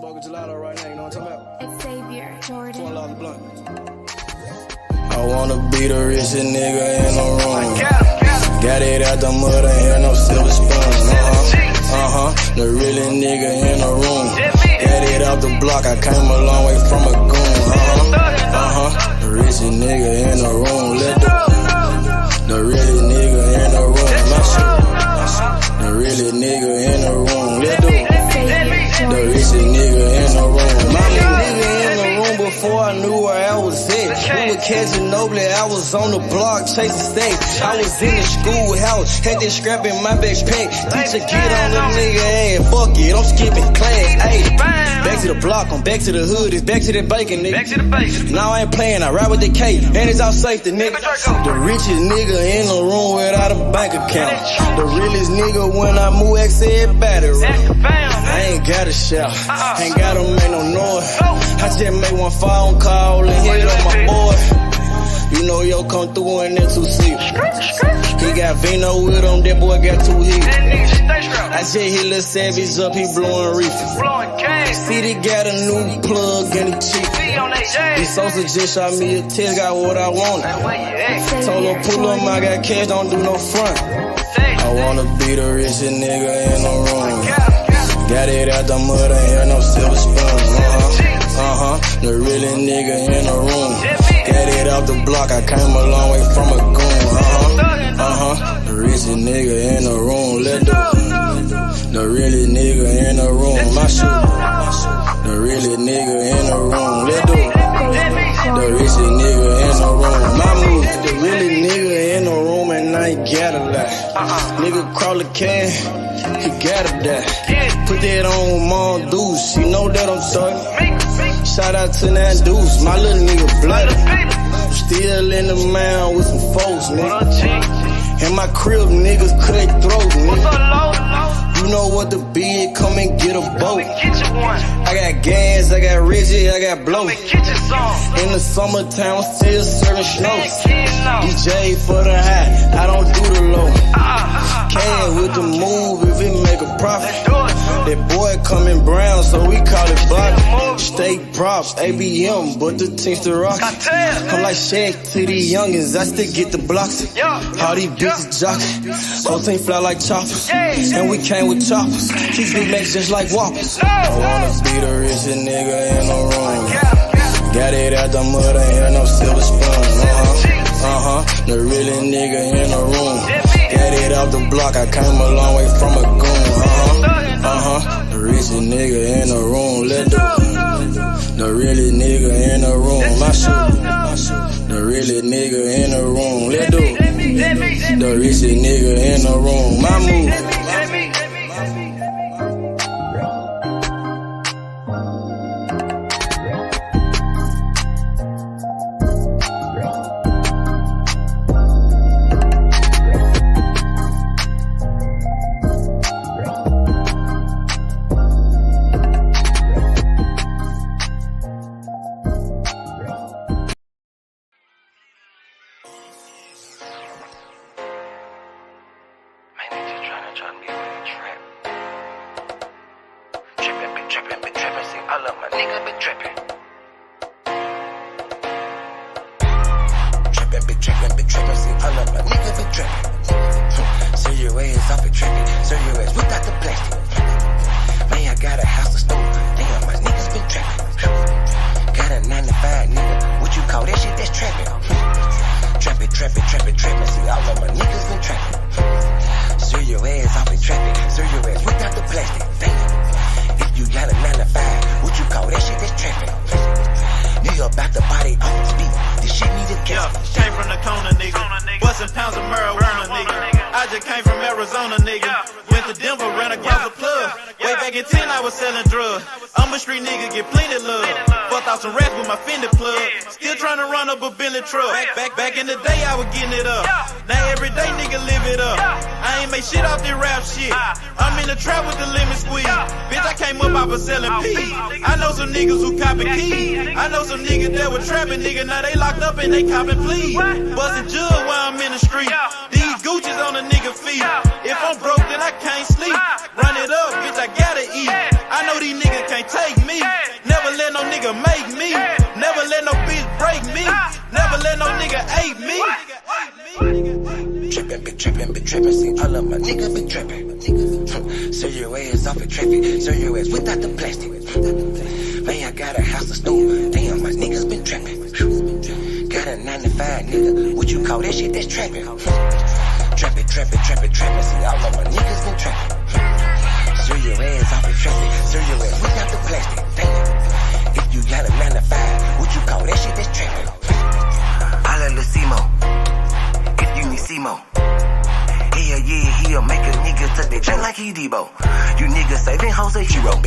Smoking gelato right now, you know what I'm talking about? It's Xavier Jordan. $12 blunt. I wanna be the richest nigga in the room. Got it out the mud, ain't had no silver spoon. The really nigga in the room. Got it out the block, I came a long way from a goon. The richest nigga in the room. The really nigga in the room. My shit. The really nigga in the room. The richest nigga in the room. My nigga in the room before I knew where I was at. We were catching Nobly, I was on the block chasing stacks. I was in the schoolhouse, had that scrap in my backpack. Teacher get on the nigga ass, fuck it, I'm skipping class. Ayy, back to the block, I'm back to the hood, it's back to that bacon, nigga. Back to the bacon. Now I ain't playing, I ride with the K, and it's all safety, nigga. The richest nigga in the room without a bank account. The realest nigga when I move, exit battery. I ain't gotta shout, ain't gotta make no noise. I just make one phone call and hit up my boy. You know yo come through in that 2-seater. He got Vino with him, that boy got 2 hits. I just hit Lil Savage up, he blowing reefer. City got a new plug and he cheap. This Sosa just shot me a test, got what I wanted. Told him pull up, I got cash, don't do no front. I wanna be the richest nigga in the room. Got it out the mud, ain't had no silver spoon. The really nigga in the room. Got it out the block, I came a long way from a goon. The richest nigga in the room. The really nigga in the room. My shit. The really nigga in the room. The richest nigga in the room. My move. The really nigga in the room and I ain't gotta lie. Nigga crawl a can, he gotta die. Put that on Mom Deuce, she know that I'm talking. Shout out to that Deuce, my little nigga bloody. Still in the mound with some folks, nigga. In my crib, niggas cut throat, nigga. You know what the bid, come and get a boat. I got gas, I got Reggie, I got blow. In the summertime, I'm still serving snow. DJ for the high, I don't do the low. Can with the move if it make a profit. That boy coming brown, so we call it Bobby. Steak props, ABM, but the team's still rockin'. I'm like Shaq to these youngins, I still get the blocks. All these bitches jockin', whole team fly like choppers. And we came with choppers, keep Big Macs just like Whoppers. I wanna be the richest nigga in the room. Got it out the mud, ain't had no silver spoon. The really nigga in the room. Got it out the block, I came a long way from a goon. The richest nigga in the room. The really nigga in the room. My shit. The really nigga in the room. The richest nigga in the room. My move. Back in the day, I was getting it up. Now every day, nigga live it up. I ain't make shit off this rap shit. I'm in the trap with the lemon squeeze. Bitch, I came up, I was selling peas. I know some niggas who copy keys. I know some niggas that were trapping, nigga. Now they locked up and they copping pleas. Bustin' jug while I'm in the street. These Gucci's on a nigga feet. If I'm broke, then I can't sleep. Run it up, bitch, I gotta eat. I know these niggas can't take me. trapping. See, all of my niggas been trapping. Serve your ass off in traffic. Serve your ass without the plastic. Man, I got a house to store. Damn, my niggas been trapping. Got a 9 to 5, nigga. What you call that shit? That's trapping. Trapping. See, all of my niggas been trapping. Serve your ass off in traffic. Serve your ass without the plastic. Damn. If you got a 9 to 5, what you call that shit? That's trapping. Holla Lucimo. If you need Simo. Yeah, he'll make a nigga tuck that chain like he Debo. You niggas saving hoes a hero.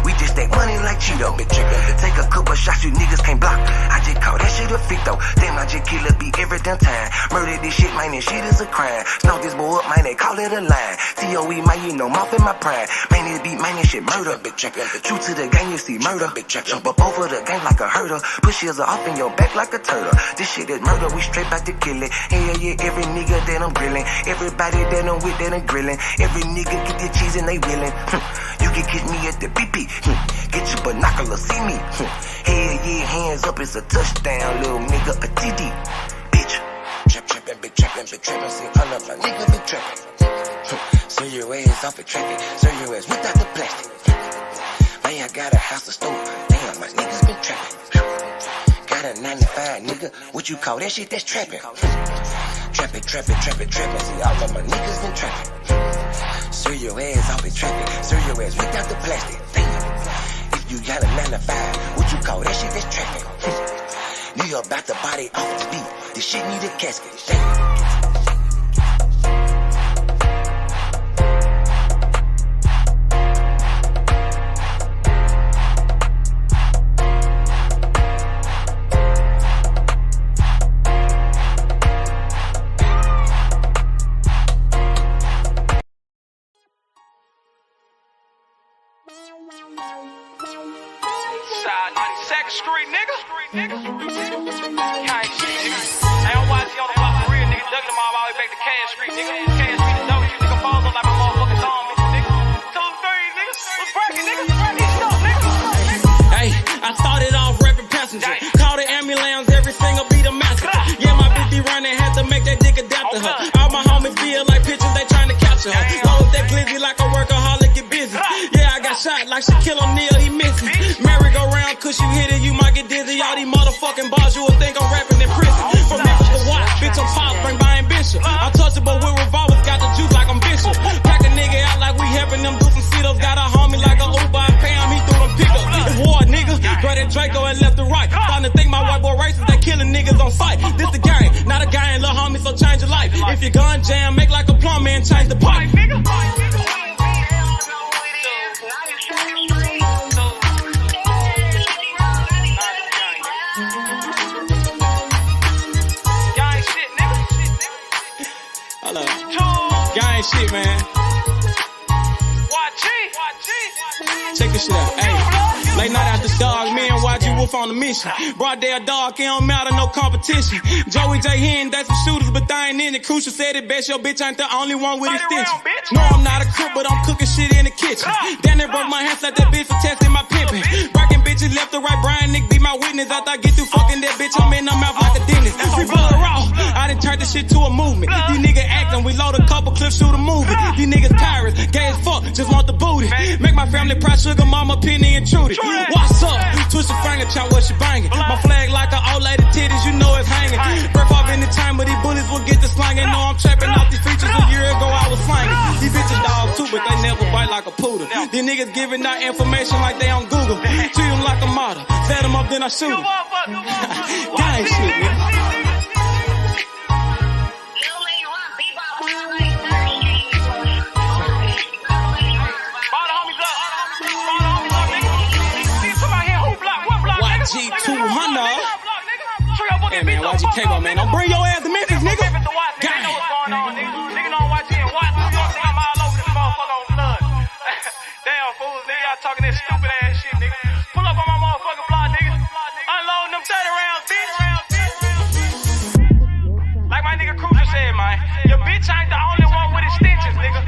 We just stack money like Cheeto. Take a couple shots you niggas can't block. I just call that shit a fit though. Damn, I just kill a beat every damn time. Murder this shit, man, this shit is a crime. Snow this boy up, man, they call it a line. COE, man, you know, mouth in my prime. Man, this beat, man, this shit murder. True to the game, you see murder. Jump up over the game like a hurdle. Push yours off in your back like a turtle. This shit is murder, we straight back to kill it. Hell yeah, every nigga that I'm grilling. Everybody that I'm with that I'm grilling. Every nigga get their cheese and they willing. You can catch me at the BP. Get your binoculars, see me. Hell yeah, hands up, it's a touchdown, little nigga, a TD. Bitch. Trappin'. See, all of my niggas been trappin'. Serve your ass off in traffic. Serve your ass without the plastic. Man, I got a house to store. Damn, my niggas been trappin'. Got a 9 to 5, nigga. What you call that shit? That's trapping. Trapping. See, all of my niggas been trapping. Serve your ass off in traffic. Serve your ass without the plastic. Damn. If you got a 9 to 5, what you call that shit? That's trapping. Nigga about to body off the beat. This shit need a casket. Damn. Street, nigga. Can't shit, nigga. Hey, I'm watching on the block for real, nigga. Duck them all the way back to Cash Street, nigga. Cash Street, the dope shit, nigga. Falls up like my motherfucking thumb, nigga. 2-3, nigga. What's cracking, nigga? Hey, I started off rapping passenger. Call the ambulance, every single beat a massacre. Yeah, my bitch be running, had to make that dick adapt to her. All my homies feel like pictures, they trying to capture her. Load that glizzy like a workaholic, get busy. Yeah, I got shot like Shaquille O'Neal, he missing. Merry-go-round, cause you hit it, you might get dizzy. All these motherfucking bars, you will think I'm rapping in prison. From Memphis to Watt, bitch, I'm pop, bring by ambition. Untouchable with revolvers, got the juice like I'm Bishop. Pack a nigga out like we helping them do some sit-ups. Got a homie like a Uber, I pay him, he threw them pickups. It's war, nigga. Great at Draco and left to right. Starting to think my white boy racist, they killing niggas on sight. This the game, not a guy and little homie, so change your life. If your gun jam, make like a plumber and change the pipe. Gang shit, man. Check this shit out. Hey, late night after dog, me and YG Wolf on the mission. Broad day dog, it don't matter, no competition. Joey J. Hen, that's some shooters, but they ain't in it. Crucial said it best, your bitch ain't the only one with extension. No, I'm not a cook, but I'm cooking shit in the kitchen. Then they broke my hands like that bitch for testing my pimping. Breaking bitches left to right, Brian Nick be my witness. After I get through fucking that bitch, I'm in her mouth like a dentist. Free blood raw, I done turned this shit to a movement. These niggas acting, we load a couple clips, shoot a movie. These niggas pirates, gay as fuck, just want the booty. Make my family proud, sugar mama, Penny and Trudy. What's up? Twist your finger, chop what she banging. My flag like an old lady titties, you know it's hanging. Breath off in the time, but these bullets will get the slanging. Know I'm trapping off these features, a year ago I was slanging. These bitches dogs too, but they never bite like a poodle. These niggas giving out information like they on Google. Treat them like a model, set them up, then I shoot them. Gang shit, nigga. G200. Hey man, YGK, man. Don't bring your ass to Memphis, nigga. Gang. Nigga don't watch it and watch. You know I'm all over this motherfucker on blood. Damn fools, nigga. Y'all talking that stupid ass shit, nigga. Pull up on my motherfucking block, nigga. Unloading them 30 rounds, bitch. Like my nigga Cruiser said, man. Your bitch ain't the only one with extensions, nigga.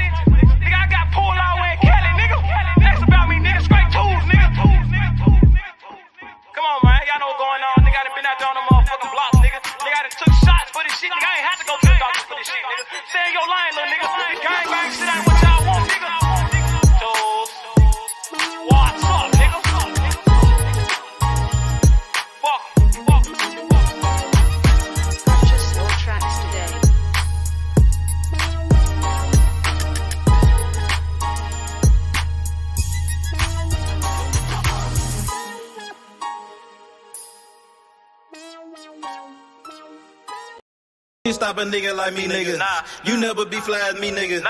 Nigga, I got pulled all the way in Cali, nigga. Next about me, nigga. Straight tools, nigga. Come on, man. Y'all know what's going on. Nigga, I done been out there on the motherfucking blocks, nigga. Nigga, I done took shots stop a nigga like me, nigga. You never be fly as me, nigga.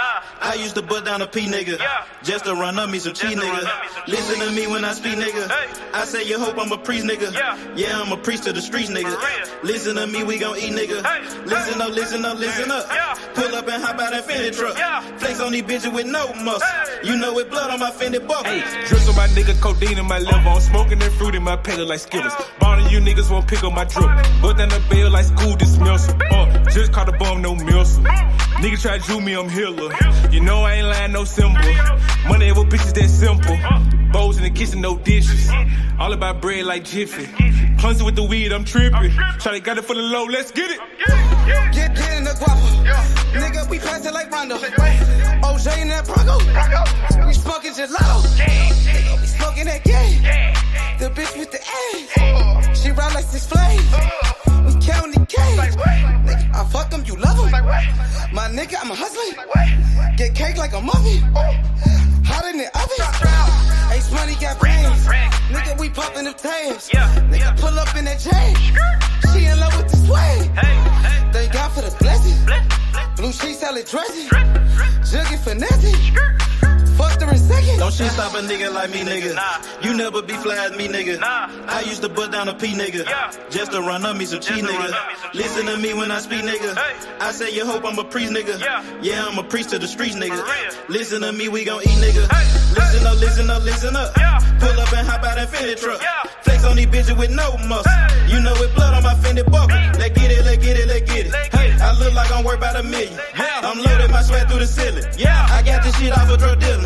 I used to butt down a P, nigga. Just to run up me some cheese, nigga. Listen to me when I speak, nigga. I say you hope I'm a priest, nigga. Yeah, I'm a priest to the streets, nigga. Listen to me, we gon' eat, nigga. Listen up, listen up, listen up. Pull up and hop out that Fendi truck. Flex on these bitches with no muscle. You know it blood on my Fendi buckle. Drips on my nigga, codeine in my liver. I'm smoking that fruit in my pedal like Skittles. Ballin' you niggas won't pick up my drip. But down the bail like school dismissal. Just caught a bum, no missile. Nigga try to me, I'm healer. You know I ain't lying, no symbol. Money with bitches that simple. Bowls in the kitchen, no dishes. All about bread like Jiffy. Clumsy with the weed, I'm tripping. Shawty got it for the low, let's get it. Get in the guapa. Nigga, we pass it like Rondo. OJ in that Bronco. We smoking gelato. Nigga, we smoking that game. The bitch with the ass. She ride like 6 Flames. We counting the cash. Nigga, I fuck them, you love them. My nigga, I'm a hustler. Get cake like a muffin. Hot in the oven. Ace Money got brains. Nigga, we popping them tabs. Nigga, pull up in that chain. She in love with the swag. Thank God for the blessing. Blue sheets, salad dressing. Jugging finessing. Fucked her in second. Don't shit stop a nigga like me, nigga. You never be fly as me, nigga. I used to butt down a P, nigga. Just to run up me some cheese, nigga. Listen to me when I speak, nigga. I say you hope I'm a priest, nigga. Yeah, I'm a priest to the streets, nigga. Listen to me, we gon' eat, nigga. Listen up, listen up, listen up. Pull up and hop out that Fendi truck. Flex on these bitches with no muscle. You know it blood on my Fendi buckle. Let's get it, let's get it, let's get it. Hey, I look like I'm worth about $1 million. I'm loaded, my sweat through the ceiling. I got this shit off a drug dealer.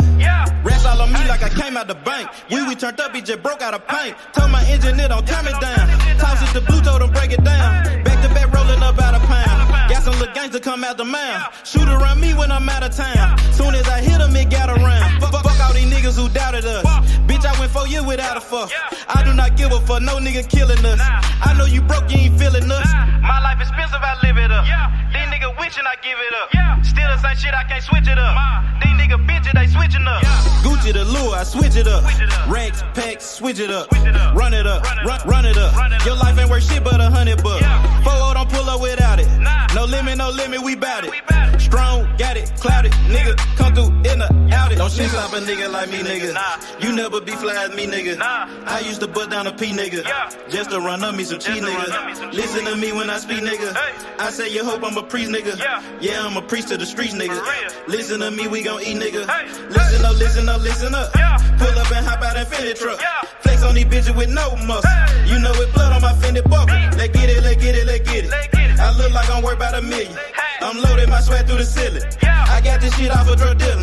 Rats all on me like I came out the bank. We turned up, he just broke out of paint. Told my engineer don't turn it down. Toss it to blue, told him break it down. Back to back rolling up out of pound. Got some little gangs to come out the mouth. Shoot around me when I'm out of town. Soon as I hit him, it got around. Fuck all these niggas who doubted us. Bitch, I went 4 years without a fuck. I do not give a fuck, no nigga killing us. I know you broke, you ain't feeling us. My life expensive, I live it up. These niggas witching, I give it up. Still the same shit, I can't switch it up. These niggas bitches, they switching up. Gucci the lure, I switch it up. Racks, packs, switch it up. Run it up, run it up. Your life ain't worth shit but $100 bucks. 4-0 don't pull up without it. No limit, we bout it. Strong, got it, clouded. Nigga, come through in the out it. Don't shit stop a nigga like me, nigga. You never be fly as me, nigga. I used to butt down a P, nigga. Just to run up me some cheese, nigga. Listen to me when I speak, nigga. I say you hope I'm a priest, nigga. Yeah, I'm a priest to the streets, nigga. Listen to me, we gon' eat, nigga. Listen up, listen up, listen up. Pull up and hop out that Fendi truck. Flex on these bitches with no muscle. You know it blood on my Fendi buckle. Let's get it, let's get it, let's get it. I look like I'm worth about $1 million. I'm loaded, my sweat through the ceiling. I got this shit off a drug dealer.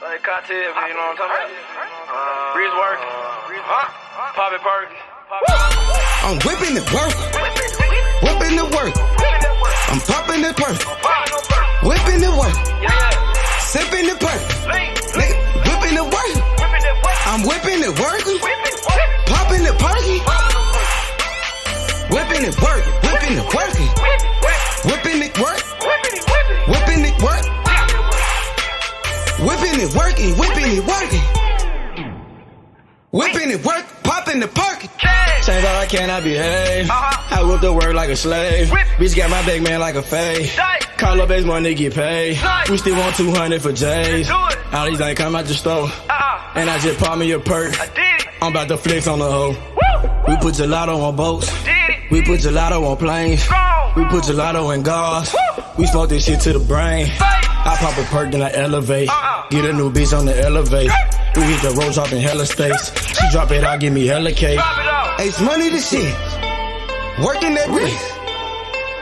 Like cocktail, you know what I'm talking about? Breeze work. Poppy perky. I'm whipping the work. Whipping the work. I'm popping the perk. Whipping the work. Sipping the perk. Nigga, whipping the work. I'm whipping the work. Popping the perky. Whipping the work. Whipping the working. Whipping the work. Whipping it work. Whipping it working. Whipping it working. Whipping it work. Popping the perky. Change all I can, I behave. I whip the work like a slave. Bitch got my big man like a fade. Call up base money, get paid. We still want 200 for J's. All these ain't come out the store. And I just pop me a perk. I'm about to flex on the hoe. We put gelato on boats. We put gelato on planes. We put gelato in cars. We smoke this shit to the brain. I pop a perk, then I elevate. Get a new bitch on the elevate. We hit the road dropping hella space. She drop it out, give me hella cake. Ace Money the shit. Working that wrist.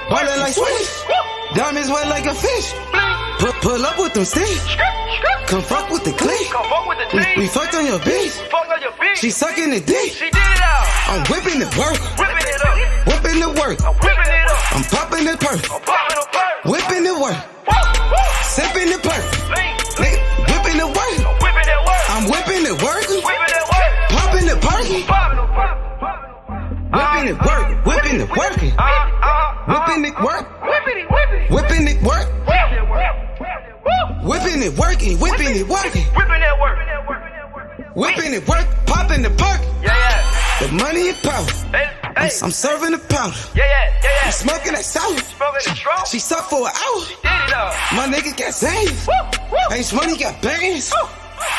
Ballin' like Swiss. Diamonds wet like a fish. Pull up with them sticks. Come fuck with the clique. We fucked on your bitch. She sucking the dick. I'm whipping the work. Whipping the work. I'm popping the perk. Whipping the work. Sipping the perk. Nigga, whipping the work. I'm whipping the work. Popping the perky. Whipping the work. Whipping the working. Whipping it work. Whipping it work. Whipping it working. Whipping it working. Whipping it work. Popping the perk. The money and power. I'm serving the powder. I'm smoking that sour. She sucked for an hour. My nigga got Zans. Ace Money got bands.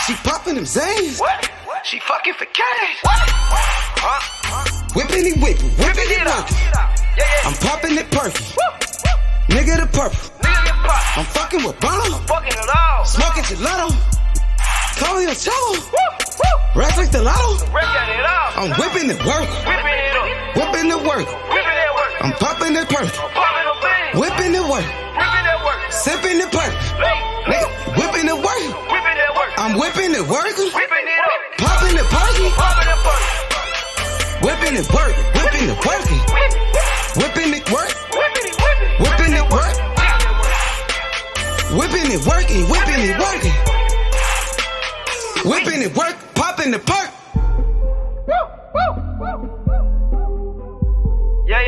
She popping them Zans. She fucking for cash. Whipping it working. I'm popping it perky. Nigga the purple. I'm fucking with Bono. Smoking gelato. Call me a cello. Rap like the lotto. I'm whipping it work. Whipping it work. I'm popping it perky. Whipping it work. Sipping it perky. Nigga, whipping it work. I'm whipping it work. Popping it perky. Whipping it work. Whipping it working. Whipping it work. Whipping it work. Whipping it working. Whipping it working. Whipping it work. Popping the perk. Yeah.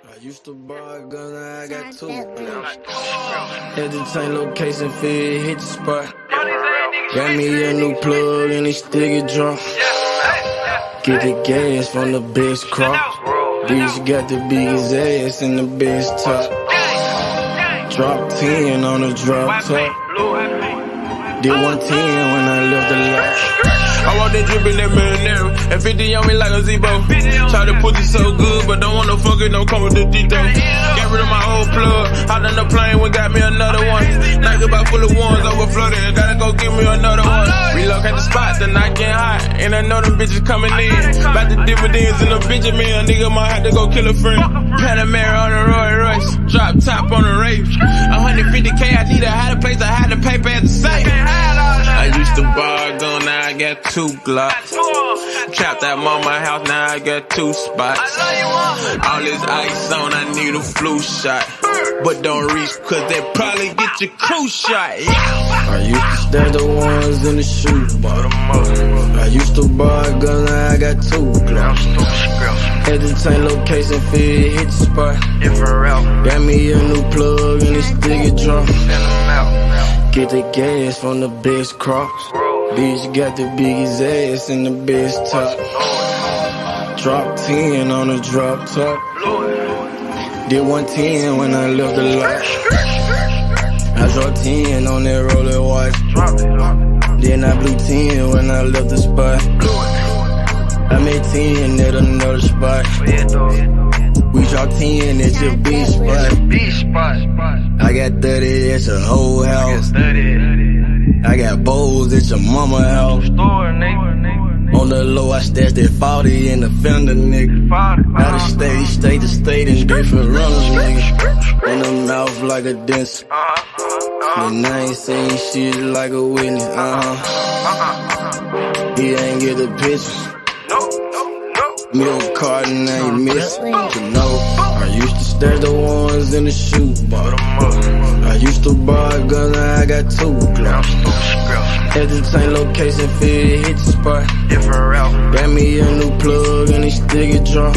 I used to buy a gun, now I got two. Had to change location, feel hit the spot. Got me a new plug and it still get drunk. Get the gas from the best crop. Bitch got the biggest ass and the best top. Drop 10 on the drop top. Did 110 when I left the lot. I walked in drippin' that marinara, and 50 on me like a Zebo. Try to pussy so good, but don't wanna fuck it, don't come with the detail. Got rid of my old plug, hopped on the plane, we got me another one. Night about full of ones, overflooded, gotta go get me another one. Relocate the spot, the night getting hot, and I know them bitches coming in. About the dividends in the Benjamin, a nigga might have to go kill a friend. Panamera on the Roy Royce, drop top on the Wraith. 150K, I need a higher place, I had to pay at the safe. I used to buy a gun, now I got 2 Glocks. Trapped at mama house, now I got 2 spots. All this ice on, I need a flu shot. But don't reach, cause they probably get your crew shot. I used to stash the ones in the shoebox. I used to buy a gun, now I got 2 Glocks. Had to change location, feel hit the spot. Got me a new plug and it still get drunk. Get the gas from the best crops. Bitch got the biggest ass and the best top. Drop 10 on the drop top. Did 110 when I left the lot. I dropped 10 on that roller watch. Then I blew 10 when I left the spot. I made 10 at another spot. We dropped 10 at your beach spot. I got 30 at your whole house. I got bowls at your mama house. On the low, I stashed that 40 in the fender, nigga. Out of state to state and different runners, nigga. In the mouth like a dentist. And I ain't saying shit like a witness, He ain't get the picture. Milk carton ain't missing. You know, I used to stash the ones in the shoebox. I used to buy a gun, now I got 2 Glocks. Had to change location, feel hit the spot. Got me a new plug and it still get drunk.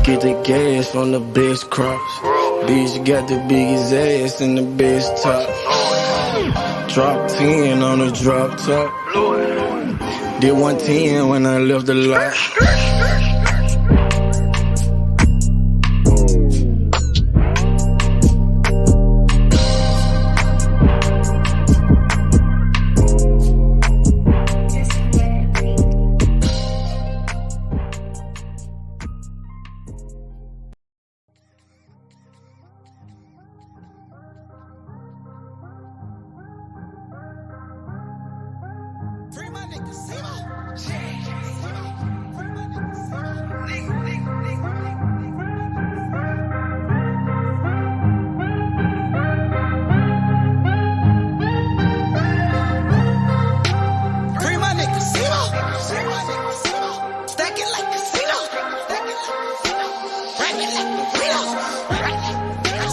Get the gas from the best crops. Bitch got the biggest ass and the best top. Drop 10 on the drop top. Did 110 when I left the lot. Free my niggas, see my?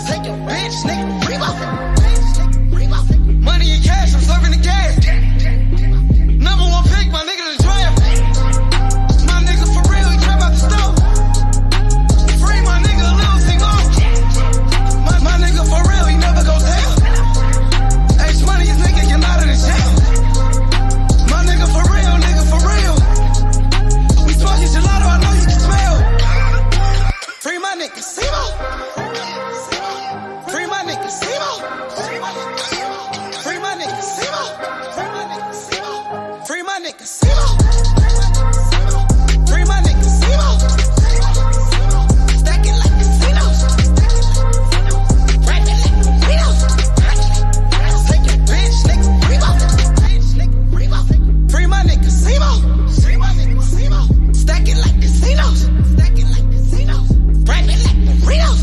Take your bitch, nigga, Reebok. Money and cash, I'm serving the gas. Number one pick, my nigga to the draft. My nigga for real, he trap out the stove. Free my nigga, a little single. My nigga for real, he never goes down. H money, his nigga get out of the jail. My nigga for real, we smoking gelato, I know you can smell. Free my nigga, Simo. Free my nigga, Simo. Free my nigga, Simo. Free my nigga, Simo. Free my nigga, Simo. Stacking like casinos. Rapping like burritos. Take your bitch, nigga, Reebok. Free my nigga, Simo. Stacking like casinos. Rapping like burritos.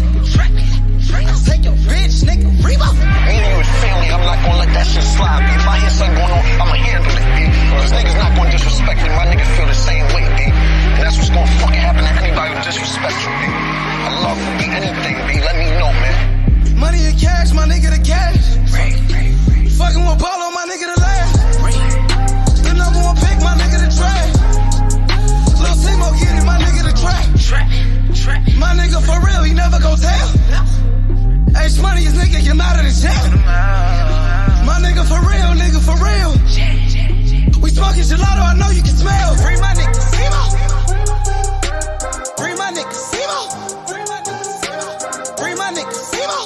Take your bitch, nigga, Reebok. Ain't even family, I'm not gonna let that shit slide. If I hear something going on, I'ma handle it, B. Cause niggas not gonna disrespect me. My nigga feel the same way, B. And that's what's gonna fucking happen to anybody who disrespects you, B. I love you, B. Anything, B. Let me know, man. Money and cash, my nigga the cash. Fucking with Polo, my nigga the last. The number one pick, my nigga the trash. Lil' Simo get it, my nigga the trap. My nigga for real, he never goes down. H money, his nigga get out of the jail. My nigga for real, we smoking gelato, I know you can smell. Free my nigga, Simo. Free my nigga, Simo. Free my nigga, Simo.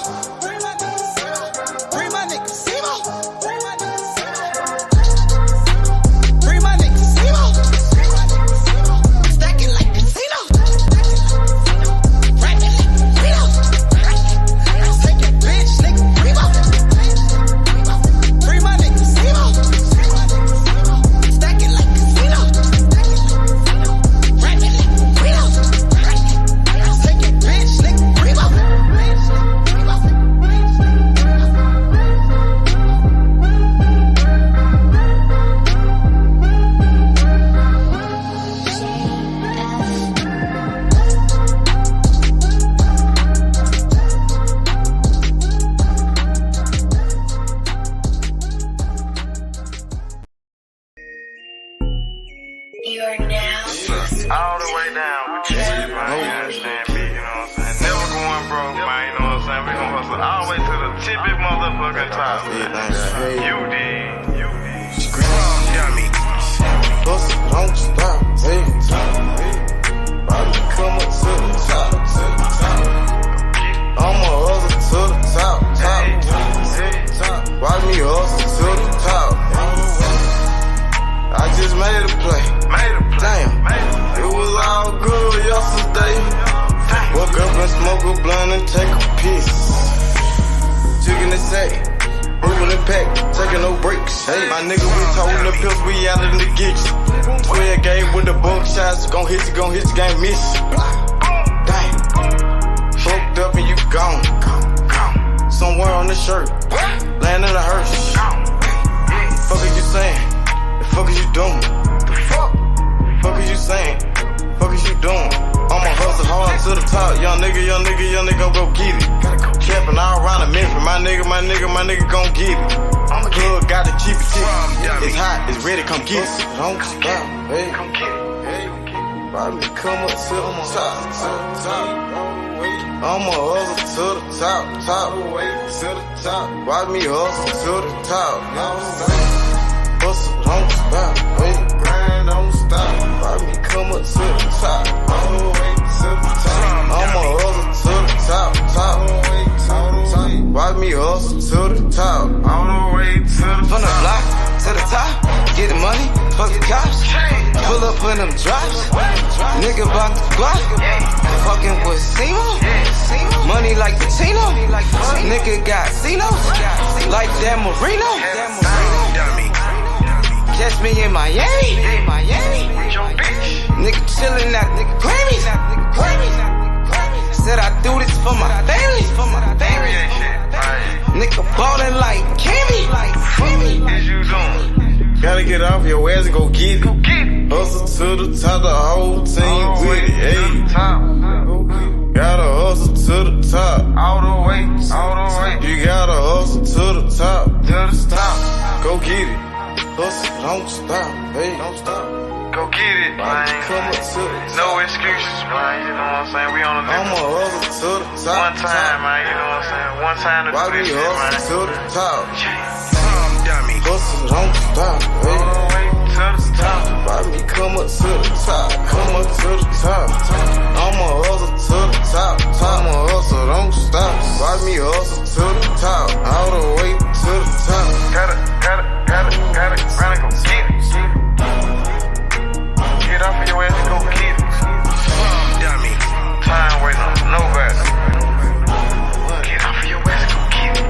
Free my nigga, Simo. Free my nigga, Simo. Stacking like casinos. Rapping like burritos. Take your bitch, nigga, Reebok. Free my nigga, Simo. Stacking like casinos. Rapping like burritos. Take your bitch, nigga, Reebok. You are now All the way down with you, man. You understand me, you know what I'm saying? Never going broke, man, you know what I'm saying? We gon' hustle all the way to the tippy motherfucking top. You did. Dummy. Hustle, don't stop, hey. Bobby, come up to the top. I'ma hustle to the top. Watch me hustle to the top. I just made a play. Damn, it was all good yesterday. Woke up and smoke a blunt and take a piss. Chicken and sack, moving the pack, taking no breaks. Hey, my nigga, we told the pills, we out in the gigs. 12 game with the bunk shots, gon' hit you, can't miss. Damn, fucked up and you gone. Somewhere on the shirt, laying in a hearse. Fuck is you saying? The fuck is you doing? Fuck is you saying? Fuck is you doing? I'ma hustle hard to the top. Young nigga go get it. Capping all around the Memphis. My nigga gon' get it. Plug got to keep it cheap. It's hot, it's ready, come get it. Don't stop, hey. Bobby, come up to the top. I'ma hustle to the top. Watch me hustle to the top. Hustle, don't stop, hey. Grind, don't stop. Watch me come up to the top. All the way to the top. I'ma hustle to the top. Watch me hustle to the top. All the way to the top. From the block to the top, get the money, fuck the cops. Pull up in them drops. Nigga bout the block. Fucking with Simo. Money like the Tino. Nigga got Cinos. Like Dan Marino. Catch me in Miami. Nigga chillin' at the Grammys. Said I do this for my family. Nigga ballin' like Kimmy. Gotta get off your ass and go get it. Hustle to the top, the whole team with it. Hey, gotta hustle. all the way, all the way. You gotta hustle to the top, Go get it. Hustle, don't stop, hey, don't stop. Go get it, man. Come up to the top. No excuses, man. You know what I'm saying? We on a I'ma hustle to the top. one time, man. You know what I'm saying? One time to Why do we this shit, man. hustle to the top? Dummy. Hustle, don't stop, hey. All the way to the top. Why me come up to the top? Come up to the top. I'ma hustle to the top. I'ma hustle, don't stop. Why me hustle to the top? All the way to the top. Got it. Run and go get it. Get off of your ass and go get it. Dummy. Time waiting on nobody. Get off of your ass and go get it.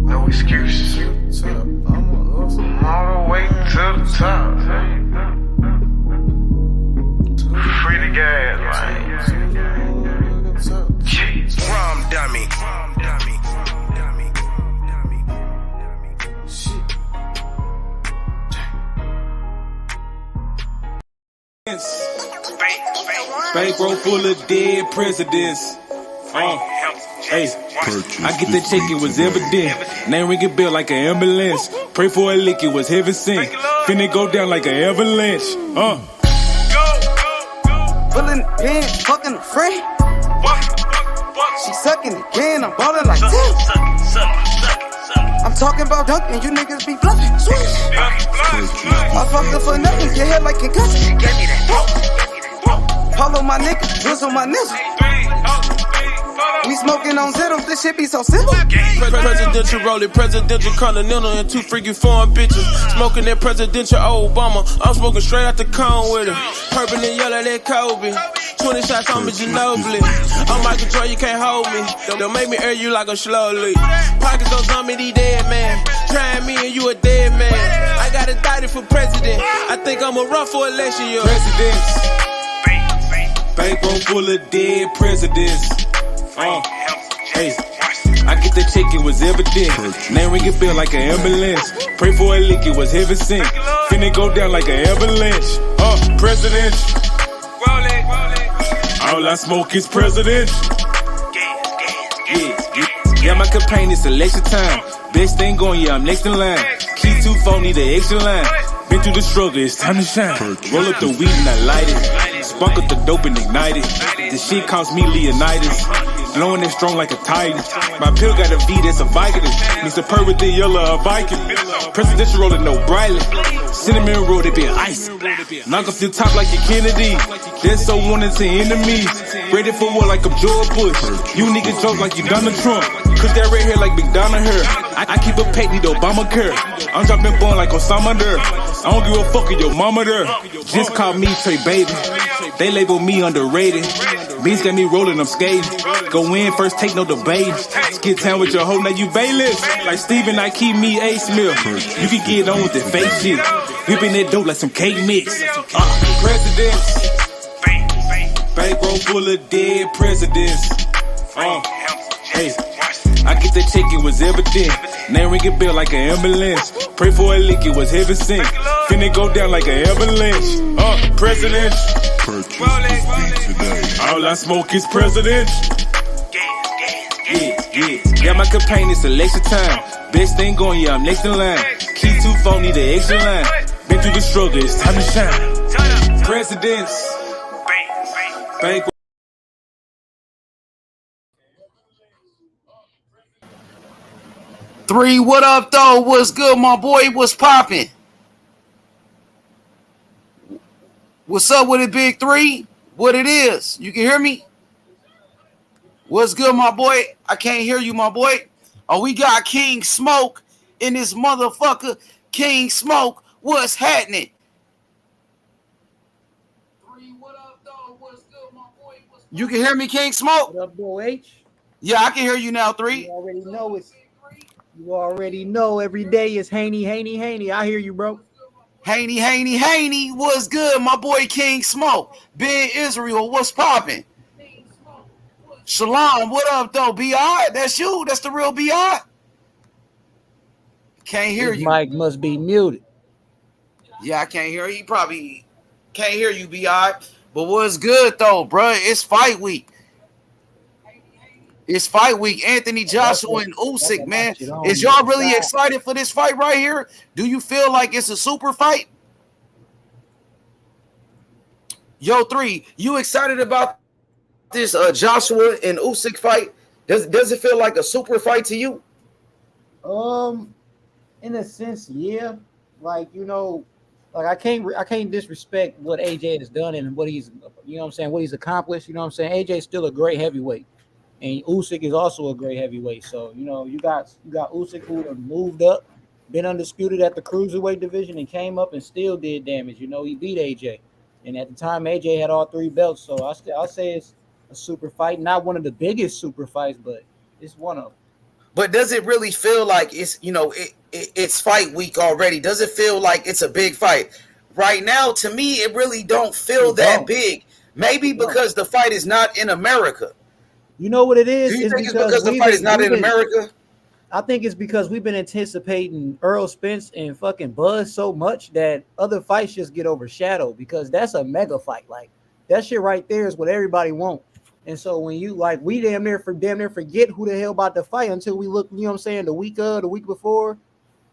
No excuses. I'ma hustle. All the way to the top. Free the gas, man. Rum dummy. Bankroll full of dead presidents. Hey, I get that check, it was evident. Name ringing bell like an ambulance. Pray for a lick, it was heaven sent. Finna go down like an avalanche. Pulling the pants, fucking a friend. She sucking again, I'm ballin' like this. I'm talking about dunking, you niggas be bluffing. Swish. I fucked her for nothing, get hit like concussion. Follow my nigga, drizzle my nigga. We smoking on Zittles, this shit be so simple. Presidential rolling, presidential continental, and two freaky foreign bitches. Smoking that presidential Obama. I'm smoking straight out the cone with it. Purple and yellow, that Kobe. 20 shots on me, Ginobili. I'm Michael Jordan, you can't hold me. Don't make me air you like a slowly. Pockets on zombie, these dead man. Trying me and you a dead man. I got a daddy for president. I think I'm a run for election year. Presidents. Bankroll full of dead presidents. Hey, I get the check, it was evident. Name ringing bell like an ambulance. Pray for a lick, it was heaven sent. Finna go down like an avalanche. President. All I smoke is president. Yeah, my campaign is election time. Best thing going, yeah, I'm next in line. Key 2 phone, need an extra line. Been through the struggle, it's time to shine. Roll up the weed and I light it. Spark up the dope and ignite it. This shit cost me Leonidas. Blowing it strong like a titan. My pill got a V that's a Viking. Needs a purr with the yellow, a Viking. Presidential rolling no brightly. Cinnamon roll, they been ice. Knock off the top like a Kennedy. That's so wanted to enemies. Ready for war like I'm George Bush. You niggas joke like you Donald Trump. Cause that red hair like McDonald hair. I keep a pet, need Obamacare. I'm dropping bone like Osama there. I don't give a fuck if your mama there. Just call me Trey Baby. They label me underrated. Beans got me rolling, I'm skating. Go in first, take no debate. Skid town with your hoe, now you bailiffs. Like Steven, I keep me A Smith. You can get on with the fake shit. Whipping that dope like some cake mix. Presidents. Bankroll full of dead presidents. Hey, I get the check, it was evident. Name ringing bell like an ambulance. Pray for a lick, it was heaven sent. Finna go down like an avalanche. President. All I smoke is president. Yeah, my campaign is election time. Best thing going, yeah, I'm next in line. Key 2 phone, need an extra line. Been through the struggle, it's time to shine. Presidents. Bank. Three, what up, though? What's good, my boy? What's poppin'? What's up with it, Big Three? What it is? You can hear me? What's good, my boy? I can't hear you, my boy. Oh, we got King Smoke in this motherfucker. King Smoke, what's happening? Three, what up, though? What's good, my boy? You can hear me, King Smoke? What up, Boy H? Yeah, I can hear you now, Three. You already know it's. You already know every day is Haney. I hear you, bro. Haney, what's good, my boy King Smoke? Ben Israel, what's poppin'? Shalom, what up, though? B.I., that's you? That's the real B.I.? Can't hear you. Mic must be muted. Yeah, I can't hear you. He probably can't hear you, B.I. But what's good though, bro? It's fight week. It's fight week. Anthony Joshua and Usyk, man. Is y'all really excited for this fight right here? Do you feel like it's a super fight? Yo, 3, you excited about this Joshua and Usyk fight? Does it feel like a super fight to you? In a sense, yeah. Like, you know, like I can't disrespect what AJ has done and what he's, you know what I'm saying, what he's accomplished. You know what I'm saying? AJ's still a great heavyweight, and Usyk is also a great heavyweight. So, you know, you got Usyk who moved up, been undisputed at the cruiserweight division, and came up and still did damage. You know, he beat AJ, and at the time AJ had all 3 belts. So I'll say it's a super fight, not one of the biggest super fights, but it's one of them. But does it really feel like it's, you know, it's fight week already? Does it feel like it's a big fight? Right now, to me, it really don't feel that big. Maybe because the fight is not in America. You know what it is? Do you think it's because the fight is not in America? I think it's because we've been anticipating Errol Spence and fucking Buzz so much that other fights just get overshadowed, because that's a mega fight. Like, that shit right there is what everybody wants. And so when you, like, we damn near forget who the hell about to fight until we look, you know what I'm saying, the week before,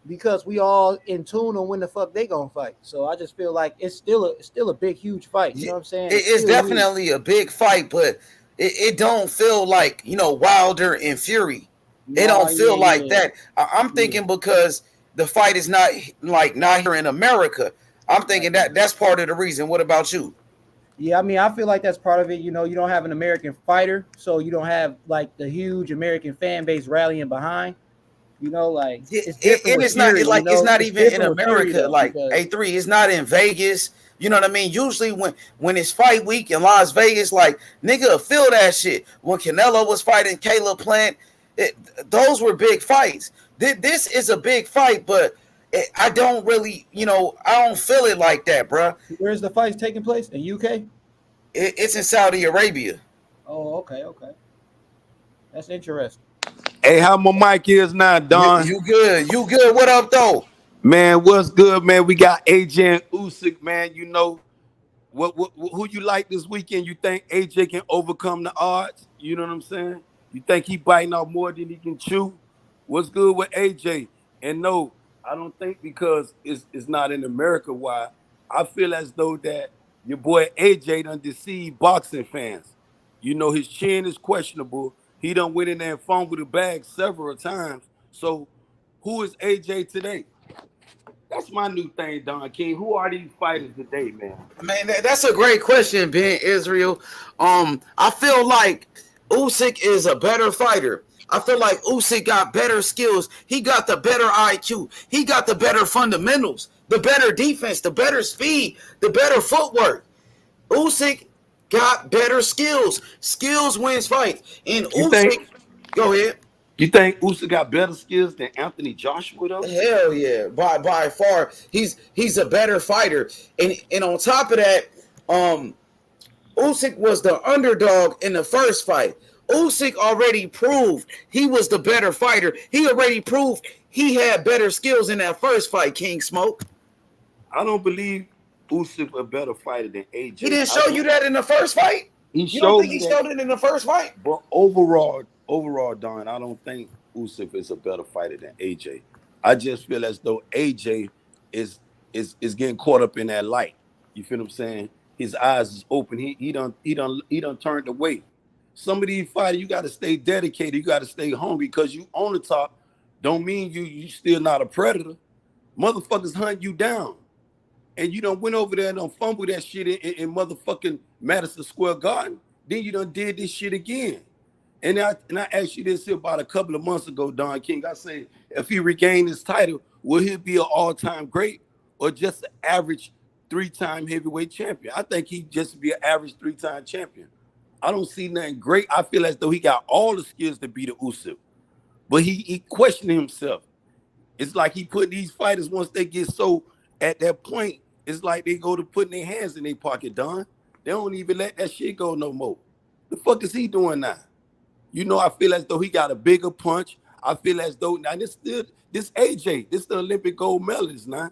because we all in tune on when the fuck they gonna fight. So I just feel like it's still a big, huge fight. You know what I'm saying? It's definitely a big fight, but it don't feel like, you know, Wilder and Fury. It don't feel like that. I'm thinking because the fight is not here in America. I'm thinking that's part of the reason. What about you? Yeah, I mean, I feel like that's part of it. You know, you don't have an American fighter, so you don't have like the huge American fan base rallying behind. You know, like it's not even in America. Like A3, it's not in Vegas. You know what I mean? Usually when it's fight week in Las Vegas, like, nigga feel that shit. When Canelo was fighting Caleb Plant, those were big fights. This is a big fight, but I don't really, you know, I don't feel it like that, bro. Where's the fight taking place? In UK? It's in Saudi Arabia. Oh, okay. That's interesting. Hey, how my mic is now, Don? You good? You good? What up, though? Man, what's good, man? We got AJ and Usyk, man. You know, who you like this weekend? You think AJ can overcome the odds? You know what I'm saying? You think he biting off more than he can chew? What's good with AJ? And no, I don't think because it's not in America why. I feel as though that your boy AJ done deceived boxing fans. You know, his chin is questionable. He done went in there and fumbled the bag several times. So who is AJ today? That's my new thing, Don King. Who are these fighters today, man? Man, that's a great question, Ben Israel. I feel like Usyk is a better fighter. I feel like Usyk got better skills. He got the better IQ. He got the better fundamentals, the better defense, the better speed, the better footwork. Usyk got better skills. Skills wins fights. And Usyk, go ahead. You think Usyk got better skills than Anthony Joshua, though? Hell yeah, by far. He's a better fighter. And on top of that, Usyk was the underdog in the first fight. Usyk already proved he was the better fighter. He already proved he had better skills in that first fight, King Smoke. I don't believe Usyk a better fighter than AJ. He didn't show you that in the first fight? He showed it in the first fight? But overall, Don, I don't think Usyk is a better fighter than AJ. I just feel as though AJ is getting caught up in that light. You feel what I'm saying? His eyes is open. He done turned away. Some of these fighters, you got to stay dedicated. You got to stay hungry, because you on the top don't mean you still not a predator. Motherfuckers hunt you down. And you done went over there and done fumbled that shit in motherfucking Madison Square Garden. Then you done did this shit again. And I asked you this here about a couple of months ago, Don King. I said, if he regained his title, will he be an all-time great or just an average 3-time heavyweight champion? I think he'd just be an average 3-time champion. I don't see nothing great. I feel as though he got all the skills to beat the Usyk. But he questioned himself. It's like he put these fighters, once they get so at that point, it's like they go to putting their hands in their pocket, Don. They don't even let that shit go no more. The fuck is he doing now? You know, I feel as though he got a bigger punch. I feel as though, now this AJ, this the Olympic gold medalist now.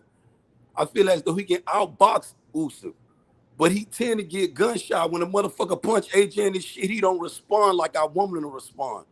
I feel as though he can outbox Usyk. But he tend to get gunshot when a motherfucker punch AJ in his shit. He don't respond like I want him to respond.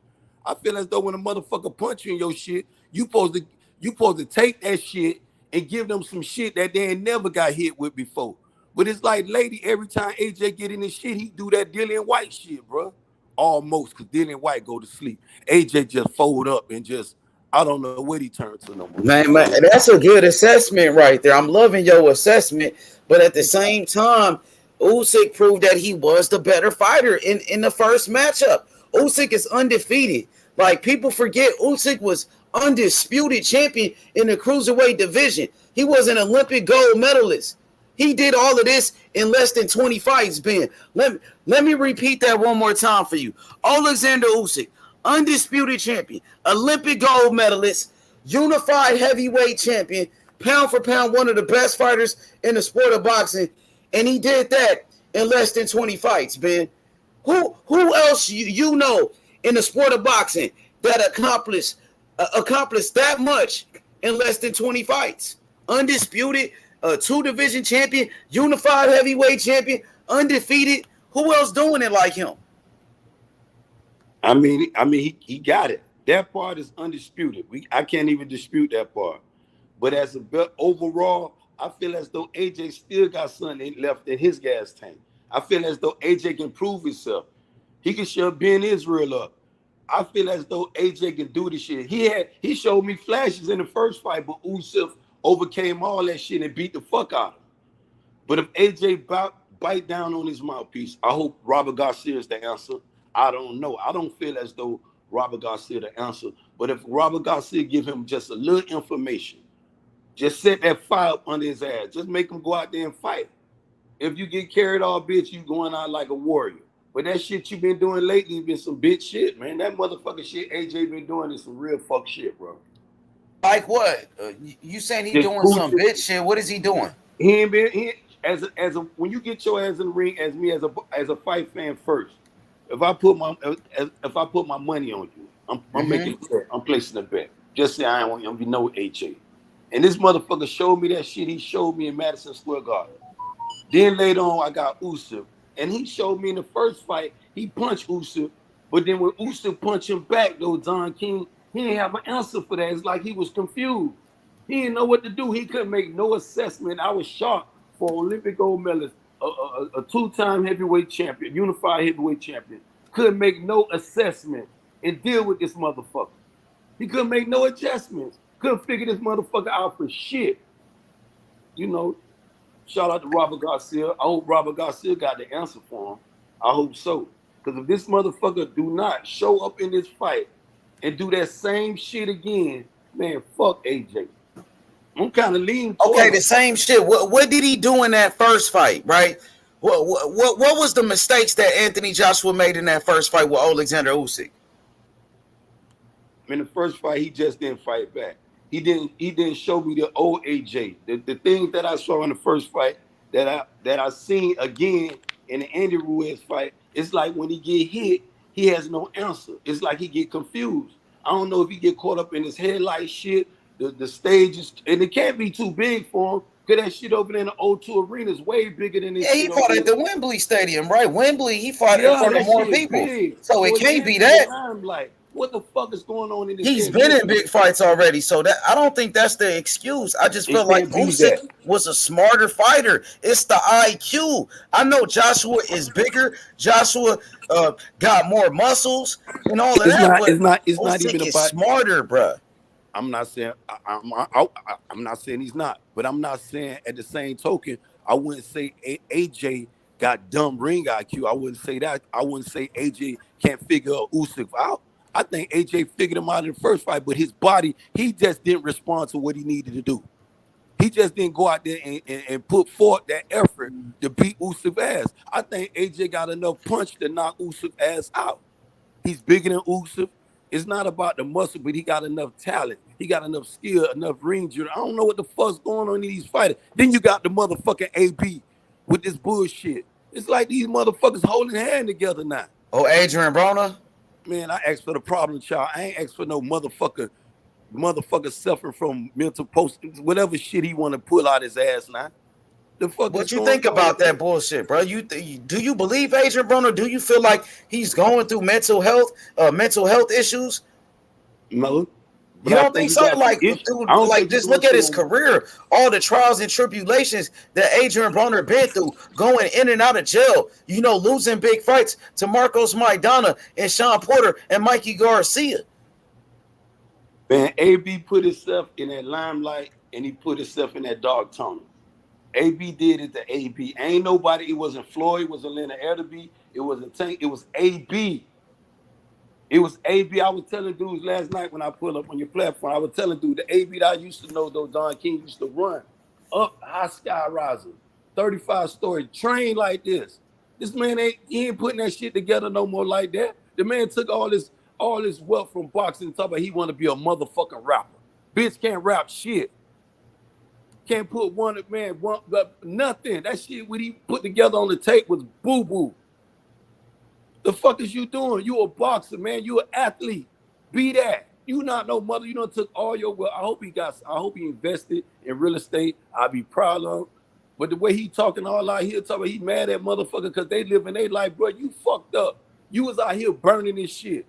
I feel as though when a motherfucker punch you in your shit, you supposed to take that shit and give them some shit that they ain't never got hit with before. But it's like, lady, every time AJ get in his shit, he do that Dillian White shit, bro. Almost, because Dillian White go to sleep. AJ just fold up and just, I don't know what he turned to no more. Man, that's a good assessment right there. I'm loving your assessment, but at the same time, Usyk proved that he was the better fighter in the first matchup. Usyk is undefeated. Like, people forget Usyk was undisputed champion in the cruiserweight division. He was an Olympic gold medalist. He did all of this in less than 20 fights, Ben. Let me repeat that one more time for you. Alexander Usyk, undisputed champion, Olympic gold medalist, unified heavyweight champion, pound for pound, one of the best fighters in the sport of boxing, and he did that in less than 20 fights, Ben. Who else you know in the sport of boxing that accomplished that much in less than 20 fights? Undisputed, two-division champion, unified heavyweight champion, undefeated. Who else doing it like him? I mean, he got it. That part is undisputed. I can't even dispute that part. But as a overall, I feel as though AJ still got something left in his gas tank. I feel as though AJ can prove himself. He can shove Ben Israel up. I feel as though AJ can do this shit. He showed me flashes in the first fight, but Usyk overcame all that shit and beat the fuck out of him. But if AJ bite down on his mouthpiece, I hope Robert Garcia is the answer. I don't know. I don't feel as though Robert Garcia the answer. But if Robert Garcia give him just a little information, just set that fire up under his ass. Just make him go out there and fight. If you get carried off, bitch, you going out like a warrior. But that shit you been doing lately has been some bitch shit, man. That motherfucking shit AJ been doing is some real fuck shit, bro. Like what? You saying he doing some bitch shit? What is he doing? He ain't been when you get your ass in the ring as me as a fight fan first. If I put my money on you, I'm making a bet. I'm placing a bet. Just say I don't want you know AJ. And this motherfucker showed me that shit he showed me in Madison Square Garden. Then later on, I got Usyk. And he showed me in the first fight, he punched Usyk. But then when Usyk punched him back, though, Don King, he didn't have an answer for that. It's like he was confused. He didn't know what to do. He couldn't make no assessment. I was shocked for Olympic gold medalist, a two-time heavyweight champion, unified heavyweight champion. Couldn't make no assessment and deal with this motherfucker. He couldn't make no adjustments. Couldn't figure this motherfucker out for shit. You know, shout out to Robert Garcia. I hope Robert Garcia got the answer for him. I hope so. Because if this motherfucker do not show up in this fight and do that same shit again, man, fuck AJ. I'm kind of leaning. Okay, the same shit. What did he do in that first fight, right? What was the mistakes that Anthony Joshua made in that first fight with Alexander Usyk? In the first fight, he just didn't fight back. He didn't show me the old AJ. The things that I saw in the first fight that I seen again in the Andy Ruiz fight, it's like when he get hit, he has no answer. It's like he get confused. I don't know if he get caught up in his headlight shit. The stage is, and it can't be too big for him because that shit over there in the O2 Arena is way bigger than this. Yeah, he fought at the Wembley Stadium, right? Wembley, he fought in front of more people. So it can't be that. I'm like, what the fuck is going on in this? He's been in big fights already, so that I don't think that's the excuse. I just feel like Usyk was a smarter fighter. It's the IQ. I know Joshua is bigger. Joshua got more muscles and all of that. It's not even about smarter, bro. I'm not saying I'm not saying he's not, but I'm not saying at the same token I wouldn't say AJ got dumb ring IQ. I wouldn't say that. I wouldn't say AJ can't figure Usyk out. I think AJ figured him out in the first fight, but his body, he just didn't respond to what he needed to do. He just didn't go out there and put forth that effort to beat Usyk's ass. I think AJ got enough punch to knock Usyk's ass out. He's bigger than Usyk. It's not about the muscle, but he got enough talent. He got enough skill, enough ring jury. I don't know what the fuck's going on in these fighters. Then you got the motherfucking AB with this bullshit. It's like these motherfuckers holding hands together now. Oh, Adrian Broner? Man, I asked for the problem child. I ain't asked for no motherfucker suffering from mental post, whatever shit he want to pull out his ass now. The fuck What is you going think on? about that bullshit, bro? Do you believe Adrian Broner? Do you feel like he's going through mental health issues? No. But You I don't think think he so? got some Like, issues. dude, I don't like think he's just going look at through his career, all the trials and tribulations that Adrian Broner been through, going in and out of jail. You know, losing big fights to Marcos Maidana and Sean Porter and Mikey Garcia. Man, AB put himself in that limelight and he put himself in that dark tunnel. AB did it to AB. Ain't nobody, it wasn't Floyd, it wasn't Leonard Erderby, it wasn't Tank, it was AB. It was AB. I was telling dudes last night when I pulled up on your platform, I was telling dude the AB that I used to know, though, Don King used to run up high sky riser, 35-story train like this. This man ain't putting that shit together no more like that. The man took all this wealth from boxing and talk about he want to be a motherfucking rapper. Bitch can't rap shit. Can't put nothing. That shit what he put together on the tape was boo-boo. The fuck is you doing? You a boxer, man. You an athlete. Be that. You not no mother. You done took all your wealth. I hope he invested in real estate. I'll be proud of him. But the way he talking all out here, talking he mad at motherfucker because they living their life, bro. You fucked up. You was out here burning this shit.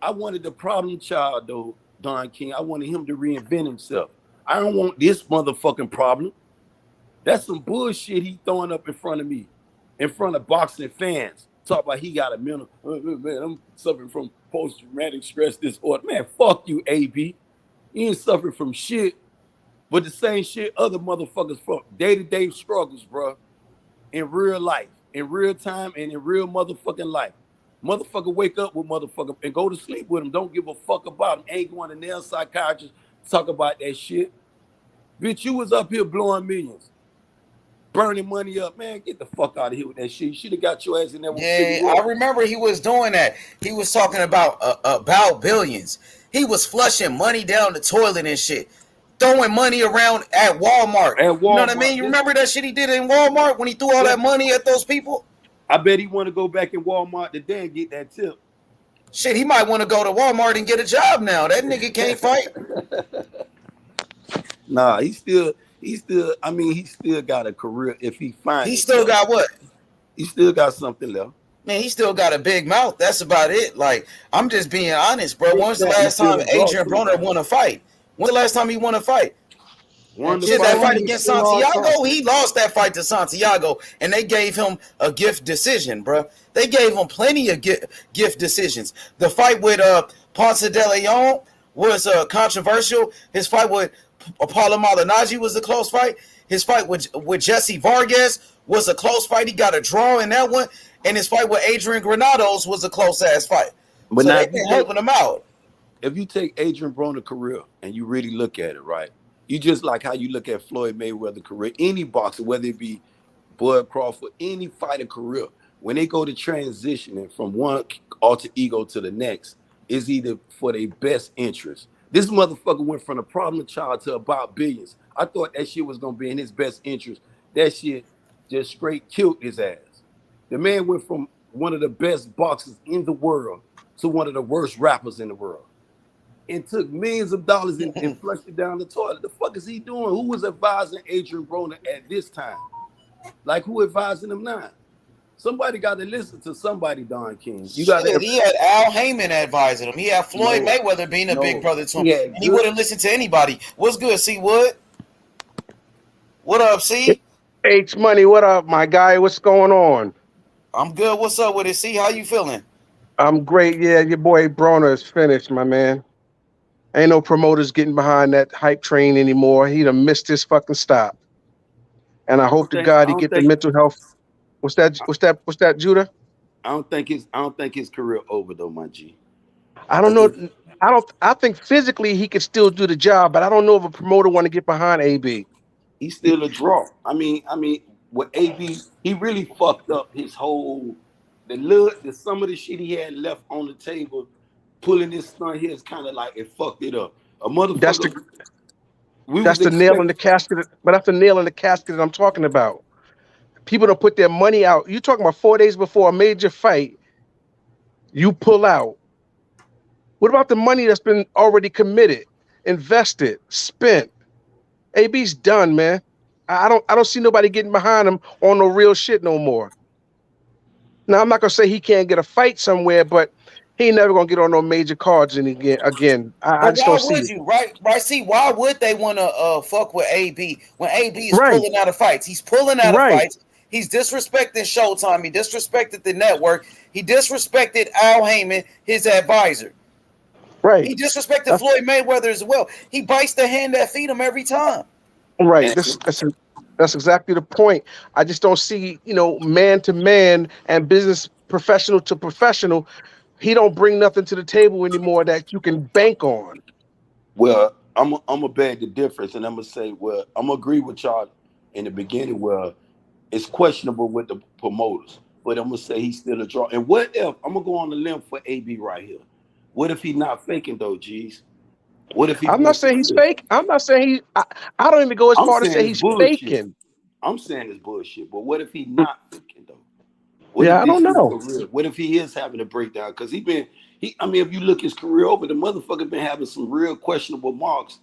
I wanted the problem child, though, Don King. I wanted him to reinvent himself. I don't want this motherfucking problem. That's some bullshit he throwing up in front of me, in front of boxing fans. Talk about he got a mental, man, I'm suffering from post-traumatic stress disorder. Man, fuck you, AB. You ain't suffering from shit, but the same shit other motherfuckers from day-to-day struggles, bro, in real life, in real time, and in real motherfucking life. Motherfucker wake up with motherfucker and go to sleep with him. Don't give a fuck about him. Ain't going to nail psychiatrist talk about that shit. Bitch, you was up here blowing millions. Burning money up, man. Get the fuck out of here with that shit. You should have got your ass in there. Yeah, I remember he was doing that. He was talking about billions. He was flushing money down the toilet and shit, throwing money around at Walmart. You know what I mean? You remember that shit he did in Walmart when he threw all that money at those people? I bet he want to go back in Walmart today and get that tip. Shit, he might want to go to Walmart and get a job now. That nigga can't fight. Nah, he still got a career if he finds. He still got what? He still got something left. Man, he still got a big mouth. That's about it. Like, I'm just being honest, bro. When's the last time Adrian Broner won a fight? When's the last time he won a fight? That fight against Santiago, he lost that fight to Santiago, and they gave him a gift decision, bro. They gave him plenty of gift decisions. The fight with Ponce de Leon was controversial. His fight with Paulo Malignaggi was a close fight. His fight with Jesse Vargas was a close fight. He got a draw in that one. And his fight with Adrian Granados was a close-ass fight. But so they've been helping him out. If you take Adrian Broner's career and you really look at it, right, you just like how you look at Floyd Mayweather's career, any boxer, whether it be Bud Crawford, any fighter career, when they go to transitioning from one alter ego to the next, is either for their best interest. This motherfucker went from a problem child to about billions. I thought that shit was going to be in his best interest. That shit just straight killed his ass. The man went from one of the best boxers in the world to one of the worst rappers in the world. And took millions of dollars and flushed it down the toilet. The fuck is he doing? Who was advising Adrian Broner at this time? Like, who advising him now? Somebody got to listen to somebody, Don King. He had Al Heyman advising him. He had Floyd Mayweather being a big brother to him. And he wouldn't listen to anybody. What's good, C Wood? What up, C? H Money, what up, my guy? What's going on? I'm good. What's up with it, C? How you feeling? I'm great. Yeah, your boy Broner is finished, my man. Ain't no promoters getting behind that hype train anymore. He done missed his fucking stop. And I hope to God he get the mental health. What's that, Judah? I don't think his career over though, my G. I don't know. I think physically he could still do the job, but I don't know if a promoter want to get behind AB. He's still a draw. I mean, with AB, he really fucked up his whole some of the shit he had left on the table, pulling his stunt here is kind of like it fucked it up. A motherfucker. That's the nail in the casket. But that's the nail in the casket that I'm talking about. People don't put their money out. You talking about 4 days before a major fight, you pull out. What about the money that's been already committed, invested, spent? AB's done, man. I don't see nobody getting behind him on no real shit no more. Now, I'm not gonna say he can't get a fight somewhere, but he ain't never gonna get on no major cards again. I But just why don't see would it. you? Right? See, why would they want to fuck with AB when AB is Right. pulling out of fights? He's pulling out of Right. fights. He's disrespecting Showtime. He disrespected the network. He disrespected Al Heyman, his advisor. Right. He disrespected Floyd Mayweather as well. He bites the hand that feed him every time. Right. That's exactly the point. I just don't see, man to man and business professional to professional. He don't bring nothing to the table anymore that you can bank on. Well, I'm a beg the difference, and I'm gonna say, well, I'm gonna agree with y'all in the beginning. Well, it's questionable with the promoters, but I'm gonna say he's still a draw. And what if I'm gonna go on the limb for AB right here? What if he's not faking though, G's? What if he's I'm not saying he's fake. I'm not saying I don't even go as I'm far to saying say it's he's bullshit. faking. I'm saying it's bullshit. But what if he's not faking though? What Yeah, if I don't this is know. for real? What if he is having a breakdown? Because I mean, if you look his career over, the motherfucker been having some real questionable marks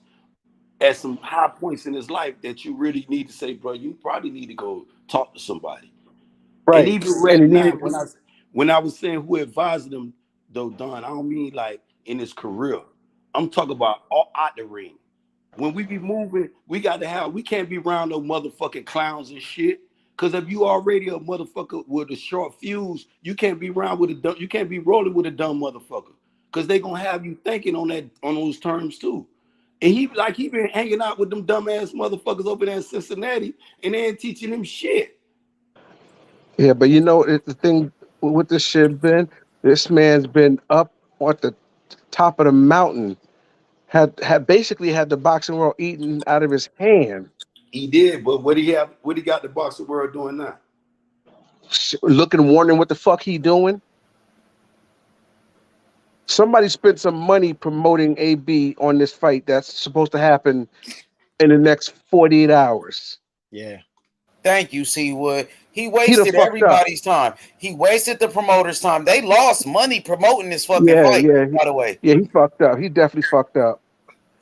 at some high points in his life that you really need to say, bro, you probably need to go talk to somebody. Right. And even And he now, needed when I was saying who advised him, though, Don, I don't mean like in his career. I'm talking about all out the ring. When we be moving, we can't be around no motherfucking clowns and shit. Cause if you already a motherfucker with a short fuse, you can't be around with you can't be rolling with a dumb motherfucker. Cause they gonna have you thinking on those terms too. And he been hanging out with them dumbass motherfuckers over there in Cincinnati, and they ain't teaching him shit. Yeah, but the thing with this shit, Ben, this man's been up at the top of the mountain, had basically had the boxing world eaten out of his hand. He did, but what he got the boxing world doing now? Looking, wondering what the fuck he doing. Somebody spent some money promoting AB on this fight that's supposed to happen in the next 48 hours. Yeah. Thank you, C-Wood. He wasted everybody's time. He wasted the promoter's time. They lost money promoting this fucking fight, by the way. Yeah, he fucked up. He definitely fucked up.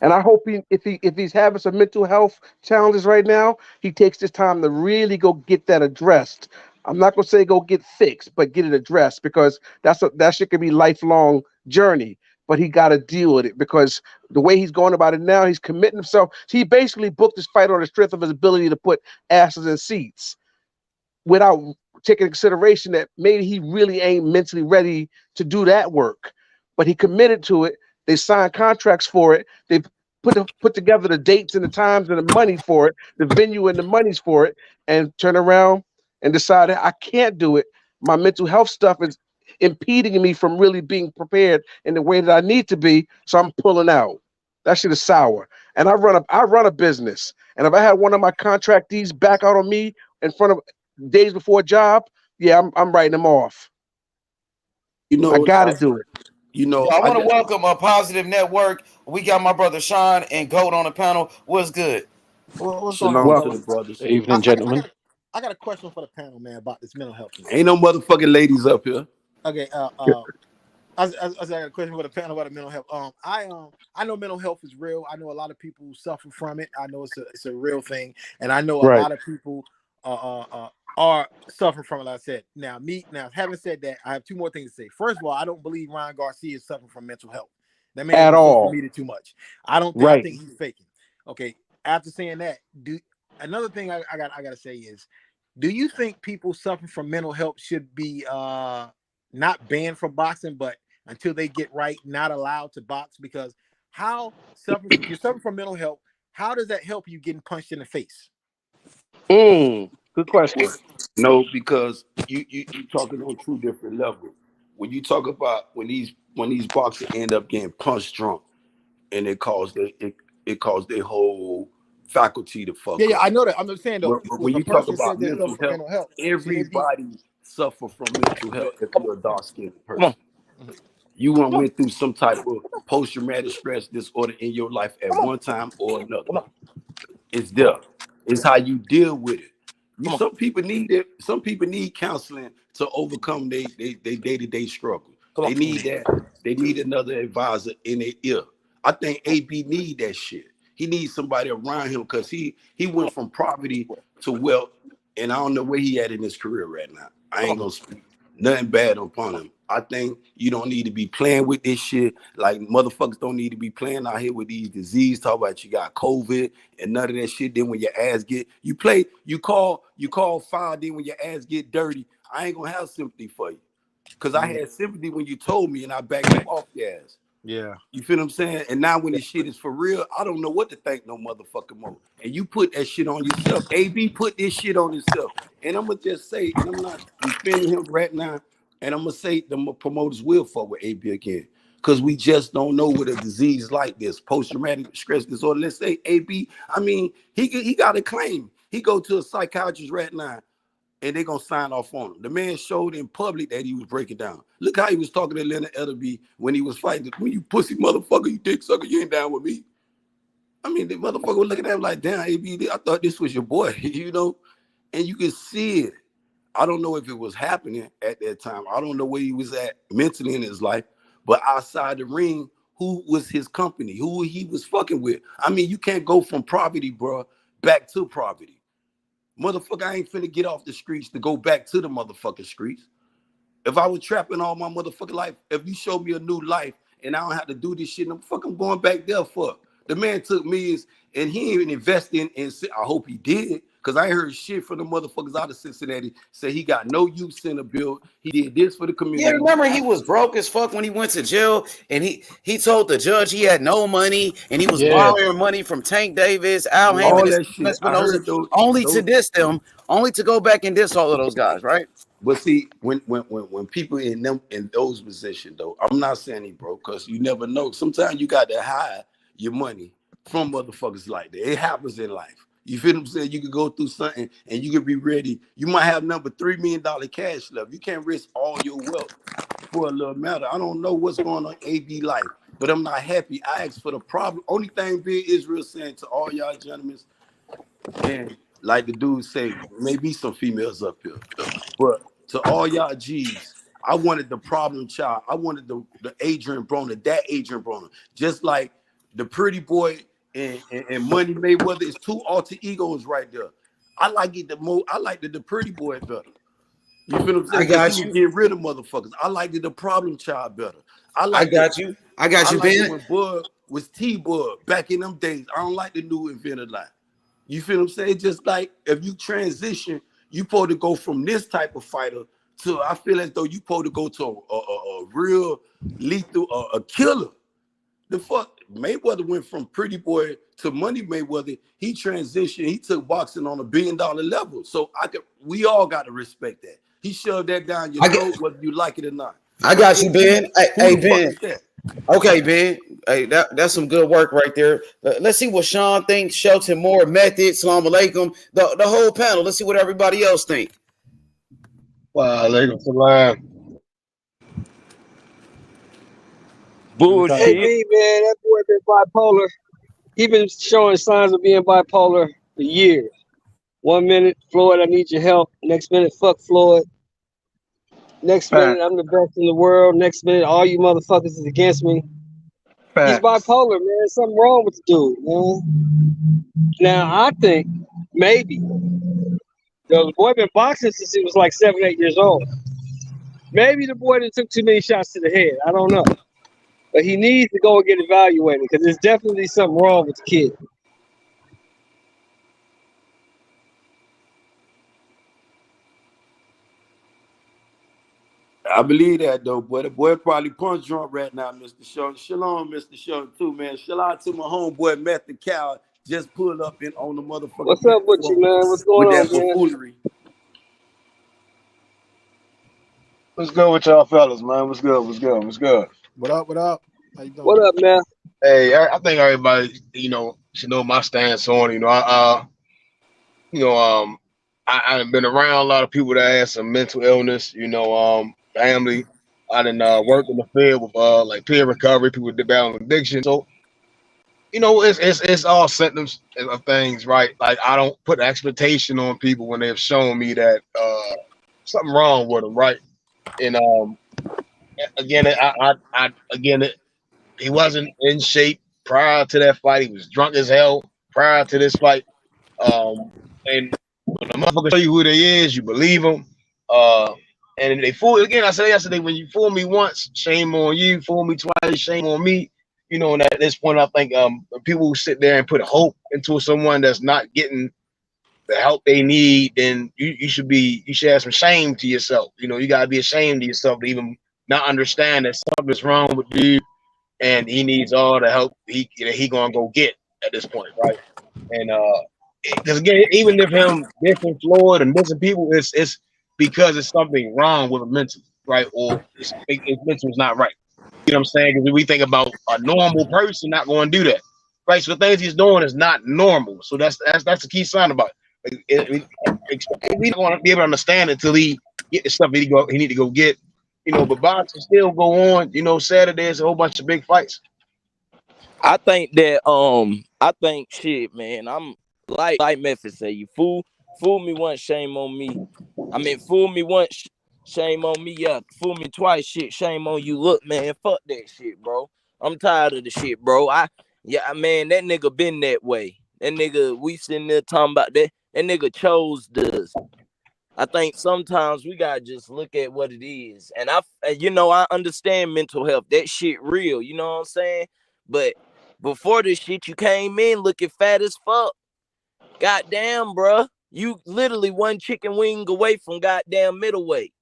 And I hope if he's having some mental health challenges right now, he takes this time to really go get that addressed. I'm not gonna say go get fixed, but get it addressed, because that shit could be lifelong journey. But he got to deal with it, because the way he's going about it now, he's committing himself. He basically booked this fight on the strength of his ability to put asses in seats, without taking consideration that maybe he really ain't mentally ready to do that work. But he committed to it. They signed contracts for it. They put together the dates and the times and the money for it, the venue and the monies for it, and turn around and decided I can't do it. My mental health stuff is impeding me from really being prepared in the way that I need to be, so I'm pulling out. That shit is sour. And I run a business, and if I had one of my contractees back out on me in front of days before a job, yeah, I'm writing them off. I gotta do it. I want to welcome a Positive Network. We got my brother Sean and Goat on the panel. What's good? What's going on, to the brothers? Evening, gentlemen. I got a question for the panel, man, about this mental health thing. Ain't no motherfucking ladies up here. Okay, I got a question for the panel about the mental health. I know mental health is real. I know a lot of people suffer from it. I know it's a real thing, and I know a lot of people are suffering from it. Like I said, now having said that, I have two more things to say. First of all, I don't believe Ryan Garcia is suffering from mental health. That man at all media too much. I don't think. I think he's faking. Okay. After saying that, another thing I gotta say is, do you think people suffering from mental health should be not banned from boxing, but until they get right, not allowed to box? Because if you're suffering from mental health, how does that help you getting punched in the face? Good question. No, because you talking on two different levels. When you talk about when these boxers end up getting punch drunk, and it caused their whole faculty to fuck up. Yeah, I know that. I'm just saying though, when you talk about mental health, everybody suffer from mental health if you're a dark-skinned person. You went through some type of post-traumatic stress disorder in your life at one time or another. It's there. It's how you deal with it. Some people need it. Some people need counseling to overcome their day-to-day struggle. They need that. They need another advisor in their ear. I think AB need that shit. He needs somebody around him because he went from poverty to wealth, and I don't know where he at in his career right now. I ain't gonna speak nothing bad upon him. I think you don't need to be playing with this shit. Like motherfuckers don't need to be playing out here with these diseases. Talk about you got COVID and none of that shit. Then when your ass get you call foul. Then when your ass get dirty, I ain't gonna have sympathy for you. Cause I had sympathy when you told me and I backed you off your ass. Yeah. You feel what I'm saying? And now when this shit is for real, I don't know what to think no motherfucking more. And you put that shit on yourself. AB put this shit on himself. And I'm gonna just say, and I'm not defending him right now, and I'm gonna say the promoters will fuck with AB again. Because we just don't know what a disease like this, post-traumatic stress disorder. Let's say AB, I mean, he got a claim. He go to a psychiatrist right now, and they're gonna sign off on him. The man showed in public that he was breaking down. Look how he was talking to Leonard Ellerby when he was fighting. When you pussy motherfucker, you dick sucker, you ain't down with me. I mean, the motherfucker was looking at him like, damn, AB, I thought this was your boy, you know? And you can see it. I don't know if it was happening at that time. I don't know where he was at mentally in his life, but outside the ring, who was his company? Who he was fucking with? I mean, you can't go from poverty, bro, back to poverty. Motherfucker, I ain't finna get off the streets to go back to the motherfucking streets. If I was trapping all my motherfucking life, if you show me a new life and I don't have to do this shit, I'm fucking going back there for. The man took millions and he ain't even investing in. I hope he did, because I heard shit from the motherfuckers out of Cincinnati say he got no use in the bill. He did this for the community. Yeah, remember he was broke as fuck when he went to jail, and he told the judge he had no money, and he was borrowing money from Tank Davis, Al Heyman, only to diss them, only to go back and diss all of those guys, right? But see, when people in those positions, though, I'm not saying he broke, because you never know. Sometimes you got to hide your money from motherfuckers like that. It happens in life. You feel what I'm saying? You could go through something and you could be ready. You might have $3 million cash left. You can't risk all your wealth for a little matter. I don't know what's going on in AB life, but I'm not happy. I asked for the problem. Only thing Big Israel saying to all y'all gentlemen, and like the dude say, maybe some females up here, but to all y'all G's, I wanted the problem child. I wanted the Adrian Broner, that Adrian Broner, just like the pretty boy and Money Mayweather is two alter egos right there. I like it I like the pretty boy better. You feel what I'm saying? I got you. Get rid of motherfuckers. I like the problem child better. I got you, Ben. When Bud was T-Bud back in them days. I don't like the new invented line. You feel what I'm saying? Just like if you transition, you supposed to go from this type of fighter to, I feel as though you supposed to go to a real lethal, a killer. The fuck, Mayweather went from pretty boy to Money Mayweather. He transitioned. He took boxing on $1 billion level. So we all got to respect that. He shoved that down your throat, whether you like it or not. I got you, Ben. Hey, Ben. Okay, Ben. Hey, that's some good work right there. Let's see what Sean thinks. Shelton Moore, Method, Salam Alaikum. The whole panel. Let's see what everybody else think. Wow, alaikum salam. Bullshit. Hey, man, that boy been bipolar. He been showing signs of being bipolar for years. 1 minute, Floyd, I need your help. Next minute, fuck Floyd. Next minute, I'm the best in the world. Next minute, all you motherfuckers is against me. He's bipolar, man. Something wrong with the dude, man. Now, I think maybe the boy been boxing since he was like 7, 8 years old. Maybe the boy that took too many shots to the head. I don't know. But he needs to go and get evaluated because there's definitely something wrong with the kid. I believe that though, boy. The boy probably punch drunk right now, Mr. Shelton. Shalom, Mr. Shelton, too, man. Shout out to my homeboy Method Cow. Just pulled up on the motherfucker. What's up with you, man? What's going on, man? Buffoonery. What's good with y'all fellas, man? What's good? What's good? What's good? What up? What up? How you doing? What up, man? Hey, I think everybody, should know my stance on. I've been around a lot of people that had some mental illness. Family. I didn't work in the field with like peer recovery, people with battling addiction. So, it's all symptoms of things, right? Like I don't put expectation on people when they've shown me that something wrong with them, right? And he wasn't in shape prior to that fight. He was drunk as hell prior to this fight. And when the motherfucker show you who they is, you believe them. And they fool again. I said yesterday, when you fool me once, shame on you. Fool me twice, shame on me. You know, and at this point, I think people who sit there and put hope into someone that's not getting the help they need, then you should have some shame to yourself. You know, you gotta be ashamed of yourself to even not understand that something's wrong with you, and he needs all the help he gonna go get at this point, right? And because again, even if him dissing Floyd and dissing people, it's because it's something wrong with a mental, right? Or his mental's not right. You know what I'm saying? Because we think about a normal person not going to do that, right? So the things he's doing is not normal. So that's the key sign about it. We don't want to be able to understand it until he get the stuff he need to go get. You know, but boxing still go on. You know, Saturday is a whole bunch of big fights. I think that shit, man. I'm like Memphis say, you fool me once, shame on me. I mean, fool me once, shame on me. Yeah, fool me twice, shit, shame on you. Look, man, fuck that shit, bro. I'm tired of the shit, bro. Man, that nigga been that way. That nigga, we sitting there talking about that. That nigga chose this. I think sometimes we gotta just look at what it is. And I understand mental health. That shit real, you know what I'm saying? But before this shit, you came in looking fat as fuck. Goddamn, bruh. You literally one chicken wing away from goddamn middleweight.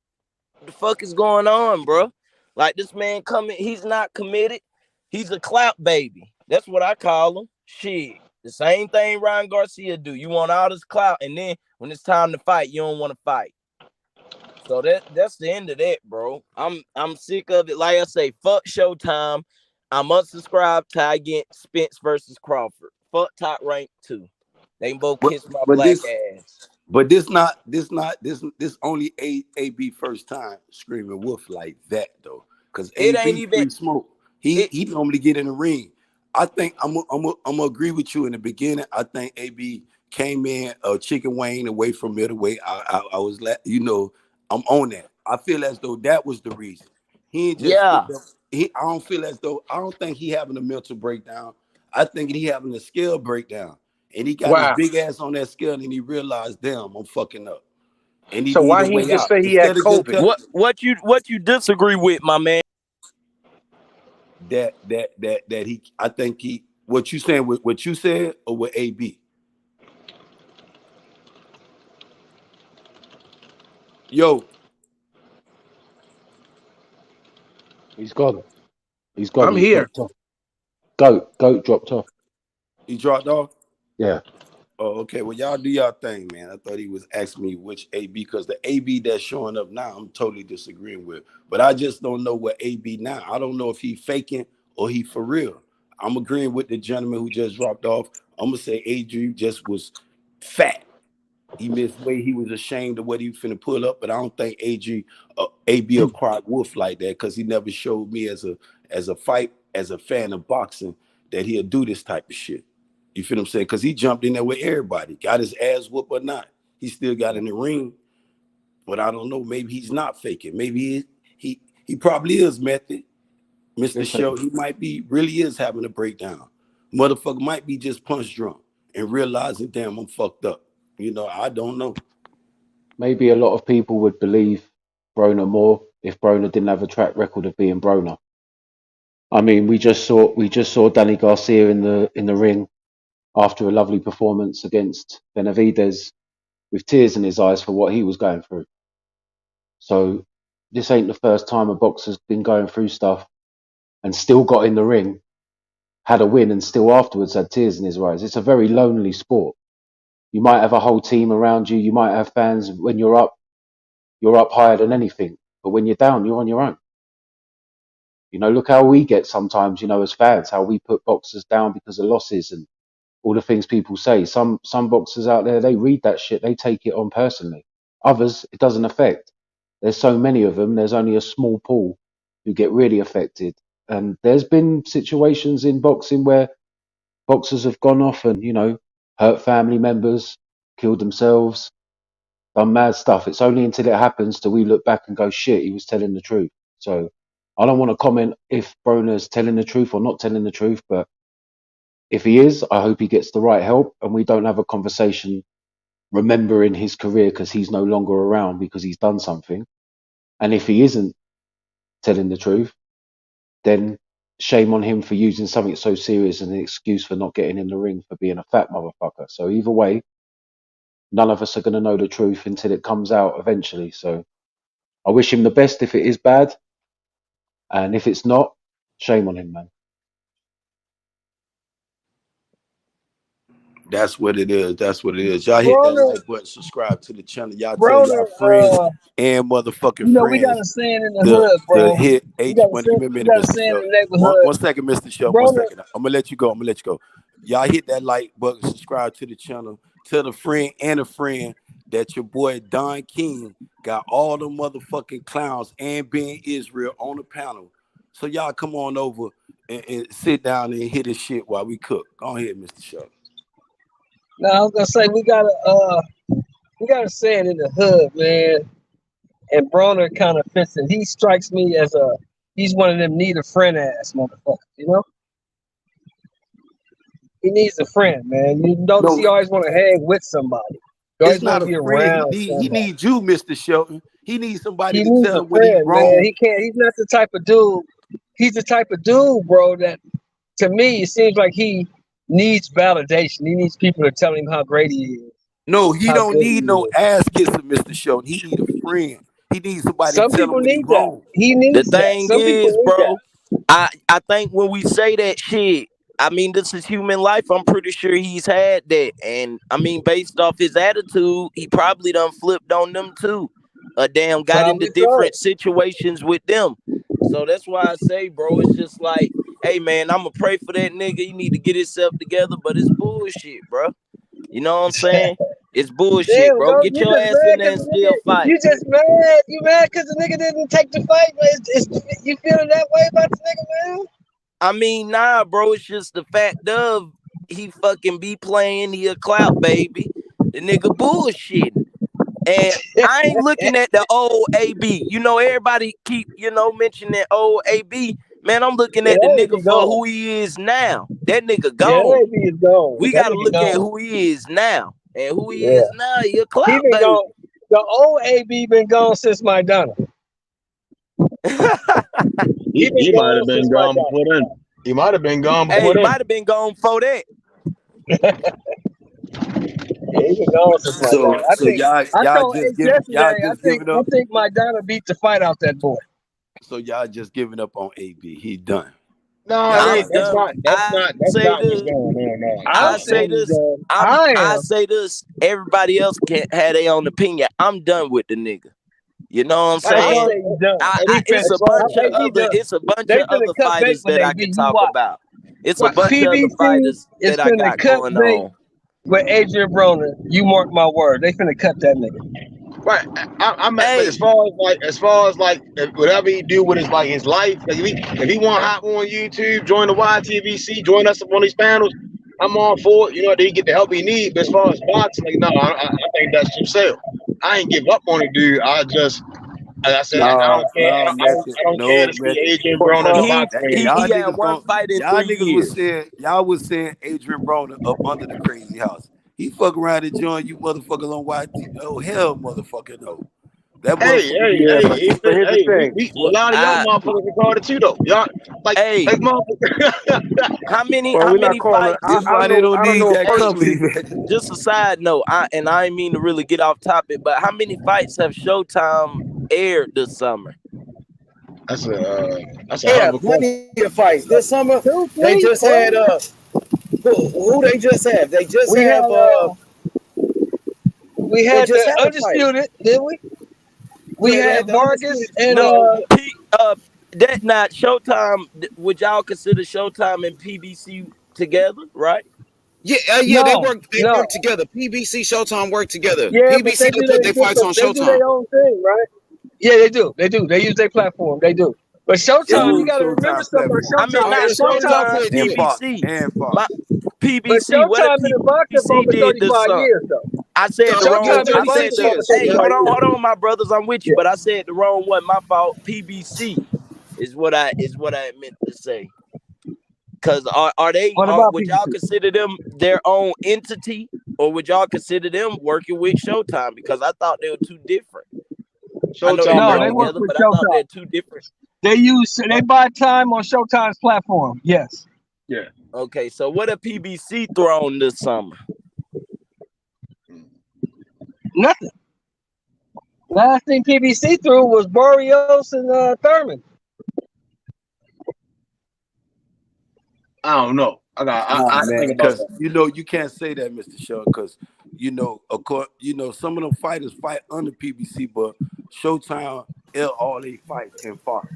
What the fuck is going on, bruh? Like, this man coming, he's not committed. He's a clout baby. That's what I call him. Shit. The same thing Ryan Garcia do. You want all this clout, and then when it's time to fight, you don't want to fight. So that's the end of that, bro. I'm sick of it. Like I say, fuck Showtime. I'm unsubscribed to against Spence versus Crawford. Fuck Top Rank 2. They can both kiss my black ass. But this only AB first time screaming wolf like that though. Cause it AB ain't even smoke. He normally get in the ring. I think I'm gonna agree with you in the beginning. I think AB came in a chicken wing away from middleweight. I was I'm on that. I feel as though that was the reason. He ain't just I don't think he having a mental breakdown. I think he having a skill breakdown. And he got his big ass on that scale, and he realized, damn, I'm fucking up. And he so why need a he way just out. say he had COVID? What you disagree with, my man? That he, I think he, what you saying with what you said or with AB? Yo, he's gone. He's gone. I'm here. Goat dropped off. He dropped off. Yeah. Oh, okay. Well, y'all do y'all thing, man. I thought he was asking me which AB, because the AB that's showing up now, I'm totally disagreeing with. But I just don't know what AB now. I don't know if he faking or he for real. I'm agreeing with the gentleman who just dropped off. I'm gonna say Adrian just was fat. He missed weight. He was ashamed of what he was finna pull up. But I don't think AB a cried wolf like that, because he never showed me as a fan of boxing that he'll do this type of shit. You feel what I'm saying? Because he jumped in there with everybody, got his ass whooped or not. He still got in the ring, but I don't know. Maybe he's not faking. Maybe he probably is method. Mr. Show, he might be really is having a breakdown. Motherfucker might be just punch drunk and realizing, damn, I'm fucked up. I don't know. Maybe a lot of people would believe Broner more if Broner didn't have a track record of being Broner. I mean, we just saw Danny Garcia in the ring after a lovely performance against Benavidez with tears in his eyes for what he was going through. So this ain't the first time a boxer's been going through stuff and still got in the ring, had a win, and still afterwards had tears in his eyes. It's a very lonely sport. You might have a whole team around you. You might have fans. When you're up higher than anything. But when you're down, you're on your own. Look how we get sometimes, as fans, how we put boxers down because of losses and all the things people say. Some boxers out there, they read that shit. They take it on personally. Others, it doesn't affect. There's so many of them. There's only a small pool who get really affected. And there's been situations in boxing where boxers have gone off and, hurt family members, killed themselves, done mad stuff. It's only until it happens do we look back and go, shit, he was telling the truth. So I don't want to comment if Broner's telling the truth or not telling the truth, but If he is, I hope he gets the right help and we don't have a conversation remembering his career because he's no longer around because he's done something. And if he isn't telling the truth, then shame on him for using something so serious as an excuse for not getting in the ring for being a fat motherfucker. So either way, none of us are going to know the truth until it comes out eventually. So I wish him the best if it is bad. And if it's not, shame on him, man. That's what it is. That's what it is. Y'all hit that Broner, like button, subscribe to the channel. Y'all tell Broner, y'all friends and motherfucking you know, we got a friends saying in the hood, to bro. hit We H got a money. saying, Give me a we minute, got a Mr. saying in Shelton. the neighborhood. One second, Mr. Shelton. One Broner, second. I'm gonna let you go. I'm gonna let you go. Y'all hit that like button, subscribe to the channel. Tell a friend and a friend that your boy Don King got all the motherfucking clowns and Ben Israel on the panel. So y'all come on over and sit down and hit his shit while we cook. Go ahead, Mr. Shelton. now I was gonna say we got a saying in the hood, man. And Broner kind of fits it. He strikes me as he's one of them need a friend ass motherfuckers, you know? He needs a friend, man. You notice he always want to hang with somebody. He always It's want not to a be friend. around He somebody. needs you, Mr. Shelton. He needs somebody He to needs tell a him when he's friend, man. wrong. He can't. He's not the type of dude. He's the type of dude, bro, that to me it seems like he needs validation. He needs people to tell him how great he is. No, he How don't good he need no is. ass kisser, Mr. Shelton. He need a friend. He needs somebody to Some tell him people when he's need that. wrong. He The needs that. thing Some people is, need that. bro, I think when we say that shit, I mean, this is human life. I'm pretty sure he's had that. And I mean, based off his attitude, he probably done flipped on them too. Got into Probably so. different situations with them. So that's why I say, bro, it's just like, hey man, I'ma pray for that nigga. He need to get himself together, but it's bullshit, bro. You know what I'm saying? It's bullshit, Damn, bro. dog, Get you your just ass in mad there because and the still nigga. fight. You just mad. You mad because the nigga didn't take the fight. But you feeling that way about the nigga, man? I mean, nah, bro. It's just the fact of he fucking be playing. He a clout baby. The nigga bullshitting. And I ain't looking at the old AB. You know, everybody keep, mentioning that old AB. Man, I'm looking Yeah, at the that nigga AB for gone. who he is now. That nigga Yeah, gone. that AB is gone. We That gotta nigga look at gone. who he is now. And who he Yeah, is now, he a he clout been baby. gone. The old AB been gone since Maidana. He been He might gone have been since gone Maidana. before then. He might have been gone Hey, before he then. might have been gone for that. Yeah, he been gone since So Maidana. I y'all told just Ace giving yesterday. I think Maidana beat the fight out that boy. so y'all just giving up on AB. He done. No, it Y'all I'm ain't. like That's done. not. That's not what's going on. I'm I No. say saying he's this. done. I I am. say this. Everybody else can have their own opinion. I'm done with the nigga. You know what I'm As I far saying? say he's done. as, He It's finished. a as far bunch of AB other. done. It's a bunch They of finna other cut bait fighters with that I AB. can You talk watch. about. It's a what, bunch of other PBC fighters is that I finna got cut going bait on. with Adrian Broner. You mark my word. They finna cut that nigga. right? I'm at, but Hey, as far as like whatever he do with his life, like if he want to hop on YouTube, join the YTVC, join us on these panels, I'm all for it. You know, they get the help he need. But as far as boxing, like no, I think that's himself. I ain't give up on it, dude. I just, as I said, I no, don't care. no method, I don't care no to see method. Adrian Broner in a boxing ring. Y'all he had niggas one going fight in 3 years. y'all was saying Adrian Broner up under the crazy house. He fuck around and join you motherfuckers on YT. Oh hell, motherfucker, no. That motherfucker be Yeah, but here's the thing. We a lot of y'all motherfuckers recorded too though. Y'all like Hey, motherfuckers. how Well, we're not many calling. fights? This why they don't I don't need know that company, personally. man. Just a side note, I ain't mean to really get off topic, but how many fights have Showtime aired this summer? That's a hell Yeah, of a question. plenty of fights this summer. 2, They 3, just 4. had who they just have? They just We have they had just the had a fight. undisputed, didn't we? We Yeah, they had had the Vargas undisputed. and No, that not Showtime. Would y'all consider Showtime and PBC together, right? Yeah, they no, work together. PBC Showtime work together. yeah, but PBC don't put their fights on they do Showtime. their own thing, right? Yeah, they do. They do. They use their platform. They do. But They Showtime, you use got to remember Showtime something about platform. I mean, Showtime. not And Showtime, Showtime, And Fox. PBC. And My Fox. but PBC. What did Showtime been in boxing for PBC over did this 35 summer? years, though. I said the wrong. Showtime been I in said boxing for the. over Hey, 35 years. hold on, my brothers. I'm with you, Yeah. but I said the wrong one. My fault. PBC is what I meant to say. Cause are they? What about Would y'all PBC? consider them their own entity, or would y'all consider them working with Showtime? Because I thought they were two different. I know they No, work they work together, with but I thought Showtime. they're two different. They buy time on Showtime's platform. Yes. Yeah. Okay, so what a PBC thrown this summer? Nothing. Last thing PBC threw was Boreos and Thurman. I don't know. I Man, think about because that. you can't say that, Mr. Shaw, because of course, some of them fighters fight under PBC, but Showtime all they fights in Fox.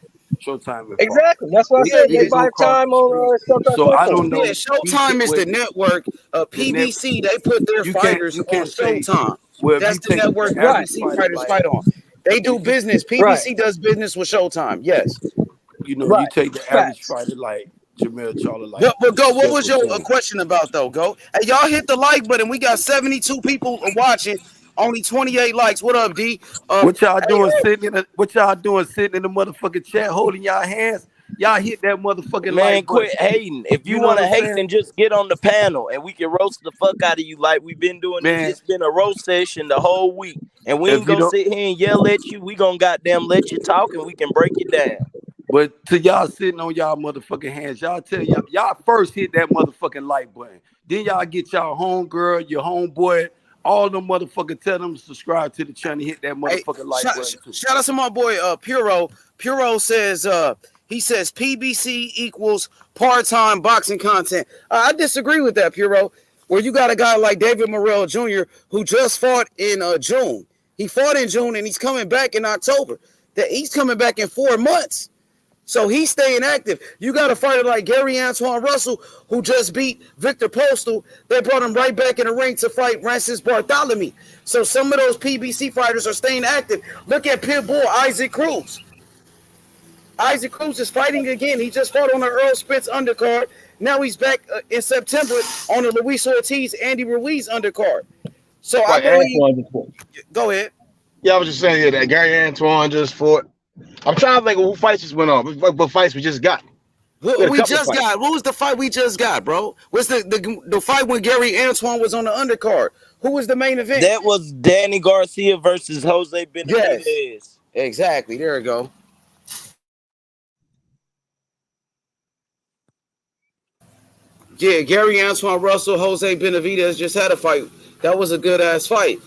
Showtime and Fox. Exactly. That's what I said. They They go buy across time the street. on Showtime's So I don't platform. know. Yeah, Showtime is the network. The net, PBC, they put their you fighters on can't say, Showtime. well, if you That's the take network the average PBC fighter, fighters like fight on. They do if you business. Right. PBC does business with Showtime. Yes. you take the average Facts. fighter like Jamel Charlo, like But go, what Chef was was your saying. question about though? Go. Hey, y'all hit the like button. We got 72 people watching, only 28 likes. What up, D? What y'all Hey, doing sitting in the motherfucking chat holding y'all hands? Y'all hit that motherfucking Man, like button. quit hating. If you You know want what to I'm hate, saying? then just get on the panel and we can roast the fuck out of you like we've been doing this. Man, It's been a roast session the whole week. And we if ain't you gonna don't, sit here and yell at you. We gonna goddamn let you talk and we can break it down. but to y'all sitting on y'all motherfucking hands, y'all first hit that motherfucking like button. Then y'all get y'all homegirl, your homeboy, all them motherfuckers, tell them to subscribe to the channel, hit that motherfucking like button too. shout out to my boy Puro. Puro says he says PBC equals part-time boxing content. I disagree with that, Puro. Where you got a guy like David Morrell Jr. who just fought in June. He fought in June and he's coming back in October. That he's coming back in 4 months. So he's staying active. You got a fighter like Gary Antoine Russell, who just beat Victor Postal. They brought him right back in the ring to fight Francis Bartholomew. So some of those PBC fighters are staying active. Look at Pitbull Isaac Cruz. Isaac Cruz is fighting again. He just fought on the Errol Spence undercard. Now he's back in September on the Luis Ortiz, Andy Ruiz undercard. So I believe. Go ahead. Yeah, I was just saying that Gary Antoine just fought. I'm trying to think of who fights just went on, but fights we just got. We just got. What was the fight we just got, bro? What's the fight when Gary Antoine was on the undercard? Who was the main event? That was Danny Garcia versus Jose Benavidez. Yes, exactly. There we go. Yeah, Gary Antoine Russell, Jose Benavidez just had a fight. That was a good ass fight.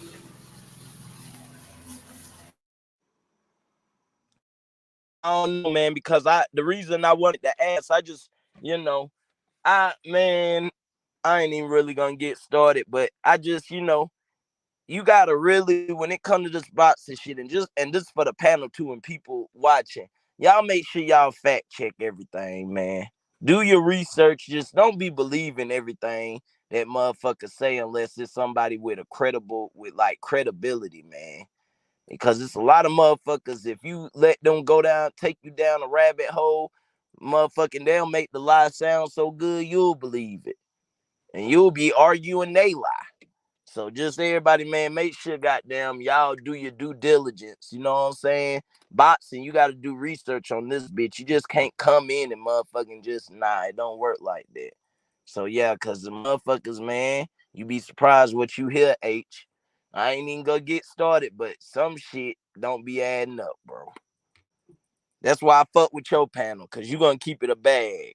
I don't know, man, because the reason I wanted to ask, I just, I ain't even really gonna get started, but I just, you gotta really, when it comes to this boxing shit, and this for the panel too, and people watching, y'all make sure y'all fact check everything, man. Do your research. Just don't be believing everything that motherfuckers say unless it's somebody with credibility, man. Because it's a lot of motherfuckers, if you let them take you down a rabbit hole, motherfucking, they'll make the lie sound so good, you'll believe it. And you'll be arguing they lie. So just everybody, man, make sure, goddamn, y'all do your due diligence. You know what I'm saying? Boxing, you got to do research on this bitch. You just can't come in and motherfucking it don't work like that. So, yeah, because the motherfuckers, man, you be surprised what you hear, H. I ain't even gonna get started, but some shit don't be adding up, bro. That's why I fuck with your panel, because you gonna keep it a bag.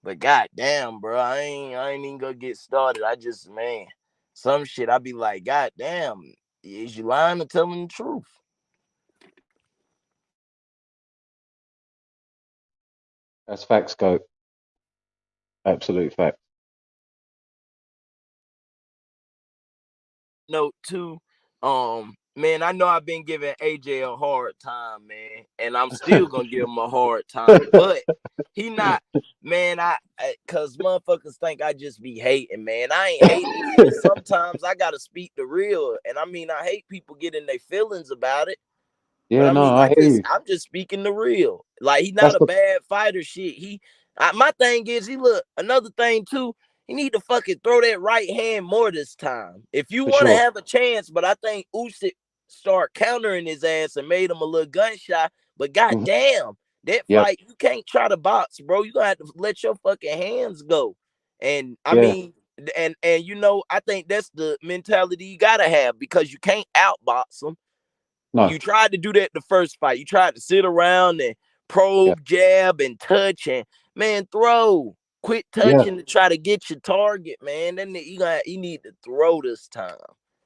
But goddamn, bro, I ain't even gonna get started. Man, some shit I be like, goddamn, is you lying or telling the truth? That's facts, Goat. Absolute fact. Note too, man, I know I've been giving AJ a hard time, man, and I'm still gonna give him a hard time, but he not, man, cause motherfuckers think I just be hating, man. I ain't hating. It's just sometimes I gotta speak the real, and I mean, I hate people getting their feelings about it. Yeah, But I no, mean, I hear you. I'm just speaking the real. Like, he not a bad fighter, shit. My thing is, another thing too, he need to fucking throw that right hand more this time. If you want to have a chance, but I think Usyk start countering his ass and made him a little gun shy. But goddamn, That Yep. fight, you can't try to box, bro. You gonna have to let your fucking hands go. And I Yeah. mean, and you know, I think that's the mentality you gotta have because you can't outbox them. No. You tried to do that the first fight. You tried to sit around and Yeah. probe, jab, and touch, and man, throw. Quit Yeah. touching to try to get your target, man. Then you need to throw this time.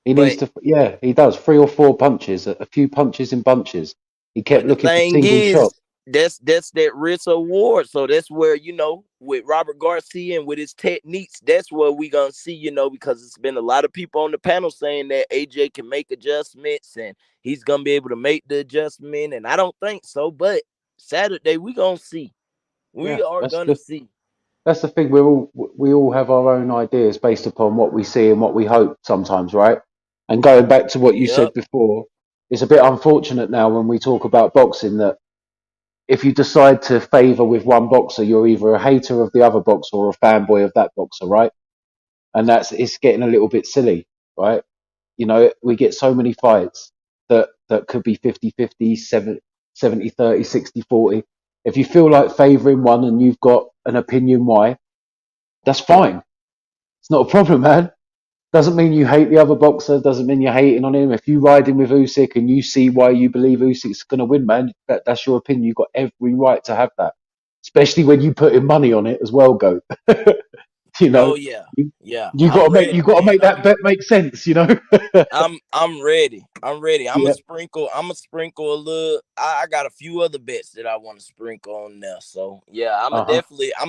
He needs But to. Yeah, he does 3 or 4 punches, a few punches in bunches. He kept But the looking for thing single is, shots. that's that risk award. So that's where, you know, with Robert Garcia and with his techniques, that's what we gonna see, you know, because it's been a lot of people on the panel saying that AJ can make adjustments and he's gonna be able to make the adjustment. And I don't think so, but Saturday we gonna see. Yeah, We are that's gonna the see. that's the thing. We all have our own ideas based upon what we see and what we hope sometimes, right? And going back to what you said Yep. before, it's a bit unfortunate now when we talk about boxing that if you decide to favour with one boxer, you're either a hater of the other boxer or a fanboy of that boxer, right? And it's getting a little bit silly, right? You know, we get so many fights that could be 50-50, 70-30, 60-40. If you feel like favouring one and you've got an opinion why, that's fine. It's not a problem, man. Doesn't mean you hate the other boxer. Doesn't mean you're hating on him. If you ride in with Usyk and you see why you believe Usyk's going to win, man, that's your opinion. You've got every right to have that. Especially when you put in money on it as well, Goat. You know, Oh yeah. you Yeah. you got I'm to make ready, you got to man. make that bet make sense. You know. I'm ready. I'm ready. I'm Yeah. a sprinkle a little. I got a few other bets that I want to sprinkle on there. So yeah, I'm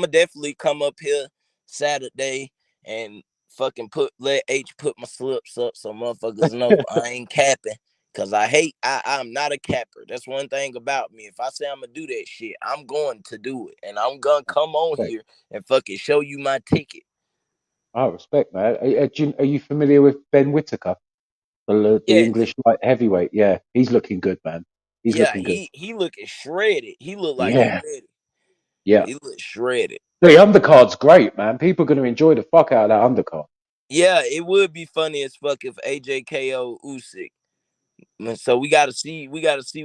a definitely come up here Saturday and fucking let H put my slips up so motherfuckers know I ain't capping. Cause I'm not a capper. That's one thing about me. If I say I'm gonna do that shit, I'm going to do it. And I'm gonna come on Respect. here and fucking show you my ticket. I respect, man. Are you familiar with Ben Whitaker, the Yes. English light heavyweight? Yeah, he's looking good, man. He's Yeah, looking good. he looking shredded. He look like he Yeah, ready. yeah. He look shredded. The undercard's great, man. People are going to enjoy the fuck out of that undercard. Yeah, it would be funny as fuck if AJ KO Usyk. So we gotta see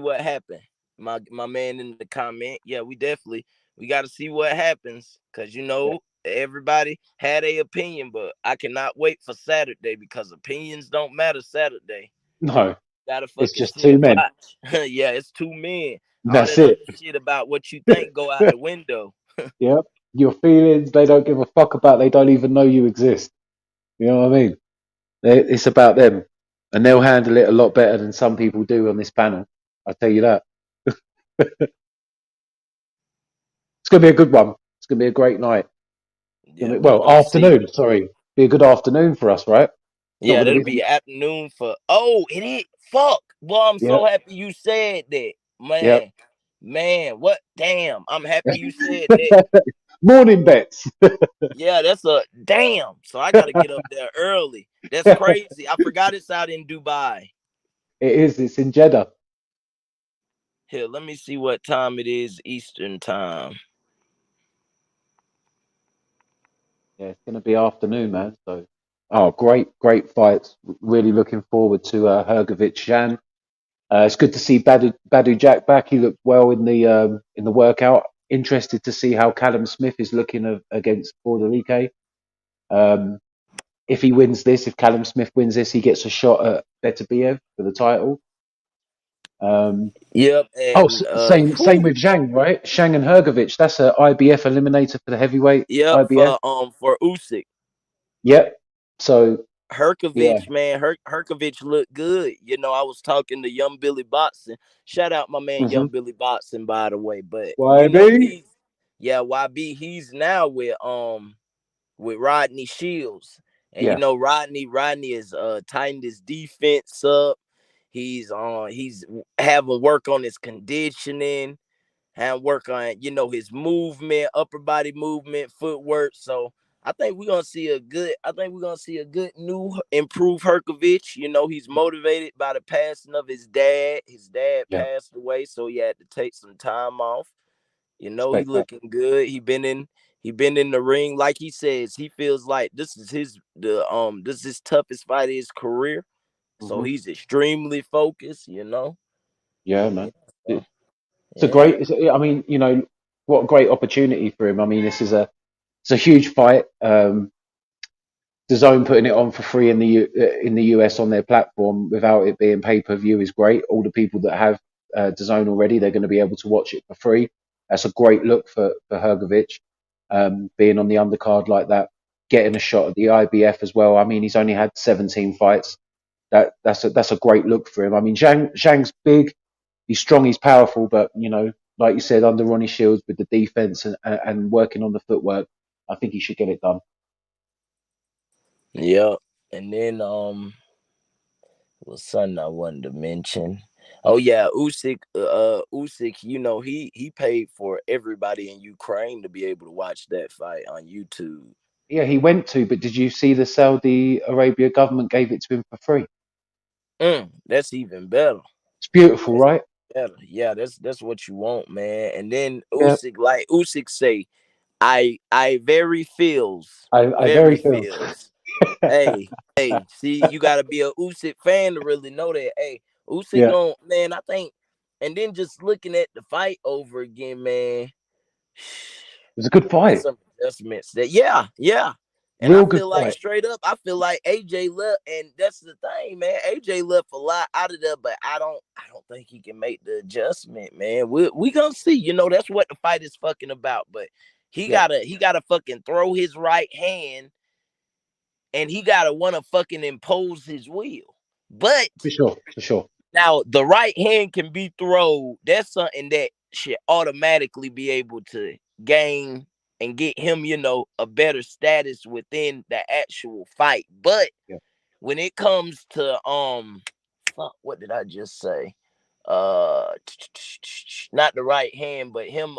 what happened. My man in the comment. Yeah, we gotta see what happens. Cause you Yeah. know, everybody had a opinion, but I cannot wait for Saturday because opinions don't matter Saturday. No, Gotta it's fucking just sit two and men. watch. Yeah, it's 2 men. All That's that other it. shit about what you think go out the window. Yeah. Your feelings, they don't give a fuck about. They don't even know you exist. You know what I mean? It's about them. And they'll handle it a lot better than some people do on this panel. I'll tell you that. It's going to be a good one. It's going to be a great night. Yeah, we Well, gonna see. afternoon, sorry. Be a good afternoon for us, right? It's not Yeah, going to that'll be. be afternoon for. Oh, it is. Fuck. Well, I'm Yeah. so happy you said that, Yeah. man. What? Damn. I'm happy you said that. Morning bets. Yeah, that's a damn. So I gotta get up there early. That's crazy. I forgot it's out in Dubai. It is. It's in Jeddah. Here, let me see what time it is Eastern time. Yeah, it's going to be afternoon, man. So, oh, great fights. Really looking forward to Hrgovic Jan. It's good to see Badu Jack back. He looked well in the workout. Interested to see how Callum Smith is looking against Bordelike. If he wins this, if Callum Smith wins this, he gets a shot at Beterbiev for the title. Yep, and Same with Zhang, right? Zhang and Hrgovic. That's a IBF eliminator for the heavyweight yep, IBF. for Usyk. Yep. So yeah. Herkovich, man, Herkovich looked good. You know, I was talking to Young Billy Botson. Shout out my man Mm-hmm. Young Billy Botson, by the way. But you know, YB. YB, he's now with Rodney Shields. And you Yeah. know, Rodney is tightened his defense up. He's having work on his conditioning, and work on, you know, his movement, upper body movement, footwork. So I think we're gonna see a good new improved Hrgovic. You know, he's motivated by the passing of his dad. His dad Yeah. passed away, so he had to take some time off. You know, he Respect that. looking good. He been in the ring. Like he says, he feels like this is his toughest fight of his career. So Mm-hmm. he's extremely focused, you know. Yeah, man. Yeah, so. It's a Yeah. great. I mean, what a great opportunity for him. I mean, it's a huge fight. DAZN putting it on for free in the US on their platform without it being pay-per-view is great. All the people that have DAZN already, they're going to be able to watch it for free. That's a great look for Hrgovic, being on the undercard like that, getting a shot at the IBF as well. I mean, he's only had 17 fights. That's a great look for him. I mean, Zhang's big, he's strong, he's powerful, but like you said, under Ronnie Shields with the defense and working on the footwork, I think he should get it done. Yep. And then was something I wanted to mention. Oh yeah, Usyk. Usyk. He paid for everybody in Ukraine to be able to watch that fight on YouTube. Yeah, he went to, but did you see the Saudi Arabia government gave it to him for free? That's even better. It's beautiful, That's right? better. Yeah, that's what you want, man. And then Yeah. Usyk say, I very feels. I very feels. Hey, see, you gotta be a Usyk fan to really know that. Hey, Usyk Yeah. on, man, I think, and then just looking at the fight over again, man. It was a good fight. Some adjustments that, yeah. And Real I good feel like fight. straight up, I feel like AJ left, and that's the thing, man. AJ left a lot out of there, but I don't think he can make the adjustment, man. We gonna see. That's what the fight is fucking about. But he gotta fucking throw his right hand, and he gotta wanna fucking impose his will. But For sure. now the right hand can be thrown. That's something that should automatically be able to gain and get him, a better status within the actual fight. But when it comes to what did I just say? Not the right hand, but him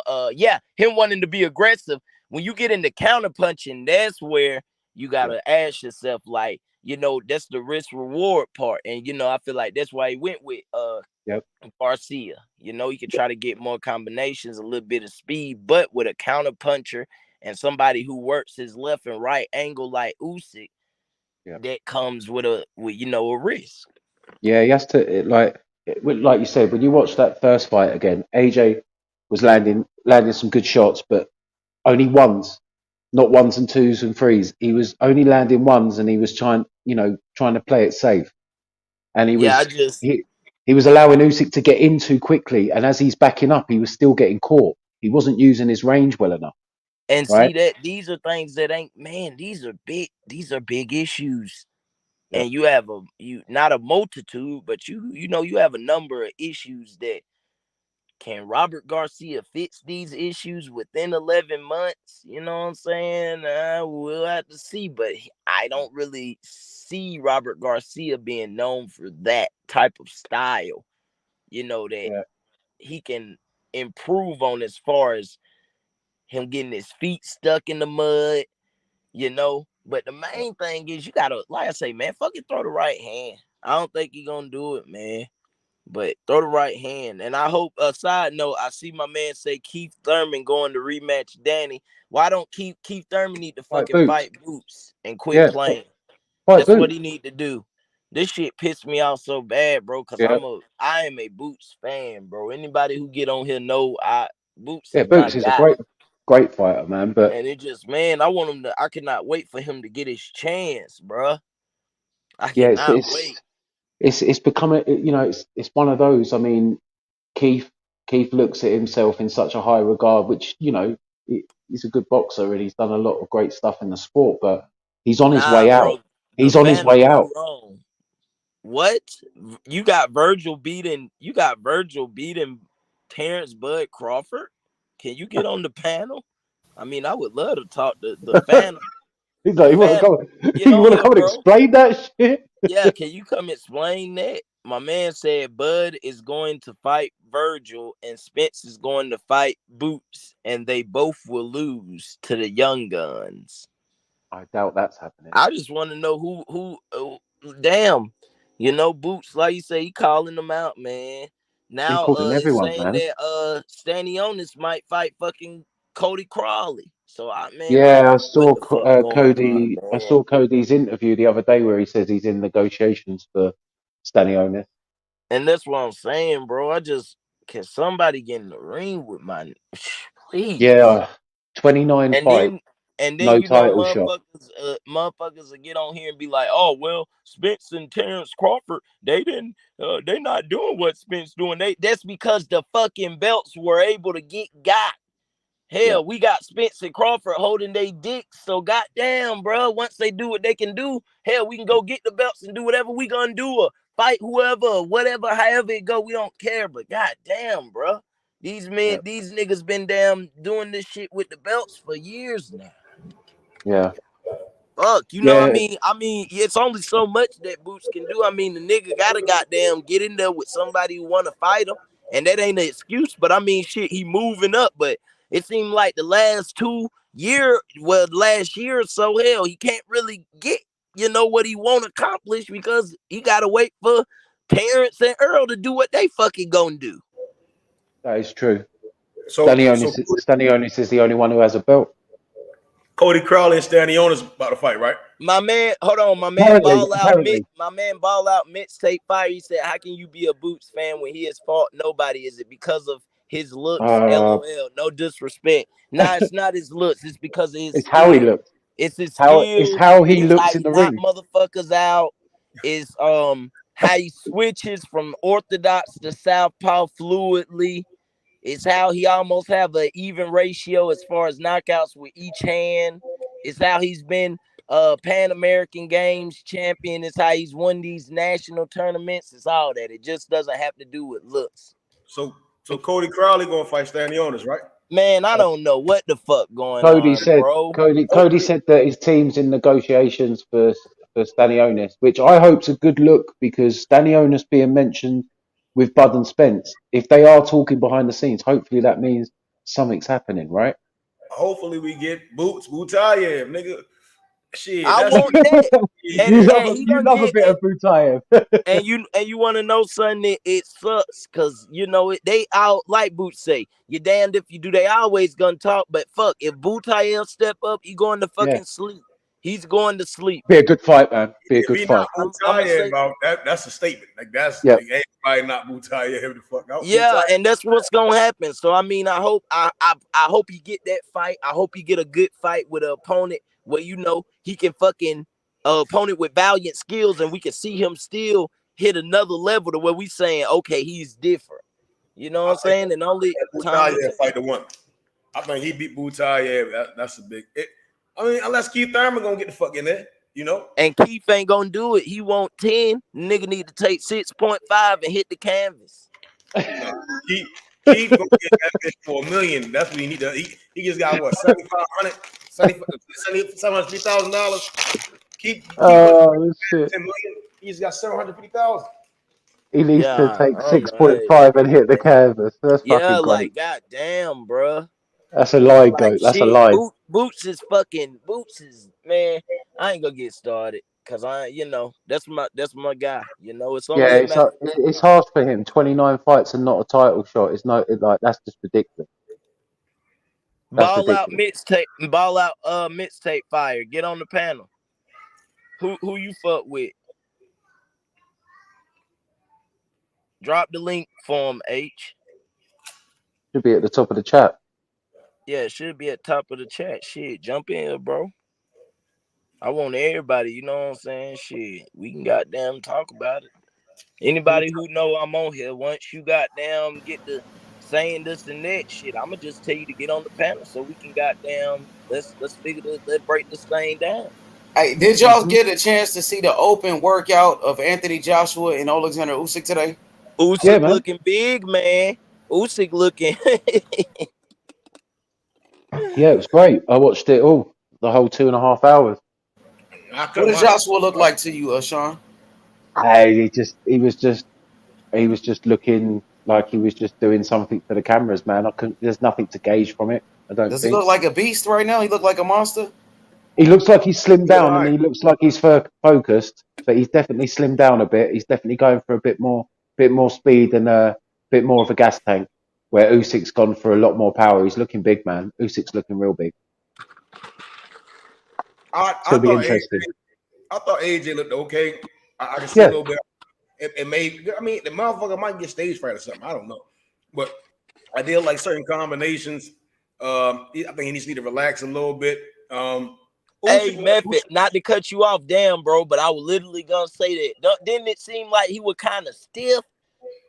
him wanting to be aggressive. When you get into counter punching, that's where you gotta ask yourself, like, that's the risk reward part. And I feel like that's why he went with Garcia. You can try to get more combinations, a little bit of speed, but with a counter puncher and somebody who works his left and right angle like Usyk, that comes with a risk. Yeah, he has to like you said, when you watch that first fight again, AJ was landing some good shots, but only ones, not ones and twos and threes. He was only landing ones, and he was trying to play it safe. And he was allowing Usyk to get in too quickly, and as he's backing up, he was still getting caught. He wasn't using his range well enough. And right? see that these are things that ain't, man, these are big issues. And you have not a multitude, but you have a number of issues that can Robert Garcia fix these issues within 11 months? You know what I'm saying? We'll have to see, but I don't really see Robert Garcia being known for that type of style, that he can improve on as far as him getting his feet stuck in the mud, But the main thing is you gotta, like I say, man, fucking throw the right hand. I don't think he's gonna do it, man. But throw the right hand. And I hope, side note, I see my man say Keith Thurman going to rematch Danny. Why don't Keith Thurman need to fucking fight Boots and quit playing? That's what he need to do. This shit pissed me off so bad, bro, because I am a Boots fan, bro. Anybody who get on here know Boots is Boots my is guy. a great fighter, man. But and it just, man, I cannot wait for him to get his chance, bro. I cannot wait. It's become it's one of those. I mean, Keith looks at himself in such a high regard, which he's a good boxer and he's done a lot of great stuff in the sport, but he's on his way out. He's on his way out. Wrong. What? You got Virgil beating Terence Bud Crawford? Can you get on the panel? I mean, I would love to talk to the fan. He's like, you want to come and explain that shit? Yeah, can you come explain that? My man said Bud is going to fight Virgil and Spence is going to fight Boots, and they both will lose to the young guns. I doubt that's happening. I just want to know who damn, Boots, like you say, he calling them out, man. Now it's saying that Stanionis might fight fucking Cody Crawley. So I saw Cody. I saw Cody's interview the other day where he says he's in negotiations for Stanionis. And that's what I'm saying, bro. can somebody get in the ring with my please? Yeah, 29 And fights, then no you know title shot. motherfuckers will get on here and be like, oh well, Spence and Terence Crawford, they not doing what Spence doing. That's because the fucking belts were able to got. Hell, we got Spence and Crawford holding their dicks. So goddamn, bro. Once they do what they can do, hell, we can go get the belts and do whatever we gonna do, or fight whoever, whatever, however it go. We don't care. But goddamn, bro. These niggas been damn doing this shit with the belts for years now. Yeah. Fuck, you know what I mean? I mean, it's only so much that Boots can do. I mean, the nigga gotta goddamn get in there with somebody who wanna fight him. And that ain't an excuse, but I mean, shit, he moving up. But it seemed like the last last year or so, hell, he can't really get, what he want to accomplish because he got to wait for Terrence and Errol to do what they fucking gonna do. That is true. So Stanionis is the only one who has a belt. Cody Crowley and Stanionis about to fight, right? My man, hold on, my man Ball Out Mixtape Fire. He said, how can you be a Boots fan when he is fault nobody? Is it because of his looks? LOL. No disrespect. Nah, it's not his looks. It's because of his It's how he looks. It's his skill. It's how he looks in the ring. Motherfuckers out. It's how he switches from orthodox to southpaw fluidly. It's how he almost have an even ratio as far as knockouts with each hand. It's how he's been Pan American Games champion. It's how he's won these national tournaments. It's all that. It just doesn't have to do with looks. So Cody Crowley gonna fight Stanionis, right? Man, I don't know what the fuck going on, bro. Cody said that his team's in negotiations for Stanionis, which I hope's a good look because Stanionis being mentioned with Bud and Spence, if they are talking behind the scenes, hopefully that means something's happening, right? Hopefully we get Butayev, nigga. Shit, I want that. You love a bit of Butayev. and you want to know something? It sucks because they out like Boots say. You're damned if you do. They always gonna talk, but fuck, if Butayev step up, he going to fucking sleep. He's going to sleep. Be a good fight, man. Be a good fight. That's a statement. Like that's like, everybody not Butayev the fuck out. Yeah, and that's what's gonna happen. So I mean, I hope he get that fight. I hope he get a good fight with an opponent where he can fucking opponent with valiant skills, and we can see him still hit another level to where we saying, okay, he's different. You know what I'm saying? And only Butayev fight the one. I think he beat Butayev. That's a big. I mean, unless Keith Thurman gonna get the fuck in there, And Keith ain't gonna do it. He want 10. Nigga need to take 6.5 and hit the canvas. Keith gonna get that bitch for $1 million. That's what he need to. He just got what $7,500, $750,000. Keep shit. $10 million. He just got $750,000. He needs to take 6.5 and hit the canvas. That's fucking great. Like goddamn, bro. That's a lie, goat. That's a lie. Boots is man. I ain't gonna get started because that's my guy. It's hard for him. 29 fights and not a title shot. It's not like that's just ridiculous. Ball out mixtape fire. Get on the panel. Who you fuck with? Drop the link for him, H. Should be at the top of the chat. Yeah, it should be at top of the chat. Shit, jump in, bro. I want everybody, you know what I'm saying? Shit, we can goddamn talk about it. Anybody who know I'm on here, once you goddamn get to saying this and that shit, I'ma just tell you to get on the panel so we can goddamn let's figure this, let's break this thing down. Hey, did y'all get a chance to see the open workout of Anthony Joshua and Alexander Usyk today? Usyk looking big, man. Usyk looking. Yeah, it was great. I watched it all, the whole 2.5 hours. What does Joshua look like to you, Sean? He was just looking like he was just doing something for the cameras, man. There's nothing to gauge from it. Does he look like a beast right now? He look like a monster? He looks like he's slimmed down and he looks like he's focused, but he's definitely slimmed down a bit. He's definitely going for a bit more speed and a bit more of a gas tank, where Usyk's gone for a lot more power. He's looking big, man. Usyk's looking real big. It'll be interesting. I thought AJ looked okay. I can see a little bit. It may. I mean, the motherfucker might get stage fright or something. I don't know. but I did like certain combinations. I think he needs to relax a little bit. Hey, Method, not to cut you off, damn, bro, but I was literally gonna say that. Didn't it seem like he was kind of stiff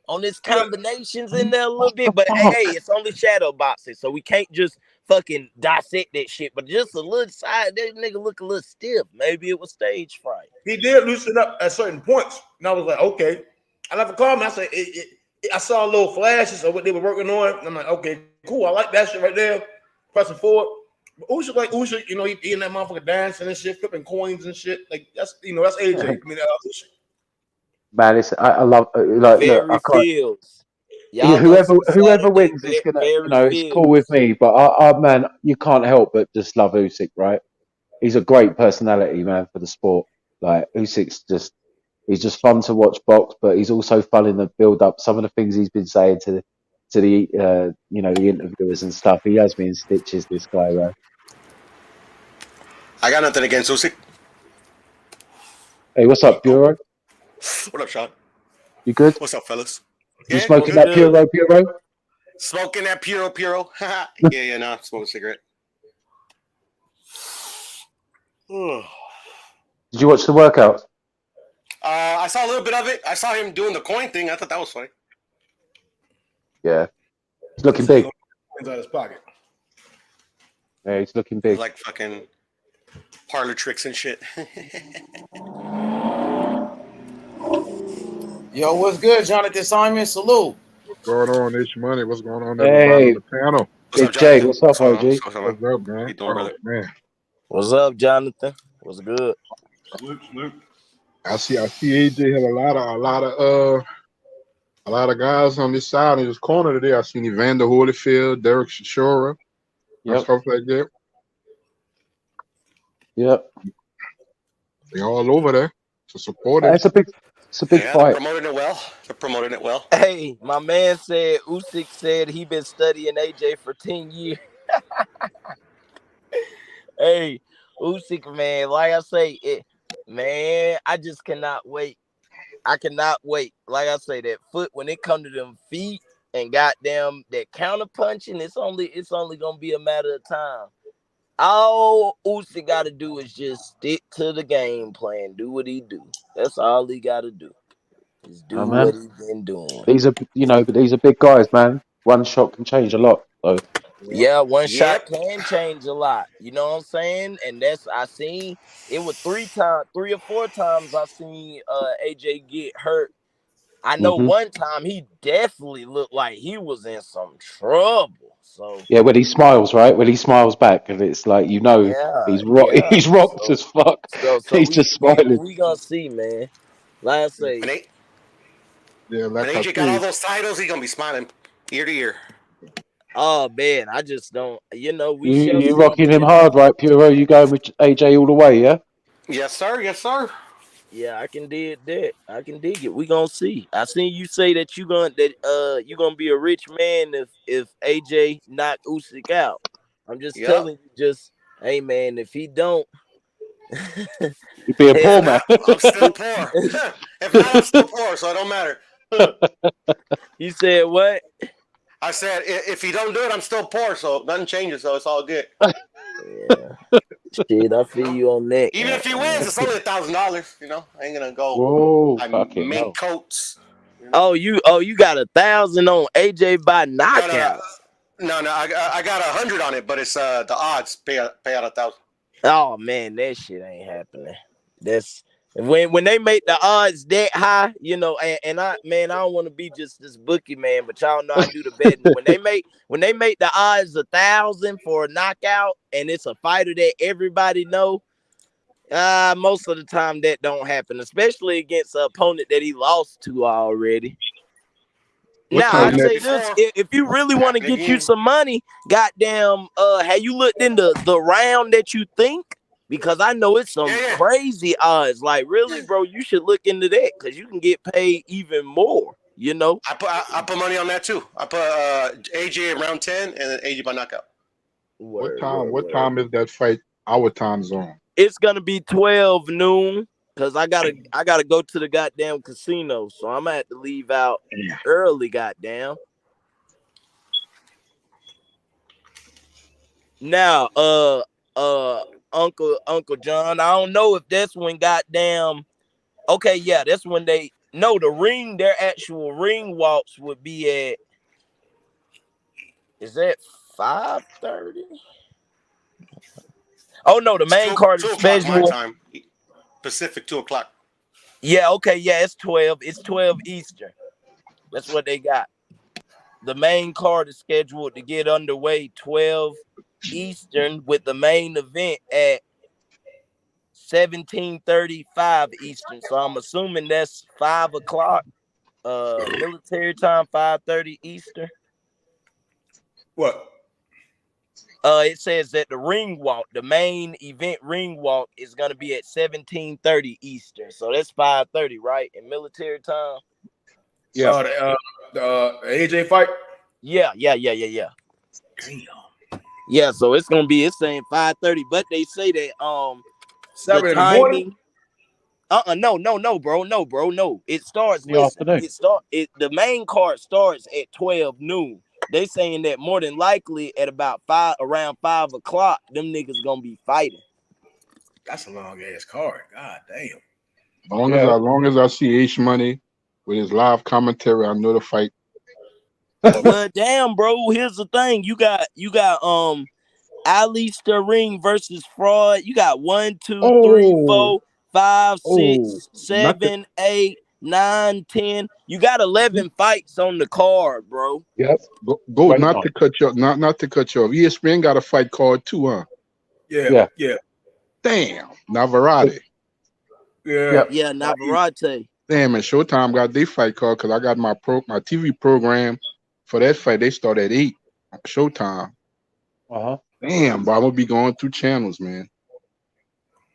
on his combinations in there a little bit? But hey, it's only shadow boxing, so we can't just fucking dissect that shit. But just a little side, that nigga look a little stiff. Maybe it was stage fright. He did loosen up at certain points, and I was like, okay. I left a comment. I said, I saw little flashes of what they were working on, and I'm like, okay, cool. I like that shit right there. Pressing forward. But Usyk, you know, he in that motherfucker dancing and shit, flipping coins and shit. Like that's, you know, that's AJ. I mean, Usyk. Man, it's, I love like look, I can't. Fields. Whoever wins is gonna, you know, it's Fields. cool with me. But I man, you can't help but just love Usyk, right? He's a great personality, man, for the sport. Like Usyk's he's just fun to watch box, but he's also fun in the build up. Some of the things he's been saying to the you know, the interviewers and stuff. He has me in stitches, this guy, man. I got nothing against Usyk. Hey, what's up, Bureau? What up, Sean? You good? What's up, fellas? You smoking that Puro? Smoking that Puro. yeah, no, smoking a cigarette. Did you watch the workout? I saw a little bit of it. I saw him doing the coin thing. I thought that was funny. Yeah. He's looking big. Coins out of his pocket. Yeah, he's looking big. Like fucking parlor tricks and shit. Yo, what's good, Jonathan Simon? Salute. What's going on, Ish Money? What's going on, Hey. everybody on the panel? Big Jay, what's up, OG? What's up, man? Oh, man. What's up, Jonathan? What's good? Salute. I see AJ had a lot of guys on this side in this corner today. I seen Evander Holyfield, Derek Chisora, and stuff like that. Yep. They all over there to support it. It's a big Yeah, fight. They're promoting it well. Hey, my man said Usyk said he been studying AJ for 10 years. Hey, Usyk, man, like I say, man, I just cannot wait. I cannot wait. Like I say, that foot, when it come to them feet and goddamn that counter punching, it's only gonna be a matter of time. All Usyk got to do is just stick to the game plan, do what he do. That's all he got to do. Just do what he's been doing. These are big guys, man. One shot can change a lot. So yeah, one shot can change a lot. You know what I'm saying? And I seen it was 3 or 4 times I seen AJ get hurt. I know one time he definitely looked like he was in some trouble. So yeah, when he smiles, right? When he smiles back, and it's like, you know, he's rocked as fuck. He's just smiling. We gonna see, man. Like I say, when AJ got all those titles, he's gonna be smiling ear to ear. Oh man, I just don't. You know, You rocking him hard, right, Puro? You going with AJ all the way, yeah? Yes, sir. Yes, sir. Yeah, I can dig that. I can dig it. We gonna see. I seen you say that you gonna be a rich man if AJ knock Usyk out. I'm just telling you, hey man, if he don't, you'd be a poor man. I'm still poor. If not, I'm still poor, so it don't matter. You said what? I said if he don't do it, I'm still poor, so nothing changes, so it's all good. Yeah. Shit, I feel you on that. Even if he wins, it's only $1,000. You know, I ain't gonna go. Whoa, make coats. You know? Oh, you got 1,000 on AJ by knockout. No, I got 100 on it, but it's the odds pay out 1,000. Oh man, that shit ain't happening. That's when they make the odds that high, you know. And I don't want to be just this bookie man, but y'all know I do the betting. when they make the odds 1,000 for a knockout, and it's a fighter that everybody know, most of the time that don't happen, especially against an opponent that he lost to already. Now I say this: if you really want to get you some money, goddamn, have you looked into the round that you think? Because I know it's some crazy odds. Like, really, bro, you should look into that because you can get paid even more. You know, I put money on that too. I put AJ at round 10 and then AJ by knockout. What time is that fight? Our time zone. It's gonna be 12 noon because I gotta go to the goddamn casino, so I'm gonna have to leave out early. Goddamn. Now, Uncle John, I don't know if that's when goddamn. Okay, yeah, that's when they no the ring. Their actual ring walks would be at. Is that 5:30? Oh no, the main card is 2 o'clock my scheduled. time. Pacific 2 o'clock. Yeah, okay, yeah, it's 12. It's 12 Eastern. That's what they got. The main card is scheduled to get underway 12 Eastern with the main event at 17:35 Eastern. So I'm assuming that's 5 o'clock military time, 5:30 Eastern. What? It says that the ring walk, the main event ring walk, is gonna be at 17:30 Eastern. So that's 5:30, right? In military time. Yeah. The AJ fight. Yeah. Yeah, so it's gonna be, it's saying 5:30, but they say that 7 the in the morning. timing. No, bro. No. It starts. In the afternoon. The main card starts at 12 noon. They saying that more than likely at around 5 o'clock, them niggas gonna be fighting. That's a long ass card. God damn. As long as I see H Money with his live commentary, I know the fight. Well, damn, bro. Here's the thing. You got Ali Sterling versus Fraud. You got 1, 2, 3, 4, 5, 6, 7, 8, 9, 10. You got 11 fights on the card, bro. Yep. Go not to cut you off. Not to cut you off. ESPN got a fight card too, huh? Yeah. Damn. Navarrete. Yeah. Yeah, Navarrete. Damn, and Showtime got their fight card because I got my TV program for that fight. They start at 8 Showtime. Damn, but I'm gonna be going through channels, man.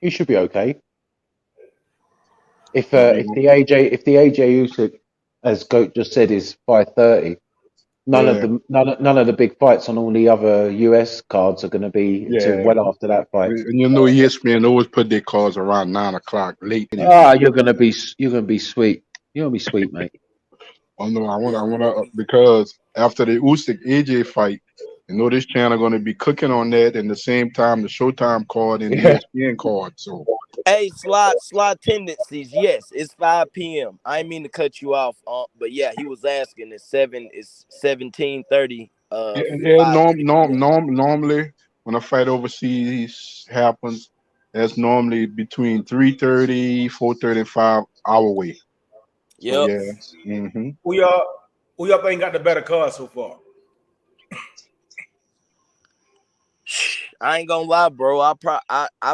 You should be okay. If the AJ Usyk, as Goat just said, is 5:30, none of the big fights on all the other US cards are going to be until well after that fight. And you know, ESPN always put their cards around 9 o'clock late. You're gonna be sweet. You're gonna be sweet, mate. Oh no, I wanna because after the Usyk AJ fight, you know this channel gonna be cooking on that, and the same time the Showtime card and the ESPN card. So hey, slot tendencies. Yes, it's 5 p.m. I didn't mean to cut you off, but yeah, he was asking. It's 17:30. Normally when a fight overseas happens, that's normally between 3:30, 4:30, and 5 our way. So, yep. Yeah. Mm-hmm. Who y'all think got the better card so far? I ain't gonna lie, bro. I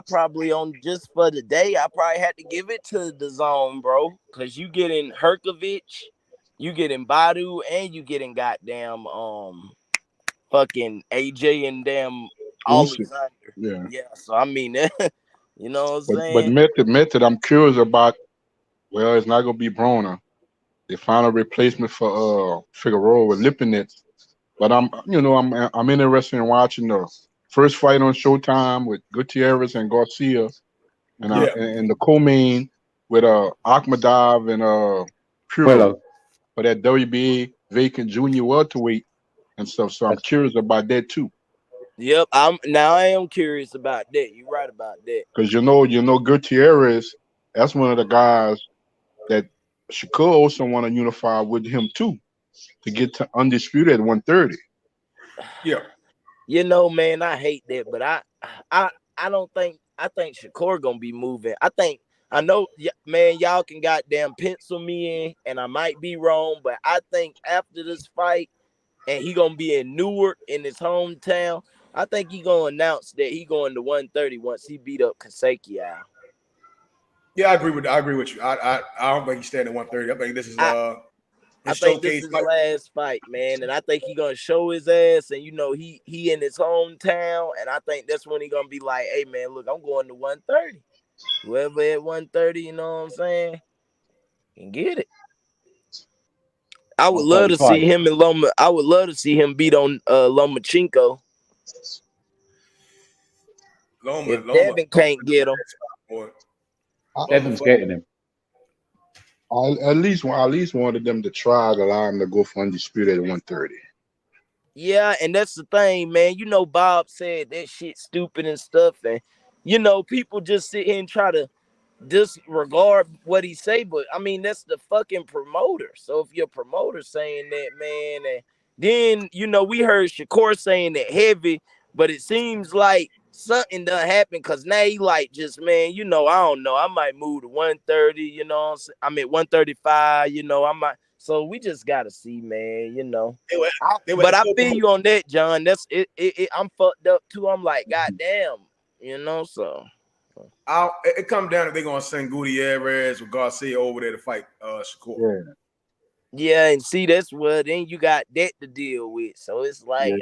probably on just for the day, I probably had to give it to the zone, bro. Cause you getting Herkovich, you getting Badu, and you getting goddamn fucking AJ and damn Alexander. Yeah. So I mean, you know what I'm saying? But method, I'm curious about. Well, it's not gonna be Broner. They found a replacement for Figueroa with Lipinets. But I'm interested in watching the first fight on Showtime with Gutierrez and Garcia, and the co-main with Akhmadov and Puro for that WBA vacant junior welterweight and stuff. So I'm curious about that too. Yep, I am curious about that. You're right about that. Because you know Gutierrez, that's one of the guys that Shakur also want to unify with him too, to get to undisputed at 130. Yeah. You know, man, I hate that, but I don't think Shakur gonna be moving. I know, man, y'all can goddamn pencil me in, and I might be wrong, but I think after this fight, and he gonna be in Newark in his hometown, I think he gonna announce that he going to 130 once he beat up Kaseki out. Yeah, I agree with you. I don't think he's staying at 130. I think this is I think this is his last fight, man, and I think he gonna show his ass, and you know he in his hometown, and I think that's when he gonna be like, "Hey, man, look, I'm going to 130. Whoever at 130, you know what I'm saying, can get it." I would love to see him in Loma. I would love to see him beat on Lomachenko. If Devin can't get him, Devin's getting him. I at least wanted them to try to allow him to go for undisputed at 130. Yeah, and that's the thing, man. You know, Bob said that shit stupid and stuff, and you know, people just sit here and try to disregard what he say, but I mean that's the fucking promoter. So if your promoter saying that, man, and then you know we heard Shakur saying that heavy, but it seems like something done happened because now he like just man, you know, I don't know, I might move to 130, you know what I'm saying? I mean 135, you know, I might. So we just gotta see, man, you know. But I feel you on that, John. That's it. I'm fucked up too. I'm like, goddamn, you know, so. It comes down to they're gonna send Gutierrez or Garcia over there to fight Shakur. Yeah, and see that's what then you got that to deal with. So it's like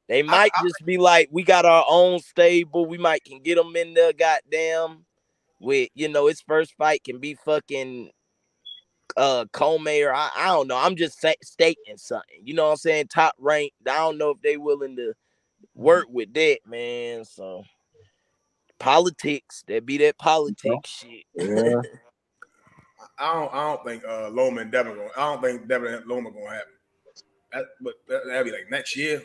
they might just be like, we got our own stable. We might can get them in there, goddamn. With you know, his first fight can be fucking Comey or I don't know. I'm just stating something. You know what I'm saying? Top rank. I don't know if they willing to work with that, man. So politics, that be that politics shit. Yeah. I don't think Loma and Devin I don't think Devin and Loma gonna happen. That'll be like next year.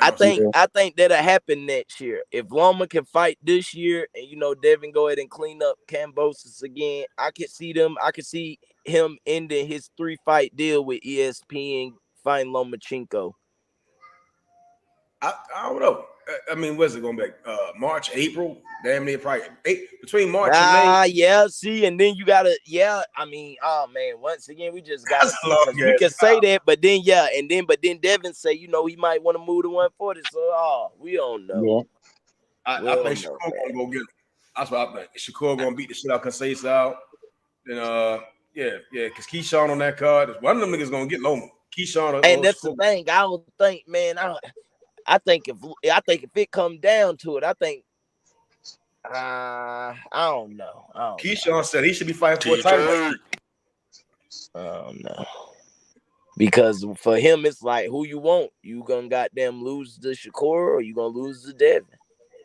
I think that'll happen next year. If Loma can fight this year and you know Devin go ahead and clean up Cambosis again, I could see him ending his 3-fight deal with ESPN fighting Lomachenko. I don't know. I mean, what's it gonna be? March, April? Damn near probably between March and May. Yeah, see, and then you gotta, I mean, oh man, once again, we just gotta see, we can say that, but then but then Devin say, you know, he might want to move to 140, so we don't know. I think Shakur gonna go get him. That's what I think. Shakur gonna beat the shit out Conceição out. Then because Keyshawn on that card, one of them niggas gonna get Loma. Keyshawn, and that's the thing. I don't think, man. I think if it come down to it, I think I don't know. Keyshawn said he should be fighting for a title. I don't know. Because for him, it's like who you want. You gonna goddamn lose to Shakur or you gonna lose to Devin?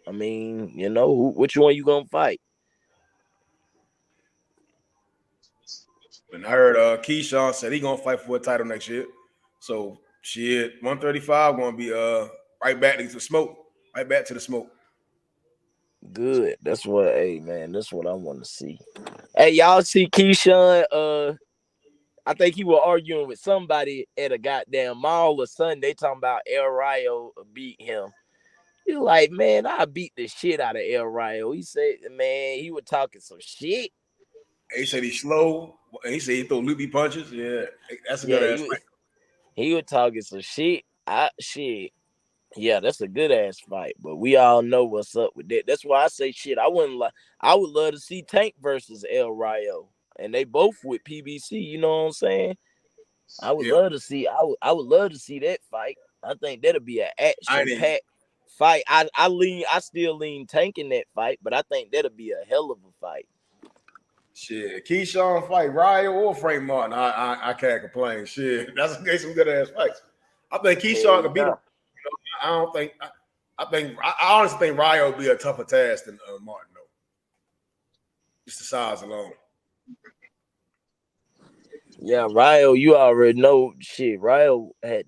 I mean, you know, which one you gonna fight? And I heard Keyshawn said he gonna fight for a title next year. So shit, 135 gonna be right back to the smoke. Right back to the smoke. Good. That's what, hey man, that's what I want to see. Hey, y'all see Keyshawn? I think he was arguing with somebody at a goddamn mall or something. They talking about El Rayo beat him. He like, man, I beat the shit out of El Rayo. He said, man, he was talking some shit. He said he's slow. He said he throw loopy punches. Yeah, that's a good ass fight. He was talking some shit. Yeah, that's a good ass fight. But we all know what's up with that. That's why I say shit. I would love to see Tank versus El Rayo. And they both with PBC, you know what I'm saying? I would love to see that fight. I think that'll be an action-packed fight. I still lean Tank in that fight, but I think that'll be a hell of a fight. Shit, Keyshawn fight Rayo or Frank Martin. I can't complain. Shit, that's some good ass fights. I think Keyshawn could beat him. You know, I honestly think Rayo will be a tougher task than Martin though. Just the size alone. Yeah, Rayo, you already know shit. Rayo had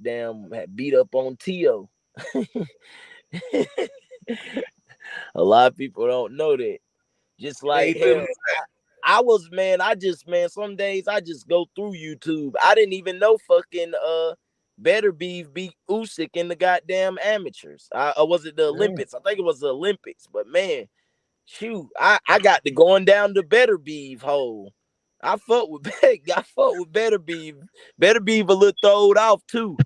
beat up on Tio. A lot of people don't know that. Just like some days I just go through YouTube. I didn't even know fucking Better Beef beat Usyk in the goddamn amateurs. Or was it the Olympics? I think it was the Olympics. But man, shoot, I got to going down the Better Beef hole. I fought with Better Beef. Better Beef a little throwed off too.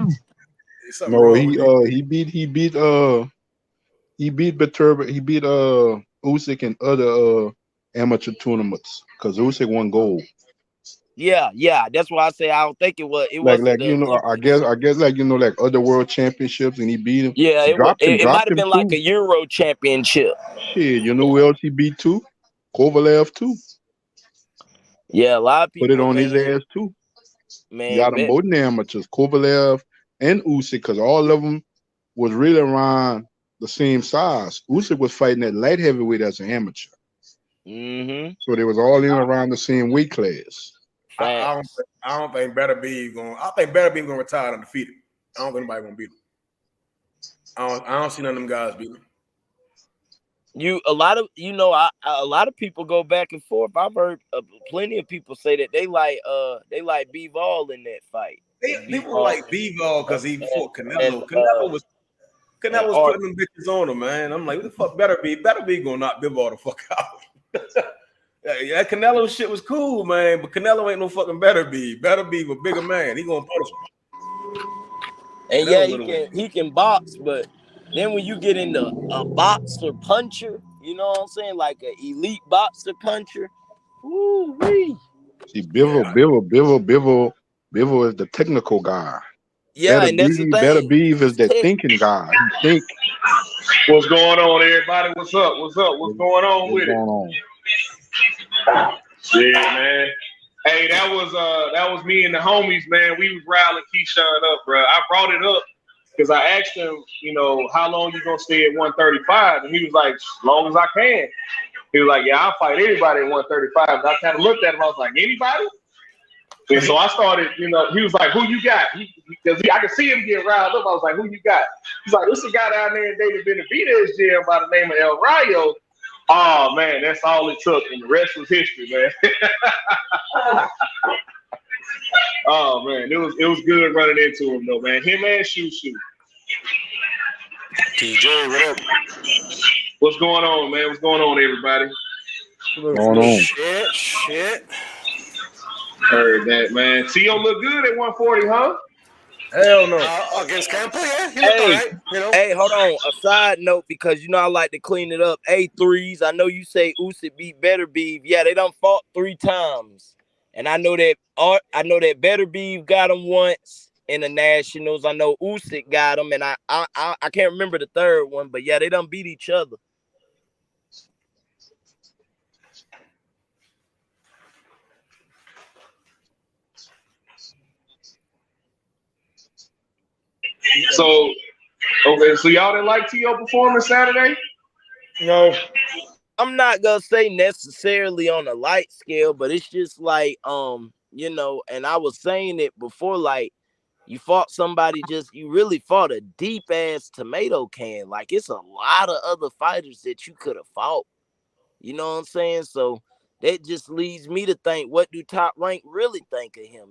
No, he beat Usyk in other amateur tournaments because Usyk won gold. Yeah, that's why I say I don't think it was. It like you know, Olympics. I guess like you know, like other world championships, and he beat him. Yeah, it might have been like a Euro championship. Shit, you know who else he beat too? Kovalev too. Yeah, a lot of people put it on his ass too. Man, he got them both in the amateurs, Kovalev and Usyk, because all of them was really around the same size. Usyk was fighting at light heavyweight as an amateur. Mm-hmm. So they was all in around the same weight class. I don't think Better Be going. I think Better Be going to retire undefeated. I don't think anybody gonna beat him. I don't see none of them guys beat him. A lot of people go back and forth. I've heard plenty of people say that they like B-Ball in that fight. People like B-Ball because he fought Canelo. Canelo was putting them bitches on him, man. I'm like, what the fuck? Better be gonna knock B-Ball the fuck out. Yeah, Canelo shit was cool, man, but Canelo ain't no fucking Better Be. Better Be a bigger man. He gonna punish him. And he can box, but then when you get into a boxer puncher, you know what I'm saying, like an elite boxer puncher, woo-wee. See, Bivol is the technical guy. Yeah, Better and that's the thing. Better Beef is the thinking guy. He think. What's going on, everybody? What's up? What's going on with it? Yeah, man. Hey, that was me and the homies, man. We was riling Keyshawn up, bro. I brought it up because I asked him, how long you gonna stay at 135? And he was like, as long as I can. He was like, yeah, I'll fight anybody at 135. And I kind of looked at him, I was like, anybody? And so I started, he was like, who you got? Because I could see him get riled up. I was like, who you got? He's like, this is a guy down there in David Benavidez gym by the name of El Rayo. Oh, man, that's all it took. And the rest was history, man. Oh, man, it was good running into him, though, man. Him and Shoe. TJ, what up? What's going on, man? What's going on, everybody? Shit. Heard that, man. T.O. look good at 140, huh? Hell no. Against Campo, yeah. He looked all right, Hey, hold on. A side note, because I like to clean it up. A3s, I know you say Usyk beat Better Beef. Yeah, they done fought 3 times. And I know that Better Beef got him once in the Nationals. I know Usyk got him, and I can't remember the third one, but yeah, they done beat each other. So y'all didn't like T.O. performance Saturday? No. I'm not gonna say necessarily on a light scale, but it's just like, and I was saying it before, like, you fought somebody you really fought a deep ass tomato can. Like, it's a lot of other fighters that you could have fought. You know what I'm saying? So that just leads me to think, what do Top Rank really think of him,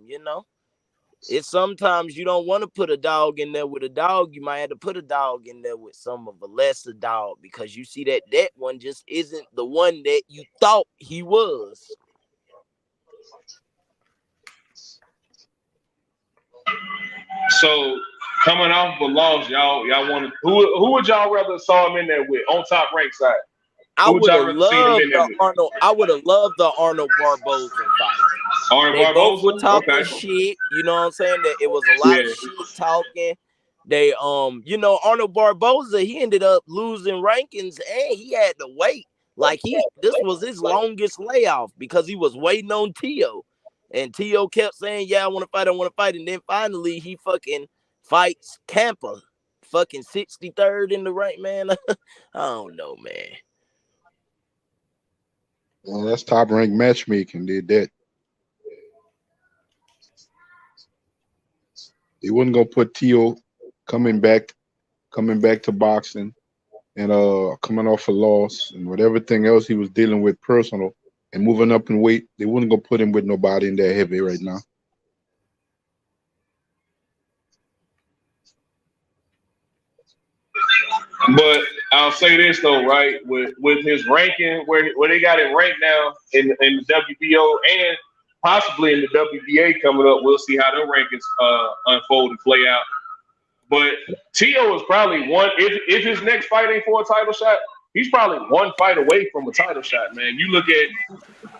It's sometimes you don't want to put a dog in there with a dog. You might have to put a dog in there with some of a lesser dog because you see that one just isn't the one that you thought he was. So coming off the loss, y'all want to who would y'all rather saw him in there with on Top Rank side? I would have loved the Arnold Barboza fight. They both were talking shit. You know what I'm saying? That it was a lot of shit talking. They Arnold Barboza, he ended up losing rankings and he had to wait. Like this was his longest layoff because he was waiting on T.O. And T.O. kept saying, yeah, I want to fight. And then finally he fucking fights Campa. Fucking 63rd in the rank, man. I don't know, man. Well, that's Top Rank matchmaking. Did that. He wasn't gonna put T.O. coming back to boxing and coming off a loss and with everything else he was dealing with personal and moving up in weight. They wouldn't go put him with nobody in that heavy right now. But I'll say this though, right? With his ranking, where they got it ranked now in the WBO and possibly in the WBA coming up, we'll see how their rankings unfold and play out. But T.O. is probably one. If his next fight ain't for a title shot, he's probably one fight away from a title shot, man. You look at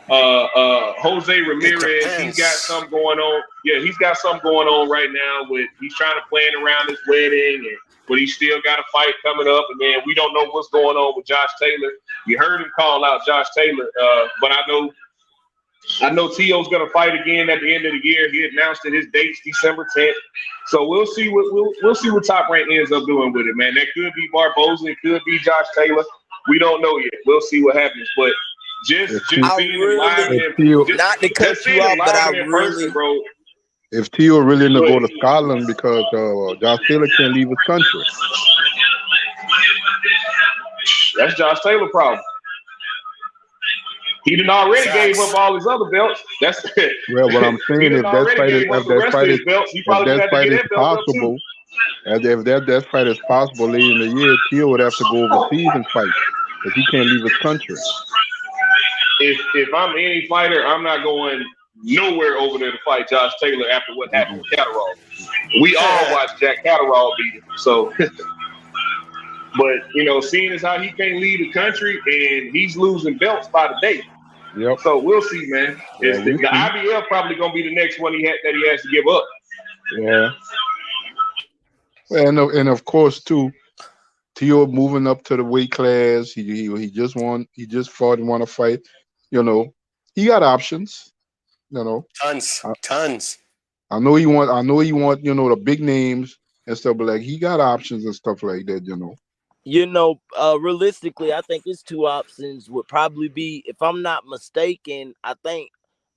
Jose Ramirez, he's got something going on. Yeah, he's got something going on right now he's trying to plan around his wedding, but he still got a fight coming up, and then we don't know what's going on with Josh Taylor. You heard him call out Josh Taylor, but I know T.O.'s going to fight again at the end of the year. He announced that his date's December 10th. So we'll see what Top Rank ends up doing with it, man. That could be Barboza. It could be Josh Taylor. We don't know yet. We'll see what happens. But just seeing him live in person, bro. If Tio really to go to Scotland because Josh Taylor can't leave his country. That's Josh Taylor's problem. He done already gave up all his other belts. That's Well, what I'm saying, if that fight is possible, if that fight is possible late in the year, Tio would have to go overseas and fight because he can't leave his country. If I'm any fighter, I'm not going nowhere over there to fight Josh Taylor after what happened with Catterall. We all watched Jack Catterall beat him. So, but seeing as how he can't leave the country and he's losing belts by the day. Yep. So we'll see, man. Yeah, the IBF probably gonna be the next one that he has to give up. Yeah. And of course too, Tio moving up to the weight class. He just won. He just fought and won a fight. He got options. Tons. I know he want. The big names and stuff, but like he got options and stuff like that. Realistically, I think his two options would probably be, if I'm not mistaken, I think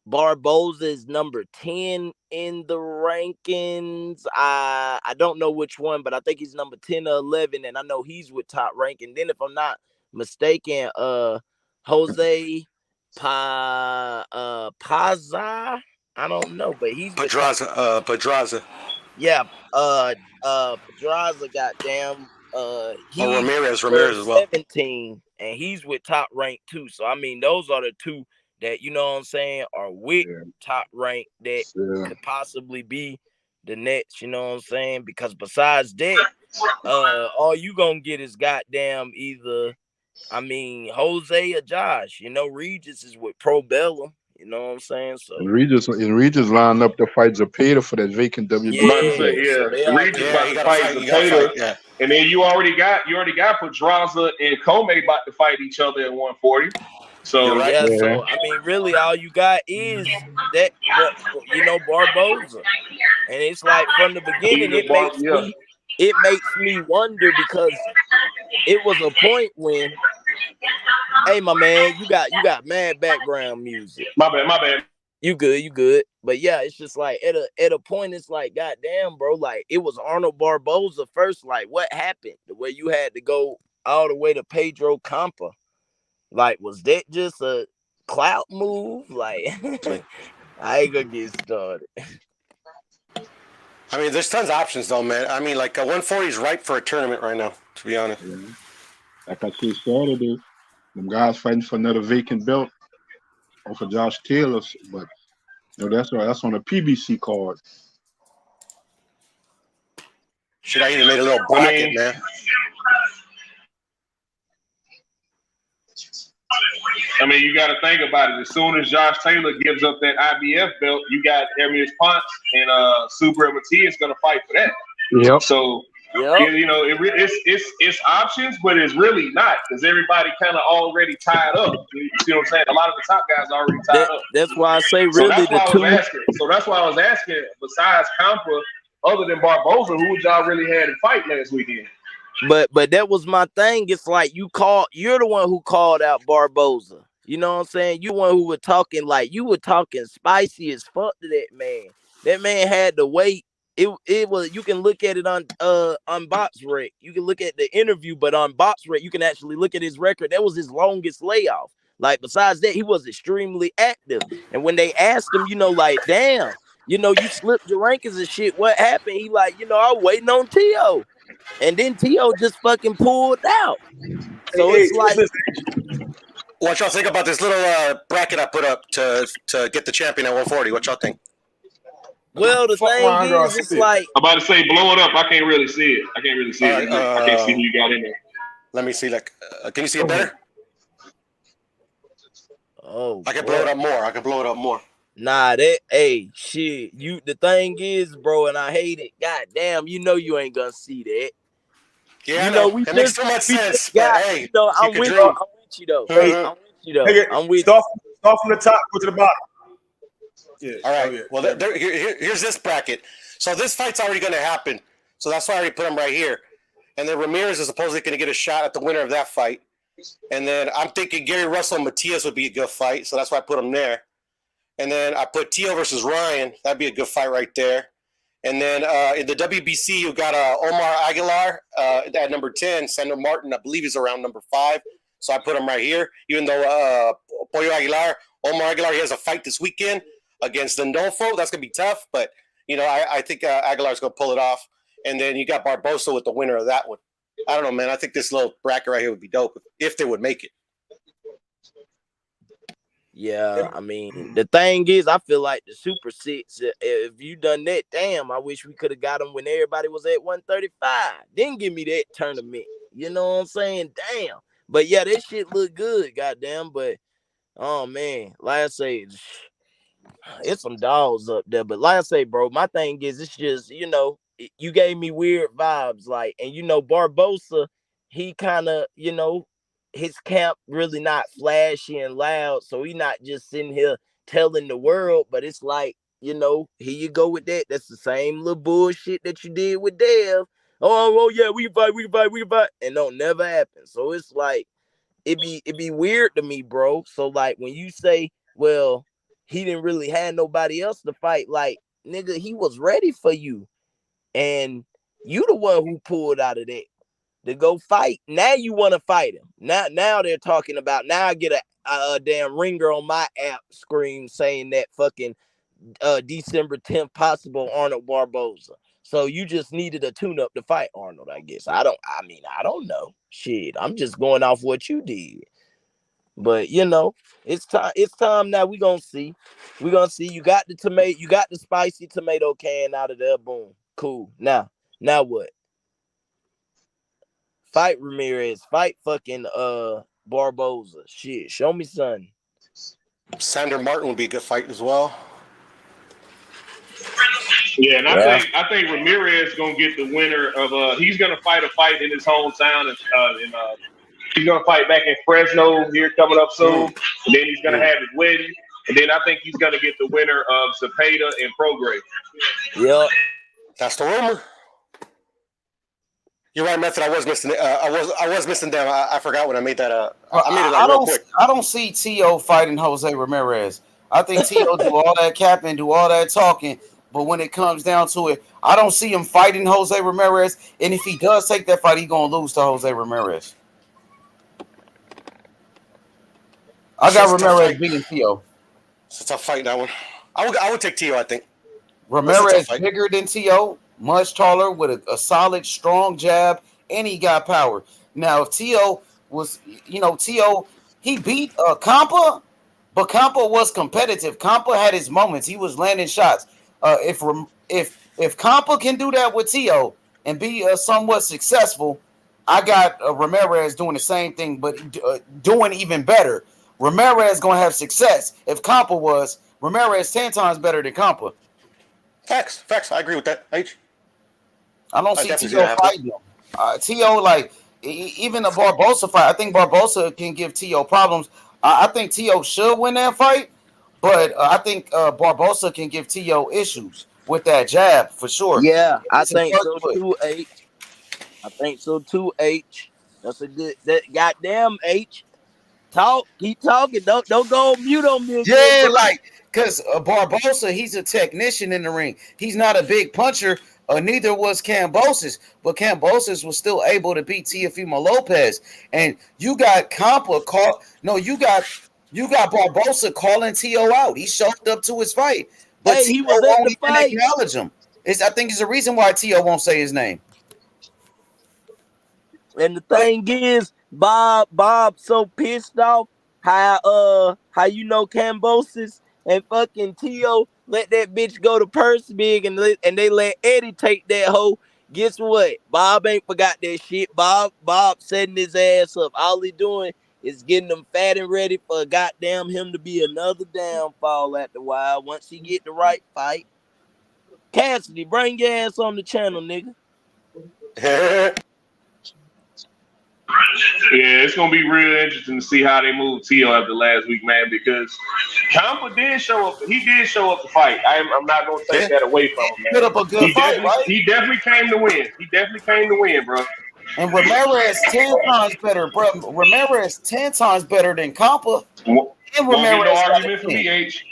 Barboza is number 10 in the rankings. I don't know which one, but I think he's number 10 or 11, and I know he's with Top Rank. And then if I'm not mistaken, Jose Paza, I don't know, but he's Pedraza. Yeah, Pedraza, goddamn. Ramirez as well. 17, and he's with Top Rank too. So I mean, those are the two that are with Top Rank that could possibly be the next. Because besides that, all you gonna get is goddamn either, Jose or Josh. Regis is with Pro Bellum. You know what I'm saying? So and Regis lined up to fight Zepeda for that vacant WBC. Regis about to fight Zepeda, and then you already got Pedraza and Comey about to fight each other at 140. So so really, all you got is that, Barboza, and it's like from the beginning, it makes me wonder because it was a point when. Hey, my man, you got mad background music. My bad. You good. But yeah, it's just like at a point, it's like, goddamn, bro, like it was Arnold Barboza first. Like, what happened? The way you had to go all the way to Pedro Campa. Like, was that just a clout move? Like, I ain't gonna get started. There's tons of options though, man. 140 is ripe for a tournament right now, to be honest. Yeah. Like I said Saturday, them guys fighting for another vacant belt off of Josh Taylor, but that's on a PBC card. Should I even made a little bracket, man? You got to think about it. As soon as Josh Taylor gives up that IBF belt, you got Errol Spence and Super Matias going to fight for that. Yep. So. It's options, but it's really not because everybody kind of already tied up. You see what I'm saying? A lot of the top guys are already tied up. That's why I say really that's why I was asking. Besides Campa, other than Barboza, who would y'all really had to fight last weekend? But that was my thing. It's like you're the one who called out Barboza. You know what I'm saying? You the one who were talking spicy as fuck to that man. That man had to wait. It was, you can look at it on BoxRec. You can look at the interview, but on BoxRec, you can actually look at his record. That was his longest layoff. Like, besides that, he was extremely active. And when they asked him, damn, you slipped your rankings and shit. What happened? He I was waiting on Tio. And then Tio just fucking pulled out. So it's like, what y'all think about this little bracket I put up to get the champion at 140? What y'all think? Well, the thing is, it's like I'm about to say, blow it up. I can't really see it. I can't see who you got in there. Let me see. Can you see it better? Oh, I can blow it up more. Nah, shit. The thing is, bro, and I hate it. God damn, you ain't gonna see that. Yeah, it makes too much sense. But hey, I'm with you though. I'm with you. Start from the top, go to the bottom. Yeah. All right. Well, here's this bracket. So this fight's already going to happen. So that's why I already put him right here. And then Ramirez is supposedly going to get a shot at the winner of that fight. And then I'm thinking Gary Russell and Matias would be a good fight. So that's why I put him there. And then I put Tio versus Ryan. That'd be a good fight right there. And then in the WBC, you got Omar Aguilar at number 10. Sandor Martin, I believe, is around number 5. So I put him right here. Even though Omar Aguilar, he has a fight this weekend against Lindolfo. That's going to be tough. But, I think Aguilar's going to pull it off. And then you got Barbosa with the winner of that one. I don't know, man. I think this little bracket right here would be dope if they would make it. Yeah, I mean, the thing is, I feel like the Super 6, if you done that, damn, I wish we could have got them when everybody was at 135. Then give me that tournament. You know what I'm saying? Damn. But, yeah, that shit look good, goddamn. But, oh, man, like I say, it's some dogs up there. But like I say, bro, my thing is, it's just, you gave me weird vibes. Like, and, Barbosa, he kind of, his camp really not flashy and loud, so he not just sitting here telling the world, but it's like, here you go with that. That's the same little bullshit that you did with Dev. Oh yeah, we fight, and don't never happen. So it's like, it be weird to me, bro. So like when you say, well, he didn't really have nobody else to fight, like, nigga, he was ready for you, and you the one who pulled out of that to go fight. Now you want to fight him. Now they're talking about, now I get a damn ringer on my app screen saying that fucking December 10th possible Arnold Barboza. So you just needed a tune-up to fight Arnold, I guess. I don't know. Shit, I'm just going off what you did. But it's time now. We're gonna see. You got the tomato, you got the spicy tomato can out of there. Boom. Cool. Now what? Fight Ramirez. Fight fucking Barboza. Shit. Show me something. Sandor Martin would be a good fight as well. Yeah, and I think Ramirez is gonna get the winner of he's gonna fight a fight in his hometown and he's gonna fight back in Fresno here coming up soon. And then he's gonna have his wedding. And then I think he's gonna get the winner of Zepeda and Prograis. Yep. That's the rumor. You're right, Method. I was missing. I was missing them. I forgot when I made that. I made it real quick. I don't see T.O. fighting Jose Ramirez. I think T.O. do all that capping, do all that talking, but when it comes down to it, I don't see him fighting Jose Ramirez. And if he does take that fight, he's gonna lose to Jose Ramirez. I got Ramirez beating T.O. It's a tough fight, that one. I would take T.O., I think. Ramirez bigger than T.O., much taller, with a solid, strong jab, and he got power. Now, if T.O. was, T.O., he beat Campa, but Campa was competitive. Campa had his moments. He was landing shots. If Campa can do that with T.O. and be somewhat successful, I got Ramirez doing the same thing, but doing even better. Ramirez going to have success. If Campa was, Ramirez 10 times better than Campa. Facts. I agree with that, H. I don't see T.O. fighting him. T.O., like, even the Barbosa fight, I think Barbosa can give T.O. problems. I think T.O. should win that fight, but I think Barbosa can give T.O. issues with that jab for sure. Yeah, I think so too, H. I think so too, H. That's a good, that goddamn H. Keep talking. Don't go on mute on me. Yeah, because Barbosa, he's a technician in the ring. He's not a big puncher. Neither was Kambosos, but Kambosos was still able to beat Teofimo Lopez. And you got Campa call. No, you got Barbosa calling T.O. out. He showed up to his fight, but hey, he was at the fight. Acknowledge him. I think it's a reason why T.O. won't say his name. And the thing is, Bob so pissed off how Kambosos and fucking T.O. let that bitch go to Purse Big and they let Eddie take that hoe. Guess what? Bob ain't forgot that shit. Bob setting his ass up. All he doing is getting them fat and ready for goddamn him to be another downfall at the while once he get the right fight. Cassidy, bring your ass on the channel, nigga. Yeah, it's gonna be real interesting to see how they move T.O. after last week, man. Because Campa did show up. He did show up to fight. I'm not gonna take that away from him, man. Put up a good fight, right? He definitely came to win. Bro. And Ramirez 10 times better, bro. Ramirez 10 times better than Campa. And Ramirez no argument for me, H.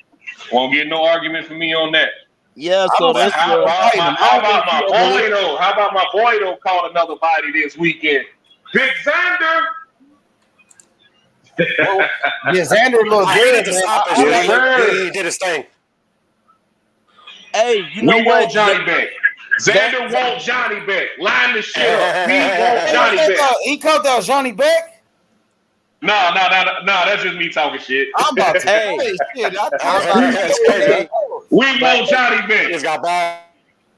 Won't get no argument from me on that. Yeah, so that's how about my boy though? How about my boy though? Caught another body this weekend. Big Xander. Yeah, Xander looked good. He did his thing. Hey, you know we what? Want Johnny back. Xander want Johnny back. Line the shit up. We want Johnny back. He caught that Johnny back? No. That's just me talking shit. I'm about to Hey. shit. We want Johnny back. Just got by.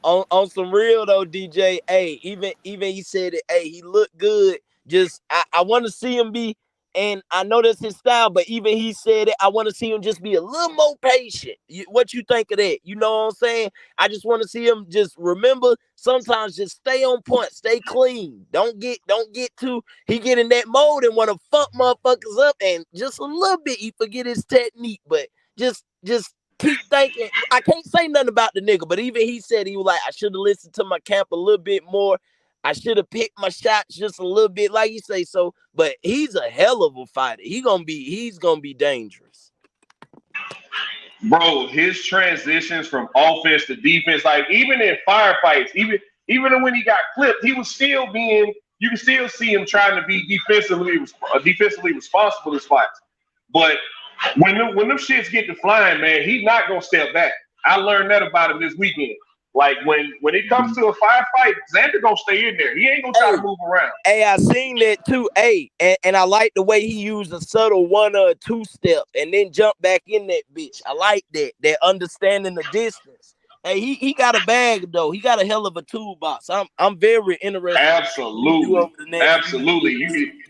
On some real though, DJ. Hey, even he said it. Hey, he looked good. Just I want to see him be, and I know that's his style. But even he said it. I want to see him just be a little more patient. What you think of that? You know what I'm saying? I just want to see him just remember. Sometimes just stay on point, stay clean. Don't get too. He get in that mode and want to fuck motherfuckers up, and just a little bit he forget his technique. But just keep thinking. I can't say nothing about the nigga, but even he said he was like, I should have listened to my camp a little bit more. I should have picked my shots just a little bit, like you say. So, but he's a hell of a fighter. He's gonna be dangerous. Bro, his transitions from offense to defense, like even in firefights, even when he got clipped, he was still being. You can still see him trying to be defensively responsible in fights, but. When them shits get to flying, man, he's not gonna step back. I learned that about him this weekend. Like when it comes to a firefight, Xander gonna stay in there. He ain't gonna try to move around. Hey, I seen that too. Hey, and I like the way he used a subtle 1 or 2 step and then jump back in that bitch. I like that understanding the distance. Hey, he got a bag though. He got a hell of a toolbox. I'm very interested. Absolutely.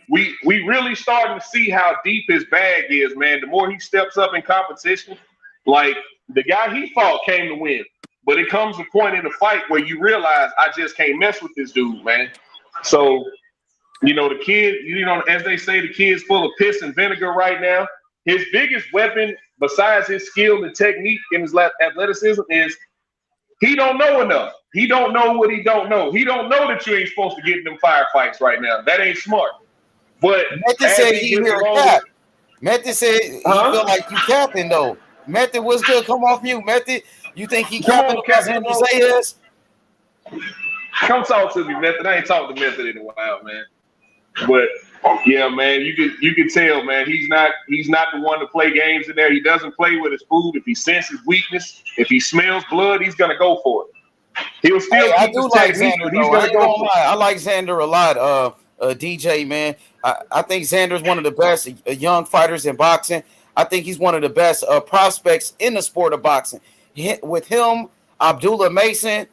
We really starting to see how deep his bag is, man. The more he steps up in competition, like the guy he fought came to win. But it comes a point in the fight where you realize I just can't mess with this dude, man. So, the kid, as they say, the kid's full of piss and vinegar right now. His biggest weapon, besides his skill and technique and his athleticism, is he don't know enough. He don't know what he don't know. He don't know that you ain't supposed to get in them firefights right now. That ain't smart. But Method said he hear a cap. Method said he feel like you capping though. Method, what's good? Come off mute, Method. You think he capping because Henry say this? Come talk to me, Method. I ain't talked to Method in a while, man. But yeah, man, you can tell, man, he's not the one to play games in there. He doesn't play with his food. If he senses weakness, if he smells blood, he's gonna go for it. He'll still keep his technique, but he's gonna go for it. I like Xander a lot, DJ, man. I think Xander's one of the best young fighters in boxing. I think he's one of the best prospects in the sport of boxing. With him, Abdullah Mason,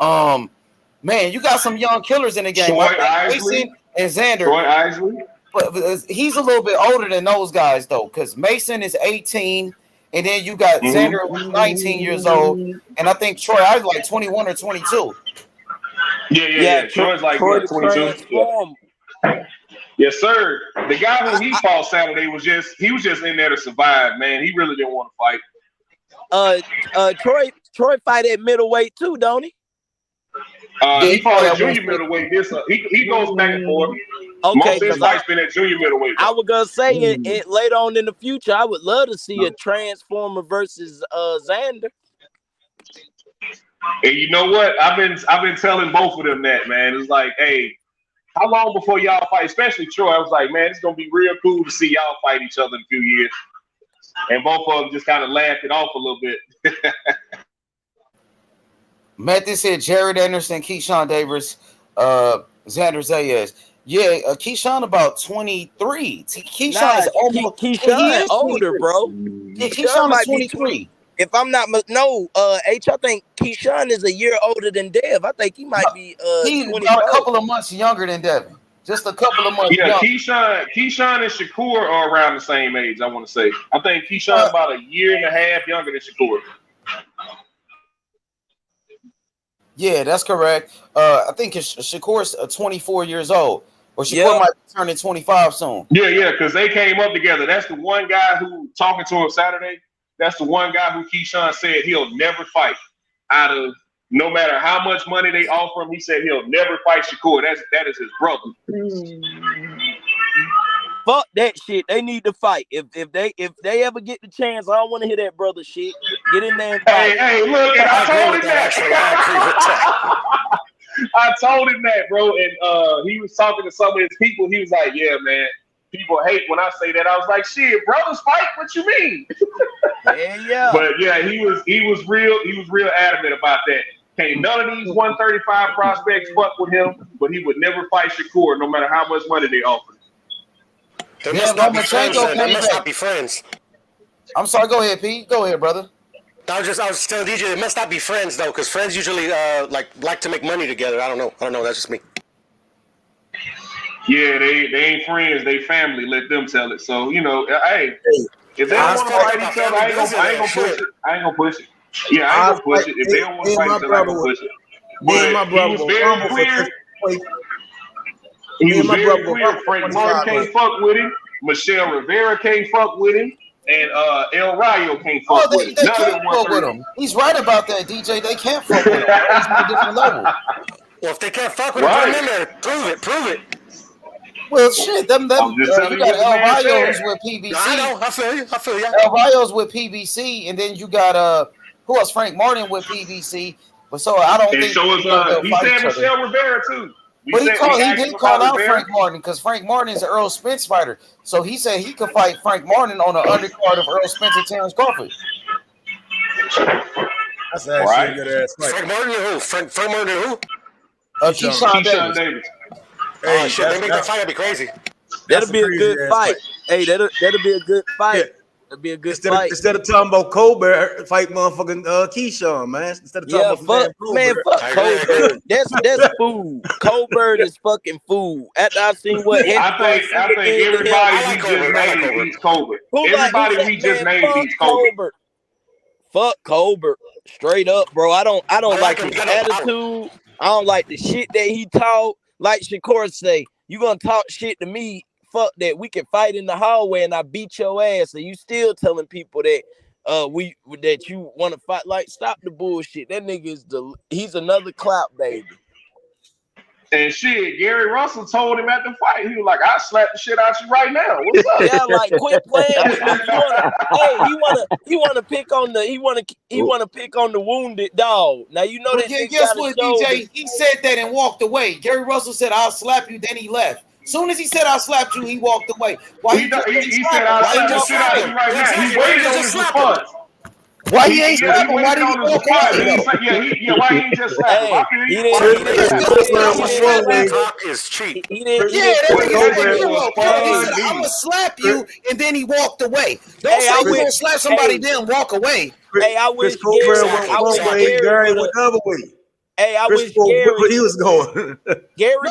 man, you got some young killers in the game. Mason and Xander. Troy Isley. But he's a little bit older than those guys, though, because Mason is 18, and then you got Xander, who's 19 years old, and I think Troy Isley like 21 or 22. Yeah. Troy's like 22. Yeah. Yes, sir. The guy who he fought Saturday was just in there to survive, man. He really didn't want to fight. Troy fight at middleweight too, don't he? He fought at junior middleweight. He goes back and forth. Okay, most of his life's been at junior middleweight. I was gonna say it later on in the future. I would love to see a Transformer versus Xander. And you know what? I've been telling both of them that, man. It's like, hey, how long before y'all fight? Especially Troy. I was like, man, it's gonna be real cool to see y'all fight each other in a few years. And both of them just kind of laughed it off a little bit. Method said Jared Anderson, Keyshawn Davis, Xander Zayas. Yeah, Keyshawn about 23. Keyshawn is almost Keyshawn older, bro. Yeah, Keyshawn is 23. If I'm not H, I think Keyshawn is a year older than Dev. I think he might be he's about a couple of months younger than Devin. Just a couple of months. Yeah, Keyshawn and Shakur are around the same age, I want to say. I think Keyshawn about a year and a half younger than Shakur. Yeah, that's correct. I think Shakur's 24 years old. Or Shakur might be turning 25 soon. Yeah, because they came up together. That's the one guy who talking to him Saturday. That's the one guy who Keyshawn said he'll never fight out of no matter how much money they offer him. He said he'll never fight Shakur. That is his brother. Fuck that shit. They need to fight. If they ever get the chance, I don't want to hear that brother shit. Get in there and fight. Hey, look, and I told him that. I told him that, bro, and he was talking to some of his people. He was like, "Yeah, man, people hate when I say that." I was like, "Shit, brothers fight. What you mean?" Yeah. But yeah, he was real adamant about that. Can't none of these 135 prospects fuck with him, but he would never fight Shakur, no matter how much money they offer. They must not be friends. They must not be friends. I'm sorry. Go ahead, Pete. Go ahead, brother. I was telling DJ they must not be friends though, because friends usually like to make money together. I don't know. That's just me. Yeah, they ain't friends. They family. Let them tell it. So hey, if they don't want to fight each other, I ain't gonna push it. I ain't gonna push it. Yeah, I ain't gonna push it. If they don't want to fight each other, I ain't gonna push it. But he was very clear. He was very clear. Frank Martin can't fuck with him. Michelle Rivera can't fuck with him. And El Rayo can't fuck with him. They can't fuck with him. He's right about that, DJ. They can't fuck with him. He's on a different level. Well, if they can't fuck with him, put him in there. Prove it. Well, shit, you got El Rayo's with PBC. No, I know. I feel you. El Rayo's with PBC, and then you got who else? Frank Martin with PBC. But so I don't think. So he said Michelle Rivera too. But he did call out Frank Martin because Frank Martin is an Errol Spence fighter. So he said he could fight Frank Martin on the undercard of Errol Spence and Terence Crawford. That's actually a good ass fight. Frank Martin or who? Frank Martin or who? Keyshawn Davis. Hey, shit, they make that fight, that'd be crazy. That'll be a good fight. Hey, that'll be a good fight. Yeah. That'll be a good fight. Instead of talking about Colbert, fight motherfucking Keyshawn, man. Instead of talking about fuck Colbert. That's food. Colbert is fucking food. After I've seen what I think everybody we just named beats Colbert. Everybody we just named beats Colbert. Fuck Colbert. Straight up, bro. I don't like his attitude. I don't like the shit that he talk. Like Shakur say, you gonna talk shit to me? Fuck that. We can fight in the hallway and I beat your ass. And you still telling people that that you want to fight. Like, stop the bullshit. That nigga he's another clap baby. And shit, Gary Russell told him at the fight, he was like, "I'll slap the shit out you right now." What's up? Yeah, like quit playing with me. He wanna pick on the wounded dog. Now you know that. Guess what, DJ? He said that and walked away. Gary Russell said, "I'll slap you." Then he left. Soon as he said, "I'll slap you," he walked away. Why he said, "I'll slap the shit out you right now"? He waited on his response. Why he ain't slap him? Why did he walk away? Why he ain't just slap him? Is cheap. I'm gonna slap you, and then he walked away. Don't say you gonna slap somebody, then walk away. Hey, I wish Gary went the other way. Hey, I wish Gary. Where he was going. Gary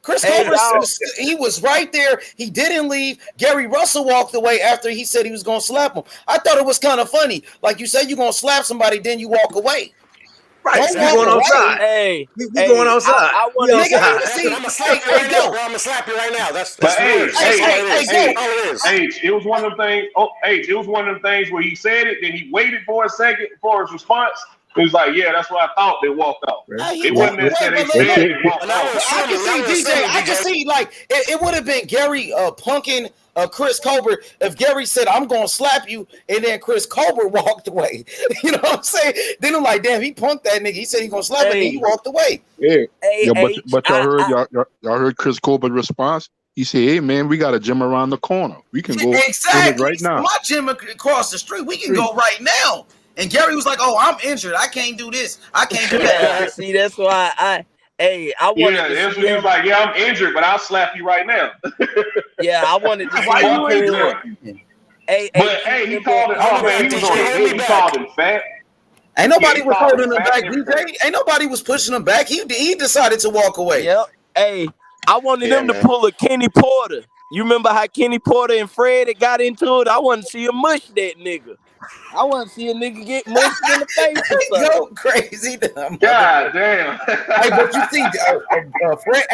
Chris Colbert, he was right there. He didn't leave. Gary Russell walked away after he said he was going to slap him. I thought it was kind of funny. Like you said, you're going to slap somebody, then you walk away. Right, so going outside. Hey, we going outside. I'm gonna slap you right now. That's it was one of them things. It was one of them things where he said it, then he waited for a second for his response. He was like, "Yeah, that's what I thought." They walked off. It wasn't necessarily they said it walked off. I can see, like it would have been Gary punking Chris Colbert if Gary said, "I'm gonna slap you," and then Chris Colbert walked away. You know what I'm saying? Then I'm like, "Damn, he punked that nigga." He said he gonna slap him, and he walked away. But y'all heard Chris Colbert's response. He said, "Hey man, we got a gym around the corner. We can go right now. My gym across the street. We can go right now." And Gary was like, "Oh, I'm injured. I can't do this. I can't do that." See, that's why I wanted to see him. He was like, "Yeah, I'm injured, but I'll slap you right now." Yeah, I wanted to see why you injured. He called it. Oh man, he was on the He called him fat. Ain't nobody was holding him back, DJ. Ain't nobody was pushing him back. He decided to walk away. Yep. Hey, I wanted them to pull a Kenny Porter. You remember how Kenny Porter and Fred had got into it? I wanted to see him mush that nigga. I want to see a nigga get mushed in the face or something. Go crazy, God damn. Hey, but you see, Fred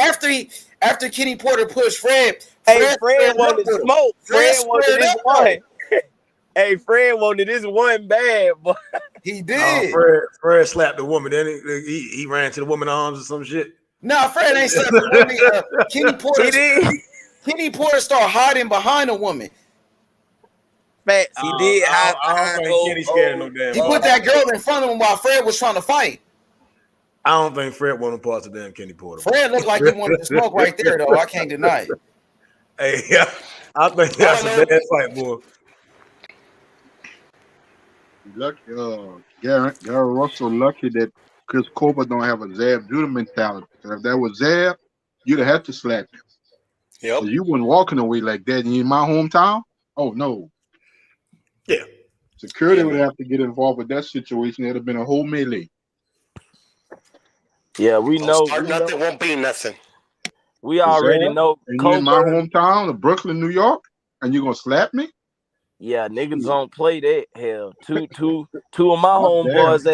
after Kenny Porter pushed Fred. Fred wanted smoke. Fred wanted his one. Hey, Fred wanted his one bad, boy. He did. Fred slapped the woman. Then he ran to the woman's arms or some shit. Nah, Fred ain't slapped a woman. Kenny Porter started hiding behind a woman. Facts, he did. I don't think Kenny scared of no damn. He put that girl in front of him while Fred was trying to fight. I don't think Fred wanted parts of damn Kenny Porter. Fred looked like he wanted to smoke right there, though. I can't deny it. Hey, yeah, I think that's a bad fight, boy. Lucky, Gary Russell lucky that Chris Colbert don't have a Zab Judah mentality. If that was Zab, you'd have had to slap him. Yep. You wasn't walking away like that in my hometown. Oh no. Yeah. Security would have to get involved with that situation. It'd have been a whole melee. Yeah, we know. Nothing won't be nothing. We already know. And you in my hometown of Brooklyn, New York, and you gonna slap me? Yeah, niggas don't play that. Hell, two of my homeboys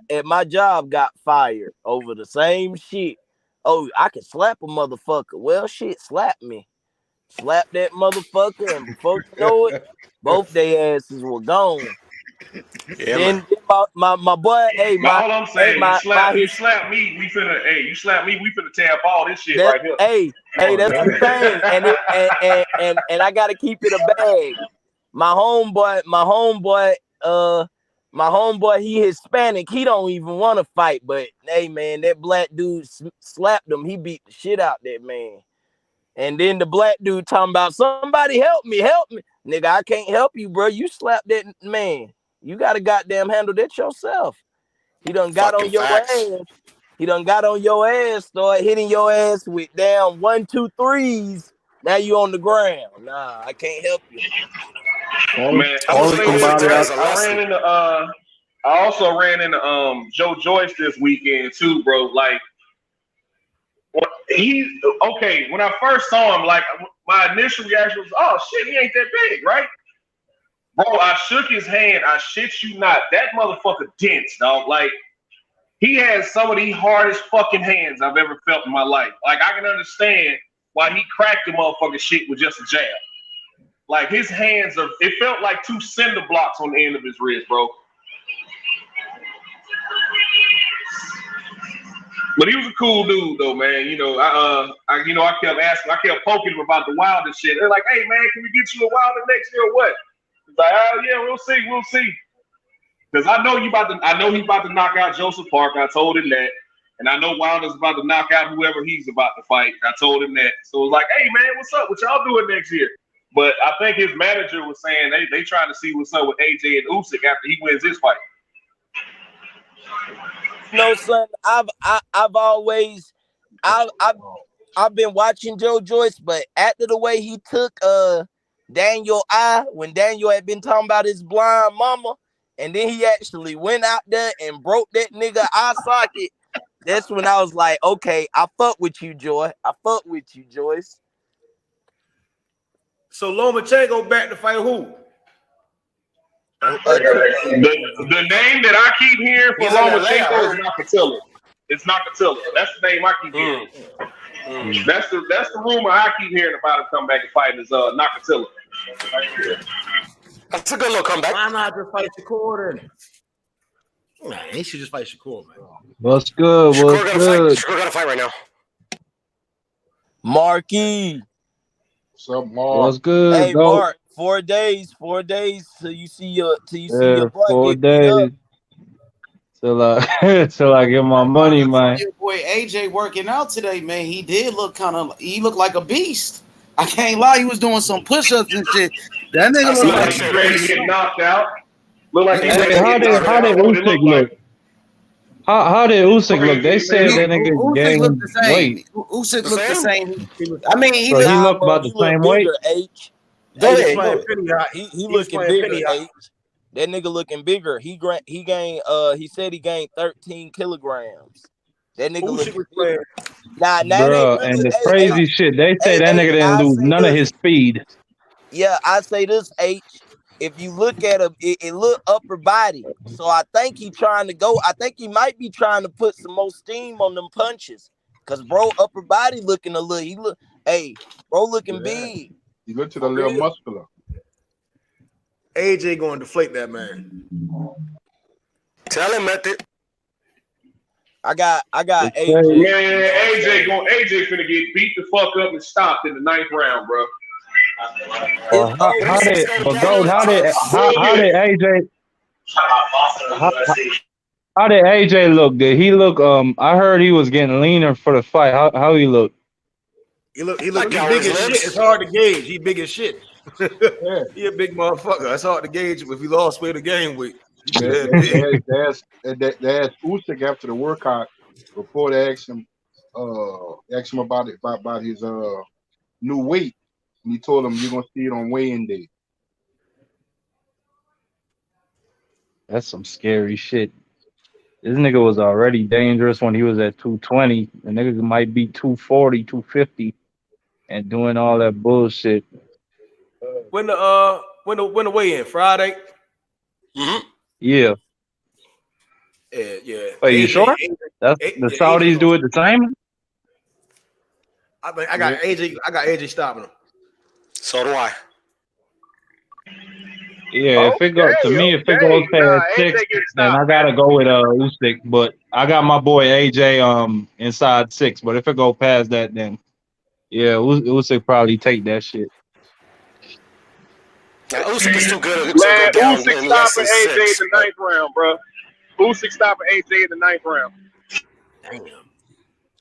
at my job got fired over the same shit. Oh, I can slap a motherfucker. Well, shit, slap me. Slap that motherfucker, and before you know it, both their asses were gone. Yeah, then my boy, all I'm saying, you slap me, we finna tear up all this shit right here. Hey, that's the thing, and I gotta keep it a bag. My homeboy, he Hispanic. He don't even want to fight, but hey, man, that black dude slapped him. He beat the shit out that man. And then the black dude talking about somebody help me. Nigga, I can't help you, bro. You slapped that man. You gotta goddamn handle that yourself. He done got on your ass. He done got on your ass, started hitting your ass with damn 1, 2, 3s. Now you on the ground. Nah, I can't help you. Man, I also ran into Joe Joyce this weekend too, bro. Like, he's okay. When I first saw him, like, my initial reaction was, "Oh shit, he ain't that big, right?" Bro, I shook his hand. I shit you not. That motherfucker dense, dog. Like, he has some of the hardest fucking hands I've ever felt in my life. Like, I can understand why he cracked the motherfucking shit with just a jab. Like, his hands it felt like 2 cinder blocks on the end of his wrist, bro. But he was a cool dude, though, man. You know, I kept poking him about the Wilder shit. They're like, "Hey, man, can we get you a Wilder next year or what?" He's like, "Oh yeah, we'll see." Because I know he's about to knock out Joseph Parker. I told him that, and I know Wilder's about to knock out whoever he's about to fight. I told him that. So it was like, "Hey, man, what's up? What y'all doing next year?" But I think his manager was saying they trying to see what's up with AJ and Usyk after he wins his fight. No, son, I've been watching Joe Joyce, but after the way he took Daniel when Daniel had been talking about his blind mama, and then he actually went out there and broke that nigga eye socket, that's when I was like, okay, I fuck with you, Joy. I fuck with you, Joyce. So Lomachenko back to fight who? The name that I keep hearing for Lomachenko is Nakatila. It's Nakatila. That's the name I keep hearing. That's the rumor I keep hearing about him coming back and fighting is Nakatila. That's a good little comeback. Why not just fight Shakur then? Nah, he should just fight Shakur, man. What's good? Shakur got to fight right now. Marky. What's up, Mark? What's good? Hey, Mark. 4 days till you see your boy 4 get beat up. days till I get my money, man. Your boy AJ working out today, man. He looked like a beast. I can't lie, he was doing some push-ups and shit. That nigga looked like he's ready to get knocked out. Look like he's ready How did Usyk look? How did Usyk look? They said that nigga gained weight. Usyk looked the same. I mean, he looked about the same weight. He looking bigger. That nigga looking bigger. He gained. He said he gained 13 kilograms. That nigga looking bigger. Nah, bro, and the crazy shit. They say that nigga didn't lose none of his speed. Yeah, I say this, H. If you look at him, it look upper body. So I think he trying to go. I think he might be trying to put some more steam on them punches. Cause bro, upper body looking a little. Bro looking big. He looked a little muscular. AJ going to deflate that man. Tell him, method. I got It's AJ. crazy. Man, AJ finna get beat the fuck up and stopped in the 9th round, bro. Well, how did AJ how did AJ look? Did he look? I heard he was getting leaner for the fight. How he look? He big as shit. It's hard to gauge. He big as shit. He a big motherfucker. It's hard to gauge if he lost weight or gain weight. They asked Usyk after the workout before they asked him about his new weight, and he told him you're gonna see it on weigh-in day. That's some scary shit. This nigga was already dangerous when he was at 220. The nigga might be 240, 250, and doing all that bullshit. When the weigh-in? Friday? Yeah. Yeah. Are you sure? The Saudis do it the same? I got AJ stopping him. So do I. Yeah, if it goes past 6, then I gotta go with Usyk. But I got my boy AJ inside 6. But if it go past that, then yeah, Usyk probably take that shit. Now, Usyk is too good. Man, Usyk stopping AJ in the 9th round, bro. Usyk stopping AJ in the 9th round. Damn.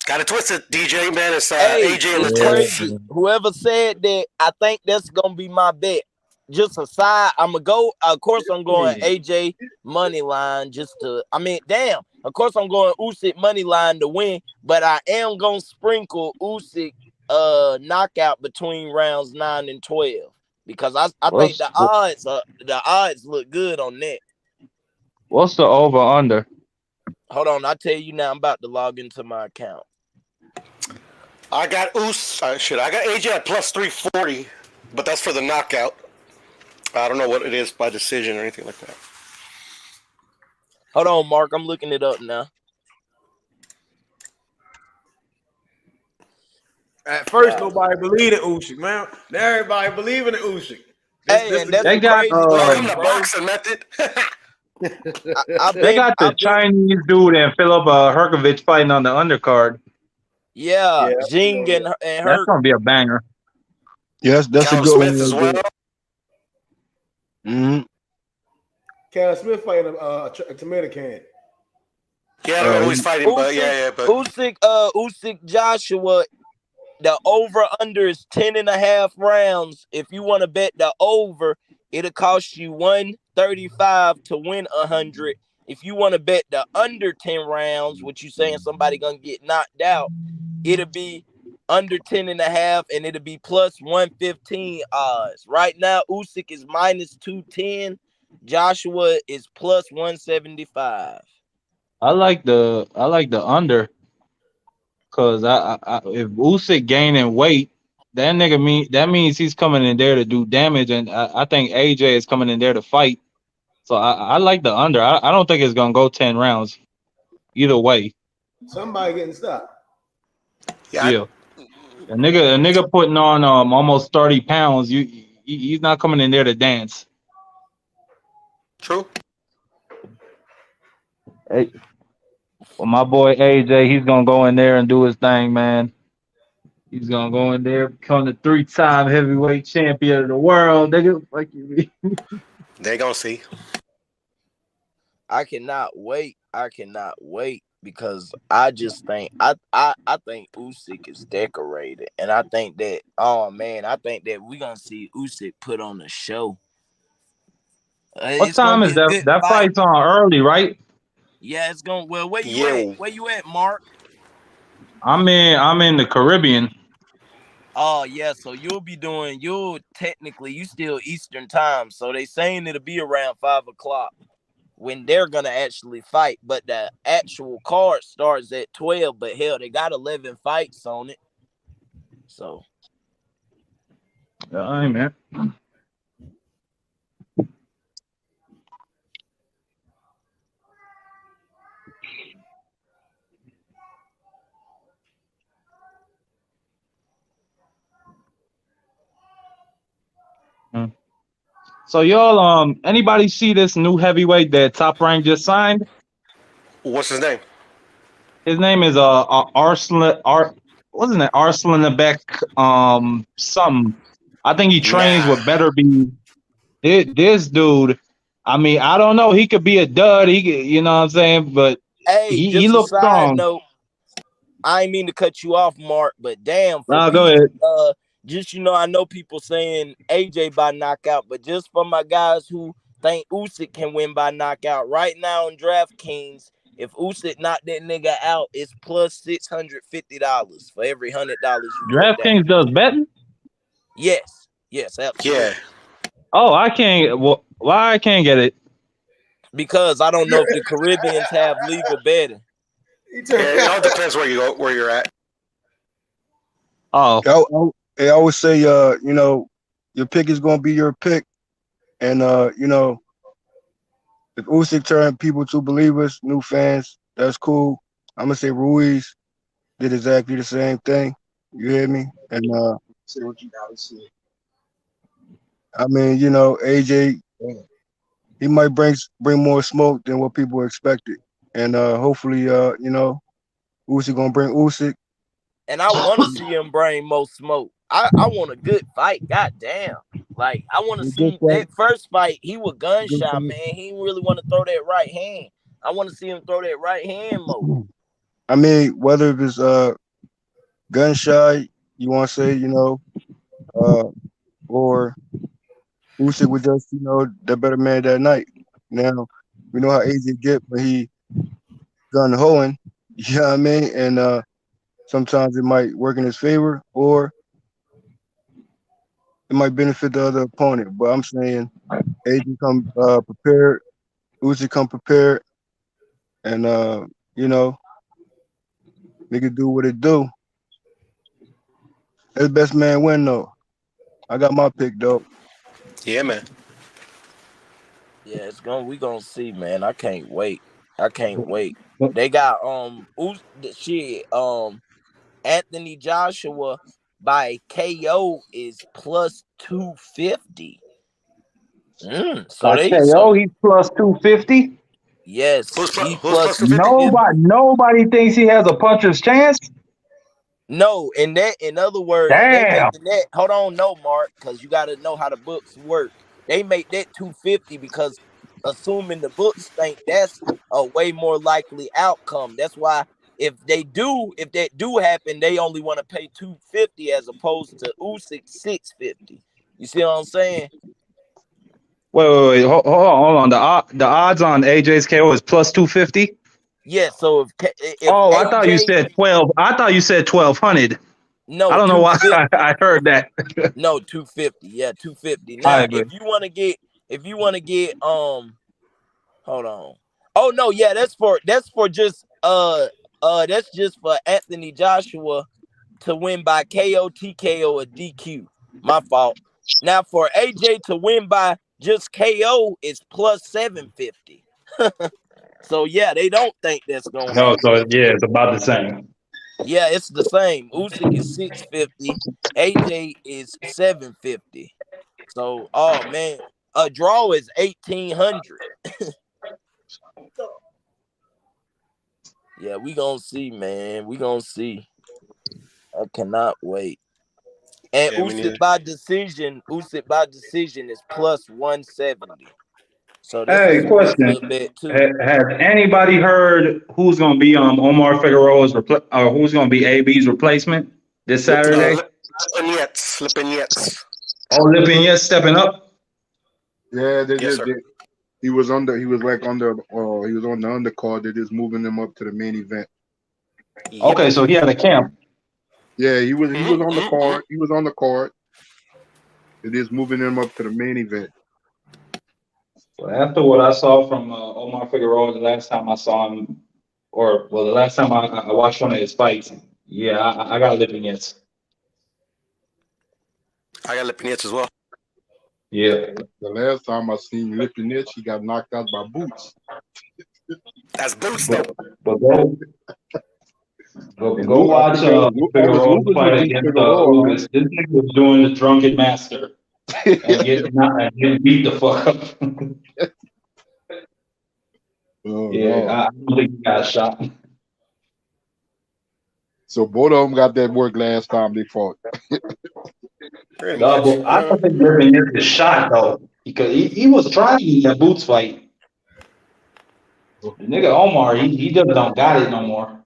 Got to twist it, DJ, man. It's AJ in the It's 10th. crazy. Whoever said that, I think that's gonna be my bet. Just a side, I'm gonna go. Of course, I'm going AJ money line. Of course, I'm going Usyk money line to win. But I am gonna sprinkle Usyk knockout between rounds 9 and 12 because I think the odds look good on that. What's the over under? Hold on, I'll tell you now. I'm about to log into my account. I got AJ at plus 340, but that's for the knockout. I don't know what it is by decision or anything like that. Hold on, Mark. I'm looking it up now. At first, nobody believed in Usyk, man. Now everybody believing in Usyk. They got the boxing method. They got the Chinese dude and Philip Herkovich fighting on the undercard. Yeah, Jing and That's Herc. gonna be a banger. Yes, that's a good one. Smith as well. Mm-hmm. Callum Smith fighting a tomato can. Yeah, I don't know who he's fighting, but Usyk Joshua. The over under is 10.5 rounds. If you want to bet the over, it'll cost you 135 to win 100. If you want to bet the under 10 rounds, which you saying somebody gonna get knocked out, it'll be under 10.5 and it'll be plus 115 odds. Right now, Usyk is minus 210. Joshua is plus 175. I like the under. Cause if Usyk gaining weight, that means he's coming in there to do damage, and I think AJ is coming in there to fight. So I like the under. I don't think it's gonna go 10 rounds, either way. Somebody getting stopped. Yeah. A nigga putting on almost 30 pounds. He's not coming in there to dance. True. Hey. Well, my boy AJ, he's gonna go in there and do his thing, man. He's gonna go in there, become the 3-time heavyweight champion of the world. Nigga, like you. They gonna see. I cannot wait because I just think I think Usyk is decorated, and I think that we're gonna see Usyk put on a show. What time is that? That fight's on early, right? Yeah, it's going well. Where you at, Mark? I'm in the Caribbean. Oh yeah, so you still Eastern time. So they saying it'll be around 5 o'clock when they're gonna actually fight. But the actual card starts at 12. But hell, they got 11 fights on it. So all right, man. So y'all, anybody see this new heavyweight that Top Rank just signed? What's his name? His name is Arslan wasn't it Arslanbek something. I think he trains Nah. with Better Be. This dude, I mean, I don't know. He could be a dud. He could, you know what I'm saying? But Hey, he just a looks side strong. note. I ain't mean to cut you off, Mark, but damn, for Go people, ahead. just I know people saying AJ by knockout, but just for my guys who think Usyk can win by knockout, right now on DraftKings, if Usyk knock that nigga out, it's plus $650 for every $100 you put down. DraftKings does betting? Yes, absolutely. Yeah. Oh, I can't. Why I can't get it? Because I don't know if the Caribbeans have legal betting. It all depends where you're at. Oh. I always say, you know, your pick is gonna be your pick, and you know, if Usyk turned people to believers, new fans, that's cool. I'm gonna say Ruiz did exactly the same thing. You hear me? And say what you gotta say. I mean, you know, AJ, he might bring more smoke than what people expected, and hopefully, you know, Usyk gonna bring Usyk. And I want to see him bring more smoke. I want a good fight. Goddamn. Like, I want to see that first fight. He was gunshot, man. He didn't really want to throw that right hand. I want to see him throw that right hand more. I mean, whether it's gun shy, you want to say, you know, or Usyk was just, you know, the better man that night. Now, we know how AJ get when he gun hoeing, you know what I mean? And sometimes it might work in his favor or it might benefit the other opponent. But I'm saying AJ come prepared, Usyk come prepared, and you know, nigga do what it do. That's best man win though. I got my pick though. Yeah, man. Yeah, we gonna see, man. I can't wait. They got Anthony Joshua by KO is plus 250. So he's plus 250. Yes, he's plus 250. Nobody thinks he has a puncher's chance. No, in other words, they making that. Hold on, no, Mark, because you got to know how the books work. They make that 250 because assuming the books think that's a way more likely outcome. That's why if that do happen, they only want to pay 250 as opposed to Usyk 650. You see what I'm saying? Wait. Hold on. The odds on AJ's KO is plus 250. Yeah. So if I thought you said 12. I thought you said 1200. No, I don't know why I heard that. No, 250. Yeah, 250. Now, if you want to get hold on. Oh no, yeah, that's just for Anthony Joshua to win by KO, TKO, or DQ. My fault. Now for AJ to win by just KO, it's plus 750. So yeah, they don't think that's gonna happen. No, so yeah, it's about the same. Yeah, it's the same. Usyk is 650, AJ is 750. So, oh man, a draw is 1800. Yeah, we gonna see, man. We gonna see. I cannot wait. And Usyk by decision is plus 170. So this is a question. good bet too. Has anybody heard who's going to be Omar Figueroa's or who's going to be AB's replacement this Saturday? Lipinets. Oh, Lipinets stepping up. Yeah, they Yes, did. He was on the undercard. They're just moving him up to the main event. Okay, so he had a camp. Yeah, he was on the card. He was on the card. They're just moving him up to the main event. Well, after what I saw from Omar Figueroa the last time I saw him, the last time I watched one of his fights, yeah, I got Lipinets. I got Lipinets as well. Yeah. The last time I seen Lipinets, he got knocked out by Boots. That's Boots, though. But go watch Figueroa fight against Lucas. This nigga was doing the drunken master and getting beat the fuck up. I don't think he got shot. So both of them got that work last time they fought. Pretty No, much. but I don't think Griffin hit the shot though, because he was trying in that boots fight. The nigga Omar, he just don't got it no more.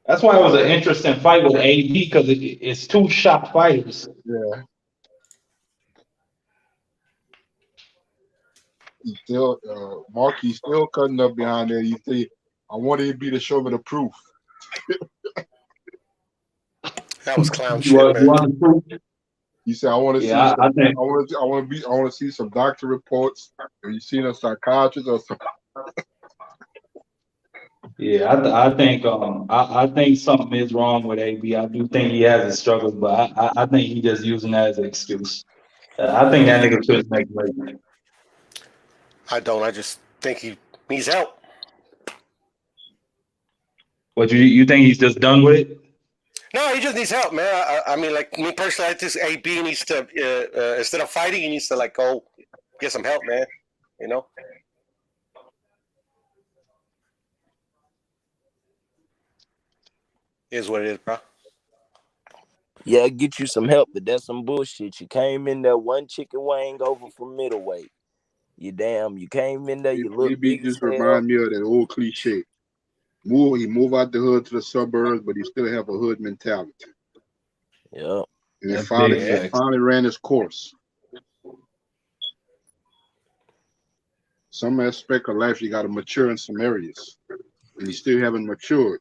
That's why it was an interesting fight with AD because it's two shot fighters. Yeah. He still, Mark, he's still cutting up behind there. You see, I wanted him to be to show me the proof. That was clown You shit, want man. the proof? He said, "I want to see Yeah, some. I want to see some doctor reports. Have you seen a psychiatrist or something?" Yeah, I think something is wrong with AB. I do think he has a struggle, but I think he just using that as an excuse. I think that nigga should make weight. I don't. I just think he needs help. What you think he's just done with it? No, he just needs help, man. I mean, like me personally, I think AB needs to instead of fighting, he needs to like go get some help, man. You know. Is what it is, bro. Yeah, get you some help, but that's some bullshit. You came in there one chicken wing over from middleweight. You came in there, you look Maybe big as just hell. remind me of that old cliche. He move out the hood to the suburbs, but he still have a hood mentality. Yeah. And it finally ran its course. Some aspect of life, you got to mature in some areas, and he still haven't matured.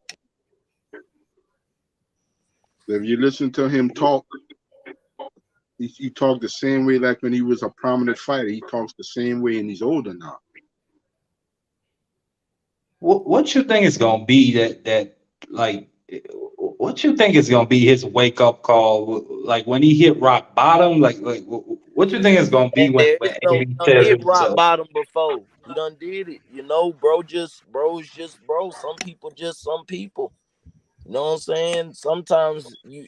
So if you listen to him talk, he talked the same way like when he was a prominent fighter. He talks the same way, and he's older now. What you think is gonna be that like? What you think is gonna be his wake up call? Like when he hit rock bottom? Like what you think is gonna be And when there is no AB done says hit rock himself? bottom before. He done did it. You know, bro's just bro. Some people just some people. You know what I'm saying? Sometimes you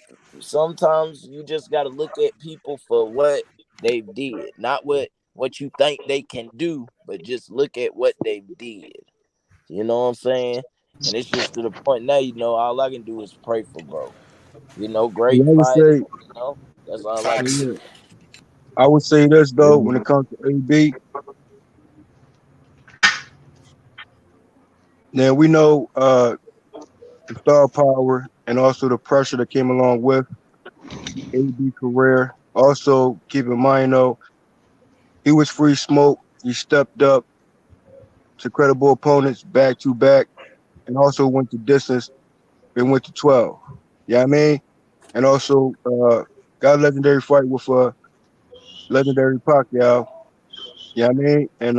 just gotta look at people for what they did, not what you think they can do, but just look at what they did. You know what I'm saying? And it's just to the point now, you know, all I can do is pray for bro. You know, Yeah, great I would fighter, say, you know, that's all I can do. I would say this though, when it comes to AB, now we know the star power and also the pressure that came along with AB career. Also, keep in mind though, he was free smoke. He stepped up to credible opponents back to back, and also went the distance. They went to 12. You know what I mean? And also got a legendary fight with legendary Pacquiao. You know what I mean? And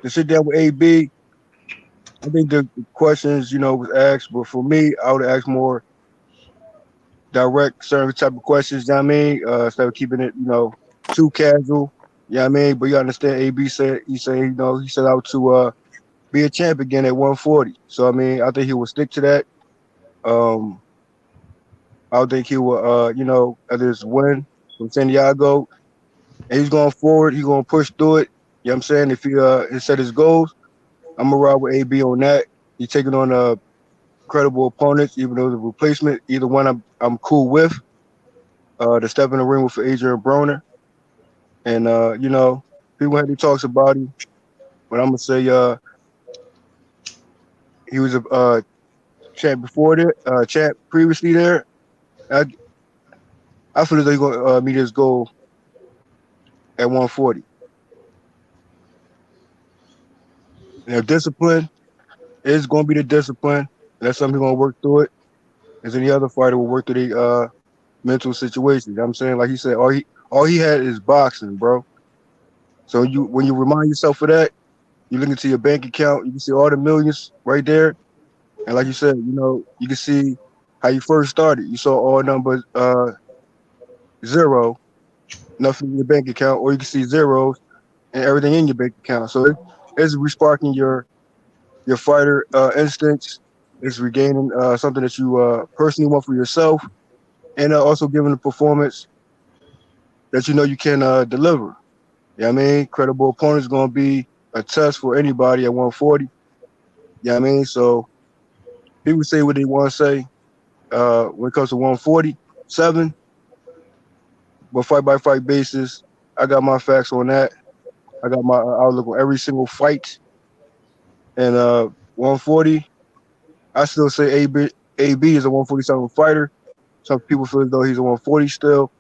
to sit down with AB, I think the questions, was asked, but for me, I would ask more direct, certain type of questions, you know what I mean? Instead of keeping it, too casual. You know what I mean? But you understand AB said he set out to be a champ again at 140. So I mean, I think he will stick to that. Um I don't think he will at his win from San Diego. And he's going forward, he's gonna push through it. You know what I'm saying? If he set his goals, I'm gonna ride with AB on that. He's taking on credible opponents, even though the replacement, either one I'm cool with. To step in the ring with Adrian Broner. And people had talks about him, but I'm gonna say he was a champ before that, champ previously there. I, I feel as though he's gonna meet his goal at 140. Now discipline is gonna be the discipline. That's something he's gonna work through it. As any other fighter will work through the mental situation. You know what I'm saying? Like he said, all he had is boxing, bro. So when you remind yourself of that, you look into your bank account, you can see all the millions right there. And like you said, you can see how you first started. You saw all numbers zero, nothing in your bank account, or you can see zeros and everything in your bank account. So it's resparking your fighter instincts. It's regaining something that you personally want for yourself, and also giving a performance that you can deliver. You know what I mean? Credible opponent's going to be a test for anybody at 140. You know what I mean? So People say what they want to say. When it comes to 147, but fight by fight basis, I got my facts on that. I got my outlook on every single fight. And 140, I still say AB is a 147 fighter. Some people feel as though he's a 140 still.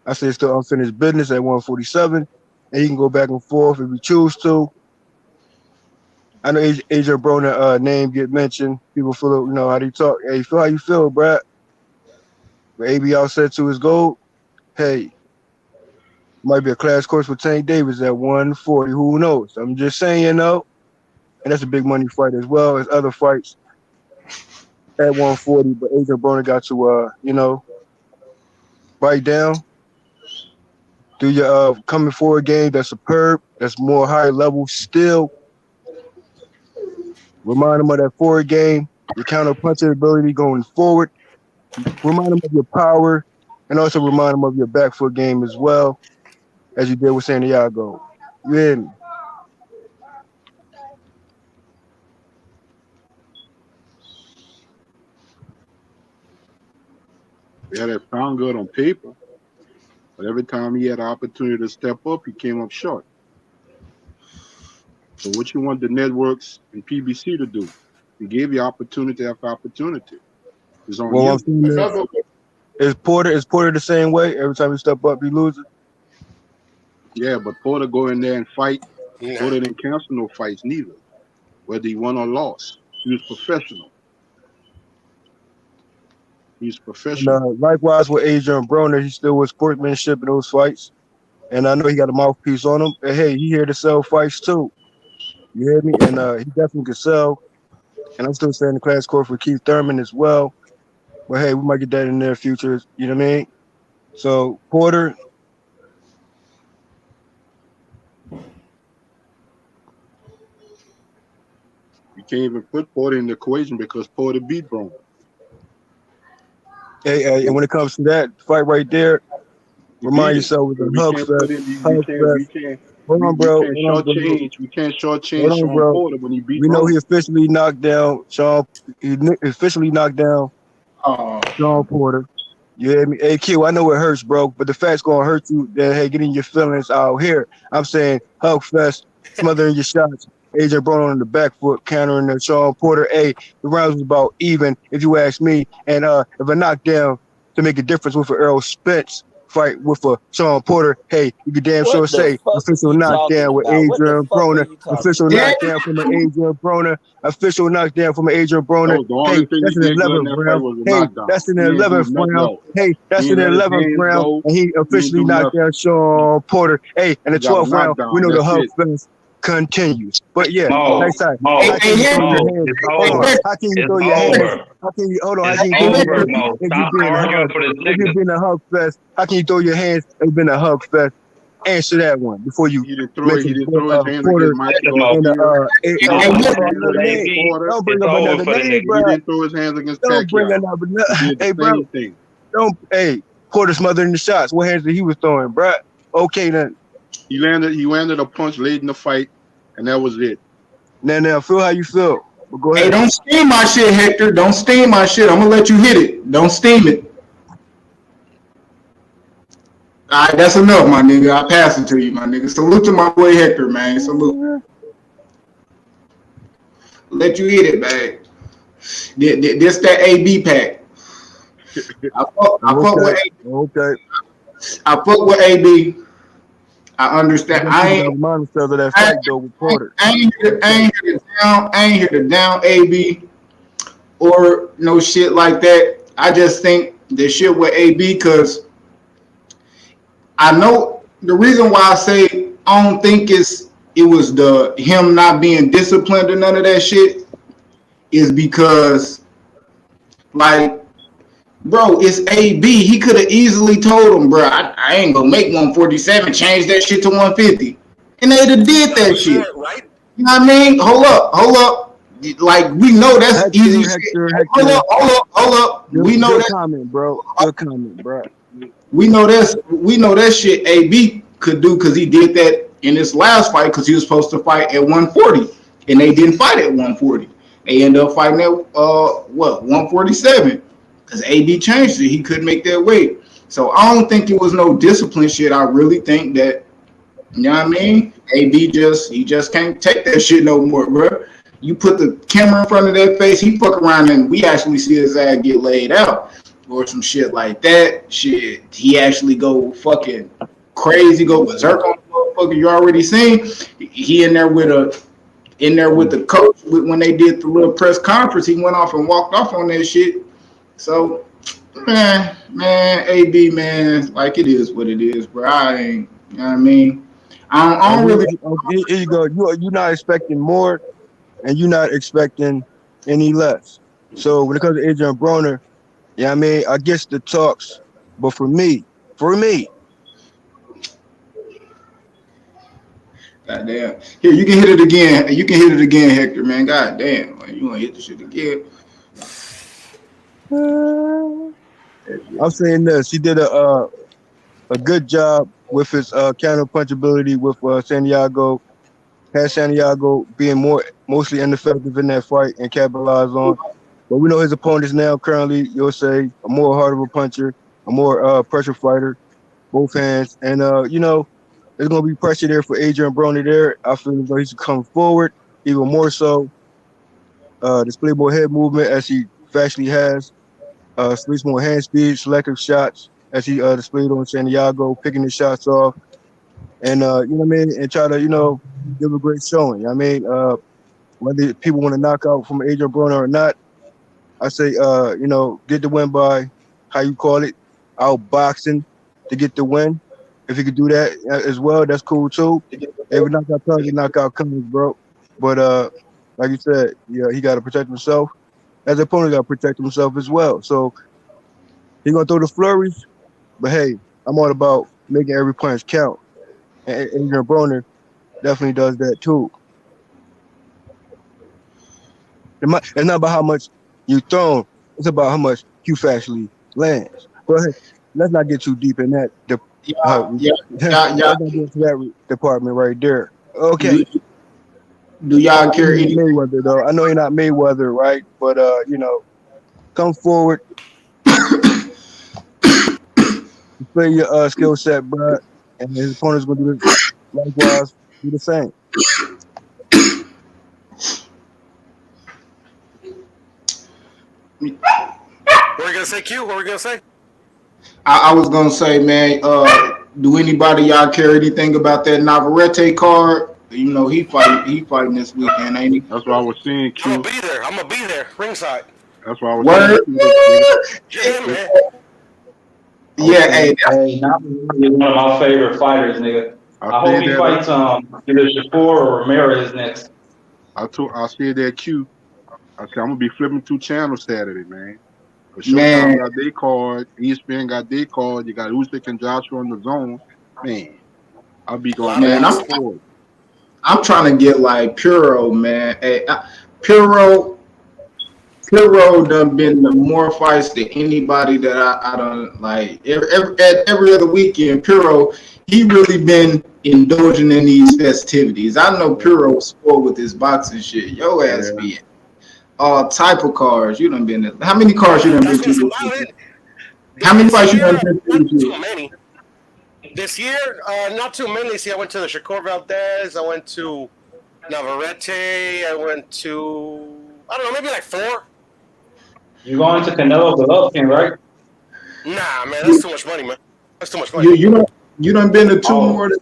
I say it's still unfinished business at 147, and he can go back and forth if he choose to. I know AJ Broner name get mentioned. People feel how they talk. Hey, feel how you feel, Brad. But AB all set to his goal. Hey, might be a class course for Tank Davis at 140. Who knows? I'm just saying, and that's a big money fight as well as other fights at 140. But AJ Broner got to, write down, do your coming forward game that's superb, that's more high level still. Remind him of that forward game, your counter punching ability going forward. Remind him of your power, and also remind him of your back foot game as well, as you did with Santiago. You hear me? Yeah, that sound good on paper, but every time he had an opportunity to step up, he came up short. So what you want the networks and PBC to do? He gave you opportunity after opportunity. It's on you. Is Porter the same way? Every time he step up, he loses? Yeah, but Porter go in there and fight. Yeah. Porter didn't cancel no fights neither, whether he won or lost. He was professional. He's professional. And, likewise with Adrian Broner, he still was sportsmanship in those fights. And I know he got a mouthpiece on him. And hey, he here to sell fights too. You hear me? And he definitely can sell. And I'm still saying the class court for Keith Thurman as well. But hey, we might get that in the near future. You know what I mean? So Porter. You can't even put Porter in the equation because Porter beat Broner. Hey, and when it comes to that fight right there, remind yourself with the hug fest. Hold on, bro. We can't shortchange Sean Porter when he beat Broner. We know he officially knocked down Sean. He officially knocked down Sean Porter. You hear me? Hey, Q, I know it hurts, bro, but the fact's gonna hurt you. Then hey, getting your feelings out here. I'm saying hug fest, smothering your shots. AJ Broner on the back foot, countering the Sean Porter. Hey, the rounds was about even, if you ask me. And if a knockdown to make a difference with an Errol Spence fight with a Sean Porter, hey, you could damn sure say official knockdown with Adrian Broner. Official knockdown from an Adrian Broner. Official knockdown from an Adrian Broner. Hey, that's an 11th round. Hey, that's an 11th round. Hey, that's an 11th round. And he officially knocked down Sean Porter. Hey, and the 12th round, we know the hug fest continues. But yeah, next time. How can you throw your hands? How can you throw your hands? How can you hold on? How can you throw your hands? If you've been a hug fest, how can you throw your hands? It's been a hug fest. Answer that one before you throw his hands against Mike. Don't bring up another name, bro. He didn't throw his hands against Pacquiao. Don't bring another name. Hey, bro. Don't. Hey, Porter smothering the shots. What hands that he was throwing, bro? Okay, then. He landed a punch late in the fight, and that was it. Now, feel how you feel. But go ahead. Hey, don't steam my shit, Hector. Don't steam my shit. I'm gonna let you hit it. Don't steam it. All right, that's enough, my nigga. I pass it to you, my nigga. Salute to my boy Hector, man. Salute. Let you hit it, man. This that AB pack. I fuck with AB. Okay. I fuck with AB. I understand. I ain't here to down AB or no shit like that. I just think the shit with AB because I know the reason why I say I don't think it was him not being disciplined or none of that shit is because like. Bro, it's AB. He could have easily told him, bro, I ain't gonna make 147, change that shit to 150. And they'd have did that shit. Right? You know what I mean? Hold up. Like, we know that's easy shit. Hold up. We know that. Comment, bro. Good comment, bro. We know that shit AB could do because he did that in his last fight because he was supposed to fight at 140. And they didn't fight at 140. They end up fighting at 147 because AB changed it. He couldn't make that weight. So I don't think it was no discipline shit. I really think that, you know what I mean? AB he just can't take that shit no more, bro. You put the camera in front of that face, he fuck around and we actually see his ass get laid out or some shit like that. Shit, he actually go fucking crazy, go berserk on the motherfucker. You already seen. He in there with the coach when they did the little press conference. He went off and walked off on that shit. So, man, AB, man, like it is what it is, bro. I ain't, you know what I mean? I don't really. Here you go. You're not expecting more, and you're not expecting any less. So when it comes to Adrian Broner, yeah, I mean, I guess the talks, but for me, goddamn. Here, you can hit it again. You can hit it again, Hector, man. Goddamn, like, you want to hit the shit again? I'm saying this. He did a good job with his counter punch ability with Santiago. Had Santiago being mostly ineffective in that fight and capitalize on. But we know his opponent is now currently, you'll say, a more hard of a puncher, a more pressure fighter, both hands. And, you know, there's going to be pressure there for Adrian Broner there. I feel as though he should come forward even more so. Display more head movement as he factually has. Displays more hand speed, selective shots as he displayed on Santiago, picking his shots off. And, you know what I mean? And try to, you know, give a great showing. You know what I mean? Whether people want to knock out from Adrian Broner or not, I say, you know, get the win by, how you call it, outboxing to get the win. If you could do that as well, that's cool too. Every knockout comes, knockout comes, bro. But like you said, yeah, he got to protect himself. As an opponent, got to protect himself as well. So he's gonna throw the flurries, but hey, I'm all about making every punch count. And Adrian Broner definitely does that too. It's not about how much you thrown; it's about how much you factually lands. But hey, let's not get too deep in that. Let's not get into that department right there. Okay. Do y'all care any Mayweather though? I know you're not Mayweather, right? But you know, come forward, play your skill set, bro, and his opponent's gonna do it likewise. Do the same. What were you gonna say, Q? What were you gonna say? I was gonna say, man, do anybody y'all care anything about that Navarrete card? You know, he fighting this weekend, ain't he? That's what I was saying, Q. I'm gonna be there, ringside. That's what I was saying. Yeah, man. Yeah, hey, Navarrete is one of my favorite fighters, nigga. I hope he fights either Shakur or Ramirez next. I said that, Q. I said I'm gonna be flipping through channels Saturday, man. Man. Showtime got their card, ESPN got their card. You got Usyk and Joshua in the zone, man. I'll be going. Man, I'm trying to get like Puro, man. Hey, Puro done been to more fights than anybody that I done like. Every other weekend, Puro, he really been indulging in these festivities. I know Puro spoiled with his boxing shit. Yo ass be all type of cars. You done been. How many cars you done been to? How many fights you done been to? Not too many. This year, not too many. See, I went to the Shakur Valdez. I went to Navarrete. I went to, I don't know, maybe like 4. You going to Canelo Golovkin, right? Nah, man, that's too much money, man. That's too much money. You done been to 2 more than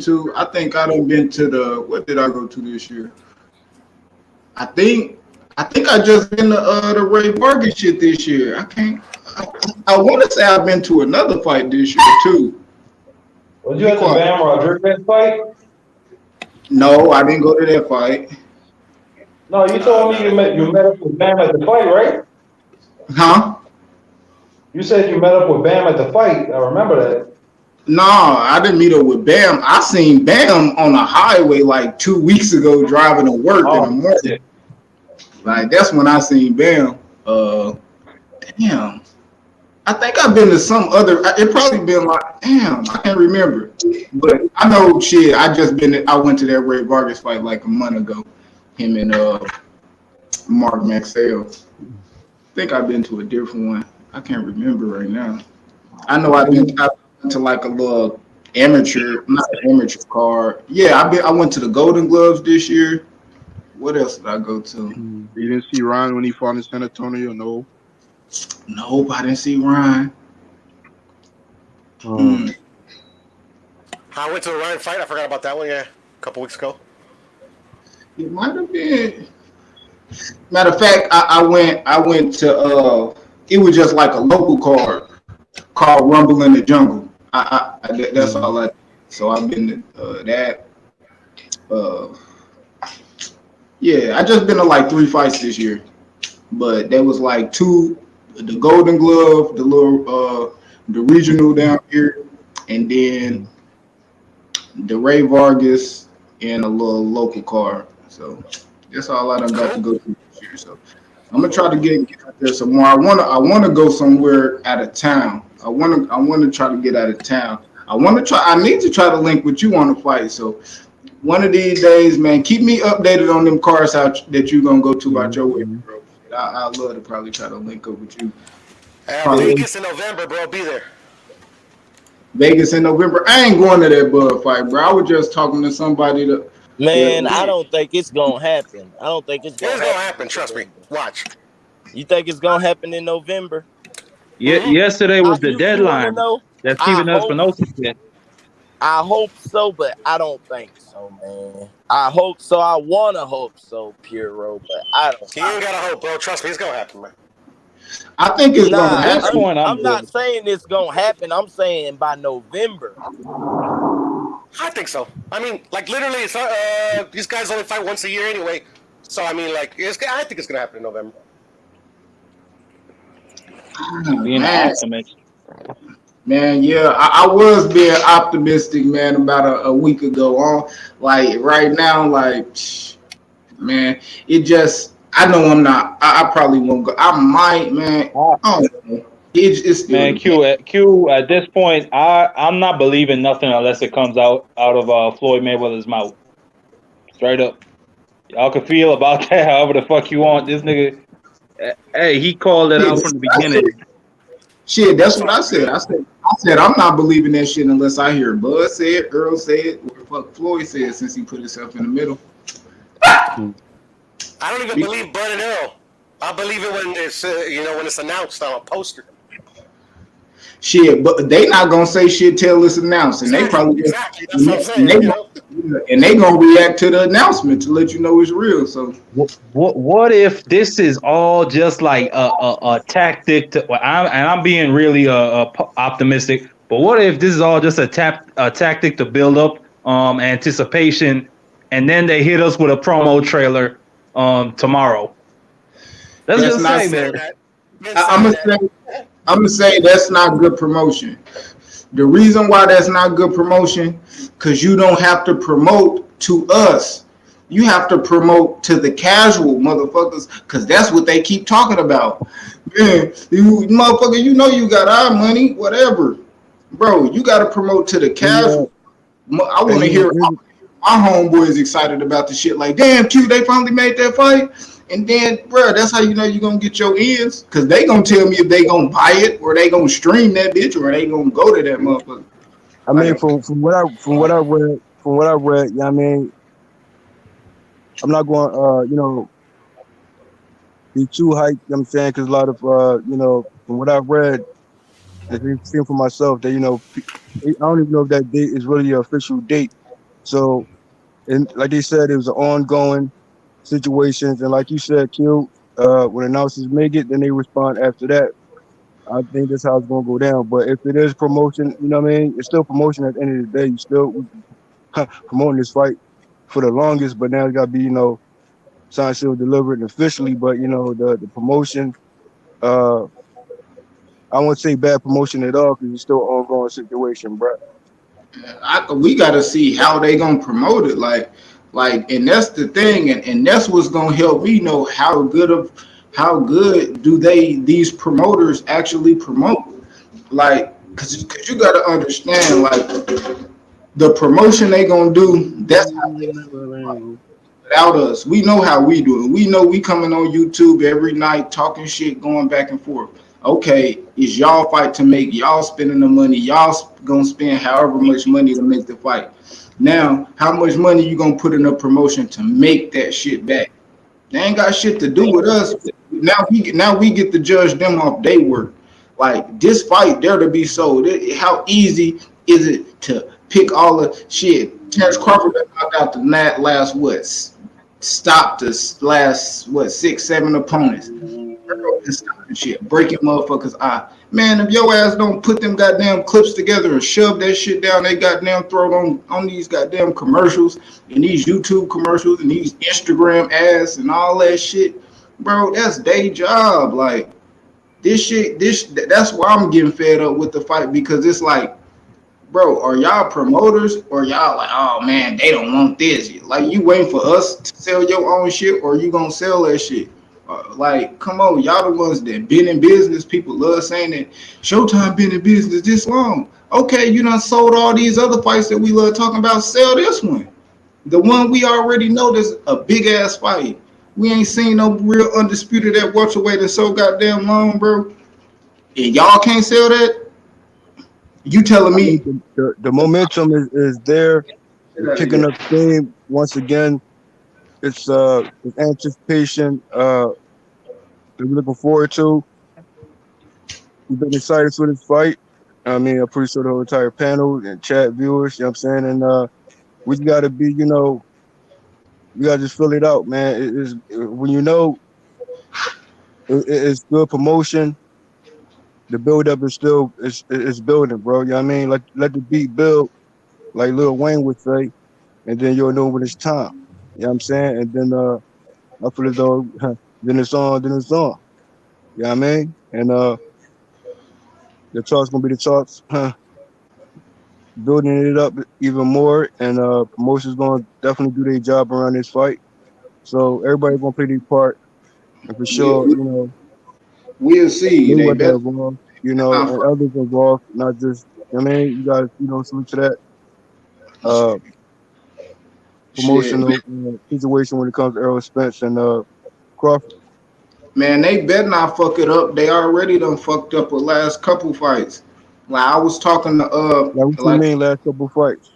2. I think I done been to what did I go to this year? I think I just been to the Ray Vargas shit this year. I want to say I've been to another fight this year too. Was you at the Bam Rodriguez fight? No, I didn't go to that fight. No, you told me you met up with Bam at the fight, right? Huh? You said you met up with Bam at the fight. I remember that. No, I didn't meet up with Bam. I seen Bam on a highway like 2 weeks ago driving to work in the morning. Shit. Like that's when I seen Bam. Damn. I think I've been to some other. It probably been like, damn, I can't remember. But I know shit. I went to that Ray Vargas fight like a month ago. Him and Mark Maxwell. I think I've been to a different one. I can't remember right now. I know I've been to like a little amateur, not an amateur card. Yeah, I went to the Golden Gloves this year. What else did I go to? You didn't see Ryan when he fought in San Antonio? No. Nope, I didn't see Ryan. I went to a Ryan fight. I forgot about that one. Yeah, a couple weeks ago. It might have been. Matter of fact, I went to it was just like a local card called Rumble in the Jungle. That's all I. So I've been to that. Yeah, I just been to like 3 fights this year, but there was like 2, the Golden Glove, the little the regional down here, and then the Ray Vargas and a little local card. So that's all I done got to go through this year. So I'm gonna try to get out there some more. I wanna go somewhere out of town. I wanna try to get out of town. I need to try to link with you on the fight. So one of these days, man, keep me updated on them cars out that you gonna go to out your way, bro. I'd love to probably try to link up with you. Vegas in November, bro. Be there. Vegas in November. I ain't going to that Bud fight, bro. I was just talking to somebody to. Man, I don't think it's gonna happen. I don't think it's gonna happen. Trust me. Watch. You think it's gonna happen in November? Yeah, yesterday was the deadline. That's keeping us from no success. I hope so, but I don't think so, man. I hope so. I wanna hope so, Puro, but I don't. You ain't gotta hope, bro. Trust me, it's gonna happen, man. I think it's gonna happen. I'm not saying it's gonna happen. I'm saying by November. I think so. I mean, like literally, it's these guys only fight once a year anyway. So I mean, like, I think it's gonna happen in November. Being optimistic. Man, yeah, I was being optimistic, man, about a week ago. Like right now, like, man, it just. I know I'm not. I probably won't go. I might, man. I don't know. It's still man, Q. At this point, I'm not believing nothing unless it comes out of Floyd Mayweather's mouth. Straight up, y'all can feel about that however the fuck you want. This nigga, hey, he called it out from the beginning. Shit, that's what I said. I said I'm not believing that shit unless I hear Bud say it, Earl say it, or fuck Floyd said it, since he put himself in the middle. I don't even believe Bud and Earl. I believe it when it's when it's announced on a poster. Shit, but they not gonna say shit till it's announced, and they probably exactly. That's what I'm saying. And they gonna react to the announcement to let you know it's real. So what if this is all just like a tactic to? I'm being really optimistic, but what if this is all just a tactic to build up anticipation, and then they hit us with a promo trailer tomorrow? Let's just say that. I'm gonna say that's not good promotion. The reason why that's not good promotion, because you don't have to promote to us. You have to promote to the casual motherfuckers, because that's what they keep talking about. Man, you motherfucker, you know you got our money, whatever. Bro, you got to promote to the casual. I want to hear my homeboys excited about the shit. Like, damn, Q, they finally made that fight. And then, bro, that's how you know you're going to get your ends. Because they going to tell me if they going to buy it, or they going to stream that bitch, or they going to go to that motherfucker. I mean, from what I read, you know what I mean, I'm not going, be too hyped, you know what I'm saying? Because a lot of, from what I've read, and seen for myself, that, I don't even know if that date is really the official date. So, and like they said, it was an ongoing situations, and like you said, Q, when announcers make it, then they respond after that. I think that's how it's gonna go down. But if it is promotion, you know what I mean, it's still promotion at the end of the day. You still promoting this fight for the longest, but now it's gotta be, signed, sealed, delivered, and officially. But the promotion, I won't say bad promotion at all, because it's still an ongoing situation, bro. We gotta see how they gonna promote it, like, and that's the thing, and that's what's gonna help me know how good do these promoters actually promote, like, cause you gotta understand, like, the promotion they gonna do, that's how they without us. We know how we do it. We know we coming on YouTube every night talking shit, going back and forth. Okay, it's y'all fight to make. Y'all spending the money. Y'all gonna spend however much money to make the fight. Now, how much money you gonna put in a promotion to make that shit back? They ain't got shit to do with us. Now we get to judge them off their work. Like this fight, there to be sold. How easy is it to pick all the shit? Terence Crawford knocked out the last what? Stopped the last what 6-7 opponents. Shit, breaking motherfuckers' eye. Man, if your ass don't put them goddamn clips together and shove that shit down they goddamn throat on these goddamn commercials and these YouTube commercials and these Instagram ads and all that shit, bro, that's their job. Like this shit, that's why I'm getting fed up with the fight, because it's like, bro, are y'all promoters or y'all like, oh man, they don't want this? Like, you waiting for us to sell your own shit, or you gonna sell that shit? Like, come on, y'all the ones that been in business. People love saying that Showtime been in business this long. Okay, you done sold all these other fights that we love talking about. Sell this one. The one we already know that's a big ass fight. We ain't seen no real undisputed at welterweight in so goddamn long, bro. And y'all can't sell that? You telling me the momentum is there, it's picking up steam once again. It's anticipation that we're looking forward to. We've been excited for this fight. I mean, I'm pretty sure the whole entire panel and chat viewers, you know what I'm saying? And we just gotta be, we gotta just fill it out, man. When it's good promotion, the build up is still it's building, bro. You know what I mean? Let the beat build, like Lil Wayne would say, and then you'll know when it's time. You know what I'm saying? And then I feel as though then it's on. You know what I mean? And the talk's gonna be the talks, building it up even more, and promotion's gonna definitely do their job around this fight. So everybody's gonna play their part, and for sure, we'll see. They Mayweather better, involved, and others involved, not just. I mean, you guys, salute to that. Promotional situation when it comes to Errol Spence and Crawford. Man, they better not fuck it up. They already done fucked up the last couple fights. Like I was talking to what you mean last couple fights?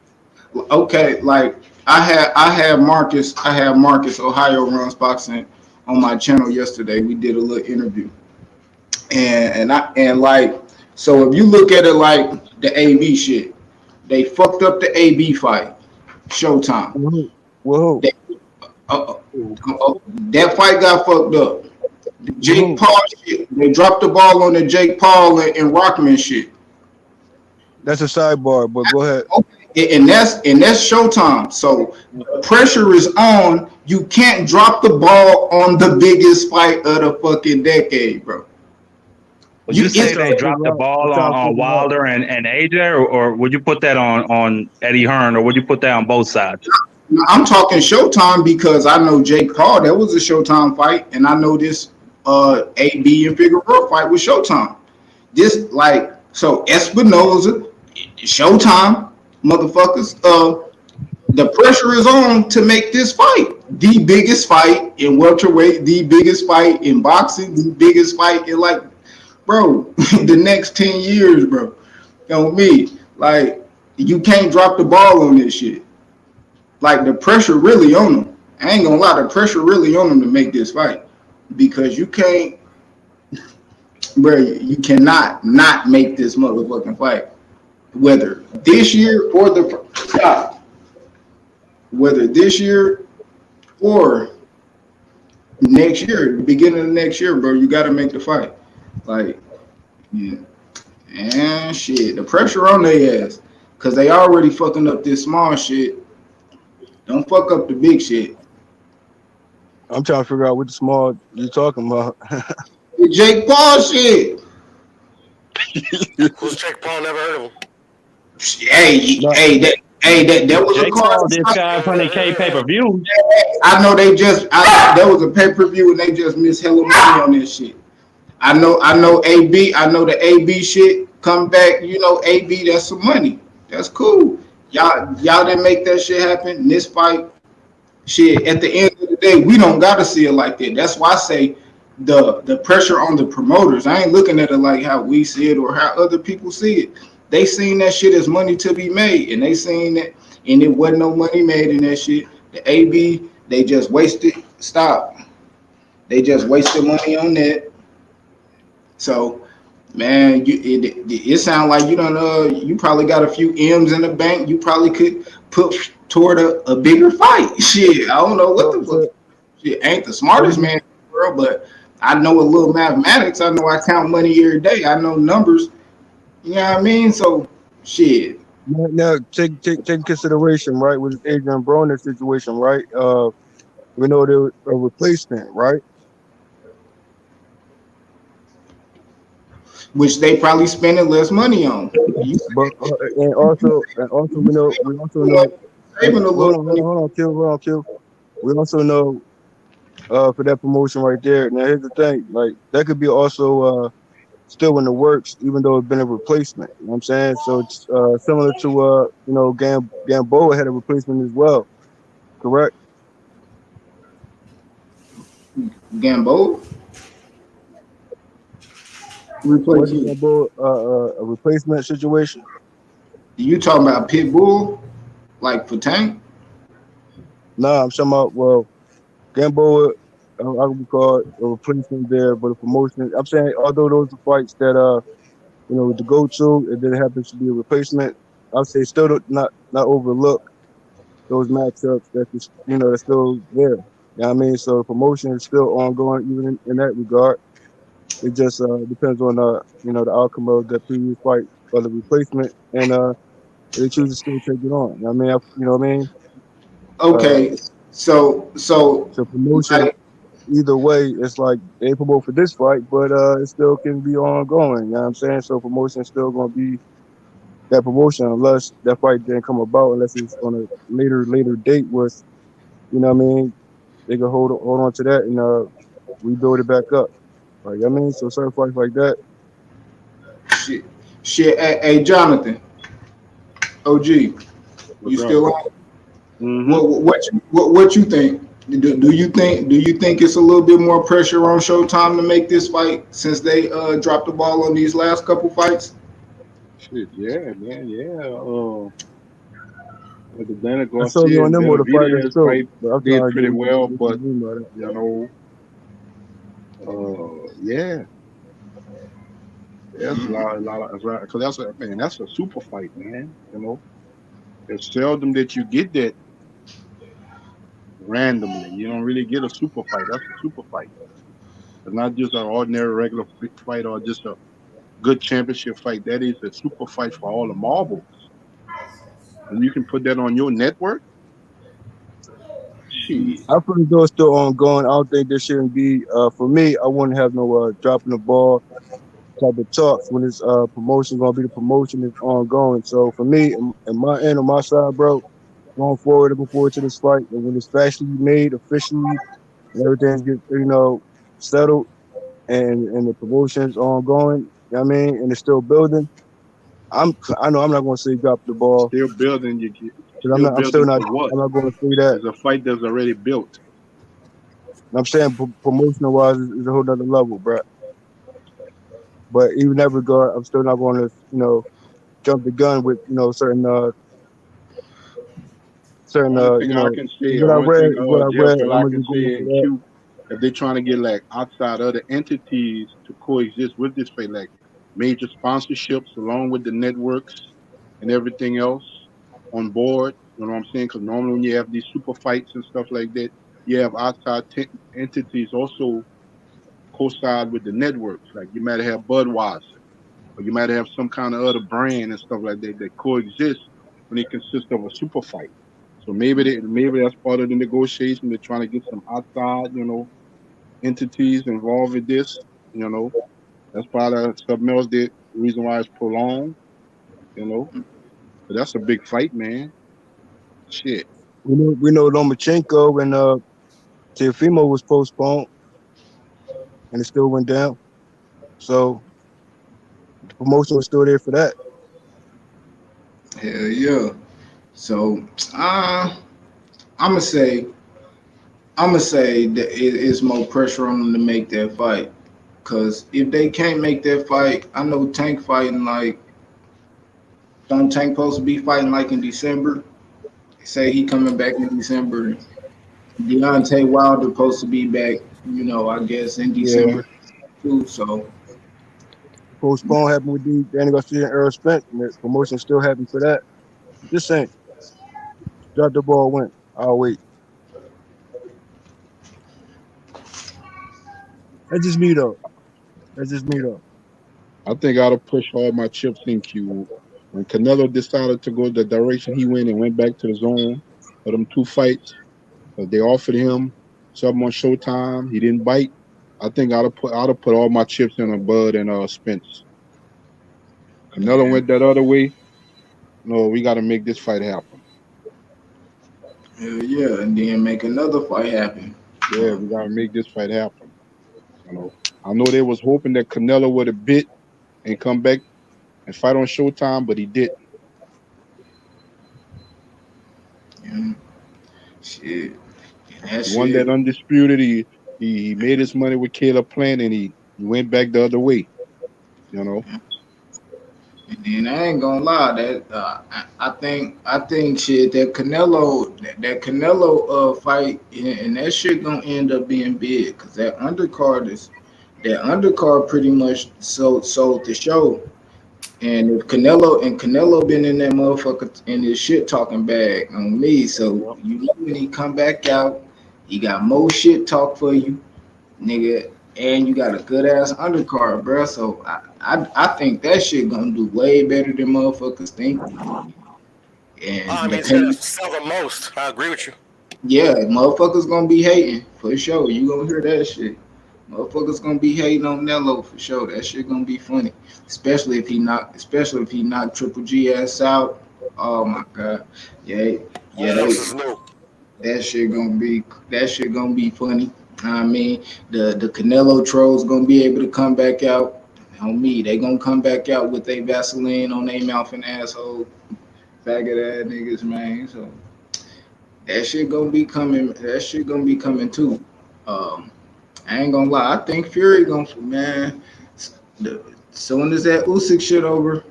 Okay, like I had Marcus Ohio Runs Boxing on my channel yesterday. We did a little interview. And like, so if you look at it like the AB shit, they fucked up the AB fight. Showtime. Whoa. That fight got fucked up. The Jake Paul shit. They dropped the ball on the Jake Paul and Rockman shit. That's a sidebar, but go ahead. And that's Showtime. So pressure is on. You can't drop the ball on the biggest fight of the fucking decade, bro. Would you say they dropped the ball on Wilder and AJ, or would you put that on Eddie Hearn, or would you put that on both sides? I'm talking Showtime because I know Jake Paul. That was a Showtime fight, and I know this AB and Figueroa fight was Showtime. This so Espinoza, Showtime, motherfuckers. The pressure is on to make this fight the biggest fight in welterweight, the biggest fight in boxing, the biggest fight in bro, the next 10 years, bro. On me, you can't drop the ball on this shit. Like the pressure really on them. I ain't gonna lie, the pressure really on them to make this fight because you can't, bro. You cannot not make this motherfucking fight, whether this year or whether this year or next year, the beginning of next year, bro. You got to make the fight. And shit, the pressure on their ass because they already fucking up this small shit. Don't fuck up the big shit. I'm trying to figure out what the small you talking about. The Jake Paul shit. Who's Jake Paul? Never heard of him. That was Jake a card. Paul, this guy from the K pay-per-view. I know there was a pay-per-view and they just missed hella money on this shit. I know AB. I know the AB shit come back. AB. That's some money. That's cool. Y'all didn't make that shit happen. This fight, shit, at the end of the day, we don't gotta see it like that. That's why I say the pressure on the promoters. I ain't looking at it like how we see it or how other people see it. They seen that shit as money to be made, and they seen that, and it wasn't no money made in that shit. The AB, they just wasted. Stop. They just wasted money on that. So, man, it sounds like you don't know. You probably got a few M's in the bank. You probably could put toward a bigger fight. Shit, I don't know what the fuck. Shit, ain't the smartest man in the world, but I know a little mathematics. I know I count money every day. I know numbers. You know what I mean? So, shit. Now take consideration, right, with Adrian Broner situation, right? We know there was a replacement, right? Which they probably spending less money on. But and also we also know Saving a hold little on, hold money. on, hold on, Kill. We also know for that promotion right there. Now here's the thing, like that could be also still in the works, even though it's been a replacement. You know what I'm saying? So it's similar to Gamboa had a replacement as well, correct? Gamboa Wasn't replacing. Gamboa a replacement situation? You talking about Pitbull, like for Tank? Nah, I'm talking about Gamboa. I would call it a replacement there, but a promotion. I'm saying although those are fights that to go to, and then happens to be a replacement. I'll say still not overlook those matchups that's still there. You know what I mean? So the promotion is still ongoing even in that regard. It just depends on the outcome of the previous fight or the replacement, and they choose to still take it on. You know what I mean? You know what I mean? Uh, Okay, so so promotion like either way, it's like they promote for this fight, but it still can be ongoing. You know what I'm saying? So promotion is still gonna be that promotion unless that fight didn't come about, unless it's on a later date was, you know what I mean, they can hold on to that and rebuild it back up. Like I mean, so certain fights like that. shit, shit. Hey, Jonathan, OG, you What's up? still on? Mm-hmm. What you think? Do you think it's a little bit more pressure on Showtime to make this fight since they dropped the ball on these last couple fights? Shit, yeah, man, yeah. The Dana That's solely Garcia on and them or the fighters Benavidez too. fight But I'm did trying to pretty get well, what you but mean by that. yeah, there's a lot of because that's a super fight, man. It's seldom that you get that randomly. You don't really get a super fight. That's a super fight. It's not just an ordinary regular fight or just a good championship fight. That is a super fight for all the marbles. And you can put that on your network. Shit. I feel as though it's still ongoing. I don't think there shouldn't be. For me, I wouldn't have no dropping the ball type of talks when it's promotion gonna be the promotion is ongoing. So for me, in my end on my side, bro, looking forward to this fight, and when it's factually made officially and everything's get settled and the promotion's ongoing, you know what I mean, and it's still building. I know I'm not gonna say drop the ball Still building, because still I'm still building not for what? I'm not gonna say that. It's a fight that's already built. I'm saying promotional wise is a whole other level, bro. But even in that regard, I'm still not going to jump the gun with certain Only thing I can say, what I only read thing, is what I read, Jeffrey, and I I'm gonna can just go off say of in that. Q, if they're trying to get like outside other entities to coexist with this fight, like major sponsorships along with the networks and everything else on board. You know what I'm saying? Because normally when you have these super fights and stuff like that, you have outside entities also co-side with the networks. Like you might have Budweiser, or you might have some kind of other brand and stuff like that that coexist when it consists of a super fight. So maybe that's part of the negotiation. They're trying to get some outside, entities involved with this. You know, that's part of something else. The reason why it's prolonged. You know, but that's a big fight, man. Shit. We know Lomachenko and Teofimo was postponed and it still went down. So the promotion was still there for that. Hell yeah. So I'm gonna say I'm gonna say that it's more pressure on them to make that fight. Cause if they can't make that fight, I know Tank fighting like don't Tank supposed to be fighting like in December. They say he coming back in December. Deontay Wilder supposed to be back, I guess in Yeah. December too. So Postpone happened with Danny Garcia and Errol Spence, and the promotion still happy for that. Just saying, drop the ball, went. I'll wait. That's just me though. That's just me though. I think I'd have pushed all my chips in Q. When Canelo decided to go the direction he went and went back to the zone for them 2 fights, they offered him something on Showtime. He didn't bite. I think I'd have put all my chips in on Bud and Spence. Canelo yeah, went that other way. No, we got to make this fight happen. yeah, and then make another fight happen. Yeah, we got to make this fight happen. I know they was hoping that Canelo would have bit and come back and fight on Showtime, but he didn't. Yeah. Shit. That He won that shit. undisputed. He made his money with Caleb Plant, and he went back the other way. And then I ain't gonna lie, that I think shit that Canelo fight and that shit gonna end up being big because that undercard pretty much sold the show. And if Canelo been in that motherfucker in his shit talking bag on me, so when he come back out, he got more shit talk for you, nigga, and you got a good ass undercard, bro. So I think that shit gonna do way better than motherfuckers think. I And mean, it's gonna sell the most. I agree with you. yeah, motherfuckers gonna be hating for sure. You gonna hear that shit. Motherfuckers gonna be hating on Nello for sure. That shit gonna be funny, especially if he knock Triple G ass out. Oh my god, yeah, yeah, that shit gonna be funny. I mean, the Canelo trolls gonna be able to come back out on me. They gonna come back out with their Vaseline on their mouth and asshole, faggot ass niggas, man. So that shit gonna be coming. That shit gonna be coming too. Um, I ain't gonna lie. I think Fury gonna man. Soon as that Usyk shit over,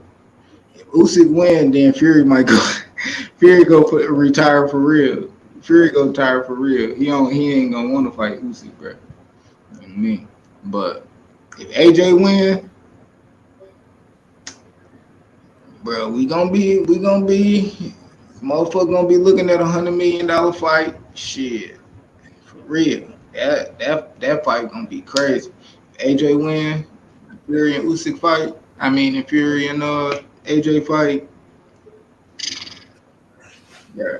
if Usyk win, then Fury might go. Fury go retire for real. Fury go retire for real. He ain't gonna want to fight Usyk, bro. You know what I mean? But if AJ win, bro, we gonna be motherfucker gonna be looking at $100 million fight. Shit, for real. That fight gonna be crazy. AJ win, Fury and Usyk fight. I mean, if Fury and AJ fight, yeah,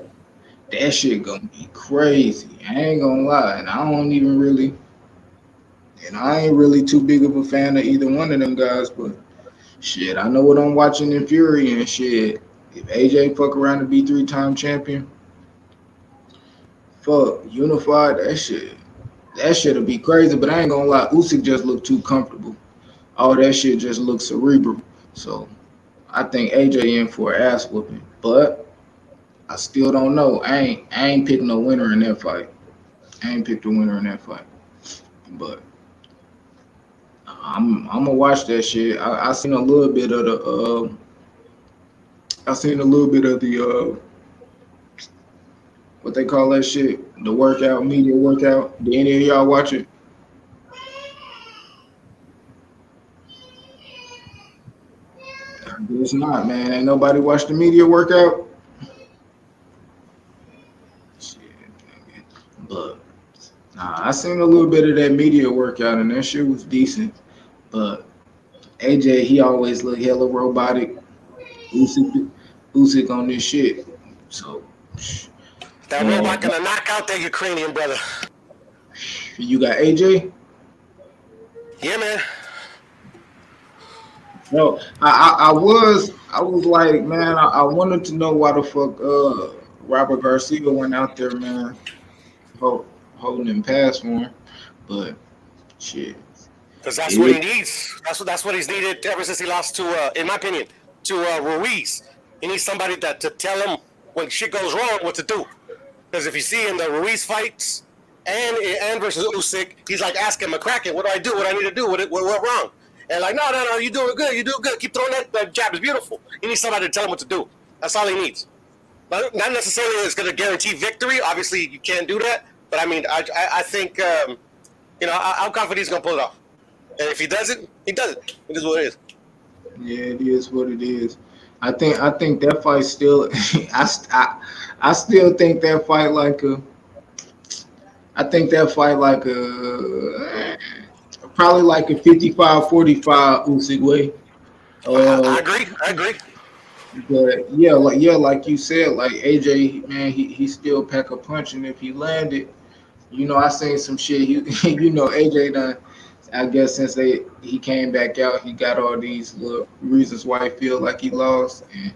that shit gonna be crazy. I ain't gonna lie, and I ain't really too big of a fan of either one of them guys. But shit, I know what I'm watching in Fury and shit. If AJ fuck around to be 3-time champion, fuck unified, that shit'll be crazy. But I ain't gonna lie, Usyk just look too comfortable. All that shit just looks cerebral. So I think AJ in for an ass whooping. But I still don't know. I ain't picked no winner in that fight. I ain't picked a winner in that fight. But I'm gonna watch that shit. I seen a little bit of the what they call that shit, the workout, media workout. Did any of y'all watch it? I guess not, man. Ain't nobody watched the media workout. Shit, but nah, I seen a little bit of that media workout and that shit was decent. But AJ, he always look hella robotic. Usyk on this shit. So That robot gonna knock out that Ukrainian brother. You got AJ? Yeah, man. No, I was like, man, I wanted to know why the fuck Robert Garcia went out there, man, holding him pass for him, but shit. Because that's what he needs. That's what he's needed ever since he lost to, in my opinion, to Ruiz. He needs somebody to tell him when shit goes wrong what to do. Because if you see in the Ruiz fights, and versus Usyk, he's like asking McCracken, what do I do? What do I need to do? What went wrong? And like, no, you doing good. You doing good. Keep throwing that jab. Is beautiful. He needs somebody to tell him what to do. That's all he needs. But not necessarily it's going to guarantee victory. Obviously, you can't do that. But I mean, I think I'm confident he's going to pull it off. And if he does it, he does it. It is what it is. Yeah, it is what it is. I think that fight still. I still think that fight like a. I think that fight like a probably like a 55-45 Usyk way. I agree. But like you said, like AJ, man, he still pack a punch, and if he landed, I seen some shit. AJ done. I guess since he came back out, he got all these little reasons why he feel like he lost, and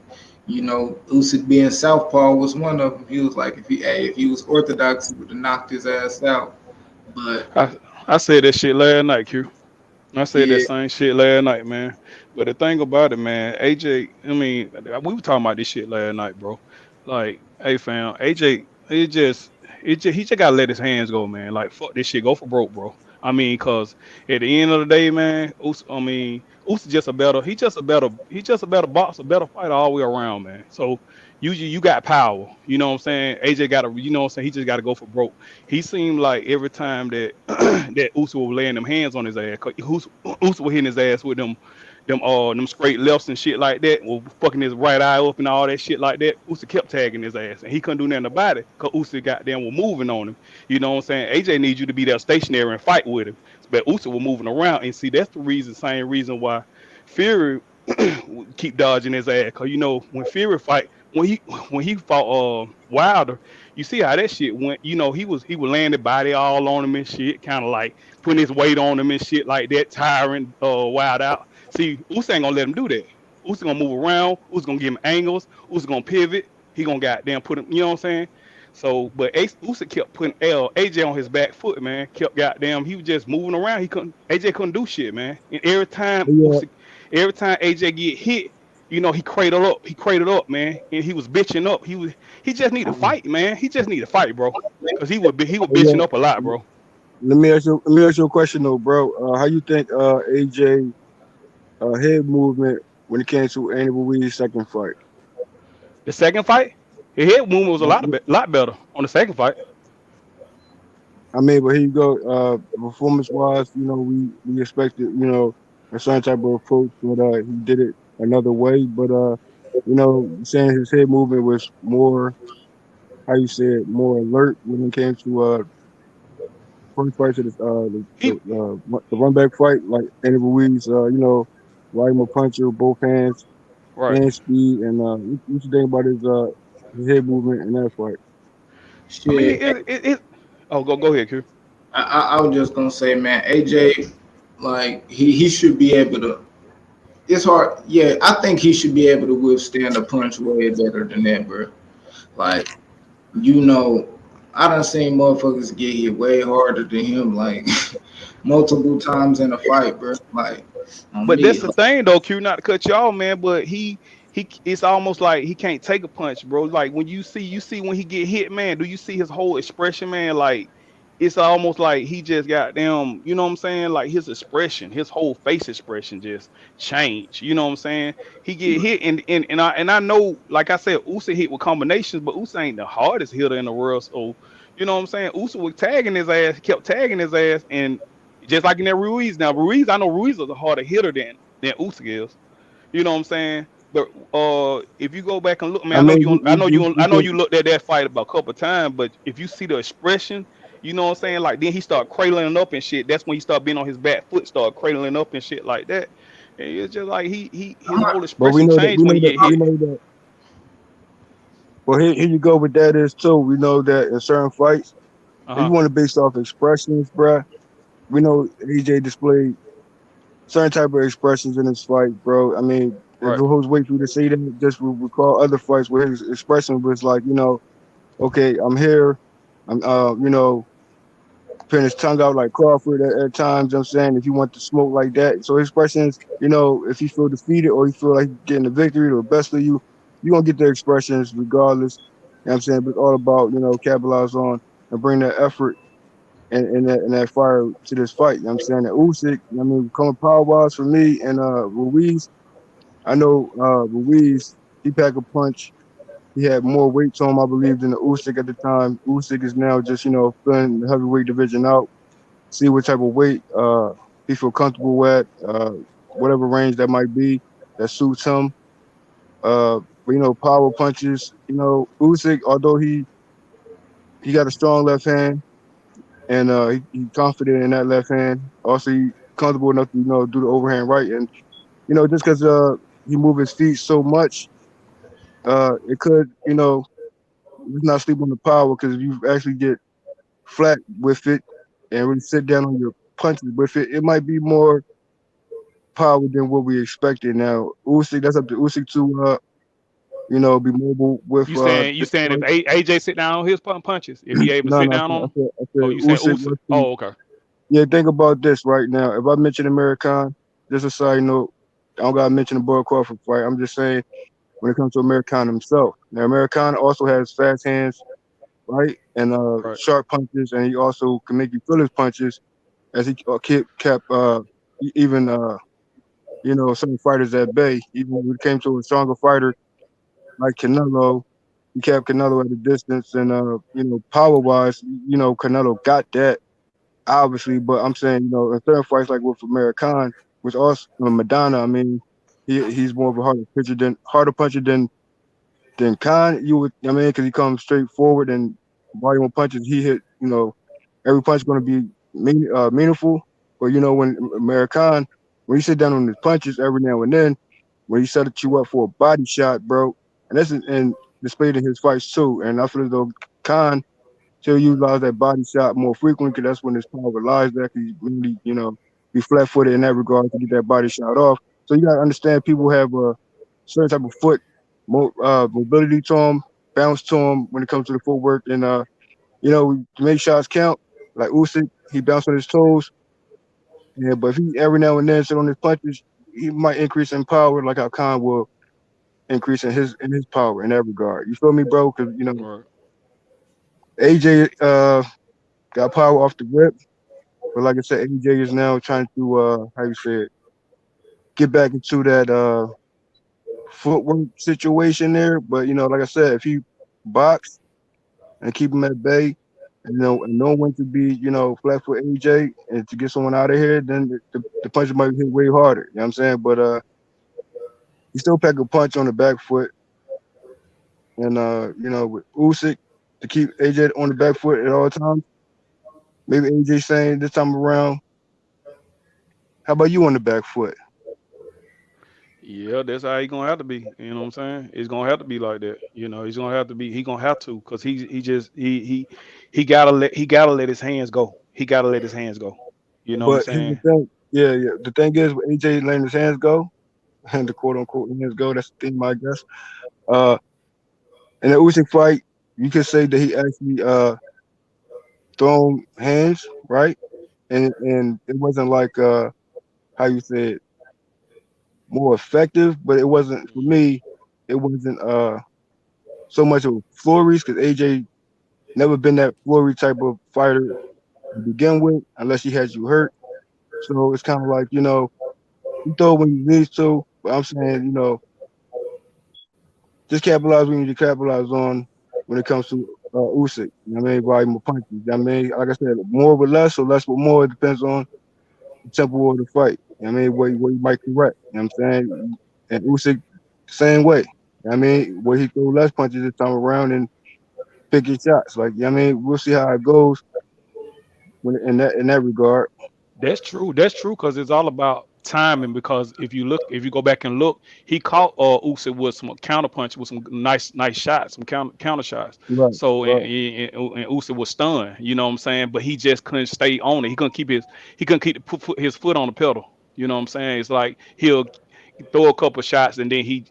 Usyk being southpaw was one of them. He was like, if he was orthodox, he would have knocked his ass out. But I said that shit last night, Q. I said that yeah, same shit last night, man. But the thing about it, man, AJ, I mean, we were talking about this shit last night, bro. Like, hey, fam, AJ, he just gotta let his hands go, man. Like, fuck this shit, go for broke, bro. I mean, cause at the end of the day, man, Usyk just a better boxer, better fighter all the way around, man. So you got power, you know what I'm saying? AJ got to, you know what I'm saying? He just got to go for broke. He seemed like every time that that Usyk was laying them hands on his ass, Usyk was hitting his ass with them straight lefts and shit like that, was fucking his right eye up and all that shit like that. Usyk kept tagging his ass, and he couldn't do nothing about it because Usyk goddamn was moving on him. You know what I'm saying? AJ needs you to be there stationary and fight with him, but Usyk was moving around, and see that's the same reason why Fury keep dodging his ass. Cause when Fury fight, when he fought Wilder, you see how that shit went. He would land the body all on him and shit, kind of like putting his weight on him and shit like that, tiring Wilder out. See, Usyk ain't gonna let him do that. Usyk gonna move around. Usyk gonna give him angles. Usyk gonna pivot. He gonna goddamn put him. You know what I'm saying? So, but Usyk kept putting AJ on his back foot, man. Kept goddamn. He was just moving around. AJ couldn't do shit, man. And every time AJ get hit, he cradled up. He cradled up, man. And he was bitching up. He just need to fight, man. He just need to fight, bro. Cause he was bitching up a lot, bro. Let me ask you a question though, bro. How you think AJ head movement when it came to Andy Ruiz's second fight? The second fight, his head movement was a lot better on the second fight. I mean, but here you go. Performance wise, we expected, a certain type of approach, but he did it another way. But saying his head movement was more, how you say it, more alert when it came to first fight to the run back fight, like Andy Ruiz, riding a puncher with both hands, right, hand speed, and what you think about his head movement in that fight? Shit. I mean, it oh, go ahead, Q. I was just gonna say, man, AJ, like he should be able to. It's hard. Yeah, I think he should be able to withstand a punch way better than that, bro. Like, I done seen motherfuckers get hit way harder than him, like multiple times in a fight, bro. Like, but that's the thing, though, Q. Not to cut you off, man, but it's almost like he can't take a punch, bro. Like when you see when he get hit, man. Do you see his whole expression, man? Like it's almost like he just got them. You know what I'm saying? Like his expression, his whole face expression just changed. You know what I'm saying? He get hit, and I know, like I said, Usyk hit with combinations, but Usyk ain't the hardest hitter in the world. So you know what I'm saying? Usyk was tagging his ass, kept tagging his ass, and just like in that Ruiz. Now I know Ruiz is a harder hitter than Usyk is. You know what I'm saying? But if you go back and look, man, I know you looked at that fight about a couple of times, but if you see the expression, you know what I'm saying? Like then he started cradling up and shit. That's when he started being on his back foot, started cradling up and shit like that. And it's just like his whole expression changed when he get hit. Well, here you go with that is too. We know that in certain fights, if you want to base off expressions, bruh, we know AJ displayed certain type of expressions in his fight, bro. I mean, if it was wait for you to say that, just recall other fights where his expression was like, okay, I'm here. I'm, putting his tongue out like Crawford at times. I'm saying if he want to smoke like that. So his expressions, if he feel defeated or he feel like getting the victory or the best of you, you're going to get the expressions regardless. You know what I'm saying? But it's all about, capitalize on and bring that effort and that fire to this fight. You know what I'm saying? That Usyk, I mean, coming power wise for me and Ruiz, I know Ruiz, he packed a punch. He had more weight to him, I believe, than the Usyk at the time. Usyk is now just, filling the heavyweight division out, see what type of weight he feel comfortable at, whatever range that might be that suits him. But power punches, Usyk, although he got a strong left hand and he confident in that left hand. Also, he comfortable enough to do the overhand right, and just because he move his feet so much, it could let's not sleep on the power because if you actually get flat with it and really sit down on your punches with it, it might be more power than what we expected. Now, Usyk, that's up to Usyk to be mobile with You this saying if punch. AJ sit down on his punches, if he able to No, sit no, down on them? I Oh, said you saying Usyk Usyk? was to. Oh, okay. Yeah, think about this right now. If I mention American, just a side note, I don't gotta mention the Boy Crawford fight. I'm just saying when it comes to American himself. Now, American also has fast hands, right, and Right. sharp punches, and he also can make you feel his punches as he kept even some fighters at bay. Even when it came to a stronger fighter like Canelo, he kept Canelo at a distance, and power wise, Canelo got that obviously. But I'm saying, in certain fights like with American, which also Madonna, I mean, he's more of a harder puncher than Khan. You would, I mean, because he comes straight forward and volume of punches he hit, every punch is going to be meaningful. But when American, when you sit down on his punches every now and then, when he set you up for a body shot, bro, and that's and displayed in his fights too. And I feel as though Khan he'll utilize that body shot more frequently because that's when his power lies. That he really, be flat footed in that regard to get that body shot off. So you gotta understand people have a certain type of foot mobility to them, bounce to them when it comes to the footwork, and to make shots count. Like Usyk, he bounced on his toes. Yeah, but if he every now and then sit on his punches, he might increase in power, like how Khan will increase in his power in that regard. You feel me, bro? Because Right. AJ got power off the rip. But like I said, AJ is now trying to how you say it, get back into that footwork situation there. But like I said, if he box and keep him at bay, and know when to be, flat for AJ and to get someone out of here, then the punch might hit way harder. You know what I'm saying? But he still pack a punch on the back foot, and with Usyk to keep AJ on the back foot at all times. Maybe AJ saying this time around, how about you on the back foot? Yeah, that's how he gonna have to be. You know what I'm saying? It's gonna have to be like that. He's gonna have to be. He gonna have to, cause he just he gotta let his hands go. He gotta let his hands go. You know what I'm But here's the saying? thing. Yeah, yeah. The thing is, with AJ letting his hands go, and the quote unquote hands go, that's the thing, I guess. Uh, in the Usyk fight, you could say that he actually thrown hands, right? And it wasn't like how you said more effective, but it wasn't for me. It wasn't so much of flurries because AJ never been that flurry type of fighter to begin with, unless he has you hurt. So it's kind of like you throw when you need to, but I'm saying just capitalize when you capitalize on when it comes to Usyk. You know what I mean? Volume of punches. You know what I mean? Like I said, more with less or less with more. It depends on the tempo of the fight. You know what I mean? Where you might correct. You know what I'm saying? And Usyk, same way. You know what I mean? Where he throw less punches this time around and pick his shots. Like, you know what I mean? We'll see how it goes in that regard. That's true. That's true because it's all about timing. Because if you go back and look, he caught Usyk with some counter punch with some nice shots, some counter shots. Right, So right. and Usyk was stunned. You know what I'm saying? But he just couldn't stay on it. He couldn't keep his foot on the pedal. You know what I'm saying? It's like he'll throw a couple shots and then he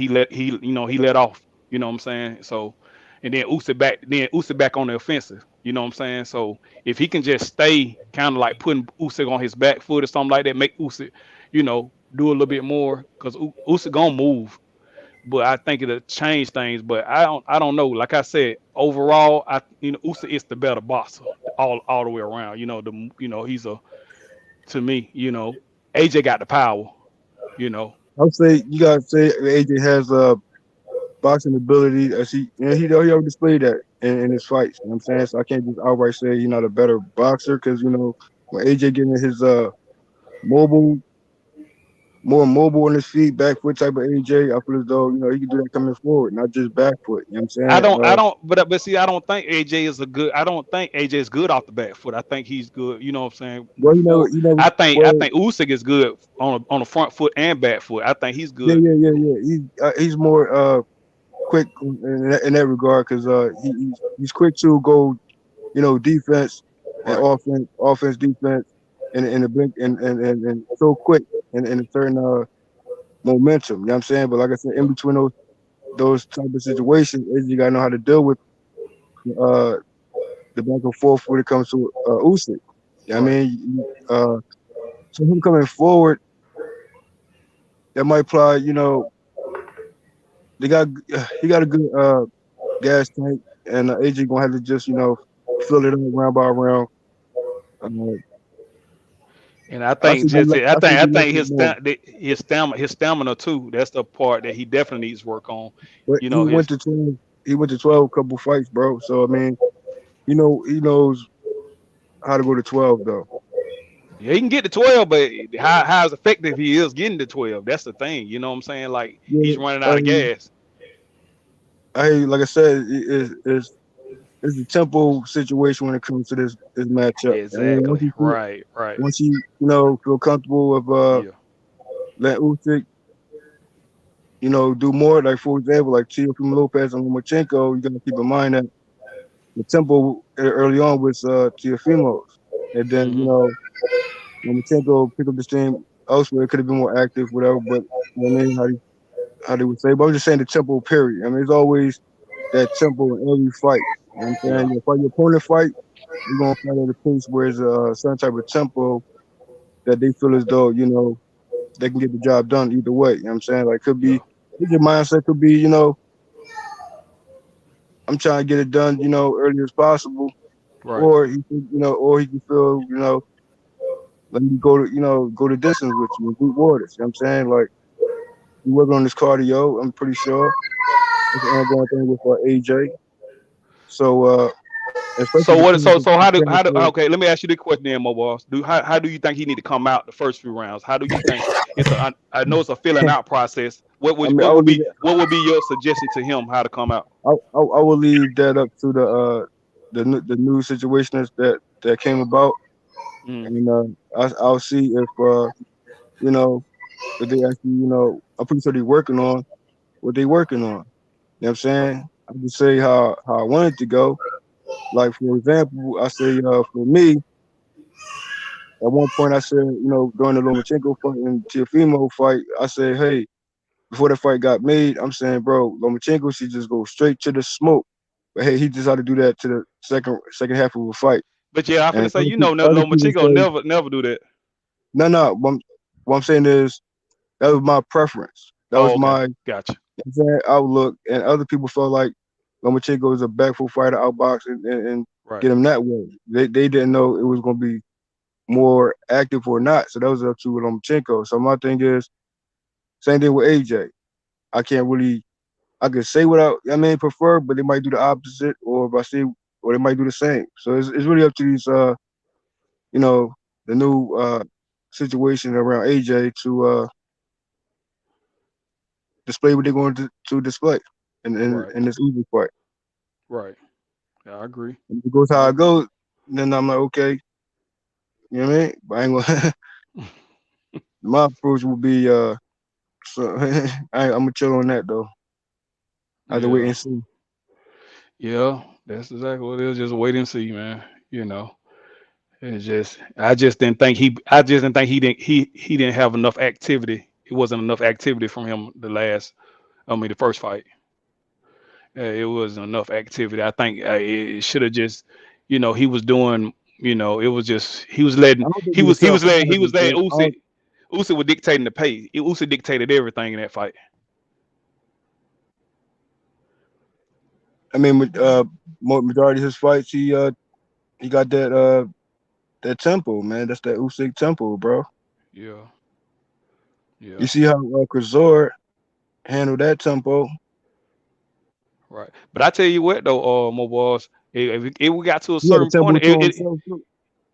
let off. You know what I'm saying? So and then Usyk back on the offensive. You know what I'm saying? So if he can just stay kind of like putting Usyk on his back foot or something like that, make Usyk, do a little bit more because Usyk gonna move. But I think it'll change things. But I don't know. Like I said, overall, Usyk is the better boxer. all the way around. He's a to me. AJ got the power. You know. I'll say you gotta say AJ has boxing ability as he already displayed that in his fights. You know what I'm saying? So I can't just outright say he's not a better boxer because when AJ getting his mobile more mobile on his feet, back foot type of AJ, I feel as though, he can do that coming forward, not just back foot. You know what I'm I saying? don't, I don't, but see, I don't think AJ is a good. I don't think AJ is good off the back foot. I think he's good. You know what I'm saying? Well, Before, I well, think Usyk is good on the front foot and back foot. I think he's yeah, good. yeah, yeah, yeah. He's more quick in that regard because he's quick to go, defense and Right. offense, defense, in the blink and so quick in a certain momentum. You know what I'm saying? But like I said, in between those type of situations, you gotta know how to deal with uh the back and forth when it comes to Usyk. You know what I Right. mean? So him coming forward, that might apply, they got he got a good gas tank, and AJ gonna have to just fill it up round by round. Uh, And I I think see them. just I I see think I them think lessons more. his stamina too. That's the part that he definitely needs work on. But You he know went his to 12. He went to 12 couple fights, bro. So I mean, he knows how to go to 12 though. Yeah, he can get to 12, but how effective he is getting to 12, that's the thing. You know what I'm saying? Like Yeah, he's running out of gas. like I said, it's a tempo situation when it comes to this matchup. I mean, Exactly. Right. Right. once you feel comfortable with Yeah. let Usyk do more. Like for example, like Teofimo Lopez and Lomachenko, you gotta keep in mind that the tempo early on was Teofimo's, and then Mm-hmm. Lomachenko picked up the steam elsewhere. It could have been more active, whatever. But you know what I mean, how they would say. But I'm just saying the tempo period. I mean, it's always that tempo in every fight. You know what I'm Yeah. saying? You fight your opponent fight, you're gonna fight at a pace where it's some type of tempo that they feel as though they can get the job done either way. You know what I'm saying? Like could Yeah. be your mindset could be I'm trying to get it done early as possible, Right. or he can feel let me go the distance with you and deep waters. You know what I'm saying? Like you working on this cardio, I'm pretty sure it's an ongoing thing with AJ. So So especially what? So how do? the Okay, let me ask you the question, then, Mo Boss. How do you think he need to come out the first few rounds? How do you think I know it's a filling out process. I mean, I would leave What would be your suggestion to him how to come out? I will leave that up to the new situations that came about, Mm. and I'll see if you know if they actually I'm pretty sure they're working on what they working on. You know what I'm saying? I can say how I want it to go. Like for example, I say for me at one point I said during the Lomachenko fight and Teofimo fight I said hey before the fight got made I'm saying bro Lomachenko should just go straight to the smoke. But hey, he just had to do that to the second half of a fight. But yeah, I'm And finna say other people Lomachenko say, never do that. no. What I'm saying is that was my preference. That was Oh, okay, my gotcha. outlook. And other people felt like Lomachenko is a back foot fighter, outbox and Right. get him that way. They didn't know it was going to be more active or not. So that was up to Lomachenko. So my thing is same thing with AJ. I can't really I could say what prefer, but they might do the opposite, or if I see, or they might do the same. So it's really up to these you know, the new situation around AJ to display what they're going to display Right. in this easy fight. Right. Yeah, I agree. And if it goes I how it agree. goes, then I'm like, okay, you know what I mean? But I ain't gonna my approach will be so I'm gonna chill on that though. I have to wait Yeah. and see. Yeah. That's exactly what it is. Just wait and see, man. You know. It's just I just didn't think he didn't have enough activity. It wasn't enough activity from him the first fight. It wasn't enough activity. I think it should have just, he was doing, it was just he was I letting don't think he was he was self-conscious, letting bro. Usyk was dictating the pace. Usyk dictated everything in that fight. I mean, majority of his fights, he he got that tempo, man. That's that Usyk tempo, bro. Yeah, You yeah. see how Cazor handled that tempo. Right. But I tell you what though, my boys, if we got to a He had a certain tempo point, to himself too.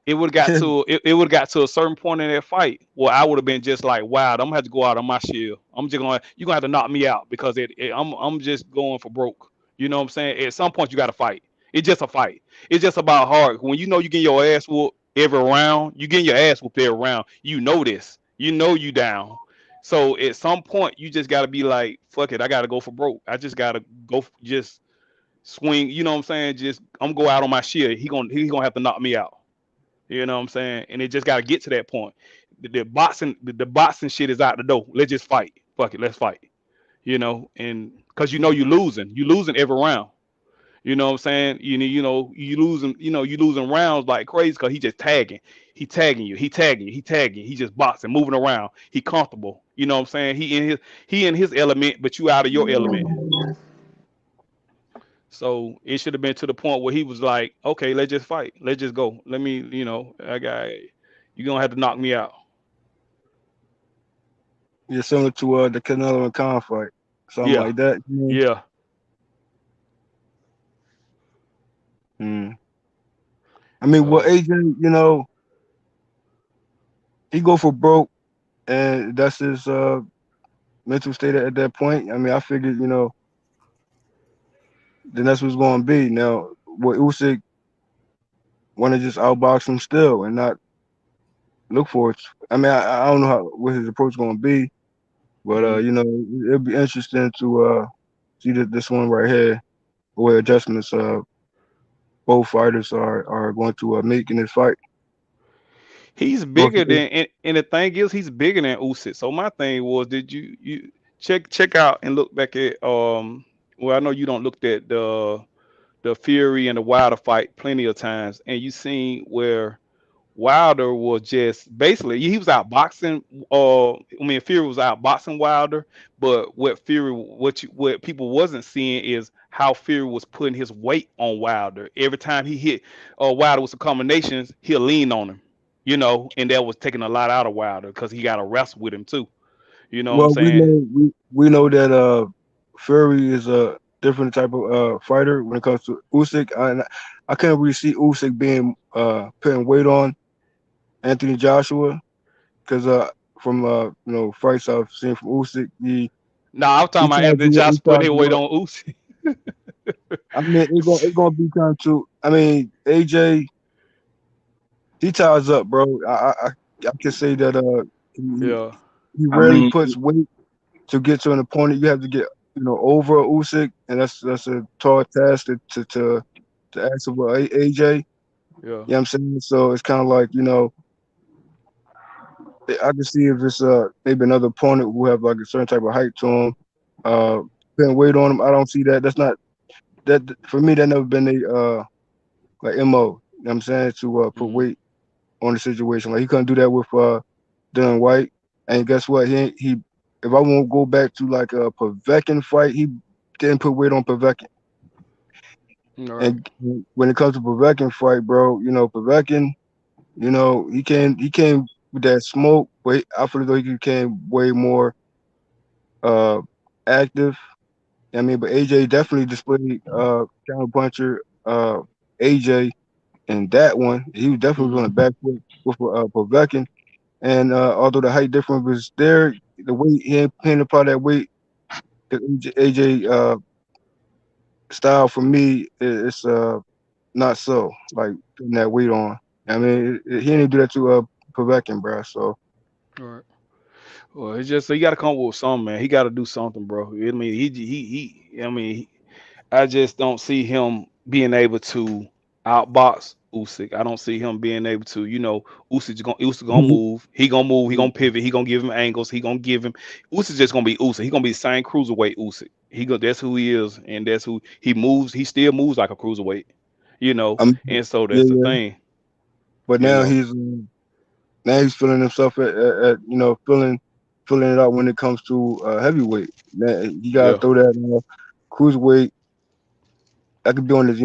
it would got to it would got to a certain point in that fight where I would have been just like, wow, I'm gonna have to go out on my shield. I'm just gonna you're gonna have to knock me out because I'm just going for broke. You know what I'm saying? At some point you gotta fight. It's just a fight. It's just about hard. When you know you getting your ass whooped every round, you getting your ass whooped every round. You know this. You know you down. So at some point you just gotta be like, fuck it, I gotta go for broke. I just gotta just swing, you know what I'm saying? Just I'm go out on my shield. He gonna have to knock me out. You know what I'm saying? And it just got to get to that point. The boxing shit is out the door. Let's just fight. Fuck it, let's fight. And because you losing every round. You know what I'm saying? You losing rounds like crazy because he just tagging. He tagging. He just boxing, moving around. He comfortable. You know what I'm saying? He in his element, but you out of your element. So it should have been to the point where he was like, okay, let's just fight. Let's just go. Let me, you're gonna have to knock me out. Yeah, similar to the Canelo and Khan fight, something Yeah. like that. Yeah. Mm. I mean, what So AJ, he go for broke, and that's his mental state at that point. I mean, I figured, then that's what's going to be. Now, what Usyk want to just outbox him still and not look for it. I mean, I don't know what his approach going to be, but mhm. it'll be interesting to see this one right here, where adjustments both fighters are going to make in this fight. He's Both, bigger than, and the thing is, he's bigger than Usyk. So my thing was, did you check out and look back at well, I know you don't looked at the Fury and the Wilder fight plenty of times, and you seen where Wilder was just basically he was out boxing. Fury was out boxing Wilder, but what people wasn't seeing is how Fury was putting his weight on Wilder. Every time he hit Wilder with some combinations, he'll lean on him, and that was taking a lot out of Wilder because he got to wrestle with him too. You know what I'm well, we saying? know we know that Fury is a different type of fighter when it comes to Usyk. I can't really see Usyk being putting weight on Anthony Joshua because from fights I've seen from Usyk, Nah, I'm he talking about tries to Anthony do he Joshua tries putting his to weight do it. on Usyk. I mean, it's gonna be kind to. I mean, AJ he ties up, bro. I can say that Yeah. he I rarely mean, puts weight to get to an opponent. You have to get over Usyk, and that's a tall task to ask of AJ. Yeah. You know what I'm saying? So it's kind of like I can see if it's maybe another opponent who have like a certain type of height to him, uh, putting weight on him. I don't see that. That's not that for me. That never been a like mo. You know what I'm saying, to put Hmm. weight on the situation. Like he couldn't do that with Dylan White. And guess what? He if I won't go back to like a Povetkin fight, he didn't put weight on Povetkin. All right. And when it comes to Povetkin fight, bro, Povetkin, he came with that smoke, but I feel as though he came way more uh active. I mean, but AJ definitely displayed counter puncher AJ in that one. He was definitely on the Hmm. back foot with Povetkin. And although the height difference was there, the weight he ain't apply that weight. The AJ style for me it's not so like putting that weight on. I mean, he didn't do that to Povetkin, bro. So All right. Well, it's just so you got to come up with something, man. He got to do something, bro. I mean, he. I mean, I just don't see him being able to outbox Usyk. I don't see him being able to, Usyk gonna move. He gonna move. He gonna pivot. He gonna give him angles. He gonna give him. Usyk just gonna be Usyk. He gonna be the same cruiserweight Usyk. That's who he is, and that's who he moves. He still moves like a cruiserweight, I'm And so yeah, that's the yeah. thing, But you know. now he's feeling himself at feeling it out when it comes to heavyweight. Now, you gotta Yeah. throw that cruiserweight. I could be on this,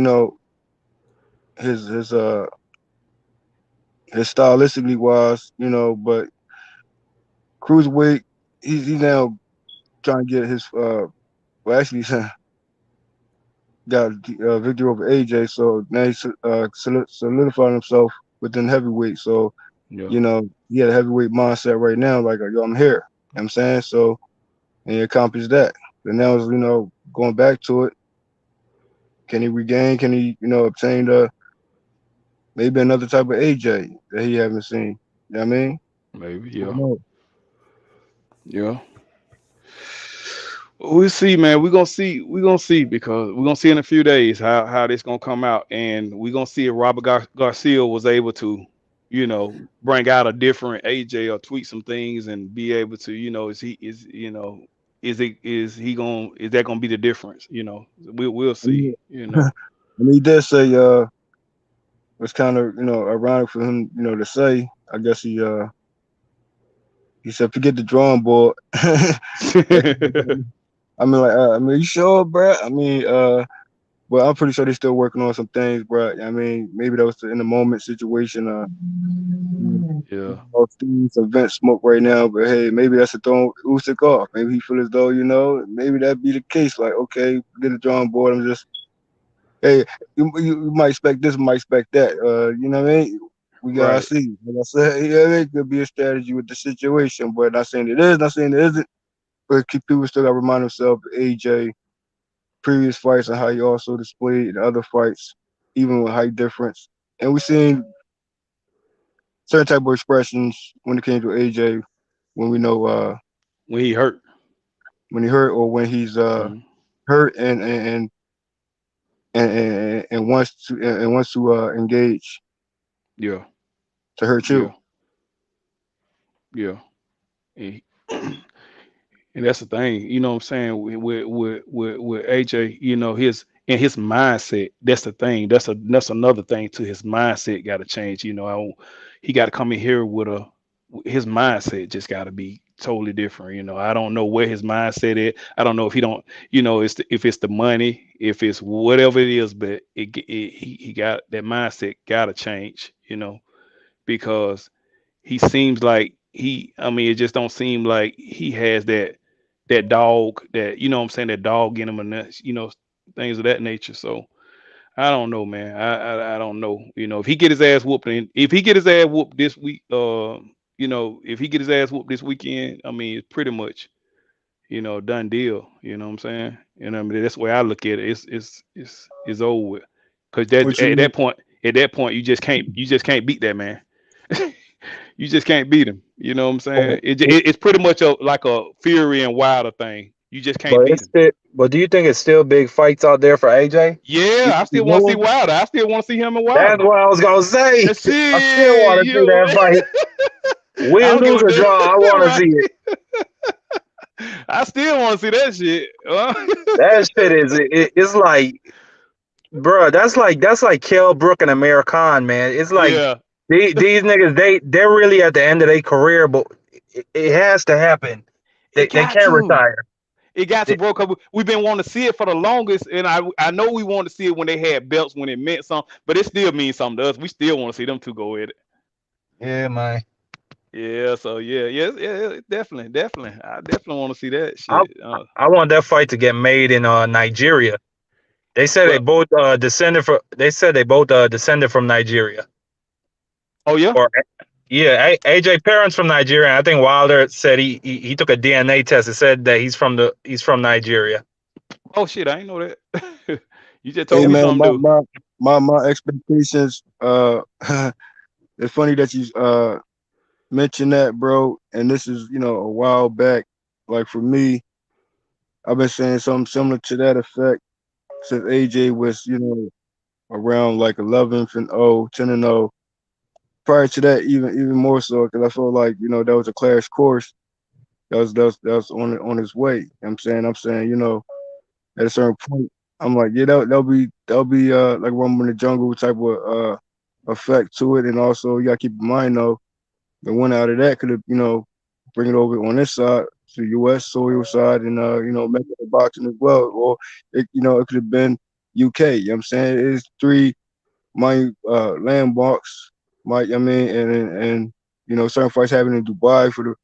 his his stylistically wise, but cruiserweight, he's now trying to get his well actually got a victory over AJ, so now he's solidifying himself within heavyweight. So Yeah. he had a heavyweight mindset right now, like yo, I'm here. You know what I'm saying? So and he accomplished that. And now is going back to it. Can he regain? Can he obtain maybe another type of AJ that he haven't seen? You know what I mean? Maybe, Who yeah. knows? Yeah. We'll see, man. We're gonna see. We're gonna see because we're gonna see in a few days how this gonna come out, and we're gonna see if Robert Garcia was able to, bring out a different AJ or tweak some things and be able to, is that gonna be the difference? We'll I mean, see. he did say it's kind of ironic for him to say. I guess he said forget the drawing board. I mean, like, you sure, bro? I mean, but I'm pretty sure they're still working on some things, bro. I mean, maybe that was in the moment situation. Yeah. Steve's event smoke right now, but hey, maybe that's a throwing Usyk off. Maybe he feel as though maybe that be the case. Like, okay, get the drawing board. I'm just, hey, you might expect this, might expect that. You know what I mean? We gotta Right. see. Like I said, yeah, it could be a strategy with the situation, but not saying it is, not saying it isn't. But people still gotta remind themselves, AJ previous fights and how he also displayed in other fights, even with height difference. And we seen certain type of expressions when it came to AJ when we know When he hurt. when he hurt or when he's Mhm. hurt and wants to engage Yeah. to hurt Yeah. you. Yeah. And, and that's the thing, what I'm saying with AJ, his mindset. That's the thing. That's another thing to his mindset got to change. He got to come in here with his mindset just got to be totally different. I don't know where his mindset is. I don't know if he don't. If it's the money, if it's whatever it is, but he got that mindset got to change. Because he seems like I mean, it just don't seem like he has that dog, that what I'm saying, that dog in him, and that, things of that nature. So I don't know, man. I don't know. If he get his ass whooped, and if he get his ass whooped this week, if he get his ass whooped this weekend, I mean, it's pretty much, done deal. You know what I'm saying? And I mean, that's the way I look at it. It's over with. Cause What you mean? at that point, you just can't beat that man. You just can't beat him. You know what I'm saying? It's pretty much like a Fury and Wilder thing. You just can't But beat it's him. still, but do you think it's still big fights out there for AJ? Yeah, I You still want to see know? Wilder. I still want to see him and That's Wilder. what I was gonna say. That's I still it. want to see that fight. I Win, don't give lose, a or damn. draw, I want to Right. see it. I still want to see that shit. That shit it's like, bro. That's like Kell Brook and Amir Khan, man. It's like Yeah. these niggas, they're really at the end of their career, but it has to happen. It They got can't to. retire. It got to, They- bro. Cause we've been wanting to see it for the longest, and I know we wanted to see it when they had belts, when it meant something, but it still means something to us. We still want to see them two go at it. yeah, man. Yeah, so yeah, definitely. I definitely want to see that I shit. I want that fight to get made in Nigeria. They said they Well, both descended from. They said they both descended from Nigeria. oh yeah. Or yeah, AJ parents from Nigeria. And I think Wilder said he took a DNA test. It said that he's from Nigeria. Oh shit, I ain't know that. You just Hey told me man, something new. my expectations. It's funny that you mentioned that, bro. And this is a while back. Like for me, I've been saying something similar to that effect since AJ was around like 11th and 0, 10 and 0. Prior to that, even more so, because I felt like that was a clash course that was on his way. You know what I'm saying at a certain point, I'm like, yeah, that'll be like Rumble in the Jungle type of effect to it, and also you gotta keep in mind though, the winner out of that could have bring it over on this side to U.S. soil side, and make it a boxing as well, or it could have been UK. You know what I'm saying? It's three landmarks, I mean, and certain fights happening in Dubai for the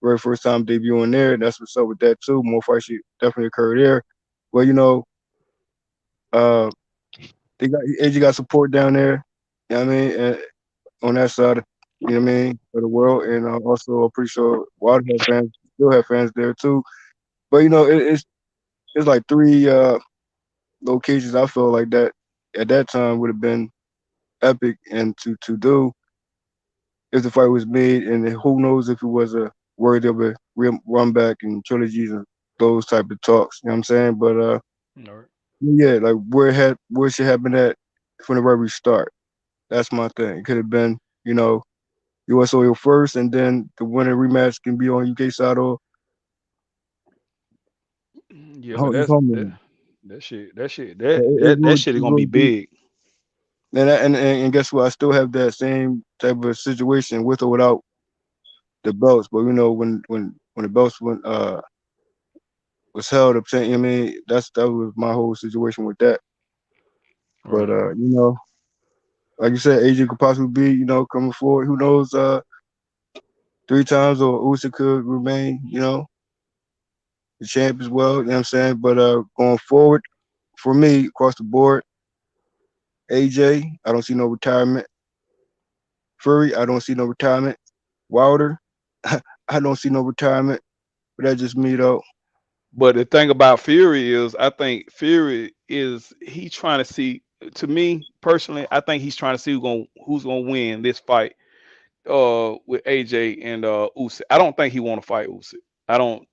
very first time debuting there. That's what's up with that too. More fights should definitely occur there. But uh, AJ got support down there. You know what I mean, and on that side, you know what I mean, of the world, and also I'm pretty sure Wilder have fans, still have fans there too. But it's like three locations I feel like that at that time would have been epic and to do if the fight was made, and who knows if it was a worthy of a run back and trilogies and those type of talks. You know what I'm saying? But yeah, like where should happen at from the very start. That's my thing. It could have been, US Oil first, and then the winner rematch can be on UK side or Yeah, but home. that shit It shit is gonna be really be. big. And guess what? I still have that same type of situation with or without the belts. But when the belts was held up, I mean that was my whole situation with that. Right. But like you said, AJ could possibly be coming forward. Who knows? 3 times, or Usyk could remain the champ as well. You know what I'm saying? But going forward, for me across the board, AJ, I don't see no retirement. Fury, I don't see no retirement. Wilder, I don't see no retirement. But that's just me though. But the thing about Fury is, I think Fury is he trying to see. To me personally, I think he's trying to see who's gonna win this fight. With AJ and Usyk, I don't think he want to fight Usyk. I don't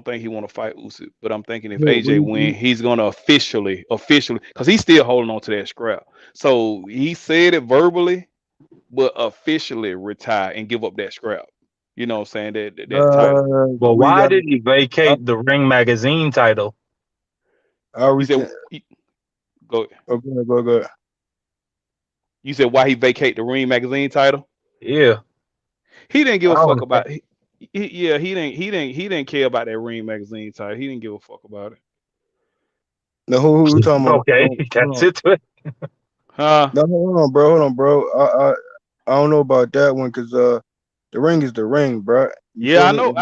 think he want to fight Usyk. But I'm thinking if AJ win, he's gonna officially, because he's still holding on to that scrap. So he said it verbally, but officially retire and give up that scrap. You know what I'm saying? That title. But why did he vacate the Ring Magazine title? You said, go ahead. You said why he vacate the Ring Magazine title? Yeah, he didn't give a fuck about it. He didn't care about that Ring Magazine title. He didn't give a fuck about it. No, who talking about? Okay, that's it. Huh? No, hold on, bro. I don't know about that one because the ring is the ring, bro. Yeah, I know,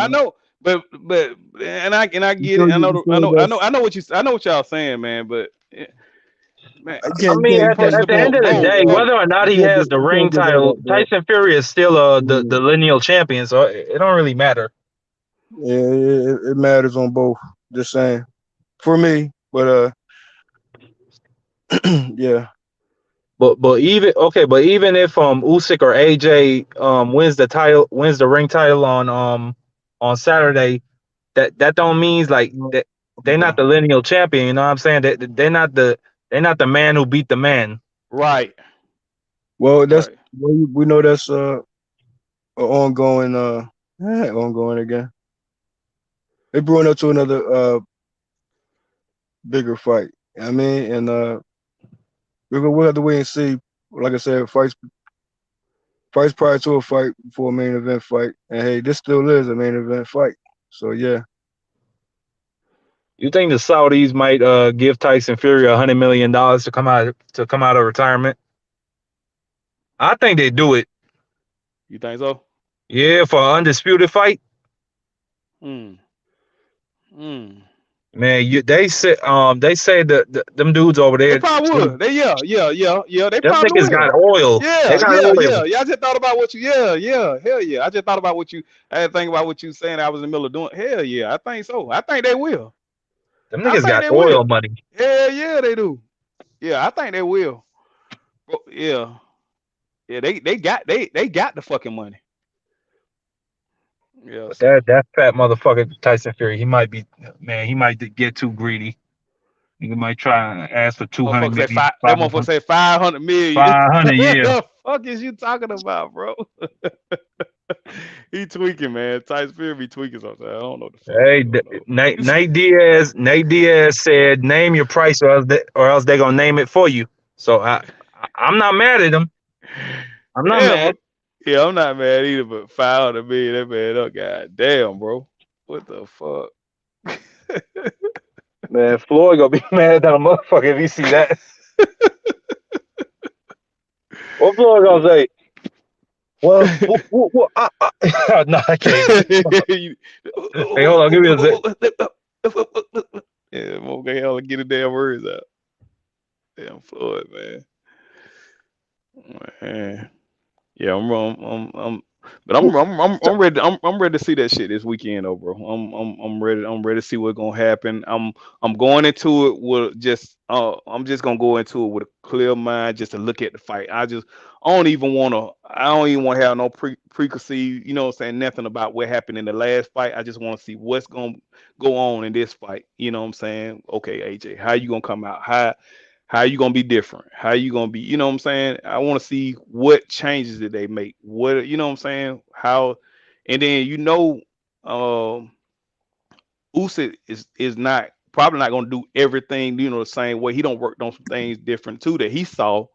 but and I get it. I know what y'all saying, man. But man, I mean, at the end of the day, whether or not he has the ring title, Tyson Fury is still the lineal champion, so it don't really matter. Yeah, it matters on both. Just saying, for me, but yeah. But even if Usyk or AJ wins the ring title on Saturday, that don't means like that they're not the lineal champion. You know what I'm saying? They're not the man who beat the man. Right. Well, that's we know that's ongoing ongoing again. They brought up to another bigger fight. I mean, and we'll have to wait and see. Like I said, fights prior to a fight before a main event fight. And hey, this still is a main event fight. So yeah. You think the Saudis might give Tyson Fury $100 million to come out of retirement? I think they do it. You think so? Yeah, for an undisputed fight. Man, they say that them dudes over there. They probably would. Yeah. They them probably niggas will. got oil. Yeah. I just thought about what you. Hell yeah. I just thought about what you. I had to think about what you saying. I was in the middle of doing. Hell yeah. I think so. I think they will. Them niggas got oil money. Hell yeah, they do. Yeah, I think they will. Yeah. They got the fucking money. Yeah. But that fat motherfucker Tyson Fury, he might get too greedy. He might try and ask for 200 million. That motherfucker say 500 million. 500, yeah. What the fuck is you talking about, bro? He tweaking, man. Tyson Fury be tweaking sometimes. I don't know the fuck. Hey, Nate Diaz said, "Name your price, or else they're gonna name it for you." So I'm not mad at him. I'm not mad. Yeah, I'm not mad either. But 500 million, that man, oh god damn, bro. What the fuck? Man, Floyd gonna be mad at a motherfucker if he see that. What Floyd gonna say? Well, no, I can't. Hey, hold on, give me a sec. Yeah, okay, hell, get the damn words out. Damn Floyd, man. Man. Yeah, I'm ready. I'm ready to see that shit this weekend, though, bro. I'm ready. I'm ready to see what's gonna happen. I'm going into it with just I'm just gonna go into it with a clear mind, just to look at the fight. I don't even want to have no preconceived, you know what I'm saying, nothing about what happened in the last fight. I just want to see what's gonna go on in this fight. You know what I'm saying? Okay, AJ, how you gonna come out? How you gonna be different? How you gonna be, you know what I'm saying? I want to see what changes did they make. What, you know what I'm saying? How, and then um Usyk is not probably not gonna do everything, the same way. He don't work on some things different too that he saw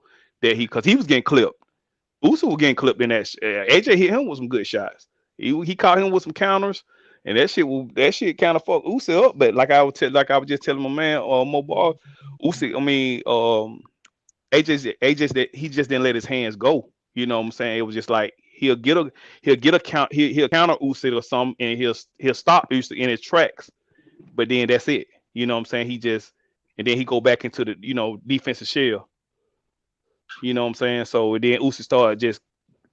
that because he was getting clipped. Usyk was getting clipped in that. AJ hit him with some good shots. He caught him with some counters, and that shit kind of fucked Usyk up. But like I was just telling my man, Mo Ball, Usyk. I mean, AJ's that he just didn't let his hands go. You know what I'm saying? It was just like he'll counter Usyk or something, and he'll stop Usyk in his tracks. But then that's it. You know what I'm saying? And then he go back into the defensive shell. You know what I'm saying? So then Usyk started just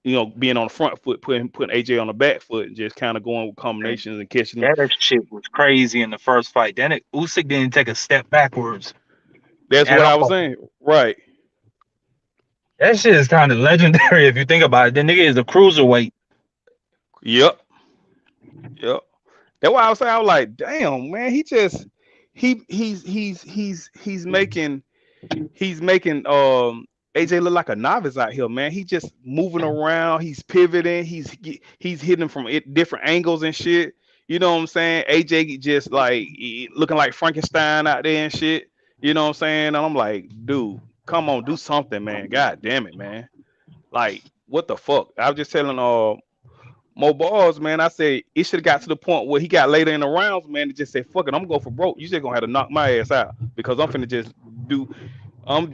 being on the front foot, putting AJ on the back foot, and just kind of going with combinations and catching him. That shit was crazy in the first fight. Then Usyk didn't take a step backwards. That's what I was saying. Right. That shit is kind of legendary if you think about it. The nigga is a cruiserweight. Yep. That's why I was saying, I was like, damn, man, he's making AJ look like a novice out here, man. He just moving around, he's pivoting, he's hitting from different angles and shit. You know what I'm saying? AJ just like looking like Frankenstein out there and shit. You know what I'm saying? And I'm like, dude, come on, do something, man. God damn it, man. Like, what the fuck? I was just telling Mo Balls, man. I said it should have got to the point where he got later in the rounds, man, to just say, fuck it, I'm going for broke. You just gonna have to knock my ass out because I'm finna just do. I'm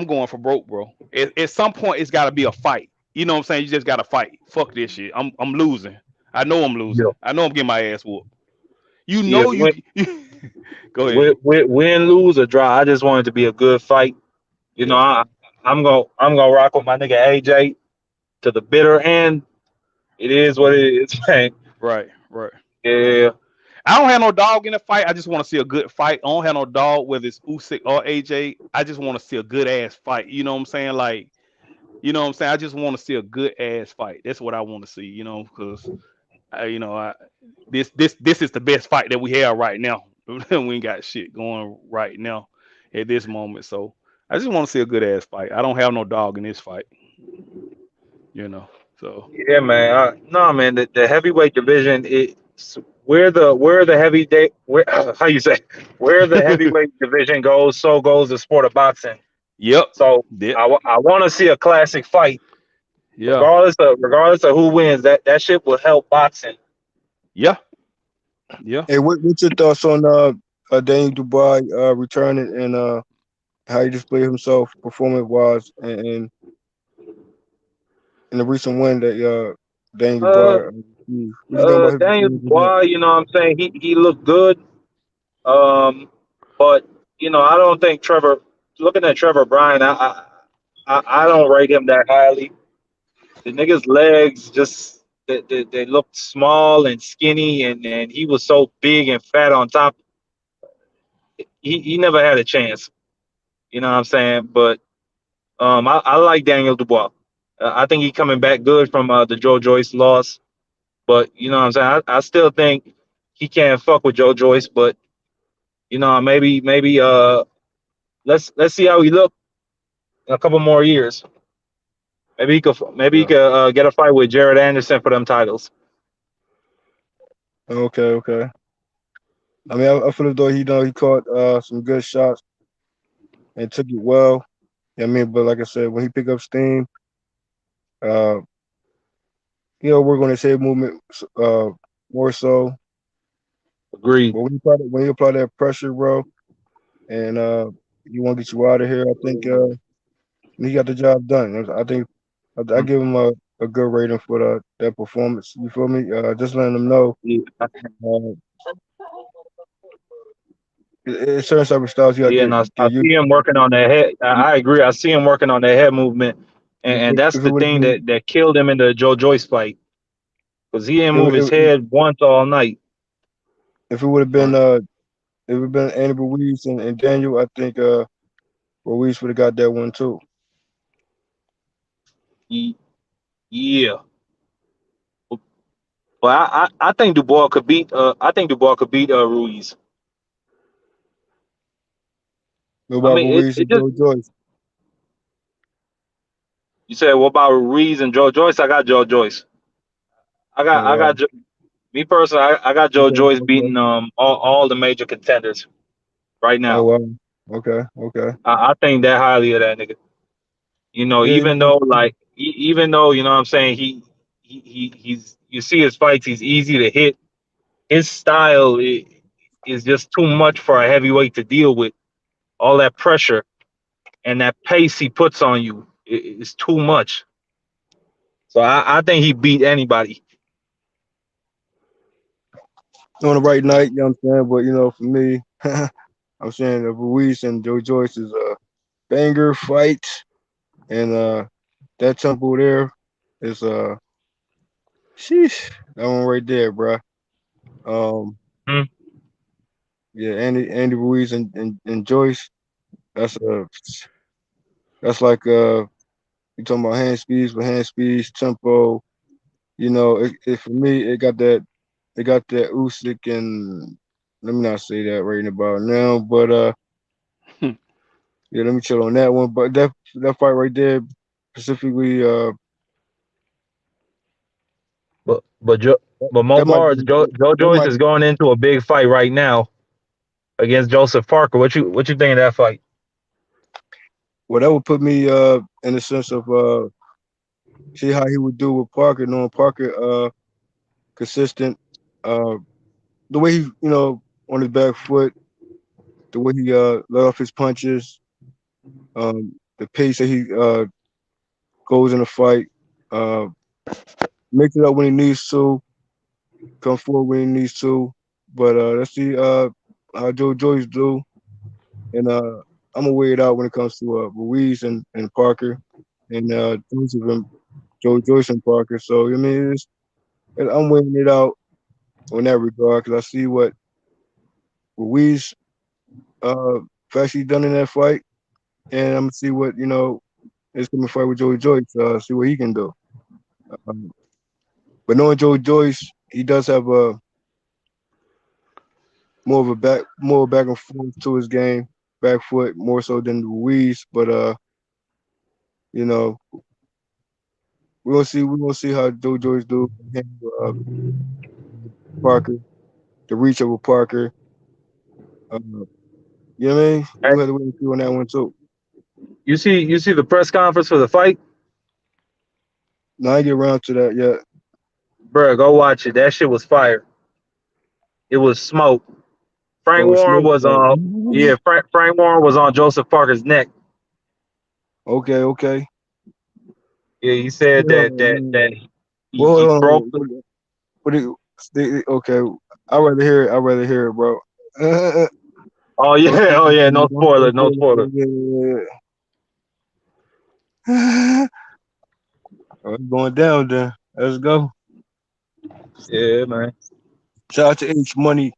going for broke, bro. At some point, it's got to be a fight. You know what I'm saying? You just got to fight. Fuck this shit. I'm losing. I know I'm losing. Yeah. I know I'm getting my ass whooped. You know you. Go ahead. Win, lose, or draw. I just want it to be a good fight. You know, I'm gonna rock with my nigga AJ to the bitter end. It is what it is, man. Right. Yeah. I don't have no dog in the fight. I just want to see a good fight. I don't have no dog whether it's Usyk or AJ. I just want to see a good ass fight. You know what I'm saying? Like, you know what I'm saying? I just want to see a good ass fight. That's what I want to see. Because this is the best fight that we have right now. We ain't got shit going right now at this moment. So I just want to see a good ass fight. I don't have no dog in this fight. So Yeah, man. No, man. The heavyweight division, where the how you say, where the heavyweight division goes, so goes the sport of boxing. Yep. So I want to see a classic fight. Yeah. Regardless of who wins, that shit will help boxing. Yeah. Hey, what's your thoughts on Daniel Dubois returning and how he displayed himself performance wise and in the recent win that Daniel Dubois received? What do you think about his Daniel performance Dubois, you know what I'm saying? He looked good. But I don't think looking at Trevor Bryan, I don't rate him that highly. The nigga's legs just they looked small and skinny, and he was so big and fat on top. He never had a chance. You know what I'm saying? But I like Daniel Dubois. I think he's coming back good from the Joe Joyce loss. But you know what I'm saying? I still think he can't fuck with Joe Joyce. But maybe let's see how he look in a couple more years. Maybe he could get a fight with Jared Anderson for them titles. Okay. I mean, I feel as though he caught some good shots and took it well. I mean, but like I said, when he picked up steam, we're going to say movement more so. Agreed. But when you apply that pressure, bro, and you want to get you out of here, I think he got the job done. I think I give him a good rating for that performance. You feel me? Just letting them know. Uh, in certain type of styles, you got Yeah, to and I get used see him to. working on that head. I agree. I see him working on that head movement, and that's If it the would have thing been, that killed him in the Joe Joyce fight because he didn't it move would, his head once all night. if it would have been, if it would have been Andy Ruiz and Daniel, I think Ruiz would have got that one too. Yeah, but I think Dubois could beat. I think Dubois could beat Ruiz. What I about mean, Ruiz it and just Joe Joyce? you said what about Ruiz and Joe Joyce? I got Joe Joyce. Oh wow. Me personally. I got Joe Okay. Joyce Okay. beating all the major contenders right Oh now. wow. Okay. Okay. I think that highly of that nigga. You know, Yeah. even though like even though you know what I'm saying he's you see his fights, he's easy to hit. His style is just too much for a heavyweight to deal with. All that pressure and that pace he puts on you is too much. So I think he beat anybody. On the right night, you know what I'm saying? But for me, I'm saying Ruiz and Joe Joyce is a banger fight, and that tempo there is sheesh, that one right there, bruh. Um, Hmm. yeah, Andy Ruiz and Joyce. That's that's like you talking about hand speeds with hand speeds, tempo. For me, it got that Usyk and let me not say that right about now, but yeah, let me chill on that one. But that fight right there, specifically, But Joe, but Mo that might Morris, be Joe that Joyce might is going into a big fight right now against Joseph Parker. What you think of that fight? well that would put me in the sense of see how he would do with Parker, knowing Parker consistent, uh the way he on his back foot, the way he let off his punches, the pace that he goes in a fight, uh makes it up when he needs to, come forward when he needs to. But let's see how Joe Joyce do. And I'm gonna weigh it out when it comes to Ruiz and Parker and Joseph and Joe Joyce and Parker. So I mean, I'm weighing it out on that regard because I see what Ruiz actually done in that fight, and I'm gonna see what is coming fight with Joey Joyce. See what he can do. Um, but knowing Joey Joyce, he does have a more back and forth to his game, back foot more so than Ruiz. But you know, we're gonna see how Joe Joyce do handle Parker, the reach of a Parker. You know what I mean? Hey, We'll have to wait and see on that one too. you see the press conference for the fight, Now I get around to that yet. bro? Go watch it. That shit was fire. It was smoke. Frank Oh, Warren Smith. was yeah. Frank Warren was on Joseph Parker's neck. Okay, okay. Yeah, he said Yeah, that well, he hold broke. on. Okay, I'd rather hear it, bro. Oh Don't yeah, spoil oh it yeah. for me. No spoiler, Don't no spoil it for spoiler. me. Yeah. Oh, it's going down then. Let's go. Yeah, man. Shout out to H Money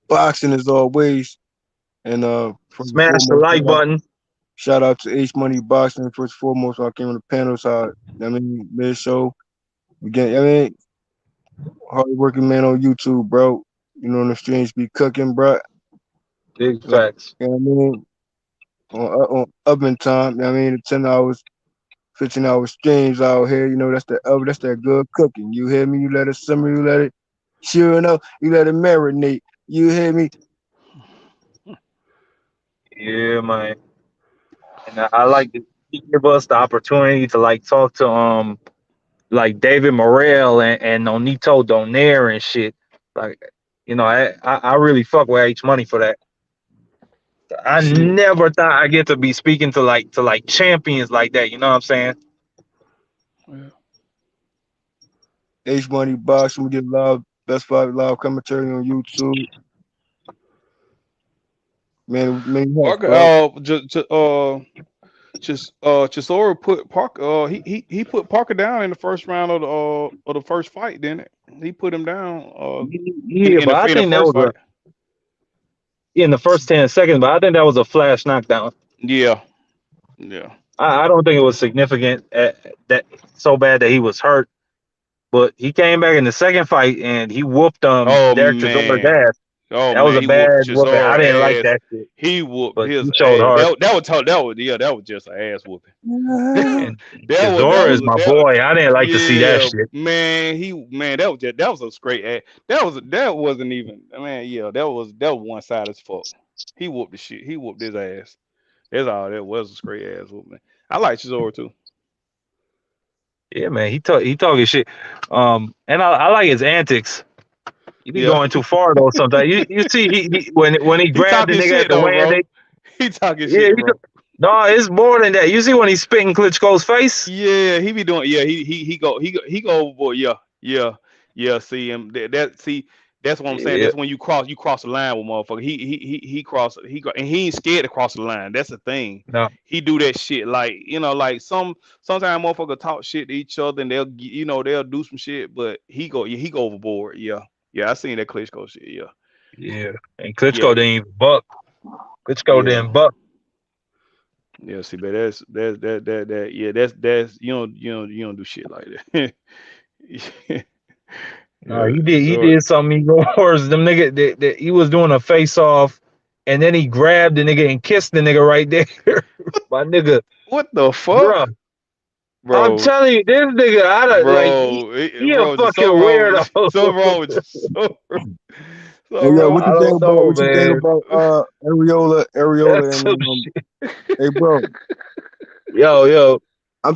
Boxing as always. And first and Smash the foremost, like button. shout out to H Money Boxing. First and foremost, when I came on the panels, mid show. Again, hard working man on YouTube, bro. On the streams be cooking, bro. Big Like, facts. you know what I mean? On oven time, you know what I mean? The 10 hours, 15-hour streams out here, that's the oven, that's that good cooking. You hear me? You let it simmer, you let it sure enough, you let it marinate. You hear me? Yeah, man. And I like to give us the opportunity to like talk to like David Morrell and Nonito Donaire and shit. Like, I really fuck with H Money for that. I Shit. never thought I get to be speaking to like champions like that. You know what I'm saying? Yeah. H Money Boxing. We get live best fight live commentary on YouTube. Man, many helps, Parker, bro. Chisora put Parker. He put Parker down in the first round of the first fight, didn't it? He put him down in Yeah, in but I the in the think that first was fight. in the first 10 seconds, but I think that was a flash knockdown. Yeah, yeah. I don't think it was significant that so bad that he was hurt, but he came back in the second fight and he whooped Oh Derek Chisora's man, ass. oh That was man, a he whooped bad whooping. I didn't like Chisora ass. that shit, He whooped but his he showed ass. hard. That was just an ass whooping. And That Chisora is was my that. boy. I didn't like to see that Yeah, shit. man, that was a straight ass. That wasn't even, man. Yeah, that was one side as fuck. He whooped the shit. He whooped his ass. That's all that was, a straight ass whooping. I like Chisora too. Yeah, man, he talking shit. And I like his antics. He be Yeah, going too far though sometimes. You see he when he he grabbed the talking nigga at shit the though, weigh-in, bro. He talking yeah, shit, bro. no, it's more than that. You see when he's spitting Klitschko's face? Yeah, he be doing. Yeah, he go overboard. Yeah, yeah. See him. See, that's what I'm saying. Yeah, That's when you cross the line with motherfucker. He cross. And he ain't scared to cross the line. That's the thing. no, He do that shit like, like sometimes motherfucker talk shit to each other and they'll do some shit, but he go overboard. Yeah, yeah. I seen that Klitschko shit. Yeah, yeah. And yeah, Klitschko didn't even buck. Klitschko yeah. didn't buck. Yeah, see, but that yeah, that's you don't do shit like that. No, Yeah, he so did something even worse. Them nigga that he was doing a face off, and then he grabbed the nigga and kissed the nigga right there. My nigga, what the fuck, bro. I'm bro, telling you, this nigga, he a just fucking so wrong, weirdo. so wrong, just so Hey, yo, wrong. I don't know, what you think man. about Areola That's and some shit. hey, bro, Yo. I'm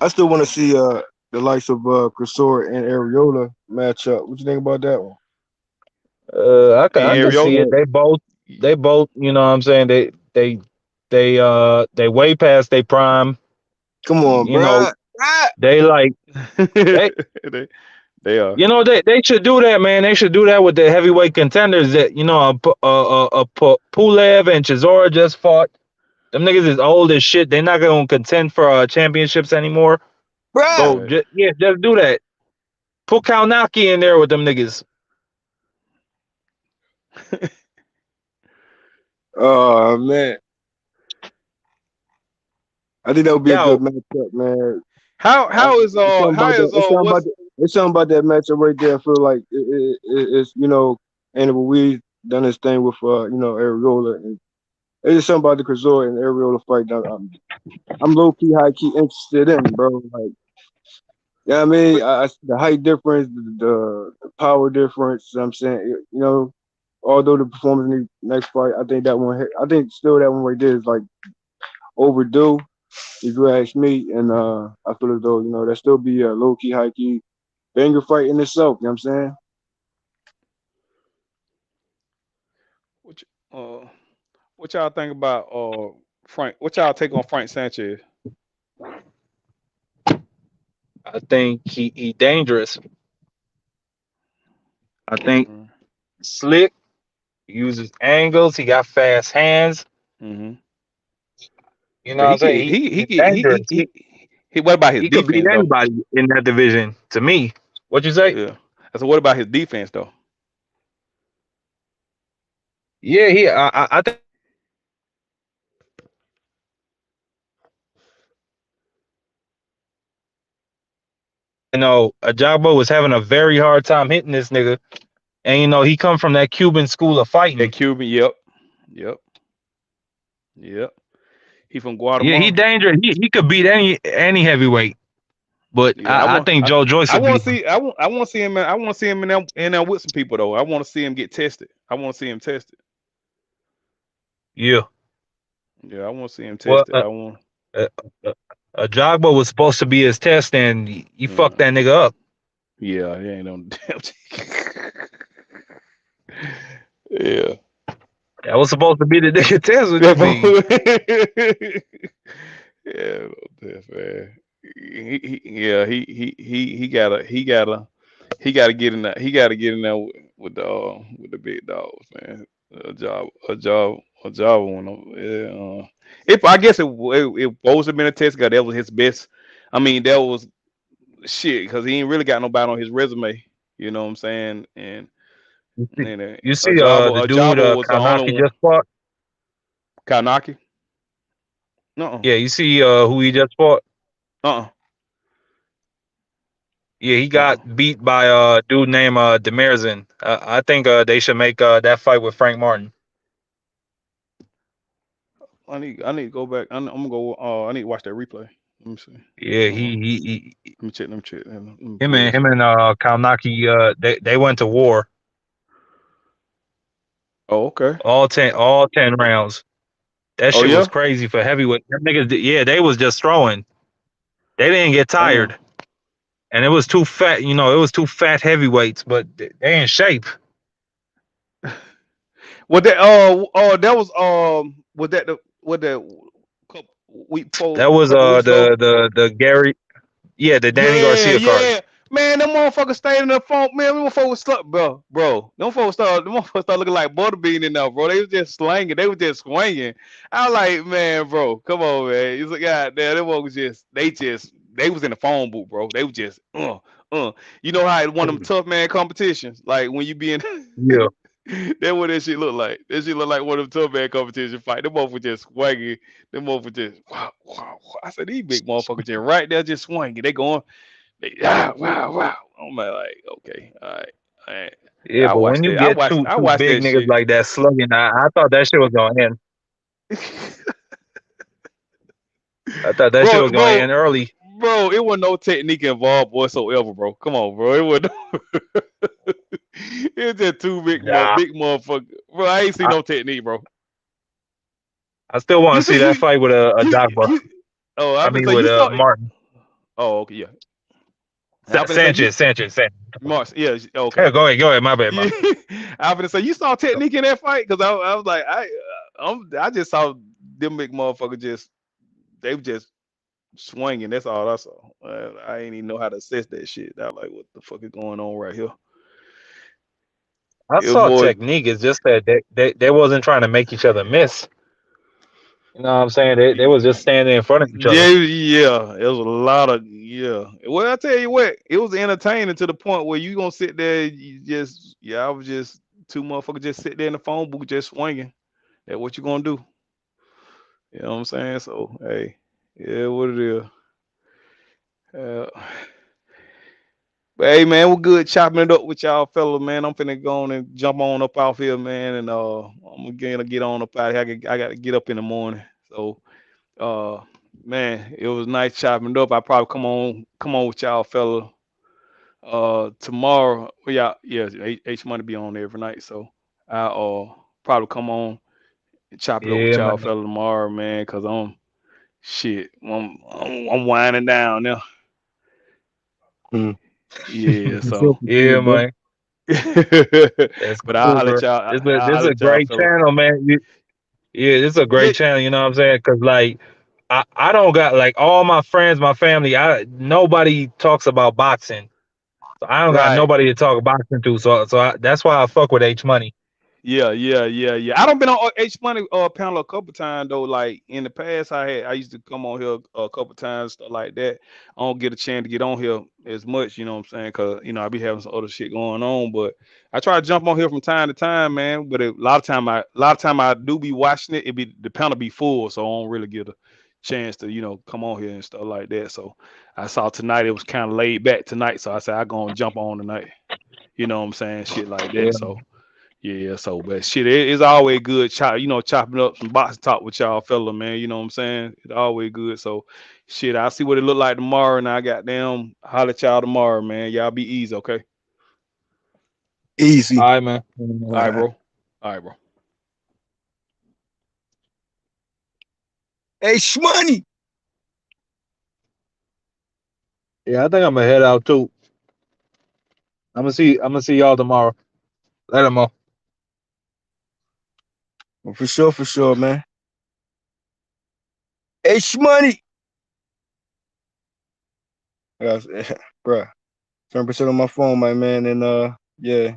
I still want to see the likes of Crisora and Areola match up. What you think about that one? And I can see it. Ariola, They both, you know what I'm saying? They way past their prime. Come on, You know, bruh. they like they they are. you know they should do that, man. They should do that with the heavyweight contenders that Pulev and Chisora just fought. Them niggas is old as shit. They're not gonna contend for championships anymore. Bruh. So Right. just do that. Put Kaunaki in there with them niggas. Oh man, I think that would be a Yo, good matchup, man. How is It's something how about that. is It's what's something about that matchup right there. I feel like it's Annabelle Weed done his thing with Areola, and it's just something about the Crisora and Areola fight that I'm low key, high key interested in, bro. Like, yeah, I mean, the height difference, the power difference. I'm saying, although the performance in the next fight, I think still that one right there is like overdue, if you ask me. And I feel as though, that still be a low key, high key banger fight in itself. You know what I'm saying? what what y'all think about Frank? What y'all take on Frank Sanchez? I think he dangerous. I think Mm-hmm. slick, uses angles, he got fast hands. Mm-hmm. You know But what he I'm saying? could He's dangerous. what about his He could beat defense though? anybody in that division. To me, what you say? Yeah. So what about his defense though? Yeah, I think Ajagbo was having a very hard time hitting this nigga, and he come from that Cuban school of That fighting. Cuban, yep. He from Yeah, he Guatemala. dangerous. He could beat any heavyweight, but Yeah, I think Joe Joyce I would want beat to him. see I want to see him in there with some people though. I want to see him get tested. I want to see him tested. Yeah. Yeah, I want to see him Well, tested. I want. uh, Ajagbo was supposed to be his test, and he fucked that nigga up. Yeah, he ain't on the damn. Yeah. That was supposed to be the nigga test. What you mean? Yeah, that's man. he gotta get in there. He gotta get in there with the big dogs, man. A job on him. Yeah, if I guess it supposed to have been a test, cause that was his best. I mean, that was shit, cause he ain't really got nobody on his resume. You know what I'm saying? And You see the A dude Java was the only Kanaki one. just fought? Kanaki? No. Yeah, you see who he just fought? Uh. Yeah, he Uh. got beat by a dude named Demirzin. I think they should make that fight with Frank Martin. I need to go back. I'm gonna go. I need to watch that replay. Let me see. Yeah, Let me check. Let me check. Let me him pull and this him up. and Kalnaki they went to war. Oh, okay. All ten rounds. That Oh shit was yeah. crazy for heavyweight. Them niggas, yeah, they was just throwing. They didn't get Damn. tired, and it was too fat. You know, it was too fat heavyweights, but they in shape. What that? That was that the what that couple That was couple weeks ago? the Gary, yeah, the Danny Yeah, Garcia card. yeah. Man, them motherfuckers stayed in the phone. Man, them motherfuckers stuck, bro. Them motherfuckers start looking like butterbean in there, bro. They was just slanging. They was just swinging. I was like, man, bro, come on, man. It's like, God damn, them motherfuckers they was in the phone booth, bro. They was just, You know how one of them tough man competitions, like when you be in. Yeah. That's what that shit look like. That shit look like one of them tough man competition fight. Them motherfuckers just swinging. Them motherfuckers just wow, wow, wow. I said these big motherfuckers just right there just swinging. They going. Wow. I'm like, okay, all right. Yeah, but when you get I two watched big that niggas shit. like that slugging, I thought that shit was gonna end. I thought that shit bro, was gonna bro, end early. bro, it was no technique involved whatsoever, bro. Come on, bro. It was it's just two Nah, big motherfucker. Bro, I ain't see I, no technique, bro. I still want You to see see, that fight with a Jogba. oh, I I'm gonna mean say with you saw. Martin Oh, okay, yeah. I'm gonna say Sanchez. Mars, yeah, okay. Hey, go ahead. My bad, Yeah, I'm gonna say you saw technique in that fight because I was like I just saw them big motherfuckers they were just swinging. That's all I saw. I ain't even know how to assess that shit. I was like, what the fuck is going on right here? I It saw boy, technique. It's just that they wasn't trying to make each other miss. You know what I'm saying? They was just standing in front of each other. yeah. It was a lot of yeah. Well, I tell you what, it was entertaining to the point where you gonna sit there. I was just two motherfuckers just sit there in the phone booth just swinging. That's what you gonna do. You know what I'm saying? So hey, yeah, what it is. Uh, but hey man, we're good chopping it up with y'all fellas, man. I'm finna go on and jump on up off here, man, and I'm gonna get on up out here. I got to get up in the morning. So man, it was nice chopping it up. I probably come on with y'all fella tomorrow. Well, yeah, H Money be on every night. So I probably come on and chop it up with Yeah, y'all man. fella tomorrow, man, cause I'm winding down now. Yeah, For sure, so for sure, Yeah, bro. man. That's but I'll cool, holler bro. at y'all. This I'll is holler a at y'all great fella. channel, man. Yeah, this is a Yeah, great channel. You know what I'm saying? Because like I don't got like all my friends, my family. Nobody talks about boxing. So I don't got right. nobody to talk boxing to. That's why I fuck with H Money. Yeah. I don't been on H Money panel a couple times though. Like in the past, I used to come on here a couple times, stuff like that. I don't get a chance to get on here as much, you know what I'm saying? Cause I be having some other shit going on. But I try to jump on here from time to time, man. But a lot of time I do be watching it. The panel be full, so I don't really get a chance to come on here and stuff like that. So I saw tonight it was kind of laid back tonight, so I said I gonna jump on tonight. You know what I'm saying? Shit like Yeah. that. So. Yeah, so but shit, it's always good chopping up some boxing talk with y'all fella, man. You know what I'm saying? It's always good. So shit, I'll see what it look like tomorrow and I got them holler at y'all tomorrow, man. Y'all be easy, okay? Easy. All right, man. All right, bro. All right, bro. Hey, Shmoney. Yeah, I think I'm gonna head out too. I'm gonna see y'all tomorrow. Later, Mo. Well, for sure, man. Hey, Shmoney. I got, bruh, 10% on my phone, my man, and yeah,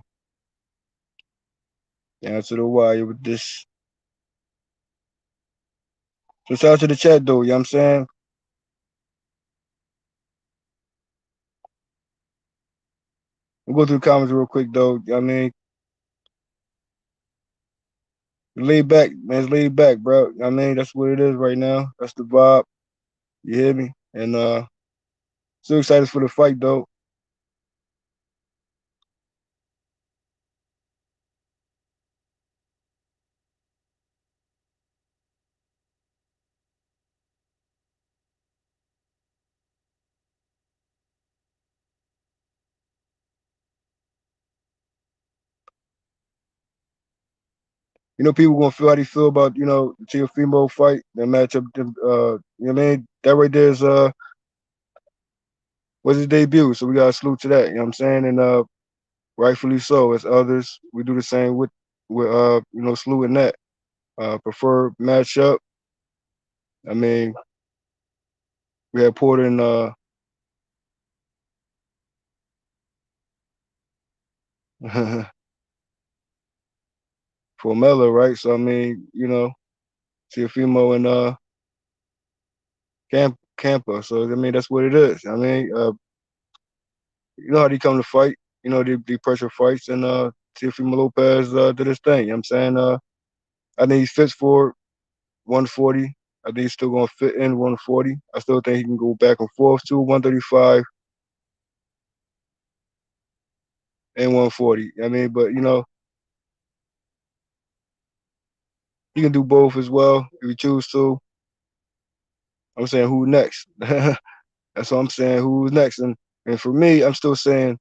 down to the wire with this. So shout out to the chat though, you know what I'm saying? We'll go through the comments real quick though. You know what I mean, laid back, man, it's laid back, bro. You know what I mean, that's what it is right now. That's the vibe. You hear me? And still excited for the fight though. You know, people gonna feel how they feel about, you know, the Teofimo fight, that matchup. You know what I mean? That right there is was his debut, so we gotta salute to that. You know what I'm saying? And rightfully so. As others, we do the same with you know, saluting that. Preferred matchup. I mean, we had Porter and Formella, right? So I mean, you know, Teofimo and Campa. So I mean, that's what it is. I mean, you know how they come to fight. You know, they pressure fights, and Teofimo Lopez did his thing. You know what I'm saying? I think he fits for 140. I think he's still gonna fit in 140. I still think he can go back and forth to 135 and 140. I mean, but you know, he can do both as well if he choose to. I'm saying who next? That's what I'm saying. Who's next? And for me, I'm still saying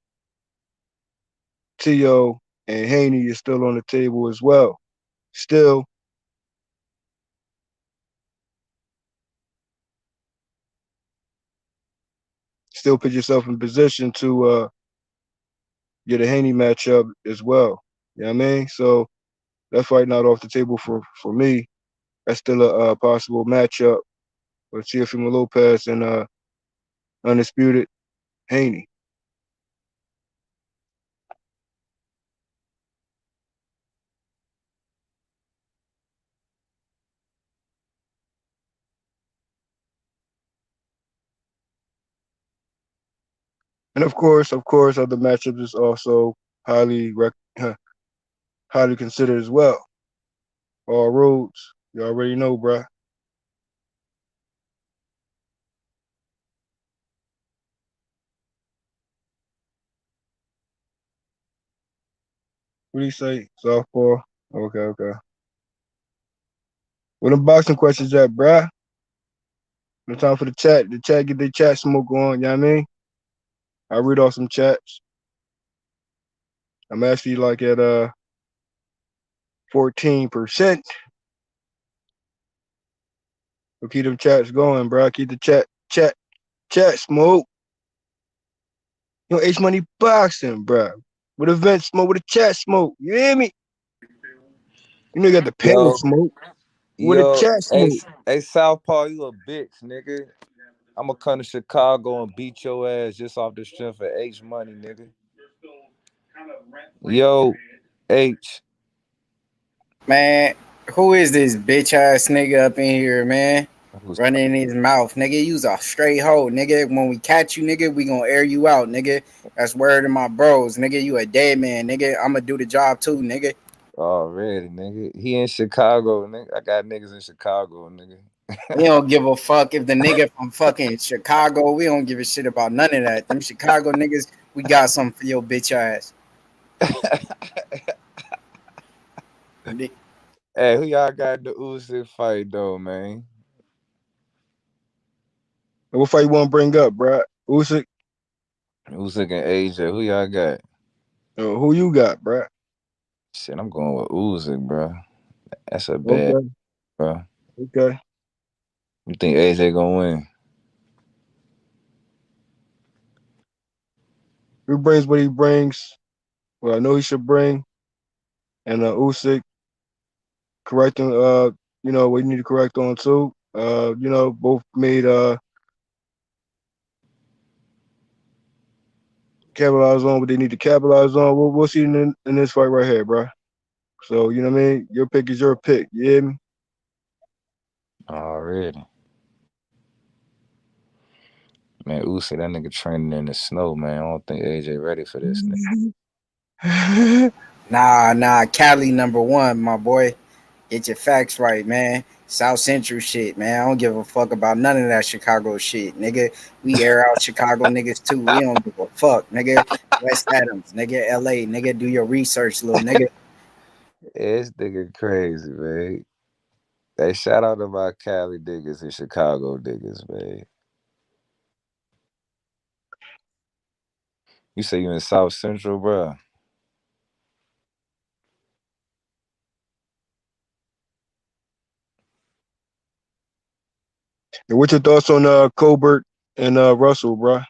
T.O. and Haney is still on the table as well. Still, still put yourself in position to get a Haney matchup as well. You know what I mean? So that fight not off the table for me. That's still a possible matchup with Teofimo Lopez and undisputed Haney. And of course, other matchups is also highly highly considered as well. All roads, you already know, bruh. What do you say? Softball? Okay, okay. Where the boxing questions at, bruh? No time for the chat. The chat get the chat smoke on, you know what I mean? I read off some chats. I'm actually like at 14%. So keep them chats going, bruh. Keep the chat smoke. You know, H Money boxing, bruh. With event smoke, with the chat smoke. You hear me? You know you got the panel Yo, smoke. With the yo, chat smoke. hey, Southpaw, you a bitch, nigga. I'ma come to Chicago and beat your ass just off the strength of H Money, nigga. Yo, H. Man, who is this bitch ass nigga up in here, man? Running in his mouth, nigga. You's a straight hoe, nigga. When we catch you, nigga, we gonna air you out, nigga. That's word of my bros, nigga. You a dead man, nigga. I'ma do the job too, nigga. Already, nigga. He in Chicago, nigga. I got niggas in Chicago, nigga. We don't give a fuck if the nigga from fucking Chicago. We don't give a shit about none of that. Them Chicago niggas, we got something for your bitch ass. Hey, who y'all got in the Usyk fight though, man? What fight you want to bring up, bruh? Usyk? Usyk and AJ. Who y'all got? Who you got, bruh? Shit, I'm going with Usyk, bro. That's a bad, Okay. bro. Okay. You think AJ gonna win? He brings what he brings. Well, I know he should bring. And Usyk correcting you know, what you need to correct on too. You know, both made capitalize on what they need to capitalize on. We'll see in this fight right here, bro. So you know what I mean. Your pick is your pick. You hear me? Already. Man, Usyk, that nigga training in the snow, man. I don't think AJ ready for this nigga. Nah, Cali #1, my boy. Get your facts right, man. South Central shit, man. I don't give a fuck about none of that Chicago shit, nigga. We air out Chicago niggas too. We don't give a fuck, nigga. West Adams, nigga. LA, nigga. Do your research, little nigga. This nigga crazy, man. Hey, shout out to my Cali niggas and Chicago niggas, man. You say you in South Central, bro? And what's your thoughts on Colbert and Russell, bro?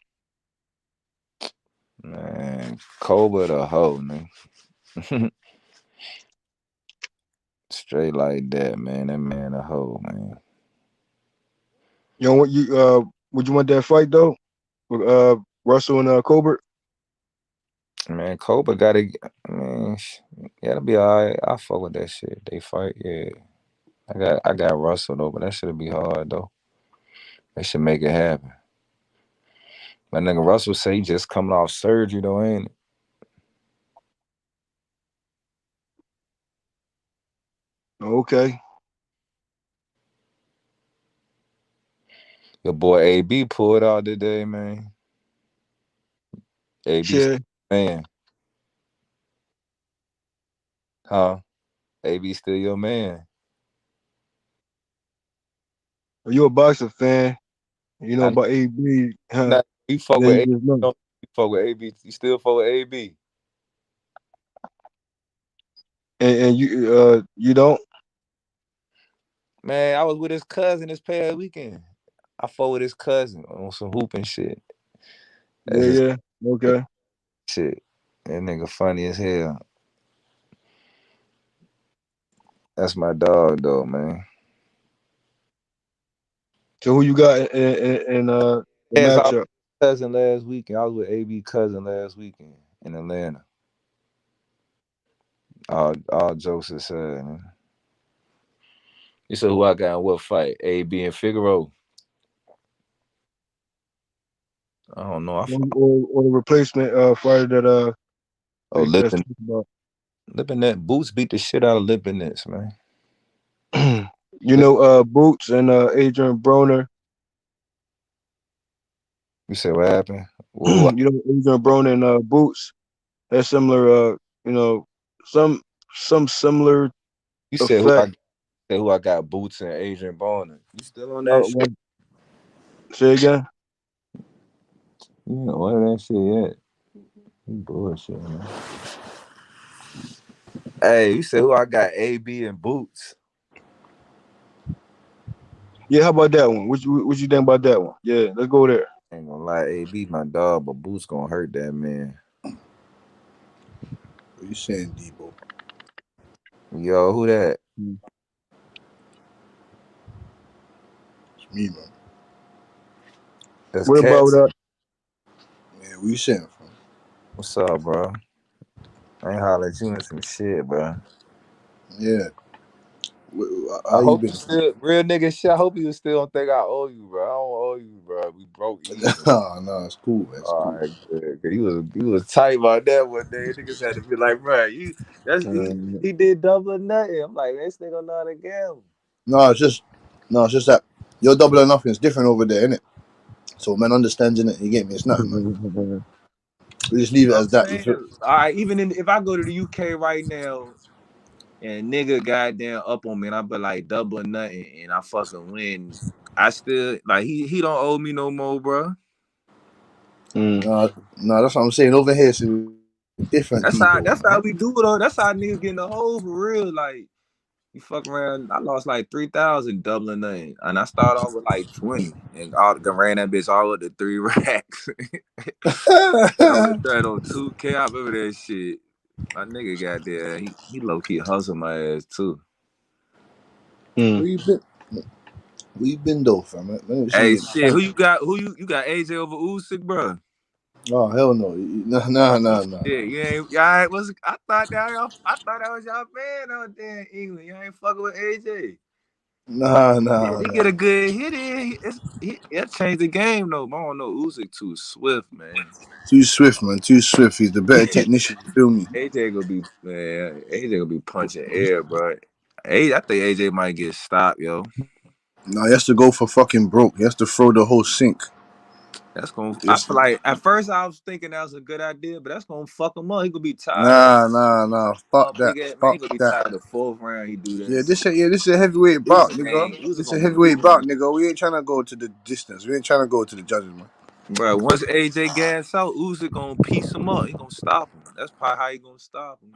Man, Colbert a hoe, man. Straight like that, man. That man a hoe, man. You know, would you want that fight though? With Russell and Colbert? Man, Colbert gotta, man, gotta be alright. I fuck with that shit. They fight, yeah. I got Russell though, but that should be hard though. They should make it happen. My nigga Russell say he just coming off surgery though, ain't it? Okay. Your boy AB pulled out today, man. AB Yeah. man. Huh? AB still your man. Are you a boxer fan? You know I about AB? Nah, you fuck Yeah, with you AB. just know. You fuck with AB. You still fuck with AB. And you don't? Man, I was with his cousin this past weekend. I fought with his cousin on some hooping shit. That's his Yeah. Okay. shit. That nigga funny as hell. That's my dog though, man. So who you got in the Yes, I was matchup? with cousin last weekend. I was with AB cousin last weekend in Atlanta. All jokes aside, man. You said who I got in what fight? AB and Figaro. I don't know. Or the replacement fighter that Oh, that's Lippin. talking about. Lipinette. Boots beat the shit out of Lipinette, man. You know, Boots and Adrian Broner. You said what happened? You know, Adrian Broner and Boots. That's similar. You know, some similar You said effect. who I got? Boots and Adrian Bonner. You still on that shit? Well, say again. You know what that shit yet? You bullshit, man. Hey, you said who I got? AB and Boots. Yeah, how about that one? What you think about that one? Yeah, let's go there. Ain't gonna lie, AB my dog, but Boots gonna hurt that man. What you saying, Debo? Yo, who that? It's me, man. That's What about Cats. Yeah, where you saying from? What's up, bro? I ain't holler at you in some shit, bro. Yeah. I How you hope you been? still real nigga shit. I hope you still don't think I owe you, bro. I don't owe you, bro. We broke even. No, it's cool, man. It's All cool. right, good. You was tight about that one day. Niggas had to be like, bro, he did double or nothing. I'm like, this nigga not a gamble. It's just that your double or nothing is different over there, innit? So man understands in it. You get me? It's nothing, man. We just leave it I'm as that. You saying, feel? all right, if I go to the UK right now and nigga goddamn up on me and I be like double or nothing and I fucking win, I still like he don't owe me no more, bro. No, that's what I'm saying. Over here, it's different, Debo. That's how we do it though. That's how niggas get in the hole for real. Like you fuck around, I lost like 3,000 doubling nothing. And I started off with like 20 and ran that bitch all up to 3 racks. And I went that on 2K. I remember that shit. My nigga got there. He low key hustled my ass too. Where you been? Where you been though, fam? Let me see Hey you. shit, who you got? You got AJ over Usyk, bro? Oh hell no! Nah. Yeah, you ain't. Y'all was. I thought that was y'all man out there in England. Y'all ain't fucking with AJ. Yeah, he Nah. get a good hit in. It changed the game though. I don't know. Usyk too swift, man. Too swift, man. Too swift. He's the better technician. You feel me? AJ gonna be man. AJ gonna be punching air, bro. I think AJ might get stopped, yo. Nah, he has to go for fucking broke. He has to throw the whole sink. That's gonna. I Yes. feel like at first I was thinking that was a good idea, but that's gonna fuck him up. He gonna be tired. Nah. Fuck that. Big ass man, he Fuck gonna be that. tired of the fourth round. He do Yeah, this. this is a heavyweight bout, nigga. Usyk This is a gonna be heavyweight moving, bout, nigga. We ain't trying to go to the distance. We ain't trying to go to the judges, man. bro. Once AJ gas out, Usyk gonna piece him up. He gonna stop him. That's probably how he gonna stop him.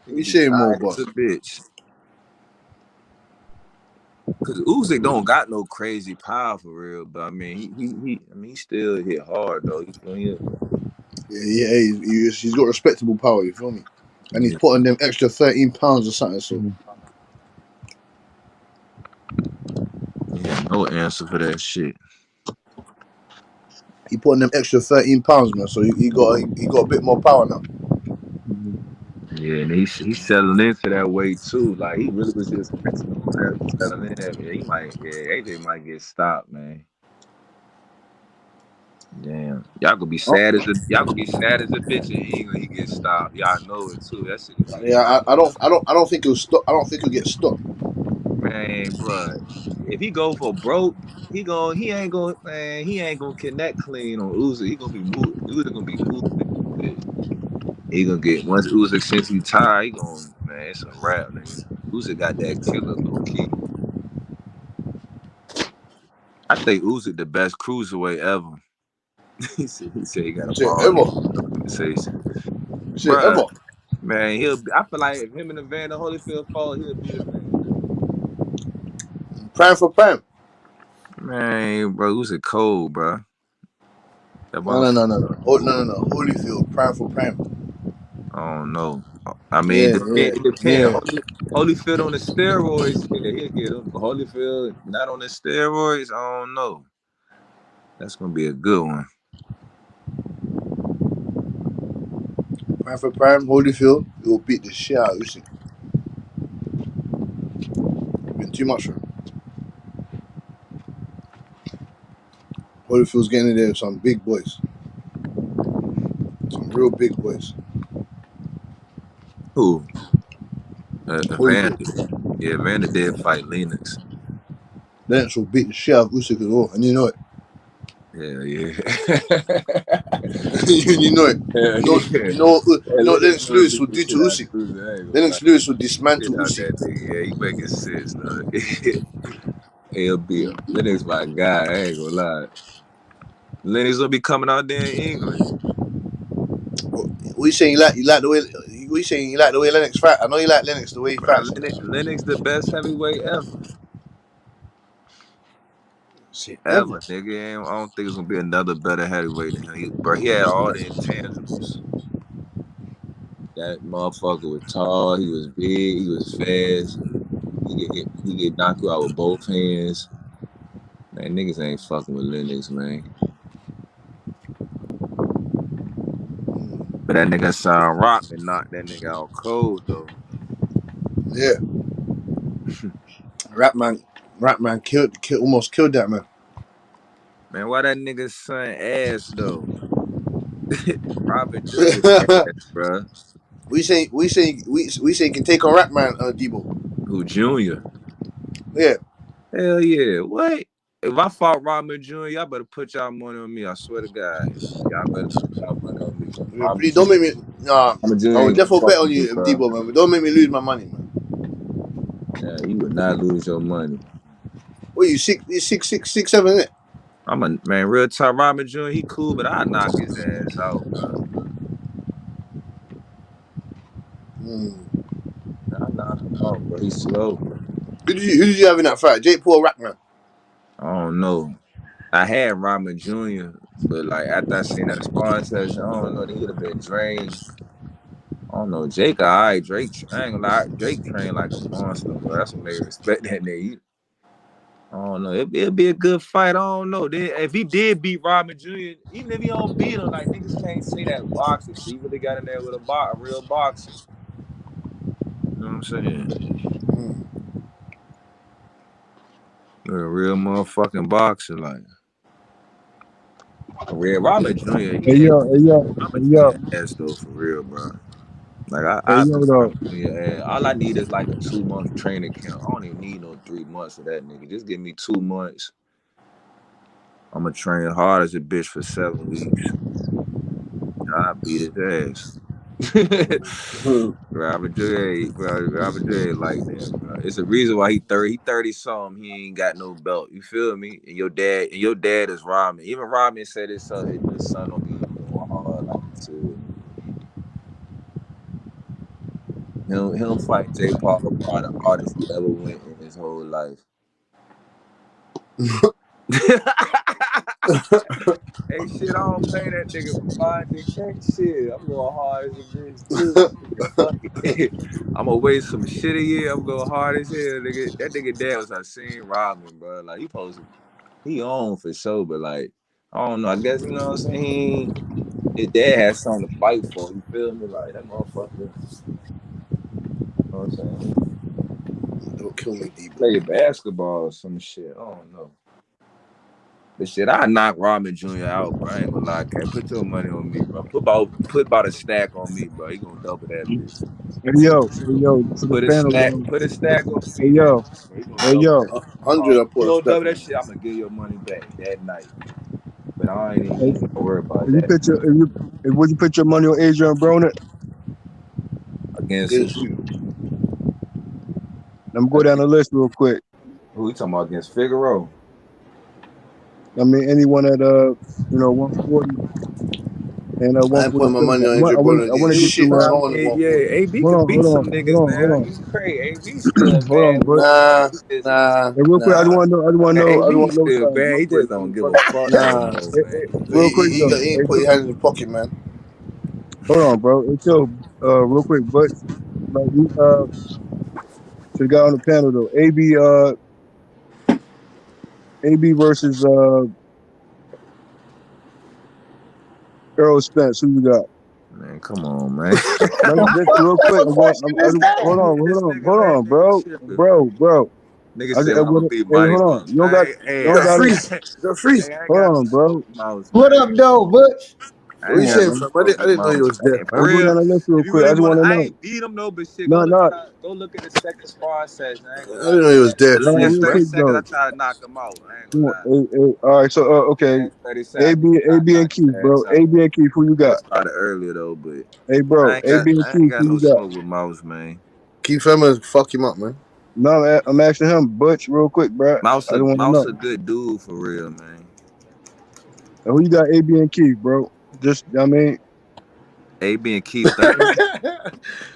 He We gonna be say more, tired as boss. a bitch. Cause Usyk don't got no crazy power for real, but I mean he still hit hard though. Yeah, he's got respectable power. You feel me? And he's Yeah. putting them extra 13 pounds or something. So Yeah, no answer for that shit. he putting them extra 13 pounds, man. So he got a bit more power now. Yeah, and he's settling into that weight too. Like he really was just settling in. Yeah, AJ might get stopped, man. Damn, y'all gonna be sad as a bitch in England. He gets stopped. Y'all know it too. That shit gonna be Yeah, I don't think he'll stop. I don't think he'll get stopped. man, bro. If he go for broke, he ain't gonna connect clean on Uzi. He gonna be moved. Uzi gonna be moved. Bitch. He gonna get once Uzi since he tired. He gonna man, it's a wrap, nigga. Uzi got that killer low key. I think Uzi the best cruiserweight ever. he said he got a Say ball ever. conversation. Say Bruh, ever. man, I feel like if him and Evander Holyfield fall, he'll beat Evander. Prime for prime. Man, bro, Uzi cold, bro. That No. motherfucker. No. Holyfield, prime for prime. I don't know. I mean, Yeah. it depends. Holyfield on the steroids, yeah, he'll get him. But Holyfield not on the steroids, I don't know. That's gonna be a good one. Prime for prime. Holyfield, he will beat the shit out of Usyk. Been too much for him. Holyfield's getting in there with some big boys, some real big boys. Who? Evander. Holyfield. Yeah, Evander did fight Lennox. Lennox will beat the shit out of Usyk as well, and you know it. Hell yeah. You know it. Hell You know, yeah. you know what Lennox Lennox gonna Lewis beat would the do to shit out Usyk. of Uzi. I ain't gonna lie. Lennox Lewis would Shit dismantle out Usyk. that nigga. Yeah, he making sense, though. He'll be Lennox my guy. I ain't gonna lie. Lennox will be coming out there in England. What you saying? You like the way? What you saying? You like the way Lennox fight? I know you like Lennox the way he Bro, fights. Lennox the best heavyweight ever. Shit, ever. Ever, nigga. I don't think it's gonna be another better heavyweight than him. He had all the intangibles. That motherfucker was tall. He was big. He was fast. He get knocked out with both hands. Man, niggas ain't fucking with Lennox, man. But that nigga Sean Rockman knocked that nigga out cold though. Yeah, Ratman, Ratman almost killed that man. Man, why that nigga son ass though? Robert Jr. ass, bro. We say he can take on Ratman, Debo. Who Junior? Yeah. Hell yeah. What? If I fought Robert Jr., y'all better put y'all money on me. I swear to God. Y'all better put y'all money on me. Please don't make me. Robert Jr. I will ain't gonna definitely fuck bet on with me, you, bro. Debo, man. But don't make me lose my money, man. Yeah, you would not lose your money. What you six, seven, isn't it? I'm a man, real talk. Robert Jr., he cool, but I knock his ass out, bro. I knock him out, bro. He's slow. Who did you have in that fight? Jake Paul or Ratman? I don't know. I had Robert Jr., but like after I seen that sparring session, I don't know. He would have been drained. I don't know. Jake, all right. Drake, I ain't gonna lie. Drake trained like a monster, bro. That's what made me respect that nigga. I don't know. It'll be a good fight. I don't know. Then if he did beat Robin Jr., even if he don't beat him, like niggas can't say that boxing shit. He really got in there with a real boxer. You know what I'm saying? You're a real motherfucking boxer, like Robin Jr. Hey He ain't yo, hey yo, Robin hey yo, Jr. ass though for real, bro. Like hey I yo beat though. Robin Jr. ass. All I need is like a 2-month training camp. I don't even need no 3 months of that nigga. Just give me 2 months. I'm gonna train hard as a bitch for 7 weeks. I beat his ass. Robert J, bro. Robert J like that, bro. It's a reason why he 30. He 30 something. He ain't got no belt. You feel me? And your dad is Robin. Even Robin said his son don't be going hard like he should. He'll fight Jay Paul, probably the hardest he ever went in his whole life. Hey, shit, I don't blame that nigga for buying the cake. Shit, I'm going hard as a bitch too. Fuck it. I'm gonna wait some shit a year. I'm going hard as hell, nigga. That nigga dad was I seen Robin, bro. Like he on for sure, but like I don't know. I guess you know what I'm saying. His dad has something to fight for. You feel me? Like that motherfucker. You know what I'm saying? Don't kill me, D. Play basketball or some shit. I don't know. But shit, I knock Robin Jr. out, bro. I ain't gonna lie, Cat. Put your money on me, bro. Put about a stack on me, bro. He gonna double that bitch. Hey yo, to the panel though. Put a stack on Hey me, yo, bro. He gonna hey double yo, that. 100, I You put a gonna stack double that on. shit? I'm gonna give your money back that night. But I ain't hey, even gonna worry about if you that. put your would you put your money on Adrian Broner? Against Against who? you. Let me go down the list real quick. Who you talking about? Against Figueroa? I mean anyone at 140 and I ain't putting my 147. money on I Adrian want Broner I want to against get shit you that's I going at mean, yeah, 140. AB can beat some niggas, man. You crazy? AB still hold on, bad. bro. Nah, Hey, real quick, I just nah, want to know. I just want to Man, know. I just AB want to know still something bad. real He quick. just don't give a Brother. fuck no nah. more, Hey, man. real quick though. He Hey, ain't put his hand in his pocket, man. hold on, bro. Hey, chill. Real quick, but like to the guy on the panel though. AB versus Errol Spence. Who you got? Man, come on, man. No, no, The just fuck real type quick. of question is that? This nigga, man, Bro, tripping. bro. Nigga said I'm gonna be Hey, Mighty hold on. Mouse, You don't got, man. you You don't got got it. freeze. You got freeze. I ain't Hold got no on, bro. smoke with Mouse, What up, man. though, Butch? I What ain't you Come on, got saying, no man. fam? smoke I with didn't know you Mouse. was there, Hey, for I'm fam. going real. down the list real If you quick. I really just want want to, to I know. ain't beat him though, but shit, No, no, go look at the second spar session. I ain't gonna I lie. didn't know you was there, The no. last freeze, Real 30 man. quick seconds, I though. tried to knock him out. I ain't gonna Come on, lie. all right. So, okay. Last 30 seconds, I tried to AB knock and Keith, his bro. ass out. AB and Keith. Who you Should got? have started earlier though, but Hey, bro. AB and I ain't Keith. got Who no you got? smoke with Mouse, man. Keep Fema fuck him up, man. No, I'm asking him, Butch, real quick, bro. I just want to Mouse know. a good dude for real, man. And who you got? AB and Keith, bro. Just, I mean, AB and Keith Thurman.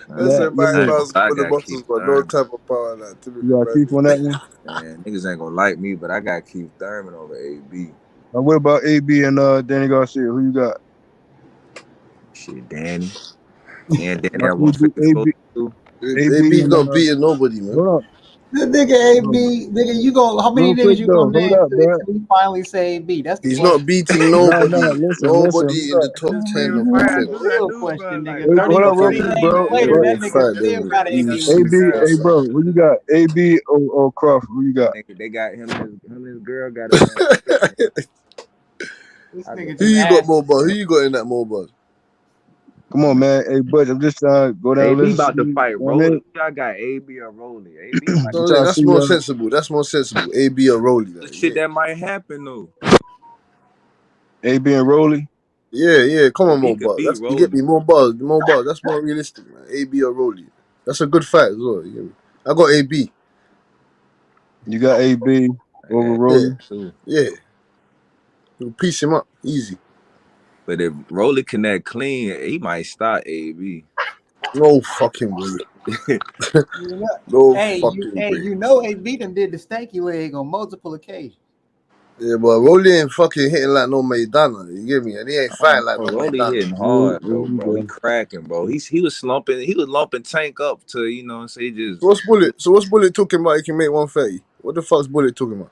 I yeah, said yeah. my I ain't gonna mouse lie, I for the got muscles, Keith but no Thurman. type of power like You typical got Keith on that man. one. Man, niggas ain't gonna like me, but I got Keith Thurman over AB. What about AB and Danny Garcia? Who you got? Shit, Danny. And Danny No, had 154 too. AB AB's and not beating nobody, man. hold on, The nigga hold on. AB, nigga, you go. How many Real quick niggas you though, gonna hold name up, bro. till you finally say AB? That's the He's not question. beating No, nobody. listen, Nobody in hold the up. top Just 10 real of That's fight. boxing. the I real do, bro. question, Like, nigga. Hold up, real 30 quick, names bro. later, Nobody that in nigga fight still them. got an AB Easy. on his AB, hey, ass. bro. Who you got? AB or Crawford? Who you got? they got him and his girl got a man. This I go nigga Who just you got asked. more buzz? Who you got in that more buzz? Come on, man. Hey, Butch, I'm just trying to go down the AB list and about see. to You fight know what I Rolly. mean? Y'all got AB or Rolly. AB might I'm So trying to that's see. more sensible. That's more sensible. AB or Rolly, the like, shit yeah. that might happen though. AB and Rolly. Yeah. Come on, AB more could buzz. beat That's you get Rolly. me more buzz. More buzz. That's more realistic, man. AB or Rolly. That's a good fight as well. You get me? I got AB. You got AB I over got Yeah, Rolly. too. yeah. You piece him up easy. But if Rolly connect clean, he might start AB. No fucking way. You know, No fucking way. you know, AB done did the stanky leg on multiple occasions. Yeah, but Rolly ain't fucking hitting like no Maidana. You get me? And he ain't I don't fighting like know. no Rolly Maidana. hitting Here hard though, we bro. He go. cracking, bro. He was slumping. He was lumping Tank up to, you know what I'm saying? So what's Bullet? So what's Bullet talking about? He can make 130. What the fuck's Bullet talking about?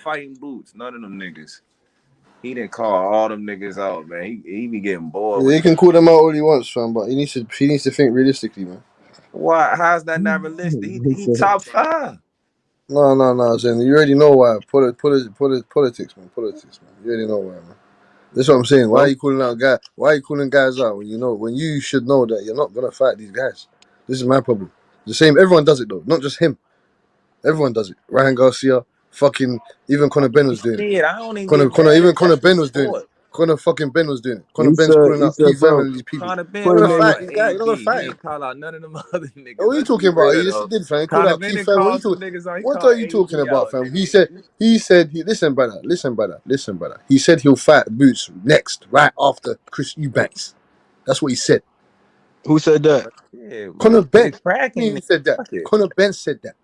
fighting boots. None of them niggas. He didn't call all them niggas out, man. He be getting bored Yeah, with he can call them out all he wants, fam, but he needs to think realistically, man. why? How's that not realistic? He top 5. No, Zen. You already know why. Politics, man. Politics, man. You already know why, man. That's what I'm saying. Why are Bro, you calling out guys? Why are you calling guys out when you should know that you're not gonna fight these guys? This is my problem. The same. Everyone does it though, not just him. Everyone does it. Ryan Garcia, fucking even Conor Ben was doing it. Shit, I don't even Conor, get Conor, mad even at Conor that's the Ben was doing it. sport. Conor fucking Ben was doing it. Conor he Ben's said, calling out Keith Thurman bro, and these people. Connor Ben You're not put a gonna called name. fight out these guys. You're not AD. gonna He fight him. ain't call out none of them other What niggas. are you Let's be talking about? real Yes, he though. did, fam. He called Connor out Ben Keith didn't Thurman. What are call you some talking? niggas out. He What called are you talking AD about, out, fam? nigga. Listen, brother. Listen, brother. He said he'll fight Boots next, right after Chris Eubanks. That's what he said. Who said that? Yeah, Conor Ben. they cracking He niggas. said that. Fuck it. Conor Ben said that.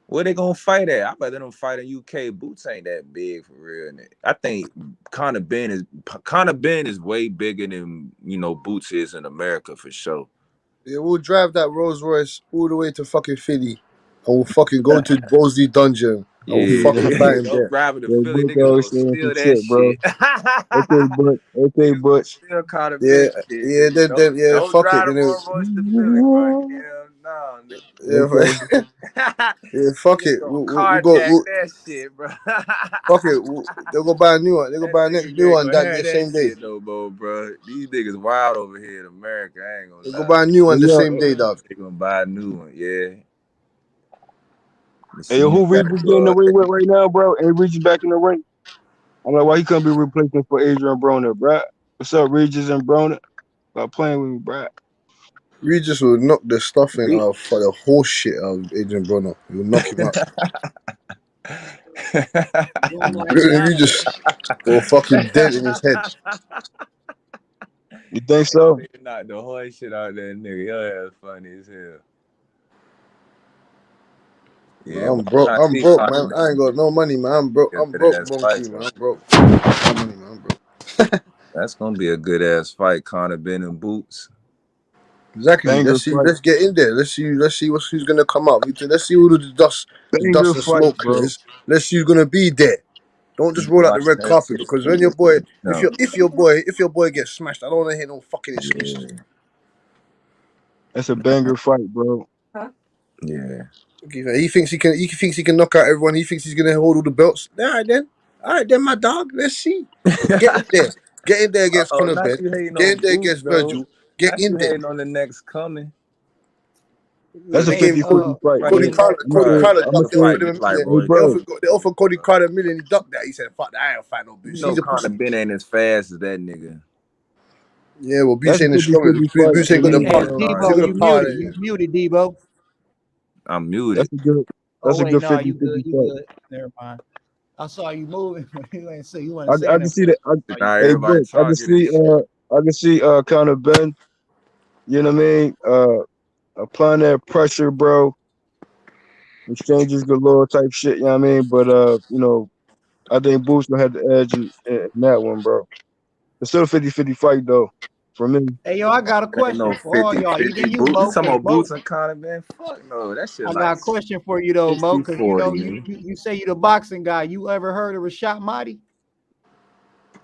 Where they gonna fight at? I bet they don't fight in UK. Boots ain't that big for real. Nigga. I think Connor Ben is way bigger than Boots is in America for sure. Yeah, we'll drive that Rolls Royce all the way to fucking Philly, and we'll fucking go to Bosley Dungeon, and we'll fucking fight Yeah, him don't there. drive to Yo, Philly. Butch Niggas always gonna saying some steal that shit, bro. shit. Okay, Butch. Okay, Niggas gonna Butch. steal Connor Yeah, Ben shit, yeah, nigga. yeah, Don't fuck it. drive the Then Rolls Royce to Philly, bro. Hell no, Okay. yeah, yeah, fuck niggas it. gonna We'll go. carjack that shit, bro. Fuck it. They'll go buy a new one. They'll go That buy a next niggas new ain't one gonna that have the that same day. shit no more, bro. These niggas wild over here in America. I ain't gonna They'll go lie. buy a new Hey, one the yo, same day, dog. They gonna buy a new one, yeah. Let's hey, see yo, you who got Regis getting the a ring with right now, bro? And Regis back in the ring. I'm like, why he couldn't be replacing for Adrian Broner, bro? What's up, Regis and Broner? Stop playing with me, bro. Regis will knock the stuffing Re- out for the horse shit out of Adrian Broner. He'll knock him out. Regis will fucking dent in his head. You think so? Nigga knocked the whole shit out that nigga. Your ass funny as hell. Yeah, I'm but broke. I I'm see broke, Connor man. I ain't Ben got no money, man. I'm broke. be a I'm good broke, ass Monkey, fight man. though. I'm broke. No money, man. I'm broke. That's gonna be a good ass fight, Connor Ben and Boots. Exactly. Banger Let's see. fight. Let's get in there. Let's see. Who's gonna come out. Let's see who the Banger dust and fight, smoke bro. clears. Let's see who's gonna be there. Don't just You roll out the watch red that carpet shit. because when your boy, No. if your boy gets smashed, I don't want to hear no fucking excuses. Yeah. That's a banger fight, bro. Yeah. Okay, he thinks he can. He thinks he can knock out everyone. He thinks he's gonna hold all the belts. All right then, my dog. Let's see. Get in there. Get in there against Oh, Conor not Ben. you hating Get on in there Boots against though. Virgil. Get Not in you there. hating on the next coming. That's a They gave 50-50 fight, Cody bro. Fucking Crowder. Roy I'm gonna Cody say, Price. Crowder I'm gonna The ducked. They say, fight offered you him. like Yeah, hey, Roy bro. they offered Cody Crowder $1 million. He ducked that. He said, "Fuck that. I ain't fight no You bitch. know He's a Connor pussy." Ben ain't as fast as that nigga. Yeah, well, Boots That's a ain't as strong. 50-50 fight Boots for ain't got the me. power. Hey, Boots ain't Debo, got you the power. muted. You muted, Debo. I'm That's muted. a good. Oh That's a wait, good no, you 50-50 good. You fight. good. Never mind. I saw you moving, but you ain't say you I wasn't saying can that. see that. Saw you. Now Hey, everybody Butch, talking and shit. I can see Conor Ben. You know what I mean? Applying that pressure, bro. Exchanges galore type shit. You know what I mean? But I think Boots gonna have the edge in that one, bro. It's still a 50-50 fight though, for me. Hey, yo, I got a It ain't no question for all y'all, 50-50. even you, Boots. You Mo, talking because about Mo, Boots and Connor Ben? Fuck no. That shit I like got a question for you though, Mo, because 60-40, you, nigga. you say you the boxing guy. You ever heard of Rashad Mahdi?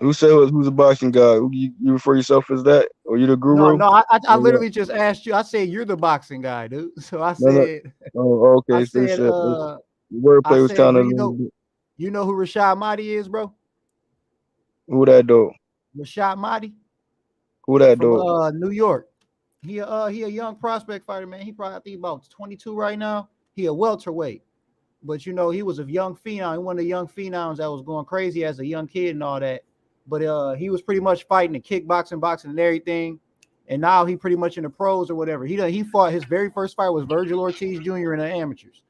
Who said who's a boxing guy? You refer yourself as that, or you the No, guru? no, I No, no, literally just asked you. I said you're the boxing guy, dude. So I no, no. said, Oh, I okay. So said, shit. The I wordplay was said, kind do of a little bit. you know who Rashad Mahdi is, bro? Who that though? Rashad Mahdi Who that from though? New York. He a young prospect fighter, man. He probably I think about 22 right now. He a welterweight. But he was a young phenom. He one of the young phenoms that was going crazy as a young kid and all that. But he was pretty much fighting the kickboxing, boxing, and everything. And now he pretty much in the pros or whatever. He fought his very first fight was Virgil Ortiz Jr. in the amateurs.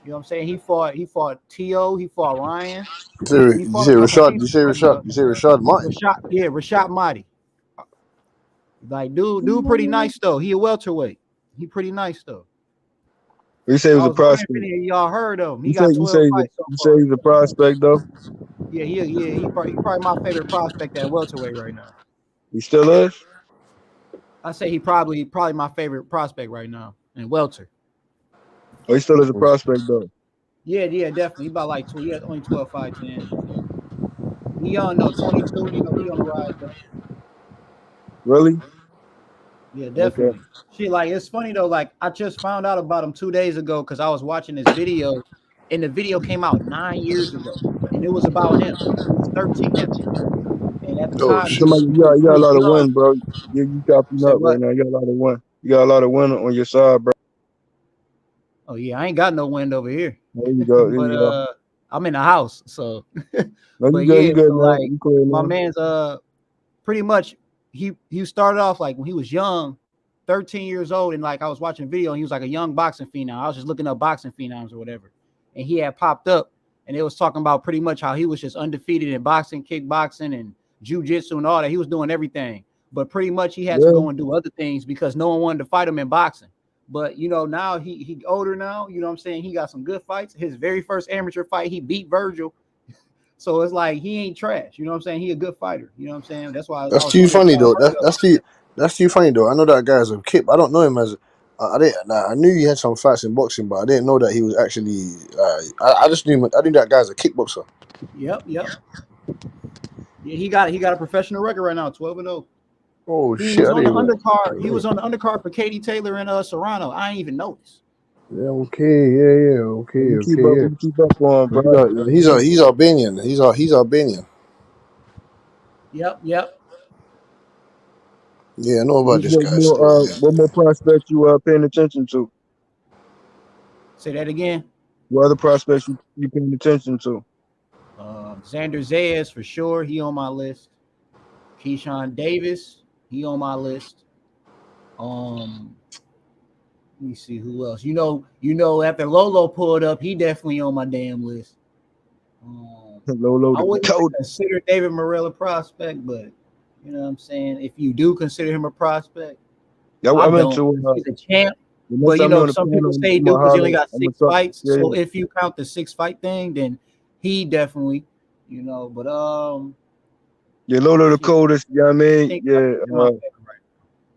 You know what I'm saying? He fought T.O., he fought Ryan. He You fought say a couple Rashad? people, You say Rashad Martin? Rashad Mahdi. Like dude pretty nice though. He a welterweight. He pretty nice though. You say he I was a was wondering if prospect. any of y'all heard of him. He You say got you say 12 fights so you say far. he's a prospect though. Yeah, he probably my favorite prospect at welterweight right now. He still is. I say he probably my favorite prospect right now in welter. Oh, he still is a prospect though. Yeah, definitely. He about like two. He has only 12 fights in. He young though, 22. He on the rise though. Really? Yeah, Okay. definitely. Shit, like it's funny though. Like I just found out about him 2 days ago because I was watching this video, and the video came out 9 years ago, and it was about him. He was 13 at the time, and at the Oh time, shit. Somebody, he was you got a lot of young. win, bro. You chopping Say up right what? now. You got a lot of win. You got a lot of win on your side, bro. Oh yeah, I ain't got no wind over here, There you go. There but you go. I'm in the house, so. No, you But good. yeah, You good, so man. like You clear my now. man's pretty much he started off like when he was young, 13 years old, and like I was watching a video and he was like a young boxing phenom. I was just looking up boxing phenoms or whatever, and he had popped up and it was talking about pretty much how he was just undefeated in boxing, kickboxing, and jujitsu and all that. He was doing everything, but pretty much he had to Yeah. go and do other things because no one wanted to fight him in boxing. But you know, now he older now, you know what I'm saying? He got some good fights. His very first amateur fight, he beat Virgil. So it's like he ain't trash. You know what I'm saying? He a good fighter. You know what I'm saying? That's why I That's was too wondering if funny y'all though. heard of him. That's too funny though. I know that guy as a kip. I don't know him as. I didn't. Nah, I knew he had some fights in boxing, but I didn't know that he was actually. I just knew him. I knew that guy as a kickboxer. Yep. Yeah, he got a professional record right now, 12-0. Oh He shit! was I on didn't the even. undercard. He was on the undercard for Katie Taylor and Serrano. I ain't even noticed. Yeah. Okay. Yeah. Okay. Okay. Yeah. We keep up on, But bro. he's Albanian. He's Albanian. Yep. Yeah, I know about this guy still. Yeah. What more prospects you paying attention to? Say that again. What other prospects you paying attention to? Xander Zayas for sure. He on my list. Keyshawn Davis. He on my list. Let me see who else. After Lolo pulled up, he definitely on my damn list. Lolo I the wouldn't even code. consider David Morrell a prospect, but you know what I'm saying? If you do consider him a prospect, Yeah, I I went don't. to He's a champ. the next But time you're on the some people panel, say he I'm do gonna because he only holler. got I'm gonna 6 talk. fights. Yeah, So yeah. if you count the 6-fight thing, then he definitely, but Yeah, Lolo the shit, coldest. You know what I I mean? think Yeah, he's my favorite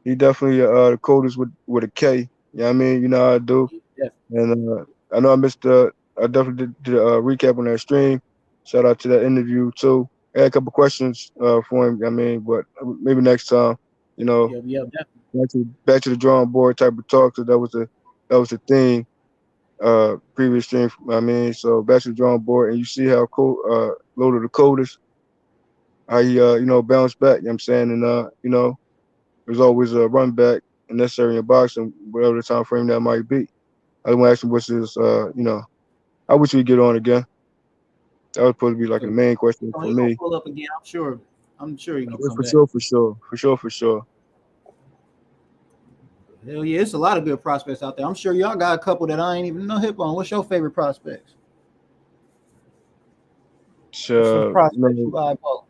he definitely the coldest with a K. You know what I mean? You know how I do. right And I know I definitely did a recap on that stream. Shout out to that interview too. I had a couple questions for him. I mean, but maybe next time, you know, definitely. Yep, definitely. back to the drawing board type of talk. So that was the theme. Previous stream. I mean, so back to the drawing board, and you see how cold Loader the coldest, how he bounced back. You know what I'm saying, and there's always a run back and necessary in boxing, whatever the time frame that might be. I want to ask him what's his I wish we'd get on again. That would probably be like the So, main question so for he gonna me. pull up again. I'm sure. He's gonna Yeah, come for back. sure, for sure. Hell yeah, it's a lot of good prospects out there. I'm sure y'all got a couple that I ain't even know hip on. What's your favorite prospects? What's some So, prospects you eyeball?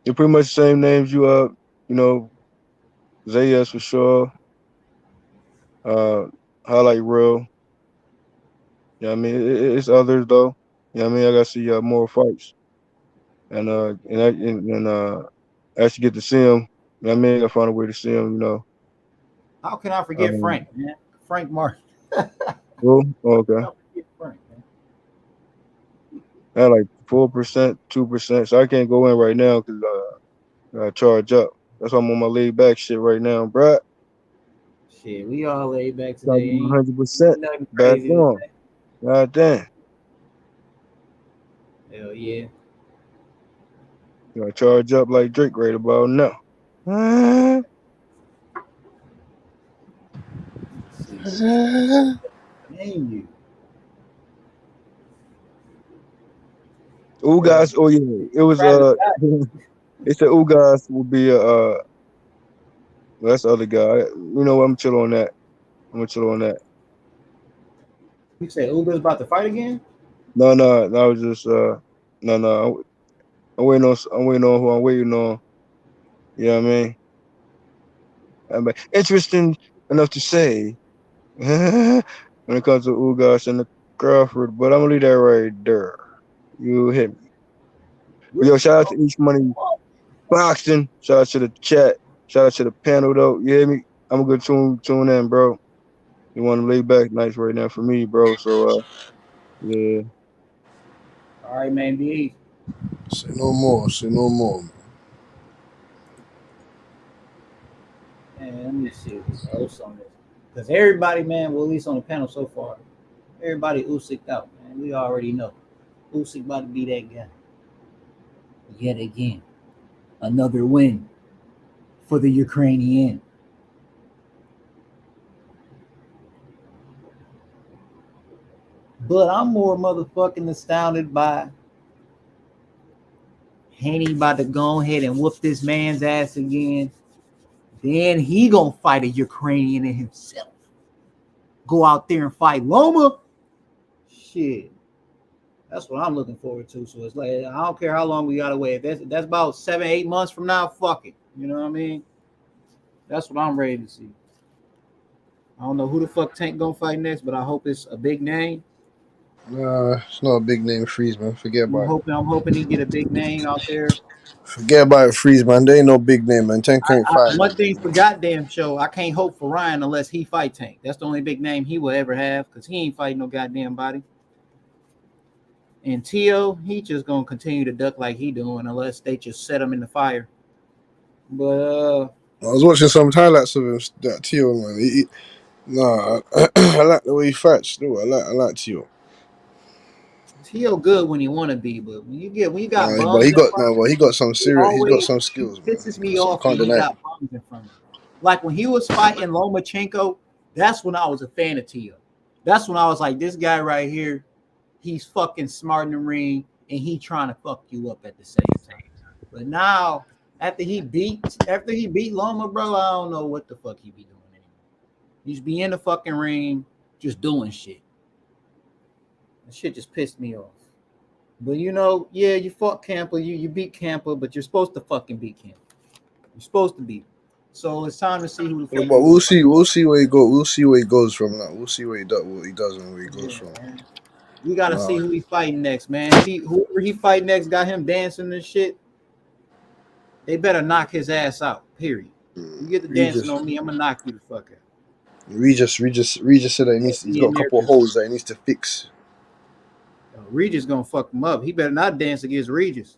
they're pretty much the same names you know, Zayas for sure. Uh, Highlight Real. Yeah, I mean it's others though. Yeah, I mean I gotta see more fights and actually get to see them. I mean I gotta find a way to see them. How can I forget Um, Frank, man? Frank Martin. well, okay. How can I forget Frank, man? I had like 4%, 2%, so I can't go in right now because I charge up. That's why I'm on my laid back shit right now, bruh. Shit, we all laid back today. Charging Ain't 100% nothing back crazy on. today. God damn. Hell yeah. Charge up like Drake right about now. Uh, Name you. Ugas, oh yeah, it was Travis Scott. they said Ugas will be well, that's the other guy. You know what? I'm chill on that. I'm gonna chill on that. You say Uber's about to fight again? No, I was just no. I'm waiting on who I'm waiting on. You know what I mean? Interesting enough to say when it comes to Ugas and the Crawford, but I'm gonna leave that right there. You hit me. But yo, shout out to East Money Boxing. Shout out to the chat. Shout out to the panel though. You hear me? I'm a good tune in, bro. You want to lay back nights right now for me, bro. So yeah. All right, man. Be easy. Say no more. Say no more. Man, let me see who else on this. Because everybody, man, well, at least on the panel so far, everybody Usyk out, man. We already know. Usyk about to be that guy. Yet again, another win for the Ukrainian. But I'm more motherfucking astounded by Haney about to go ahead and whoop this man's ass again. Then he gonna fight a Ukrainian in himself. Go out there and fight Loma. Shit. That's what I'm looking forward to. So it's like I don't care how long we gotta wait. That's about 7-8 months from now. Fuck it. You know what I mean? That's what I'm ready to see. I don't know who the fuck Tank gonna fight next, but I hope it's a big name. Nah, it's not a big name, Freeze, man. Forget I'm about it. hoping he get a big name out there. Forget about it, Freeze, man. There ain't no big name, man. Tank ain't fighting no One big thing name. for goddamn show, I can't hope for Ryan unless he fight Tank. That's the only big name he will ever have because he ain't fighting no goddamn body. And Tio, he just gonna continue to duck like he doing unless they just set him in the fire. But I was watching some highlights of him, that Tio, man. Nah, I like the way he fights. Still, I like Tio. Tio good when he want to be, but when you got But bums he in got front of no, him, but he got some he serious. He's got always some he skills, man. pisses me So I off when can't he deny it. got bums in front of him. Like when he was fighting Lomachenko, that's when I was a fan of Tio. That's when I was like, this guy right here, he's fucking smart in the ring and he trying to fuck you up at the same time. But now, after he beat Loma, bro, I don't know what the fuck he be doing anymore. He's be in the fucking ring just doing shit. That shit just pissed me off. But you know, yeah, you fought Camper, you beat Camper, but you're supposed to fucking beat Camper. You're supposed to beat. So it's time to see who the Yeah, fuck but you gonna fight. we'll see where he go. We'll see where he goes from now. We'll see what he does and where he goes Yeah, from. man. We gotta Nah, see who he fighting next, man. Whoever he fight next got him dancing and shit. They better knock his ass out. Period. You get the dancing Regis, on me, I'm gonna knock you the fuck out. Regis said that he's Be got in a there couple of just holes that he needs to fix. Regis gonna fuck him up. He better not dance against Regis.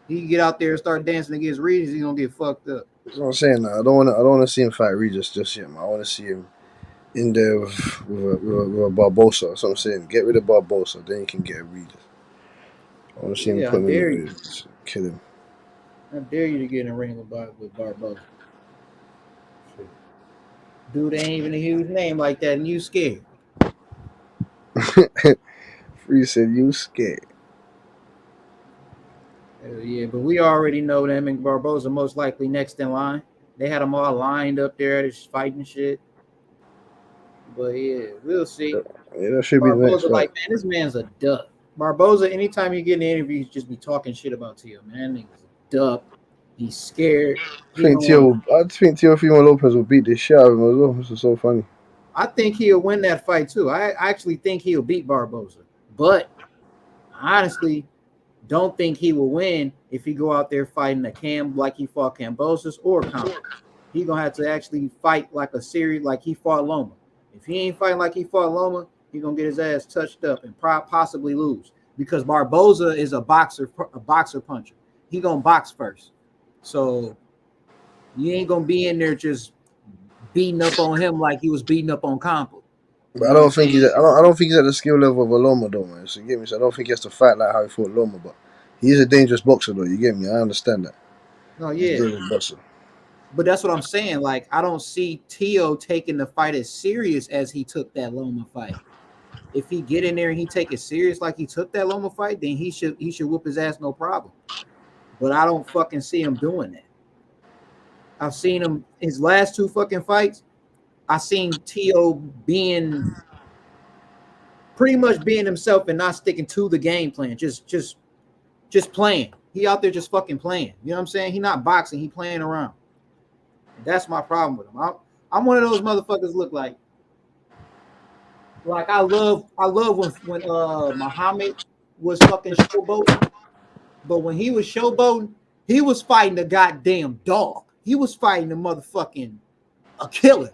He get out there and start dancing against Regis, he gonna get fucked up. That's what I'm saying. Now. I don't want to see him fight Regis just yet. Man. I want to see him in there with a Barbosa. That's what I'm saying. Get rid of Barbosa, then you can get a Regis. I want to see him Yeah, I put him in dare there, you. kill him. I dare you to get in a ring with Barbosa. Dude ain't even a huge name like that, and you scared. Free said you scared. Yeah, but we already know them and Barbosa most likely next in line. They had them all lined up there, just fighting shit. But yeah, we'll see. Yeah, that should be the next Barbosa, fight. like, man, this man's a duck. Barbosa, anytime you get in the interviews, just be talking shit about Tio, man. Nigga's a duck. He's scared. He don't want to. I think Teofimo Lopez will beat the shit out of him as well. This is so funny. I think he'll win that fight too. I actually think he'll beat Barbosa, but honestly, don't think he will win if he go out there fighting a Cam like he fought Cambosis or Comp. He gonna have to actually fight like a series like he fought Loma. If he ain't fighting like he fought Loma, he gonna get his ass touched up and possibly lose because Barbosa is a boxer puncher. He gonna box first, so you ain't gonna be in there just beating up on him like he was beating up on Compa. You But I know what I'm don't think saying? he's. I don't think he's at the skill level of a Loma though, man. So you get me. So I don't think he has to fight like how he fought Loma, but he is a dangerous boxer though. You get me? I understand that. No, He's a yeah. dangerous boxer. But that's what I'm saying. Like, I don't see Tio taking the fight as serious as he took that Loma fight. If he get in there and he take it serious like he took that Loma fight, then he should whoop his ass no problem. But I don't fucking see him doing that. I've seen him his last two fucking fights. I seen Tio being pretty much being himself and not sticking to the game plan. Just playing. He out there just fucking playing. You know what I'm saying? He not boxing. He playing around. And that's my problem with him. I'm one of those motherfuckers. Look like I love when Muhammad was fucking showboating, but when he was showboating, he was fighting a goddamn dog. He was fighting a killer.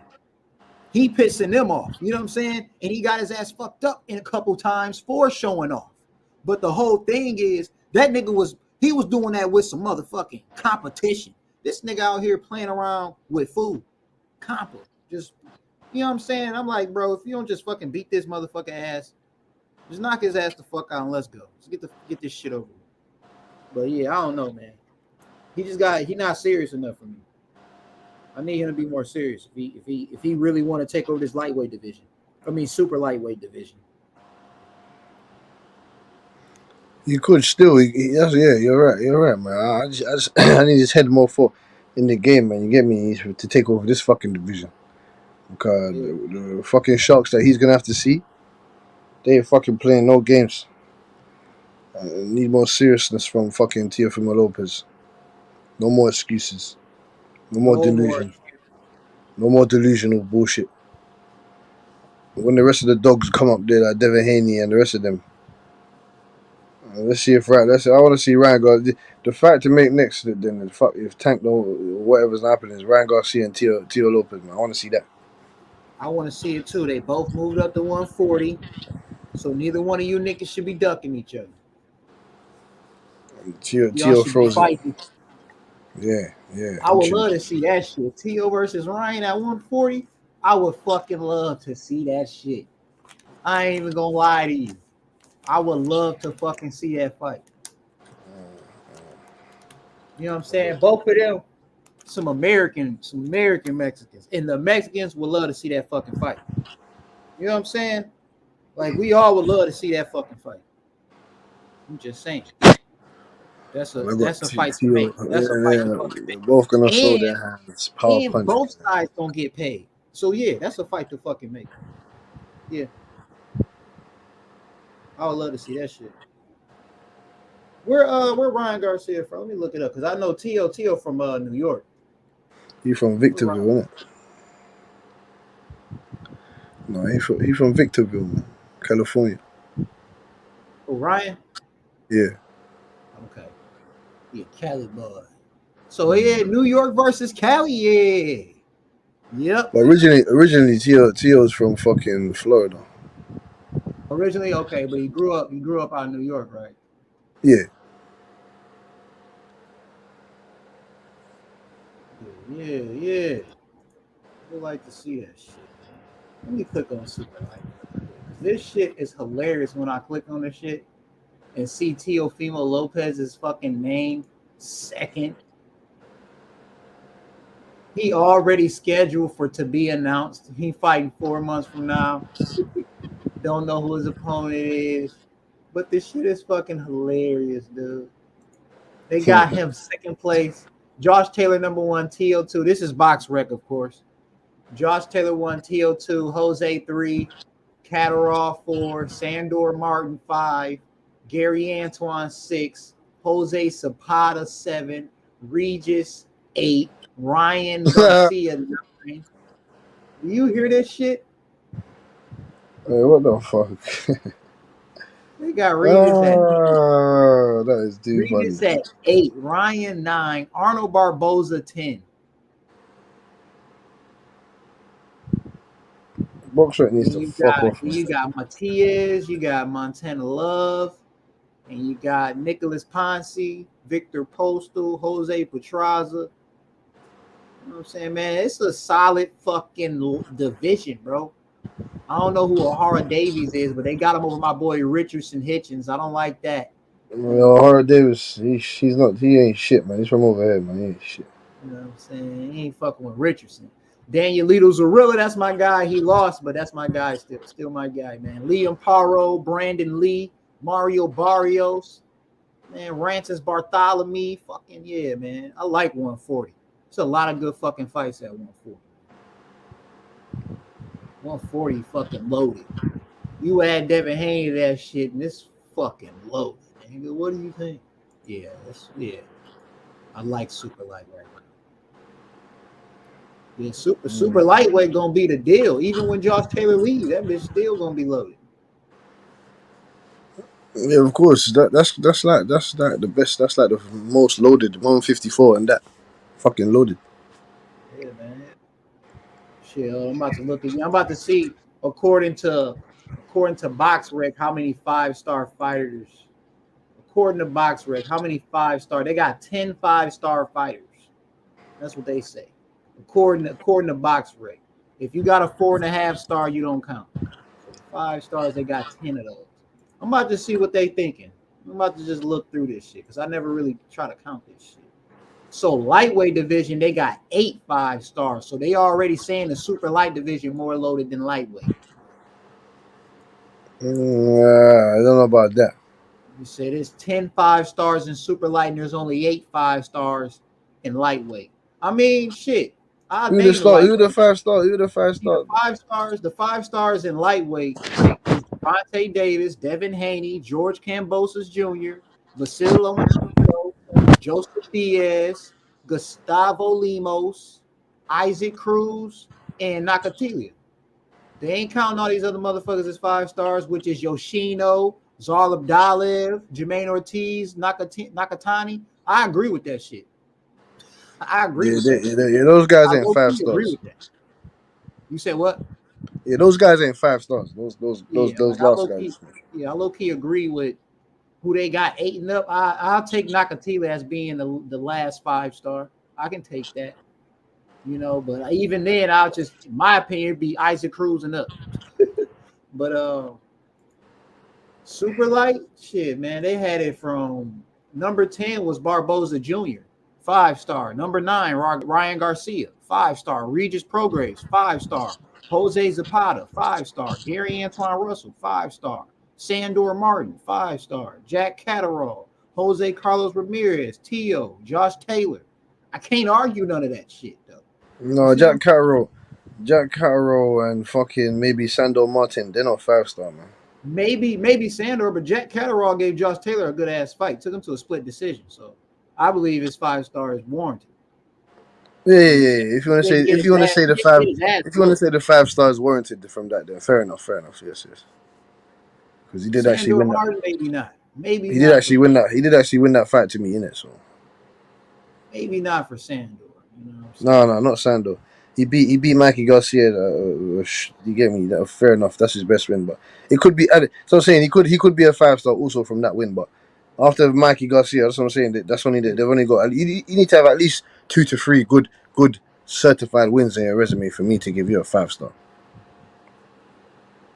He pissing them off. You know what I'm saying? And he got his ass fucked up in a couple times for showing off. But the whole thing is that nigga was doing that with some motherfucking competition. This nigga out here playing around with food. Compa. Just, you know what I'm saying? I'm like, bro, if you don't just fucking beat this motherfucking ass, just knock his ass the fuck out and let's go. Let's get this shit over with. But yeah, I don't know, man. He not serious enough for me. I need him to be more serious if he really want to take over this lightweight division. I mean, super lightweight division. You could still, yeah, you're right, man. I need his head more for in the game, man. You get me? To take over this fucking division because Yeah. the fucking sharks that he's gonna have to see, they ain't fucking playing no games. Need more seriousness from fucking Teofimo Lopez. No more excuses. No more No more. delusion. No more delusional bullshit. When the rest of the dogs come up there, like Devin Haney and the rest of them, let's see if Ryan. I want to see Ryan Garcia. The fight to make next, then the fuck if Tank don't whatever's happening is Ryan Garcia and Tio Lopez. Man, I want to see that. I want to see it too. They both moved up to 140, so neither one of you niggas should be ducking each other. Y'all Tio should be froze it. fighting. Yeah. I would love to see that shit. Tio versus Ryan at 140. I would fucking love to see that shit. I ain't even gonna lie to you. I would love to fucking see that fight. You know what I'm saying? Both of them, some American Mexicans. And the Mexicans would love to see that fucking fight. You know what I'm saying? Like we all would love to see that fucking fight. I'm just saying. That's a fight to make. That's a fight to fucking They're make. both gonna throw their hands, power And punch. both sides gonna get paid. So yeah, that's a fight to fucking make. Yeah. I would love to see that shit. Where Ryan Garcia from? Let me look it up because I know Tio from New York. He from Victorville, isn't it? No, he from Victorville, man, California. Oh, Ryan? Yeah. Okay. Yeah, Cali boy. So yeah, New York versus Cali, yeah. Yep. But originally Tio's from fucking Florida. Originally, okay, but he grew up out in New York, right? Yeah. Yeah. I would like to see that shit. Let me click on Super Light. This shit is hilarious when I click on this shit and see Teofimo Lopez's fucking name second. He already scheduled for to be announced. He fighting 4 months from now. Don't know who his opponent is. But this shit is fucking hilarious, dude. They got him second place. Josh Taylor number 1, TO2. This is box rec, of course. Josh Taylor 1, TO2, Jose 3, Catterall 4, Sandor Martin 5, Gary Antoine 6, Jose Zapata 7, Regis 8, Ryan Garcia 9. Do you hear this shit? Hey, what the fuck? They got Regis at 8. That is too Regis funny. at 8, Ryan 9, Arnold Barboza 10. Boxrec needs to fuck off, man. You got Matias, you got Montana Love, and you got Nicholas Ponce, Victor Postal, Jose Petraza. You know what I'm saying, man? It's a solid fucking division, bro. I don't know who O'Hara Davies is, but they got him over my boy Richardson Hitchens. I don't like that. O'Hara Davis, he ain't shit, man. He's from over here, man. He ain't shit. You know what I'm saying? He ain't fucking with Richardson. Danielito Zarilla, that's my guy. He lost, but that's my guy still my guy, man. Liam Paro, Brandon Lee, Mario Barrios, man, Rancis Bartholomew. Fucking yeah, man. I like 140. It's a lot of good fucking fights at 140. 140 fucking loaded. You add Devin Haney to that shit, and it's fucking loaded. Nigga, what do you think? Yeah. I like super lightweight right now. Yeah, super lightweight gonna be the deal. Even when Josh Taylor leaves, that bitch still gonna be loaded. Yeah, of course. That's like the best. That's like the most loaded 154, and that fucking loaded. Yeah, man. Shit, I'm about to look again. I'm about to see according to BoxRec how many 5-star fighters. According to BoxRec, how many 5-star? They got 10 5-star fighters. That's what they say. According to BoxRec. If you got a 4.5 star, you don't count. So 5 stars, they got 10 of those. I'm about to see what they thinking. I'm about to just look through this shit because I never really try to count this shit. So lightweight division, they got 8 5-stars. So they already saying the super light division more loaded than lightweight. I don't know about that. You said it's 10 5-stars in super light, and there's only 8 5-stars in lightweight. I mean, shit. I'll Who the name the star? Who the lightweight. 5-star? Who the 5-star? The 5-stars in lightweight is Gervonta Davis, Devin Haney, George Kambosos Jr., Vasily Lomachenko, Joseph Diaz, Gustavo Limos, Isaac Cruz, and Nakatilia. They ain't counting all these other motherfuckers as 5-stars, which is Yoshino, Zal Abdalev, Jermaine Ortiz, Nakatani. I agree with that shit. I agree with that shit. Yeah, those guys I ain't low-key agree 5-stars. with that. You said what? Yeah, those guys ain't 5-stars. Those I lost low key, guys. I low key agree with who they got 8 and up. I'll take Nakatila as being the last 5-star. I can take that, but even then, I'll just, in my opinion, be Isaac Cruz and up. But super light shit, man. They had it from number 10 was Barboza Jr., 5-star. Number 9, Ryan Garcia, 5-star. Regis Prograis, 5-star. Jose Zapata, 5-star. Gary Antoine Russell, 5-star. Sandor Martin, 5-star. Jack Catterall, Jose Carlos Ramirez, Tio, Josh Taylor. I can't argue none of that shit though. No, Jack Carroll, and fucking maybe Sandor Martin. They're not 5-star, man. Maybe Sandor, but Jack Catterall gave Josh Taylor a good ass fight. Took him to a split decision. So I believe his 5-star is warranted. Yeah. If you want to say the 5-stars warranted from that, then fair enough. Yes. Because he did actually Sandor win that. Martin, maybe not. Maybe He not did actually win that. He did actually win that fight to me, innit? So maybe not for Sandor. no, not Sandor. He beat Mikey Garcia. You get me? Fair enough. That's his best win, but it could be added. So I'm saying he could be a 5-star also from that win, but after Mikey Garcia, that's what I'm saying. That's only they've only got. You need to have at least 2 to 3 good certified wins in your resume for me to give you a 5-star.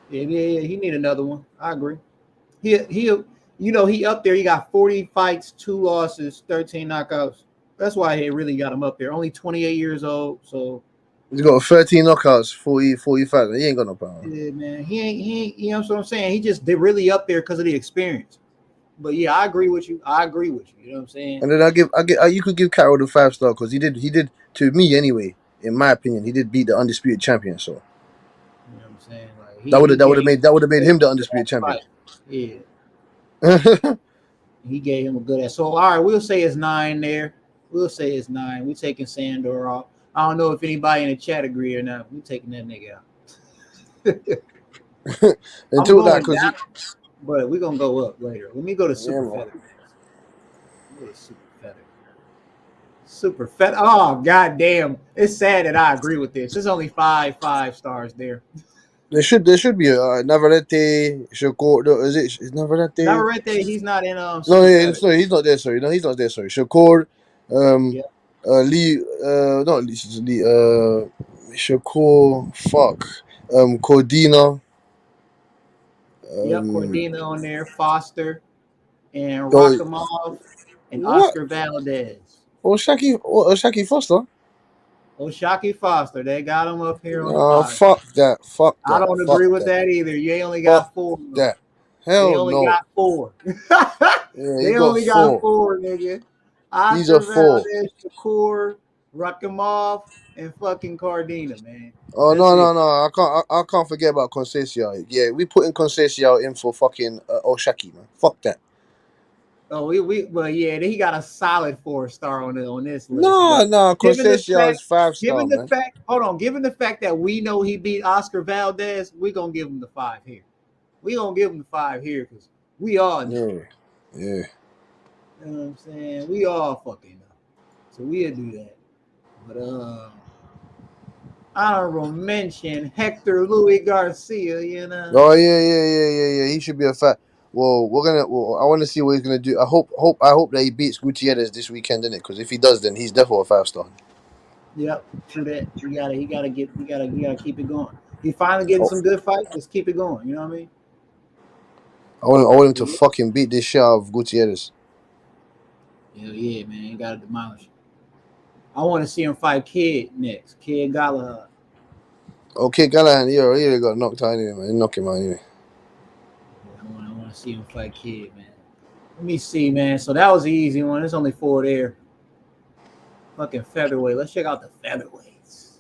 Yeah. He need another one. I agree. He up there. He got 40 fights, 2 losses, 13 knockouts. That's why he really got him up there. Only 28 years old, so he's got 13 knockouts, 45. He ain't got no power. Yeah, man. He ain't. You know what I'm saying? They're really up there because of the experience. But yeah, I agree with you. You know what I'm saying? And then you could give Carroll the 5-star because he did to me anyway. In my opinion, he did beat the undisputed champion. So you know what I'm saying? Like that would have made him the undisputed champion. Yeah. He gave him a good ass. So all right, we'll say it's 9 there. We'll say it's 9. We're taking Sandor off. I don't know if anybody in the chat agree or not. We're taking that nigga out. Until that, because but we're gonna go up later. Let me go to super feather. Go to super feather. Super feather. Oh goddamn! It's sad that I agree with this. There's only 5 stars there. There should be Navarrete, Shakur. No, is it Navarrete? Navarrete, he's not in no, he's not there. Sorry, no, he's not there. Sorry, Shakur, Lee, not Lee, Shakur, fuck, Cordina. Cordina on there, Foster, and Rakhimov, and Oscar Valdez. Oshaki Foster. Oshaki Foster, they got him up here on the 5. Fuck that. I don't agree with that either. You ain't only got 4. That. Hell they only got 4. They only got 4, nigga. These are 4. Valdez, Shakur, Rakhimov, and fucking Cardina, man. Oh no! I can't forget about Conceição. Yeah, we putting Conceição in for fucking Oshaki, man. Fuck that. Oh, well, yeah, he got a solid 4-star on this list. No, Conceição is 5-star, man. Given the fact that we know he beat Oscar Valdez, we gonna give him the 5 here. We gonna give him the 5 here because we all know. Yeah. You know what I'm saying? We all fucking know. So we'll do that. But honorable mention Hector Louis Garcia, you know. Oh yeah. He should be a fat. Well, I want to see what he's gonna do. I hope that he beats Gutierrez this weekend, innit? Because if he does, then he's definitely a 5-star. Yep, true that. You gotta keep it going. He finally getting some good fights. Let's keep it going. You know what I mean? I want him to fucking beat this shit out of Gutierrez. Hell yeah, man. You gotta demolish. I want to see him fight Kid next. Kid Galahad. Okay, Gallagher, he already got knocked out anyway, man. He knocked him out anyway. I want to see him fight Kid, man. Let me see, man. So that was the easy one. There's only 4 there. Fucking featherweight. Let's check out the featherweights.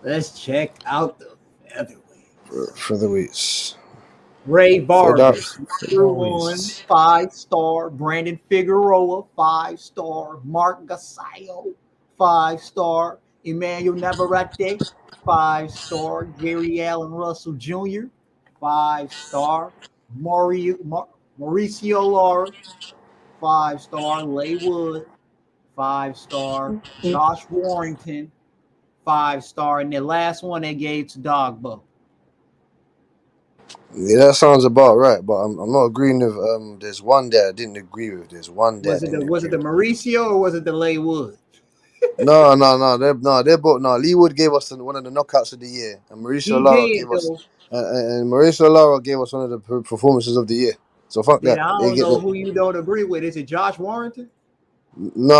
Let's check out the Featherweights. Ray Vargas, Featherweights. 1 5-star. Brandon Figueroa, 5-star. Mark Gassallo, 5-star. Emmanuel Navarrete, 5-star. Gary Allen Russell Jr., 5-star. Mauricio Lara, 5-star. Leigh Wood, 5-star. Josh Warrington, 5-star. And the last one they gave to Dogbo. Yeah, that sounds about right, but I'm not agreeing with. There's one that I didn't agree with. There's one that Was it the Mauricio or was it the Leigh Wood? No. They're both. No, Leigh Wood gave us one of the knockouts of the year, and Mauricio Lara gave us, and Mauricio Lara gave us one of the performances of the year. So fuck Then that. I don't know who you don't agree with. Is it Josh Warrington? No.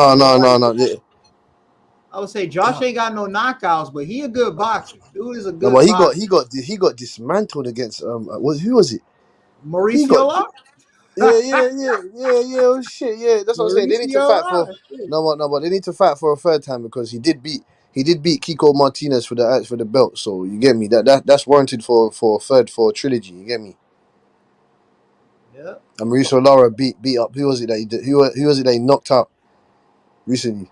I would say Josh ain't got no knockouts, but he a good boxer. Dude is a No, good but boxer. he got dismantled against who was it? Mauricio Lara. Yeah. Oh shit, yeah. That's what I'm saying. They need to Mauricio fight for Lara. but they need to fight for a third time because he did beat Kiko Martinez for the belt. So you get me. That's warranted for a trilogy. You get me. Yeah. And Mauricio Lara beat up. Who was it that he did? Who was it that he knocked out recently?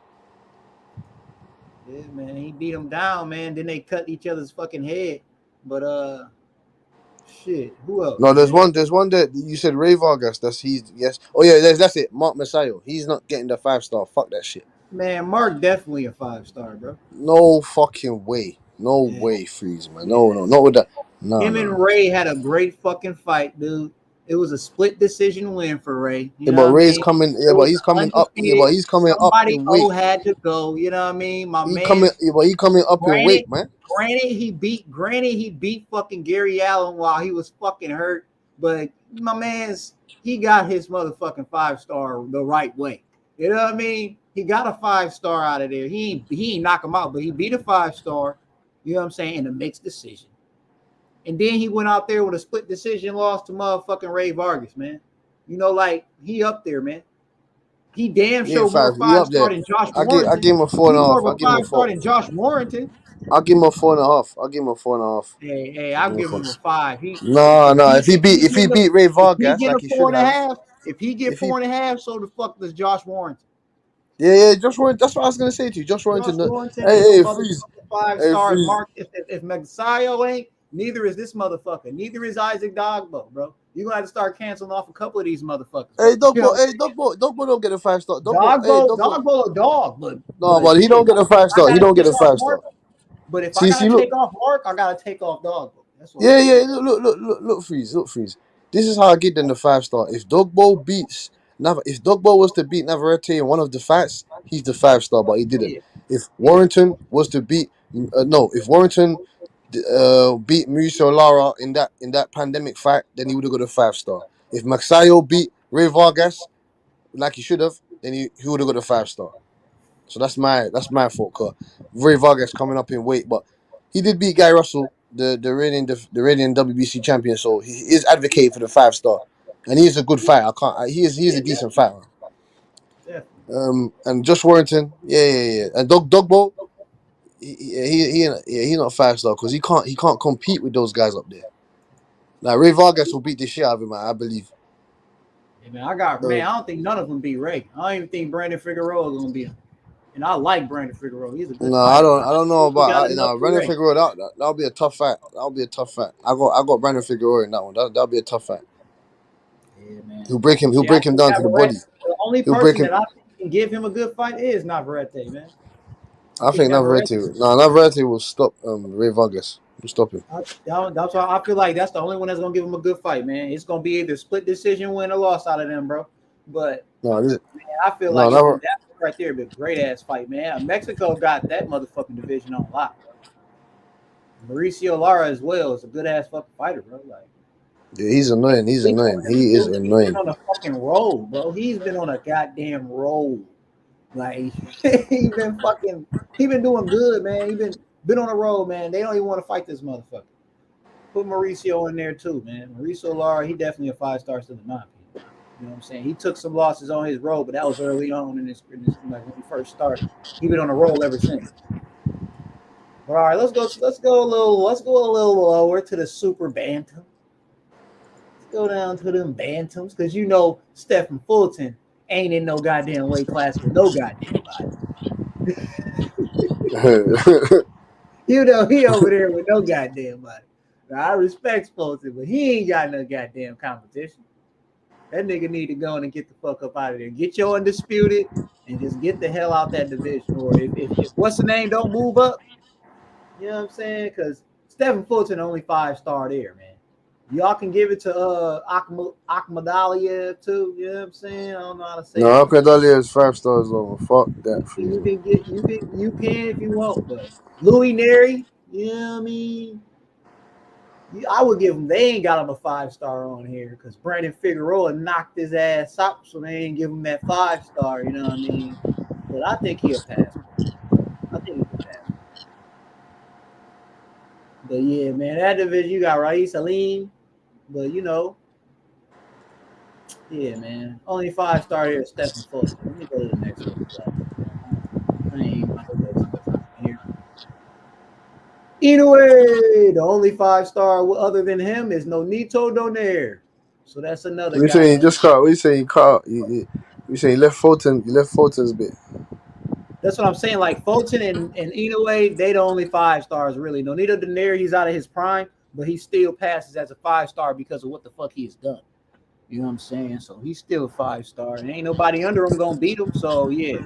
Yeah, man. He beat him down, man. Then they cut each other's fucking head. But shit. Who else? No, there's one that you said Ray Vargas. Yes. Oh yeah, that's it. Mark Masayo. He's not getting the 5-star. Fuck that shit. Man, Mark definitely a 5-star, bro. No fucking way. No way, Freeze, man. No, not with that. No. Him and Ray had a great fucking fight, dude. It was a split decision win for Ray. You Yeah, know but what I Ray's mean? coming. Yeah, but he's coming up. Yeah, but he's coming up Somebody in weight. had to go. You know what I mean? My He man. coming up in weight, man. Granted, he beat fucking Gary Allen while he was fucking hurt. But my man's he got his motherfucking 5-star the right way. You know what I mean? He got a 5-star out of there. He ain't knock him out, but he beat a 5-star. You know what I'm saying? In a mixed decision. And then he went out there with a split decision loss to motherfucking Ray Vargas, man. You know, like he up there, man. He damn sure more 5-star than Josh Warrington. I give him a 4.5. He's more of a 5-star than Josh Warrington. I'll give him a 4.5. I'll give him a 4.5. Hey, I'll give him a 5. No. If he beat Ray Vargas like he should have. If he get 4.5, so the fuck does Josh Warrington? Yeah, Josh Warrington. That's what I was gonna say to you. Josh Warrington. Hey, Freeze. 5-star. Mark. If Magsayo ain't, neither is this motherfucker. Neither is Isaac Dogbo, bro. You're gonna have to start canceling off a couple of these motherfuckers. Hey, Dogbo don't get a 5-star. Dogbo a dog, but he don't get a 5-star. He don't get a 5-star. But if I gotta take off Mark, I gotta take off Dogbo. That's what Look, Freeze. This is how I get them the 5-star. If Dogbo was to beat Navarrete in one of the fights, he's the 5-star, but he didn't. If Warrington was to beat if Warrington beat Mauricio Lara in that pandemic fight, then he would have got a 5-star. If Magsayo beat Ray Vargas like he should have, then he would have got a 5-star. So that's my fault. Cause Ray Vargas coming up in weight, but he did beat Guy Russell, the reigning WBC champion. So he is advocating for the 5-star, and he is a good fighter. He is a decent fighter. Yeah. And Josh Warrington, yeah, and Dogbo, he's not 5-star because he can't compete with those guys up there. Like Ray Vargas will beat the shit out of him, I believe. Hey, man, I don't think none of them beat Ray. I don't even think Brandon Figueroa is gonna beat him. And I like Brandon Figueroa. He's a good fighter. I don't know about Brandon Figueroa. That'll be a tough fight. I got Brandon Figueroa in that one. That'll be a tough fight. Yeah, man. He'll break him down to the body. The only person that I think can give him a good fight is Navarrete, man. I think Navarrete will stop Ray Vargas. Will stop him. That's why I feel like that's the only one that's gonna give him a good fight, man. It's gonna be either split decision, win or loss out of them, bro. But I feel like that right there be a great ass fight, man. Mexico got that motherfucking division on lock, bro. Mauricio Lara as well is a good ass fucking fighter, bro. Like Yeah, he's annoying. He's Sleep on annoying. him. He is Dude, he's been annoying. on a fucking roll, bro. He's been on a goddamn roll. Like he been doing good, man. He been on a roll, man. They don't even want to fight this motherfucker. Put Mauricio in there too, man. Mauricio Lara, he definitely a 5-star still in my opinion. You know what I'm saying? He took some losses on his road, but that was early on in this like when he first started. He been on a roll ever since. But all right, let's go a little lower to the super bantam. Let's go down to them bantams, because you know Stephen Fulton ain't in no goddamn weight class with no goddamn body. You know he over there with no goddamn body. Now, I respect Fulton, but he ain't got no goddamn competition. That nigga need to go in and get the fuck up out of there. Get your undisputed and just get the hell out that division. Or if what's the name don't move up, you know what I'm saying? Because Stephen Fulton only 5-star there, man. Y'all can give it to Akmadalia too. You know what I'm saying? I don't know how to say No, his name. Alcadalia is 5 stars over. Fuck that for You you. can get you can if you want, but Louis Neri, you know what I mean? I would give him. They ain't got him a 5-star on here because Brandon Figueroa knocked his ass up, so they ain't give him that 5-star. You know what I mean? But I think he'll pass. I think he can pass. But yeah, man, that division you got Raís Salim, but you know, yeah, man, only 5-star here is Stephen Fulton. Let me go to the next one. I ain't about to waste my time here. Either way, the only 5-star other than him is Nonito Donaire. So that's another You guy. saying he just caught? What you saying he caught? You saying he left Fulton? You left Fulton's bit. That's what I'm saying. Like Fulton and Inoue, they the only 5-stars really. Nonito Donaire, he's out of his prime, but he still passes as a 5-star because of what the fuck he's done. You know what I'm saying? So he's still a 5-star, and ain't nobody under him gonna beat him. So yeah.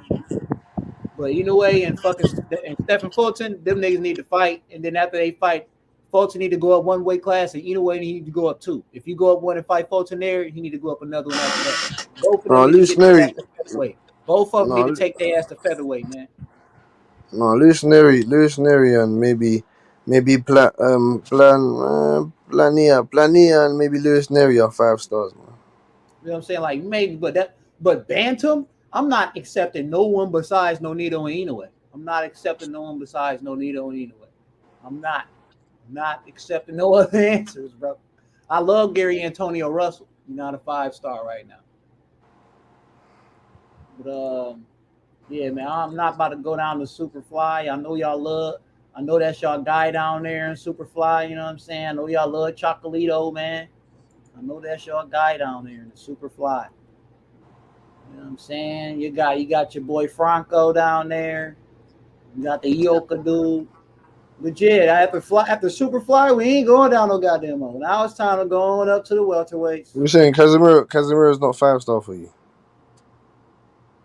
But Inoue and Stephen Fulton, them niggas need to fight, and then after they fight, Fulton need to go up one weight class, and Inoue need to go up 2. If you go up one and fight Fulton there, he need to go up another one after that. Both of them No, need to Luis get their ass Neri. to featherweight. Both of them need No, to take their ass to featherweight, man. no, Luis Neri, and maybe Plania, and maybe Luis Neri are 5 stars, man. You know what I'm saying? Like maybe, but Bantam, I'm not accepting no one besides Nonito and Inoue. I'm not accepting no one besides Nonito and Inoue. I'm not accepting no other answers, bro. I love Gary Antonio Russell. He's not a 5-star right now. But yeah, man, I'm not about to go down to Superfly. I know y'all love. I know that's y'all guy down there in Superfly. You know what I'm saying? I know y'all love Chocolito, man. I know that's your guy down there in the Superfly. You know what I'm saying? You got your boy Franco down there. You got the Ioka dude. But yeah, after Superfly, we ain't going down no goddamn road. Now it's time to go on up to the welterweights. You saying Casemiro is not 5 star for you?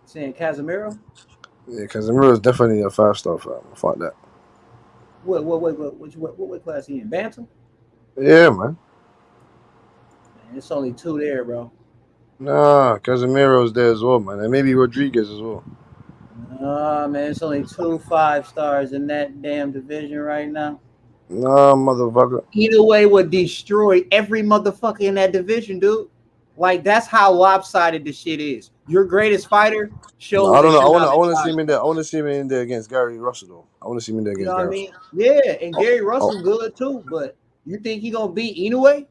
Saying Casemiro? Yeah, Casemiro is definitely a 5 star for him. Fuck that. What weight class he in? Bantam? Yeah, man. Man, it's only 2 there, bro. Nah, Casemiro's there as well, man, and maybe Rodriguez as well. Man, it's only 2 5-stars in that damn division right now. Nah, motherfucker. Either way would destroy every motherfucker in that division, dude. Like that's how lopsided the shit is. Your greatest fighter No, I shows don't know. that I you're want not to. I a want to see him in 5-star. there. I want to see him in there against Gary Russell, though. I want to see him in there You against know what I Gary Russell. mean? Yeah, and Oh, Gary oh. Russell good too, but you think he gonna beat Inoue?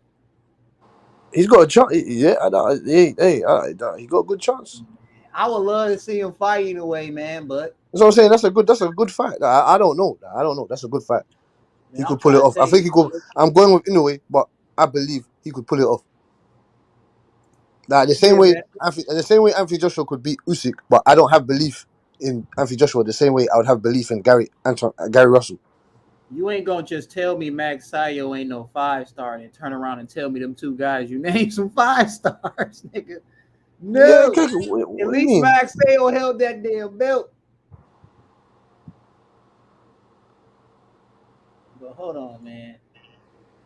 He's got a chance. Yeah, he got a good chance. I would love to see him fight Inoue, man, but That's what I'm saying. That's a good fight. I don't know. I don't know. That's a good fight. He man, I'm could pull it trying to off. I tell think you, he could. I'm going with Inoue, but I believe he could pull it off. Like yeah, man. The same way Anthony Joshua could beat Usyk, but I don't have belief in Anthony Joshua the same way I would have belief in Gary Russell. You ain't gonna just tell me Max Sayo ain't no 5-star and turn around and tell me them 2 guys you named some 5-stars, nigga. Yeah, No. At what do you least mean? Max Sayo held that damn belt. But hold on, man.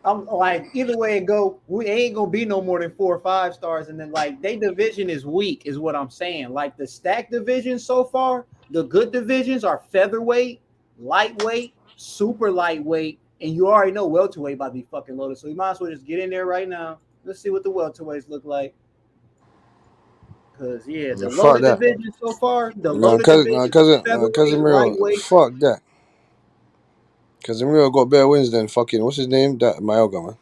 I'm like, either way it go, we ain't gonna be no more than 4 or 5-stars, and then like they division is weak, is what I'm saying. Like the stack division so far, the good divisions are featherweight, lightweight, super lightweight, and you already know welterweight about to be fucking loaded. So you might as well just get in there right now Let's see what the welterweights look like. Cause yeah, the Fuck loaded that. division so far, the No, loaded division, featherweight, Casemiro. lightweight. Fuck that. Casemiro got better wins than fucking what's his name? That Mayoga, man.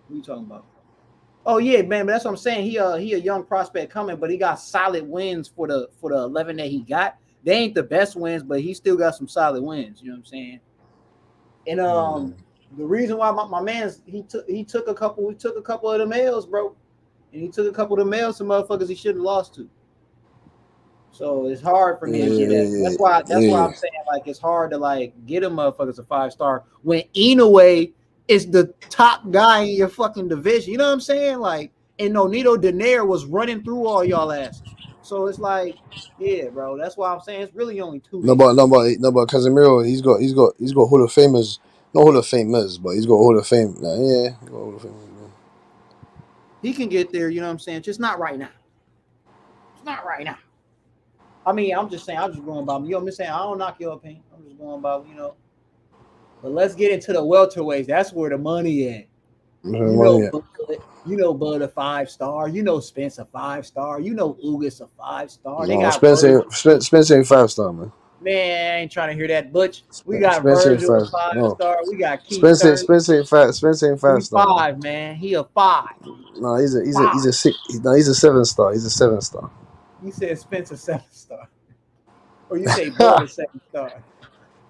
What you talking about? Oh yeah, man, but that's what I'm saying. He a young prospect coming, but he got solid wins for the 11 that he got. They ain't the best wins, but he still got some solid wins. You know what I'm saying? And the reason why my man's he took a couple of the males, bro, and he took a couple of the males to motherfuckers he shouldn't have lost to. So it's hard for me to get that. That's why I'm saying like it's hard to like get a motherfuckers a 5-star when Inoue is the top guy in your fucking division. You know what I'm saying? Like, and Nonito Donaire was running through all y'all asses. So it's like, yeah, bro. That's why I'm saying it's really only 2 No, niggas. but Casemiro, he's got Hall of Famers, not Hall of Famers, but he's got Hall of Fame. Like, yeah, he got Hall of Fame. He can get there. You know what I'm saying? Just not right now. It's not right now. I mean, I'm just saying. I'm just going by. You know what I'm saying? I don't knock your opinion. I'm just going by. But let's get into the welterweights. That's where the money at. You know, Bud a 5-star. You know, Spence a 5-star. You know, Ugas a 5-star. They No, got Spence ain't 5-star, man. Man, I ain't trying to hear that. Butch, we got Spence ain't Virgil a 5. No, 5-star. We got Keith Spence Thurman. ain't 5-star. 5, man. He a 5. No, he's a 6. No, he's a 7-star. He's a 7-star. You said Spence a 7-star, or you say Bud a 7-star?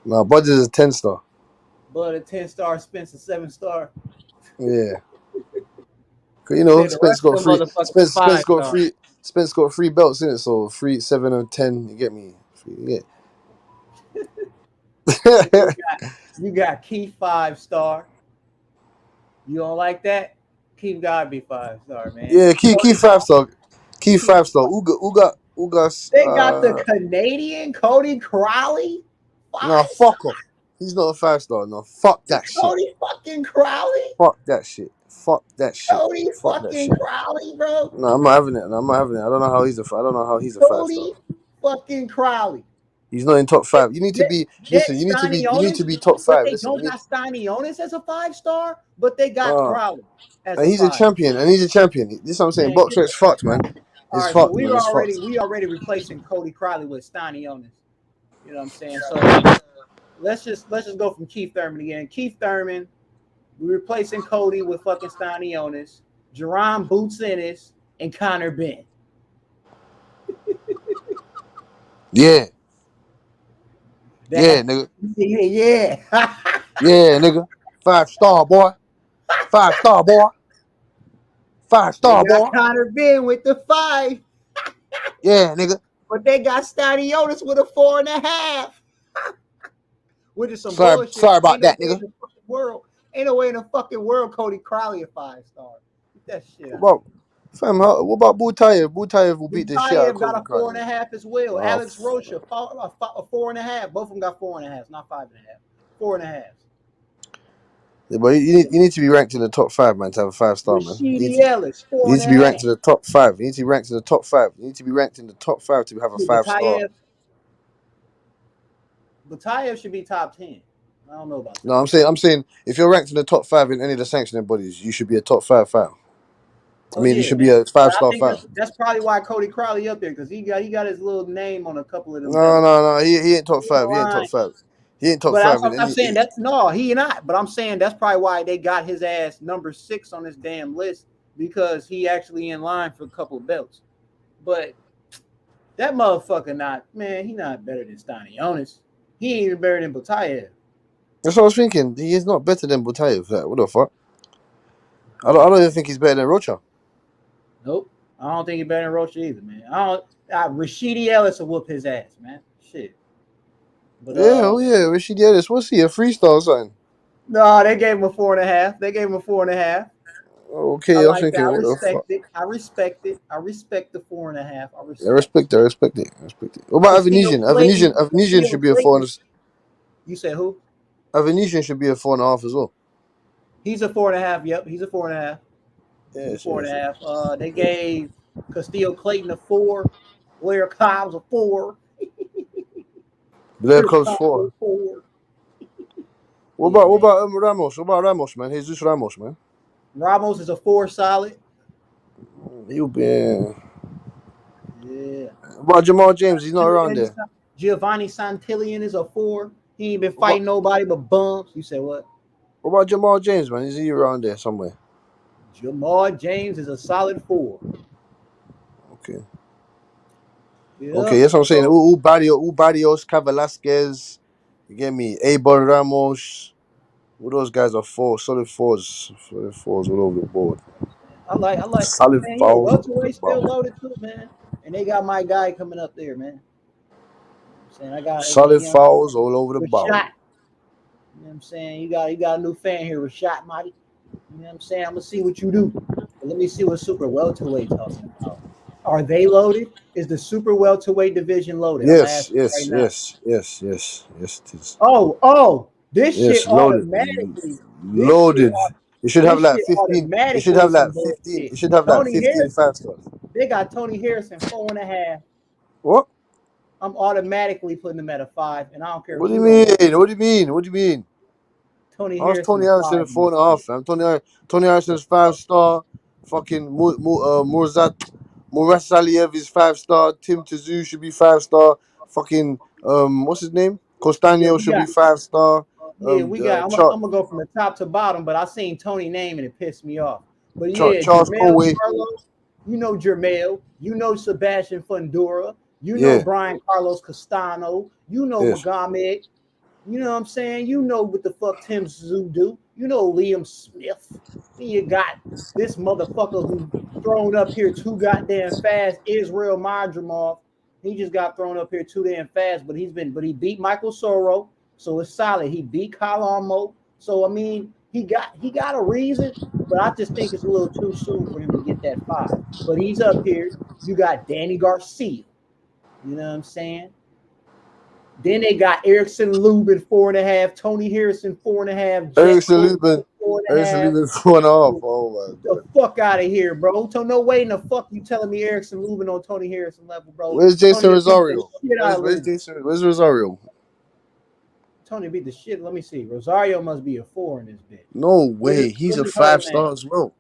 No, Budge is a 10-star. Bud a 10-star, Spence a 7-star. Yeah. You know, Spence got three. Spence got 3 belts in it, so 3, 7, and 10. You get me? Yeah. you got Keith 5-star. You don't like that? Keith gotta be 5-star, man. Yeah, Keith 5-star. Keith 5-star. Ugas. They got the Canadian Cody Crowley. No, fuck off. He's not a 5-star. No, fuck that shit. Cody fucking Crowley. Fuck that shit. Cody fucking Crowley, bro. No, I'm not having it. I don't know how he's a 5-star. Cody fucking Crowley. He's not in top 5. You need to be. Listen, you need to be top 5. They don't got Stanionis as a 5-star, but they got Crowley as and he's a champion. This is what I'm saying. Boxer's fucked, man. It's fucked, so man. It's fucked. we already replacing Cody Crowley with Stanionis. You know what I'm saying? So let's just go from Keith Thurman again. Keith Thurman, we're replacing Cody with fucking Stanionis, Jerome Boots Ennis, and Connor Ben. Yeah. Yeah, nigga. Yeah. Yeah, nigga. 5-star, boy. 5-star, boy. 5-star, boy. Connor Ben with the 5. Yeah, nigga. But they got Stanionis with a 4.5. Which is some bullshit. Sorry about that, nigga. Ain't no way in the fucking world Cody Crowley a 5-star. Get that shit out. What about Butayev? Butayev will beat the shit out of Cody got a 4.5 as well. Oh, Alex Rocha, a 4.5. Both of them got 4.5, not 5.5. 4.5. Yeah, but you need to be ranked in the top 5, man, to have a 5-star, man. You need to be ranked in the top 5. You need to be ranked in the top 5. You need to be ranked in the top 5 to have a 5-star. Butayev should be top 10. I don't know about that. No, I'm saying if you're ranked in the top 5 in any of the sanctioning bodies, you should be a top 5 file. You should be a 5-star file. That's probably why Cody Crowley up there, because he got his little name on a couple of them. No. He ain't top 5. He ain't top 5. He ain't top 5. I'm saying that no, he not. But I'm saying that's probably why they got his ass number 6 on this damn list, because he actually in line for a couple of belts. But that motherfucker he not better than Stanionis. He ain't even better than Butayev. That's what I was thinking. He is not better than Butayev. What the fuck? I don't even think he's better than Rocha. Nope. I don't think he's better than Rocha either, man. Rashidi Ellis will whoop his ass, man. Shit. But, Rashidi Ellis. What's he, a 3-star or something? No, they gave him a 4.5. Okay, I I'm like thinking, that. what the fuck? I respect it. I respect the 4.5. I respect it. What about Avenesian? Avenesian should be a 4. You said who? Avenesian should be a 4.5 as well. He's a 4.5. Yep, he's a 4.5. Yeah, 4.5. They gave Castillo Clayton a 4. Blair Cobbs a 4. Blair Cobbs 4. What about Ramos? What about Ramos, man? Jesus Ramos, man. Ramos is a 4 solid. He'll be. Yeah. About Jamal James, he's not around there. Giovanni Santillan is a 4. He ain't been fighting nobody but bums. You said what? What about Jamal James, man? Is he around there somewhere? Jamal James is a solid 4. Okay. Yeah. Okay, that's what I'm saying. Barrios, Velasquez, you get me? Abel Ramos. All those guys are solid fours all over the board. I like solid man, yeah, fouls. welterweight still loaded too, man. And they got my guy coming up there, man. I'm saying I got solid fouls all over the board. You know what I'm saying? You got a new fan here, Rashad Marty. You know what I'm saying? I'm gonna see what you do. But let me see what super welterweight talking about. Are they loaded? Is the super welterweight division loaded? Yes, it is. Oh, this shit loaded. automatically. Loaded. It should have like 15. It should have like 15. It should have like 15 5 stars. They got Tony Harrison 4.5. What? I'm automatically putting them at a 5, and I don't care. What do you mean? What do you mean? What do you mean? Tony How's Harrison. Tony Harrison 4.5, fam? Tony Harrison's 5-star. Fucking Murat Saliev is 5-star. Tim Tszyu should be 5-star. Fucking what's his name? Costanio should be 5-star. Yeah, we got. I'm gonna go from the top to bottom, but I seen Tony name and it pissed me off. But yeah, Charles Conway. Carlos, you know Jermel, you know Sebastian Fundora, you know Brian Carlos Castano, you know Magomed, you know what I'm saying? You know what the fuck Tim Tszyu do. You know Liam Smith. Then you got this motherfucker who thrown up here too goddamn fast, Israel Madrimov. He just got thrown up here too damn fast, but he beat Michael Soro, so it's solid. He beat Kalamo, so I mean he got a reason, but I just think it's a little too soon for him to get that 5. But he's up here. You got Danny Garcia. You know what I'm saying? Then they got Erickson Lubin 4.5, Tony Harrison 4.5, Erickson Lubin 4.5. Oh my god! The fuck out of here, bro! So no way in the fuck you telling me Erickson Lubin on Tony Harrison level, bro. Where's Jason Rosario? Where's Rosario? Tony beat the shit. Let me see. Rosario must be a 4 in this bitch. No way. He's a 5-star as well.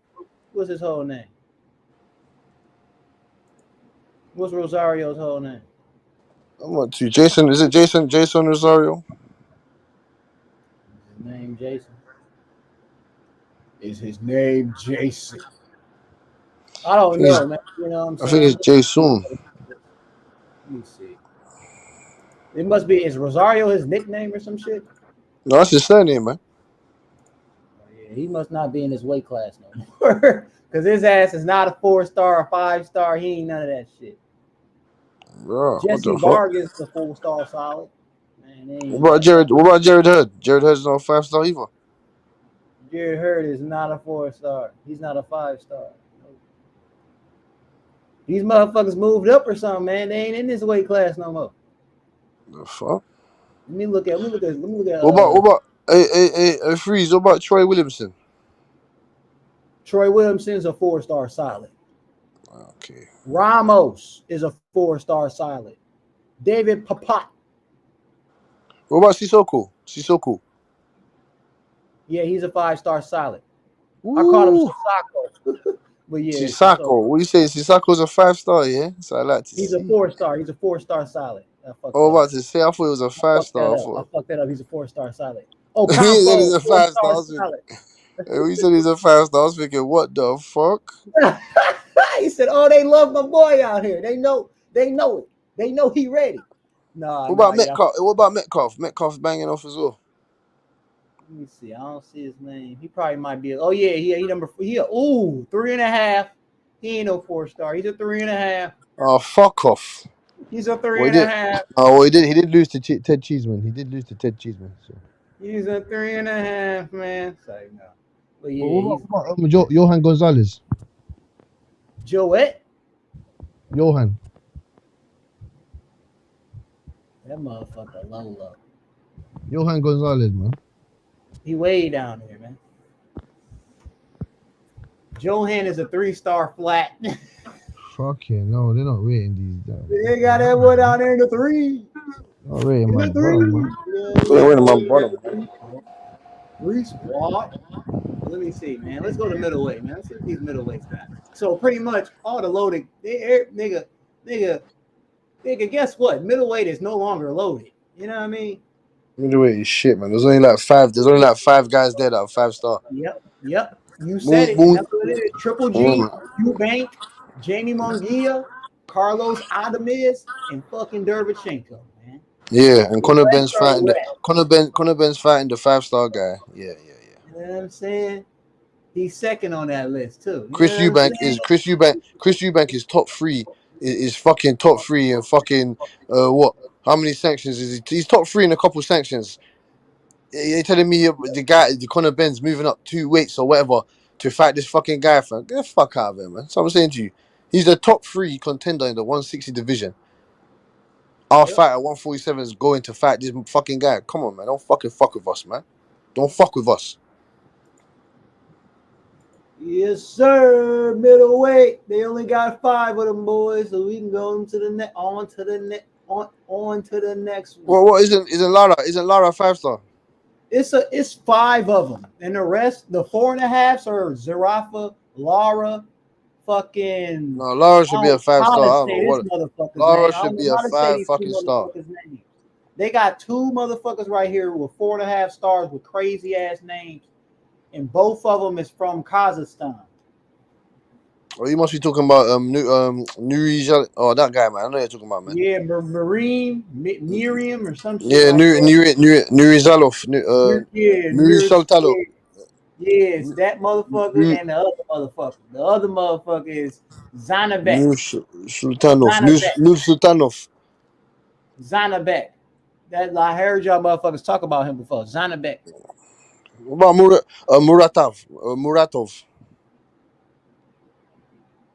What's his whole name? What's Rosario's whole name? I'm on to Jason. Is it Jason Rosario? His name Jason. Is his name Jason? I don't know, man. You know what I'm saying? I think it's Jason. Let me see. It must be. Is Rosario his nickname or some shit? No, that's his surname, man. Yeah, he must not be in his weight class no more. Because his ass is not a 4-star or 5-star. He ain't none of that shit. Bro, Jesse Vargas is a 4-star solid. Man, what about Jared Hurd? Jared Hurd's not a 5-star either. Jared Hurd is not a 4-star. He's not a 5-star. These motherfuckers moved up or something, man. They ain't in this weight class no more. The fuck? Let me look at. What about Freeze? What about Troy Williamson? Troy Williamson's a 4-star solid. Okay. Ramos is a 4-star solid. David Papat. What about Sissoko? Yeah, he's a 5-star solid. Ooh. I call him Sissoko. But yeah, Sissoko. What do you say? Sissako's a 5-star, yeah? So I like to He's a 4-star. He's a 4-star solid. I was about to say, I thought it was a 5-star. I fucked that up. He's a 4-star solid. Oh, he said he's a 5-star solid. When you said he's a 5-star, I was thinking, what the fuck? He said, "Oh, they love my boy out here. They know it. They know he ready." What about Metcalf? What about Metcalf? Metcalf's banging off as well. Let me see. I don't see his name. He probably might be. Oh yeah, he number. He 3.5. He ain't no 4-star. He's a 3.5. Oh, fuck off. He's a 3.5. Oh, he did lose to Ted Cheeseman. So. He's a 3.5, man. Sorry, no. But yeah, what about Johan Gonzalez? Joette? Johan. That motherfucker low. Johan Gonzalez, man. He way down there, man. Johan is a 3-star flat. Fuck yeah, no, they're not rating these down. They got that one down there in the 3. Not rating my bottom, man. They're rating my bottom. Three squad. Let me see, man. Let's go to middleweight, man. Let's see what these middleweights got. So pretty much all the loaded, nigga. Guess what? Middleweight is no longer loaded. You know what I mean? Middleweight is shit, man. There's only like five. There's only like five guys there that are 5-star. Yep. You said More, it, and more, that's what it is. Triple more, G, Eubank, Jamie Munguia, Carlos Adames, and fucking Derevchenko, man. yeah, and The rest are wet. Conor Ben's fighting the 5-star guy. Yeah. You know what I'm saying? He's second on that list too. You know Chris what I'm Eubank saying? is Chris Eubank is top three. Is fucking top three and fucking what? How many sanctions is he? He's top three in a couple sanctions. You're telling me the Conor Ben's moving up 2 weights or whatever to fight this fucking guy, fam? Get the fuck out of here, man. That's what I'm saying to you. He's the top 3 contender in the 160 division. Our fight at 147 is going to fight this fucking guy. Come on, man. Don't fucking fuck with us, man. Don't fuck with us. Yes, sir. Middleweight. They only got 5 of them boys, so we can go on to the next one. What isn't Lara 5-star? It's 5 of them, and the rest, the 4.5s are Zarafa, Lara, fucking. No, Lara should be a 5-star. I don't know This what. motherfucker's Lara name. I should don't be know a how to say 5 these two fucking star. motherfuckers' names. They got 2 motherfuckers right here with 4.5 stars with crazy ass names, and both of them is from Kazakhstan. Oh, you must be talking about Nuri. Oh, that guy, man. I know you're talking about, man. Yeah, Miriam or some shit Yeah, like that. Nuri Zalov. Nuri Yeah, Sultanov. yes, that motherfucker and the other motherfucker. The other motherfucker is Zanabek. Sultanov. Nur Sultanov. Zanabek. That I heard y'all motherfuckers talk about him before. Zanabek. What about Muratov?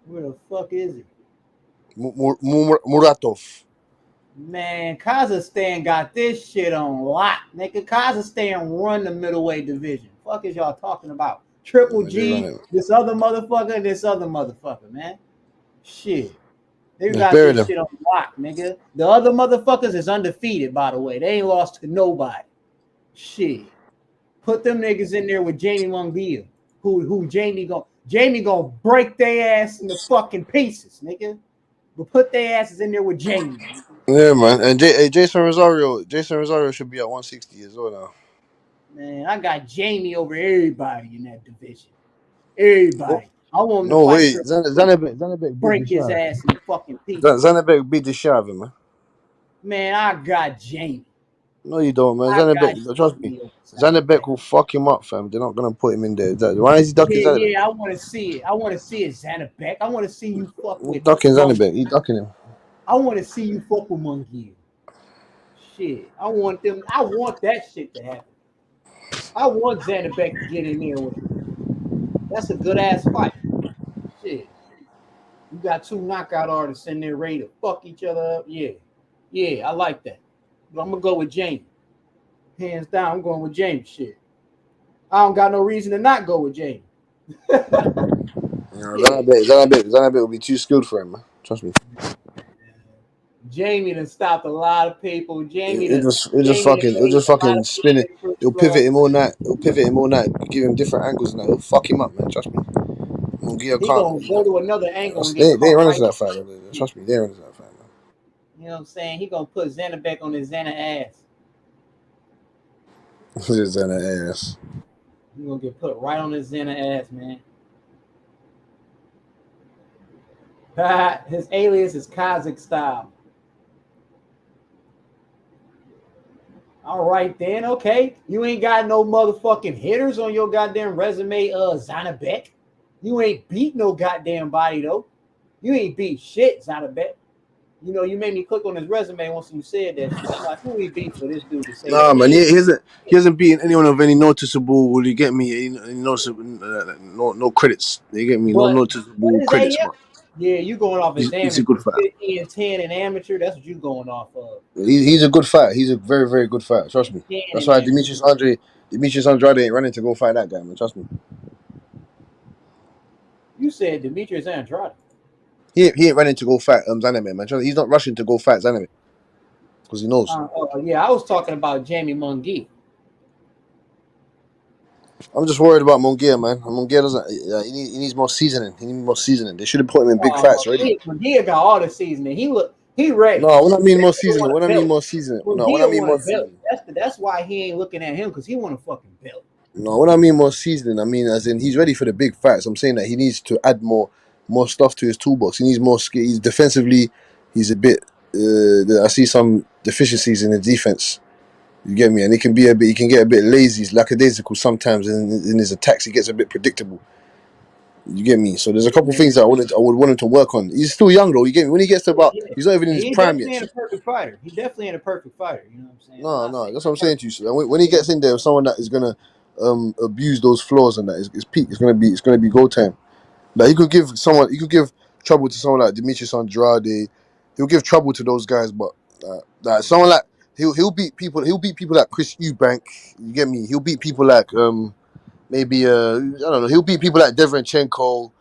Where the fuck is he? Muratov. Man, Kazakhstan got this shit on lock. Nigga, Kazakhstan run the middleweight division. Fuck is y'all talking about? Triple G, this other motherfucker, man. Shit. They got this shit on lock, nigga. The other motherfuckers is undefeated, by the way. They ain't lost to nobody. Shit. Put them niggas in there with Jamie Munguia. Who Jamie gonna break their ass into fucking pieces, nigga. But put their asses in there with Jamie. Yeah, man. And Jason Rosario should be at 160 as well now. Man, I got Jamie over everybody in that division. Everybody. I want him No to fight. way. Zanabek break his ass in fucking pieces. Zanabek beat the shit out of him, man. Man, I got Jamie. No, you don't, man. Zanabek, trust me. Zanabek will fuck him up, fam. They're not gonna put him in there. Why is he ducking Zanabek? Yeah, I want to see it. I want to see it, Zanabek. I want to see you fuck with ducking Zanabek. He's ducking him. I want to see you fuck with Munguia. Shit, I want that shit to happen. I want Zanabek to get in there with him. That's a good ass fight. Shit. You got 2 knockout artists in there ready to fuck each other up. Yeah, I like that. But I'm gonna go with Jamie. Hands down, I'm going with Jamie. Shit. I don't got no reason to not go with Jamie. Zanabek will be too skilled for him, man. Trust me. Jamie done stopped a lot of people. It'll just fucking spin it. It'll pivot him all night. Give him different angles and that. It'll fuck him up, man. Trust me. He gonna go to another angle and They get ain't caught running right to that fight. Trust me, they ain't running to that fight, man. You know what I'm saying? He gonna put Zanabek on his Xana ass. His Xana ass. He gonna get put right on his Xana ass, man. His alias is Kazakh style. All right then, okay. You ain't got no motherfucking hitters on your goddamn resume, Zanabek. You ain't beat no goddamn body though. You ain't beat shit, Zanabek. You know, you made me click on his resume once you said that shit. I'm like, who he beat for this dude to say Nah, that? man, he hasn't beaten anyone of any noticeable. Will you get me? Noticeable, no credits. You get me? No noticeable credits, man. Yeah, you going off his He's a good fighter. 50 and 10 and amateur. That's what you going off of. He's a good fighter. He's a very, very good fighter. Trust me. That's why Demetrius Andrade ain't running to go fight that guy, man. Trust me. You said Demetrius Andrade. He ain't running to go fight Zanabek, man. He's not rushing to go fight Zanabek because he knows. Yeah, I was talking about Jamie Munguia. I'm just worried about Munguia, man. Munguia doesn't. He needs more seasoning. He needs more seasoning. They should have put him in big fights already. He got all the seasoning. He ready. No, when I mean more That nigga seasoning, want when a I mean belt. more seasoning, no, when I He mean want a more belt. seasoning, That's why he ain't looking at him because he want a fucking belt. no, when I mean more seasoning, I mean as in he's ready for the big fights. I'm saying that he needs to add more stuff to his toolbox. He needs more skill. He's defensively, he's a bit. I see some deficiencies in the defense. You get me, and he can be a bit. He can get a bit lazy, he's lackadaisical sometimes in his attacks. He gets a bit predictable. You get me? So there's a couple things that I would want him to work on. He's still young though. You get me? When he gets to about, he's not even in his He prime definitely yet. ain't a perfect fighter. He definitely ain't a perfect fighter. You know what I'm saying? No, that's what I'm saying to you. So when he gets in there, someone that is gonna abuse those flaws and that is peak. It's gonna be go time. Like he could give trouble to someone like Demetrius Andrade. He'll give trouble to those guys, but like someone like he'll beat people. He'll beat people like Chris Eubank. You get me? He'll beat people like maybe I don't know. He'll beat people like Deverenchenko.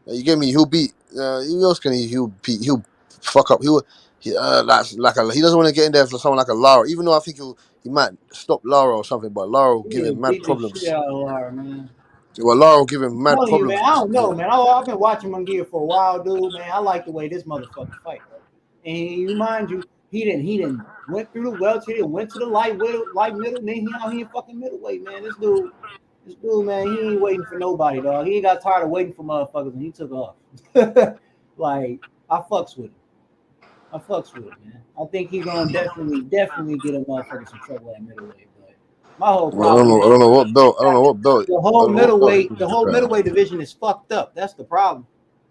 You get me? He'll beat. Who else can he? He'll fuck up. He doesn't want to get in there for someone like a Lara. Even though I think he might stop Lara or something, but Lara will give Yeah, him mad beat the shit problems. out of Lara, man. Well, Lara will give him I'm mad telling you, problems. man. I don't know, man. I've been watching Munguia for a while, dude. Man, I like the way this motherfucker fight, bro. And you mind you, he didn't went through the welter, he went to the light middle, then he out here fucking middleweight, man. This dude, man, he ain't waiting for nobody, dog. He ain't got tired of waiting for motherfuckers, and he took off. Like I fucks with him, man. I think he gonna definitely get a motherfucker some trouble at middleweight. But my whole Well, I don't problem know. is I don't know what belt. I don't know what belt. the I whole don't know what belt he middleweight, needs to try. division is fucked up. That's the problem.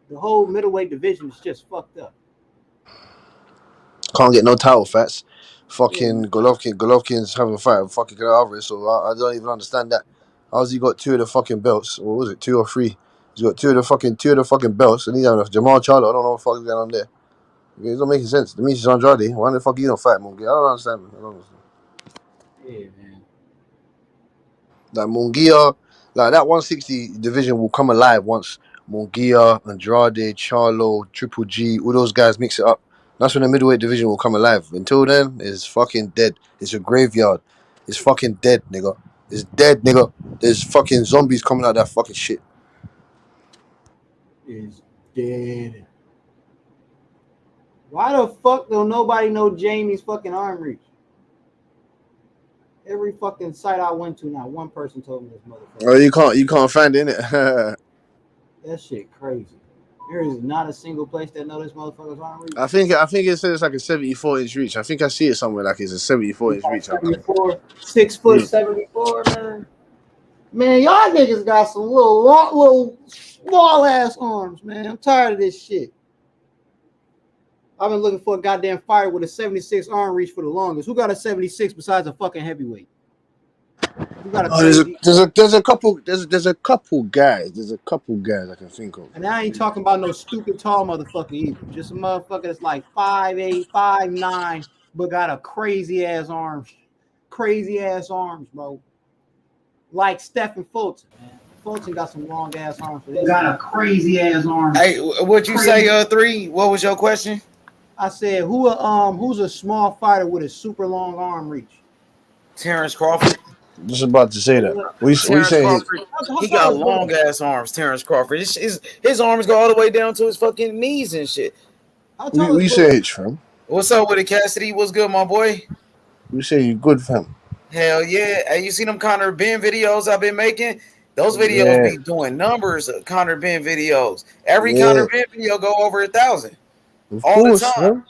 The whole middleweight division is just fucked up. Can't get no title fights. Yeah, Fucking Golovkin's having a fight with fucking Alvarez, so I don't even understand that. How's he got two of the fucking belts? What was it, two or three? He's got two of the fucking belts, and he's having a Jamal Charlo. I don't know what the fuck is going on there. It's not making sense. Demetrius Andrade, why the fuck you don't fight Munguia? I don't understand. Man. I don't understand. yeah, man. Like Munguia, like that 160 division will come alive once Munguia, Andrade, Charlo, Triple G, all those guys mix it up. That's when the middleweight division will come alive. Until then, it's fucking dead. It's a graveyard. It's fucking dead, nigga. It's dead, nigga. There's fucking zombies coming out of that fucking shit. Is dead. Why the fuck don't nobody know Jamie's fucking arm reach? Every fucking site I went to, not one person told me this motherfucker. Oh, you can't find it, innit? That shit crazy. There is not a single place that know this motherfucker's arm reach. I think it says it's like a 74-inch reach. I think I see it somewhere like it's a 74-inch reach. 74, 6 foot 74, man. Man, y'all niggas got some little small ass arms, man. I'm tired of this shit. I've been looking for a goddamn fighter with a 76 arm reach for the longest. Who got a 76 besides a fucking heavyweight? Who got a crazy? There's a couple guys. There's a couple guys I can think of. And I ain't talking about no stupid tall motherfucker either. Just a motherfucker that's like 5'8", 5'9", but got a crazy ass arms, bro. Like Stephen Fulton, man. Fulton got some long ass arms. Got a crazy ass arm. Hey, what you say, 3? What was your question? I said, who's a small fighter with a super long arm reach? Terence Crawford. Just about to say that. We saying Crawford, he got long ass arms. Terence Crawford, his arms go all the way down to his fucking knees and shit. we say H, fam. What's up with it, Cassidy? What's good, my boy? We say you good, fam. Hell yeah! Hey, you see them Conor Ben videos I've been making? Those videos be doing numbers of Conor Ben videos. Every Conor Ben video go over 1,000 all the time. Fam.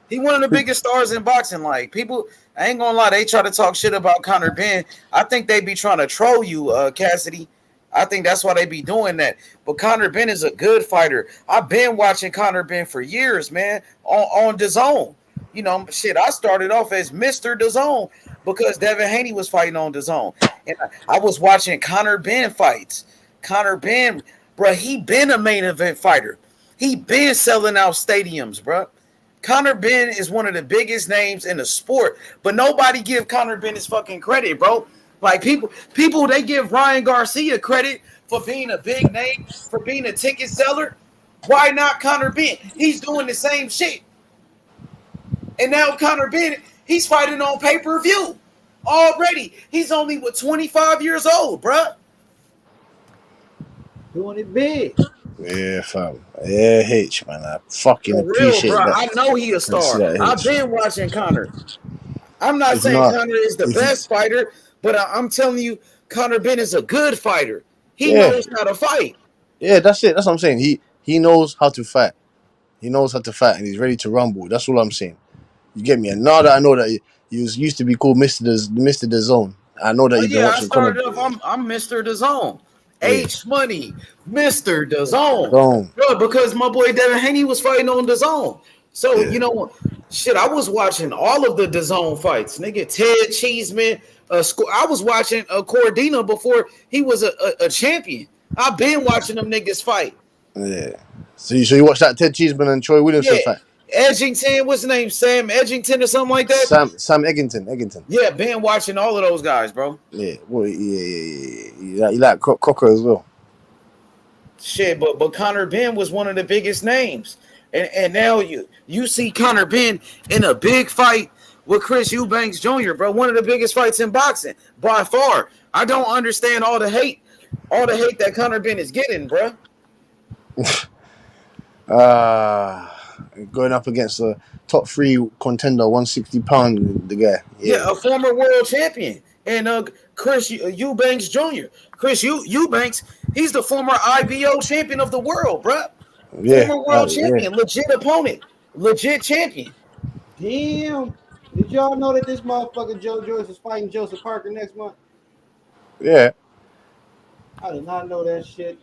He one of the biggest stars in boxing. Like people, I ain't gonna lie, they try to talk shit about Conor Ben. I think they be trying to troll you, Cassidy. I think that's why they be doing that. But Conor Ben is a good fighter. I've been watching Conor Ben for years, man, on DAZN. You know, shit, I started off as Mr. DAZN because Devin Haney was fighting on DAZN. And I was watching Conor Ben fights. Conor Ben, bro, he been a main event fighter. He been selling out stadiums, bro. Conor Ben is one of the biggest names in the sport, but nobody give Conor Ben his fucking credit, bro. Like people, they give Ryan Garcia credit for being a big name, for being a ticket seller. Why not Conor Ben? He's doing the same shit. And now Conor Ben, he's fighting on pay-per-view already. He's only 25 years old, bro. Doing it big. Yeah, fam. Yeah, H, man. I fucking For real, appreciate bro. that. I know he a I see star. that I've H. been watching Connor. I'm not If saying not, Connor is the if best fighter, but I'm telling you, Connor Ben is a good fighter. He yeah, knows how to fight. yeah, that's it. That's what I'm saying. He knows how to fight. He knows how to fight, and he's ready to rumble. That's all I'm saying. You get me? And now that I know that he was used to be called Mr. The Zone, I know that Oh you've been yeah, I watching Conor. started off. I'm Mr. DAZN. Yeah, H Money, Mr. DAZN. Zone. Bro, because my boy Devin Haney was fighting on DAZN. So Yeah, shit, I was watching all of the DAZN fights. Nigga, Ted Cheeseman. I was watching Cordina before he was a champion. I've been watching them niggas fight. yeah. So you watched that Ted Cheeseman and Troy Williamson Yeah, fight? Edgington, what's his name? Sam Edgington or something like that. Sam Eggington. Yeah, been watching all of those guys, bro. Yeah, well, yeah. You like Crocker as well. Shit, but Conor Ben was one of the biggest names, and now you see Conor Ben in a big fight with Chris Eubanks Jr., bro. One of the biggest fights in boxing by far. I don't understand all the hate that Conor Ben is getting, bro. Going up against the top 3 contender, 160-pound, the guy. Yeah, a former world champion, and Chris Eubanks Jr. Chris Eubanks, he's the former IBO champion of the world, bro. Yeah, Former world yeah. champion, legit opponent, legit champion. Damn. Did y'all know that this motherfucker Joe Joyce is fighting Joseph Parker next month? Yeah. I did not know that shit.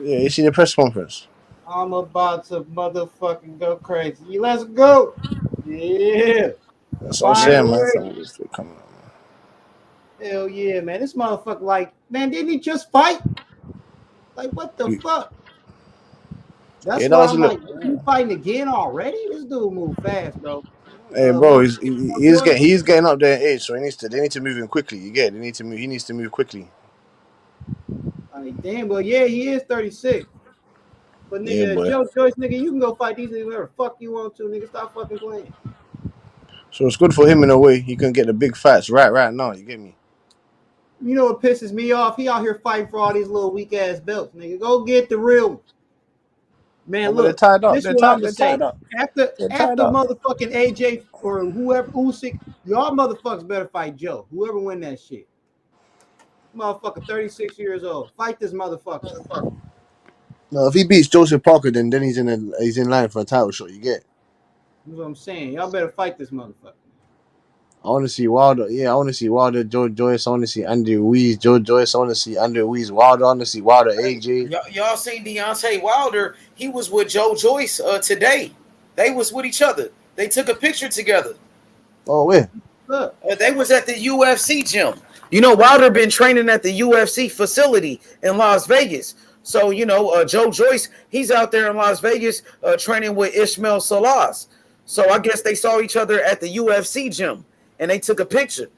Yeah, you see the press conference. I'm about to motherfucking go crazy. Let's go. Yeah. That's what I'm saying, man. Hell yeah, man. This motherfucker, like, man, didn't he just fight? Like, what the fuck? That's why I'm like, you fighting again already? This dude move fast, bro. Hey, bro, he's getting up there in age, so they need to move him quickly. You get it? He needs to move quickly. I mean, damn, well, yeah, he is 36. But nigga, Yeah, Joe Joyce, nigga, you can go fight these niggas wherever fuck you want to, nigga. Stop fucking playing. so it's good for him in a way. He can get the big fights right now. You get me? You know what pisses me off? He out here fighting for all these little weak ass belts, nigga. Go get the real one. Man, look, they're tied up. this is what I'm gonna say. Tied up. After tied up. motherfucking AJ or whoever Usyk, y'all motherfuckers better fight Joe. Whoever win that shit. Motherfucker, 36 years old. Fight this motherfucker. No, if he beats Joseph Parker, then he's in line for a title shot. You get? That's what I'm saying. Y'all better fight this motherfucker. I want to see Wilder. Yeah, I want to see Wilder, Joe Joyce. I want to see Andy Ruiz, Joe Joyce. I want to see Andy Ruiz, Wilder. I want to see Wilder, AJ. Y'all seen Deontay Wilder? He was with Joe Joyce today. They was with each other. They took a picture together. Oh, where? Look, they was at the UFC gym. You know, Wilder been training at the UFC facility in Las Vegas. So, you know, Joe Joyce, he's out there in Las Vegas training with Ismail Salas. So I guess they saw each other at the UFC gym and they took a picture.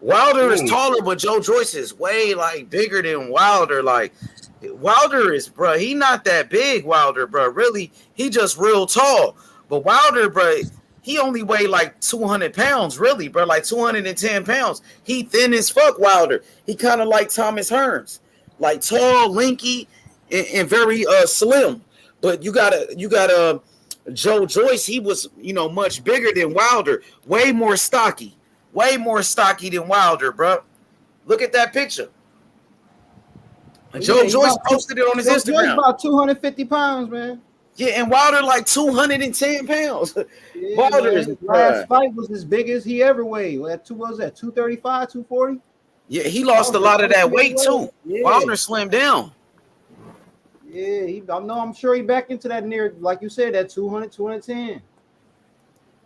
Wilder is taller, but Joe Joyce is way like bigger than Wilder. Like Wilder is, bro, he not that big, Wilder, bro. Really, he just real tall. But Wilder, bro, he only weighed like 200 pounds, really, bro, like 210 pounds. He thin as fuck, Wilder. He kind of like Thomas Hearns, like tall, lanky, and very slim. But you got Joe Joyce. He was, you know, much bigger than Wilder, way more stocky than Wilder, bro. Look at that picture. Joe Joyce posted it on his Instagram. Joyce about 250 pounds, man. Yeah, and Wilder like 210 pounds. Yeah, Wilder his last fight was as big as he ever weighed. What was that? 235, 240? Yeah, he lost a lot of that weight too. Yeah. Wilder slimmed down. Yeah, I'm sure he back into that near, like you said, that 200, 210.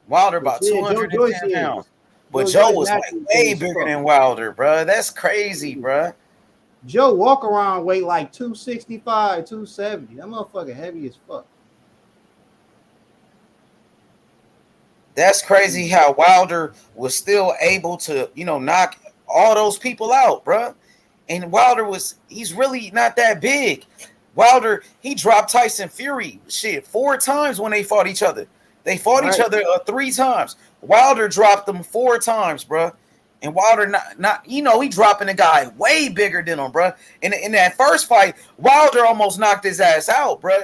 Wilder about 210 pounds. But Joe was like way bigger than Wilder, bro. That's crazy, bro. Joe walk around weight like 265, 270. That motherfucker heavy as fuck. That's crazy how Wilder was still able to, you know, knock all those people out, bro. And Wilder he's really not that big. Wilder, he dropped Tyson Fury 4 times when they fought each other. They fought each other 3 times. Wilder dropped them 4 times, bro. And Wilder not he dropping a guy way bigger than him, bro. In that first fight, Wilder almost knocked his ass out, bro.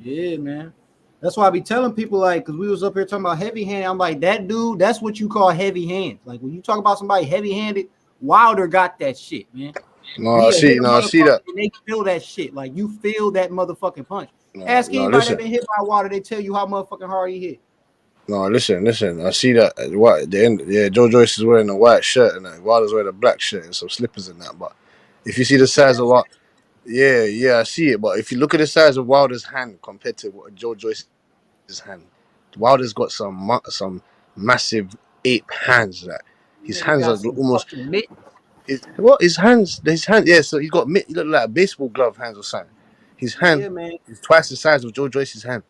Yeah, man. That's why I be telling people, like, because we was up here talking about heavy hand. I'm like, that dude, that's what you call heavy hands. Like, when you talk about somebody heavy handed, Wilder got that shit, man. I see that. And they feel that shit. Like, you feel that motherfucking punch. Ask no, anybody listen. that been hit by Wilder, they tell you how motherfucking hard he hit. No, listen. I see that. What at the end? Yeah, Joe Joyce is wearing a white shirt and Wilder's wearing a black shirt and some slippers and that. But if you see the size of what, I see it. But if you look at the size of Wilder's hand compared to Joe Joyce's hand, Wilder's got some massive ape hands. That his hands are almost. His hands? Yeah. So he's got he look like a baseball glove hands or something. His hand is twice the size of Joe Joyce's hand.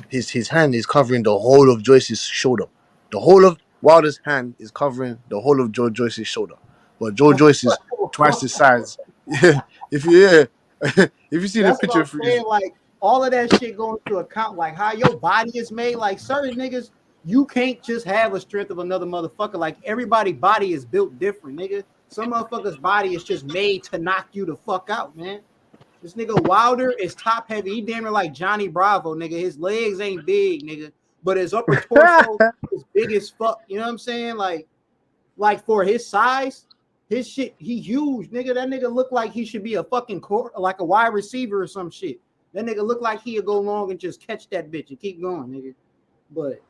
His hand is covering the whole of Joyce's shoulder. The whole of Wilder's hand is covering the whole of Joe Joyce's shoulder. But Joe Joyce is twice the size. Yeah, if you see the picture, what I'm saying, like all of that shit going to account, like how your body is made. Like certain niggas, you can't just have a strength of another motherfucker. Like everybody's body is built different, nigga. Some motherfucker's body is just made to knock you the fuck out, man. This nigga Wilder is top heavy. He damn near like Johnny Bravo, nigga. His legs ain't big, nigga, but his upper torso is big as fuck. You know what I'm saying? Like for his size, his shit, he huge, nigga. That nigga look like he should be a fucking like a wide receiver or some shit. That nigga look like he'll go long and just catch that bitch and keep going, nigga. But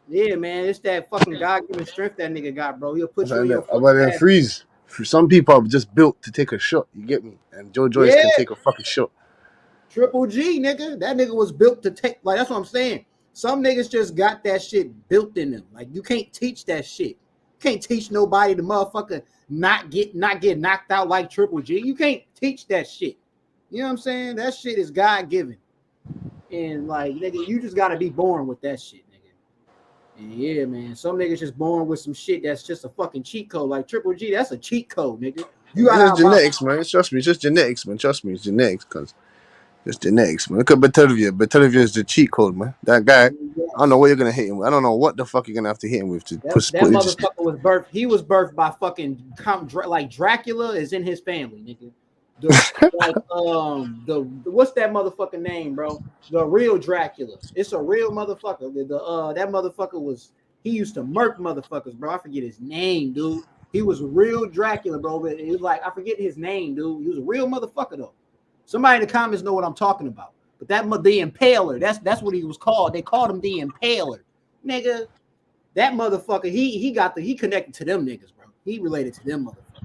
yeah, man, it's that fucking God-given strength that nigga got, bro. He'll put you in your fucking freeze. Some people are just built to take a shot. You get me? And Joe Joyce can take a fucking shot. Triple G, nigga. That nigga was built to take. Like that's what I'm saying. Some niggas just got that shit built in them. Like you can't teach that shit. You can't teach nobody to motherfucker not get knocked out like Triple G. You can't teach that shit. You know what I'm saying? That shit is God-given. And like nigga, you just gotta be born with that shit. And yeah, man. Some niggas just born with some shit that's just a fucking cheat code. Like Triple G, that's a cheat code, nigga. You got genetics, man. Trust me, it's just genetics, man. Trust me, it's genetics, cause it's genetics, man. Look at Benavidez. Benavidez is the cheat code, man. That guy, I don't know what you're gonna hit him with. I don't know what the fuck you're gonna have to hit him with to that motherfucker was birthed. He was birthed by fucking like Dracula is in his family, nigga. What's that motherfucker name, bro? The real Dracula. It's a real motherfucker. That motherfucker he used to murk motherfuckers, bro. I forget his name, dude. He was a real Dracula, bro. But it was like I forget his name, dude. He was a real motherfucker though. Somebody in the comments know what I'm talking about. But the Impaler, that's what he was called. They called him the Impaler, nigga. That motherfucker, he connected to them niggas, bro. He related to them motherfuckers.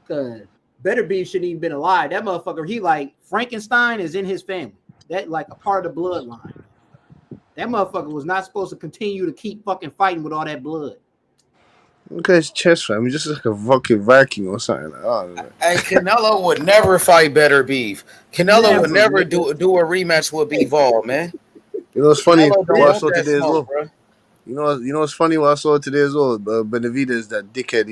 Cause Better Beef shouldn't even been alive. That motherfucker, he like Frankenstein is in his family. That like a part of the bloodline. That motherfucker was not supposed to continue to keep fucking fighting with all that blood. Look at his chest, fam. He's just like a fucking Viking or something. Like, oh, hey, Canelo would never fight Better Beef. Canelo would never do a rematch with Bivol, man. You know what's funny? What I saw today as well. Bro. You know what's funny? What I saw today as well. Benavidez, that dickhead.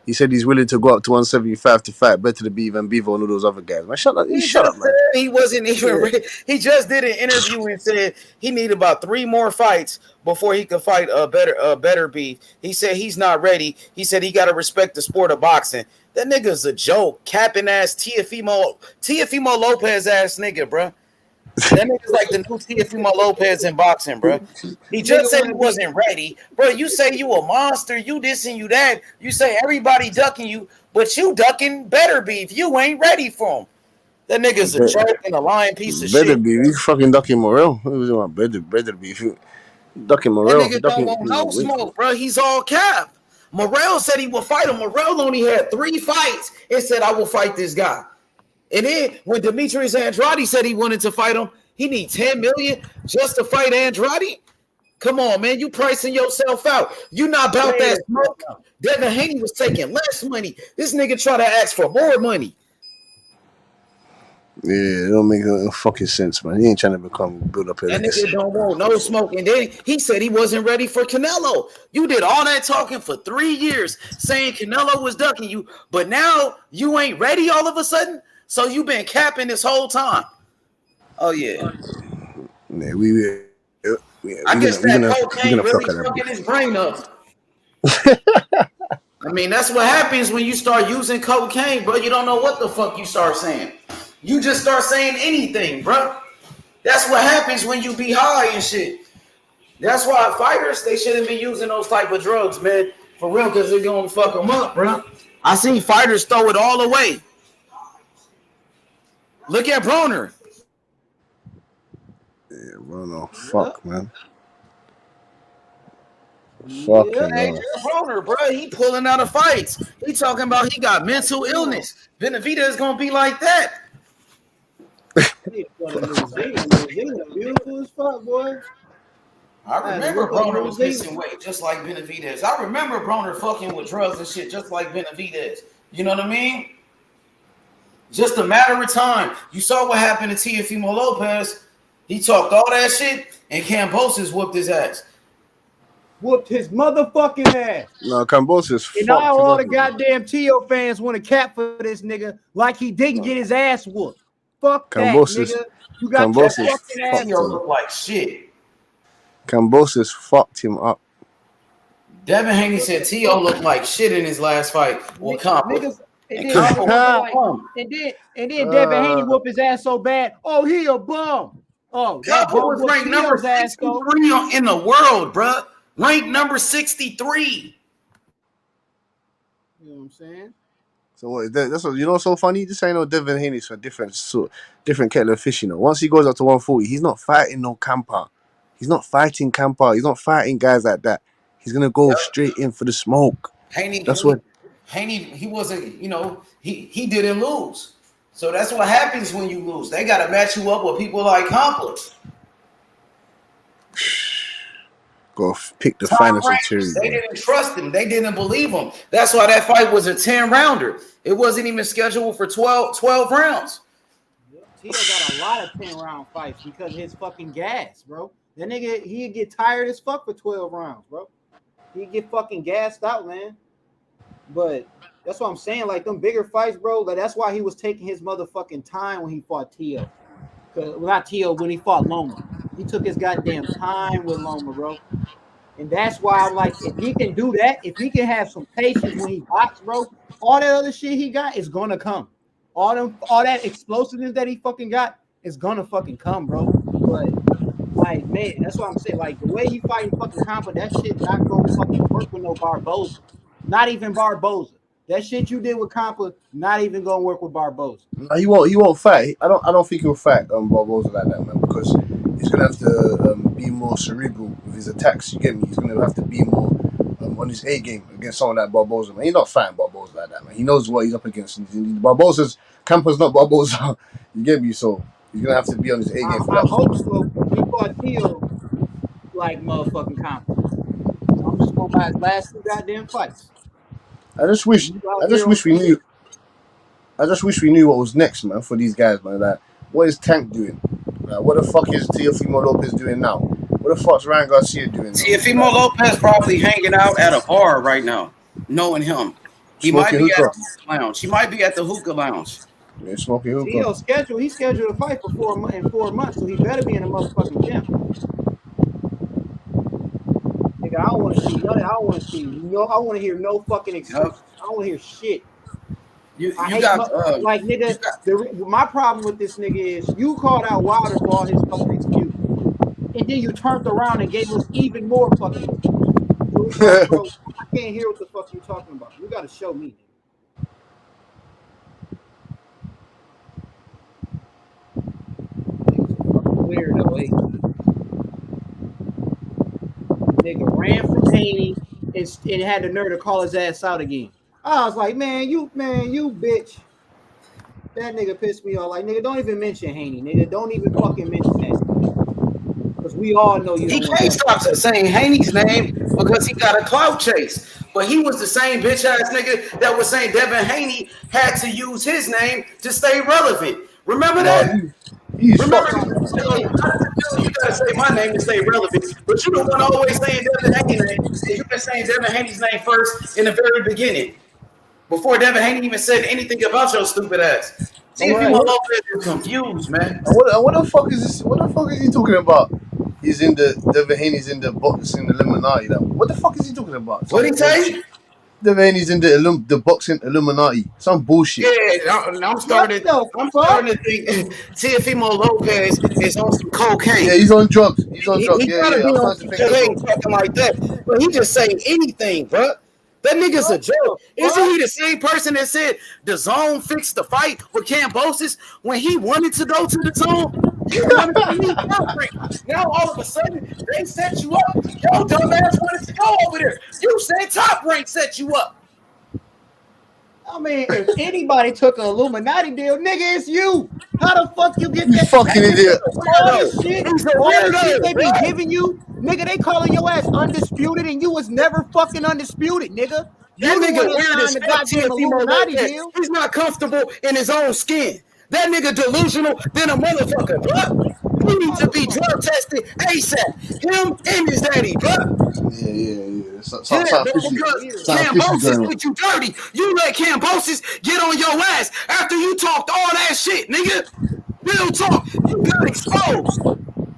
He said he's willing to go up to 175 to fight Better Beef and Bivol and all those other guys. Man, shut up, man. He wasn't even ready. He just did an interview and said he needed about 3 more fights before he could fight Better Beef. He said he's not ready. He said he got to respect the sport of boxing. That nigga's a joke, capping ass Teofimo Lopez ass nigga, bro. That nigga's like the new Teofimo Lopez in boxing, bro. He just said he wasn't ready. Bro, you say you a monster, you this and you that. You say everybody ducking you, but you ducking Better Beef. You ain't ready for him. That nigga's a joke and a lying piece of shit. Better Beef, you fucking ducking Morrell. What was about Better Beef? Ducking Morrell. That nigga don't want no smoke, bro. He's all cap. Morrell said he would fight him. Morrell only had 3 fights and said, I will fight this guy. And then when Demetrius Andrade said he wanted to fight him, he need $10 million just to fight Andrade? Come on, man. You pricing yourself out. You not about that smoke. Devin Haney was taking less money. This nigga try to ask for more money. Yeah, it don't make no fucking sense, man. He ain't trying to build up his. That nigga don't want no smoke. And then he said he wasn't ready for Canelo. You did all that talking for 3 years saying Canelo was ducking you, but now you ain't ready all of a sudden? So you been capping this whole time. Oh yeah. Yeah, I guess that cocaine really fucking his brain up. I mean, that's what happens when you start using cocaine, bro. You don't know what the fuck you start saying. You just start saying anything, bro. That's what happens when you be high and shit. That's why fighters, they shouldn't be using those type of drugs, man. For real, because they're going to fuck them up, bro. I seen fighters throw it all away. Look at Broner. Yeah, Broner. Fuck, man. Yeah, Fucking Adrian Broner, bro. He pulling out of fights. He talking about he got mental illness. Benavidez is going to be like that. New Zealand, beautiful as fuck, boy. I remember Broner was missing weight, just like Benavidez. I remember Broner fucking with drugs and shit, just like Benavidez. You know what I mean? Just a matter of time. You saw what happened to Teofimo Lopez. He talked all that shit, and Kambosos whooped his ass. Whooped his motherfucking ass. No, Kambosos fucked. And now all the goddamn Tio fans want to cap for this nigga like he didn't get his ass whooped. Fuck Kambosos, that, nigga. You got your fucking ass Tio look like shit. Kambosos fucked him up. Devin Haney said Tio looked like shit in his last fight with Compa. And then Devin Haney whooped his ass so bad. Oh, he a bum. Oh, Compa was ranked number 63 in the world, bruh. Ranked number 63. You know what I'm saying? So what? That's what, you know what's so funny? Just saying, no, Devin Haney's a different kettle of fish. You know, once he goes up to 140, he's not fighting no Campa. He's not fighting Campa. He's not fighting guys like that. He's gonna go straight in for the smoke. Haney, that's what. Haney, he wasn't. You know, he didn't lose. So that's what happens when you lose. They gotta match you up with people like Campa. Go pick the finest cherry. They didn't trust him. They didn't believe him. That's why that fight was a 10-rounder. It wasn't even scheduled for 12 rounds. Tio got a lot of 10-round fights because of his fucking gas, bro. That nigga, he'd get tired as fuck for 12 rounds, bro. He'd get fucking gassed out, man. But that's what I'm saying. Like, them bigger fights, bro, like, that's why he was taking his motherfucking time when he fought Tio. Well, not Tio, when he fought Loma. He took his goddamn time with Loma, bro. And that's why I'm like, if he can do that, if he can have some patience when he boxes, bro, all that other shit he got is gonna come. All that explosiveness that he fucking got is gonna fucking come, bro. But like, man, that's what I'm saying. Like, the way he fighting fucking Compa, that shit not gonna fucking work with no Barboza. Not even Barboza. That shit you did with Compa, not even gonna work with Barboza. No, he won't fight. I don't think he'll fight Barboza like that, man, because he's gonna have to be more cerebral with his attacks. You get me? He's gonna have to be more on his A game against someone like Barboza, man. He's not fighting Barboza like that, man. He knows what he's up against. Campa's not Barboza. You get me? So he's gonna have to be on his A game for that. I hope so. He fought Tio like motherfucking Compa. So I'm just going by his last 2 goddamn fights. I just wish we knew what was next, man, for these guys, man. Like, what is Tank doing? Like, what the fuck is Teofimo Lopez doing now? What the fuck's Ryan Garcia doing? Teofimo Lopez probably hanging out at a bar right now, knowing him. He might be at the hookah lounge. He might be at the hookah lounge. Yeah, smoking hookah. He's scheduled a fight for in 4 months, so he better be in the motherfucking gym. Nigga, I don't want to see none. I don't want to see no. I want to hear no fucking excuses. I don't want to hear shit. My problem with this nigga is you called out Wilder for all his fucking excuses, and then you turned around and gave us even more fucking excuses. So, bro, I can't hear what the fuck you're talking about. You got to show me. Weirdo, eh? Nigga ran from Haney and had the nerve to call his ass out again. I was like, man, you bitch. That nigga pissed me off. Like, nigga, don't even mention Haney, nigga. Don't even fucking mention that. Because we all know you. He can't stop saying Haney's name because he got a clout chase. But he was the same bitch ass nigga that was saying Devin Haney had to use his name to stay relevant. Remember that? Remember, you gotta say my name to stay relevant, but you the one always saying Devin Haney's name, and you've been saying Devin Haney's name first in the very beginning, before Devin Haney even said anything about your stupid ass. See if you Lopez is confused, man. What the fuck is this? What the fuck is he talking about? He's in the Devin Haney's in the boxing Illuminati. Like, what the fuck is he talking about? What he say? Devin Haney's in the boxing Illuminati. Some bullshit. Yeah, I'm starting to think Teofimo Lopez is on some cocaine. Yeah, he's on drugs. He's on drugs. He gotta be I'm on starting some to think cocaine so. talking like that. But he just saying anything, bro. That nigga's a joke. Isn't he the same person that said the zone fixed the fight with Kambosos when he wanted to go to the zone? He wanted to leave Top Rank. Now all of a sudden they set you up. Yo, dumbass wanted to go over there. You said Top Rank set you up. I mean, if anybody took an Illuminati deal, nigga, it's you. How the fuck you get that? Fucking idiot. All the shit they be giving you, nigga, they calling your ass undisputed, and you was never fucking undisputed, nigga. That nigga weird as the fuck. goddamn Illuminati deal. He's not comfortable in his own skin. That nigga delusional than a motherfucker, bro. He needs to be drug tested ASAP. Him and his daddy, bro. Yeah. Because Kambosos did you dirty. You let Kambosos get on your ass after you talked all that shit, nigga. Real talk. You got exposed.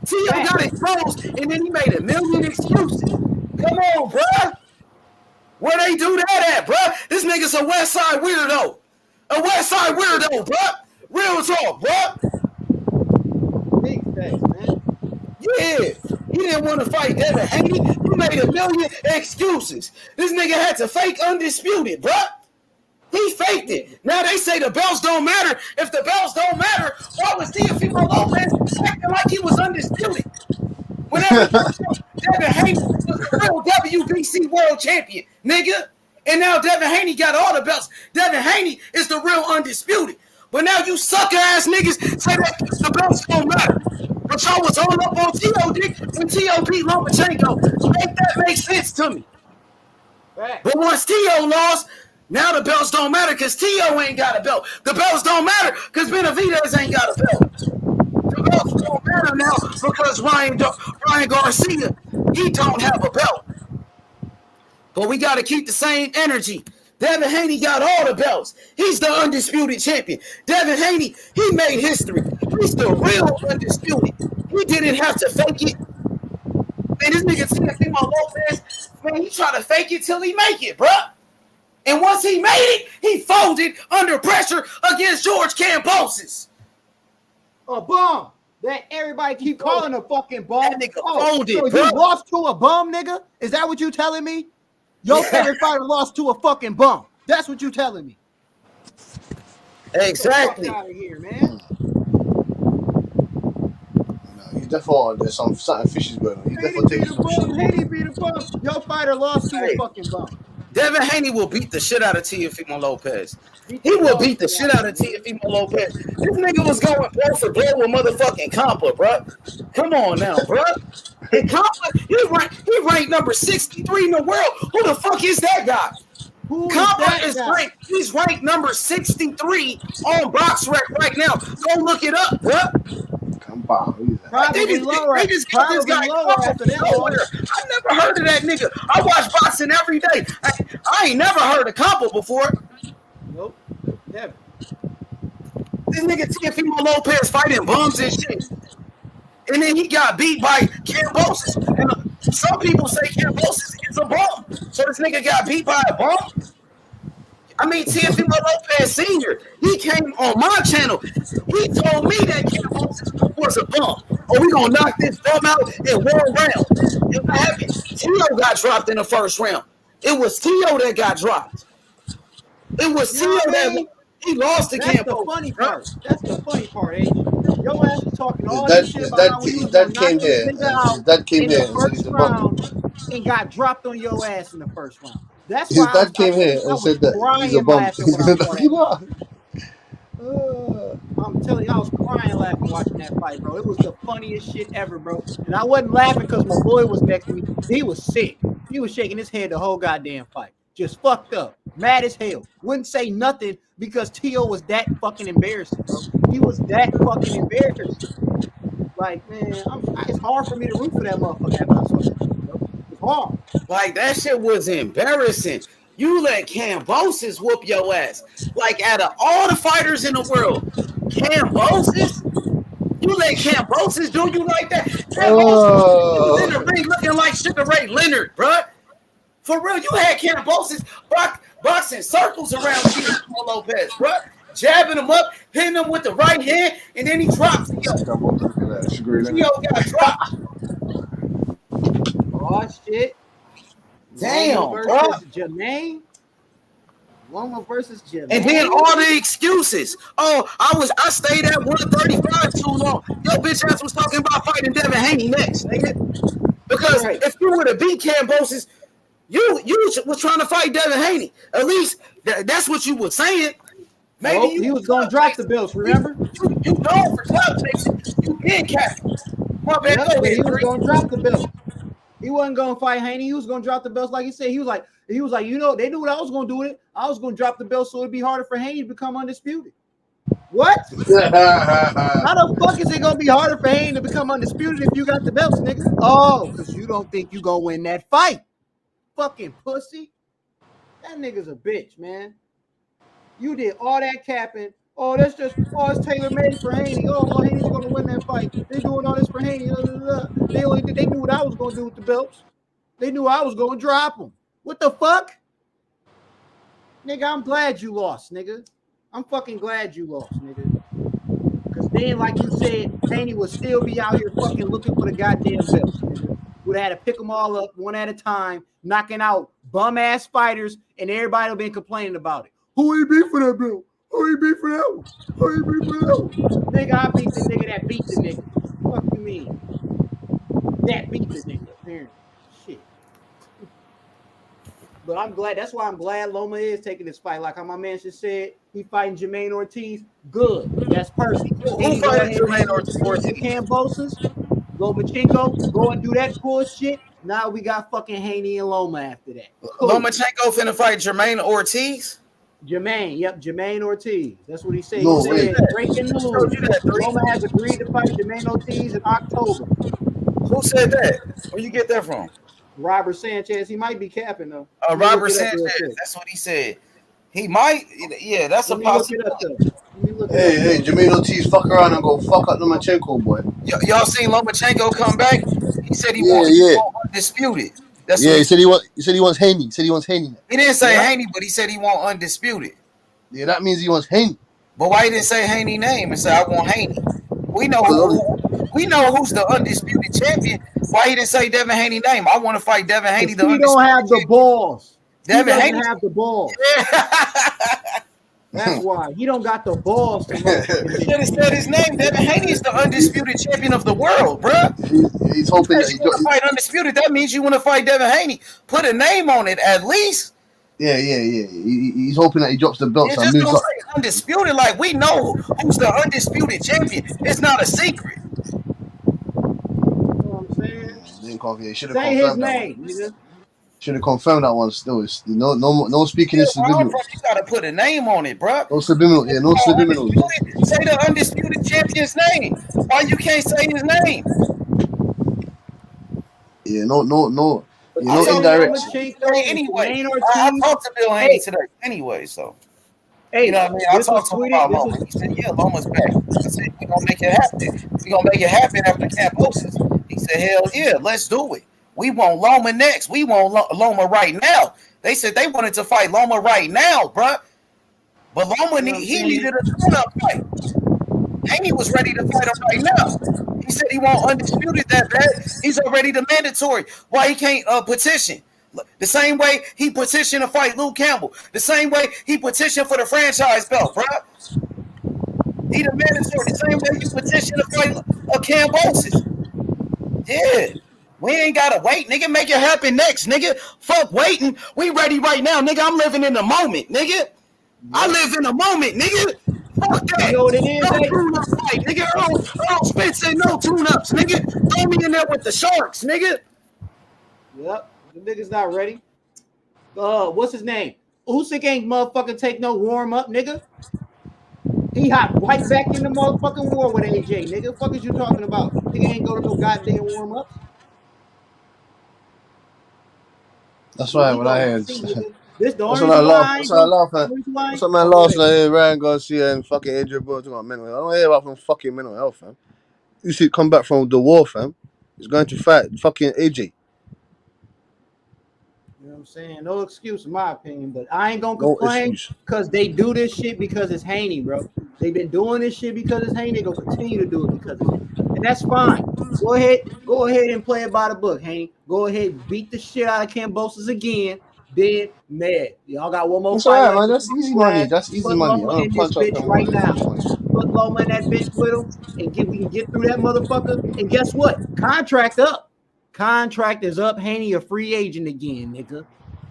T.O. got exposed, and then he made a million excuses. Come on, bro. Where they do that at, bro? This nigga's a West Side weirdo. A West Side weirdo, bro. Real talk, bro. Big facts, man. Yeah. He didn't want to fight Devin Haney. You made a million excuses. This nigga had to fake undisputed, bro. He faked it. Now they say the belts don't matter. If the belts don't matter, why was Teofimo Lopez acting like he was undisputed? Whenever Devin Haney was the real WBC world champion, nigga. And now Devin Haney got all the belts. Devin Haney is the real undisputed. But now you sucker ass niggas say that the belts don't matter. But y'all was all up on T.O. Dick when T.O. beat Lomachenko. Make that make sense to me. But once T.O. lost, now the belts don't matter because T.O. ain't got a belt. The belts don't matter because Benavidez ain't got a belt. The belts don't matter now because Ryan Garcia, he don't have a belt. But we got to keep the same energy. Devin Haney got all the belts. He's the undisputed champion. Devin Haney, he made history. He's the real undisputed. He didn't have to fake it. Man, this nigga Teofimo Lopez, man, he try to fake it till he make it, bruh. And once he made it, he folded under pressure against George Kambosos. A bum that everybody keep calling a fucking bum. That nigga folded, so bro. you lost to a bum, nigga? Is that what you telling me? Your favorite fighter lost to a fucking bum. That's what you telling me. Exactly. Get the fuck out of here, man. He's definitely there's something fishy going on. He's definitely taking some shit. Haney beat a bum. Your fighter lost to a fucking bum. Devin Haney will beat the shit out of Teofimo Lopez. He will beat the shit out of Teofimo Lopez. This nigga was going blow for blow with motherfucking Compa, bro. Come on now, bro. And Compa, he ranked number 63 in the world. Who the fuck is that guy? Compa is ranked. He's ranked number 63 on BoxRec right now. Go look it up, bro. They just got this guy after nowhere. I never heard of that nigga. I watch boxing every day. I ain't never heard of Compa before. Nope, never. This nigga Teofimo Lopez fighting bums and shit. And then he got beat by Kambosos. And some people say Kambosos is a bum. So this nigga got beat by a bum? I mean, Teofimo Lopez Sr., he came on my channel. He told me that Kambosos was a bum. Oh, we going to knock this bum out in one round. And what happened? T.O. got dropped in the first round. It was T.O. that got dropped. It was T.O. that he lost to Kambosos. That's the funny part. That's the funny part, H. Your ass is talking all this shit about how we was going to knock this nigga out in the first round and got dropped on your ass in the first round. That's why his dad came here and said that he's a bum. He's gonna knock you out. I'm telling you, I was crying laughing watching that fight, bro. It was the funniest shit ever, bro. And I wasn't laughing because my boy was next to me. He was sick. He was shaking his head the whole goddamn fight. Just fucked up. Mad as hell. Wouldn't say nothing because T.O. was that fucking embarrassing, bro. He was that fucking embarrassing. Like, man, it's hard for me to root for that motherfucker after I saw that shit, bro. It's hard. Like, that shit was embarrassing. You let Kambosos whoop your ass. Like, out of all the fighters in the world, Kambosos? You let Cambosis do you like that? Cambosis he was in the ring looking like Sugar Ray Leonard, bro. For real, you had Cambosis boxing circles around Chino Lopez, bro. Jabbing him up, hitting him with the right hand, and then he drops it. Chino got dropped. Oh shit. Damn, Loma versus Jermaine. Loma versus Jermaine. And then all the excuses. Oh, I stayed at 135 too long. Your bitch ass was talking about fighting Devin Haney next, nigga. Because if you would have beat Cambosis, you was trying to fight Devin Haney. At least that's what you were saying. Maybe he was gonna drop the belts. Remember? You known for clout chasing. You did catch. My bad. He was gonna drop the belt. He wasn't gonna fight Haney. He was gonna drop the belts, like he said. He was like, you know, they knew what I was gonna do with it. I was gonna drop the belt so it'd be harder for Haney to become undisputed. What? How the fuck is it gonna be harder for Haney to become undisputed if you got the belts, nigga? Oh, because you don't think you gonna win that fight. Fucking pussy. That nigga's a bitch, man. You did all that capping. Oh, it's tailor made for Haney. Oh, Haney's gonna win that fight. They doing all this for Haney. They knew what I was gonna do with the belts. They knew I was gonna drop them. What the fuck? Nigga, I'm glad you lost, nigga. I'm fucking glad you lost, nigga. Because then, like you said, Haney would still be out here fucking looking for the goddamn belts, nigga. Would have had to pick them all up one at a time, knocking out bum-ass fighters, and everybody would have been complaining about it. Who he beat for that belt? Who he beat for that one? Who he beat for that one? Nigga, I beat the nigga that beat the nigga. What you mean? That beat the nigga, apparently. Shit. But I'm glad. That's why I'm glad Loma is taking this fight. Like how my man just said, he fighting Jermaine Ortiz. Good. That's perfect. Who fighting Jermaine Ortiz? Cambosis, Lomachenko, go and do that bullshit. Now we got fucking Haney and Loma after that. Cool. Lomachenko finna fight Jermaine Ortiz? Jermaine Ortiz. That's what he said. No, he said, breaking news. Loma has agreed to fight Jermaine Ortiz in October. Who said that? Where you get that from? Robert Sanchez. He might be capping though. Robert Sanchez. That's what he said. He might. Yeah, that's a possibility. Hey, Jermaine Ortiz, fuck around and go fuck up Lomachenko, boy. Y'all seen Lomachenko come back? He said he wants undisputed. He said he wants Haney. He didn't say Haney, but he said he want undisputed. Yeah, that means he wants Haney. But why he didn't say Haney name and say I want Haney? We know who's the undisputed champion. Why he didn't say Devin Haney name? I want to fight Devin Haney. He don't have the balls. Devin Haney have the balls. That's why he don't got the balls. To should have said his name. Devin Haney is the undisputed champion of the world, bro. He's hoping that you want to fight undisputed. That means you want to fight Devin Haney. Put a name on it at least. Yeah. He's hoping that he drops the belt. Just don't say undisputed. Like we know who's the undisputed champion. It's not a secret. You know what I'm saying? Should have confirmed his name. Should have confirmed that one. Still, it's no speaking in subliminal. You gotta put a name on it, bro. No subliminal. Yeah, no subliminal. Say the undisputed champion's name. Why you can't say his name? Yeah, no. You know, indirect. Anyway, I talked to Bill Haney today. Anyway, so. You know what I mean? I talked to him about Loma. He said, yeah, Loma's back. I said, we're going to make it happen. We're going to make it happen after Cambosis. He said, hell yeah, let's do it. We want Loma next. We want Loma right now. They said they wanted to fight Loma right now, bruh. But Loma, he needed a tune-up fight. Haney was ready to fight him right now. He said he won't undisputed that bad. He's already the mandatory. Why he can't petition? The same way he petitioned to fight Luke Campbell. The same way he petitioned for the franchise belt, bro. He the mandatory. The same way you petitioned to fight Cambosis. Yeah. We ain't gotta wait, nigga. Make it happen next, nigga. Fuck waiting. We ready right now, nigga. I'm living in the moment, nigga. I live in the moment, nigga. Fuck that. You know what it is, no tune-up fight, nigga. Errol Spence said no tune-ups, nigga. Throw me in there with the Sharks, nigga. Yep. The nigga's not ready. What's his name? Usyk ain't motherfucking take no warm up, nigga. He hop right back in the motherfucking war with AJ, nigga. Fuck is you talking about? Nigga ain't go to no goddamn warm ups. That's right. What I heard. This the That's only what I laugh. line. That's what I laugh at. That's what man laughs like Ryan Garcia and fucking Adrian Broad talking about mental health. I don't hear about from fucking mental health, fam. Usyk come back from the war, fam. He's going to fight fucking AJ. You know what I'm saying? No excuse in my opinion, but I ain't gonna No complain excuse. because they do this shit because it's Haney, bro. They've been doing this shit because it's Haney. They gonna continue to do it because it's Haney, and that's fine. Go ahead and play it by the book, Haney. Go ahead, beat the shit out of Cambosis again. Then mad. Y'all got one more It's fight alright, left man. to That's whoop easy your money. ass. That's easy Put money. I'm Loma gonna in this punch up bitch him. right That's now. easy money. Put Loma in that bitch with him, and we can get through that motherfucker. And guess what? Contract up. Contract is up. Haney a free agent again, nigga.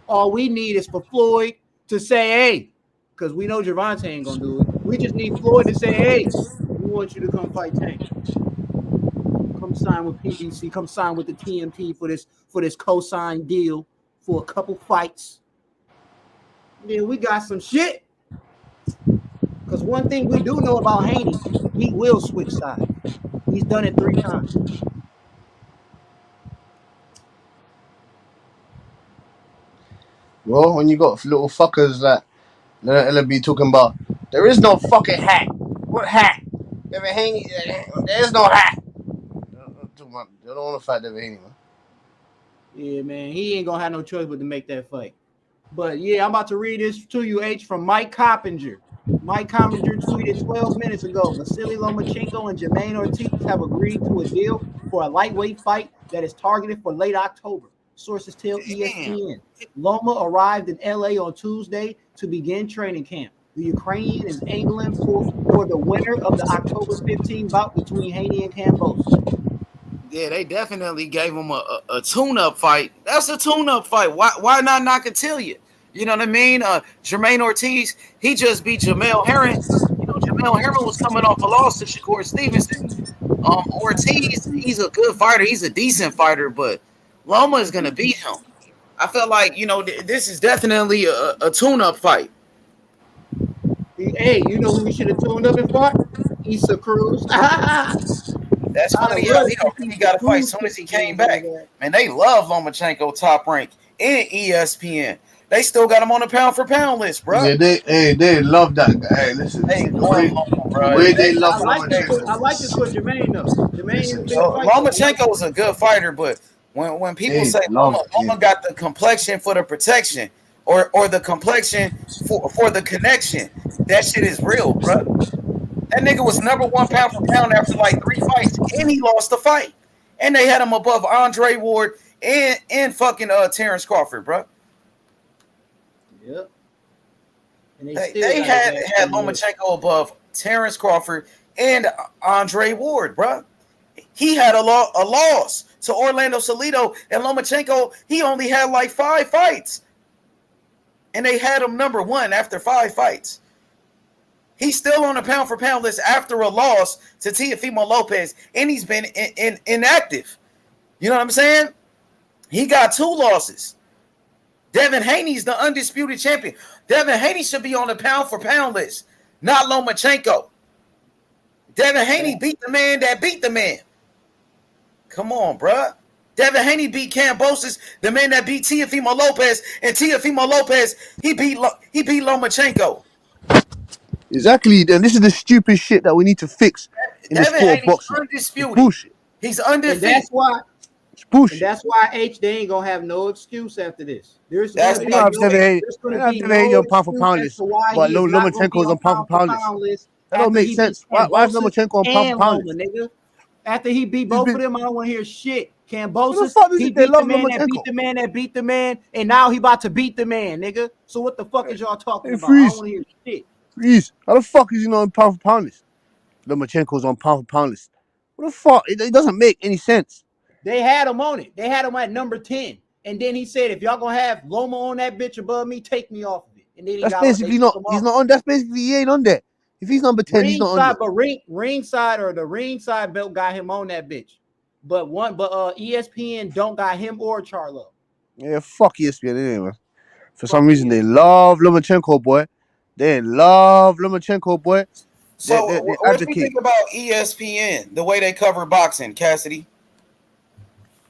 All we need is for Floyd to say, hey, because we know Gervonta ain't gonna do it. We just need Floyd to say, hey, we want you to come fight Tank. Come sign with PBC. Come sign with the TMT for this co-sign deal for a couple fights. Then we got some shit. Because one thing we do know about Haney, he will switch sides. He's done it 3 times. Well, when you got little fuckers that LB talking about, there is no fucking hat. What hat? Devin Haney, there is no hat. They don't want to fight Devin Haney, man. Yeah, man, he ain't gonna have no choice but to make that fight. But yeah, I'm about to read this to you, H, from Mike Coppinger. Mike Coppinger tweeted 12 minutes ago, Vasily Lomachenko and Jermaine Ortiz have agreed to a deal for a lightweight fight that is targeted for late October. Sources tell ESPN. Loma arrived in LA on Tuesday to begin training camp. The Ukrainian is angling for the winner of the October 15 bout between Haney and Kambosos. Yeah, they definitely gave him a tune-up fight. That's a tune-up fight. Why not knock it till you? You know what I mean? Jermaine Ortiz, he just beat Jamel Herring. You know, Jamel Herring was coming off a loss to Shakur Stevenson. Ortiz, he's a good fighter. He's a decent fighter, but Loma is going to beat him. I felt like, you know, this is definitely a tune-up fight. Hey, you know who we should have tuned up and fought? Issa Cruz. That's funny. He got a fight as soon as he came back. Man, they love Lomachenko Top Rank and ESPN. They still got him on the pound for pound list, bro. Yeah, they love that guy. Hey, listen, the way they love Lomachenko. I like this for Jermaine though. Jermaine is a big fighter. Lomachenko is a good fighter, but when people say Loma got the complexion for the protection or the complexion for the connection, that shit is real, bro. That nigga was number 1 pound for pound after like 3 fights, and he lost the fight. And they had him above Andre Ward and fucking Terence Crawford, bro. Yep. And they had Lomachenko above Terence Crawford and Andre Ward, bro. He had a loss to Orlando Salido, and Lomachenko, he only had like 5 fights. And they had him number 1 after 5 fights. He's still on the pound for pound list after a loss to Teofimo Lopez, and he's been inactive. You know what I'm saying? He got 2 losses. Devin Haney's the undisputed champion. Devin Haney should be on the pound for pound list, not Lomachenko. Devin Haney beat the man that beat the man. Come on, bruh. Devin Haney beat Kambosos, the man that beat Teofimo Lopez, and Teofimo Lopez, he beat Lomachenko. Exactly, and this is the stupid shit that we need to fix in the sport of boxing. Undisputed. Bullshit. He's undefeated. And that's why. It's bullshit. And that's why they ain't gonna have no excuse after this. There's going to be no excuse pound for pound list, but Lomachenko's on pound for pound list. That don't make sense. Why is Lomachenko on pound for pound list? Nigga. After he beat both of them, I don't want to hear shit. Kambosos, he beat the man that beat the man that beat the man, and now he about to beat the man, nigga. So what the fuck is y'all talking about? I don't want to hear shit. Freeze. How the fuck is he not on pound for pound list? Lomachenko's on pound for pound list. What the fuck? It doesn't make any sense. They had him on it. They had him at number 10. And then he said, if y'all gonna have Loma on that bitch above me, take me off of it. And then that's basically not. He's not on. That's basically he ain't on there. If he's number 10, he's not on there. But ringside or the ringside belt got him on that bitch. But ESPN don't got him or Charlo. Yeah, fuck ESPN anyway. For some reason, they love Lomachenko, boy. They love Lomachenko, boy. So what do you think about ESPN, the way they cover boxing, Cassidy?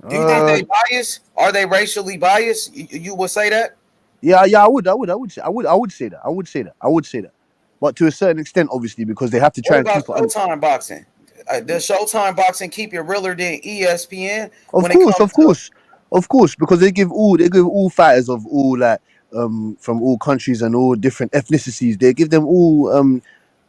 Do you think they biased? Are they racially biased? You would say that? Yeah, I would say that. But to a certain extent, obviously, because they have to try and keep Showtime boxing. Does Showtime boxing keep it realer than ESPN Of when it course, comes of course, of course, because they give all fighters of all like from all countries and all different ethnicities. They give them all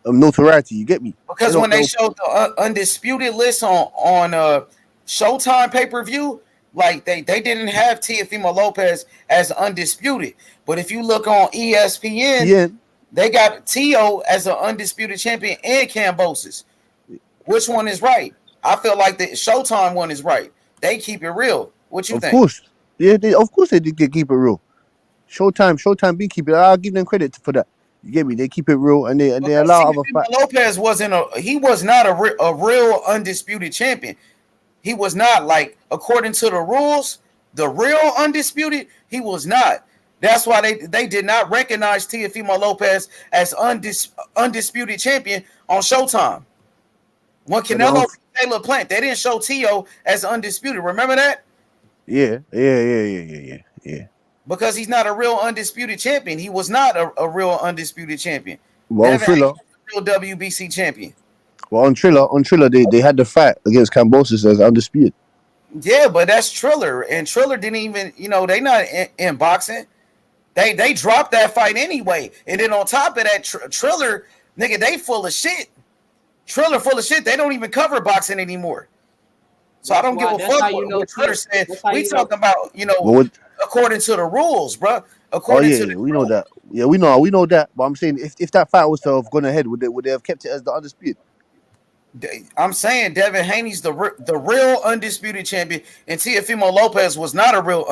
notoriety. You get me? They because when don't. they They'll, showed the undisputed list on Showtime pay per view, like they didn't have Teofimo Lopez as undisputed, but if you look on ESPN, yeah, they got Tio as an undisputed champion and Cambosis. Which one is right? I feel like the Showtime one is right. They keep it real. What you of think? course. Yeah, of course they keep it real. Showtime, be keep it. I'll give them credit for that. You get me? They keep it real and they Because allow other Teofimo Lopez he was not a real undisputed champion. He was not, like, according to the rules, the real undisputed, he was not. That's why they did not recognize Teofimo Lopez as undisputed champion on Showtime. When but they Canelo Taylor Plant, they didn't show Tio as undisputed. Remember that? yeah. Because he's not a real undisputed champion. He was not a real undisputed champion. Well, on Devin Haney Thriller, was a real WBC champion. on Triller, they had the fight against Cambosis as undisputed. Yeah, but that's Triller, and Triller didn't even, they not in boxing. They dropped that fight anyway, and then on top of that, Triller, nigga, they full of shit. Triller full of shit. They don't even cover boxing anymore. So I don't give a fuck what Triller said. We talking about, according to the rules, bro. Oh According yeah, to the we know that. Yeah, we know that. But I'm saying if that fight was to have gone ahead, would they have kept it as the undisputed? I'm saying Devin Haney's the real undisputed champion, and Teofimo Lopez was not a real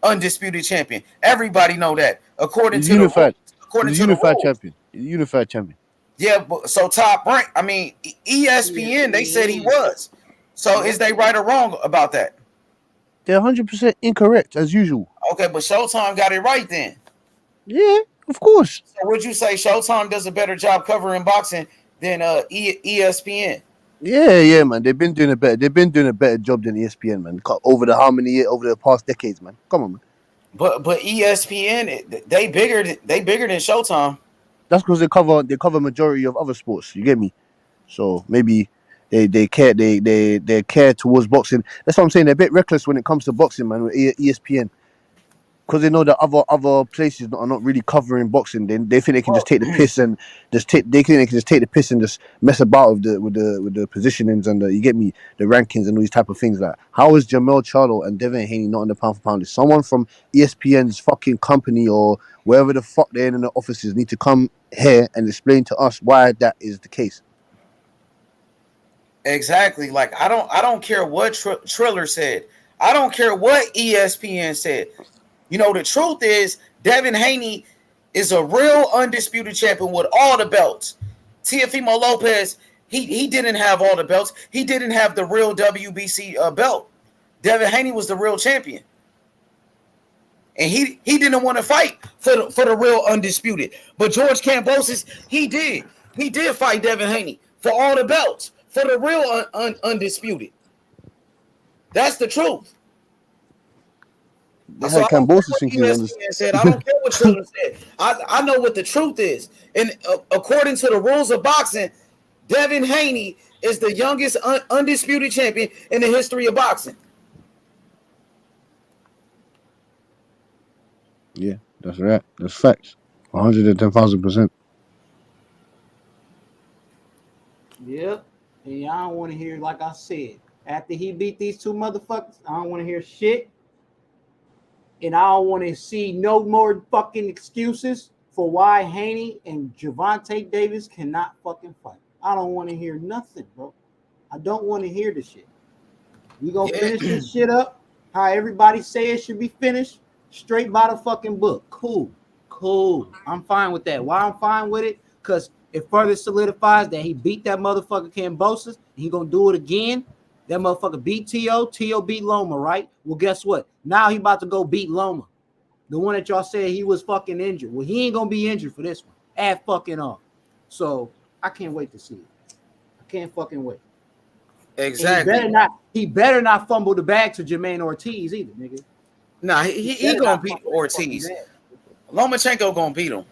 undisputed champion. Everybody know that. According He's to unified. according He's to the unified rules. champion. He's unified champion. Yeah, but so Top Rank. I mean, ESPN. They said he was. So is they right or wrong about that? They're 100% incorrect as usual. Okay, but Showtime got it right then. Yeah, of course. So would you say Showtime does a better job covering boxing than ESPN? Yeah, man. They've been doing a better job than ESPN, man. Over the past decades, man. Come on, man. But ESPN, they bigger than Showtime. That's because they cover majority of other sports. You get me? So maybe they care towards boxing. That's what I'm saying. They're a bit reckless when it comes to boxing, man. With ESPN, because they know that other places are not really covering boxing. They think they can just take the piss and they think they can just take the piss and just mess about with the positionings and you get me, the rankings and all these type of things. Like, how is Jamel Charlo and Devin Haney not in the pound for pound list? Someone from ESPN's fucking company or wherever the fuck they're in the offices need to come here and explain to us why that is the case. Exactly. Like I don't care what Triller said. I don't care what ESPN said. The truth is Devin Haney is a real undisputed champion with all the belts. Teofimo Lopez, he didn't have all the belts. He didn't have the real WBC belt. Devin Haney was the real champion. And he didn't want to fight for the real undisputed. But George Kambosos, he did. He did fight Devin Haney for all the belts. For the real undisputed. That's the truth. They had Cambosis thinking ESPN said. I don't care what Triller said. I know what the truth is. And according to the rules of boxing, Devin Haney is the youngest undisputed champion in the history of boxing. Yeah, that's right. That's facts. 110,000%. Yep. And I don't want to hear, like I said, after he beat these two motherfuckers, I don't want to hear shit. And I don't want to see no more fucking excuses for why Haney and Gervonta Davis cannot fucking fight. I don't want to hear nothing, bro. I don't want to hear the shit. We gonna finish this shit up how everybody say it should be finished, straight by the fucking book. Cool. I'm fine with that. Why I'm fine with it? Because it further solidifies that he beat that motherfucker Kambosos. He gonna do it again. That motherfucker beat T.O. beat Loma, right? Well, guess what? Now he about to go beat Loma. The one that y'all said he was fucking injured. Well, he ain't gonna be injured for this one. At fucking all. So I can't wait to see it. I can't fucking wait. Exactly. He better not fumble the bag to Jermaine Ortiz either, nigga. Nah, he gonna beat Ortiz. Lomachenko gonna beat him.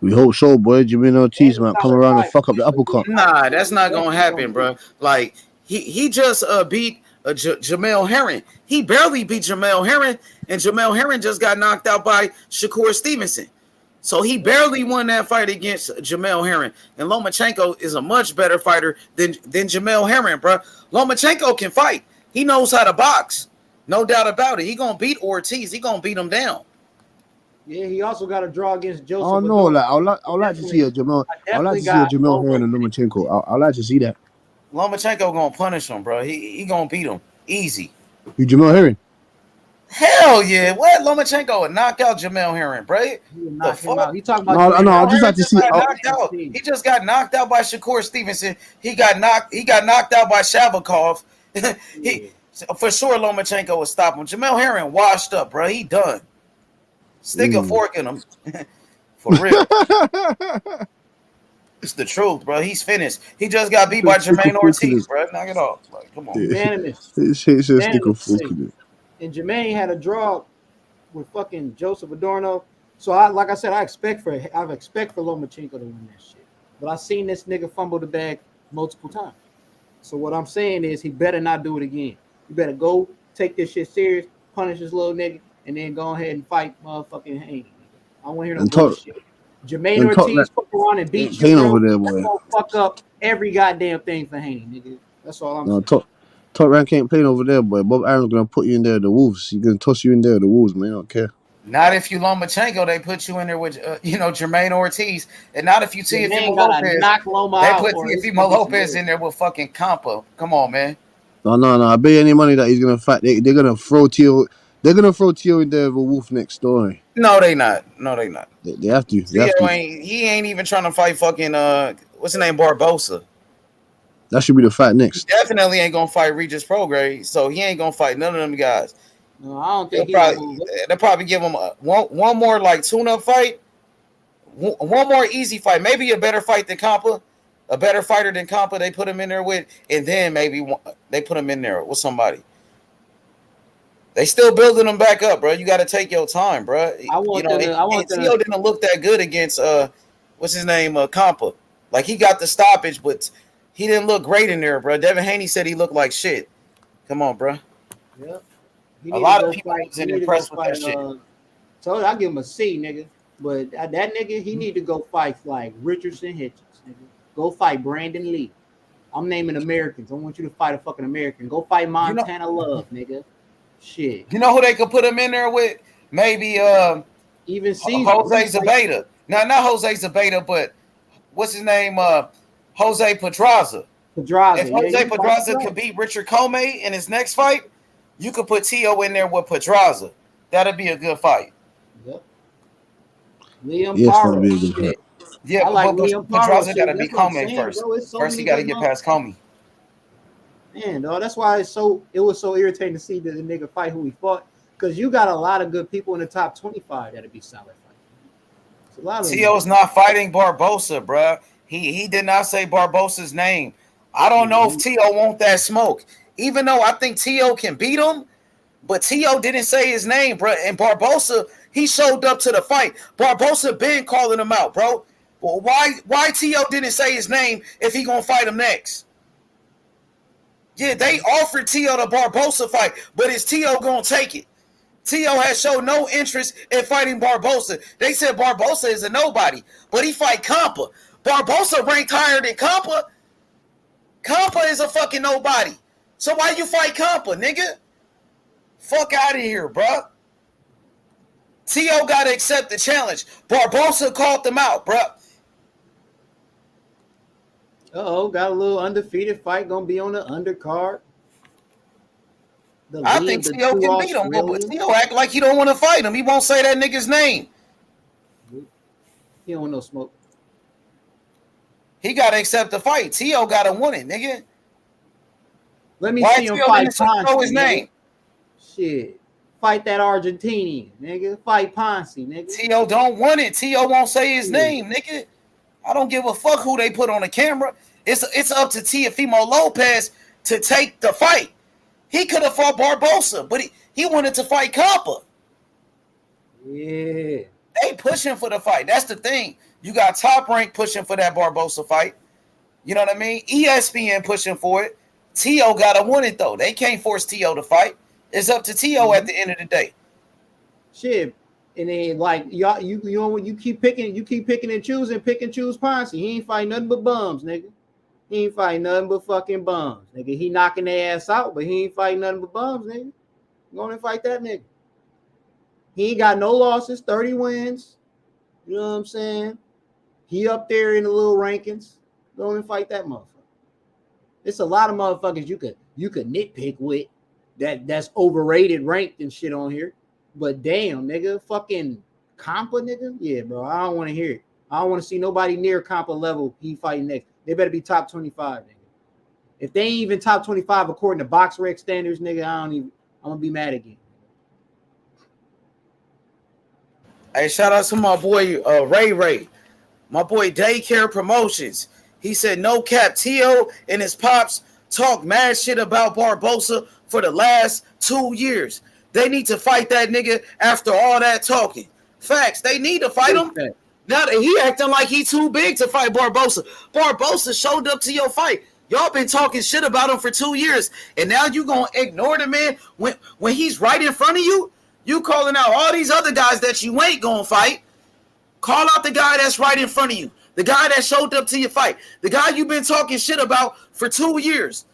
We hope so, boy. Jermaine Ortiz might come around and fuck up the uppercut. Nah, that's not gonna happen, bro. Like he just beat Jamel Herring. He barely beat Jamel Herring, and Jamel Herring just got knocked out by Shakur Stevenson. So he barely won that fight against Jamel Herring. And Lomachenko is a much better fighter than Jamel Herring, bro. Lomachenko can fight. He knows how to box. No doubt about it. He gonna beat Ortiz. He gonna beat him down. Yeah, he also got a draw against Joseph. Oh no, like I'd like to see a Jamel. I'd like to see a Jamel Herring and Lomachenko. I'd like to see that. Lomachenko gonna punish him, bro. He gonna beat him easy. You Jamel Herring? Hell yeah! What Lomachenko would knock out Jamel Herring, bro? The fuck? He talking about no. I just like to see. He just got knocked out by Shakur Stevenson. He got knocked out by Shavakov. For sure, Lomachenko would stop him. Jamel Herring washed up, bro. He done. Stick a fork in him. For real. It's the truth, bro. He's finished. He just got beat by Jermaine Ortiz, bro. Knock it off. Like, come on. Unanimous. And Jermaine had a draw with fucking Joseph Adorno. So like I said, I expect for Lomachenko to win that shit. But I seen this nigga fumble the bag multiple times. So what I'm saying is he better not do it again. You better go take this shit serious, punish this little nigga, and then go ahead and fight motherfucking Haney. I don't want to hear no bullshit. Jermaine Ortiz fuck around and beat you, bro. That's gonna fuck up every goddamn thing for Haney, nigga. That's all I'm saying. Top rank ain't playing over there, boy. Bob Aaron's gonna put you in there, the Wolves. He's gonna toss you in there, the Wolves, man. I don't care. Not if you Lomachenko, they put you in there with Jermaine Ortiz, and not if you Teofimo Lopez. They put Teofimo Lopez in there with fucking Campa. Come on, man. No. I bet you any money that he's gonna fight. They're gonna throw Teo. They're gonna throw Teo in there with Wolf next door. No, they not. They have to. He ain't even trying to fight fucking what's his name, Barbosa. That should be the fight next. He definitely ain't gonna fight Regis Prograis, so he ain't gonna fight none of them guys. No, I don't think they'll probably give him one more like tune-up fight, one more easy fight, maybe a better fight than Campa, a better fighter than Campa. They put him in there with, and then maybe they put him in there with somebody. They still building him back up, bro. You got to take your time, bro. Teo didn't look that good against what's his name, Campa. Like he got the stoppage, but he didn't look great in there, bro. Devin Haney said he looked like shit. Come on, bro. Yep. A lot of people wasn't impressed with that shit. So I give him a C, nigga. But that nigga, he need to go fight like Richardson Hitchens, nigga. Go fight Brandon Lee. I'm naming Americans. I want you to fight a fucking American. Go fight Montana Love, nigga. Shit. You know who they could put him in there with? Maybe even Jose Zabeta. No, not Jose Zabeta, but what's his name? Jose Pedraza. If Jose Pedraza could beat Richard Comey in his next fight, you could put Teo in there with Pedraza. That'd be a good fight. Yep. Liam Parra. Yeah, I like but Pedraza got to beat Comey first. First, he got to get past Comey. Man, dog, that's why it was so irritating to see the nigga fight who he fought, because you got a lot of good people in the top 25 that'd be solid fighting. Teo's not fighting Barbosa, bro. He did not say Barbosa's name. I don't know if Teo want that smoke. Even though I think Teo can beat him, but Teo didn't say his name, bro. And Barbosa, he showed up to the fight. Barbosa been calling him out, bro. Well, why Teo didn't say his name if he gonna fight him next? Yeah, they offered Teo the Barbosa fight, but is Teo gonna take it? Teo has shown no interest in fighting Barbosa. They said Barbosa is a nobody, but he fight Campa. Barbosa ranked higher than Campa. Campa is a fucking nobody. So why you fight Campa, nigga? Fuck out of here, bro. Teo gotta accept the challenge. Barbosa called them out, bro. Got a little undefeated fight gonna be on the undercard. I think Teo can beat him, but Teo act like he don't want to fight him. He won't say that nigga's name. He don't want no smoke. He gotta accept the fight. Teo gotta win it, nigga. Let me see him fight Ponce. Know his name. Shit. Fight that Argentinian, nigga. Fight Ponce, nigga. Teo don't want it. Teo won't say his name, nigga. I don't give a fuck who they put on the camera. It's up to Teofimo Lopez to take the fight. He could have fought Barbosa, but he wanted to fight Campa. Yeah. They pushing for the fight. That's the thing. You got Top Rank pushing for that Barbosa fight. You know what I mean? ESPN pushing for it. T.O. got to win it, though. They can't force T.O. to fight. It's up to T.O. at the end of the day. Shit. And then like y'all, you keep picking and choosing, pick and choose Ponce. He ain't fighting nothing but bums, nigga. He ain't fighting nothing but fucking bums, nigga. He knocking their ass out, but he ain't fighting nothing but bums, nigga. Go and fight that nigga. He ain't got no losses, 30 wins. You know what I'm saying? He up there in the little rankings. Go and fight that motherfucker. It's a lot of motherfuckers you could nitpick with that's overrated, ranked and shit on here. But damn, nigga, fucking Compa, nigga. Yeah, bro. I don't want to hear it. I don't want to see nobody near Compa level he fighting next. They better be top 25, nigga. If they ain't even top 25 according to box rec standards, nigga, I'm gonna be mad again. Hey, shout out to my boy Ray. My boy Daycare Promotions. He said, no cap, T.O. and his pops talk mad shit about Barbosa for the last 2 years. They need to fight that nigga after all that talking. Facts. They need to fight him. Now that he acting like he too big to fight Barbosa. Barbosa showed up to your fight. Y'all been talking shit about him for 2 years. And now you gonna ignore the man when he's right in front of you? You calling out all these other guys that you ain't gonna fight. Call out the guy that's right in front of you. The guy that showed up to your fight. The guy you've been talking shit about for 2 years.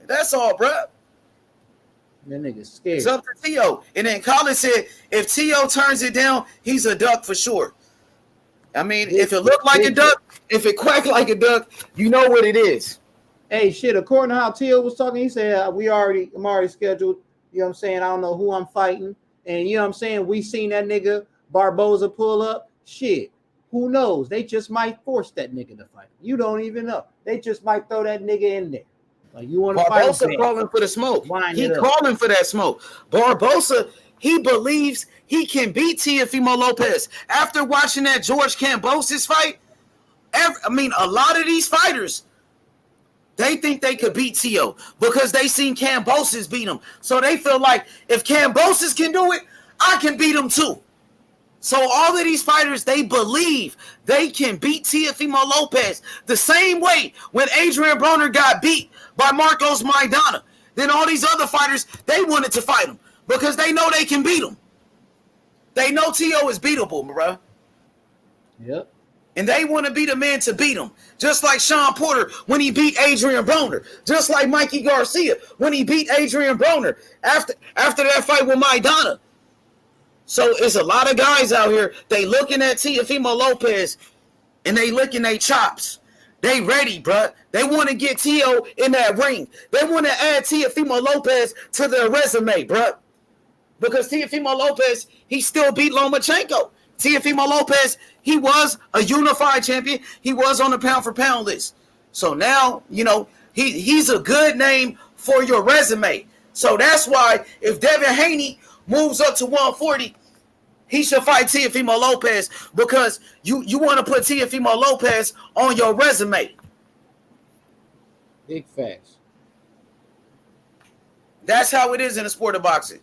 That's all, bruh. That nigga's scared. It's up to T.O. And then Colin said, if T.O. turns it down, he's a duck for sure. I mean, if it looked like a duck, if it quacked like a duck, you know what it is. Hey, shit, according to how T.O. was talking, he said, I'm already scheduled. You know what I'm saying? I don't know who I'm fighting. And you know what I'm saying? We seen that nigga Barbosa pull up. Shit, who knows? They just might force that nigga to fight. You don't even know. They just might throw that nigga in there. Like, you want to fight Barbosa calling for the smoke. He calling for that smoke. Barbosa, he believes he can beat Teofimo Lopez. After watching that George Kambosos fight, a lot of these fighters, they think they could beat Tio because they seen Kambosos beat him. So they feel like if Kambosos can do it, I can beat him too. So all of these fighters, they believe they can beat Teofimo Lopez the same way when Adrian Broner got beat by Marcos Maidana. Then all these other fighters, they wanted to fight him because they know they can beat him. They know T.O. is beatable, bro. Yep. And they want to be the man to beat him. Just like Sean Porter when he beat Adrian Broner. Just like Mikey Garcia when he beat Adrian Broner after that fight with Maidana. So it's a lot of guys out here, they looking at Teofimo Lopez and they licking their chops. They ready, bro. They want to get T.O. in that ring. They want to add Teofimo Lopez to their resume, bro. Because Teofimo Lopez, he still beat Lomachenko. Teofimo Lopez, he was a unified champion. He was on the pound-for-pound list. So now, you know, he's a good name for your resume. So that's why if Devin Haney moves up to 140, he should fight Teofimo Lopez because you want to put Teofimo Lopez on your resume. Big facts. That's how it is in the sport of boxing.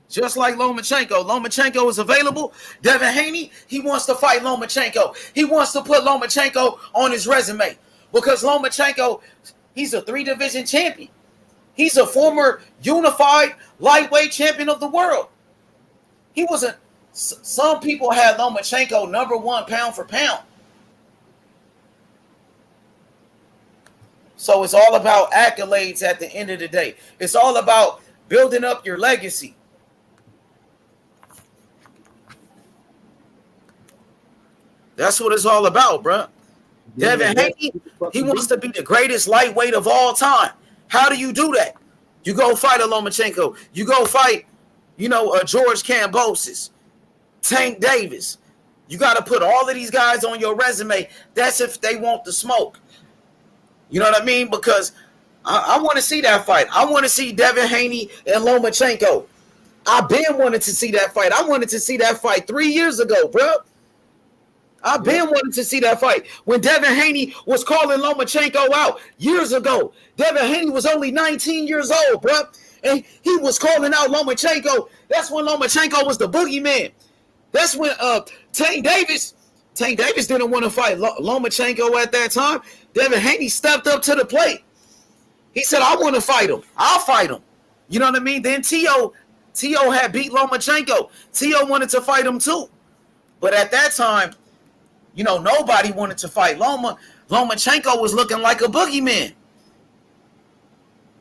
Just like Lomachenko. Lomachenko is available. Devin Haney, he wants to fight Lomachenko. He wants to put Lomachenko on his resume because Lomachenko, he's a 3-division champion. He's a former unified lightweight champion of the world. He wasn't. Some people had Lomachenko number 1 pound for pound. So it's all about accolades at the end of the day. It's all about building up your legacy. That's what it's all about, bro. Devin Haney, he wants to be the greatest lightweight of all time. How do you do that? You go fight a Lomachenko. You go fight, George Kambosos, Tank Davis. You got to put all of these guys on your resume. That's if they want the smoke. You know what I mean? Because I want to see that fight. I want to see Devin Haney and Lomachenko. I've been wanting to see that fight. I wanted to see that fight 3 years ago, bro. I've been wanting to see that fight. When Devin Haney was calling Lomachenko out years ago, Devin Haney was only 19 years old, bro. And he was calling out Lomachenko. That's when Lomachenko was the boogeyman. That's when Tank Davis didn't want to fight Lomachenko at that time. Devin Haney stepped up to the plate. He said, I want to fight him. I'll fight him. You know what I mean? Then T.O. had beat Lomachenko. T.O. wanted to fight him too. But at that time, you know, nobody wanted to fight Loma. Lomachenko was looking like a boogeyman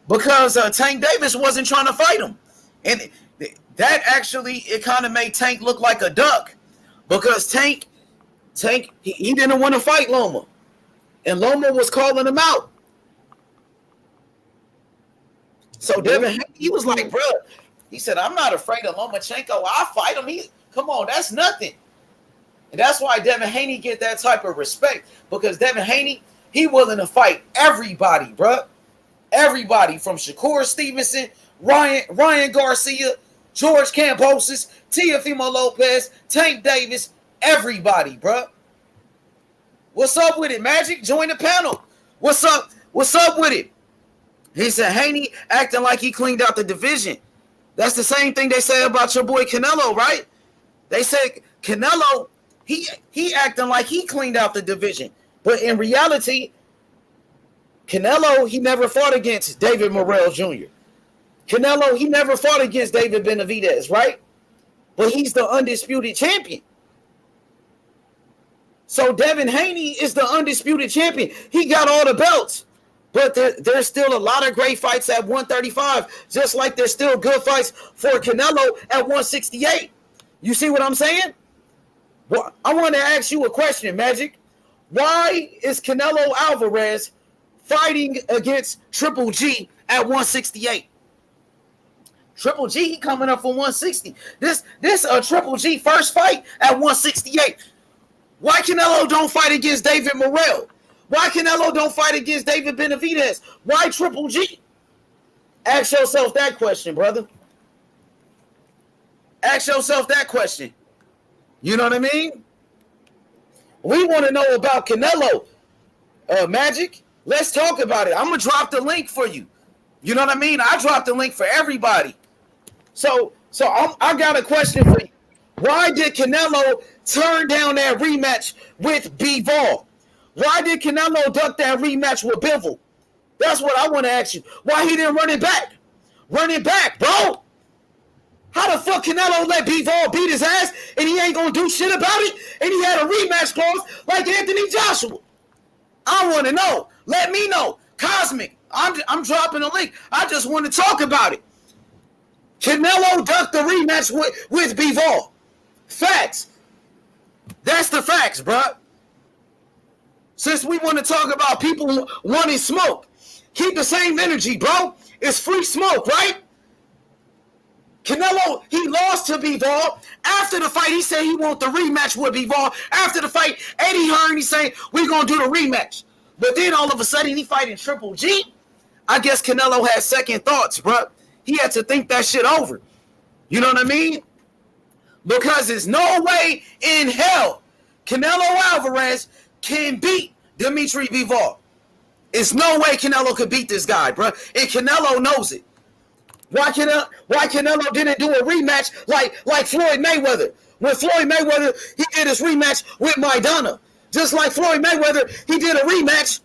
because Tank Davis wasn't trying to fight him. And that actually, it kind of made Tank look like a duck because Tank, he didn't want to fight Loma. And Loma was calling him out. So Devin Haney, he was like, bro, he said, I'm not afraid of Lomachenko. I'll fight him. Come on, that's nothing. And that's why Devin Haney get that type of respect because Devin Haney, he willing to fight everybody, bro. Everybody from Shakur Stevenson, Ryan Garcia, George Kambosos, Teofimo Lopez, Tank Davis, everybody, bro. What's up with it, Magic? Join the panel. What's up? What's up with it? He said Haney acting like he cleaned out the division. That's the same thing they say about your boy Canelo, right? They said Canelo, he acting like he cleaned out the division. But in reality, Canelo, he never fought against David Morrell Jr. Canelo, he never fought against David Benavidez, right? But he's the undisputed champion. So Devin Haney is the undisputed champion. He got all the belts. But there's still a lot of great fights at 135, just like there's still good fights for Canelo at 168. You see what I'm saying? Well, I want to ask you a question, Magic. Why is Canelo Alvarez fighting against Triple G at 168? Triple G, he coming up for 160. This Triple G first fight at 168. Why Canelo don't fight against David Morrell? Why Canelo don't fight against David Benavidez? Why Triple G? Ask yourself that question, brother. Ask yourself that question. You know what I mean? We want to know about Canelo, Magic. Let's talk about it. I'm going to drop the link for you. You know what I mean? I dropped the link for everybody. So I got a question for you. Why did Canelo turn down that rematch with Bivol? Why did Canelo duck that rematch with Bivol? That's what I want to ask you. Why he didn't run it back? Run it back, bro. How the fuck Canelo let Bivol beat his ass and he ain't going to do shit about it? And he had a rematch clause like Anthony Joshua. I want to know. Let me know. Cosmic, I'm dropping a link. I just want to talk about it. Canelo ducked the rematch with Bivol. Facts. That's the facts, bro. Since we want to talk about people wanting smoke, keep the same energy, bro. It's free smoke, right? Canelo, he lost to Bivol. After the fight, he said he want the rematch with Bivol. After the fight, Eddie Hearn, he's saying, we're going to do the rematch. But then all of a sudden, he fighting Triple G. I guess Canelo had second thoughts, bro. He had to think that shit over. You know what I mean? Because there's no way in hell Canelo Alvarez can beat Dimitri Bivol. It's no way Canelo could beat this guy, bro. And Canelo knows it. Why Canelo didn't do a rematch like Floyd Mayweather? When Floyd Mayweather, he did his rematch with Maidana. Just like Floyd Mayweather, he did a rematch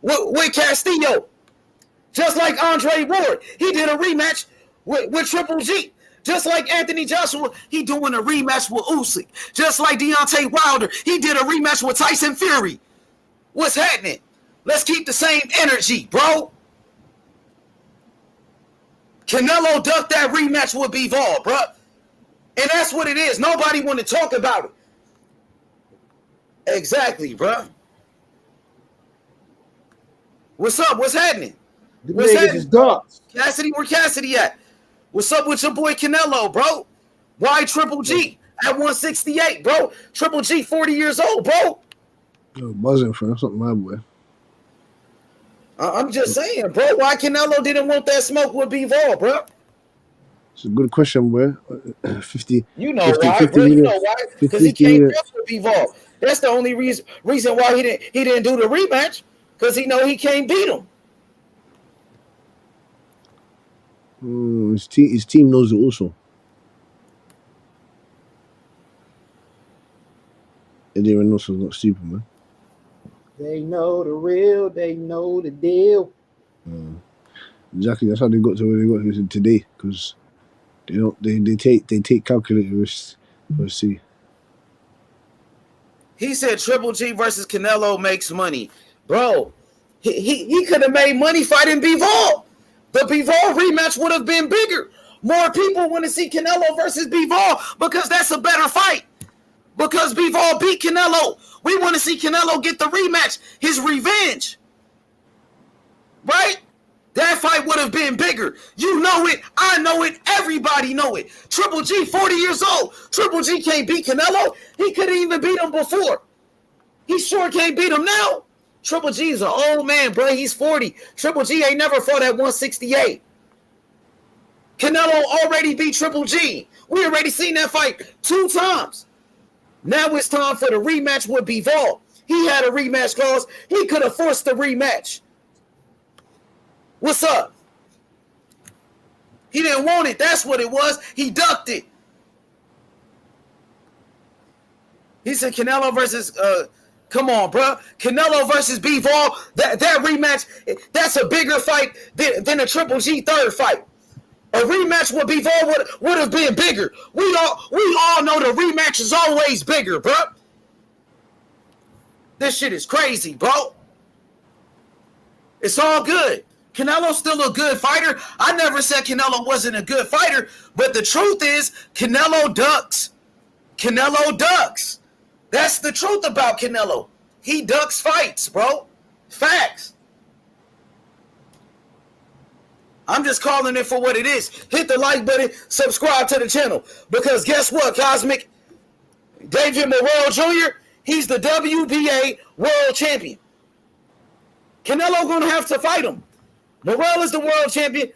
with Castillo. Just like Andre Ward, he did a rematch with Triple G. Just like Anthony Joshua, he doing a rematch with Usyk. Just like Deontay Wilder, he did a rematch with Tyson Fury. What's happening? Let's keep the same energy, bro. Canelo ducked that rematch with Bivol, bro. And that's what it is. Nobody want to talk about it. Exactly, bro. What's up? What's happening? What's happening? Cassidy, where Cassidy at? What's up with your boy Canelo, bro? Why Triple G at 168, bro? Triple G 40 years old, bro. Yo, buzzing for something, my boy. I'm just saying, bro. Why Canelo didn't want that smoke with Bivol, bro? It's a good question, boy. 50. You know 50, why, 50 bro? You minutes. know why? Because he 50 can't minutes. deal with Bivol. That's the only reason why he didn't do the rematch. Because he know he can't beat him. His team knows it also. Eddie Reynoso was not stupid, man. They know the real. They know the deal. Exactly. That's how they got to where they got to today, because they don't. They take calculated risks. Let's see. He said Triple G versus Canelo makes money, bro. He could have made money fighting Bivol. The Bivol rematch would have been bigger. More people want to see Canelo versus Bivol because that's a better fight. Because Bivol beat Canelo, we want to see Canelo get the rematch, his revenge. Right? That fight would have been bigger. You know it. I know it. Everybody know it. Triple G, 40 years old. Triple G can't beat Canelo. He couldn't even beat him before. He sure can't beat him now. Triple G is an old man, bro. He's 40. Triple G ain't never fought at 168. Canelo already beat Triple G. We already seen that fight 2 times. Now it's time for the rematch with Bivol. He had a rematch clause. He could have forced the rematch. What's up? He didn't want it. That's what it was. He ducked it. He said Canelo versus, come on, bro. Canelo versus Bivol, that rematch, that's a bigger fight than a Triple G third fight. A rematch with Bivol would have been bigger. We all know the rematch is always bigger, bro. This shit is crazy, bro. It's all good. Canelo's still a good fighter. I never said Canelo wasn't a good fighter, but the truth is Canelo ducks. Canelo ducks. That's the truth about Canelo. He ducks fights, bro. Facts. I'm just calling it for what it is. Hit the like button, subscribe to the channel. Because guess what, Cosmic? David Morrell Jr., he's the WBA world champion. Canelo gonna have to fight him. Morrell is the world champion.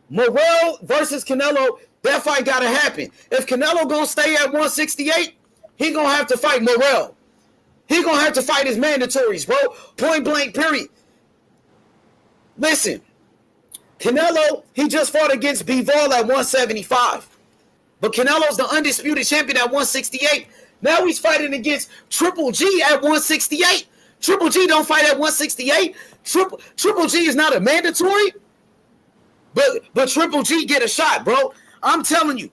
Morrell versus Canelo, that fight gotta happen. If Canelo gonna stay at 168, he gonna have to fight Morrell. He gonna have to fight his mandatories, bro. Point blank, period. Listen, Canelo, he just fought against Bivol at 175. But Canelo's the undisputed champion at 168. Now he's fighting against Triple G at 168. Triple G don't fight at 168. Triple G is not a mandatory. But Triple G get a shot, bro. I'm telling you.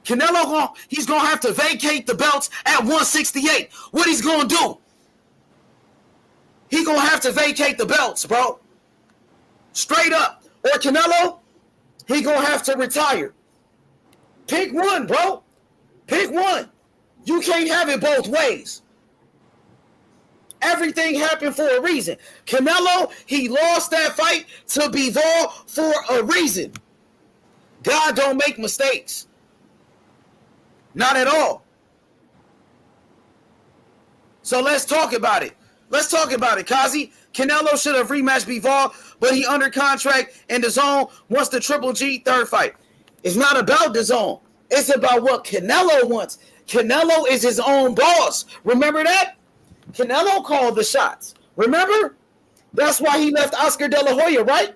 Canelo, he's going to have to vacate the belts at 168. What he's going to do? He going to have to vacate the belts, bro. Straight up. Or Canelo, he going to have to retire. Pick one, bro. Pick one. You can't have it both ways. Everything happened for a reason. Canelo, he lost that fight to Bivol for a reason. God don't make mistakes. Not at all. So let's talk about it. Let's talk about it, Kazi. Canelo should have rematched Bivol, but he under contract and DAZN wants the Triple G third fight. It's not about DAZN. It's about what Canelo wants. Canelo is his own boss. Remember that? Canelo called the shots. Remember? That's why he left Oscar De La Hoya, right?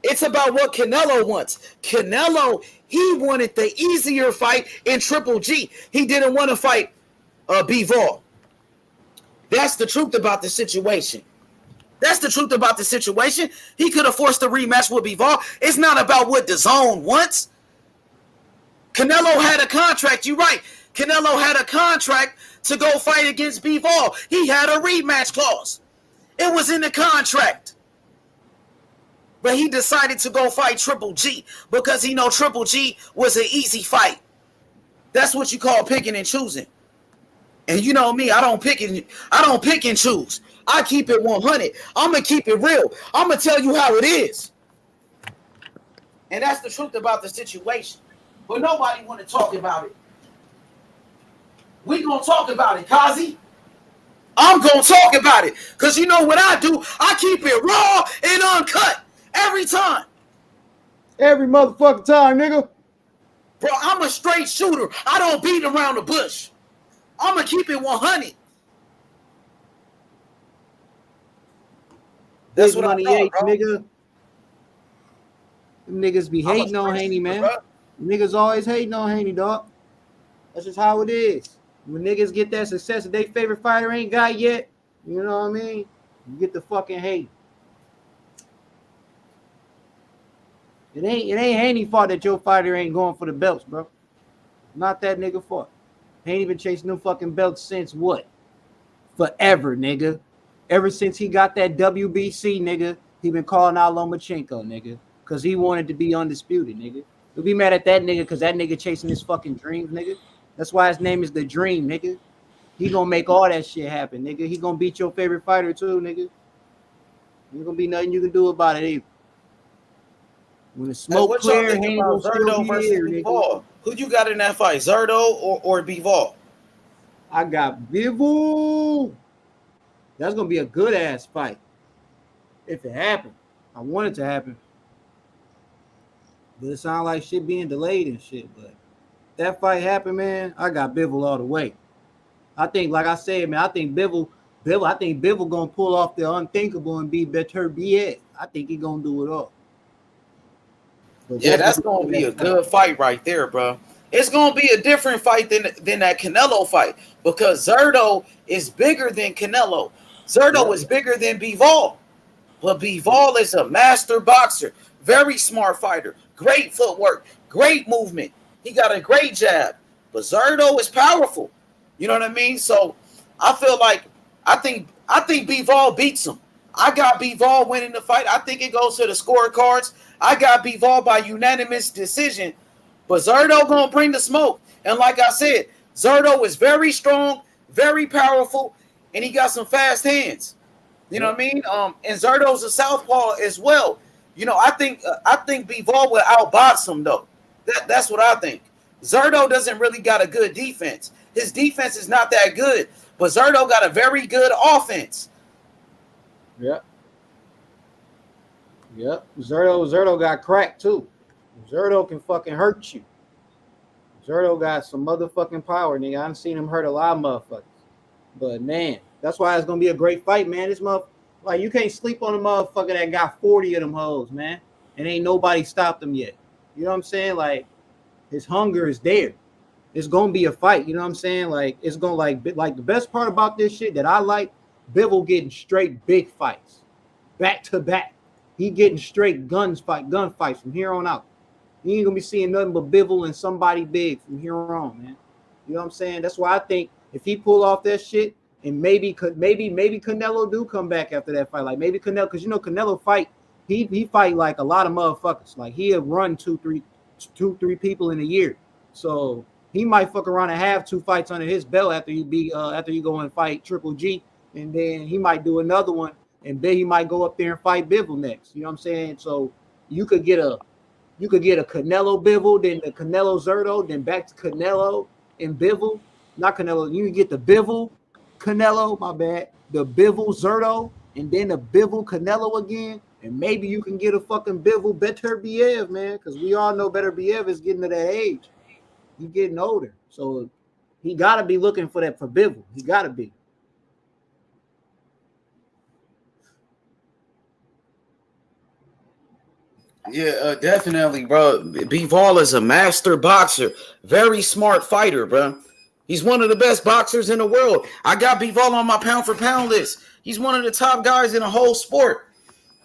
It's about what Canelo wants. Canelo, he wanted the easier fight in Triple G. He didn't want to fight Bivol. That's the truth about the situation. That's the truth about the situation. He could have forced a rematch with Bivol. It's not about what DAZN wants. Canelo had a contract. You're right. Canelo had a contract to go fight against Bivol. He had a rematch clause. It was in the contract. But he decided to go fight Triple G because he know Triple G was an easy fight. That's what you call picking and choosing. And you know me, I don't pick and choose. I keep it 100. I'm going to keep it real. I'm going to tell you how it is. And that's the truth about the situation. But nobody want to talk about it. We going to talk about it, Kazi. I'm going to talk about it. Because you know what I do? I keep it raw and uncut. Every time. Every motherfucking time, nigga. Bro, I'm a straight shooter. I don't beat around the bush. I'm going to keep it 100. That's what I thought, bro. Nigga. Them niggas be hating on Haney, man. Niggas always hating on Haney, dog. That's just how it is. When niggas get that success that their favorite fighter ain't got yet, you know what I mean? You get the fucking hate. It ain't Haney fault that your fighter ain't going for the belts, bro. Not that nigga fault. Ain't been chasing them fucking belts since what? Forever, nigga. Ever since he got that WBC, nigga, he been calling out Lomachenko, nigga, because he wanted to be undisputed, nigga. You'll be mad at that nigga because that nigga chasing his fucking dreams, nigga. That's why his name is The Dream, nigga. He gonna make all that shit happen, nigga. He gonna beat your favorite fighter too, nigga. Ain't gonna be nothing you can do about it either. When the smoke what y'all clear, think Haney about gonna still Zerdo be versus here, nigga. Bivol? Who you got in that fight, Zerdo or Bivol? I got Bivol. That's gonna be a good ass fight if it happened. I want it to happen, but it sounds like shit being delayed and shit. But that fight happened, man. I got Bivol all the way. I think, like I said, man, I think Bivol gonna pull off the unthinkable and be better BS. I think he gonna do it all. But Yeah, that's gonna be a good fight right there, bro. It's gonna be a different fight than that Canelo fight because Zerdo is bigger than Canelo. Zerdo is bigger than Bivol, but Bivol is a master boxer, very smart fighter, great footwork, great movement. He got a great jab, but Zerdo is powerful. You know what I mean? So I feel like I think Bivol beats him. I got Bivol winning the fight. I think it goes to the scorecards. I got Bivol by unanimous decision. But Zerdo gonna bring the smoke. And like I said, Zerdo is very strong, very powerful, and he got some fast hands. You know what I mean? And Zerdo's a southpaw as well. You know, I think Bivol will outbox him though. That's what I think. Zerdo doesn't really got a good defense. His defense is not that good, but Zerdo got a very good offense. Yep. Zerdo got cracked too. Zerdo can fucking hurt you. Zerdo got some motherfucking power, nigga. I've seen him hurt a lot of motherfuckers. But man, that's why it's gonna be a great fight, man. This like you can't sleep on a motherfucker that got 40 of them hoes, man. And ain't nobody stopped him yet. You know what I'm saying? Like his hunger is there. It's gonna be a fight. You know what I'm saying? Like it's gonna like the best part about this shit that I like, Bivol getting straight big fights, back to back. He getting straight gunfights from here on out. You ain't gonna be seeing nothing but Bivol and somebody big from here on, man. You know what I'm saying? That's why I think if he pull off that shit, and maybe Canelo do come back after that fight. Like maybe Canelo, because you know Canelo fight, he fight like a lot of motherfuckers. Like he'll run two, three people in a year. So he might fuck around and have 2 fights under his belt after you go and fight Triple G, and then he might do another one, and then he might go up there and fight Bivol next. You know what I'm saying? So you could get a Canelo Bivol, then the Canelo Zerdo, then back to Canelo and Bivol. Not Canelo. You can get the Bivol Canelo, my bad. The Bivol Zerdo, and then the Bivol Canelo again. And maybe you can get a fucking Bivol Better Biev, man, because we all know Better Biev is getting to that age. He's getting older. So he got to be looking for that for Bivol. He got to be. Yeah, definitely, bro. Bivol is a master boxer, very smart fighter, bro. He's one of the best boxers in the world. I got Bivol on my pound for pound list. He's one of the top guys in the whole sport.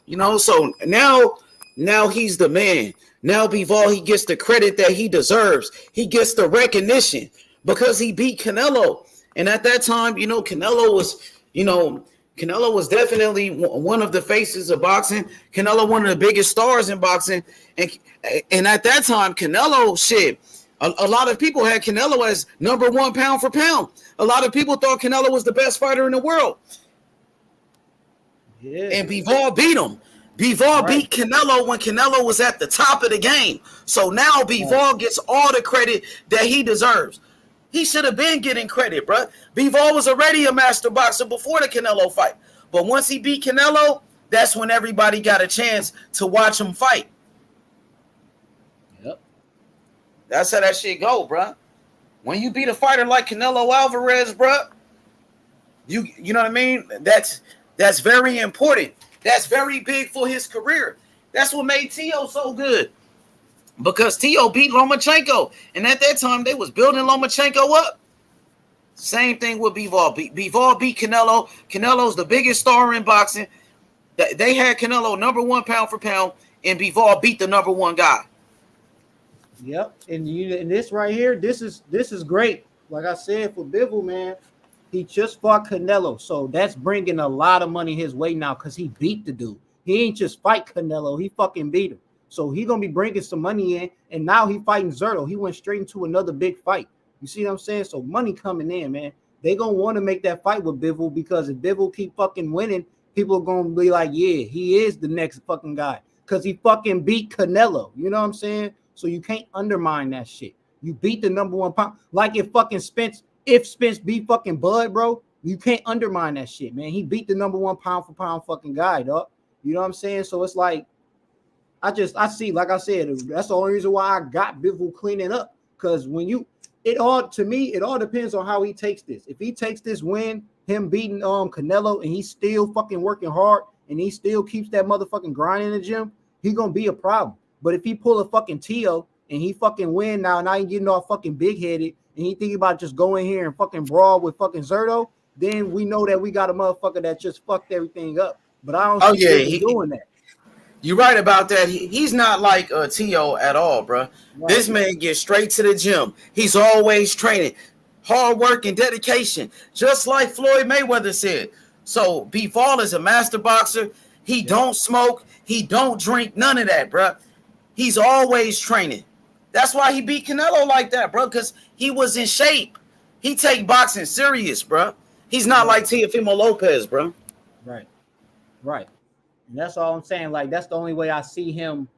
You know, so now he's the man. Now Bivol, he gets the credit that he deserves. He gets the recognition because he beat Canelo. And at that time, you know, Canelo was definitely one of the faces of boxing. Canelo, one of the biggest stars in boxing. And at that time, Canelo, shit, a lot of people had Canelo as number 1 pound for pound. A lot of people thought Canelo was the best fighter in the world. Yeah. And Bivol beat him. Bivol beat Canelo when Canelo was at the top of the game. So now Bivol gets all the credit that he deserves. He should have been getting credit, bro. Bivol was already a master boxer before the Canelo fight. But once he beat Canelo, that's when everybody got a chance to watch him fight. Yep. That's how that shit go, bro. When you beat a fighter like Canelo Alvarez, bro, you know what I mean? That's very important. That's very big for his career. That's what made Tio so good. Because Tio beat Lomachenko. And at that time, they was building Lomachenko up. Same thing with Bivol. Bivol beat Canelo. Canelo's the biggest star in boxing. They had Canelo number one pound for pound, and Bivol beat the number one guy. Yep, and this right here, this is great. Like I said, for Bivol, man, he just fought Canelo, so that's bringing a lot of money his way now because he beat the dude. He ain't just fight Canelo, he fucking beat him. So he gonna be bringing some money in, and now he fighting Zerto. He went straight into another big fight. You see what I'm saying? So money coming in, man. They gonna want to make that fight with Bivol because if Bivol keep fucking winning, people are gonna be like, yeah, he is the next fucking guy because he fucking beat Canelo. You know what I'm saying? So you can't undermine that shit. You beat the number one pound. Like if Spence beat fucking Bud, bro, you can't undermine that shit, man. He beat the number one pound for pound fucking guy, dog. You know what I'm saying? So it's like, I see, like I said, that's the only reason why I got Bivol cleaning up. Because it all depends on how he takes this. If he takes this win, him beating Canelo, and he's still fucking working hard, and he still keeps that motherfucking grind in the gym, he gonna be a problem. But if he pull a fucking Tio and he fucking win now he getting all fucking big headed and he thinking about just going here and fucking brawl with fucking Zerto, then we know that we got a motherfucker that just fucked everything up. But I don't see him doing that. You're right about that. He's not like Tio at all, bro. Right. This man gets straight to the gym. He's always training, hard work and dedication, just like Floyd Mayweather said. So Bivol is a master boxer. He don't smoke. He don't drink. None of that, bro. He's always training. That's why he beat Canelo like that, bro, because he was in shape. He take boxing serious, bro. He's not like Teofimo Lopez, bro. Right. And that's all I'm saying. Like, that's the only way I see him.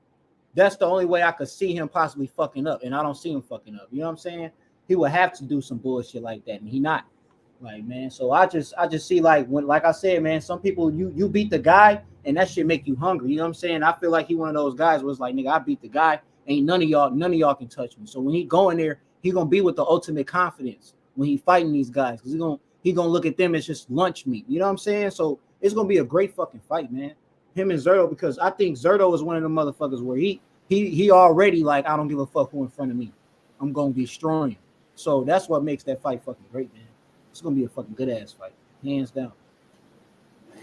That's the only way I could see him possibly fucking up. And I don't see him fucking up. You know what I'm saying? He would have to do some bullshit like that. And he not. Like, man. So I just see, like, when, like I said, man, some people, you beat the guy and that shit make you hungry. You know what I'm saying? I feel like he one of those guys where it's like, nigga, I beat the guy. Ain't none of y'all can touch me. So when he go in there, he gonna be with the ultimate confidence when he fighting these guys. Because he gonna look at them as just lunch meat. You know what I'm saying? So it's gonna be a great fucking fight, man. Him and Zerto, because I think Zerto is one of the motherfuckers where he already like, I don't give a fuck who in front of me. I'm gonna destroy him. So that's what makes that fight fucking great, man. It's gonna be a fucking good ass fight, hands down.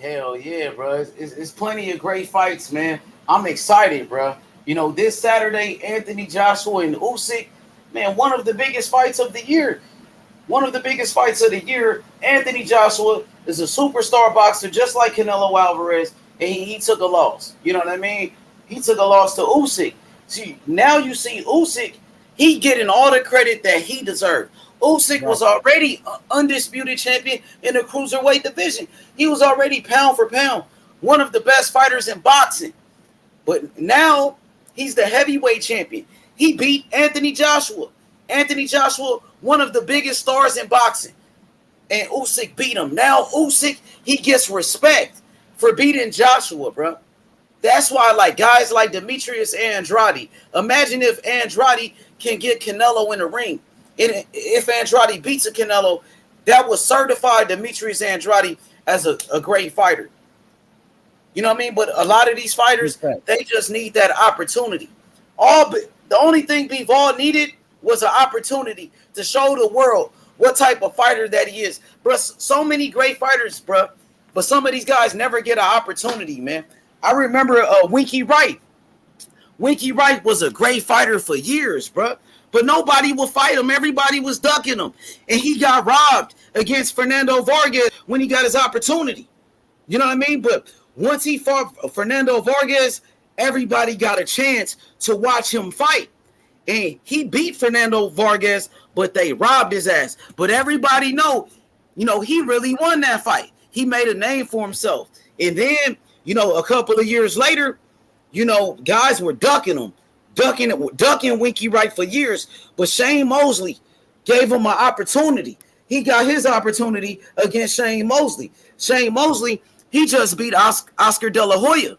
Hell yeah, bro. It's plenty of great fights, man. I'm excited, bro. You know, this Saturday, Anthony Joshua and Usyk, man, one of the biggest fights of the year. Anthony Joshua is a superstar boxer, just like Canelo Alvarez, and he took a loss. You know what I mean? He took a loss to Usyk. See, now you see Usyk, he getting all the credit that he deserved. Usyk was already undisputed champion in the cruiserweight division. He was already pound for pound one of the best fighters in boxing. But now he's the heavyweight champion. He beat Anthony Joshua. Anthony Joshua, one of the biggest stars in boxing. And Usyk beat him. Now Usyk, he gets respect for beating Joshua, bro. That's why, like, guys like Demetrius Andrade, imagine if Andrade can get Canelo in the ring. And if Andrade beats a Canelo, that would certify Demetrius Andrade as a great fighter. You know what I mean? But a lot of these fighters, they just need that opportunity. The only thing Bivol needed was an opportunity to show the world what type of fighter that he is. Bro, so many great fighters, bro. But some of these guys never get an opportunity, man. I remember Winky Wright. Winky Wright was a great fighter for years, bro. But nobody would fight him. Everybody was ducking him. And he got robbed against Fernando Vargas when he got his opportunity. You know what I mean? But once he fought Fernando Vargas, everybody got a chance to watch him fight. And he beat Fernando Vargas, but they robbed his ass. But everybody know, he really won that fight. He made a name for himself. And then, a couple of years later, guys were ducking him. Ducking Winky Wright for years, but Shane Mosley gave him an opportunity. He got his opportunity against Shane Mosley. Shane Mosley, he just beat Oscar De La Hoya.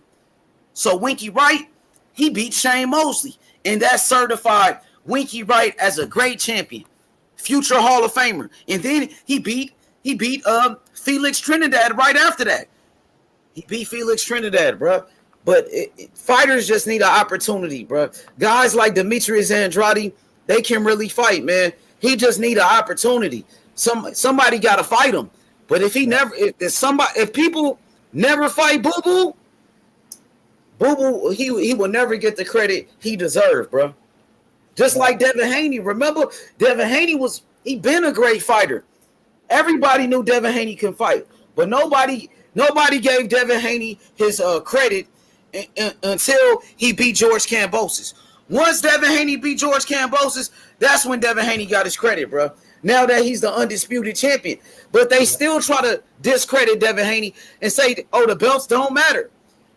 So Winky Wright, he beat Shane Mosley, and that certified Winky Wright as a great champion, future Hall of Famer. And then he beat Felix Trinidad right after that. He beat Felix Trinidad, bro. But fighters just need an opportunity, bro. Guys like Demetrius Andrade, they can really fight, man. He just need an opportunity. Somebody got to fight him. But if if people never fight Boo Boo, he will never get the credit he deserved, bro. Just like Devin Haney. Remember, Devin Haney he been a great fighter. Everybody knew Devin Haney can fight, but nobody gave Devin Haney his credit until he beat George Kambosos. Once Devin Haney beat George Kambosos, that's when Devin Haney got his credit, bro. Now that he's the undisputed champion, but they still try to discredit Devin Haney and say, "Oh, the belts don't matter."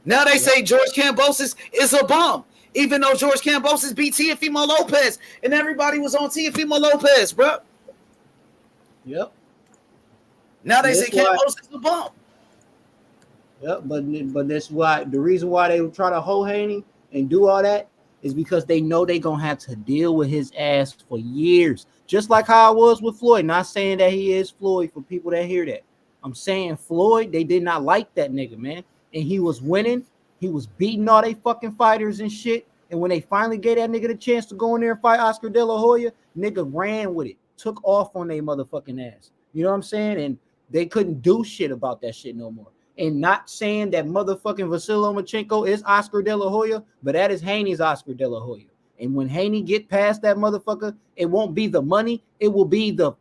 Now they say George Kambosos is a bum, even though George Kambosos beat Teofimo Lopez, and everybody was on Teofimo Lopez, bro. Yep. Now they say Kambosos is a bum. Yep, but that's why the reason why they would try to hold Haney and do all that is because they know they're gonna have to deal with his ass for years. Just like how I was with Floyd. Not saying that he is Floyd for people that hear that. I'm saying Floyd, they did not like that nigga, man. And he was winning. He was beating all they fucking fighters and shit. And when they finally gave that nigga the chance to go in there and fight Oscar De La Hoya, nigga ran with it. Took off on their motherfucking ass. You know what I'm saying? And they couldn't do shit about that shit no more. And not saying that motherfucking Vasily Lomachenko is Oscar De La Hoya, but that is Haney's Oscar De La Hoya. And when Haney get past that motherfucker, it won't be the money. It will be the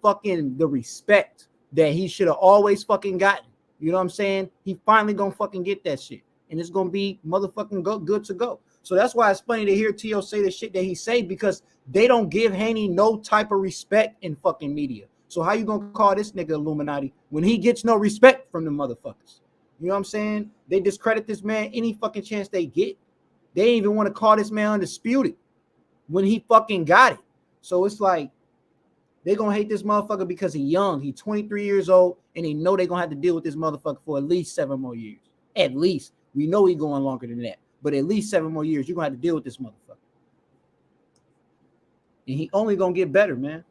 respect that he should have always fucking gotten. You know what I'm saying? He finally gonna fucking get that shit. And it's gonna be motherfucking good to go. So that's why it's funny to hear T.O. say the shit that he say, because they don't give Haney no type of respect in fucking media. So how you gonna call this nigga Illuminati when he gets no respect from the motherfuckers? You know what I'm saying? They discredit this man any fucking chance they get. They ain't even want to call this man undisputed when he fucking got it. So it's like they gonna hate this motherfucker because he's young. He's 23 years old, and they know they gonna have to deal with this motherfucker for at least 7 more years. At least. We know he's going longer than that, but at least 7 more years, you're gonna have to deal with this motherfucker. And he only gonna get better, man.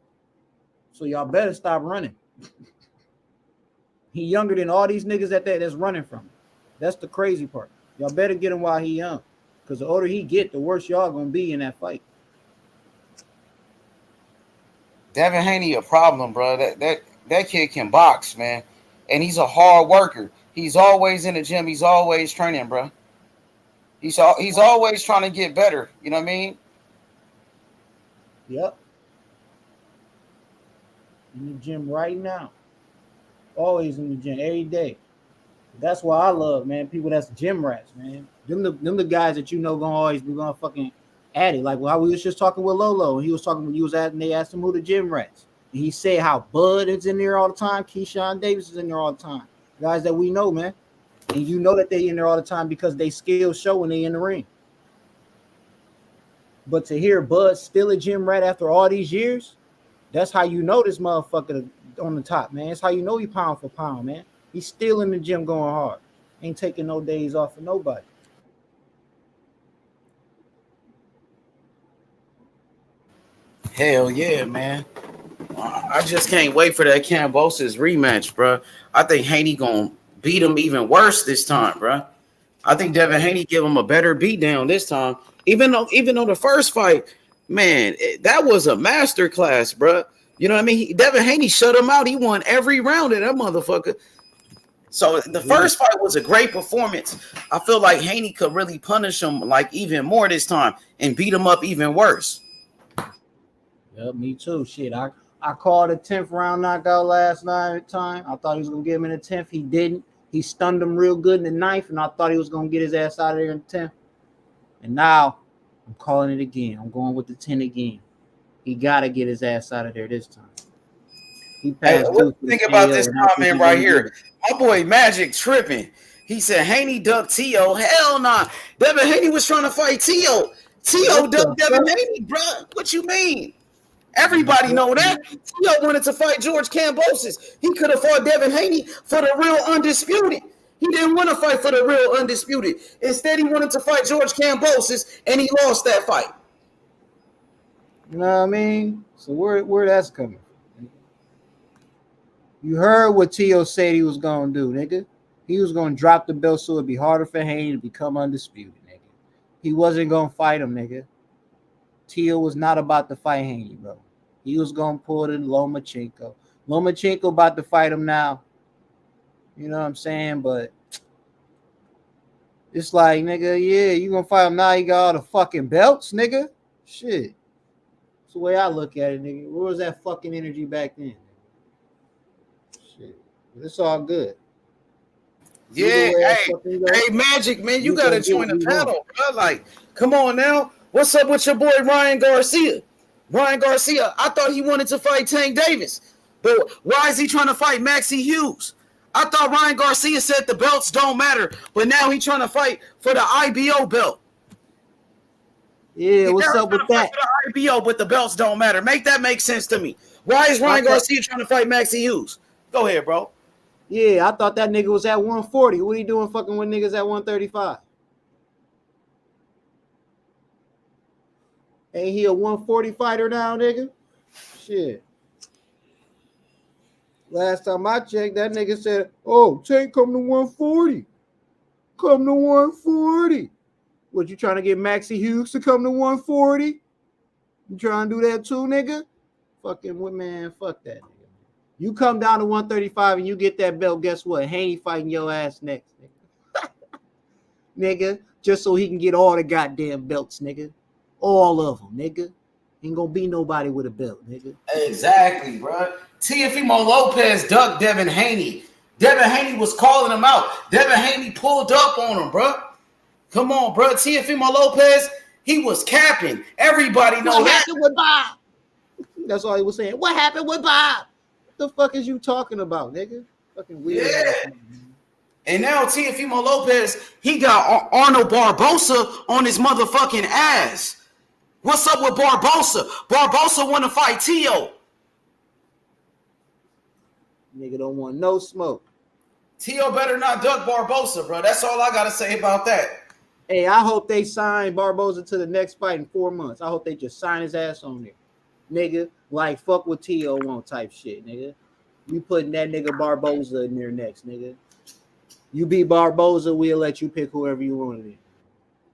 So y'all better stop running. He younger than all these niggas that's running from him. That's the crazy part. Y'all better get him while he young, because the older he get, the worse y'all gonna be in that fight. Devin Haney a problem, bro. That kid can box, man, and he's a hard worker. He's always in the gym. He's always training, bro. He's always trying to get better. You know what I mean? Yep. In the gym right now. Always in the gym every day. That's why I love, man, people that's gym rats, man. Them the guys that you know gonna always be gonna fucking at it. Like how we was just talking with Lolo, and he was talking when you was at, and they asked him who the gym rats. And he said how Bud is in there all the time, Keyshawn Davis is in there all the time. Guys that we know, man. And you know that they in there all the time because they skills show when they in the ring. But to hear Bud still a gym rat after all these years, that's how you know this motherfucker on the top, man. That's how you know he pound for pound, man. He's still in the gym going hard. Ain't taking no days off for nobody. Hell yeah, man. I just can't wait for that Kambosos rematch, bro. I think Haney gonna beat him even worse this time, bro. I think Devin Haney give him a better beatdown this time. Even though the first fight, man, that was a master class, bro. You know what I mean? Devin Haney shut him out. He won every round of that motherfucker. So the first fight was a great performance. I feel like Haney could really punish him like even more this time and beat him up even worse. Yep, me too. Shit, I called a 10th round knockout last night time. I thought he was gonna get him in the 10th. He didn't. He stunned him real good in the 9th, and I thought he was gonna get his ass out of there in the 10th. And now I'm calling it again. I'm going with the 10 again. He gotta get his ass out of there this time. He passed. Hey, think about this comment right here. My boy Magic tripping. He said Haney ducked T.O. Hell nah. Devin Haney was trying to fight T.O. T.O. ducked Devin Haney, bro. What you mean? Everybody know that. T.O. wanted to fight George Kambosos. He could have fought Devin Haney for the real undisputed. He didn't want to fight for the real undisputed. Instead, he wanted to fight George Kambosos, and he lost that fight. You know what I mean? So where that's coming from? You heard what T.O. said he was going to do, nigga. He was going to drop the belt so it'd be harder for Haney to become undisputed, nigga. He wasn't going to fight him, nigga. T.O. was not about to fight Haney, bro. He was going to pull the Lomachenko. Lomachenko about to fight him now. You know what I'm saying? But it's like, nigga, yeah, you gonna fight him now? You got all the fucking belts, nigga. Shit. That's the way I look at it, nigga. Where was that fucking energy back then? Shit. It's all good. Yeah, hey, Magic, man, you gotta join the panel, bro. Like, come on now. What's up with your boy Ryan Garcia? Ryan Garcia, I thought he wanted to fight Tank Davis, but why is he trying to fight Maxie Hughes? I thought Ryan Garcia said the belts don't matter, but now he's trying to fight for the IBO belt. Yeah, what's up with that? For the IBO, but the belts don't matter. Make that make sense to me. Why is Ryan Garcia trying to fight Maxie Hughes? Go ahead, bro. Yeah, I thought that nigga was at 140. What are you doing fucking with niggas at 135? Ain't he a 140 fighter now, nigga? Shit. Last time I checked, that nigga said, oh, Tank, come to 140. Come to 140. What, you trying to get Maxie Hughes to come to 140? You trying to do that too, nigga? Fucking, man, fuck that, nigga. You come down to 135 and you get that belt, guess what? Haney fighting your ass next, nigga. Nigga, just so he can get all the goddamn belts, nigga. All of them, nigga. Ain't gonna be nobody with a belt, nigga. Exactly, bro. Teofimo Lopez ducked Devin Haney. Devin Haney was calling him out. Devin Haney pulled up on him, bro. Come on, bro. Teofimo Lopez, he was capping. Everybody knows what that. happened with Bob? That's all he was saying. What happened with Bob? What the fuck is you talking about, nigga? Fucking weird. Yeah. And now Teofimo Lopez, he got Arnold Barbosa on his motherfucking ass. What's up with Barbosa? Barbosa want to fight Tio. Nigga don't want no smoke. Tio better not duck Barbosa, bro. That's all I got to say about that. Hey, I hope they sign Barbosa to the next fight in 4 months. I hope they just sign his ass on there. Nigga, like fuck what Tio want type shit, nigga. You putting that nigga Barbosa in there next, nigga. You beat Barbosa, we'll let you pick whoever you want to.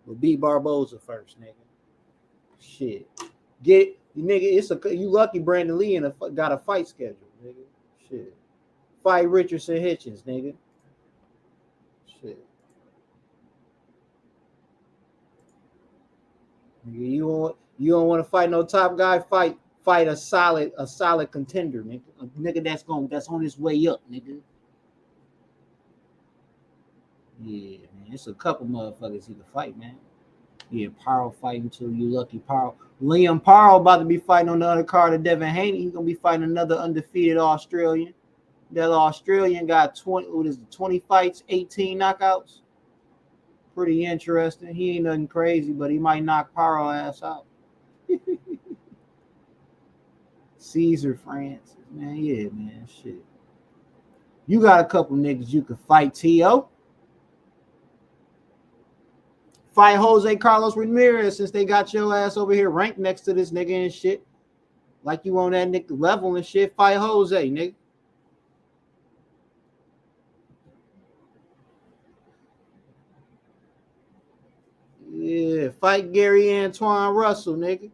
But beat Barbosa first, nigga. Shit. Get nigga, you lucky Brandon Lee got a fight schedule, nigga. Shit. Fight Richardson Hitchens, nigga. Shit. Nigga, you don't want to fight no top guy, fight a solid contender, nigga. A nigga that's on his way up, nigga. Yeah, man. It's a couple motherfuckers he can fight, man. Yeah, Parle fighting too. You lucky Parle. Liam Parle about to be fighting on the other card of Devin Haney. He's gonna be fighting another undefeated Australian. That Australian got 20 fights, 18 knockouts. Pretty interesting. He ain't nothing crazy, but he might knock Parle ass out. Caesar Francis, man. Yeah, man. Shit. You got a couple niggas you could fight, T.O. Fight Jose Carlos Ramirez since they got your ass over here ranked next to this nigga and shit. Like you on that nigga level and shit. Fight Jose, nigga. Yeah, fight Gary Antoine Russell, nigga.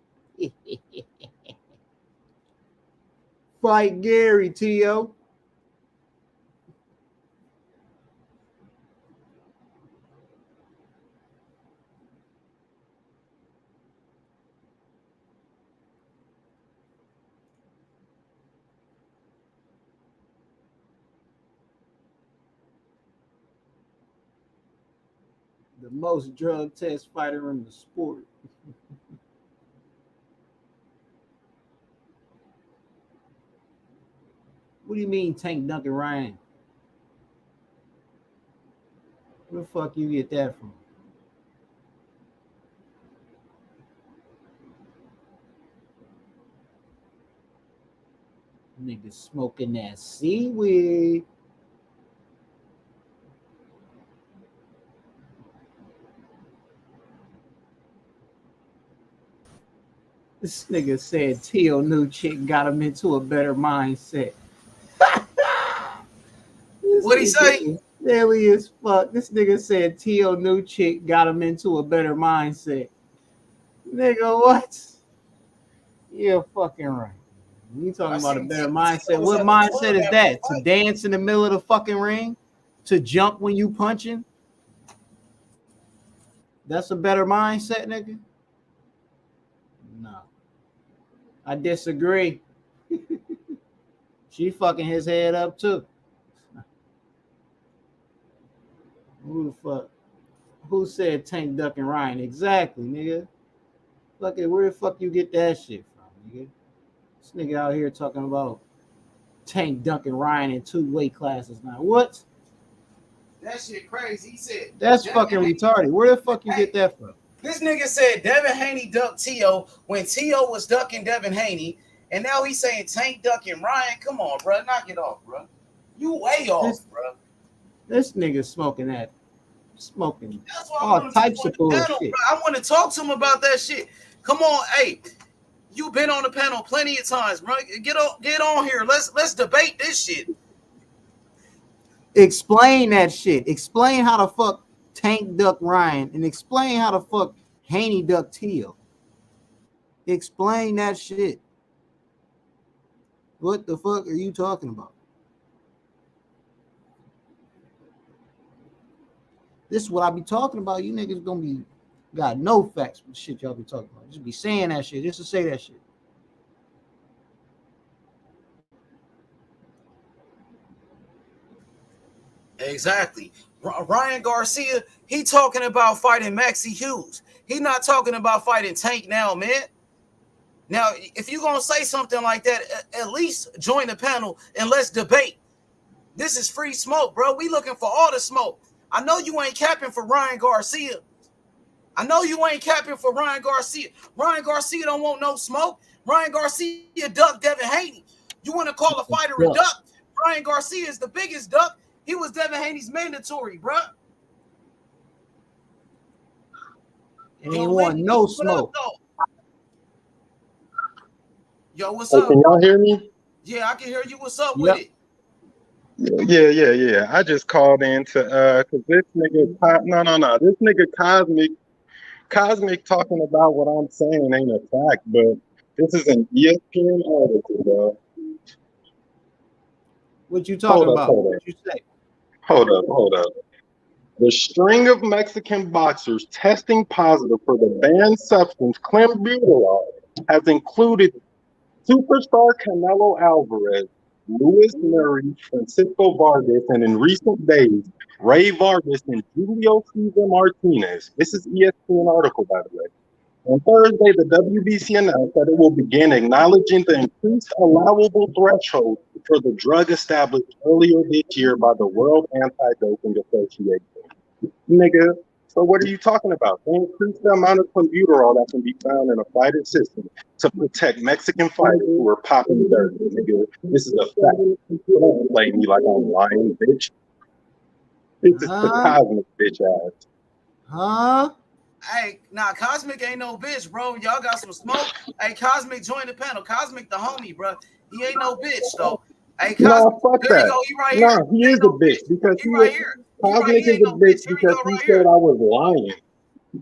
Fight Gary, T.O. The most drug test fighter in the sport. What do you mean Tank Duncan Ryan? Where the fuck you get that from? Nigga smoking that seaweed. This nigga said Tio new chick got him into a better mindset. What'd he say? Silly as fuck. This nigga said Tio new chick got him into a better mindset. Nigga, what? You're fucking right. You talking about a better mindset? What mindset is that? To dance in the middle of the fucking ring? To jump when you punching? That's a better mindset, nigga? No. I disagree. She fucking his head up too. Who the fuck? Who said Tank Duck and Ryan? Exactly, nigga. Fuck it, where the fuck you get that shit from, nigga? This nigga out here talking about Tank Duck and Ryan in 2 weight classes now. What? That shit crazy. He said That's fucking retarded. Where the fuck you get that from? This nigga said Devin Haney ducked T.O. when T.O. was ducking Devin Haney, and now he's saying Tank ducking Ryan. Come on, bro. Knock it off, bro. You way off, bro. This nigga smoking all types of bullshit. I want to talk to him about that shit. Come on, hey. You been on the panel plenty of times, bro. Get on here. Let's debate this shit. Explain that shit. Explain how the fuck Tank duck Ryan and explain how the fuck Haney duck Tio. Explain that shit. What the fuck are you talking about? This is what I be talking about. You niggas gonna be got no facts for the shit y'all be talking about. Just be saying that shit just to say that shit. Exactly. Ryan Garcia, he talking about fighting Maxie Hughes. He not talking about fighting Tank now, man. Now, if you're going to say something like that, at least join the panel and let's debate. This is free smoke, bro. We looking for all the smoke. I know you ain't capping for Ryan Garcia. I know you ain't capping for Ryan Garcia. Ryan Garcia don't want no smoke. Ryan Garcia ducked Devin Haney. You want to call a fighter a duck? Ryan Garcia is the biggest duck. He was Devin Haney's mandatory, bro. And he want no smoke. Yo, what's up? Can y'all hear me? Yeah, I can hear you. What's up with it? Yeah. I just called in to cause this nigga this nigga Cosmic talking about what I'm saying ain't a fact, but this is an ESPN article, bro. What you talking about? What you say? Hold up. The string of Mexican boxers testing positive for the banned substance clenbuterol has included superstar Canelo Alvarez, Luis Murray, Francisco Vargas, and in recent days, Ray Vargas and Julio Cesar Martinez. This is ESPN article, by the way. On Thursday, the WBC announced that it will begin acknowledging the increased allowable threshold for the drug established earlier this year by the World Anti-Doping Association. Nigga, so what are you talking about? They increased the amount of clenbuterol that can be found in a fighter system to protect Mexican fighters who are popping dirt. Nigga, this is a fact. Don't play me like I'm lying, bitch. This is the Cosmic bitch ass. Huh? Hey, Cosmic ain't no bitch, bro. Y'all got some smoke. Hey, Cosmic, join the panel. Cosmic the homie, bro. He ain't no bitch, though. Hey, Cosmic, fuck there that. you go. He right here. He is a bitch because he right here. Cosmic is a bitch because he said I was lying.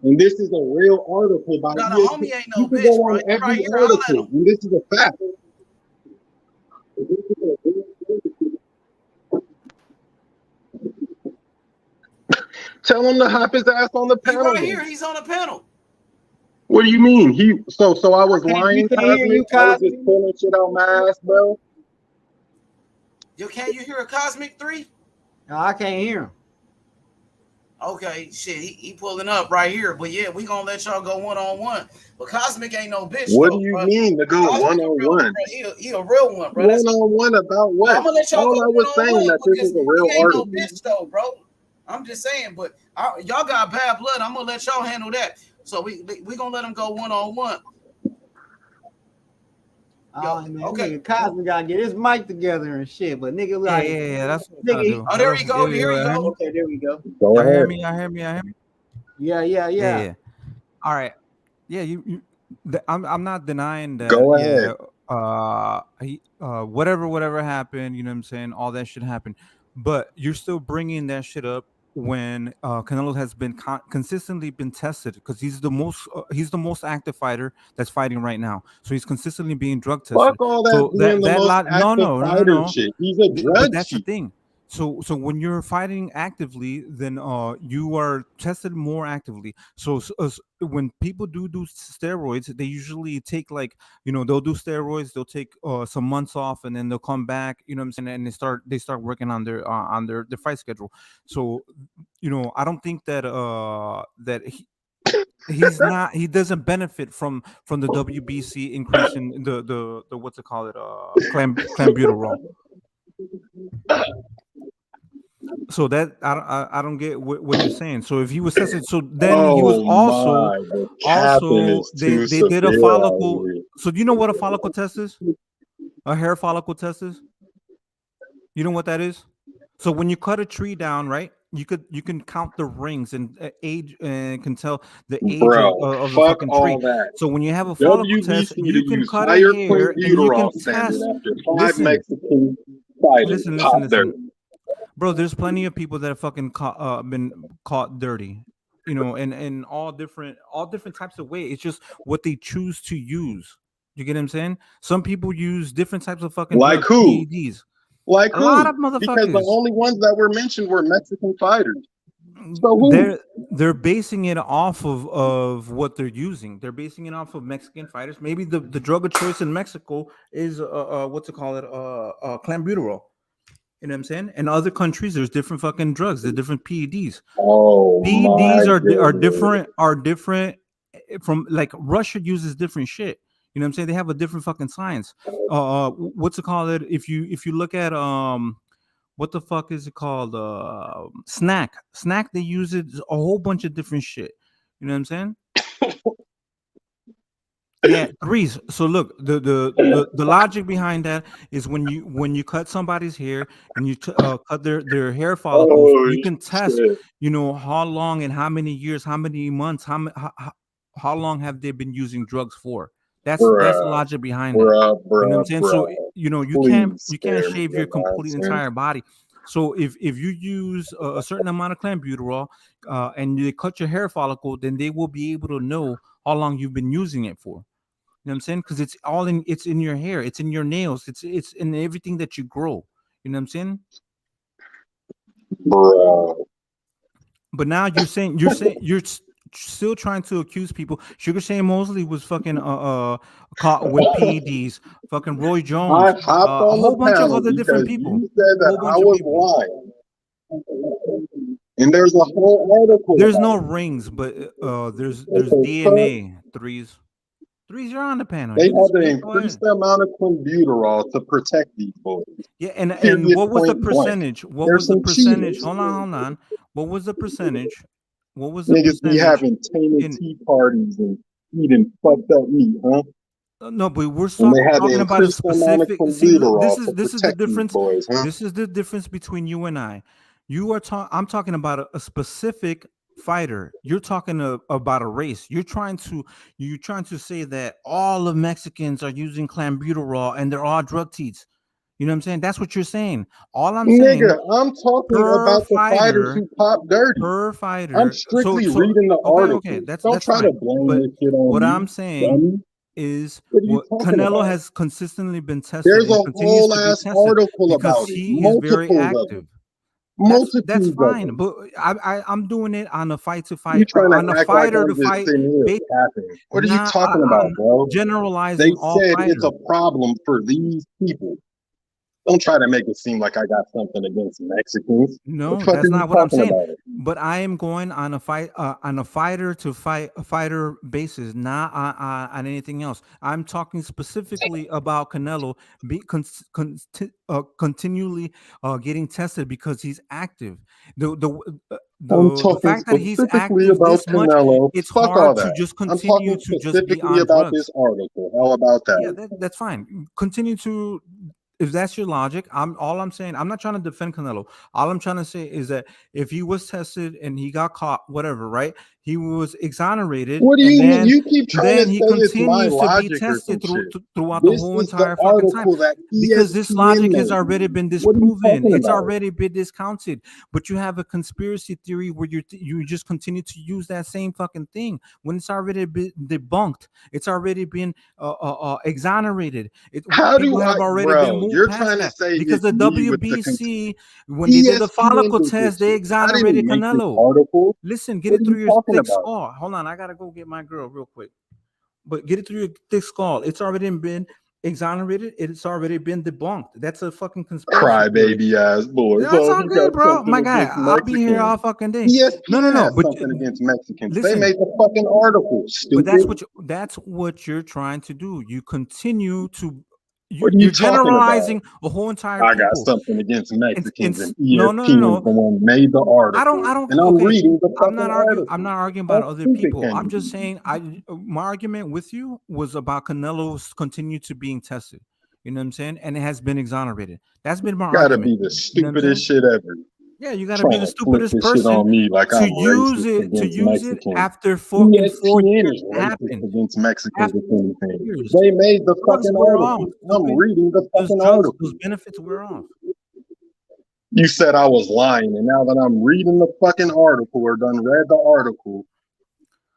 And this is a real article by the homie ain't no you can bitch, go bro. on every article, and this is a fact. Tell him to hop his ass on the panel. He right here. He's on the panel. What do you mean? So I was lying, Cosmic? I was just pulling shit out my ass, bro. Can you hear a Cosmic 3? No, I can't hear him. Okay, shit, he pulling up right here. But yeah, we gonna let y'all go one-on-one. But Cosmic ain't no bitch. What do you mean to go one-on-one? He a real one, bro. One-on-one about what? I'm gonna let y'all go I was saying that this is a real he ain't article. no bitch though, bro. I'm just saying, but y'all got bad blood. I'm gonna let y'all handle that. So we gonna let him go one-on-one. Oh man, okay. Nigga Cosmic gotta get his mic together and shit, but nigga, like, yeah, that's what nigga. do. Oh, there we go. Here we go. Okay, there we go. Y'all hear me? Yeah. All right. Yeah, I'm not denying that. Go ahead. Whatever happened, you know what I'm saying? All that shit happened, but you're still bringing that shit up when Canelo has been consistently been tested, because he's the most active fighter that's fighting right now. So he's consistently being drug tested. Fuck all that So being the that most lot, no, active no, no, no, fighter no. shit. He's a But drug that's the cheat. thing. So when you're fighting actively, then you are tested more actively. So when people do steroids, they usually take, like, they'll do steroids, they'll take some months off, and then they'll come back. You know what I'm saying? And they start working on their fight schedule. So I don't think that he doesn't benefit from the WBC increasing the what's it called, clambuterol. So that I don't get what you're saying. So if he was tested, so then he was Oh also my, the capping is they too did a severe out follicle. here. So do you know what a follicle test is? A hair follicle test is? You know what that is? So when you cut a tree down, right? You can count the rings and age, and can tell the age Bro, of the fuck fucking tree. all that. So when you have a follicle test, WBC to you can use cut a higher hair and you can clenbuterol standard test. after 5 Listen, Mexican fighters listen, caught dirt. bro. There's plenty of people that have fucking been caught dirty, and all different types of ways. It's just what they choose to use. You get what I'm saying? Some people use different types of fucking Like drugs, who? PEDs. Like A lot who? of Because the motherfuckers. only ones that were mentioned were Mexican fighters. So who? They're basing it off of what they're using. They're basing it off of Mexican fighters. Maybe the drug of choice in Mexico is what's it called, clambuterol. You know what I'm saying? In other countries, there's different fucking drugs. There's different PEDs. Oh PEDs my are goodness. different from, like, Russia uses different shit. You know what I'm saying? They have a different fucking science. What's it called? If you look at what the fuck is it called? Snack. They use it a whole bunch of different shit. You know what I'm saying? Yeah, threes. So look, the logic behind that is when you cut somebody's hair and you cut their hair follicles, Oh you can test, shit. how long and how many years, how many months, how long have they been using drugs for. That's the Bruh, logic behind that. bruh, You know what I'm bruh, saying? So bruh. you Please can't spare me shave the your complete nonsense. entire body. So if you use a certain amount of clenbuterol, and they cut your hair follicle, then they will be able to know how long you've been using it for. You know what I'm saying? Because it's in your hair, it's in your nails, it's in everything that you grow. You know what I'm saying? Bruh. But now you're still trying to accuse people. Sugar Shane Mosley was fucking caught with PEDs. Fucking Roy Jones, I hopped a on whole the bunch of panel other different because people. you said A whole that I bunch of was people. lying. And there's a whole article There's about no it. rings, but there's Okay, cut. DNA. Threes, you're on the panel. They You can had to speak. Go increase ahead. the amount of clenbuterol to protect these boys. Yeah, and Period, what was the point blank. percentage? What There's was the some percentage? cheaters. Hold on. What was the percentage? What was the Niggas be percentage having tainted in? tea parties and eating fucked up meat, huh? No, but we're And they had to talking about a increase the amount of specific. See, clenbuterol to this is the protect these difference. boys, huh? This is the difference between you and I. I'm talking about a specific fighter. You're talking about a race. You're trying to say that all of Mexicans are using clenbuterol and they're all drug teats. You know what I'm saying? That's what you're saying. All I'm saying, Nigga, I'm talking per about the fighters fighter, who pop dirty. per I'm fighter. strictly reading the Okay, article. Don't that's try to fine. blame But this shit on what me, I'm saying dummy. is What are you what talking Canelo about? has consistently been tested There's and a continues whole to be ass tested article because about it. he is very Multiples of active. them. That's Multitudes of fine, them. but I'm doing it on a fight to You fight, trying to on a act like fighter I'm to just fight, sitting here based, capping. What are you not talking on about, bro? They generalizing all said it's a fighters. problem for these people. Don't try to make it seem like I got something against Mexicans. The No, fuck are that's you not what I'm talking saying. about? But I am going on a fighter to fighter basis, not on anything else. I'm talking specifically about Canelo continually getting tested because he's active. I'm The talking fact that he's specifically active about this much, Canelo. it's Fuck all hard to that. just I'm continue talking to just be specifically on about this drugs. article. How about Yeah, that? that's fine. Continue to if that's your logic, I'm saying, I'm not trying to defend Canelo. All I'm trying to say is that if he was tested and he got caught, whatever, right? He was exonerated, What do and you mean? then You keep trying to he say it's my continues to be logic or some tested shit. throughout the This whole is the entire fucking time, article that because this ESPN logic has made. already been What are you disproven. talking It's about? already been discounted. But you have a conspiracy theory where you just continue to use that same fucking thing when it's already been debunked. It's already been exonerated. How People do I, have already been bro? moved You're past trying to that, say because it's the me with the WBC, when they did the ESPN follicle did test, this they shit. I didn't exonerated make this Canelo. article. Listen, get What it are through you your talking thick about? skull. Hold on, I gotta go get my girl real quick. But get it through your thick skull. It's already been exonerated. It's already been debunked. That's a fucking conspiracy theory. Crybaby ass boy. That's So all he got good, bro. something My guy, against I'll be here all Mexicans. fucking day. No, ESPN no. has But something against Mexicans. They listen, made the fucking article, but stupid. that's what you're trying to do. You continue to What are you you're talking about? generalizing a whole entire I got people. something against And Mexicans, and no, no, no, ESPN is no. the one who made the article, I don't. and I'm Okay, reading the I'm fucking not arguing. I'm article. not arguing How about other stupid people. can I'm you just be? saying. My argument with you was about Canelo's continue to being tested. You know what I'm saying? And it has been exonerated. That's been my Gotta argument. be the You know what I'm saying? stupidest shit ever. Yeah, you got to be Trying the to flip stupidest this shit person on me like to I'm use racist it against Mexicans. after fucking 4 ESPN years is racist happened. against Mexicans, After if anything. 4 years, They made the drugs fucking wear off. article. I'm Stupid. reading the Those fucking drugs, article. those benefits wear off. You said I was lying, and now that I'm reading the fucking article or done read the article,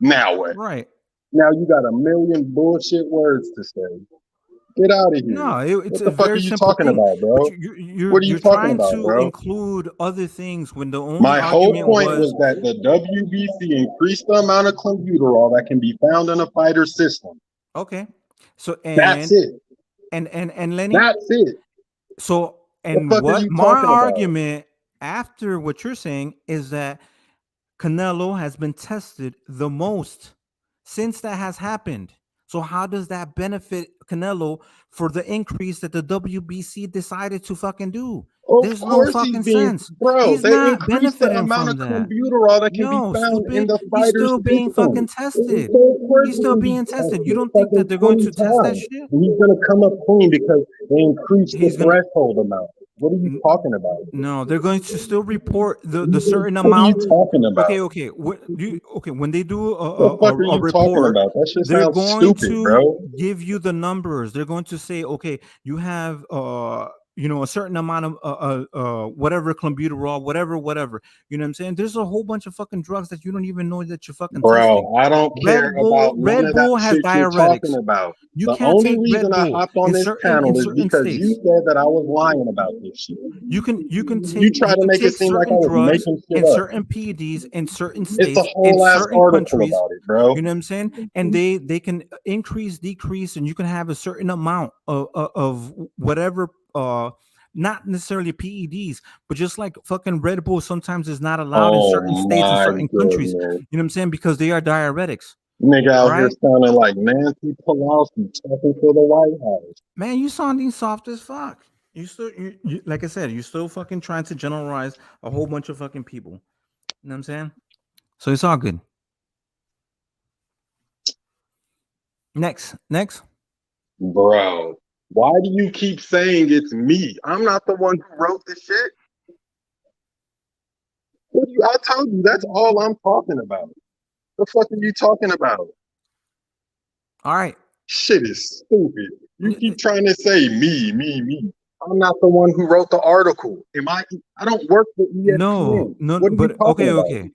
now what? Right. Now you got a million bullshit words to say. Get out of here. No, it's What a the fuck are very you simple talking thing. about, But bro? you're What are you you're talking trying about, to bro? include other things when the only My whole argument point was was that the WBC increased the amount of clenbuterol that can be found in a fighter's system. okay. So That's it. and Lenny. That's it. So The and fuck are what you my talking about? argument after what you're saying is that Canelo has been tested the most since that has happened. So how does that benefit Canelo for the increase that the WBC decided to fucking do? Of There's no course he's fucking being, sense. bro, He's they not increased the benefiting amount from of that. clenbuterol that can be No, found in stupid. the He's fighter's still being fucking system. tested. So of course He's he's still gonna be being tested. You tested don't think that fucking they're going 20 to test that times. shit? And he's gonna come up clean because they increased the He's gonna threshold amount. What are you talking about? No, they're going to still report the certain What are you amount. talking about? Okay. When they do The fuck are a you talking report, about? That shit they're sounds going stupid, to bro. give you the numbers. They're going to say, okay, you have a certain amount of whatever clenbuterol, whatever. You know what I'm saying? There's a whole bunch of fucking drugs that you don't even know that you're fucking testing. Bro, I don't care about none Red of that Bull has shit you're talking diuretics. about. You The can't only take reason Red I Bull hopped on in this in panel is certain because you states. said that I was lying about this shit. You can You try to make it take seem like I certain was drugs making shit and up. certain PEDs in certain It's a states in whole ass certain article countries. about it, bro. You know what I'm saying? And they can increase, decrease, and you can have a certain amount of whatever. Not necessarily PEDs, but just like fucking Red Bull sometimes is not allowed in Oh certain states and my certain countries. goodness. You know what I'm saying? Because they are diuretics. Nigga All out here right, sounding like Nancy Pelosi talking for the White House. man, you sounding soft as fuck. You still, like I said, you still fucking trying to generalize a whole bunch of fucking people. You know what I'm saying? So it's all good. Next. Bro, why do you keep saying it's me? I'm not the one who wrote this shit. I told you that's all I'm talking about. The fuck are you talking about? All right. Shit is stupid. You keep trying to say me. I'm not the one who wrote the article. I don't work for ESPN. No, What are you but talking about? okay.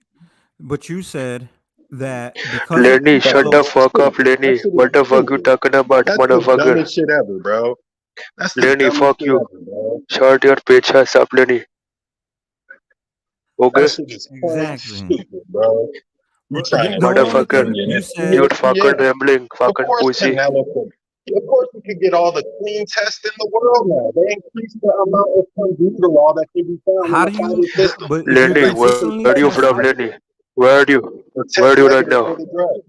But you said that because Lenny, shut the fuck up, Lenny. What the fuck you talking about, That's the motherfucker? dumbest shit ever, bro. That's the Lenny, dumbest fuck shit you. ever, bro. Shut your bitch ass up, Lenny. Okay? That shit is plain stupid, bro. You trying to the say only it's Motherfucker. thing me and you it's said, You fucking ESPN. rambling, Of fucking course, pussy. Canelo could. Of course, we could get all the clean tests in the world now. They increased the amount of clenbuterol that can be found in how the do you? fighter's system. But if you're Lenny, where Mexicans are consistently you fucking from, tested, hide Lenny? Where are you? or Where test are you right negative for now? the drug.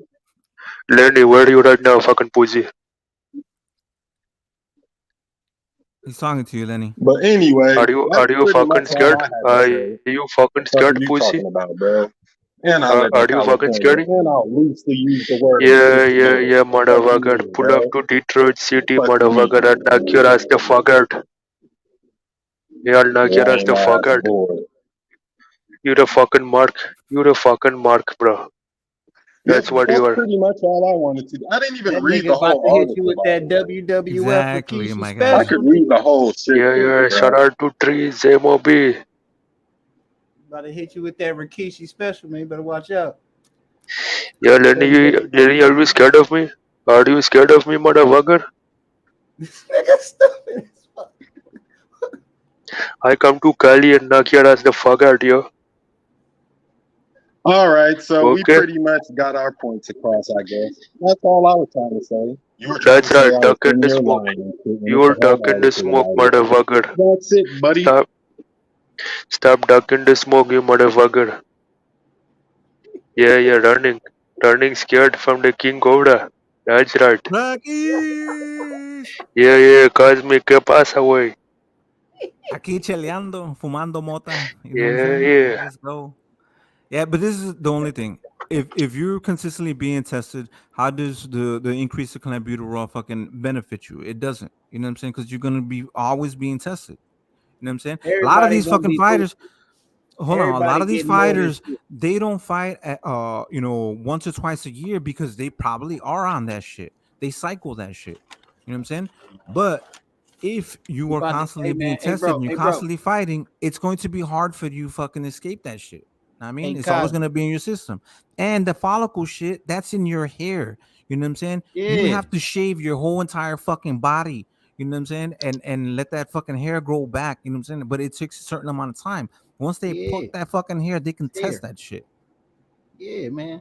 Lenny, where are you right now, fucking pussy? he's talking to you, Lenny. But anyway, Are that's you pretty fucking much all scared? I had to Are say. you fucking The fuck scared, are you pussy? talking about, bro? And I live in Are you fucking California, scared? and I'll loosely use the word Yeah, bitch. The fuck you motherfucker. mean, Pull up bro? to Detroit The City, fuck you motherfucker, mean? and knock your ass the fuck out. Yeah, I'll knock your ass Lame the fuck ass out. boy. You the fucking mark. You the fucking mark, bro. Yep, That's what you that's are. pretty much all I wanted to do. I didn't even That read nigga the about whole to hit you article, with by that the way. WWF Exactly, Rikishi my I guy. could special. read the whole shit Yeah, for yeah. you, Shout bro. out to Trees MOB. About to hit you with that Rikishi special, man. You better watch out. Yeah, Lenny, are you scared of me? Are you scared of me, motherfucker? This nigga stupid as fuck. I come to Cali and knock your ass the fuck out, yo. All right, so we Okay? pretty much got our points across, I guess. That's all I was trying to say. You were trying to That's say right. I was Duck in in the your smoke. line and shit, and it's You're a whole duck in the article smoke, about it. motherfucker. That's it, buddy. Stop duck in the smoke, you motherfucker. Yeah, yeah, running scared from the King Cobra. That's right. Rockies. Yeah, yeah, Cosmic, ¿qué pasa, güey? Aquí cheleando, fumando mota. You know what I'm Yeah, saying? yeah. Let's go. Yeah, but this is the only thing. If you're consistently being tested, how does the increase of clenbuterol fucking benefit you? It doesn't. You know what I'm saying? Because you're gonna be always being tested. You know what I'm saying? A lot of Everybody these gonna fucking be fighters, boosted. hold on, a lot Everybody of these getting more of this fighters, shit. they don't fight at, once or twice a year because they probably are on that shit. They cycle that shit. You know what I'm saying? But if you You are about to, constantly hey being man, tested and you're hey bro, constantly fighting, it's going to be hard for you fucking escape that shit. I mean, hey it's always going Cosby. to be in your system. And the follicle shit, that's in your hair. You know what I'm saying? You Yeah, have to shave your whole entire fucking body. You know what I'm saying? And let that fucking hair grow back. You know what I'm saying? But it takes a certain amount of time. Once they yeah, pluck that fucking hair, they can test there. that shit. Yeah, man.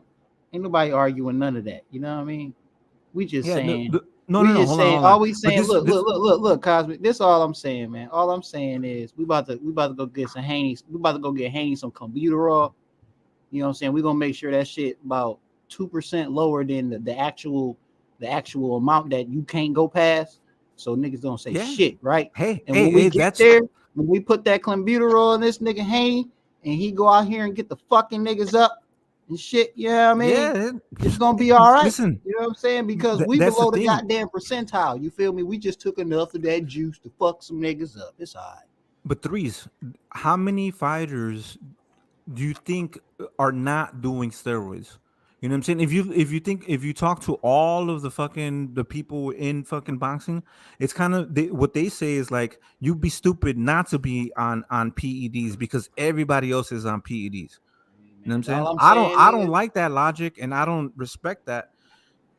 Ain't nobody arguing none of that. You know what I mean? We just Yeah, saying, no. Hold on, hold on. all we But saying, this, look, Cosmic. This all I'm saying, man. All I'm saying is we about to go get some Haney. We about to go get Haney some computerol. You know what I'm saying? We're gonna make sure that shit about 2% lower than the actual amount that you can't go past. So niggas don't say yeah. shit, right? Hey, And when we get that's there, when we put that clenbuterol in this nigga Haney, and he go out here and get the fucking niggas up and shit, you know what I mean? yeah. It's gonna be all right. Listen, You know what I'm saying? Because we that's the below the thing. goddamn percentile. You feel me? We just took enough of that juice to fuck some niggas up. It's all right. But threes, how many fighters do you think are not doing steroids? You know what I'm saying? If you talk to all of the people in fucking boxing, it's kind of what they say is like you'd be stupid not to be on PEDs because everybody else is on PEDs. You know what I'm All saying? I'm saying I don't is, like that logic and I don't respect that.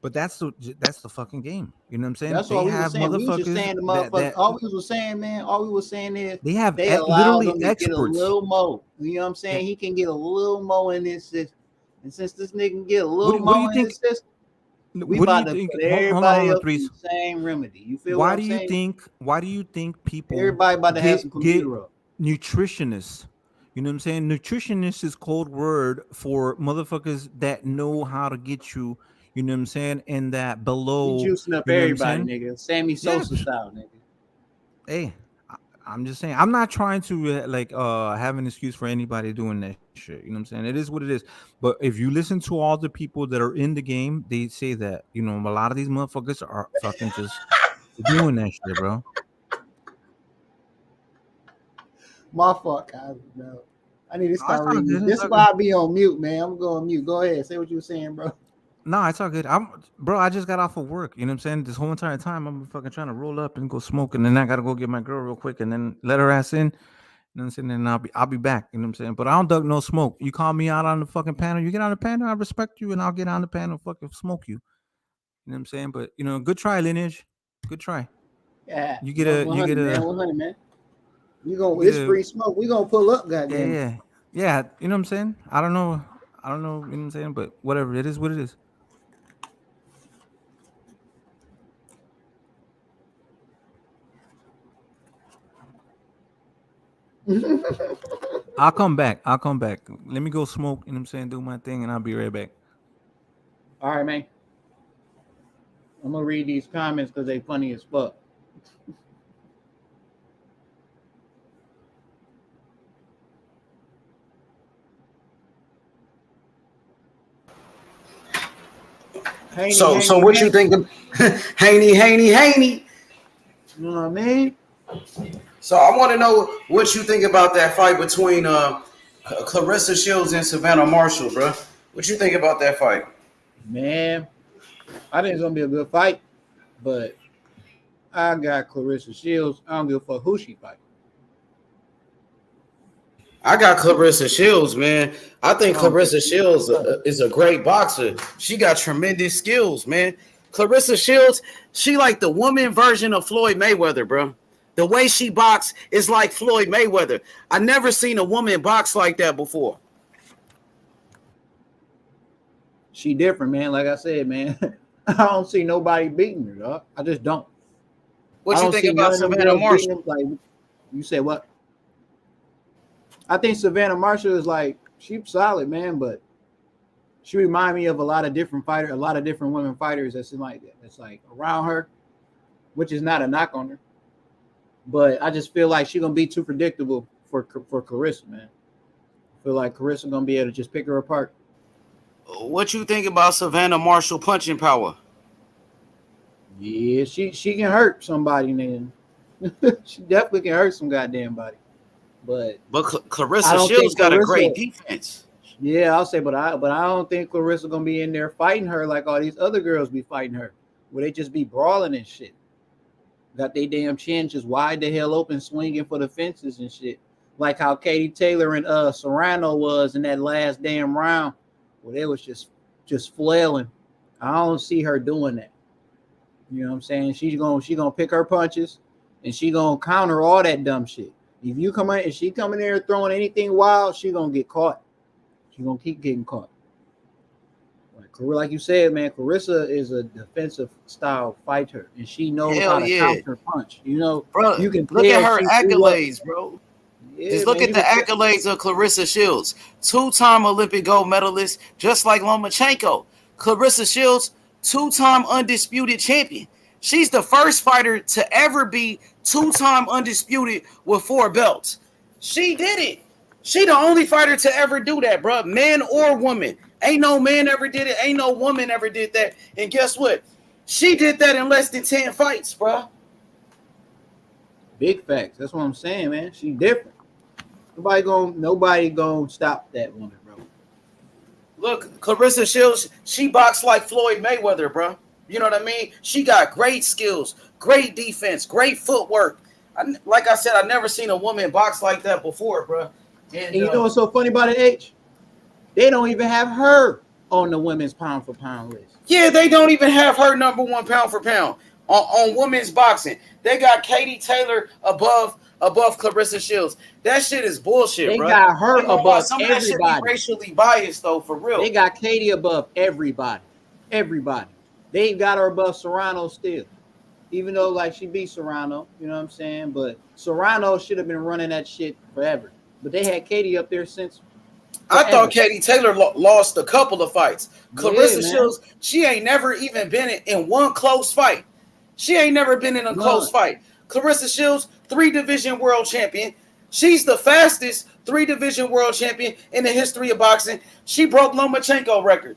But that's the fucking game. You know what I'm saying? that's They all we were have saying. We was just motherfuckers saying the that motherfuckers. All we was saying, man. All we was saying is they have they allow literally them to get a experts. little more. You know what I'm saying? He can get a little more in this system. And since this nigga can get a little What do you more in think? his system, we What do you about to think? put Hold everybody on, else in threes. the same remedy. You feel what I'm saying? Why do you think people Everybody about to have some get computer up. nutritionists? You know what I'm saying? Nutritionist is code word for motherfuckers that know how to get you, you know what I'm saying, and that We below, juicing up you know what I'm everybody, saying? nigga. Sammy Yeah. Sosa style, nigga. Hey, I'm just saying. I'm not trying to have an excuse for anybody doing that shit. You know what I'm saying? It is what it is. But if you listen to all the people that are in the game, they say that a lot of these motherfuckers are fucking just doing that shit, bro. My fuck, bro. I need to No, it's start all reading. good. This It's is all why good. I be on mute, man. I'm going mute. Go ahead. Say what you were saying, bro. No, it's all good. Bro, I just got off of work. You know what I'm saying? This whole entire time I'm fucking trying to roll up and go smoke, and then I gotta go get my girl real quick and then let her ass in. You know what I'm saying? And I'll be back. You know what I'm saying? But I don't duck no smoke. You call me out on the fucking panel, you get on the panel, I respect you, and I'll get on the panel and fucking smoke you. You know what I'm saying? But good try, lineage. Good try. Yeah, You get no, a you 100, get man. a 100, man. you get It's a free smoke. We gonna pull up, yeah, goddamn it. yeah. Yeah, you know what I'm saying? I don't know. You know what I'm saying? But whatever, it is what it is. I'll come back. Let me go smoke, you know what I'm saying? Do my thing and I'll be right back. All right, man. I'm gonna read these comments because they funny as fuck. So what you think of Haney? You know what I mean? So I want to know what you think about that fight between Clarissa Shields and Savannah Marshall, bro. What you think about that fight? Man, I think it's gonna be a good fight, but I got Clarissa Shields. I don't give a fuck who she fight. I got Clarissa Shields, man. I think Clarissa Shields is a great boxer. She got tremendous skills, man. Clarissa Shields, she like the woman version of Floyd Mayweather, bro. The way she box is like Floyd Mayweather. I never seen a woman box like that before. She different, man. Like I said, man, I don't see nobody beating her, dog. I just don't. What you think about Savannah Marshall? Like you said, what? I think Savannah Marshall is like, she's solid, man, but she remind me of a lot of different fighters, a lot of different women fighters that's like that. That's like around her, which is not a knock on her. But I just feel like she's gonna be too predictable for Clarissa, man. I feel like Clarissa gonna be able to just pick her apart. What you think about Savannah Marshall punching power? Yeah, she can hurt somebody, man. She definitely can hurt some goddamn body. But Clarissa Shields got a great defense. Yeah, I'll say, but I don't think Clarissa gonna be in there fighting her like all these other girls be fighting her, where they just be brawling and shit. Got their damn chin just wide the hell open, swinging for the fences and shit. Like how Katie Taylor and Serrano was in that last damn round, where they was just flailing. I don't see her doing that. You know what I'm saying? She gonna pick her punches, and she gonna counter all that dumb shit. If you come in and she come in there throwing anything wild, she gonna get caught. She gonna keep getting caught. Like you said, man, Clarissa is a defensive style fighter, and she knows how to counter punch. You know, bro, you can look at her accolades, bro. Yeah, just look at the accolades of Clarissa Shields, 2-time Olympic gold medalist, just like Lomachenko. Clarissa Shields, 2-time undisputed champion. She's the first fighter to ever be 2-time undisputed with 4 belts. She did it. She the only fighter to ever do that, bro. Man or woman. Ain't no man ever did it. Ain't no woman ever did that. And guess what? She did that in less than 10 fights, bro. Big facts. That's what I'm saying, man. She different. Nobody gonna stop that woman, bro. Look, Clarissa Shields, she boxed like Floyd Mayweather, bro. You know what I mean? She got great skills, great defense, great footwork. Like I said, I never seen a woman box like that before, bro. And you know what's so funny about it, H? They don't even have her on the women's pound for pound list. Yeah, they don't even have her number 1 pound for pound on women's boxing. They got Katie Taylor above Clarissa Shields. That shit is bullshit, bro. They got her above some everybody. Of that shit be racially biased, though, for real. They got Katie above everybody. Everybody. They got her above Serrano still. Even though, like, she beat Serrano, you know what I'm saying? But Serrano should have been running that shit forever. But they had Katie up there since I thought Katie Taylor lost a couple of fights. Clarissa Shields, she ain't never even been in one close fight. She ain't never been in a close fight. Clarissa Shields, 3-division world champion. She's the fastest 3-division world champion in the history of boxing. She broke Lomachenko record.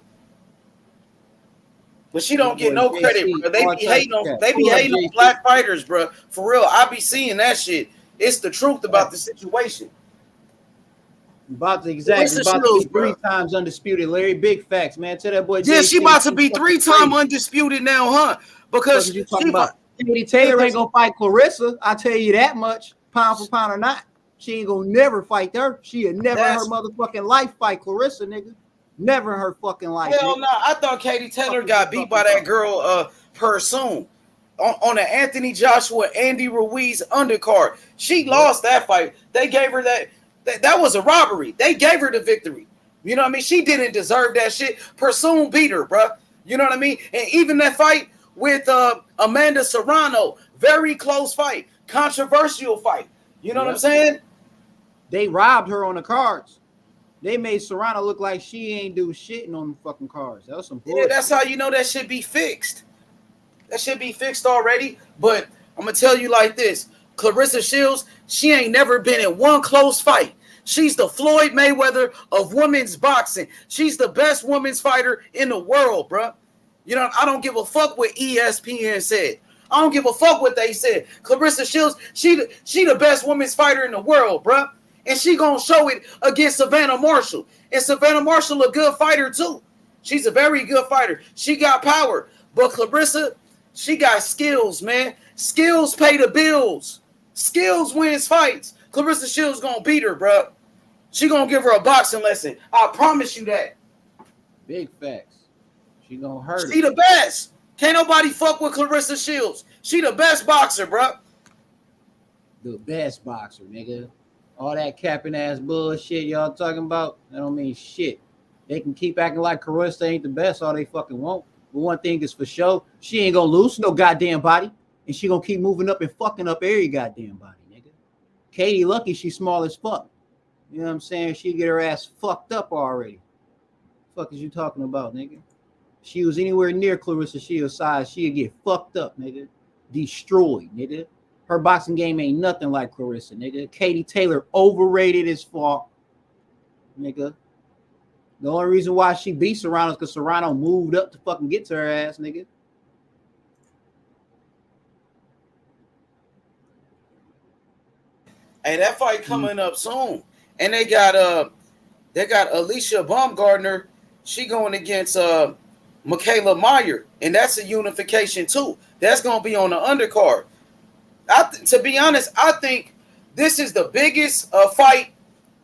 But she don't get no credit, bro. They be hating on black fighters, bro. For real, I be seeing that shit. It's the truth about the situation. About to be 3 times undisputed, Larry. Big facts, man. Tell that boy. Yeah, she about to be 3-time undisputed now, huh? Because you talking about Katie Taylor ain't gonna fight Clarissa. I tell you that much, pound for pound or not. She ain't gonna never fight her. She had never in her motherfucking life fight Clarissa, nigga. Never in her fucking life. Hell no, I thought Katie Taylor got beat by that girl Persoon on the Anthony Joshua Andy Ruiz undercard. She lost that fight. They gave her that was a robbery. They gave her the victory. You know what I mean? She didn't deserve that shit. Persoon beat her, bro. You know what I mean? And even that fight with Amanda Serrano, very close fight, controversial fight. You know what I'm saying? They robbed her on the cards. They made Serrano look like she ain't do shitting on the fucking cards. That was some bullshit. Yeah, that's how you know that should be fixed. That should be fixed already. But I'm gonna tell you like this: Clarissa Shields, she ain't never been in one close fight. She's the Floyd Mayweather of women's boxing. She's the best women's fighter in the world, bro. You know, I don't give a fuck what ESPN said. I don't give a fuck what they said. Clarissa Shields, she the best women's fighter in the world, bruh. And she gonna show it against Savannah Marshall. And Savannah Marshall a good fighter too. She's a very good fighter. She got power. But Clarissa, she got skills, man. Skills pay the bills. Skills wins fights. Clarissa Shields gonna beat her, bruh. She gonna give her a boxing lesson. I promise you that. Big facts. She gonna hurt She her. the best. Can't nobody fuck with Clarissa Shields. She the best boxer, bruh. The best boxer, nigga. All that capping ass bullshit y'all talking about, that don't mean shit. They can keep acting like Clarissa ain't the best all they fucking want. But one thing is for sure, she ain't gonna lose no goddamn body. And she gonna keep moving up and fucking up every goddamn body, nigga. Katie lucky she's small as fuck. You know what I'm saying? She get her ass fucked up already. Fuck is you talking about, nigga? She was anywhere near Clarissa Shields' size, she'd get fucked up, nigga. Destroyed, nigga. Her boxing game ain't nothing like Clarissa, nigga. Katie Taylor overrated as fuck, nigga. The only reason why she beat Serrano is because Serrano moved up to fucking get to her ass, nigga. Hey, that fight coming up soon. And they got Alicia Baumgardner. She going against Michaela Meyer. And that's a unification too. That's gonna be on the undercard. To be honest, I think this is the biggest fight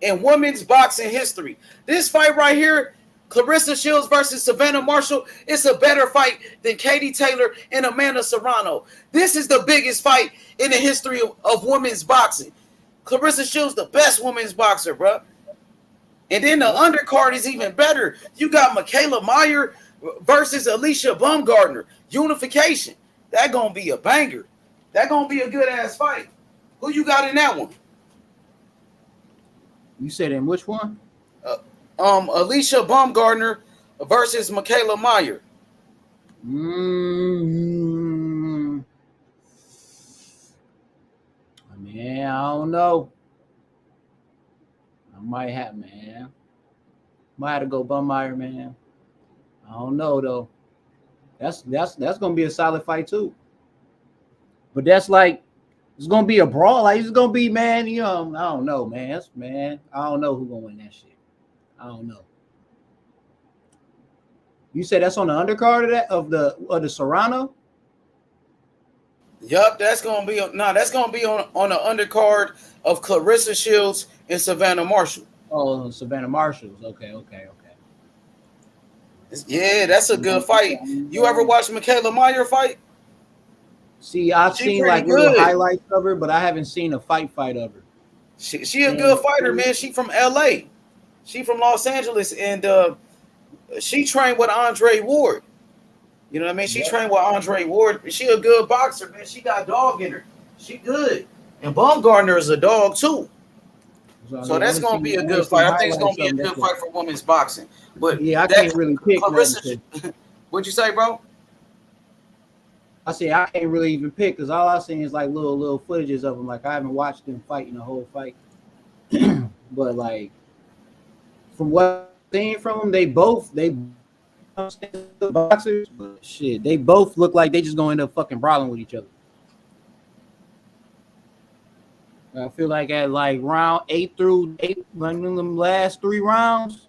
in women's boxing history. This fight right here, Clarissa Shields versus Savannah Marshall, it's a better fight than Katie Taylor and Amanda Serrano. This is the biggest fight in the history of women's boxing. Clarissa Shields, the best women's boxer, bro. And then the undercard is even better. You got Michaela Meyer versus Alicia Baumgardner. Unification. That gonna be a banger. That gonna be a good ass fight. Who you got in that one? You said in which one? Alicia Baumgardner versus Michaela Meyer. Man, I don't know. I might have to go Baumgardner, man. I don't know though. That's gonna be a solid fight too. But that's like it's gonna be a brawl. Like it's gonna be, man. You know, I don't know, man. I don't know who's gonna win that shit. I don't know. You said that's on the undercard of the Serrano? Yup, that's gonna be on the undercard of Clarissa Shields and Savannah Marshall. Oh, Savannah Marshall's. Okay. Yeah, that's a good fight. You ever watch Michaela Meyer fight? See, I've seen like little highlights of her, but I haven't seen a fight of her. She a good fighter, man. She from LA. She from Los Angeles, and she trained with Andre Ward. You know what I mean? She trained with Andre Ward. She a good boxer, man. She got dog in her. She good. And Baumgardner is a dog too. So that's gonna be a good fight. I think it's gonna be a good fight for women's boxing. But yeah, I can't really pick. What'd you say, bro? I say I can't really even pick because all I've seen is like little footages of them. Like I haven't watched them fighting the whole fight. But like from what I've seen from them, they both boxers, but shit, they both look like they just gonna end up fucking brawling with each other. I feel like at like round 8 through 8, like in them last 3 rounds,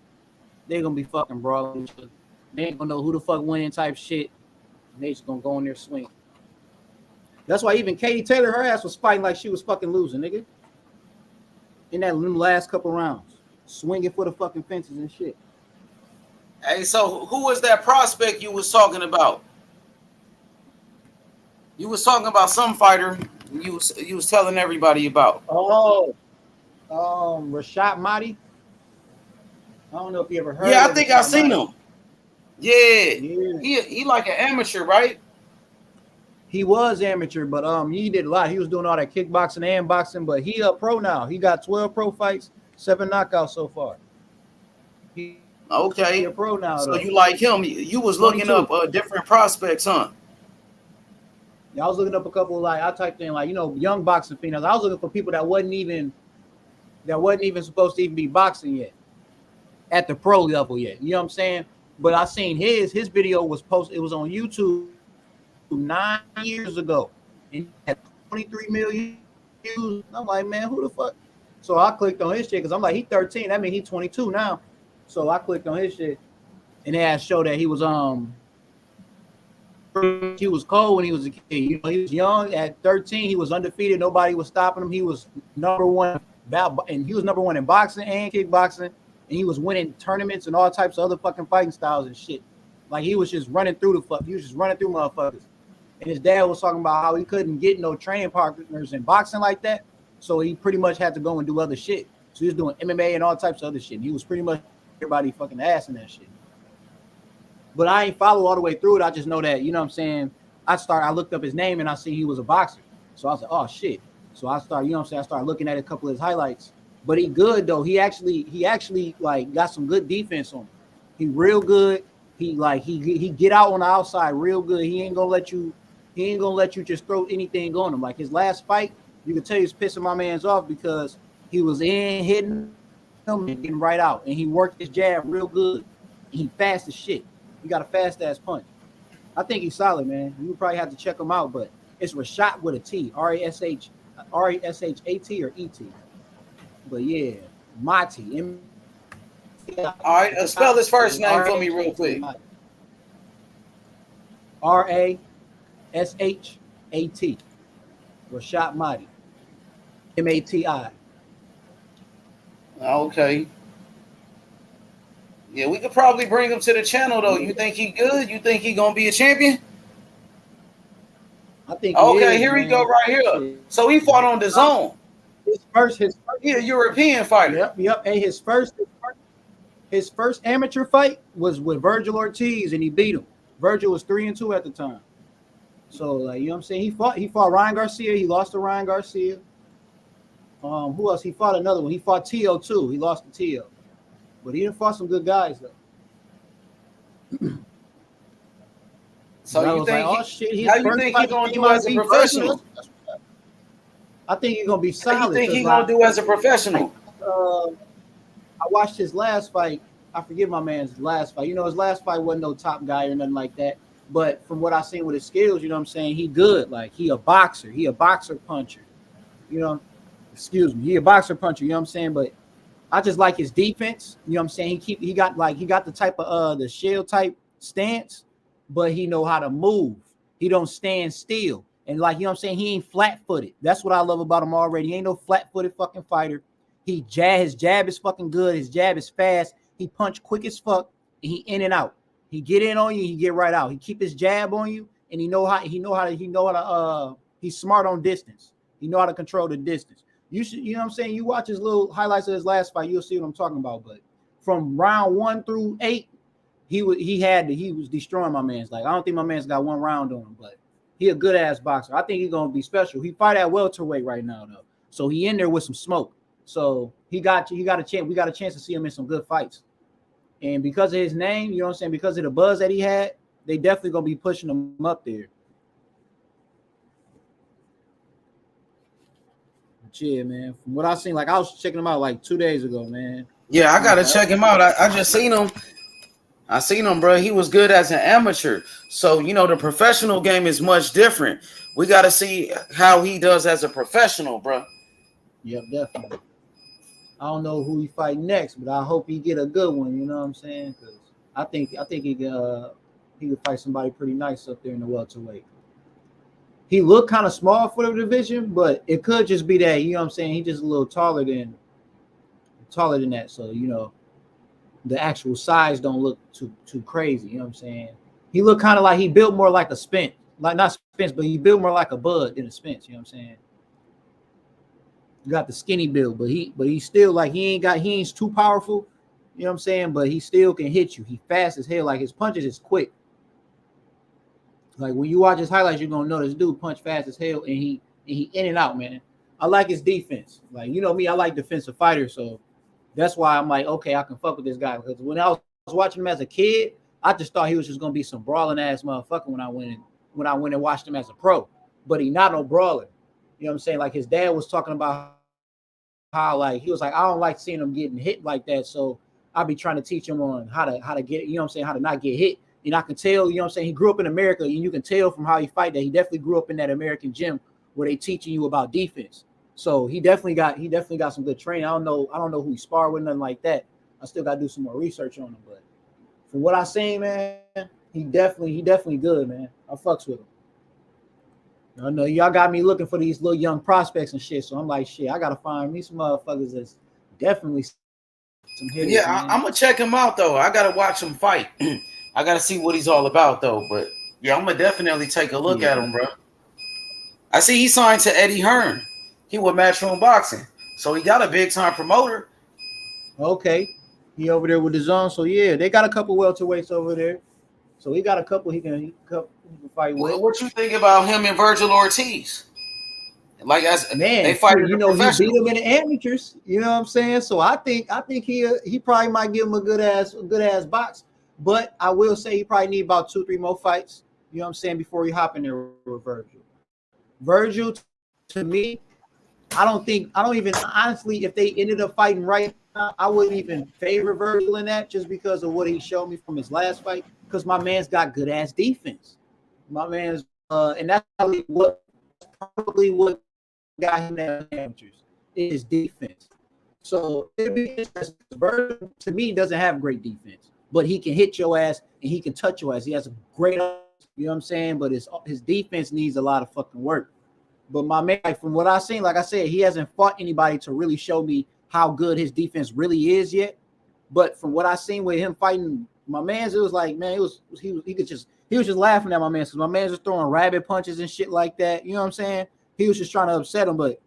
they're gonna be fucking brawling with each other. They ain't gonna know who the fuck winning type shit. And they just gonna go in there swing. That's why even Katie Taylor, her ass was fighting like she was fucking losing, nigga. In that last couple rounds, swinging for the fucking fences and shit. Hey, so who was that prospect you was talking about? You was talking about some fighter you was telling everybody about. Oh, Rashad Mahdi. I don't know if you ever heard. Yeah, I think I seen him. Yeah. He like an amateur, right? He was amateur, but he did a lot. He was doing all that kickboxing and boxing, but he a pro now. He got 12 pro fights, 7 knockouts so far. Okay. He a pro now. So though. you like him? You was looking 22. up different prospects, huh? Yeah, I was looking up a couple of, like, I typed in, like, you know, young boxing females. I was looking for people that wasn't even supposed to even be boxing yet at the pro level yet. You know what I'm saying? But I seen his video was posted. It was on YouTube. 9 years ago, and he had 23 million views. I'm like, man, who the fuck? So I clicked on his shit because I'm like, he 13. That means he's 22 now. So I clicked on his shit, and they had show that he was cold when he was a kid. You know, he was young at 13. He was undefeated. Nobody was stopping him. He was number one, and he was number one in boxing and kickboxing, and he was winning tournaments and all types of other fucking fighting styles and shit. Like he was just running through the fuck. He was just running through motherfuckers. And his dad was talking about how he couldn't get no training partners in boxing like that, so he pretty much had to go and do other shit. So he was doing MMA and all types of other shit. And he was pretty much everybody fucking ass in that shit. But I ain't follow all the way through it. I just know that, you know what I'm saying? I looked up his name and I see he was a boxer. So I was like, oh shit. So I started, you know what I'm saying? I started looking at a couple of his highlights. But he good though. He actually like got some good defense on him. He real good. He get out on the outside real good. He ain't gonna let you just throw anything on him. Like his last fight, you can tell he's pissing my man's off because he was in hitting him and getting right out. And he worked his jab real good. He fast as shit. He got a fast ass punch. I think he's solid, man. You probably have to check him out, but it's Rashad with a T, Rashhat or ET. But yeah, Mati. All right, spell his first name for me real quick. Rashhat. Rashad Mati. Mati. Okay. Yeah, we could probably bring him to the channel though. You think he good? You think he gonna be a champion? I think. Okay, here we go right here. So he fought on the zone. His first, he a European fighter. Yep. And his first amateur fight was with Virgil Ortiz, and he beat him. Virgil was 3-2 at the time. So like, you know what I'm saying? He fought Ryan Garcia. He lost to Ryan Garcia. Who else? He fought another one. He fought Tio too. He lost to Tio. But he done fought some good guys though. So you think? How you think he's gonna do as a professional? I think he's gonna be solid. How you think he's gonna do as a professional? I watched his last fight. I forget my man's last fight. You know, his last fight wasn't no top guy or nothing like that. But from what I seen with his skills, you know what I'm saying, he good. Like he a boxer. He a boxer puncher. You know, he a boxer puncher. You know what I'm saying, but. I just like his defense. You know what I'm saying? He got the type of the shell type stance, but he know how to move. He don't stand still. And like, you know what I'm saying? He ain't flat-footed. That's what I love about him already. He ain't no flat-footed fucking fighter. His jab is fucking good. His jab is fast. He punch quick as fuck. And he in and out. He get in on you, he get right out. He keep his jab on you, and he's smart on distance. He know how to control the distance. You know what I'm saying? You watch his little highlights of his last fight, you'll see what I'm talking about. But from round 1 through 8, he was destroying my man's. Like, I don't think my man's got one round on him, but he a good ass boxer. I think he's gonna be special. He fight at welterweight right now though, so he in there with some smoke. So he got a chance. We got a chance to see him in some good fights. And because of his name, you know what I'm saying, because of the buzz that he had, they definitely gonna be pushing him up there. Yeah, man. From what I seen, like I was checking him out like 2 days ago, man. Yeah, I gotta check him out. I just seen him. I seen him, bro. He was good as an amateur. So you know the professional game is much different. We gotta see how he does as a professional, bro. Yep, definitely. I don't know who he fight next, but I hope he get a good one. You know what I'm saying? Because I think he could fight somebody pretty nice up there in the welterweight. He looked kind of small for the division, but it could just be that, you know what I'm saying, he just a little taller than that. So, you know, the actual size don't look too crazy, you know what I'm saying? He looked kind of like he built more like a Spence. Like not Spence, but he built more like a Bud than a Spence, you know what I'm saying? You got the skinny build, but he's still like he ain't too powerful, you know what I'm saying? But he still can hit you. He fast as hell, like his punches is quick. Like when you watch his highlights, you're gonna know this dude punch fast as hell, and he in and out, man. I like his defense. Like, you know me, I like defensive fighters, so that's why I'm like, okay, I can fuck with this guy. Because when I was watching him as a kid, I just thought he was just gonna be some brawling ass motherfucker when I went and watched him as a pro. But he not no brawler. You know what I'm saying? Like his dad was talking about how like he was like, I don't like seeing him getting hit like that, so I'll be trying to teach him on how to get, you know what I'm saying, how to not get hit. And I can tell, you know what I'm saying, he grew up in America, and you can tell from how he fight that he definitely grew up in that American gym where they teaching you about defense. So he definitely got some good training. I don't know who he sparred with, nothing like that. I still got to do some more research on him, but from what I seen, man, he definitely good, man. I fucks with him. I know y'all got me looking for these little young prospects and shit, so I'm like, shit, I gotta find me some motherfuckers that's definitely some hitters. Yeah, Man. I'm gonna check him out though. I gotta watch him fight. I gotta see what he's all about though. But yeah, I'm gonna definitely take a look at him, bro. I see he signed to Eddie Hearn. He with Matchroom Boxing, so he got a big time promoter. Okay, he over there with the zone. So yeah, they got a couple welterweights over there. So he got a couple he can fight with. What you think about him and Virgil Ortiz? Like, as man, they fight, you know, he beat him in the amateurs. You know what I'm saying? So I think he probably might give him a good ass box. But I will say he probably need about 2-3 more fights. You know what I'm saying, before he hop in there with Virgil. Virgil, to me, I don't even honestly, if they ended up fighting right now, I wouldn't even favor Virgil in that, just because of what he showed me from his last fight. Because my man's got good ass defense. My man's and that's probably what got him that amateurs is defense. So it'd be interesting. Virgil, to me, doesn't have great defense, but he can hit your ass and he can touch your ass. He has a great, you know what I'm saying? But his defense needs a lot of fucking work. But my man, from what I've seen, like I said, he hasn't fought anybody to really show me how good his defense really is yet. But from what I've seen with him fighting my man's, it was like, man, he was just laughing at my man, because my man's just throwing rabbit punches and shit like that. You know what I'm saying? He was just trying to upset him, but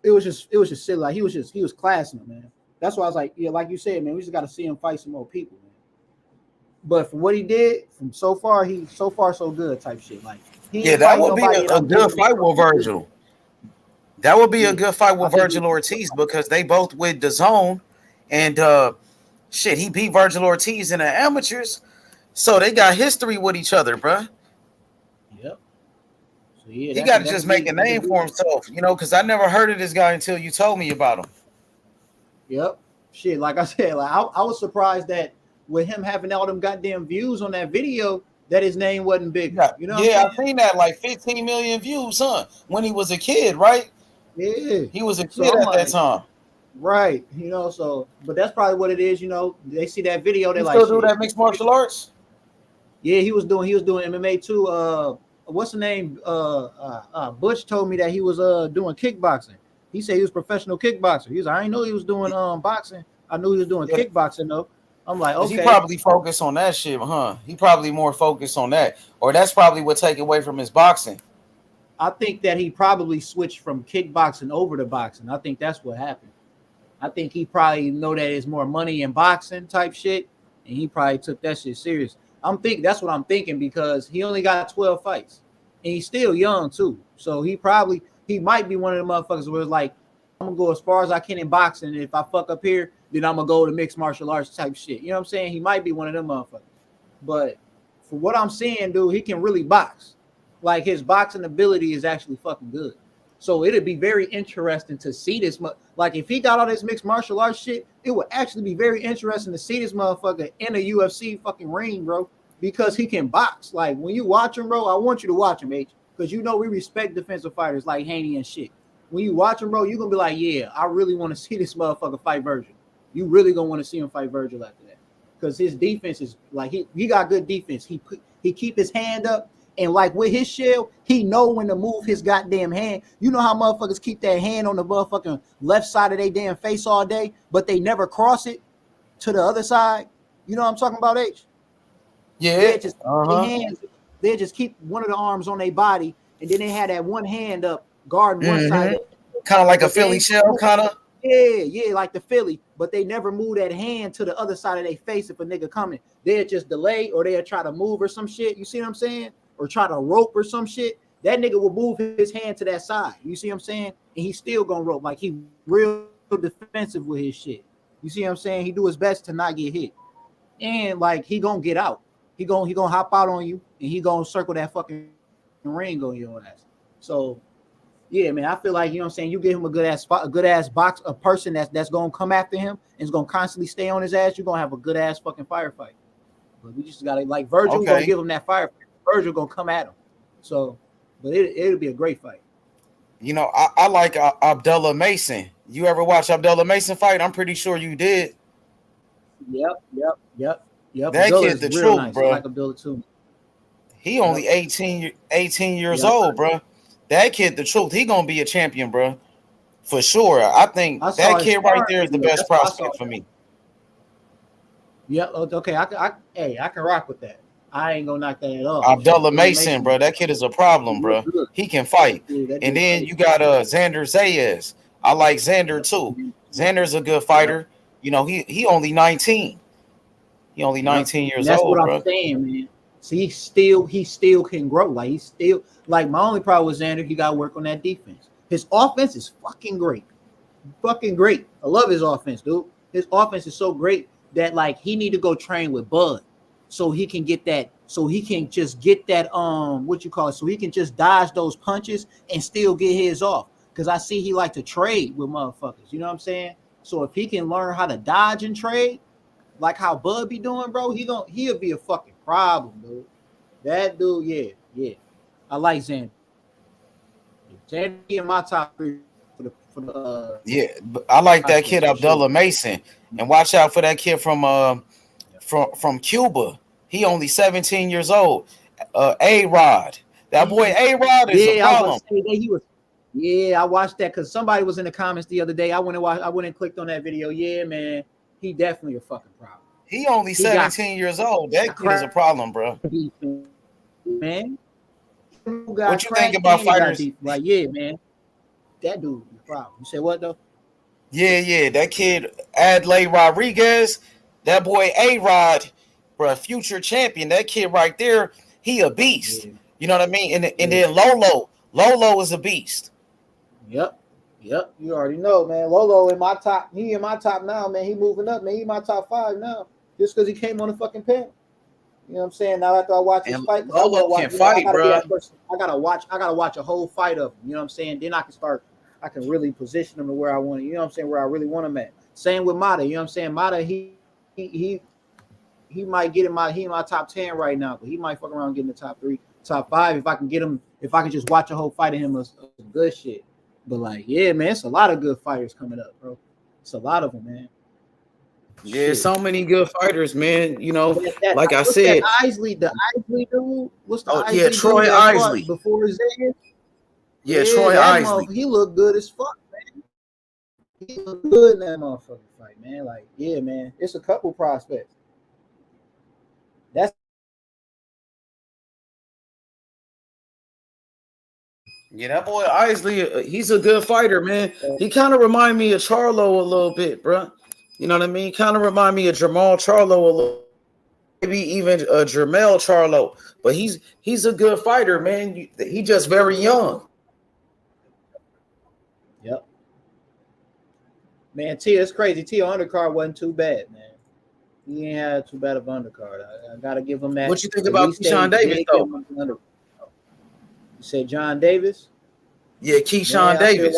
it was just silly. Like he was classing him, man. That's why I was like, yeah, like you said, man, we just got to see him fight some more people, man. But from what he did, from so far so good type shit. Like that would be a good fight with Virgil. That would be a good fight with Virgil Ortiz, because they both with the zone, and shit, he beat Virgil Ortiz in the amateurs, so they got history with each other, bro. Yep. So yeah, he got to just make a name for himself, you know, because I never heard of this guy until you told me about him. Yep. Shit, like I said, like I was surprised that with him having all them goddamn views on that video, that his name wasn't big. You know? Yeah, I seen that, like 15 million views, huh? When he was a kid, right? Yeah, he was a kid at that time. Right, you know. So, but that's probably what it is. You know, they see that video, they he like, still do that mixed martial arts. Yeah, he was doing MMA too. What's the name? Butch told me that he was doing kickboxing. He said he was a professional kickboxer. He was, I didn't know he was doing boxing. I knew he was doing kickboxing though. I'm like, okay. He probably focused on that shit, huh? He probably more focused on that, or that's probably what take away from his boxing. I think that he probably switched from kickboxing over to boxing. I think that's what happened. I think he probably know that there's more money in boxing type shit, and he probably took that shit serious. That's what I'm thinking, because he only got 12 fights, and he's still young too. So he might be one of the motherfuckers where it's like, I'm gonna go as far as I can in boxing, and if I fuck up here, then I'm gonna go to mixed martial arts type shit. You know what I'm saying? He might be one of them motherfuckers. But for what I'm seeing, dude, he can really box. Like, his boxing ability is actually fucking good. So it'd be very interesting to see this. Like, if he got all this mixed martial arts shit, it would actually be very interesting to see this motherfucker in a UFC fucking ring, bro, because he can box. Like, when you watch him, bro, I want you to watch him, H, because you know we respect defensive fighters like Haney and shit. When you watch him, bro, you're gonna be like, yeah, I really want to see this motherfucker fight Virgil. You really gonna want to see him fight Virgil after that, because his defense is like, he got good defense. He keep his hand up. And like with his shell, he know when to move his goddamn hand. You know how motherfuckers keep their hand on the motherfucking left side of their damn face all day, but they never cross it to the other side. You know what I'm talking about, H? Yeah. They just keep one of the arms on their body, and then they had that one hand up guarding one side. Kind of like a Philly shell, kind of. Yeah, like the Philly, but they never move that hand to the other side of their face if a nigga coming. They'll just delay, or they'll try to move or some shit. You see what I'm saying? Or try to rope or some shit. That nigga will move his hand to that side. You see what I'm saying? And he's still gonna rope. Like, he real defensive with his shit. You see what I'm saying? He do his best to not get hit. And like, he gonna get out. He gonna hop out on you, and he gonna circle that fucking ring on your ass. So yeah, man, I feel like, you know what I'm saying, you give him a good ass box, a person that's gonna come after him and is gonna constantly stay on his ass, you're gonna have a good ass fucking firefight. But we just gotta like Virgil gonna give him that fire. Virgil gonna come at him. So, but it'll be a great fight. You know, I like Abdullah Mason. You ever watch Abdullah Mason fight? I'm pretty sure you did. Yep. That Abdullah kid is the real truth, nice. bro. I like Abdullah too. He only 18 years old, bro. That kid the truth. He gonna be a champion, bro. For sure. I think that kid right there is the best prospect for me. Yeah, okay. I can rock with that. I ain't gonna knock that at all. Abdullah Mason, bro. That kid is a problem, bro. He can fight. And then you got Xander Zayas. I like Xander too. Xander's a good fighter. You know, he only 19. He only 19 years that's old, what bro. I'm saying, man. See, he still can grow. Like he's still like my only problem with Xander, he got to work on that defense. His offense is fucking great. Fucking great. I love his offense, dude. His offense is so great that like he need to go train with Bud so he can get that, so he can just get that what you call it, so he can just dodge those punches and still get his off. Because I see he like to trade with motherfuckers. You know what I'm saying? So if he can learn how to dodge and trade, like how Bud be doing, bro, he'll be a fucking problem, dude. That dude, yeah. I like Xander. Xander in my top 3 for the yeah, I like that kid Abdullah Mason, and watch out for that kid from Cuba. He only 17 years old. A-Rod. That boy A-Rod is a problem. I watched that because somebody was in the comments the other day. I went and clicked on that video. Yeah, man, he definitely a fucking problem. He only 17 years old. That kid is a problem, bro. Man, what you think about fighters? Like, yeah, man, that dude is a problem. You said what though? Yeah. That kid Adlai Rodriguez, that boy A-Rod, bro, future champion. That kid right there, he a beast. Yeah. You know what I mean? And then Lolo is a beast. Yep. You already know, man. Lolo in my top. He in my top now, man. He moving up, man. He in my top 5 now, just because he came on the fucking panel. You know what I'm saying? Now after I watch his fight, Lolo can fight, bro. I gotta watch a whole fight of him. You know what I'm saying? Then I can really position him to where I want. You know what I'm saying? Where I really want him at. Same with Mata. You know what I'm saying? Mata, he might get in my top 10 right now, but he might fuck around getting the top 3, top 5 if I can get him. If I can just watch a whole fight of him, of good shit. But like, yeah, man, it's a lot of good fighters coming up, bro. It's a lot of them, man. Yeah, shit. So many good fighters, man. You know, like I said, the Isley dude. What's the Isley yeah, Troy Isley before his age? Yeah, Troy Isley. He looked good as fuck, man. He looked good in that motherfucking fight, man. Like, yeah, man, it's a couple prospects. Yeah, that boy Isley, he's a good fighter, man. He kind of remind me of Charlo a little bit, bro. You know what I mean? Kind of remind me of Jamal Charlo a little, maybe even Jermel Charlo. But he's a good fighter, man. He just very young. Yep. Man, it's crazy. Undercard wasn't too bad, man. He ain't had too bad of undercard. I gotta give him that. What you think about Keyshawn Davis, though? You said John Davis? Yeah, Keyshawn Davis.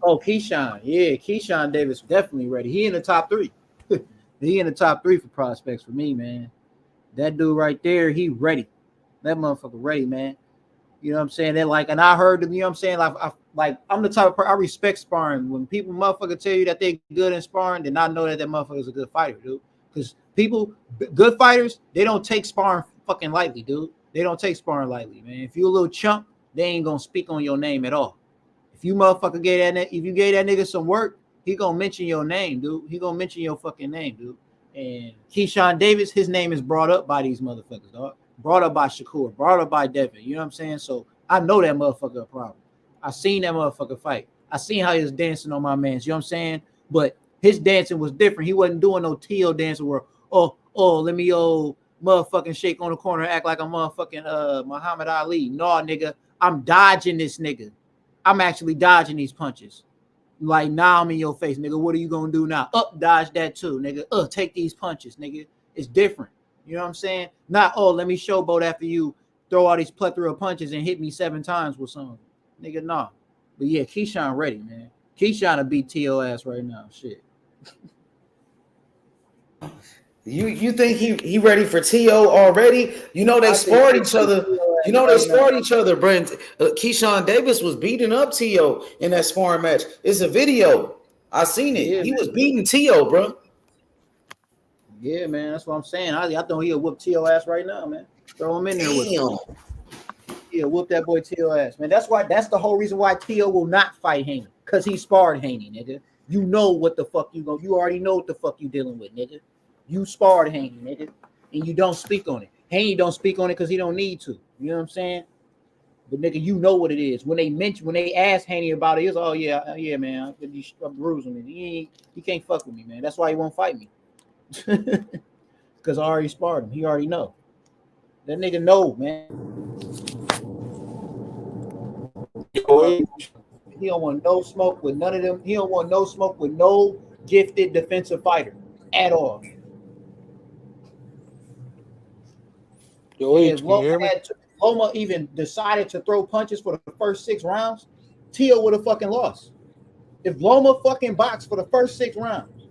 Keyshawn. Yeah, Keyshawn Davis definitely ready. He in the top 3. He in the top 3 for prospects for me, man. That dude right there, he ready. That motherfucker ready, man. You know what I'm saying? That like, and I heard him, you know what I'm saying? Like I'm the type of person, I respect sparring. When people motherfucker tell you that they good in sparring, then I know that motherfucker is a good fighter, dude. Because good fighters, they don't take sparring fucking lightly, dude. They don't take sparring lightly, man. If you a little chump, they ain't gonna speak on your name at all. If you motherfucker if you gave that nigga some work, he gonna mention your name, dude. He gonna mention your fucking name, dude. And Keyshawn Davis, his name is brought up by these motherfuckers, dog. Brought up by Shakur, brought up by Devin. You know what I'm saying? So I know that motherfucker a problem. I seen that motherfucker fight. I seen how he was dancing on my mans. You know what I'm saying? But his dancing was different. He wasn't doing no TL dancing where, let me motherfucking shake on the corner, act like I'm motherfucking Muhammad Ali. No, nigga, I'm dodging this nigga. I'm actually dodging these punches. Like, now I'm in your face, nigga. What are you gonna do now? Dodge that too, nigga. Take these punches, nigga. It's different. You know what I'm saying? Not, let me showboat after you throw all these plethora of punches and hit me 7 times with something. Nigga, nah. But yeah, Keyshawn ready, man. Keyshawn to beat T.O. ass right now. Shit. You think he ready for T.O. already? You know they sparred each other. You know they sparred each other. Brent Keyshawn Davis was beating up T.O. in that sparring match. It's a video. I seen it. Yeah, He man. was beating T.O., bro. Yeah, man. That's what I'm saying. I think he'll whoop T.O. ass right now, man. Throw him in there with him. Yeah, whoop that boy T.O. ass, man. That's the whole reason why T.O. will not fight Haney. Because he sparred Haney, nigga. You know what the fuck you already know what the fuck you dealing with, nigga. You sparred Haney, nigga. And you don't speak on it. Haney don't speak on it because he don't need to. You know what I'm saying? But nigga, you know what it is. When they ask Haney about it, it's oh yeah, man. I'm bruising me. He can't fuck with me, man. That's why he won't fight me. Because I already sparred him. He already know. That nigga know, man. He don't want no smoke with none of them. He don't want no smoke with no gifted defensive fighter at all. Yo, H, can you hear me? Loma even decided to throw punches for the first 6 rounds, Tio would have fucking lost. If Loma fucking boxed for the first 6 rounds,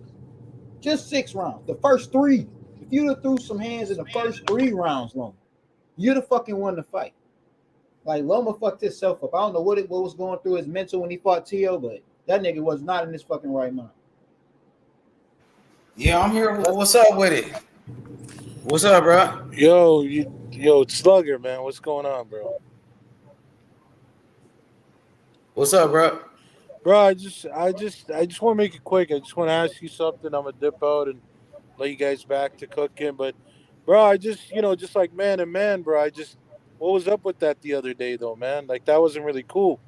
just 6 rounds, the first 3, if you'd have threw some hands in the first 3 rounds, Loma, you'd have fucking won the fight. Like Loma fucked himself up. I don't know what was going through his mental when he fought Tio, but that nigga was not in his fucking right mind. Yeah, I'm here. What's up with it? What's up, bro? Yo, Slugger, man. What's going on, bro? What's up, bro? Bro, I just want to make it quick. I just want to ask you something. I'm gonna dip out and let you guys back to cooking. But, bro, I just just like man and man, bro. What was up with that the other day, though, man? Like that wasn't really cool.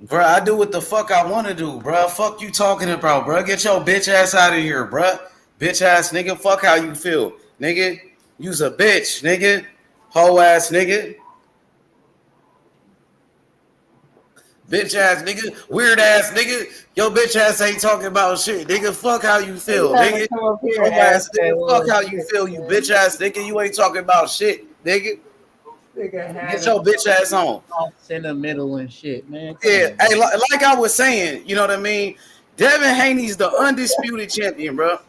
Bro, I do what the fuck I want to do, bro. Fuck you talking about, bro. Get your bitch ass out of here, bro. Bitch ass nigga. Fuck how you feel, nigga. You's a bitch, nigga. Hoe ass nigga. Bitch ass nigga. Weird ass nigga. Yo bitch ass ain't talking about shit, nigga. Fuck how you feel, nigga. Hoe ass nigga. Fuck how you feel, you bitch ass nigga. You ain't talking about shit, nigga. Get your bitch ass on. Sentimental and shit, man. Yeah, hey, like I was saying, you know what I mean? Devin Haney's the undisputed champion, bro.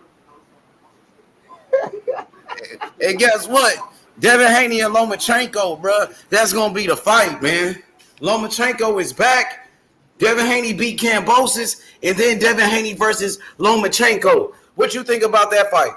And guess what? Devin Haney and Lomachenko, bro. That's gonna be the fight, man. Lomachenko is back. Devin Haney beat Kambosos, and then Devin Haney versus Lomachenko. What you think about that fight?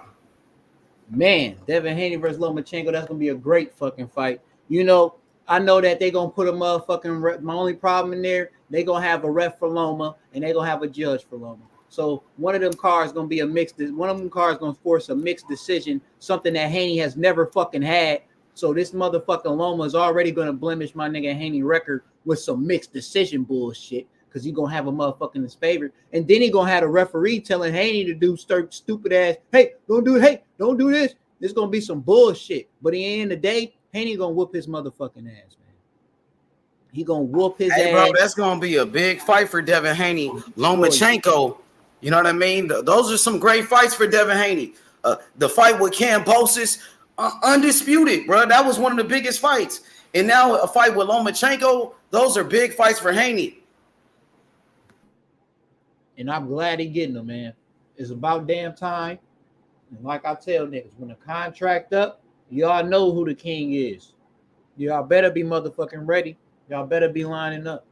Man, Devin Haney versus Lomachenko, that's gonna be a great fucking fight. You know, I know that they're gonna put a motherfucking ref. My only problem in there, they're gonna have a ref for Loma and they're gonna have a judge for Loma. So one of them cars gonna be one of them cars gonna force a mixed decision, something that Haney has never fucking had. So this motherfucking Loma is already gonna blemish my nigga Haney record with some mixed decision bullshit. Cause he gonna have a motherfucker in his favor. And then he gonna have a referee telling Haney to do stupid ass, hey, don't do this. There's gonna be some bullshit. But at the end of the day, Haney gonna whoop his motherfucking ass, man. He gonna whoop his ass. Bro, that's gonna be a big fight for Devin Haney. Lomachenko, you know what I mean? Those are some great fights for Devin Haney. The fight with Kambosos, undisputed, bro. That was one of the biggest fights. And now a fight with Lomachenko, those are big fights for Haney. And I'm glad he getting them, man. It's about damn time. And like I tell niggas, when the contract up, y'all know who the king is. Y'all better be motherfucking ready. Y'all better be lining up.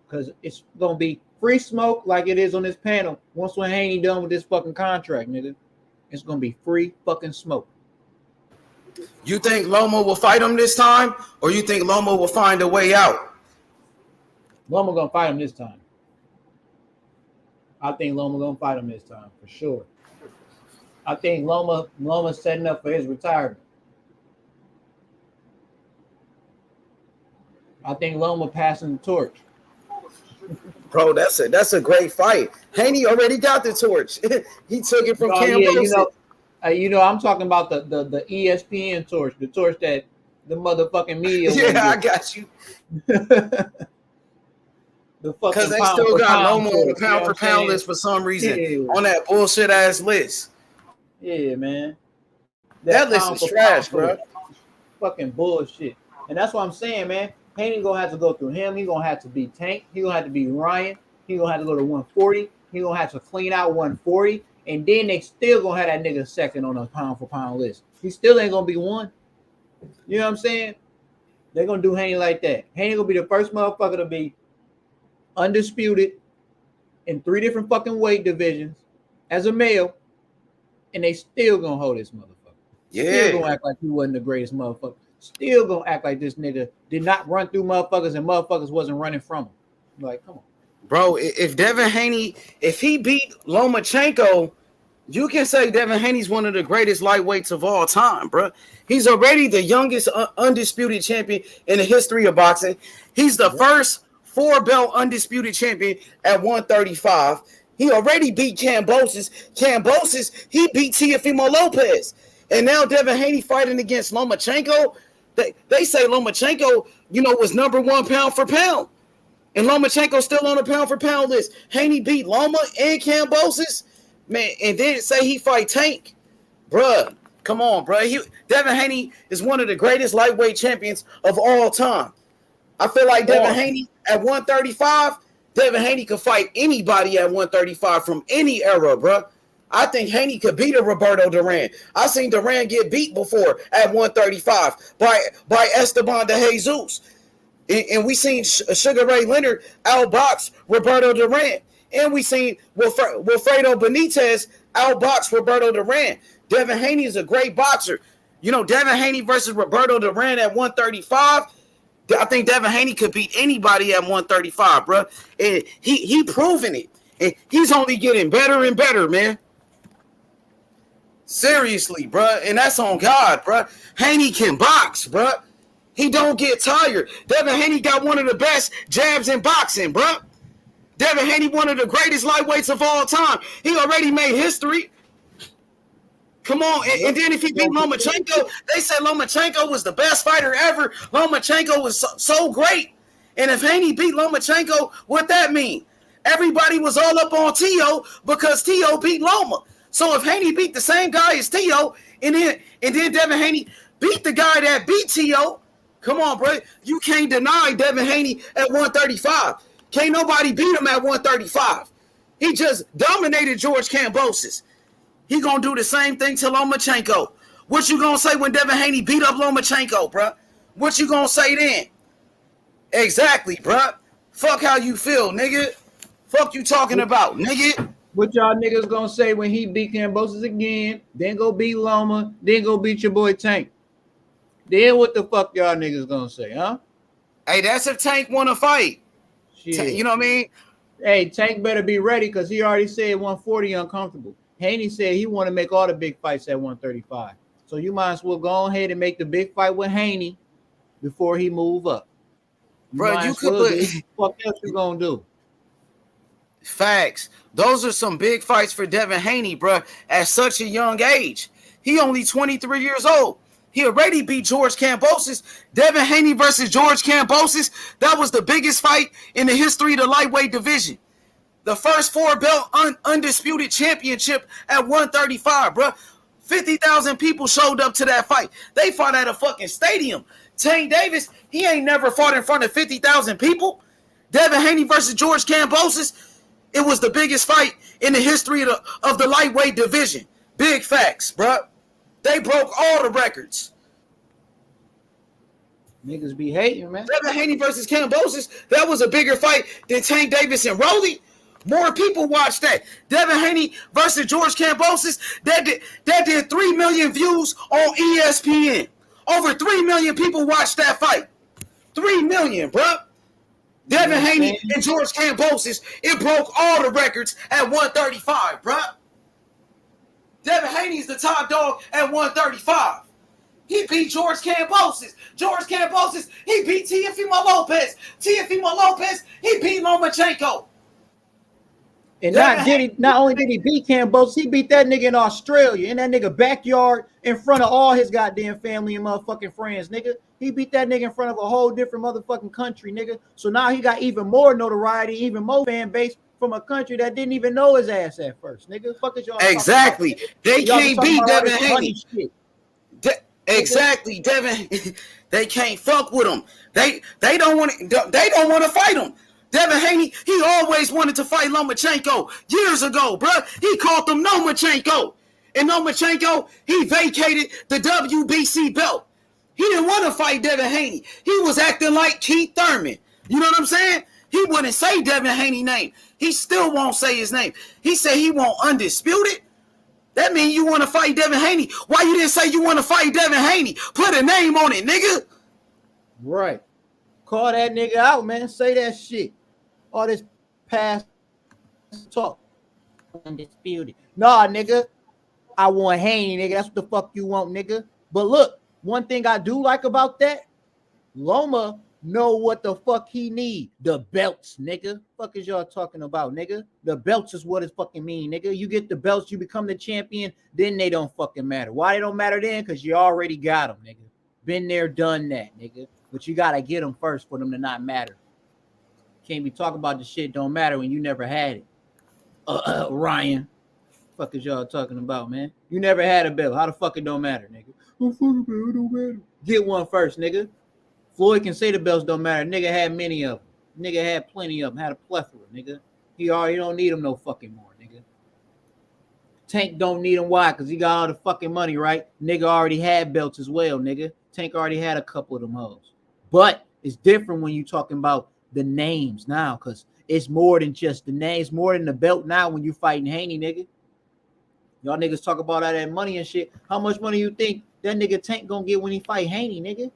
Because it's going to be free smoke like it is on this panel. Once when Haney done with this fucking contract, nigga, it's going to be free fucking smoke. You think Loma will fight him this time? Or you think Loma will find a way out? Loma going to fight him this time. I think Loma going to fight him this time, for sure. I think Loma's setting up for his retirement. I think Loma passing the torch. Bro, that's a great fight. Haney already got the torch. He took it from Kambosos. Yeah, I'm talking about the ESPN torch, the torch that the motherfucking media. Yeah, I got you. Because they still got Loma on the pound for pound list for some reason on that bullshit ass list. Yeah, man. That list is trash, bro. Fucking bullshit. And that's what I'm saying, man. Haney gonna have to go through him. He gonna have to be Tank. He gonna have to be Ryan. He gonna have to go to 140. He gonna have to clean out 140. and then they still gonna have that nigga second on a pound for pound list. He still ain't gonna be one. You know what I'm saying? They're gonna do Haney like that. Haney gonna be the first motherfucker to be undisputed in 3 different fucking weight divisions as a male, and they still gonna hold this motherfucker. Yeah. Still gonna act like he wasn't the greatest motherfucker. Still gonna act like this nigga did not run through motherfuckers and motherfuckers wasn't running from him. Like, come on. Bro, if Devin Haney, if he beat Lomachenko, you can say Devin Haney's one of the greatest lightweights of all time, bro. He's already the youngest undisputed champion in the history of boxing. He's the first 4-belt undisputed champion at 135. He already beat Kambosos. He beat Teofimo Lopez. And now Devin Haney fighting against Lomachenko. They say Lomachenko, was number 1 pound for pound. And Lomachenko's still on the pound for pound list. Haney beat Loma and Kambosos. Man, and then say he fight Tank. Bruh, come on, bruh. Devin Haney is one of the greatest lightweight champions of all time. I feel like Devin Haney at 135, Devin Haney could fight anybody at 135 from any era, bruh. I think Haney could beat a Roberto Duran. I seen Duran get beat before at 135 by Esteban de Jesus. And we seen Sugar Ray Leonard outbox Roberto Duran. And we seen Wilfredo Benitez outbox Roberto Duran. Devin Haney is a great boxer. Devin Haney versus Roberto Duran at 135. I think Devin Haney could beat anybody at 135, bro. And he proving it. And he's only getting better and better, man. Seriously, bro. And that's on God, bro. Haney can box, bro. He don't get tired. Devin Haney got one of the best jabs in boxing, bro. Devin Haney, one of the greatest lightweights of all time. He already made history. Come on. And then if he beat Lomachenko, they said Lomachenko was the best fighter ever. Lomachenko was so great. And if Haney beat Lomachenko, what that mean? Everybody was all up on Tio because Tio beat Loma. So if Haney beat the same guy as Tio, and then Devin Haney beat the guy that beat Tio, come on, bro. You can't deny Devin Haney at 135. Can't nobody beat him at 135. He just dominated George Kambosos. He gonna do the same thing to Lomachenko. What you gonna say when Devin Haney beat up Lomachenko, bro? What you gonna say then? Exactly, bro. Fuck how you feel, nigga. Fuck you talking about, nigga. What y'all niggas gonna say when he beat Kambosos again, then go beat Loma, then go beat your boy Tank? Then what the fuck y'all niggas gonna say, huh? Hey, that's if Tank wanna fight. Shit. You know what I mean? Hey, Tank better be ready because he already said 140 uncomfortable. Haney said he want to make all the big fights at 135. So you might as well go ahead and make the big fight with Haney before he move up. Bro, you could put what else you gonna do? Facts. Those are some big fights for Devin Haney, bro, at such a young age. He only 23 years old. He already beat George Kambosos. Devin Haney versus George Kambosos, that was the biggest fight in the history of the lightweight division. The first 4-belt undisputed championship at 135, bro. 50,000 people showed up to that fight. They fought at a fucking stadium. Tank Davis, he ain't never fought in front of 50,000 people. Devin Haney versus George Kambosos, it was the biggest fight in the history of the lightweight division. Big facts, bro. They broke all the records. Niggas be hating, man. Devin Haney versus Kambosos, that was a bigger fight than Tank Davis and Rolly. More people watched that. Devin Haney versus George Kambosos, that did 3 million views on ESPN. Over 3 million people watched that fight. 3 million, bro. Devin Haney and George Kambosos, it broke all the records at 135, bro. Devin Haney's the top dog at 135. He beat George Kambosos. George Kambosos, he beat Teofimo Lopez. Teofimo Lopez, he beat Lomachenko. And not only did he beat Kambosos, he beat that nigga in Australia, in that nigga backyard, in front of all his goddamn family and motherfucking friends, nigga. He beat that nigga in front of a whole different motherfucking country, nigga. So now he got even more notoriety, even more fan base from a country that didn't even know his ass at first, nigga. Fuck is y'all exactly. They can't beat Devin Haney. Exactly, Devin. They can't fuck with him. They don't want to fight him. Devin Haney, he always always wanted to fight Lomachenko years ago, bro. He called him Lomachenko. And Lomachenko, he vacated the WBC belt. He didn't want to fight Devin Haney. He was acting like Keith Thurman. You know what I'm saying? He wouldn't say Devin Haney's name. He still won't say his name. He said he want undisputed. That means you want to fight Devin Haney. Why you didn't say you want to fight Devin Haney? Put a name on it, nigga. Right. Call that nigga out, man. Say that shit. All this past talk. Undisputed. Nah, nigga. I want Haney, nigga. That's what the fuck you want, nigga. But look, one thing I do like about that, Loma know what the fuck he need. The belts, nigga. Fuck is y'all talking about, nigga? The belts is what it fucking mean, nigga. You get the belts, you become the champion, then they don't fucking matter. Why they don't matter then? Because you already got them, nigga. Been there, done that, nigga. But you gotta get them first for them to not matter. Can't be talking about the shit don't matter when you never had it. Ryan. Fuck is y'all talking about, man? You never had a belt. How the fuck it don't matter, nigga? Oh, fuck it, man. It don't matter. Get one first, nigga. Floyd can say the belts don't matter. Nigga had many of them. Nigga had plenty of them. Had a plethora, nigga. He already don't need them no fucking more, nigga. Tank don't need them. Why? Because he got all the fucking money, right? Nigga already had belts as well, nigga. Tank already had a couple of them hoes. But it's different when you talking about the names now, because it's more than just the names, more than the belt now when you fighting Haney, nigga. Y'all niggas talk about all that money and shit. How much money you think that nigga Tank gonna get when he fight Haney, nigga?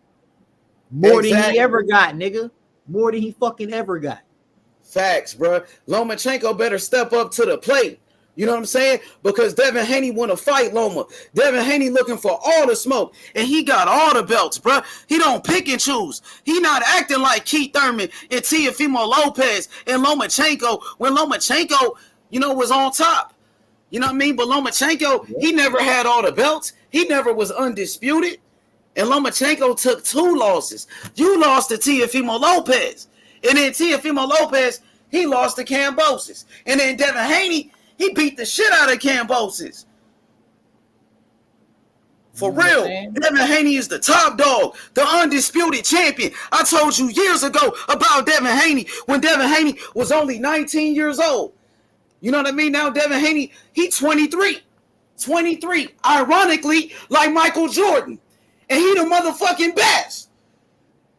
More than he ever got, nigga. More than he fucking ever got. Facts, bro. Lomachenko better step up to the plate. You know what I'm saying? Because Devin Haney want to fight Loma. Devin Haney looking for all the smoke, and he got all the belts, bro. He don't pick and choose. He not acting like Keith Thurman and Teofimo Lopez and Lomachenko when Lomachenko, was on top. You know what I mean? But Lomachenko, he never had all the belts. He never was undisputed. And Lomachenko took 2 losses. You lost to Teofimo Lopez. And then Teofimo Lopez, he lost to Kambosos. And then Devin Haney, he beat the shit out of Kambosos. For real, Devin Haney is the top dog, the undisputed champion. I told you years ago about Devin Haney when Devin Haney was only 19 years old. You know what I mean? Now Devin Haney, he 23. 23. Ironically, like Michael Jordan. And he the motherfucking best.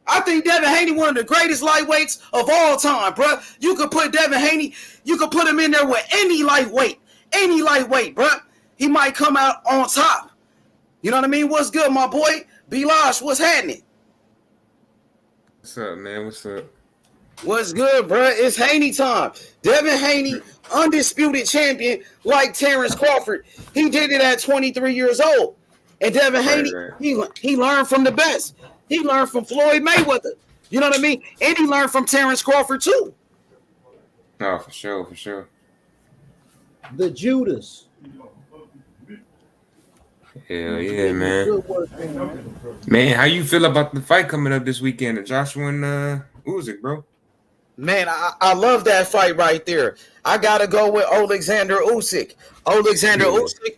I think Devin Haney one of the greatest lightweights of all time, bro. You could put Devin Haney, you could put him in there with any lightweight, bro. He might come out on top. You know what I mean? What's good, my boy? Bilash, what's happening? What's up, man? What's up? What's good, bro? It's Haney time. Devin Haney, undisputed champion like Terence Crawford. He did it at 23 years old. And Devin Haney, he learned from the best. He learned from Floyd Mayweather. You know what I mean? And he learned from Terence Crawford, too. Oh, for sure. The Judas. Hell yeah, man. Man, how you feel about the fight coming up this weekend? Joshua and Usyk, bro? Man, I love that fight right there. I got to go with Alexander Usyk. Usyk,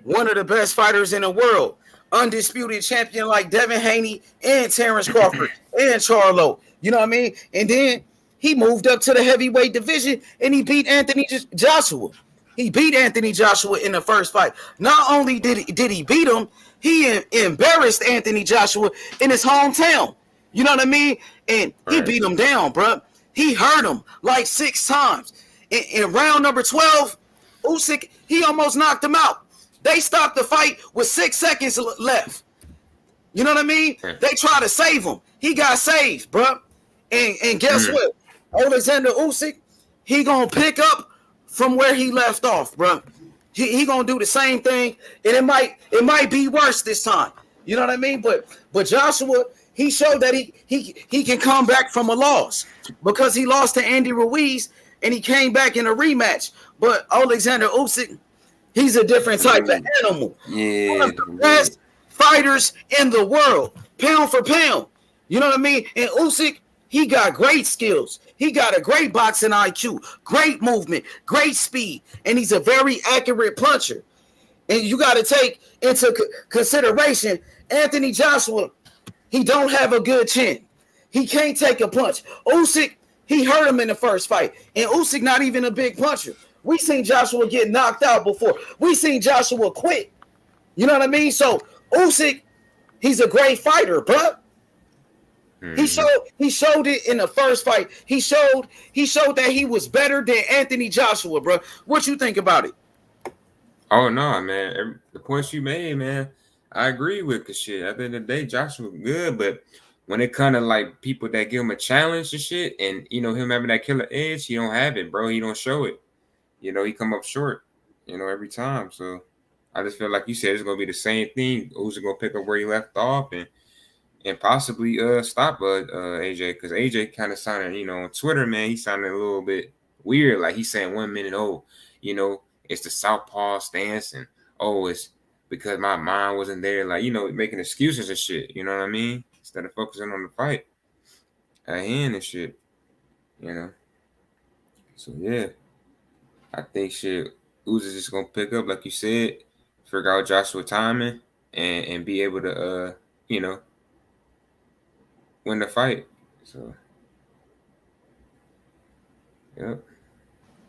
one of the best fighters in the world. Undisputed champion like Devin Haney and Terence Crawford and Charlo. You know what I mean? And then he moved up to the heavyweight division and he beat Anthony Joshua. He beat Anthony Joshua in the first fight. Not only did he beat him, he embarrassed Anthony Joshua in his hometown. You know what I mean? And he beat him down, bro. He hurt him like 6 times. In round number 12, Usyk, he almost knocked him out. They stopped the fight with 6 seconds left. You know what I mean? They tried to save him. He got saved, bro. And guess what? Alexander Usyk, he gonna pick up from where he left off, bro. He gonna do the same thing, and it might be worse this time. You know what I mean? But Joshua, he showed that he can come back from a loss because he lost to Andy Ruiz and he came back in a rematch. But Alexander Usyk, he's a different type of animal. Yeah. One of the best fighters in the world, pound for pound. You know what I mean? And Usyk, he got great skills. He got a great boxing IQ, great movement, great speed, and he's a very accurate puncher. And you got to take into consideration Anthony Joshua. He don't have a good chin. He can't take a punch. Usyk, He hurt him in the first fight. And Usyk not even a big puncher. We seen Joshua get knocked out before. We seen Joshua quit. You know what I mean? So Usyk, he's a great fighter, bro. He showed it in the first fight. He showed that he was better than Anthony Joshua, bro. What you think about it? Oh no, man. The points you made, man, I agree with. Cause shit, at the end of the day, Joshua good, but when it kind of like people that give him a challenge and shit, and him having that killer edge, he don't have it, bro. He don't show it. He come up short, every time. So I just feel like you said it's gonna be the same thing. Usyk gonna pick up where he left off and possibly stop AJ, because AJ kind of sounded, on Twitter, man, he sounded a little bit weird. Like he's saying 1 minute, it's the southpaw stance, and it's because my mind wasn't there, like making excuses and shit. You know what I mean? Instead of focusing on the fight at hand and shit. So yeah, I think shit, Uzi's just gonna pick up, like you said, figure out Joshua timing, and be able to win the fight. So yep.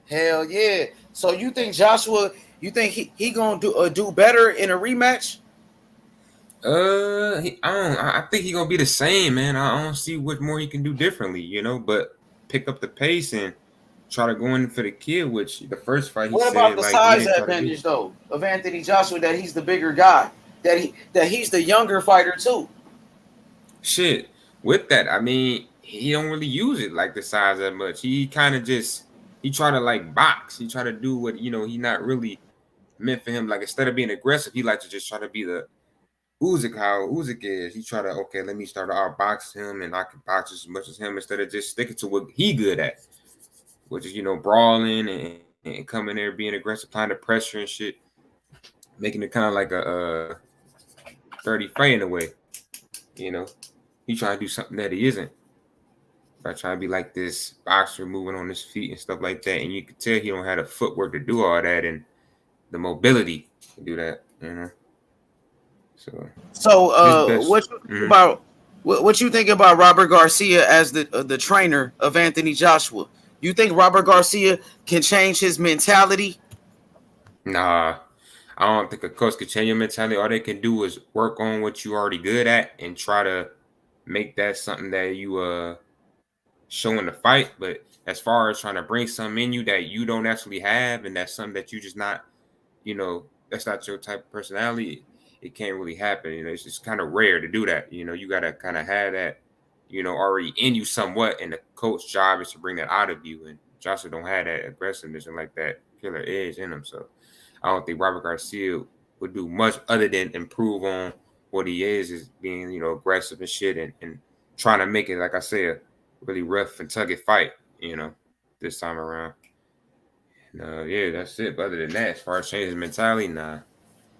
Hell yeah. So you think Joshua, he gonna do better in a rematch? I think he gonna be the same, man. I don't see what more he can do differently, but pick up the pace and try to go in for the kill, which the first fight he what said, about the like, size advantage though of Anthony Joshua, that he's the bigger guy, that he's the younger fighter too? Shit, with that, I mean, he don't really use it like the size that much. He kind of just try to like box. He try to do what he not really meant for him. Like instead of being aggressive, he like to just try to be the Usyk, how Usyk is. He try to, okay, let me start to outbox him and I can box as much as him, instead of just sticking to what he good at, which is brawling and coming there, being aggressive, applying the pressure and shit, making it kind of like a 30 fight in a way. He trying to do something that he isn't, by trying to be like this boxer moving on his feet and stuff like that. And you can tell he don't have the footwork to do all that and the mobility to do that. So what you think about what you think about Robert Garcia as the trainer of Anthony Joshua? You think Robert Garcia can change his mentality? Nah, I don't think a coach can change your mentality. All they can do is work on what you already good at and try to make that something that you show in the fight. But as far as trying to bring something in you that you don't actually have, and that's something that you just not, that's not your type of personality, it can't really happen. It's just kind of rare to do that. You gotta kind of have that, already in you somewhat, and the coach's job is to bring that out of you. And Joshua don't have that aggressiveness and like that killer edge in him. So I don't think Robert Garcia would do much other than improve on what he is being, aggressive and shit, and trying to make it, like I said, really rough and tug it fight, this time around. Yeah, that's it. But other than that, as far as changing mentality, nah,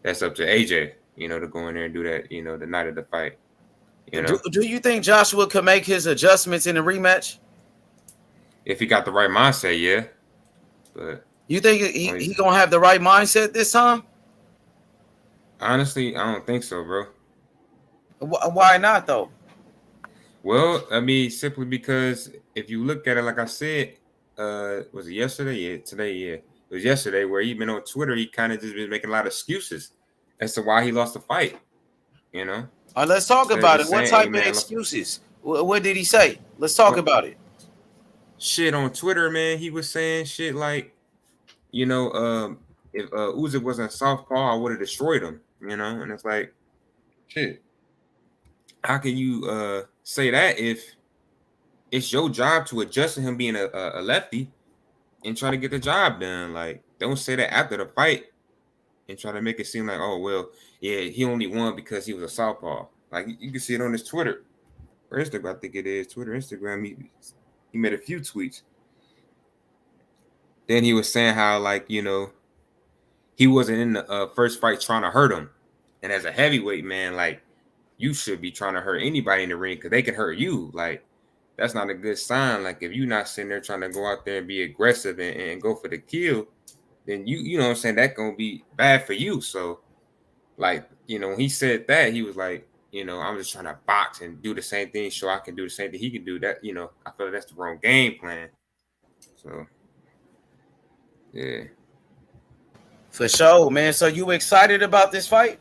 that's up to AJ, to go in there and do that, the night of the fight. Do you think Joshua could make his adjustments in the rematch? If he got the right mindset, yeah. But you think he gonna have the right mindset this time? Honestly, I don't think so, bro. Why not though? Well, I mean, simply because if you look at it, like I said, was it yesterday? Yeah, today, yeah. It was yesterday where he been on Twitter. He kind of just been making a lot of excuses as to why he lost the fight, All right, let's talk about it. What type of excuses? What did he say? Let's talk about it. Shit, on Twitter, man, he was saying shit like, if Usyk wasn't southpaw, I would have destroyed him, and it's like, shit. How can you say that if it's your job to adjust to him being a lefty and try to get the job done? Like, don't say that after the fight and try to make it seem like, oh, well, yeah, he only won because he was a southpaw. Like, you can see it on his Twitter or Instagram. I think it is Twitter, Instagram. He made a few tweets. Then he was saying how, like, he wasn't in the first fight trying to hurt him. And as a heavyweight, man, like, you should be trying to hurt anybody in the ring because they can hurt you. Like, that's not a good sign. Like, if you're not sitting there trying to go out there and be aggressive and go for the kill, then you know what I'm saying, that's going to be bad for you. So, like, when he said that, he was like, I'm just trying to box and do the same thing so I can do the same thing he can do. That, I feel like that's the wrong game plan. So, yeah. For sure, man. So you excited about this fight?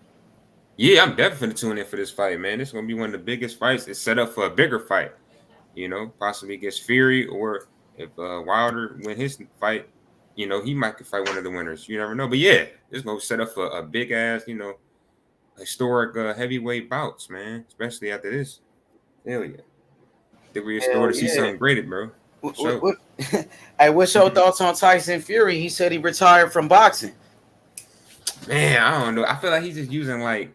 Yeah, I'm definitely tuning in for this fight, man. This is going to be one of the biggest fights. It's set up for a bigger fight, possibly against Fury, or if Wilder win his fight, he might could fight one of the winners. You never know. But yeah, it's going to set up for a big ass, historic heavyweight bouts, man. Especially after this. Hell yeah. Think we're in store to see something great, bro. Hey, what's your thoughts on Tyson Fury? He said he retired from boxing. Man, I don't know. I feel like he's just using what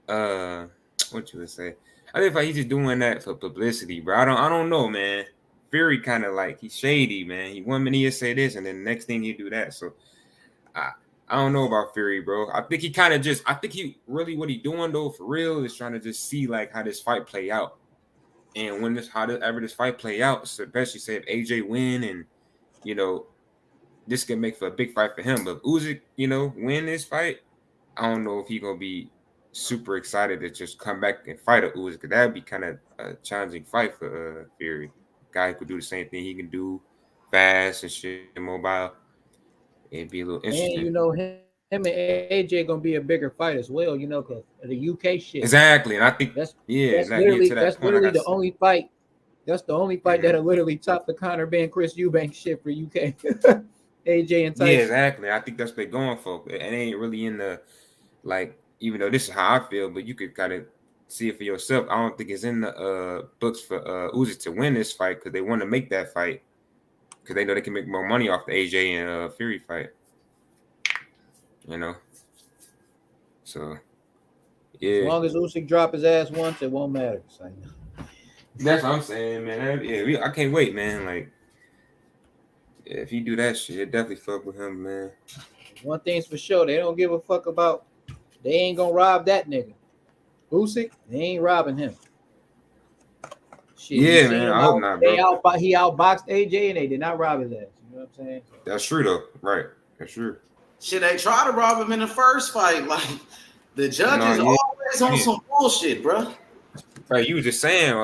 you would say. I think like he's just doing that for publicity, bro. I don't know, man. Fury kind of he's shady, man. He 1 minute he'll say this, and then the next thing he do that. So I don't know about Fury, bro. I think he kind of I think he really what he doing though for real is trying to just see how this fight play out, and when this fight play out, especially say if AJ win and this can make for a big fight for him. But if Usyk, win this fight, I don't know if he gonna be super excited to just come back and fight a Usyk, because that'd be kind of a challenging fight for Fury. Guy who could do the same thing he can do, fast and shit, mobile. It'd be a little interesting. And him and AJ gonna be a bigger fight as well, because the UK shit. Exactly, and I think that's exactly. literally the only fight. That's the only fight that'll literally top the Conor Ben Chris Eubank shit for UK. AJ and Tyson. Yeah, exactly. I think that's what they're going for. It ain't really in the even though this is how I feel, but you could kind of see it for yourself. I don't think it's in the books for Usyk to win this fight, because they want to make that fight because they know they can make more money off the AJ and Fury fight. So yeah. As long as Usyk drop his ass once, it won't matter. That's what I'm saying, man. I can't wait, man. If he do that shit, it definitely fuck with him, man. One thing's for sure, they don't give a fuck about. They ain't gonna rob that nigga. Usyk, they ain't robbing him. Shit, yeah, man. I hope not, bro. He outboxed AJ and they did not rob his ass. You know what I'm saying? That's true, though. Right. That's true. Shit, they tried to rob him in the first fight. The judges always on some bullshit, bro. Right, you was just saying,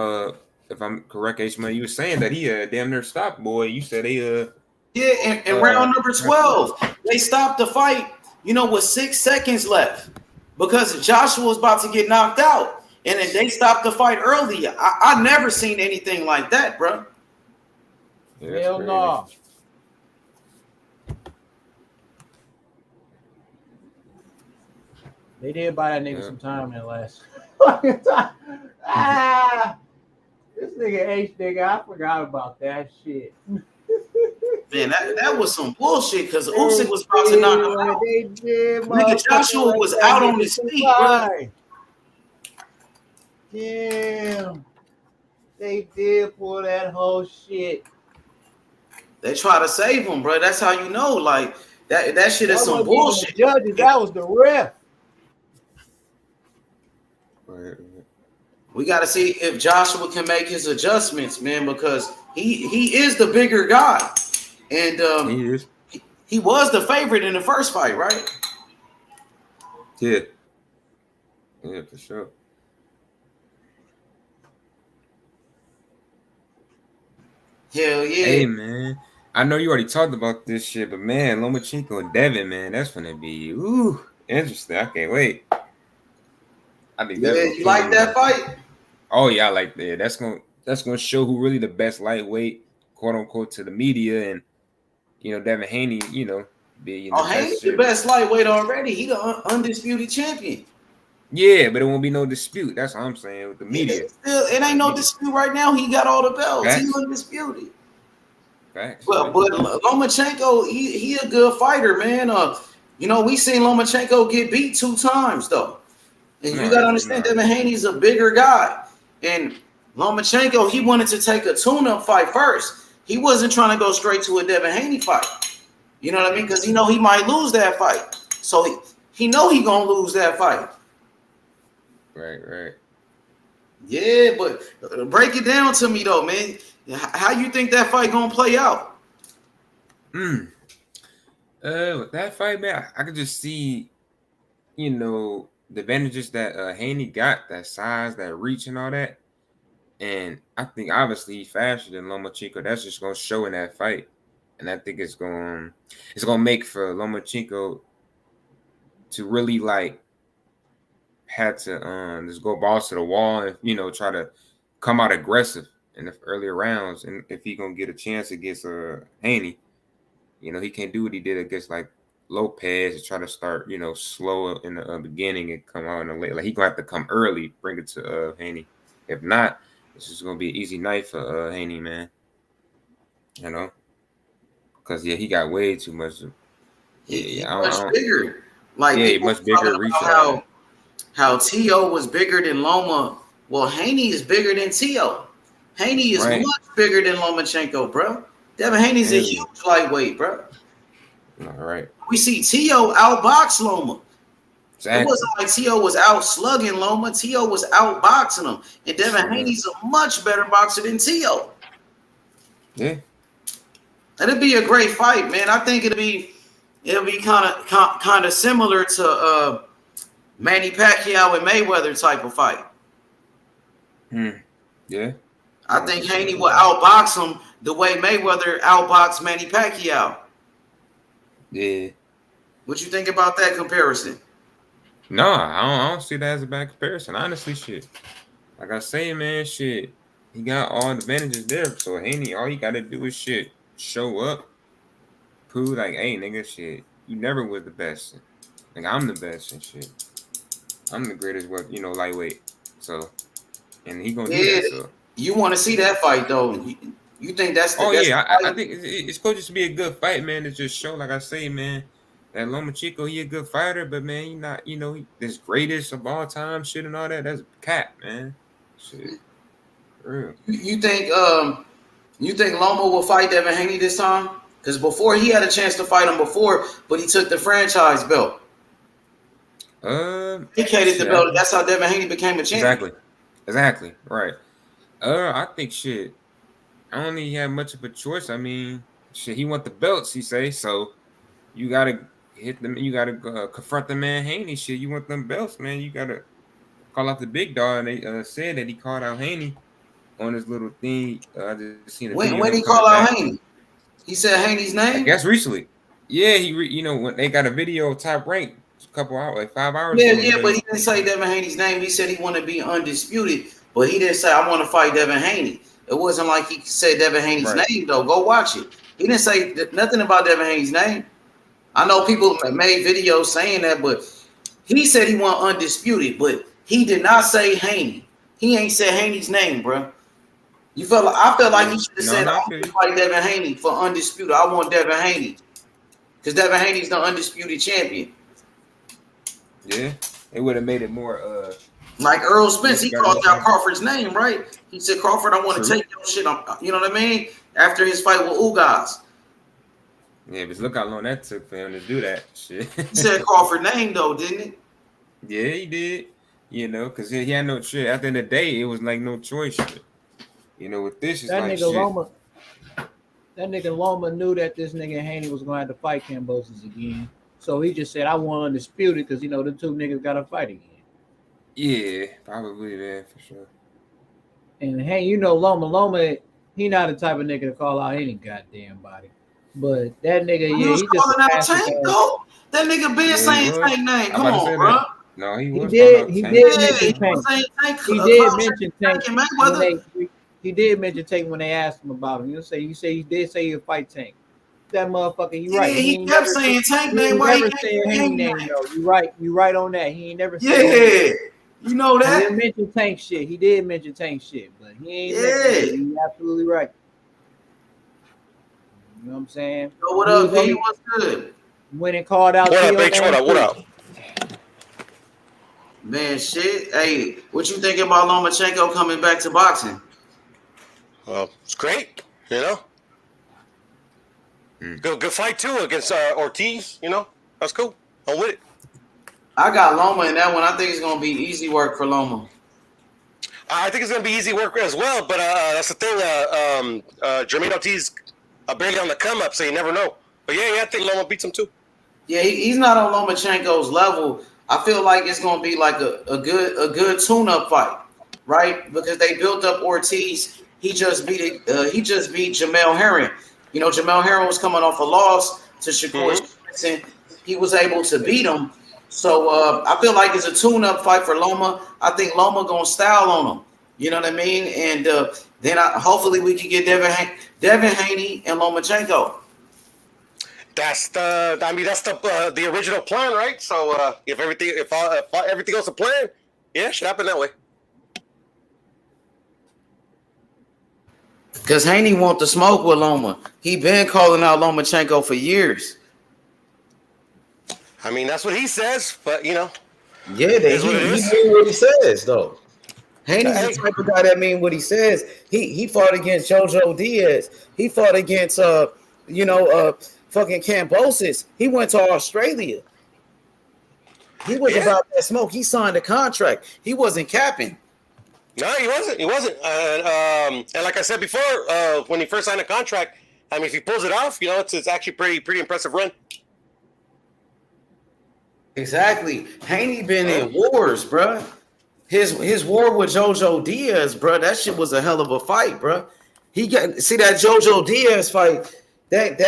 if I'm correct, H-Man, you were saying that he damn near stopped, boy. You said they Yeah, and round number 12, they stopped the fight, with 6 seconds left, because Joshua was about to get knocked out, and then they stopped the fight early. I never seen anything like that, bro. Yeah, hell no. They did buy that nigga some time in the last fucking time. This nigga H nigga, I forgot about that shit. Man, that was some bullshit, because Usyk was about to knock him out. They did, nigga, Joshua was out on his feet, bro. Damn. They did pull that whole shit. They try to save him, bro. That's how you know, that shit is some bullshit. Judges, that was the ref. We got to see if Joshua can make his adjustments, man, because he is the bigger guy, and he is. He was the favorite in the first fight, right? Yeah, for sure. Hell yeah. Hey, man. I know you already talked about this shit, but man, Lomachenko and Devin, man, that's gonna be interesting. I can't wait. I think you like that fight? Oh yeah, I like that. That's gonna show who really the best lightweight, quote unquote, to the media, and Devin Haney, be Haney's the best lightweight already. He the undisputed champion. Yeah, but it won't be no dispute. That's what I'm saying with the media. It ain't no dispute right now. He got all the belts. He's undisputed. Facts. But Lomachenko, he a good fighter, man. We seen Lomachenko get beat 2 times though. And you gotta understand, Devin Haney's a bigger guy. And Lomachenko, he wanted to take a tune-up fight first. He wasn't trying to go straight to a Devin Haney fight. You know what I mean? Because he might lose that fight. So he know he gonna lose that fight. Right. Yeah, but break it down to me though, man. How you think that fight gonna play out? With that fight, man, I could just see, the advantages that Haney got, that size, that reach, and all that. And I think obviously he's faster than Lomachenko. That's just gonna show in that fight, and I think it's gonna make for Lomachenko to really like had to just go balls to the wall and try to come out aggressive in the earlier rounds. And if he gonna get a chance against Haney, he can't do what he did against like Lopez and try to start slow in the beginning and come out in the late. Like he gonna have to come early, bring it to Haney. If not, this is gonna be an easy night for Haney, man. Because he got way too much. He's much bigger. Like he's much bigger. Reach how T.O. was bigger than Loma. Well, Haney is bigger than T.O. Haney is much bigger than Lomachenko, bro. Devin Haney's a huge lightweight, bro. All right. We see T.O. outbox Loma. Exactly. It wasn't like T.O. was out slugging Loma. T.O. was outboxing him. And Devin Haney's a much better boxer than T.O. Yeah. It'd be a great fight, man. I think it'll be kind of similar to Manny Pacquiao and Mayweather type of fight. Yeah. I think Haney will outbox him the way Mayweather outboxed Manny Pacquiao. Yeah. What you think about that comparison? No, I don't see that as a bad comparison. Honestly, shit. Like I say, man, shit. He got all the advantages there. So Haney, all you gotta do is shit. Show up. Prove like, hey, nigga, shit. You never was the best. Like I'm the best and shit. I'm the greatest lightweight. So and he gonna do that. So you want to see that fight though. You think that's the I think it's supposed to be a good fight, man. To just show, like I say, man, that Lomachenko, he a good fighter, but man, he not, this greatest of all time, shit and all that. That's cap, man. Shit, for real. You think Loma will fight Devin Haney this time? Because before he had a chance to fight him before, but he took the franchise belt. He vacated the belt. That's how Devin Haney became a champion. Exactly. Right. I think shit. I don't think he had much of a choice. I mean, shit, he want the belts, he say. So you gotta hit them. You gotta confront the man Haney. Shit, you want them belts, man. You gotta call out the big dog. And they said that he called out Haney on his little thing. I just seen a video. When he called out Haney, he said Haney's name. I guess recently. Yeah, when they got a video of Top Rank a couple hours, like 5 hours. Yeah, but he didn't say Devin Haney's name. He said he wanted to be undisputed, but he didn't say I want to fight Devin Haney. It wasn't like he said Devin Haney's name, though. Go watch it. He didn't say nothing about Devin Haney's name. I know people made videos saying that, but he said he want undisputed, but he did not say Haney. He ain't said Haney's name, bro. I felt like he should have said, I want to fight Devin Haney for undisputed. I want Devin Haney. Because Devin Haney's the undisputed champion. Yeah. It would have made it more like Errol Spence, he called out Crawford's name, right? He said, Crawford, I want to take your shit. You know what I mean? After his fight with Ugas. Yeah, but look how long that took for him to do that shit. He said Crawford's name, though, didn't he? Yeah, he did. Because he had no shit. At the end of the day, it was like no choice. With this, it's that like nigga shit. Loma. That nigga Loma knew that this nigga Haney was going to have to fight Kambosos again. So he just said, I want undisputed because, the two niggas got to fight again. Yeah, probably, man, for sure. And hey, Loma, he not the type of nigga to call out any goddamn body. But that nigga, he was calling out Tank, though. That nigga been saying Tank name. Come on, bro. No, he was. He did mention Tank. He did mention Tank. He did mention Tank when they asked him about him. You say he did say he'll fight Tank. That motherfucker, you right. He kept saying Tank name. Why he never said Haney name though? You right. You right on that. He ain't never said. Yeah, you know that. He didn't mention Tank shit. He did mention Tank shit, but he ain't. Yeah, you absolutely right. You know what I'm saying? Yo, what up, P? What's good? When it called out. What up, bitch? What up? Man, shit. Hey, what you think about Lomachenko coming back to boxing? Well, it's great. Good fight too against Ortiz. That's cool. I'm with it. I got Loma in that one. I think it's gonna be easy work for Loma. I think it's gonna be easy work as well. But that's the thing. Gervonta Ortiz barely on the come up, so you never know. But yeah, I think Loma beats him too. Yeah, he's not on Lomachenko's level. I feel like it's gonna be like a good tune-up fight, right? Because they built up Ortiz. He just beat Jamel Herring. You know, Jamel Herring was coming off a loss to Shakur Stevenson. He was able to beat him. So I feel like it's a tune-up fight for Loma. I think Loma gonna style on him. You know what I mean? And then hopefully we can get Devin Haney and Lomachenko. That's the original plan, right? So if everything goes to plan, yeah, it should happen that way. Because Haney want to smoke with Loma. He been calling out Lomachenko for years. I mean, that's what he says, but you know. Yeah, he mean what he says, though. Haney's the type of guy that mean what he says. He fought against JoJo Diaz. He fought against fucking Cambosis. He went to Australia. He was about that smoke. He signed a contract. He wasn't capping. No, he wasn't. And like I said before, when he first signed a contract, I mean, if he pulls it off, you know, it's actually pretty impressive run. Exactly. Haney been in wars, bro. His war with JoJo Diaz, bro. That shit was a hell of a fight, bro. He got see that JoJo Diaz fight. That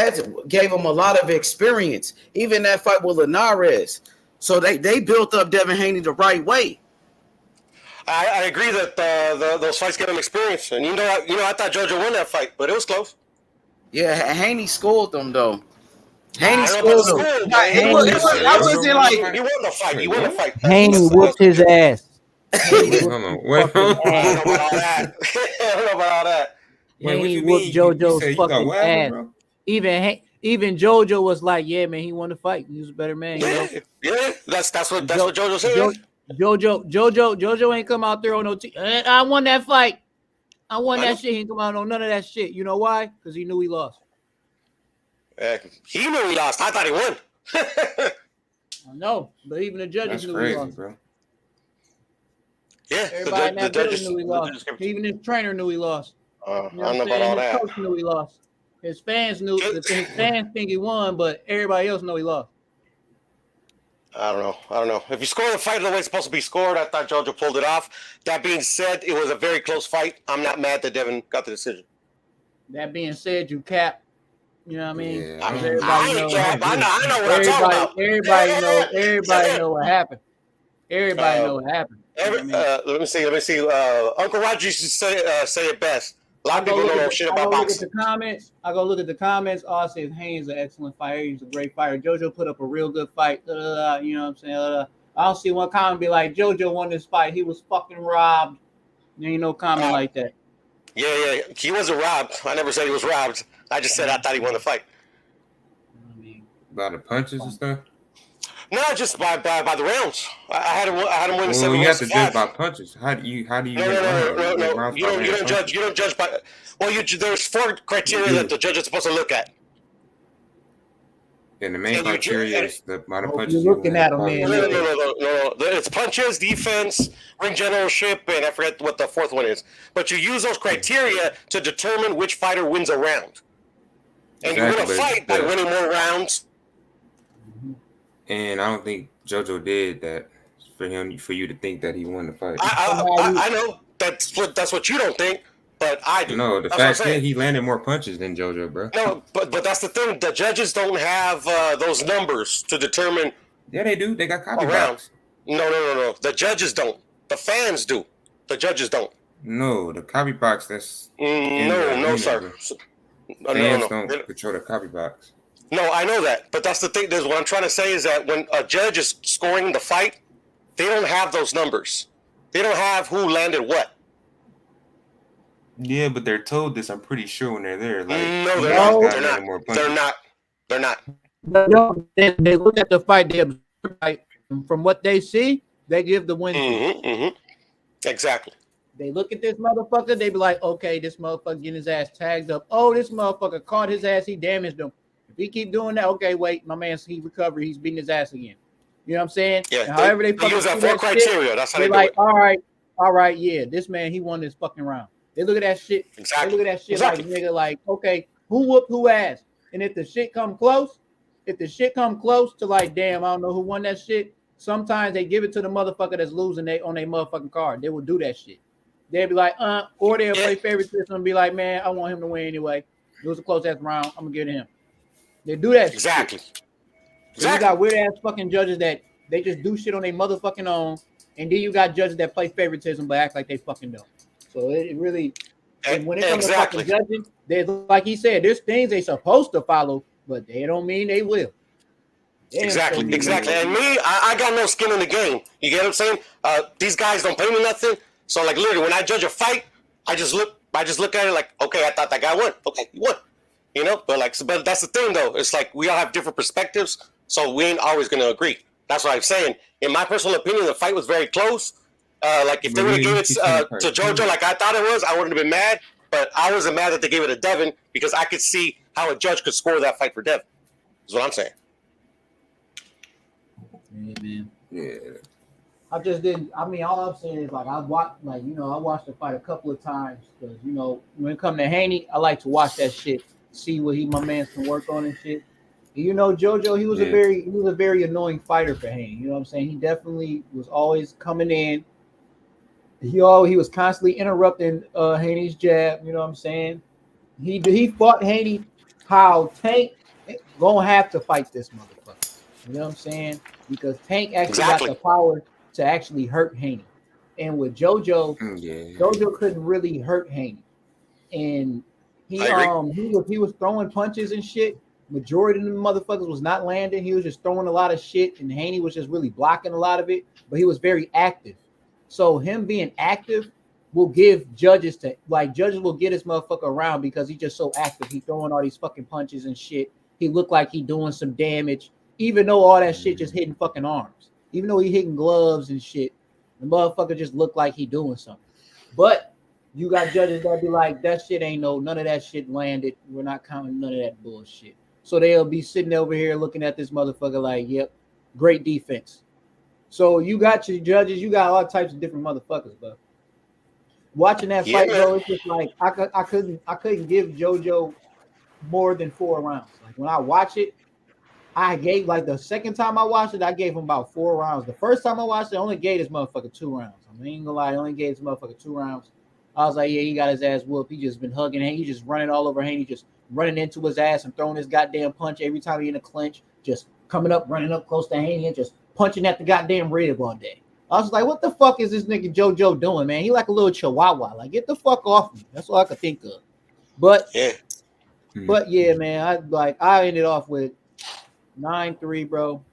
gave him a lot of experience. Even that fight with Linares. So they built up Devin Haney the right way. I agree that those fights give him experience, and I thought JoJo won that fight, but it was close. Yeah, Haney scored them though. Haney scored them. I wasn't like he won the fight. He won the fight. Haney whooped his ass. Wait, hold on. Wait, hold on. I don't know about all that. I don't know about all that. Haney whooped JoJo's fucking ass. Bro? Even JoJo was like, "Yeah, man, he won the fight. He was a better man." You know? Yeah, that's what JoJo said. JoJo ain't come out there on no. I won that fight. I won that shit. He ain't come out on none of that shit. You know why? Because he knew he lost. He knew he lost. I thought he won. I know, but even the judges knew he lost. Bro. Yeah, everybody in that building knew he lost. Even his trainer knew he lost. I don't know about all that. His coach knew he lost. His fans knew. His fans think he won, but everybody else know he lost. I don't know. If you score the fight the way it's supposed to be scored, I thought JoJo pulled it off. That being said, it was a very close fight. I'm not mad that Devin got the decision. That being said, you cap. You know what I mean? Yeah, I know what I'm talking about. Everybody know what happened. Everybody know what happened. Let me see. Uncle Roger used to say it best. A lot of people don't know shit about boxing. I go look at the comments. All I say is Haynes is an excellent fighter. He's a great fighter. JoJo put up a real good fight. You know what I'm saying? I don't see one comment be like, JoJo won this fight. He was fucking robbed. There ain't no comment like that. Yeah. He wasn't robbed. I never said he was robbed. I just said I thought he won the fight. By the punches and stuff? No, just by the rounds. I had him win 7 you have to 5. judge by punches. How do you No. You don't judge by. Well, there's 4 criteria that the judge is supposed to look at. And the main criteria is the amount of punches you're looking at him, No. man. It's punches, defense, ring generalship, and I forget what the 4th one is. But you use those criteria to determine which fighter wins a round. And you win a fight by winning more rounds. And I don't think JoJo did that for you to think that he won the fight. I know that's what you don't think, but I do. No, the fact that he landed more punches than JoJo, bro. No, but that's the thing. The judges don't have those numbers to determine. Yeah, they do. They got copy box. No. The judges don't. The fans do. The judges don't. No, the copy box. That's no, sir. Fans don't control the copy box. No, I know that, but that's the thing. What I'm trying to say is that when a judge is scoring the fight, they don't have those numbers. They don't have who landed what. Yeah, but they're told this. I'm pretty sure when they're there. Like, no, they're not. They're not. They look at the fight. They observe, right? From what they see, they give the win. Exactly. They look at this motherfucker. They be like, okay, this motherfucker getting his ass tagged up. Oh, this motherfucker caught his ass. He damaged him. If he keep doing that, okay, wait, my man, he recovered. He's beating his ass again. You know what I'm saying? Yeah. And however they use that 4 criteria. That's how they do like, it. All right, yeah, this man, he won this fucking round. They look at that shit. Exactly. They look at that shit like, nigga, like, okay, who whooped who ass? And if the shit come close to like, damn, I don't know who won that shit, sometimes they give it to the motherfucker that's losing on their motherfucking card. They will do that shit. They'll be like, or they'll play favoritism and be like, man, I want him to win anyway. It was a close ass round. I'm gonna give it to him. They do that exactly. shit. So you got weird ass fucking judges that they just do shit on their motherfucking own, and then you got judges that play favoritism but act like they fucking don't. So it really, and when it comes to fucking judging, there's, like he said, there's things they supposed to follow, but they don't mean they will. Exactly. And me, I got no skin in the game. You get what I'm saying? These guys don't pay me nothing. So like literally, when I judge a fight, I just look at it like, okay, I thought that guy won. Okay, he won. You know, but that's the thing though. It's like we all have different perspectives, so we ain't always gonna agree. That's what I'm saying. In my personal opinion, the fight was very close. Like if they would have given it to JoJo like I thought it was, I wouldn't have been mad. But I wasn't mad that they gave it to Devin because I could see how a judge could score that fight for Devin. Is what I'm saying. Yeah, man. Yeah. I just didn't. I mean, all I'm saying is like I watched the fight a couple of times because when it comes to Haney, I like to watch that shit, see what my man can work on and shit. And, JoJo, he was a very annoying fighter for Haney. You know what I'm saying? He definitely was always coming in. He was constantly interrupting Haney's jab. You know what I'm saying? He fought Haney how Tank gonna have to fight this motherfucker. You know what I'm saying? Because Tank actually got the power to actually hurt Haney. And with JoJo, JoJo couldn't really hurt Haney. And he was throwing punches and shit. Majority of the motherfuckers was not landing. He was just throwing a lot of shit, and Haney was just really blocking a lot of it. But he was very active. So him being active will give judges will get his motherfucker around because he's just so active. He throwing all these fucking punches and shit. He looked like he doing some damage, even though all that shit just hitting fucking arms. Even though he hitting gloves and shit, the motherfucker just looked like he doing something. But you got judges that be like, that shit ain't none of that shit landed. We're not counting none of that bullshit. So they'll be sitting over here looking at this motherfucker like, yep, great defense. So you got your judges, you got all types of different motherfuckers, but watching that fight, bro, it's just like I couldn't give JoJo more than 4 rounds. Like when I watch it, I gave the second time I watched it, I gave him about 4 rounds. The first time I watched it, I only gave this motherfucker 2 rounds. I ain't gonna lie, I only gave this motherfucker 2 rounds. I was like, yeah, he got his ass whooped. He just been hugging Haney, just running all over Haney, just running into his ass and throwing his goddamn punch every time he in a clinch, just coming up, running up close to Haney and just punching at the goddamn rib all day. I was like, what the fuck is this nigga JoJo doing, man? He like a little chihuahua. Like, get the fuck off me. That's all I could think of. But yeah, man, I ended off with 9-3, bro.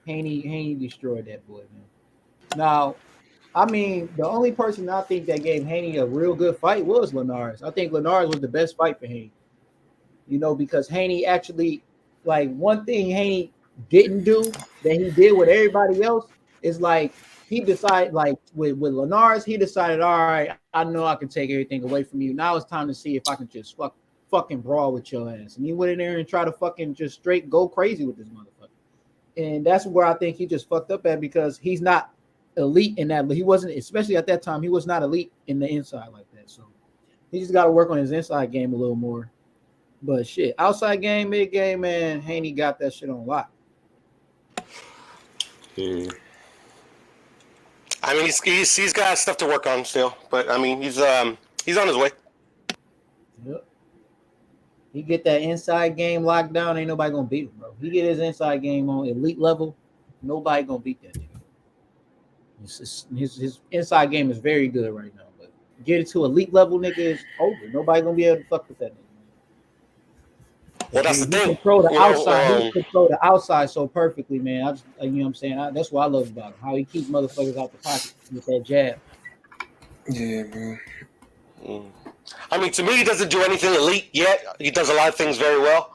Haney destroyed that boy, man. Now, I mean, the only person I think that gave Haney a real good fight was Linares. I think Linares was the best fight for Haney. Because Haney actually, one thing Haney didn't do that he did with everybody else is he decided, with Linares, he decided, all right, I know I can take everything away from you. Now it's time to see if I can just fucking brawl with your ass. And he went in there and tried to fucking just straight go crazy with this motherfucker. And that's where I think he just fucked up at because he's not elite in that. But he wasn't, especially at that time, he was not elite in the inside like that. So he just got to work on his inside game a little more. But shit, outside game, mid game, man, Haney got that shit on lock. I mean, he's got stuff to work on still, but I mean, he's on his way. Yep. He get that inside game locked down, ain't nobody gonna beat him, bro. He get his inside game on elite level, nobody gonna beat that nigga. His inside game is very good right now, but get it to elite level, nigga, is over. Nobody gonna be able to fuck with that nigga. Well, that's the thing. He control the outside. He control the outside so perfectly, man. You know what I'm saying? That's what I love about him. How he keeps motherfuckers out the pocket with that jab. Yeah, bro. I mean, to me, he doesn't do anything elite yet. He does a lot of things very well.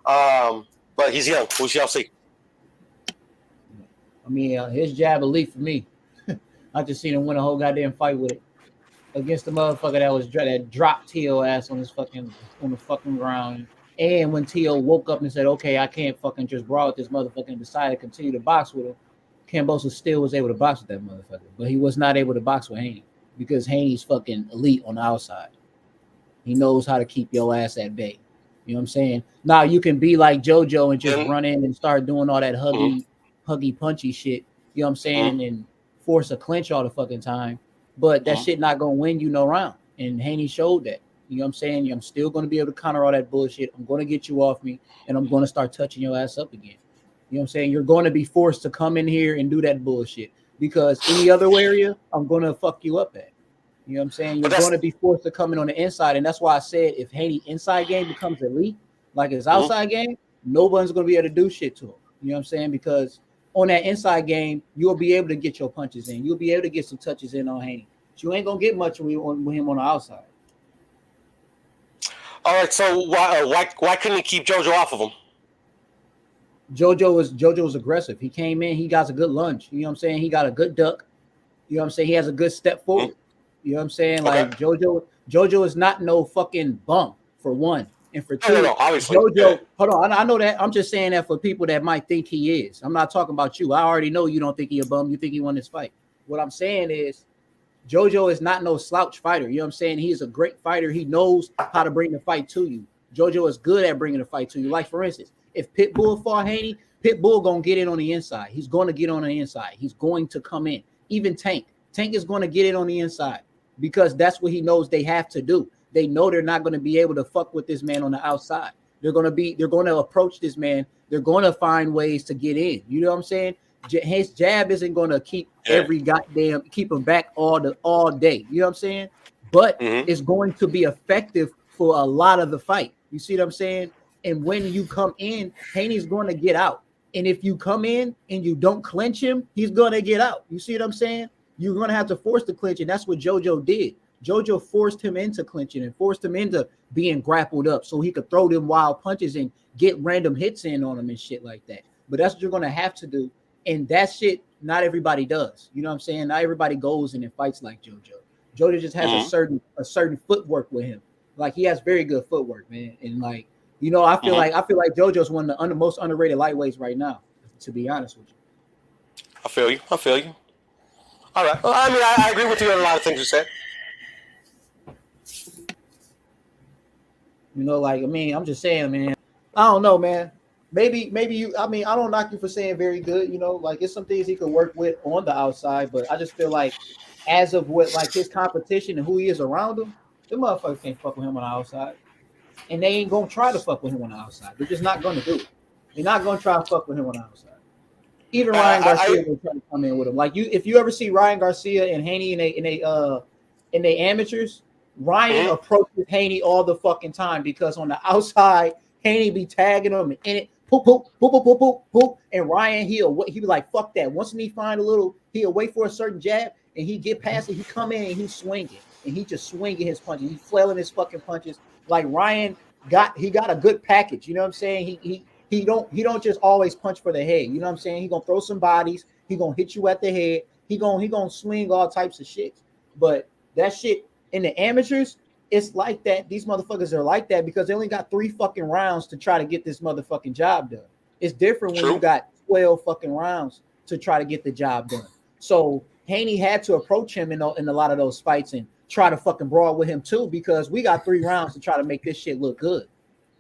But he's young. We shall see. I mean, his jab elite for me. I just seen him win a whole goddamn fight with it against the motherfucker that dropped T.O. ass on the fucking ground. And when T.O. woke up and said, okay, I can't fucking just brawl with this motherfucker and decided to continue to box with him, Kambosos still was able to box with that motherfucker. But he was not able to box with Haney because Haney's fucking elite on the outside. He knows how to keep your ass at bay. You know what I'm saying? Now you can be like JoJo and just run in and start doing all that huggy punchy shit. You know what I'm saying? And force a clinch all the fucking time. But that shit not gonna win you no round. And Haney showed that. You know what I'm saying? I'm still gonna be able to counter all that bullshit. I'm gonna get you off me, and I'm gonna start touching your ass up again. You know what I'm saying? You're going to be forced to come in here and do that bullshit because any other area, I'm going to fuck you up at. You know what I'm saying? You're going to be forced to come in on the inside. And that's why I said if Haney inside game becomes elite, like his outside game, nobody's going to be able to do shit to him. You know what I'm saying? Because on that inside game, you'll be able to get your punches in. You'll be able to get some touches in on Haney. But you ain't going to get much with him on the outside. All right, so why couldn't he keep JoJo off of him? JoJo was aggressive. He came in, he got a good lunge. You know what I'm saying? He got a good duck. You know what I'm saying? He has a good step forward. You know what I'm saying? Like JoJo is not no fucking bum for one. And for two, obviously. JoJo, hold on. I know that. I'm just saying that for people that might think he is. I'm not talking about you. I already know you don't think he a bum. You think he won this fight. What I'm saying is JoJo is not no slouch fighter. You know what I'm saying? He is a great fighter. He knows how to bring the fight to you. JoJo is good at bringing the fight to you. Like, for instance, if Pitbull fought Haney, Pitbull gonna get in on the inside. He's going to get on the inside. He's going to come in. Even Tank is going to get in on the inside because that's what he knows they have to do. They know they're not going to be able to fuck with this man on the outside. They're going to approach this man. They're going to find ways to get in. You know what I'm saying? His jab isn't going to keep keep him back all day. You know what I'm saying? But it's going to be effective for a lot of the fight. You see what I'm saying? And when you come in, Haney's going to get out. And if you come in and you don't clinch him, he's going to get out. You see what I'm saying? You're going to have to force the clinch, and that's what JoJo did. JoJo forced him into clinching and forced him into being grappled up so he could throw them wild punches and get random hits in on him and shit like that. But that's what you're going to have to do. And that shit, not everybody does. You know what I'm saying? Not everybody goes in and fights like JoJo. JoJo just has a certain footwork with him. Like, he has very good footwork, man. And like, you know, I feel like JoJo's one of the most underrated lightweights right now, to be honest with you. I feel you. All right. Well, I mean, I agree with you on a lot of things you said. You know, like, I mean, I'm just saying, man. I don't know, man. Maybe you. I mean, I don't knock you for saying very good. You know, like, it's some things he could work with on the outside, but I just feel like, as of what like his competition and who he is around him, the motherfuckers can't fuck with him on the outside. And they ain't gonna try to fuck with him on the outside. They're just not gonna do it. They're not gonna try to fuck with him on the outside. Even Ryan Garcia will try to come in with him. Like, if you ever see Ryan Garcia and Haney in they amateurs, Ryan approaches Haney all the fucking time because on the outside, Haney be tagging him and in it, poop, poop, poop, poop, poop, poop, poop. And Ryan he'll be like, fuck that. Once he find a little, he'll wait for a certain jab and he get past it. He come in and he's swinging and he just swinging his punches. He's flailing his fucking punches. Like, Ryan got a good package. You know what I'm saying? He don't just always punch for the head. You know what I'm saying? He gonna throw some bodies. He gonna hit you at the head. He gonna swing all types of shit. But that shit in the amateurs, it's like that. These motherfuckers are like that because they only got 3 fucking rounds to try to get this motherfucking job done. It's different when you got 12 fucking rounds to try to get the job done. So Haney had to approach him in a lot of those fights and try to fucking brawl with him too, because we got 3 rounds to try to make this shit look good.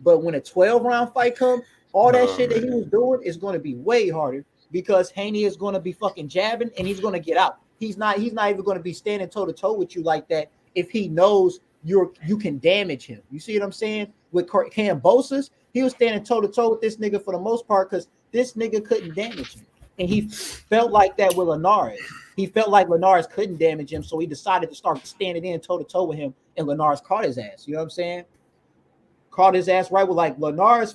But when a 12-round fight comes, all that shit that he was doing is going to be way harder because Haney is going to be fucking jabbing and he's going to get out. He's not even going to be standing toe to toe with you like that if he knows you can damage him. You see what I'm saying? With Cambosos, he was standing toe to toe with this nigga for the most part because this nigga couldn't damage him. And he felt like that with Linares. He felt like Linares couldn't damage him, so he decided to start standing in toe-to-toe with him, and Linares caught his ass. You know what I'm saying? Caught his ass right with, like, Linares'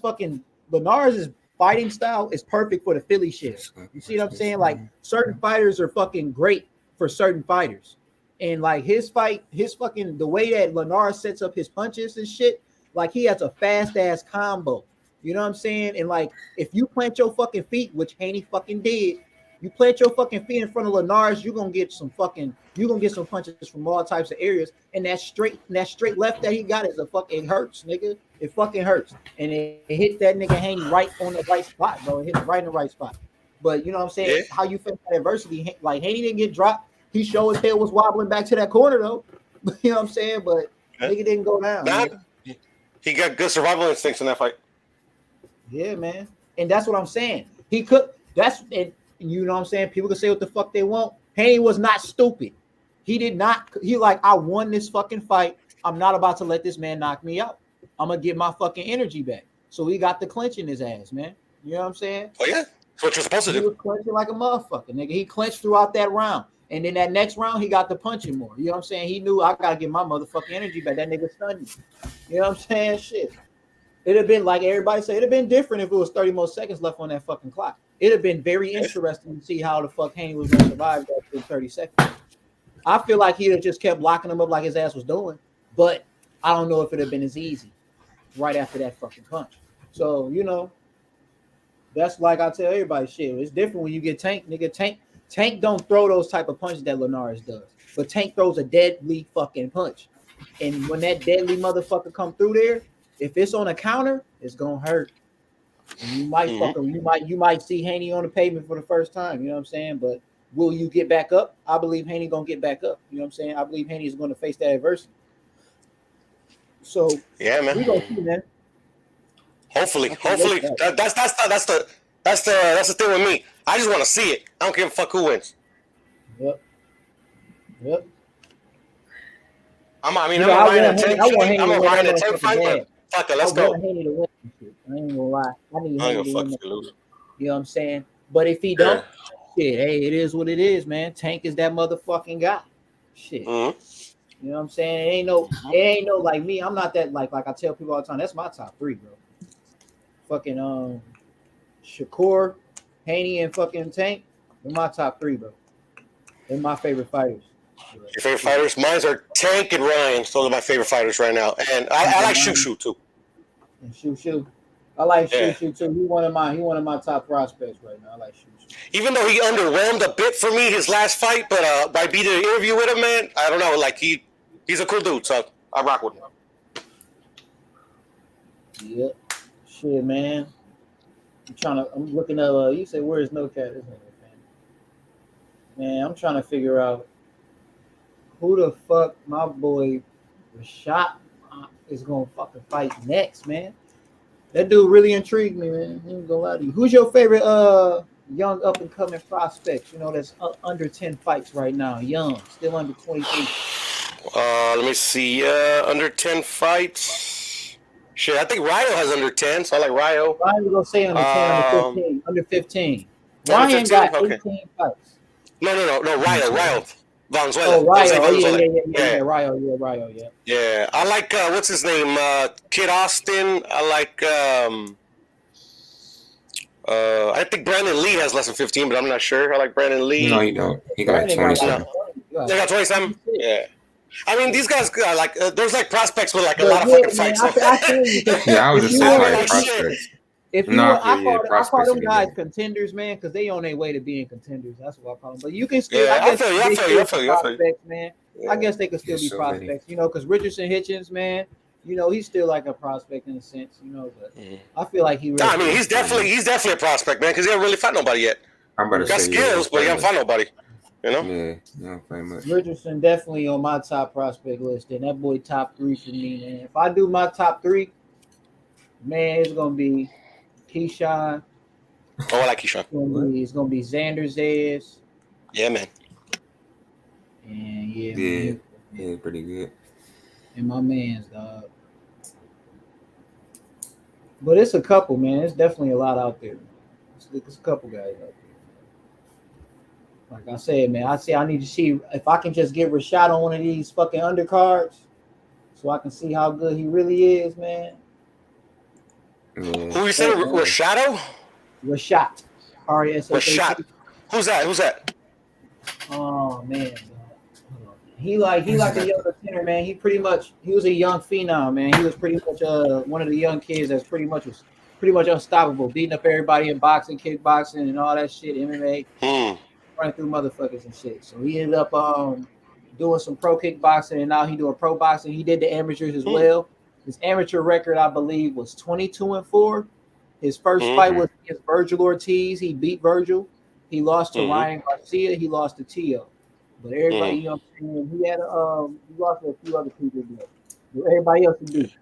fighting style is perfect for the Philly shit. You see what I'm saying? Like, certain fighters are fucking great for certain fighters. And, like, the way that Linares sets up his punches and shit, like, he has a fast-ass combo. You know what I'm saying? And, like, if you plant your fucking feet, which Haney fucking did, you plant your fucking feet in front of Linares, you're gonna get some punches from all types of areas. And that straight left that he got is it hurts, nigga. It fucking hurts. And it hit that nigga Haney right on the right spot, bro. It hit him right in the right spot. But you know what I'm saying? Yeah. How you face that adversity, like, Haney didn't get dropped. He showed his head was wobbling back to that corner though. You know what I'm saying? But nigga didn't go down. He got good survival instincts in that fight. Yeah, man. And that's what I'm saying. He could. You know what I'm saying? People can say what the fuck they want. Haney was not stupid. He did not. He like, I won this fucking fight. I'm not about to let this man knock me out. I'm gonna get my fucking energy back. So he got the clinch in his ass, man. You know what I'm saying? Oh yeah, that's what you're supposed to do. He was clenching like a motherfucker, nigga. He clenched throughout that round. And then that next round, he got the punching more. You know what I'm saying? He knew I gotta get my motherfucking energy back. That nigga stunned me. You know what I'm saying? Shit. It'd have been like everybody said, it'd have been different if it was 30 more seconds left on that fucking clock. It'd have been very interesting to see how the fuck Haney was gonna survive that in 30 seconds. I feel like he'd have just kept locking him up like his ass was doing, but I don't know if it'd have been as easy right after that fucking punch. So, you know, that's like I tell everybody, shit, it's different when you get Tank, nigga. Tank don't throw those type of punches that Linares does, but Tank throws a deadly fucking punch. And when that deadly motherfucker come through there, if it's on a counter, it's gonna hurt. And you might you might see Haney on the pavement for the first time, you know what I'm saying? But will you get back up? I believe Haney gonna get back up. You know what I'm saying? I believe Haney is gonna face that adversity. So yeah, man. We gonna see, man. Hopefully. That's the thing with me. I just want to see it. I don't give a fuck who wins. Yep. I'm riding a Tank fight, but fuck it, let's go. I want Haney to win. I ain't gonna lie. I need Haney to win. You know what I'm saying? But if he don't, shit, hey, it is what it is, man. Tank is that motherfucking guy. Shit. You know what I'm saying? It ain't no like me. I'm not that like I tell people all the time. That's my top 3, bro. Fucking Shakur, Haney, and fucking Tank. They're my top 3, bro. They're my favorite fighters. Your favorite fighters? Mine are Tank and Ryan. Those are my favorite fighters right now. And I like Shoo too. And Shoo. I like Shoo too. He one of my top prospects right now. I like Shoo. Even though he underwhelmed a bit for me his last fight, but by being in an interview with him, man, I don't know. Like he's a cool dude, so I rock with him. Yep. Shit, man. I'm looking at you say where's No Cat? Man, I'm trying to figure out who the fuck my boy Rashad is gonna fucking fight next, man. That dude really intrigued me, man. I ain't gonna lie to you. Who's your favorite young up and coming prospect? You know, that's under 10 fights right now. Young, still under 23. Let me see. Under 10 fights. Shit, I think Ryo has under 10, so I like Ryo. Ryan's gonna say under 10, under 15. Ryan got 18 fights. No, Ryo. Valenzuela. Oh, Ryo. Yeah, Ryo, yeah. Yeah, I like, what's his name? Kid Austin. I like, I think Brandon Lee has less than 15, but I'm not sure. I like Brandon Lee. No, you don't. He got 27. They got 27? Yeah. I mean, these guys like there's like prospects with like a lot of fucking fights. I was just saying like prospects. If you I call them guys contenders, man, because they on their way to being contenders. That's what I call them. But you can still, I feel you. Prospects, man. Yeah. I guess they could still be prospects, you know, because Richardson Hitchens, man, you know, he's still like a prospect in a sense, you know. But I feel like he. Really I mean, he's definitely a prospect, man, because he hasn't really fought nobody yet. I'm about to got say skills, but he hasn't fought nobody. You know? Yeah, not very much. Richardson definitely on my top prospect list, and that boy top 3 for me, man. If I do my top 3, man, it's gonna be Keyshawn. Oh, I like Keyshawn. It's gonna be Xander Zayas. Yeah, man. And yeah, pretty good. And my man's dog. But it's a couple, man. It's definitely a lot out there. It's a couple guys out there. Like I said, man, I need to see if I can just get Rashad on one of these fucking undercards so I can see how good he really is, man. Who you said? Rashado? Rashad. Rashad. Who's that? Oh man. He like a young contender, man. He was a young phenom, man. He was pretty much one of the young kids that's pretty much unstoppable, beating up everybody in boxing, kickboxing, and all that shit, MMA. Running through motherfuckers and shit. So he ended up doing some pro kickboxing, and now he doing pro boxing. He did the amateurs as well. His amateur record, I believe, was 22-4. His first fight was against Virgil Ortiz. He beat Virgil. He lost to Ryan Garcia. He lost to Tio. But everybody, you know what I'm saying, he had he lost to a few other people. But everybody else he beat.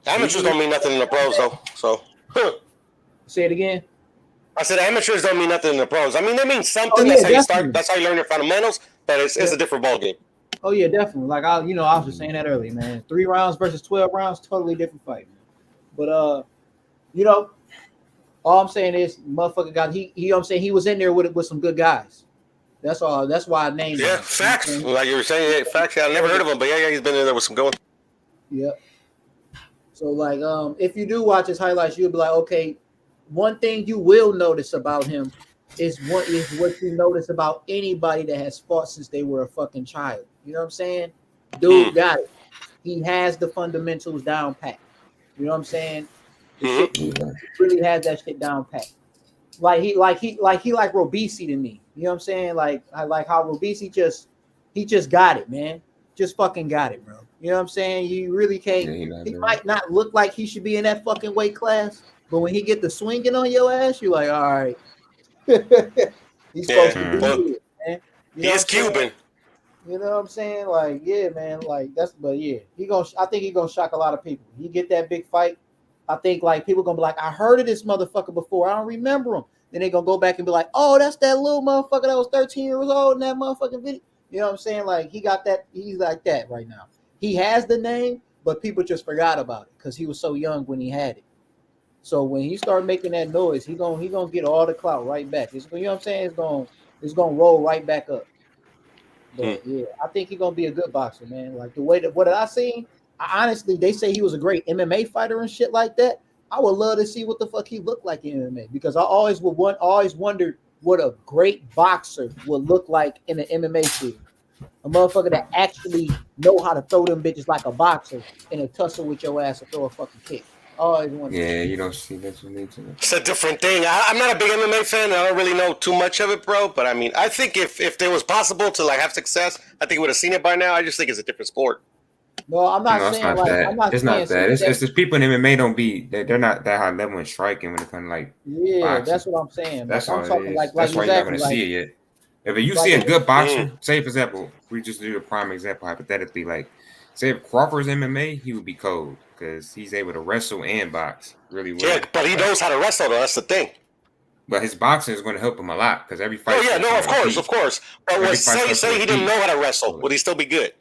Amateurs don't mean nothing in the pros, though. So say it again. I said amateurs don't mean nothing in the pros. I mean, they mean something. Oh yeah, That's how you definitely. start. That's how you learn your fundamentals. But it's a different ball game. Oh yeah, definitely. Like I was just saying that earlier, man. 3 rounds versus 12 rounds, totally different fight, man. But all I'm saying is, motherfucker got he you know what I'm saying, he was in there with some good guys. That's all. That's why I named him. Yeah, facts. Like you were saying, facts. I never heard of him, but yeah, he's been in there with some going. Yep. So like, if you do watch his highlights, you'll be like, okay, one thing you will notice about him is what you notice about anybody that has fought since they were a fucking child. You know what I'm saying? Dude got it. He has the fundamentals down pat. You know what I'm saying? The shit, he really has that shit down pat. Like Robisi to me. You know what I'm saying? Like I like how Robisi just got it, man. Just fucking got it, bro. You know what I'm saying? You really can't. He might not look like he should be in that fucking weight class, but when he get the swinging on your ass, you're like, all right. He's supposed to be here, man. You know He is Cuban. You know what I'm saying? Like, yeah, man. Like but yeah, I think he gonna shock a lot of people. He get that big fight. I think like people gonna be like, I heard of this motherfucker before. I don't remember him. Then they gonna go back and be like, oh, that's that little motherfucker that was 13 years old in that motherfucking video. You know what I'm saying? Like he got that. He's like that right now. He has the name, but people just forgot about it because he was so young when he had it. So when he started making that noise, he gonna get all the clout right back. You know what I'm saying? It's gonna roll right back up. But yeah, I think he's gonna be a good boxer, man. Like the way that what I seen, honestly, they say he was a great MMA fighter and shit like that. I would love to see what the fuck he looked like in MMA because I always wondered what a great boxer would look like in the MMA field. A motherfucker that actually know how to throw them bitches like a boxer and a tussle with your ass and throw a fucking kick. I always wondered. Yeah, you don't see that you need to. It's a different thing. I'm not a big MMA fan. I don't really know too much of it, bro. But I mean, I think if there was possible to like have success, I think we would have seen it by now. I just think it's a different sport. No, I'm not No, saying it's not like that. I'm not It's saying not that. It's that. just people in MMA don't be they're not that high level in striking when it comes to like Yeah, boxing. that's what I'm saying. That's Like all I'm it talking is. like That's why you're not exactly gonna like see it yet. If you like see a good boxer, say for example, we just do a prime example hypothetically, like say if Crawford's MMA, he would be cold because he's able to wrestle and box really well. Yeah, but he knows how to wrestle, though. That's the thing. But his boxing is going to help him a lot because every Oh fight. yeah, no, of course. But say he didn't know how to wrestle, So, would he still be good?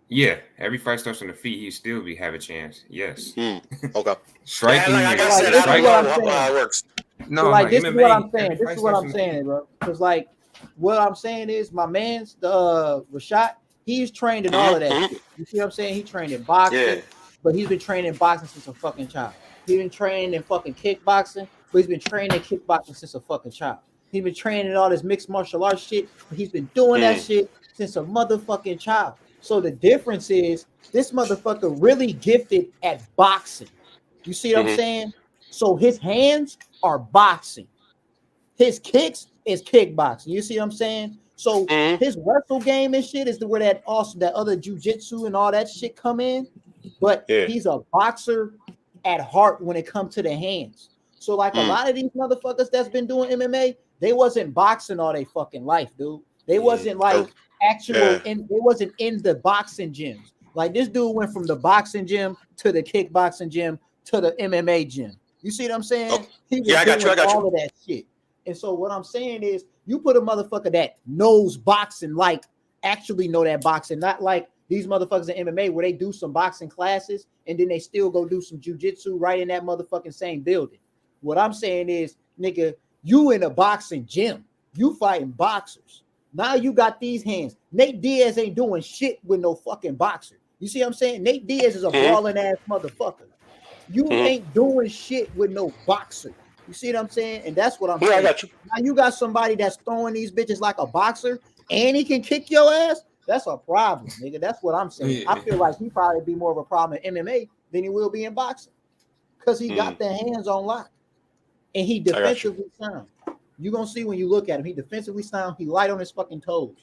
Yeah, every fight starts on the feet. He still have a chance. Yes. Okay. Striking. Yeah, like I said, I don't know how it works. No, so like this MMA, is what I'm saying. every This fight is what starts I'm on the saying, feet. bro. Because like what I'm saying is my man's the Rashad, he's trained in all of that shit. You see what I'm saying? He trained in boxing, but he's been training boxing since a fucking child. He's been training in fucking kickboxing, but he's been training kickboxing since a fucking child. He's been training all this mixed martial arts shit, but he's been doing that shit since a motherfucking child. So the difference is this motherfucker really gifted at boxing. You see what I'm saying? So his hands are boxing. His kicks is kickboxing. You see what I'm saying? So his wrestle game and shit is where that other jujitsu and all that shit come in. But he's a boxer at heart when it comes to the hands. So like a lot of these motherfuckers that's been doing MMA, they wasn't boxing all their fucking life, dude. They wasn't like they wasn't in the boxing gyms. Like this dude went from the boxing gym to the kickboxing gym to the MMA gym. You see what I'm saying? He was doing all of that shit. And so what I'm saying is you put a motherfucker that knows boxing, like actually know that boxing, not like these motherfuckers in MMA where they do some boxing classes and then they still go do some jujitsu right in that motherfucking same building. What I'm saying is, nigga, you in a boxing gym, you fighting boxers. Now you got these hands. Nate Diaz ain't doing shit with no fucking boxer. You see what I'm saying? Nate Diaz is a brawling ass motherfucker. You ain't doing shit with no boxer. You see what I'm saying? And that's what I'm saying. I got you. Now you got somebody that's throwing these bitches like a boxer and he can kick your ass. That's a problem, nigga. That's what I'm saying. I feel like he probably be more of a problem in MMA than he will be in boxing because he got the hands on lock and he defensively sound. You're going to see when you look at him, he defensively sound. He light on his fucking toes.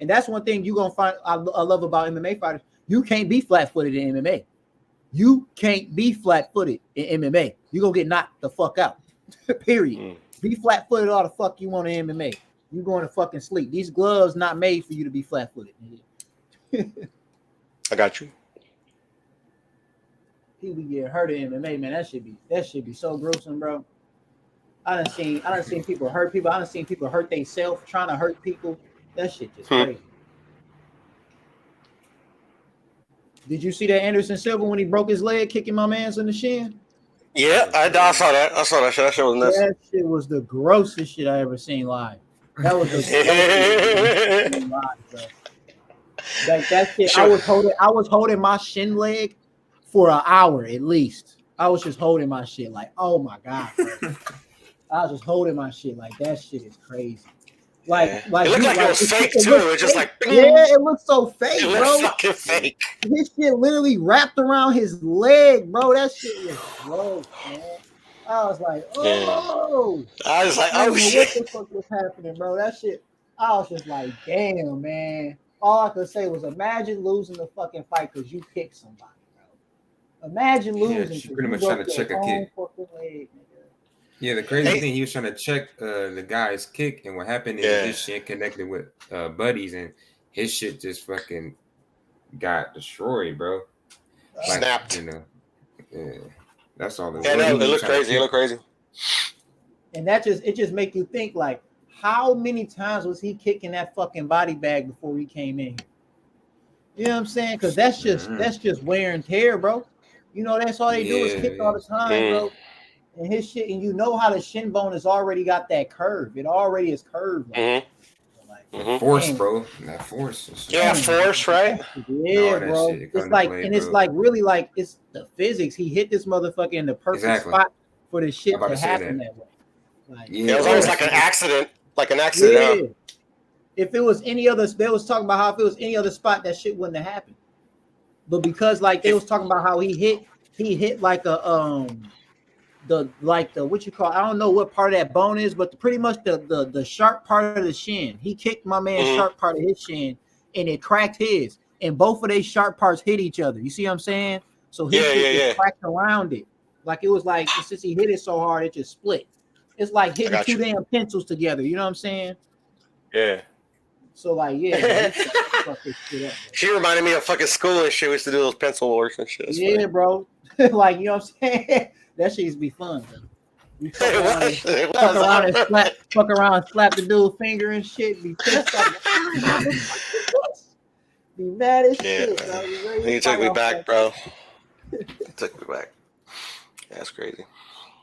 And that's one thing you're going to find I love about MMA fighters. You can't be flat-footed in MMA. You can't be flat-footed in MMA. You're going to get knocked the fuck out. Period. Be flat-footed all the fuck you want in MMA. You're going to fucking sleep. These gloves not made for you to be flat-footed. I got you. People get hurt in MMA, man. That should be so gruesome, bro. I done seen people hurt people. I done seen people hurt themselves trying to hurt people. That shit just Hmm. crazy. Did you see that Anderson Silva when he broke his leg, kicking my man's in the shin? Yeah, I saw that. I saw that shit. That shit was nuts. That shit was the grossest shit I ever seen live. That was the grossest shit I ever seen live, bro. Like that shit, I was holding my shin leg for an hour at least. I was just holding my shit like, oh my god, bro. I was just holding my shit like that shit is crazy. Like it looked like it was fake too. It was just like, yeah, it looks so fake, it bro. looks fucking fake. His shit literally wrapped around his leg, bro. That shit was gross, man. I was like, oh. I was like, I oh don't know shit. what the fuck was happening, bro. That shit. I was just like, damn, man. All I could say was, imagine losing the fucking fight because you kicked somebody, bro. Imagine losing. she pretty much trying to check a kick. Yeah, the crazy thing, he was trying to check the guy's kick, and what happened is his shit connected with Buddy's, and his shit just fucking got destroyed, bro. Like, snapped. You know, yeah, that's all it was. Yeah, no, it looked crazy. It looked crazy. And that just make you think, like, how many times was he kicking that fucking body bag before he came in? You know what I'm saying? Because that's just wear and tear, bro. You know, that's all they do is kick all the time, bro. And his shit, and you know how the shin bone has already got that curve. It already is curved. Force, bro. That force. Yeah, force, right? Yeah, bro. It's like, and it's like really like it's the physics. He hit this motherfucker in the perfect spot for the shit to happen that way. Like, it was almost like an accident. Like an accident. Yeah. If it was any other, they was talking about how if it was any other spot, that shit wouldn't have happened. But because like they was talking about how he hit like a the what you call, I don't know what part of that bone is, but pretty much the sharp part of the shin. He kicked my man's sharp part of his shin and it cracked his, and both of these sharp parts hit each other. You see what I'm saying? So his shit cracked around it. Like it was like, since he hit it so hard, it just split. It's like hitting two damn pencils together. You know what I'm saying? Yeah. So like, yeah. Fuck this shit up, she reminded me of fucking school and shit. We used to do those pencil works and shit. Yeah, funny. Bro. Like, you know what I'm saying? That shit used to be fun, bro. You fuck around and slap the dude's finger and shit. Be pissed off. Be mad as shit, bro. You took me back, bro. You took me back. That's crazy.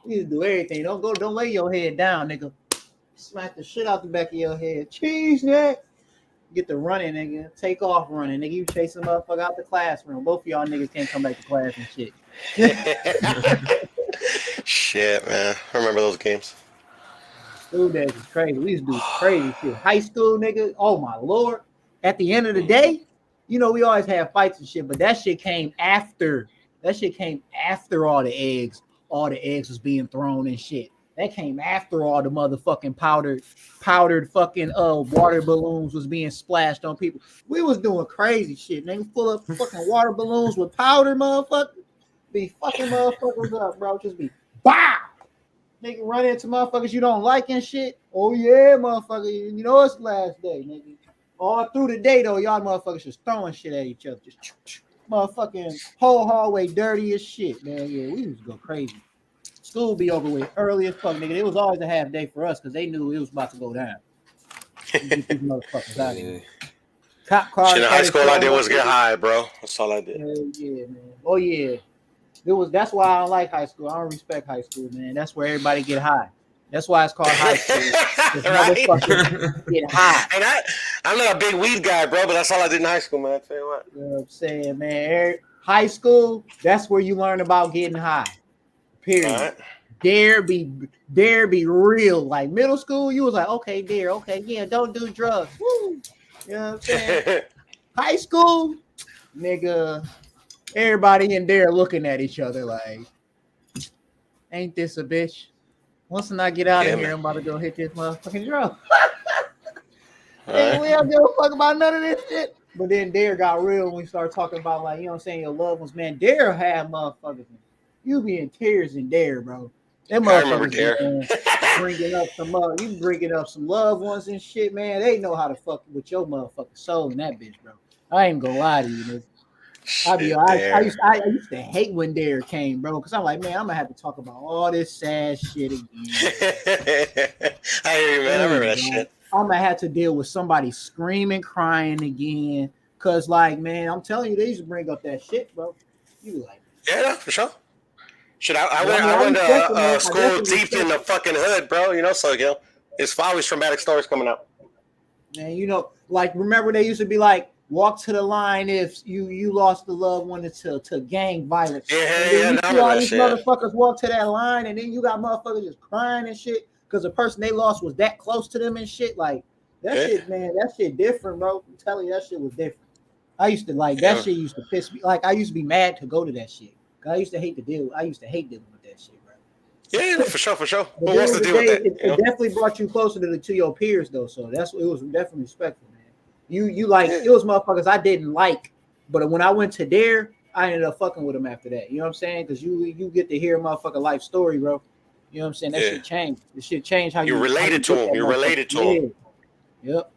You need to do everything. Don't lay your head down, nigga. Smack the shit out the back of your head. Cheese, nigga. Get the running, nigga. Take off running, nigga. You chase the motherfucker out the classroom. Both of y'all niggas can't come back to class and shit. Shit, man. I remember those games. School days is crazy. We used to do crazy shit. High school, nigga. Oh my lord. At the end of the day, you know, we always have fights and shit, but that shit came after. That shit came after all the eggs. All the eggs was being thrown and shit. That came after all the motherfucking powdered fucking water balloons was being splashed on people. We was doing crazy shit, nigga, full of fucking water balloons with powder, motherfucker. Be fucking motherfuckers up, bro. Just be wow. Nigga run into motherfuckers you don't like and shit. Oh yeah, motherfucker. You know it's the last day, nigga. All through the day though, y'all motherfuckers just throwing shit at each other. Just motherfucking whole hallway dirty as shit, man. Yeah, we used to go crazy. School be over with early as fuck, nigga. It was always a half day for us because they knew it was about to go down. Get these motherfuckers out of here. Cop cars. Shit, in high school, all I did was get high, bro. That's all I did. Yeah, man. Oh yeah. That's why I don't like high school. I don't respect high school, man. That's where everybody get high. That's why it's called high school. Right? Get high. And I'm not a big weed guy, bro, but that's all I did in high school, man. I tell you what. You know what I'm saying, man? High school, that's where you learn about getting high. Period. Right. Dare be real. Like middle school, you was like, okay, dare, okay, yeah, don't do drugs. Woo. You know what I'm saying? High school, nigga, everybody in there looking at each other like, ain't this a bitch? Once I get out of here, I'm about to go hit this motherfucking drug. Right. We don't give a fuck about none of this shit. But then Dare got real when we started talking about, like, you know what I'm saying, your loved ones, man. Dare had motherfuckers. You be in tears in Dare, bro. That motherfuckers bringing up some loved ones and shit, man. They know how to fuck with your motherfucking soul in that bitch, bro. I ain't gonna lie to you, nigga. I used to hate when Dare came, bro, because I'm like, man, I'm gonna have to talk about all this sad shit again. I hear you, man. I remember that shit. I'm gonna have to deal with somebody screaming, crying again, cause like, man, I'm telling you, they used to bring up that shit, bro. You like, yeah, for sure. Shit, I went to school deep in the fucking hood, bro. You know, so you know, it's always traumatic stories coming out. Man, you know, like remember they used to be like, walk to the line if you lost the loved one to gang violence. Yeah, you see all these motherfuckers walk to that line, and then you got motherfuckers just crying and shit because the person they lost was that close to them and shit. Like that shit, man, that shit different, bro. I'm telling you, that shit was different. I used to like that shit used to piss me. Like I used to be mad to go to that shit. I used to hate to deal. I used to hate dealing with that shit, bro. Yeah, for sure. Who wants to deal with that? It definitely brought you closer to your peers, though. So it was definitely respectful, man. You like it was motherfuckers I didn't like, but when I went to Dare, I ended up fucking with them after that. You know what I'm saying? Because you get to hear a motherfucker life story, bro. You know what I'm saying? That shit changed. The shit changed how you related to him. You're related to him. Yep.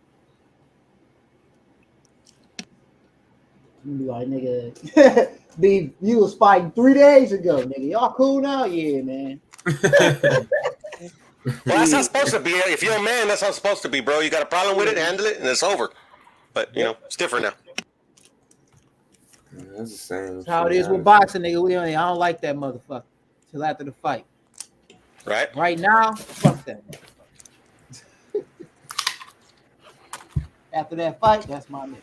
You be like, nigga, you was fighting 3 days ago, nigga. Y'all cool now? Yeah, man. Well, that's how it's supposed to be. If you're a man, that's how it's supposed to be, bro. You got a problem with it, handle it, and it's over. But you know, it's different now. That's the same. That's how it is with boxing, nigga. I don't like that motherfucker till after the fight. Right. Right now, fuck that. After that fight, that's my nigga.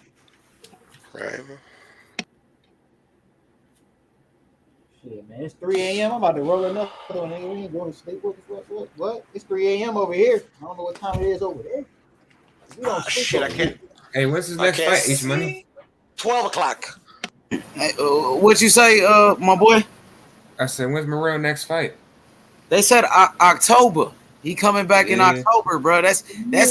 Right. Shit, man, it's 3 a.m. I'm about to roll another one, nigga. We ain't going to sleep. What? It's 3 a.m. over here. I don't know what time it is over there. We don't sleep shit, over I can't. Here. Hey, when's his next fight? Each money? 12 o'clock. Hey, what you say, my boy? I said, when's Morrell next fight? They said October. He coming back in October, bro. That's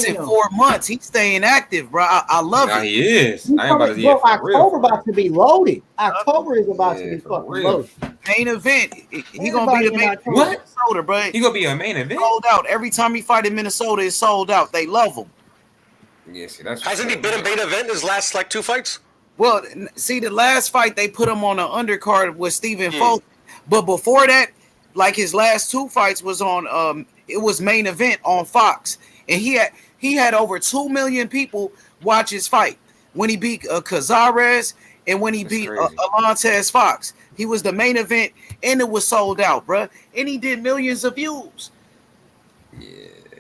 in 4 months. He's staying active, bro. I love it. He is. I ain't about to bro, October about to be loaded. October is about to be fucking loaded. Main event. He gonna be the main event. What? Minnesota, bro. He gonna be a main event? Sold out. Every time he fight in Minnesota, it's sold out. They love him. Yeah, see, that's hasn't he been a main event his last like 2 fights? Well, see, the last fight they put him on an undercard with Stephen Fulton, but before that, like his last 2 fights was on it was main event on Fox, and he had over 2 million people watch his fight when he beat Cazares and when he beat Alantez Fox. He was the main event, and it was sold out, bro. And he did millions of views. Yeah,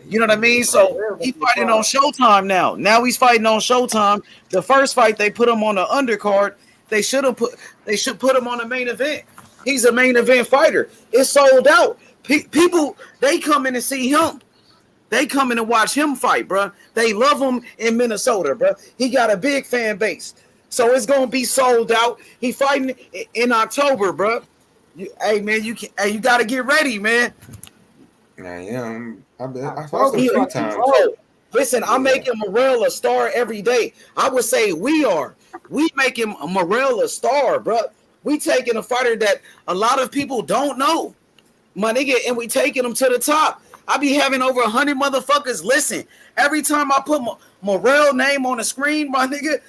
you know what I mean? So he's fighting on Showtime now. Now he's fighting on Showtime. The first fight they put him on the undercard. They should put him on the main event. He's a main event fighter. It's sold out. People, they come in and see him. They come in and watch him fight, bro. They love him in Minnesota, bro. He got a big fan base. So it's going to be sold out. He fighting in October, bro. Hey, man, you got to get ready, man. I am. I fought him 3 times. Listen, I'm making Morrell a star every day. I would say we are. We making Morrell a star, bro. We taking a fighter that a lot of people don't know, my nigga, and we taking him to the top. I be having over 100 motherfuckers listen. Every time I put Morrell name on the screen, my nigga,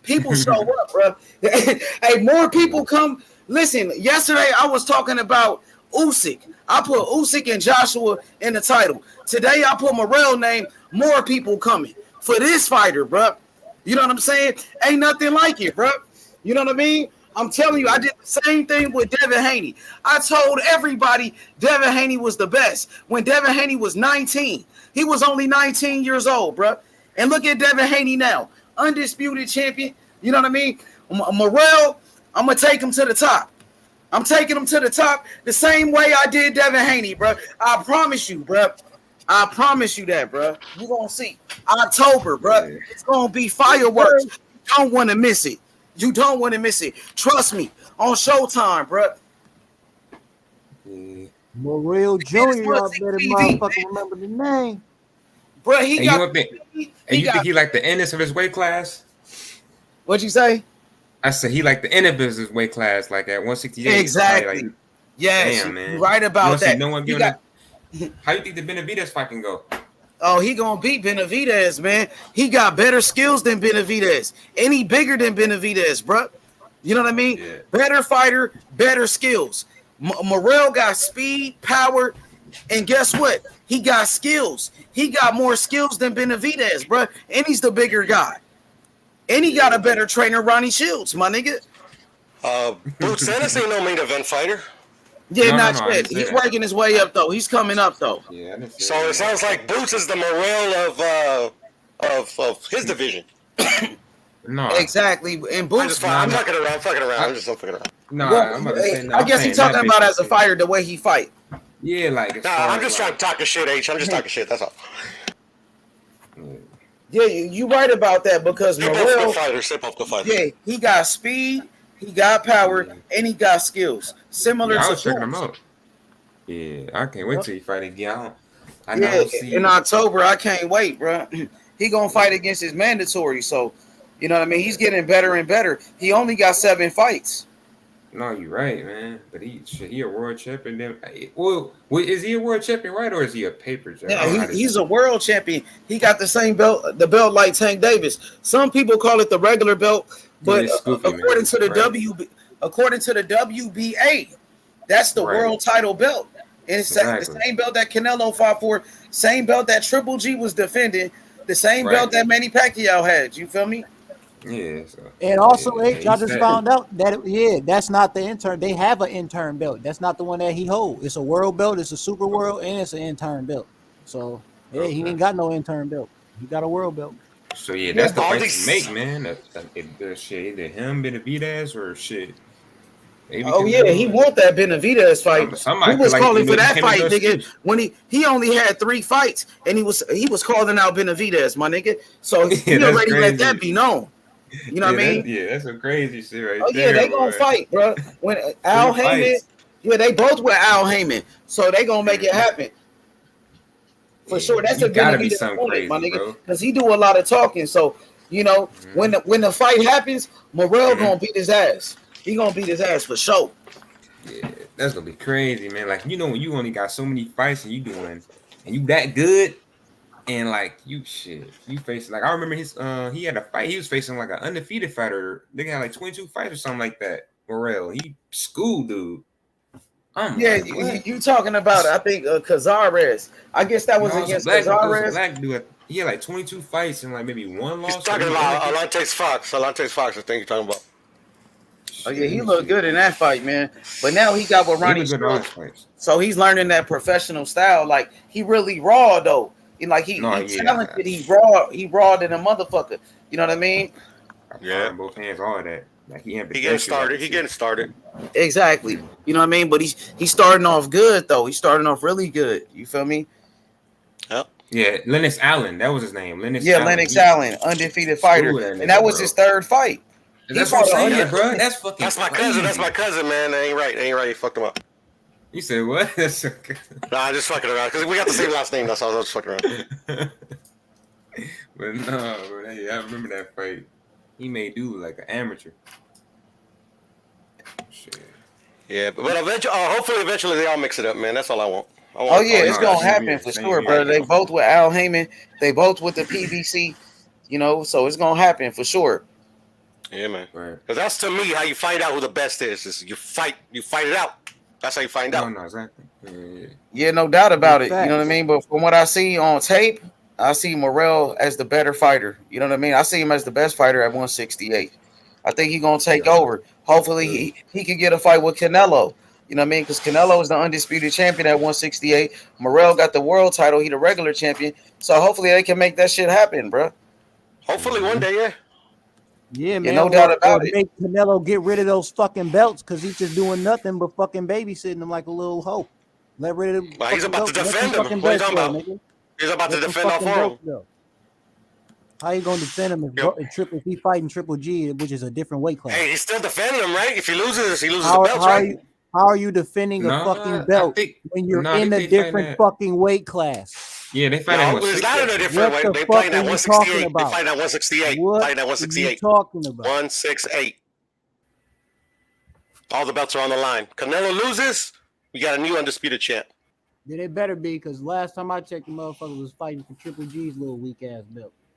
people show up, bro. Hey, more people come. Listen, yesterday I was talking about Usyk. I put Usyk and Joshua in the title. Today I put Morrell name. More people coming for this fighter, bro. You know what I'm saying? Ain't nothing like it, bro. You know what I mean? I'm telling you, I did the same thing with Devin Haney. I told everybody Devin Haney was the best. When Devin Haney was 19, he was only 19 years old, bro. And look at Devin Haney now, undisputed champion. You know what I mean? Morrell, I'm going to take him to the top. I'm taking him to the top the same way I did Devin Haney, bro. I promise you, bro. I promise you that, bro. You're going to see. October, bro. It's going to be fireworks. You don't want to miss it. You don't want to miss it. Trust me. On Showtime, bro. Morrell Jr. I better motherfucking remember the name. Bro, you think he like the Ennis of his weight class? What'd you say? I said he like the Ennis of his weight class, like at 168. Exactly. Like, yes, damn, man. You're right about that. No one how you think the Benavidez fight can go? Oh, he gonna beat Benavidez, man. He got better skills than Benavidez, and he bigger than Benavidez, bro. You know what I mean? Yeah. Better fighter, better skills. Morrell got speed, power, and guess what? He got skills. He got more skills than Benavidez, bro. And he's the bigger guy. And he got a better trainer, Ronnie Shields, my nigga. Boots Ennis ain't no main event fighter. Yeah, not yet. He's working his way up though. He's coming up though. Yeah. So it sounds like Boots is the Morrell of his division. No, exactly. And Boots, I'm fucking around. I'm just fucking around. No, well, I'm about to say no. I guess he's talking about as a fighter, the way he fight. Yeah, like. Nah, I'm just trying to talk a shit, H. I'm just talking shit. That's all. Yeah, you right about that because Morrell, the fighter. Yeah, he got speed, he got power, and he got skills. Similar I to was checking him Boots. out. Yeah, I can't wait till he fight again. Yeah, in October, I can't wait, bro. He gonna fight against his mandatory, so you know what I mean. He's getting better and better. He only got 7 fights. No, you're right, man. But he a world champion. Then, well, is he a world champion, right, or is he a paper champion? Yeah, he's a world champion. He got the same belt, the belt like Tank Davis. Some people call it the regular belt, but according to the WBA, that's the world title belt. And it's the same belt that Canelo fought for, same belt that Triple G was defending, the same belt that Manny Pacquiao had. You feel me? Yeah. So, and also, I just found out that that's not the intern. They have an intern belt. That's not the one that he holds. It's a world belt. It's a super world, and it's an intern belt. So he ain't got no intern belt. He got a world belt. So yeah, that's the fight to make, man. That shit, either him, Benavidez, or shit. Maybe he want that Benavidez fight. Somebody He was like, calling for that him fight, and nigga. When he only had 3 fights, and he was calling out Benavidez, my nigga. So he already let that be known. You know what I mean? That's some crazy shit right there. Yeah, they gonna fight, bro. When Al Heyman, they both with Al Heyman, so they gonna make it happen for sure. That's a gotta be Benavidez something opponent, crazy, my nigga, bro. because he do a lot of talking. So you know, when the fight happens, Morrell gonna beat his ass. He gonna beat his ass for sure. Yeah, that's gonna be crazy, man. Like, you know, when you only got so many fights and you that good, and like you facing, like, I remember he had a fight. He was facing like an undefeated fighter. They got like 22 fights or something like that. Morrell, he schooled dude. You talking about? I think Cazares. I guess that was against Cazares. Black dude. He had like 22 fights and like maybe 1 loss. He's talking about Alante Fox. I think you're talking about. Oh yeah, he looked good in that fight, man. But now he got with Ronnie Shields, so he's learning that professional style. Like, he really raw though. He talented. He raw than a motherfucker. You know what I mean? Yeah, both hands, all of that. Like, he getting started. He getting started. Exactly. You know what I mean? But he's starting off good though. He's starting off really good. You feel me? Yep. Yeah, Lennox Allen. That was his name. Lennox Allen, undefeated fighter, and that was his 3rd fight. That's what I'm saying, bro. That's fucking. That's my cousin. That's my cousin, man. That ain't right. You fucked him up. You said what? That's okay. Nah, I'm just fucking around because we got the same last name. That's all. I was just fucking around. But no, bro. I remember that fight. He made dude like an amateur. Shit. Yeah, but hopefully they all mix it up, man. That's all I want. It's gonna happen for sure, bro. They both with Al Heyman. They both with the PBC. You know, so it's gonna happen for sure. Yeah, man. Because that's, to me, how you find out who the best is you fight it out. That's how you find out. No, exactly. Yeah, no doubt about it. You know what I mean? But from what I see on tape, I see Morrell as the better fighter. You know what I mean? I see him as the best fighter at 168. I think he's gonna take over. Hopefully, he can get a fight with Canelo. You know what I mean? Because Canelo is the undisputed champion at 168. Morrell got the world title. He the regular champion. So hopefully they can make that shit happen, bro. Hopefully one day, yeah. Yeah, man. No doubt about it. Make Canelo get rid of those fucking belts because he's just doing nothing but fucking babysitting them like a little hoe. Let rid of them. He's about to defend him. What are you talking about? He's about to defend all 4 of them. How you gonna defend him if he fighting Triple G, which is a different weight class? Hey, he's still defending him, right? If he loses the belts, right? How are you defending a fucking belt when you're in a different fucking weight class? Yeah, they fight at it's not in a different weight. They fight at 168. They fight at 168. What fighting at 168. are you talking about? 168. All the belts are on the line. Canelo loses, we got a new undisputed champ. Then it better be, because last time I checked, the motherfucker was fighting for Triple G's little weak ass belt.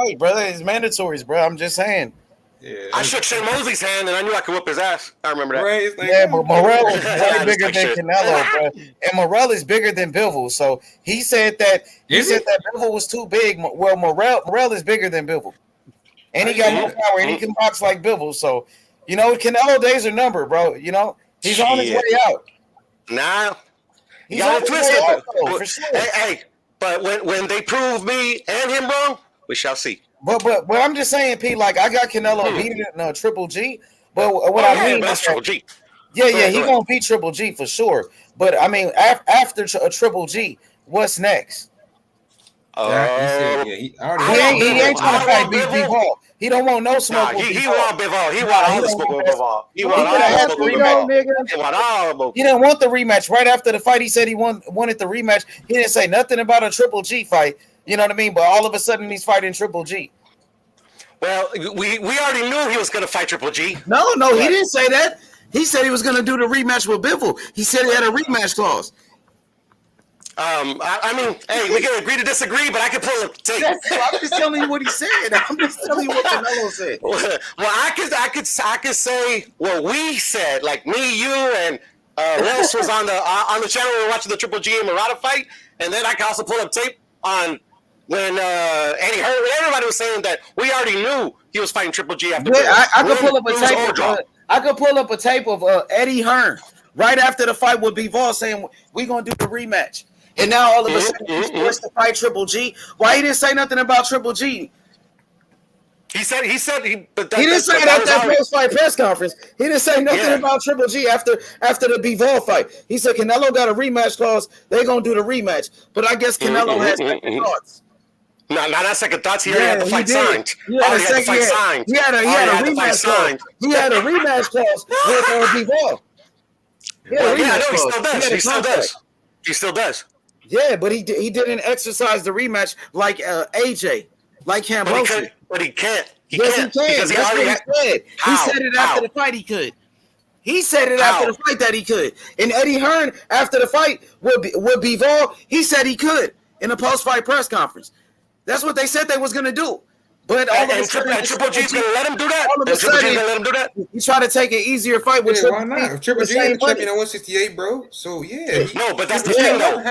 fight, brother. It's mandatories, bro. I'm just saying. I shook Shane Mosley's hand and I knew I could whip his ass. I remember that. Right? Like, yeah, but Morrell is way I bigger just than like shit. Canelo, bro. And Morrell is bigger than Bivol. So he said that Bivol was too big. Well, Morrell is bigger than Bivol. And he got more power and he can box like Bivol. So, you know, Canelo days are numbered, bro. You know, he's on his way out. Nah. He's got on to his twist way it. out, though, for sure. Hey, but when they prove me and him wrong, we shall see. But I'm just saying, Pete, like I got Canelo beating Triple G. But what I mean that's is Triple G. Yeah, he gonna beat Triple G for sure. But I mean, after Triple G, what's next? he He ain't trying to fight Bivol. He don't want no smoke. He want Bivol. He want all the smoke with Bivol. He want all the smoke with Bivol. He want all the. He didn't want the rematch. Right after the fight, he said he wanted the rematch. He didn't say nothing about a Triple G fight. You know what I mean? But all of a sudden, he's fighting Triple G. Well, we already knew he was going to fight Triple G. No, he didn't say that. He said he was going to do the rematch with Bivol. He said he had a rematch clause. I mean, hey, we can agree to disagree, but I can pull a tape. I'm just telling you what he said. I'm just telling you what Canelo said. Well, I could say what we said, like me, you, and Les was on the channel. We were watching the Triple G and Murata fight, and then I can also pull up tape on when Eddie Hearn. Everybody was saying that we already knew he was fighting Triple G after. Yeah, I could pull up a tape. I could pull up a tape of Eddie Hearn right after the fight with Bivol saying we're gonna do the rematch. And now all of a sudden he's forced to fight Triple G. Why he didn't say nothing about Triple G? He said he didn't say that at that post-fight press conference. He didn't say nothing about Triple G after the Bivol fight. He said Canelo got a rematch clause. They're gonna do the rematch. But I guess Canelo has second thoughts. No, not second thoughts. He already had the fight signed. He had a rematch clause. He had a rematch clause with Bivol. He still does. Yeah, but he didn't exercise the rematch like AJ, like Cambosi. But he can't. Yes, he can. That's what he said. He said it after the fight he could. He said it after the fight that he could. And Eddie Hearn, after the fight with Bivol, he said he could in a post-fight press conference. That's what they said they was going to do. But all of a sudden, Triple G's going to let him do that? All of a sudden, he tried to take an easier fight with Triple G. Why not? Triple G is the champion at 168, bro. So, yeah. No, but that's the thing, though.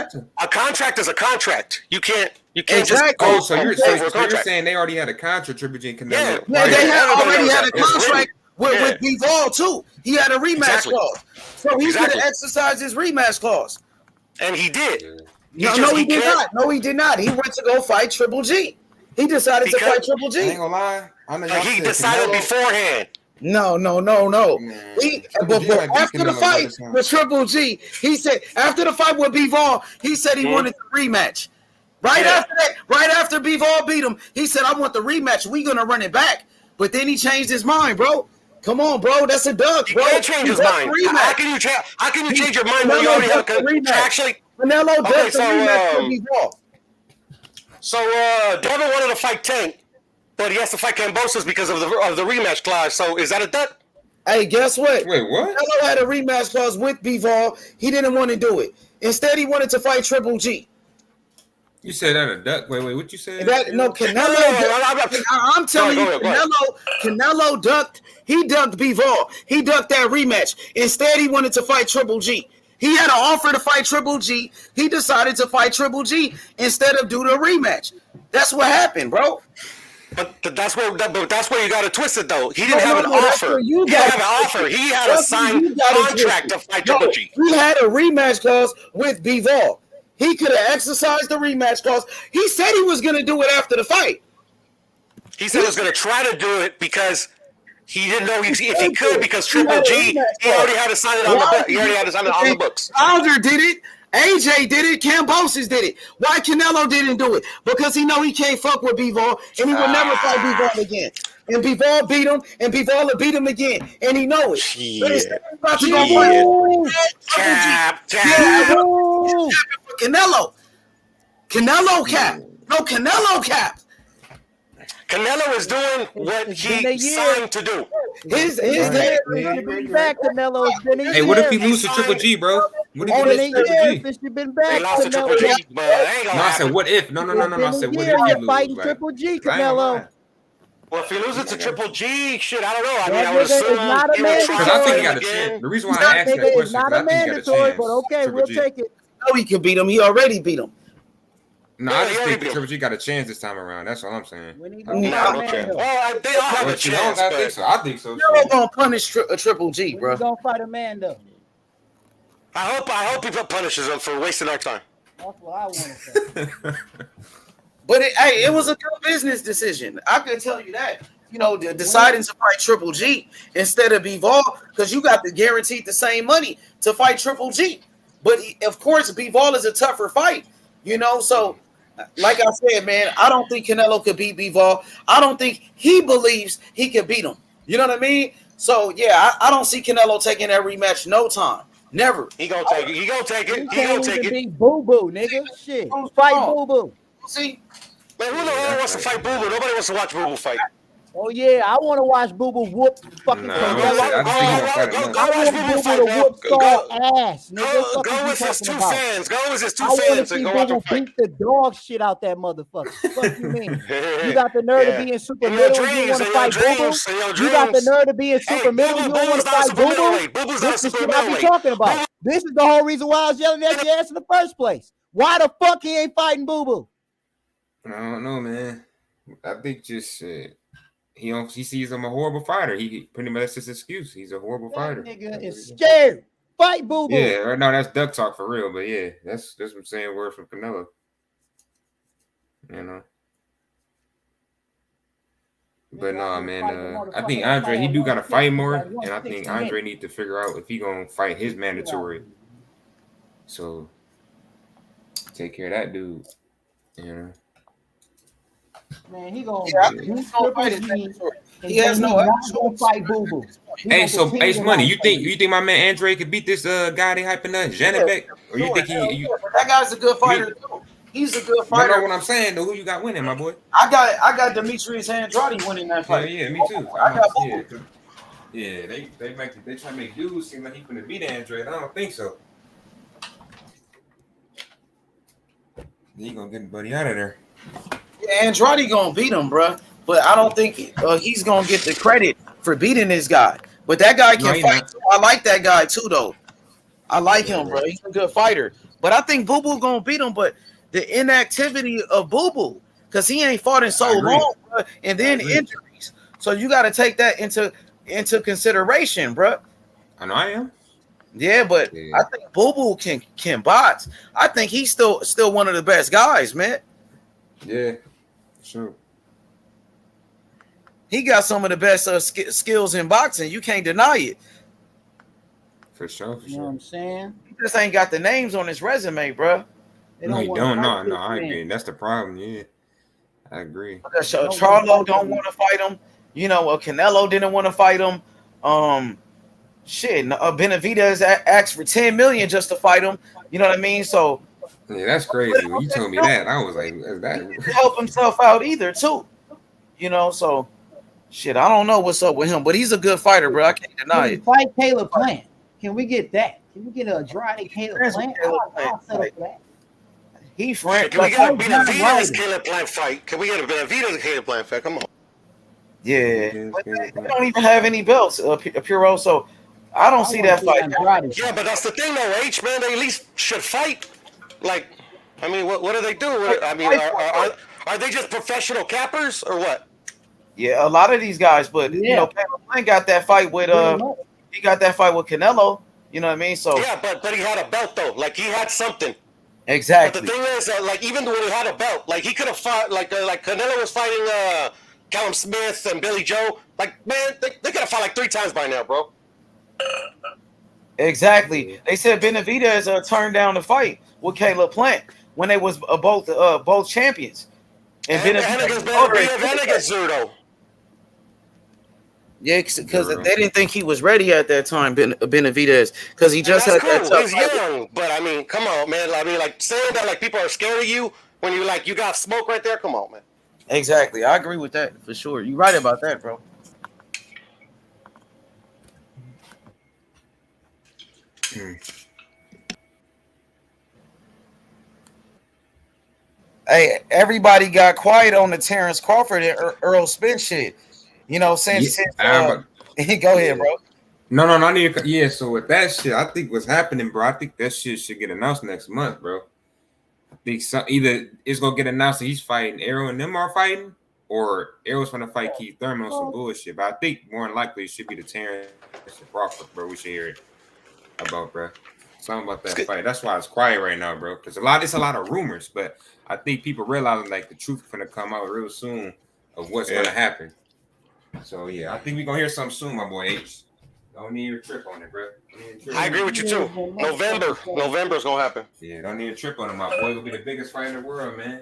A contract is a contract. You can't just go. So you're saying they already had a contract, Triple G and Canelo. Yeah, they already had a contract with Bivol, too. He had a rematch clause. So he could have exercised his rematch clause. And he did. No, he did not. No, he did not. He went to go fight Triple G. He decided to fight Triple G. I ain't gonna lie. I know he decided beforehand. No. But after the fight with Triple G, he said after the fight with Bivol, he said he wanted the rematch. Right after that, right after Bivol beat him, he said, "I want the rematch. We gonna run it back." But then he changed his mind, bro. Come on, bro. That's a duck, bro. He can't change his mind. How can you change your mind when you already have a rematch? Actually, Canelo does the rematch for Bivol. So Devin wanted to fight Tank, but he has to fight Cambosis because of the rematch clause. So is that a duck? Hey, guess what? Wait, what? Canelo had a rematch clause with Bivol. He didn't want to do it. Instead, he wanted to fight Triple G. You said that a duck? Wait, what you said? No, Canelo. I'm telling you, Canelo ducked. He ducked Bivol. He ducked that rematch. Instead, he wanted to fight Triple G. He had an offer to fight Triple G. He decided to fight Triple G instead of do the rematch. That's what happened, bro. But that's where you got to twist it, though. He didn't have an offer. He didn't have an offer. He had a signed contract to fight Triple G. He had a rematch clause with Bivol. He could have exercised the rematch clause. He said he was going to do it after the fight. He said he was going to try to do it because he didn't know if he could because Triple G, he already had to sign it on the books. Wilder did it. AJ did it. Cambosis did it. Why Canelo didn't do it? Because he know he can't fuck with Bivol, and he will never fight Bivol again. And Bivol beat him, and Bivol will beat him again, and he know it. But it's about to go Canelo. Canelo cap. No, Canelo cap. Canelo is doing what he signed to do. His day should be back. Canelo. Hey, what if he loses to Triple G, bro? What if he loses to Triple G? This should been back. They lost to Triple G, but ain't gonna I said, what if? No. I said, what if he loses? Fighting Triple G, Canelo. Well, if he loses to Triple G, shit, I don't know. I mean, That I would nigga is assume not a he would Because try I to think fight he him got a chance. again. The reason why that I asked nigga that is question not because a I think he got a mandatory, but chance. okay, Triple we'll G. take it. No, he can beat him. He already beat him. No, Yeah, I he just already think beat him. Triple G got a chance this time around. That's all I'm saying. When he I gonna think fight so. Amanda? Well, they all have a Well, shit, I chance, don't think but so. I think so. You're Shit. gonna punish a Triple G, When bro. he gonna fight Amanda? I hope he punishes him for wasting our time. That's what I want to say. But it was a good business decision. I can tell you that. You know, deciding to fight Triple G instead of Bivol, because you got the guaranteed the same money to fight Triple G. But of course, Bivol is a tougher fight. You know, so like I said, man, I don't think Canelo could beat Bivol. I don't think he believes he can beat him. You know what I mean? So yeah, I don't see Canelo taking that rematch no time. Never. He gonna take it. He gonna take it. He He can't gonna take even it. beat Boo Boo, nigga. Shit, fight Boo Boo. See, man, who the hell wants to fight Boo Boo? Nobody wants to watch Boo Boo fight. Oh yeah, I want to watch Boo Boo whoop fucking Nah, I wouldn't say. I just think he gonna fight enough. Go I watch want Boo Boo Boo Boo fight, to man. whoop Saul ass, nigga. Fuck Go is you with his talking two about? fans. Go with his two I want to fans see and go Boo watch him Boo fight. beat the dog shit out that motherfucker. Fuck you mean? You got the nerve to Yeah. be in super In your middle and you dreams, want in to your fight Boo Boo? dreams, in your You got the dreams. nerve to be in Hey, super Boo middle. Boo, You Boo don't want Boo's to not a fight super Boo Boo? middleweight. Boo Boo's not a This the super shit I be middleweight. talking about. This is the whole reason why I was yelling at your ass in the first place. Why the fuck he ain't fighting Boo Boo? I don't know, man. I think just he sees him a horrible fighter. He pretty much that's his excuse. He's a horrible That fighter. nigga is scared. Fight Boo Boo. Yeah, right now that's duck talk for real. But yeah, that's what I'm saying. Word from Canelo. You know. But nah, man. I think Andre he do gotta fight more, and I think Andre need to figure out if he gonna fight his mandatory. So take care of that dude. You know. Man, he gonna he's gonna fight his mandatory. He has no not gonna fight Boo Boo. Hey, so Ace Money, you think my man Andre could beat this guy they hyping up, Janabek? Or you think But that guy's a good fighter too. He's a good I know fighter. what I'm saying though. Who you got winning, my boy? I got Demetrius Andrade winning that Hell fight. yeah, me too. I got Boo Boo. Yeah, they try to make dudes seem like he finna beat Andre. I don't think so. He gonna get buddy out of there. Yeah, Andrade gonna beat him, bro. But I don't think he's gonna get the credit for beating this guy. But that guy can fight. Too. I like that guy too, though. I like him, bro. He's a good fighter. But I think Boo Boo gonna beat him. But the inactivity of Boo Boo, because he ain't fought in so long, bro, and then injuries. So you got to take that into consideration, bro. I know I am. Yeah, but I think Boo Boo can box. I think he's still one of the best guys, man. Yeah, sure. He got some of the best skills in boxing. You can't deny it. For sure. You know what I'm saying? He just ain't got the names on his resume, bro. No, he don't. No, I agree. That's the problem. Yeah, I agree. Charlo don't want to fight him. You know, Canelo didn't want to fight him. Benavidez asked for $10 million just to fight him. You know what I mean? So yeah, that's crazy. When you told me that, I was like, "Is that?" He didn't help himself out either, too. You know, so shit. I don't know what's up with him, but he's a good fighter, bro. I can't deny it. Fight Caleb Plant. Can we get that? Can we get a Andrade Caleb Plant? I'll set up that. He friend. Can we get a Benavidez Caleb Plant fight? Can we get a Benavidez Caleb Plant fight? Come on. Yeah, but they don't even have any belts, Puro. So I don't see that fight. Yeah, but that's the thing, though, H, man. They at least should fight. Like, I mean, what do they do? I mean, are they just professional cappers or what? Yeah, a lot of these guys, but you know, Caleb Plant got that fight with he got that fight with Canelo. You know what I mean? So yeah, but he had a belt though. Like he had something. Exactly. But the thing is that, like, even when he had a belt, like he could have fought, like Canelo was fighting Callum Smith and Billy Joe. Like, man, they could have fought like 3 times by now, bro. Exactly. They said Benavidez turned down the fight with Caleb Plant when they was both champions. And Benavidez Zurdo. Yeah, because they didn't think he was ready at that time, Benavidez, because he just had that tough He's young, but I mean, come on, man. I mean, like saying that like people are scared of you when you like you got smoke right there. Come on, man. Exactly, I agree with that for sure. You're right about that, bro. Hey, everybody got quiet on the Terence Crawford and Earl Spence shit. You know, since go ahead, bro. No, I need to. Yeah, so with that shit, I think what's happening, bro. I think that shit should get announced next month, bro. I think either it's gonna get announced that he's fighting Errol and them are fighting, or Errol's gonna fight Keith Thurman on some bullshit. But I think more than likely it should be the Terence and Crawford, bro. We should hear it about, bro. Something about that fight. That's why it's quiet right now, bro. Because it's a lot of rumors, but I think people realizing like the truth is gonna come out real soon of what's gonna happen. So yeah, I think we're gonna hear something soon, my boy H. Don't need a trip on it, bro. I agree with you too. November's gonna happen. Yeah, don't need a trip on it. My boy will be the biggest fighter in the world, man.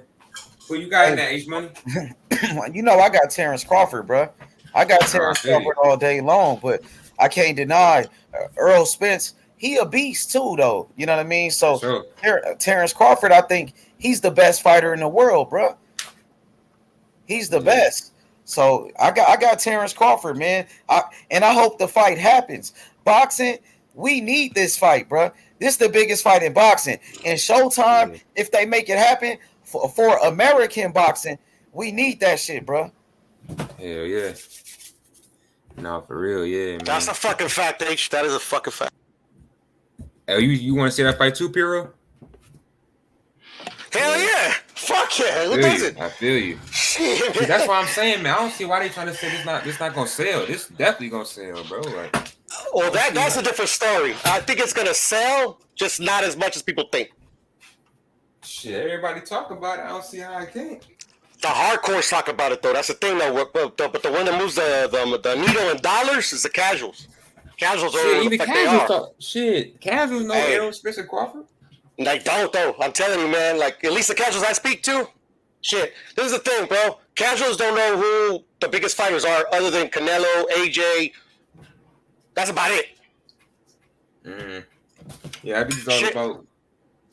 Who you got in that H Money? You know I got Terence Crawford, bro. I got Terence Crawford all day long, but I can't deny Earl Spence. He a beast too, though. You know what I mean? So Terence Crawford, I think he's the best fighter in the world, bro. He's the best. So I got Terence Crawford, man. And I hope the fight happens. Boxing, we need this fight, bro. This is the biggest fight in boxing. And Showtime, if they make it happen for American boxing, we need that shit, bro. Hell yeah. No, for real, yeah, man. That's a fucking fact, H. That is a fucking fact. Oh, you want to see that fight too, Piro? Hell yeah. Fuck yeah. Who doesn't? I feel you. Shit, man. That's what I'm saying, man. I don't see why they trying to say this not gonna sell. This definitely gonna sell, bro. Like, well, that's a different story. I think it's gonna sell, just not as much as people think. Shit, everybody talk about it. I don't see how I can't. The hardcores talk about it though. That's the thing though. But the one that moves the needle in dollars is the casuals. Casuals are shit, what the fuck they are. Casuals know Errol Spence and Crawford. They don't though. I'm telling you, man. Like at least the casuals I speak to. Shit, this is the thing, bro. Casuals don't know who the biggest fighters are other than Canelo, AJ. That's about it. Yeah, I think it's all about.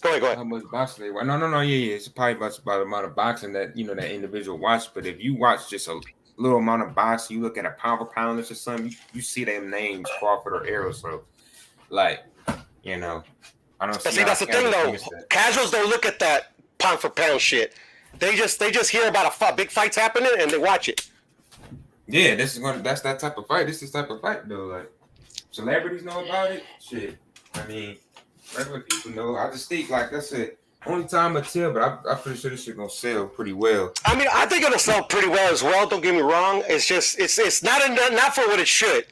Go ahead. How much boxing they watch? No. Yeah. It's probably about the amount of boxing that that individual watch. But if you watch just a little amount of boxing, you look at a pound for pound list or something, you see them names Crawford or Errol. So, like, I don't see. See, that's the thing though. Casuals don't look at that pound for pound shit. They just hear about big fights happening and they watch it. Yeah, that's that type of fight. This is the type of fight though. Like celebrities know about it. Shit, I mean, regular people know. I just think like that's it. Only time I tell, but I'm pretty sure this shit gonna sell pretty well. I mean, I think it'll sell pretty well as well. Don't get me wrong. It's just it's not for what it should.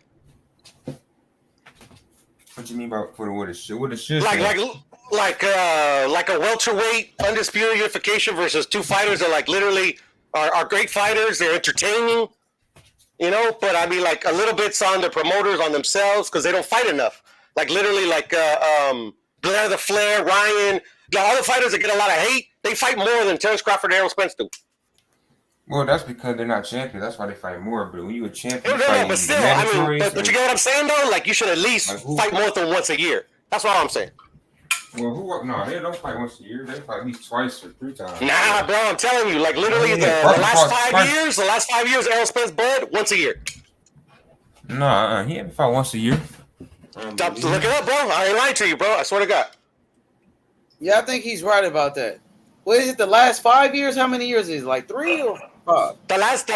What you mean by for what it should? What it should? Like a welterweight undisputed unification versus two fighters that like literally are great fighters. They're entertaining, But I mean, like a little bit's on the promoters, on themselves because they don't fight enough. Like literally, like Blair the Flair, Ryan, all the fighters that get a lot of hate, they fight more than Terence Crawford and Errol Spence do. Well, that's because they're not champions. That's why they fight more. But when you a champion, but still, I mean, but you get what I'm saying though? Like you should at least fight more than once a year. That's what I'm saying. Well, they don't fight once a year. They fight at least twice or 3 times. Nah, bro, I'm telling you, like literally the last 5 years, Errol Spence Bud once a year. No, he haven't fought once a year. Look it up, bro. I ain't lying to you, bro. I swear to God. Yeah, I think he's right about that. What is it? The last 5 years? How many years is it? Like 3 or 5? The last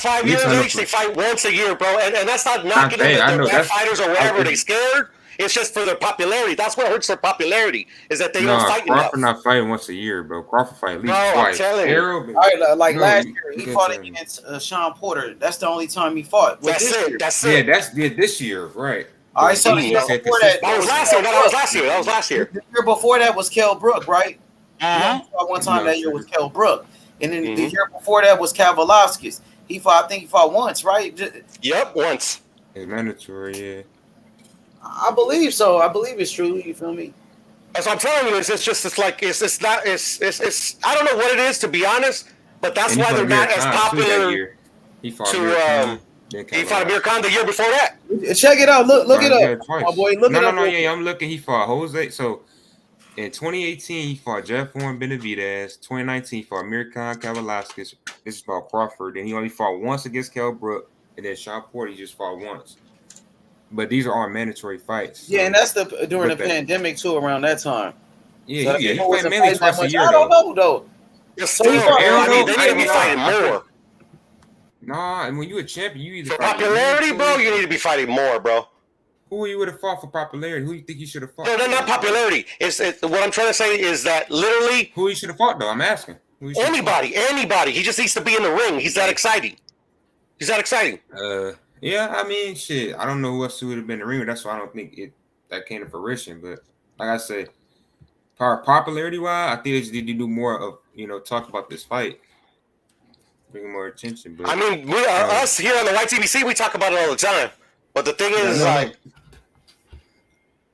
5 years, they fight once a year, bro. And that's not knocking them. They're bad fighters or whatever. They scared. It's just for their popularity. That's what hurts their popularity is that they don't fight enough. Crawford not fighting once a year, bro. Crawford fight at least twice. I'm telling you. All right, like last year, he fought against Sean Porter. That's the only time he fought. That's it. Yeah, that's this year, right? All right, so that was last year. The year before that was Kell Brook, right? One time that year was Kell Brook, and then the year before that was Cal Velasquez. I think he fought once, right? Yep, once. It's mandatory, yeah. I believe so. I believe it's true. You feel me? As I'm telling you, it's I don't know what it is, to be honest, but that's why they're not as popular. He fought he fought Amir Khan the year before that. Check it out. Look it up, my boy. Look it up. Yeah, I'm looking. He fought Jose. So in 2018, he fought Jeff Horn, Benavidez. 2019, he fought Amir Khan, Cal Velasquez. This is about Crawford. Then he only fought once against Kell Brook, and then Sean Porter, he just fought once. But these are all mandatory fights. So. Yeah, and that's during the pandemic too, around that time. Yeah, he fight mainly twice a year. I don't know though. Still, I mean, they need to be fighting more. Nah, and when you a champion, you either for popularity, bro. You need to be fighting more, bro. Who you would have fought for popularity? Who you think you should have fought? No, not popularity. What I'm trying to say is that literally, who you should have fought though? I'm asking. Anybody. He just needs to be in the ring. He's that exciting. Yeah, I mean, shit. I don't know who else would have been in the ring. That's why I don't think that came to fruition. But like I said, popularity wise, I think they just need to do more of talk about this fight, bring more attention. But I mean, us here on the YTBC, we talk about it all the time. But the thing is,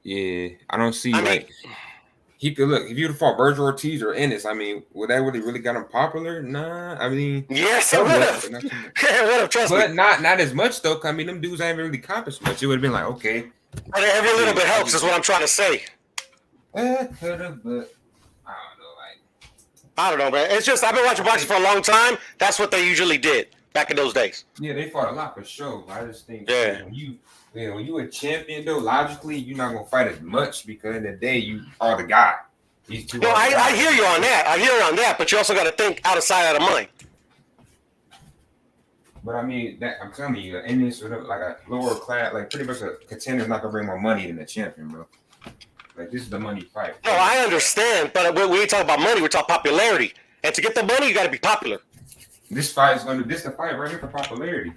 yeah, I don't see he could look if you'd have fought Virgil Ortiz or Ennis. I mean, would that really got him popular? Nah, I mean, yes, it would have. It would have, trust me. But not as much though. I mean, them dudes ain't really accomplished much. It would have been like, okay, but every little bit helps. Is what I'm trying to say. Could have, but I don't know, man. It's just I've been watching boxing for a long time. That's what they usually did back in those days. Yeah, they fought a lot for sure. I just think when you a champion though, logically you're not gonna fight as much because in the day you are the guy. No, I hear you on that. But you also got to think out of sight, out of mind. But I mean, I'm telling you, in this like a lower class, like pretty much a contender's not gonna bring more money than a champion, bro. Like this is the money fight. No, I understand, but when we talk about money, we talk popularity, and to get the money, you got to be popular. This fight is the fight right here for popularity.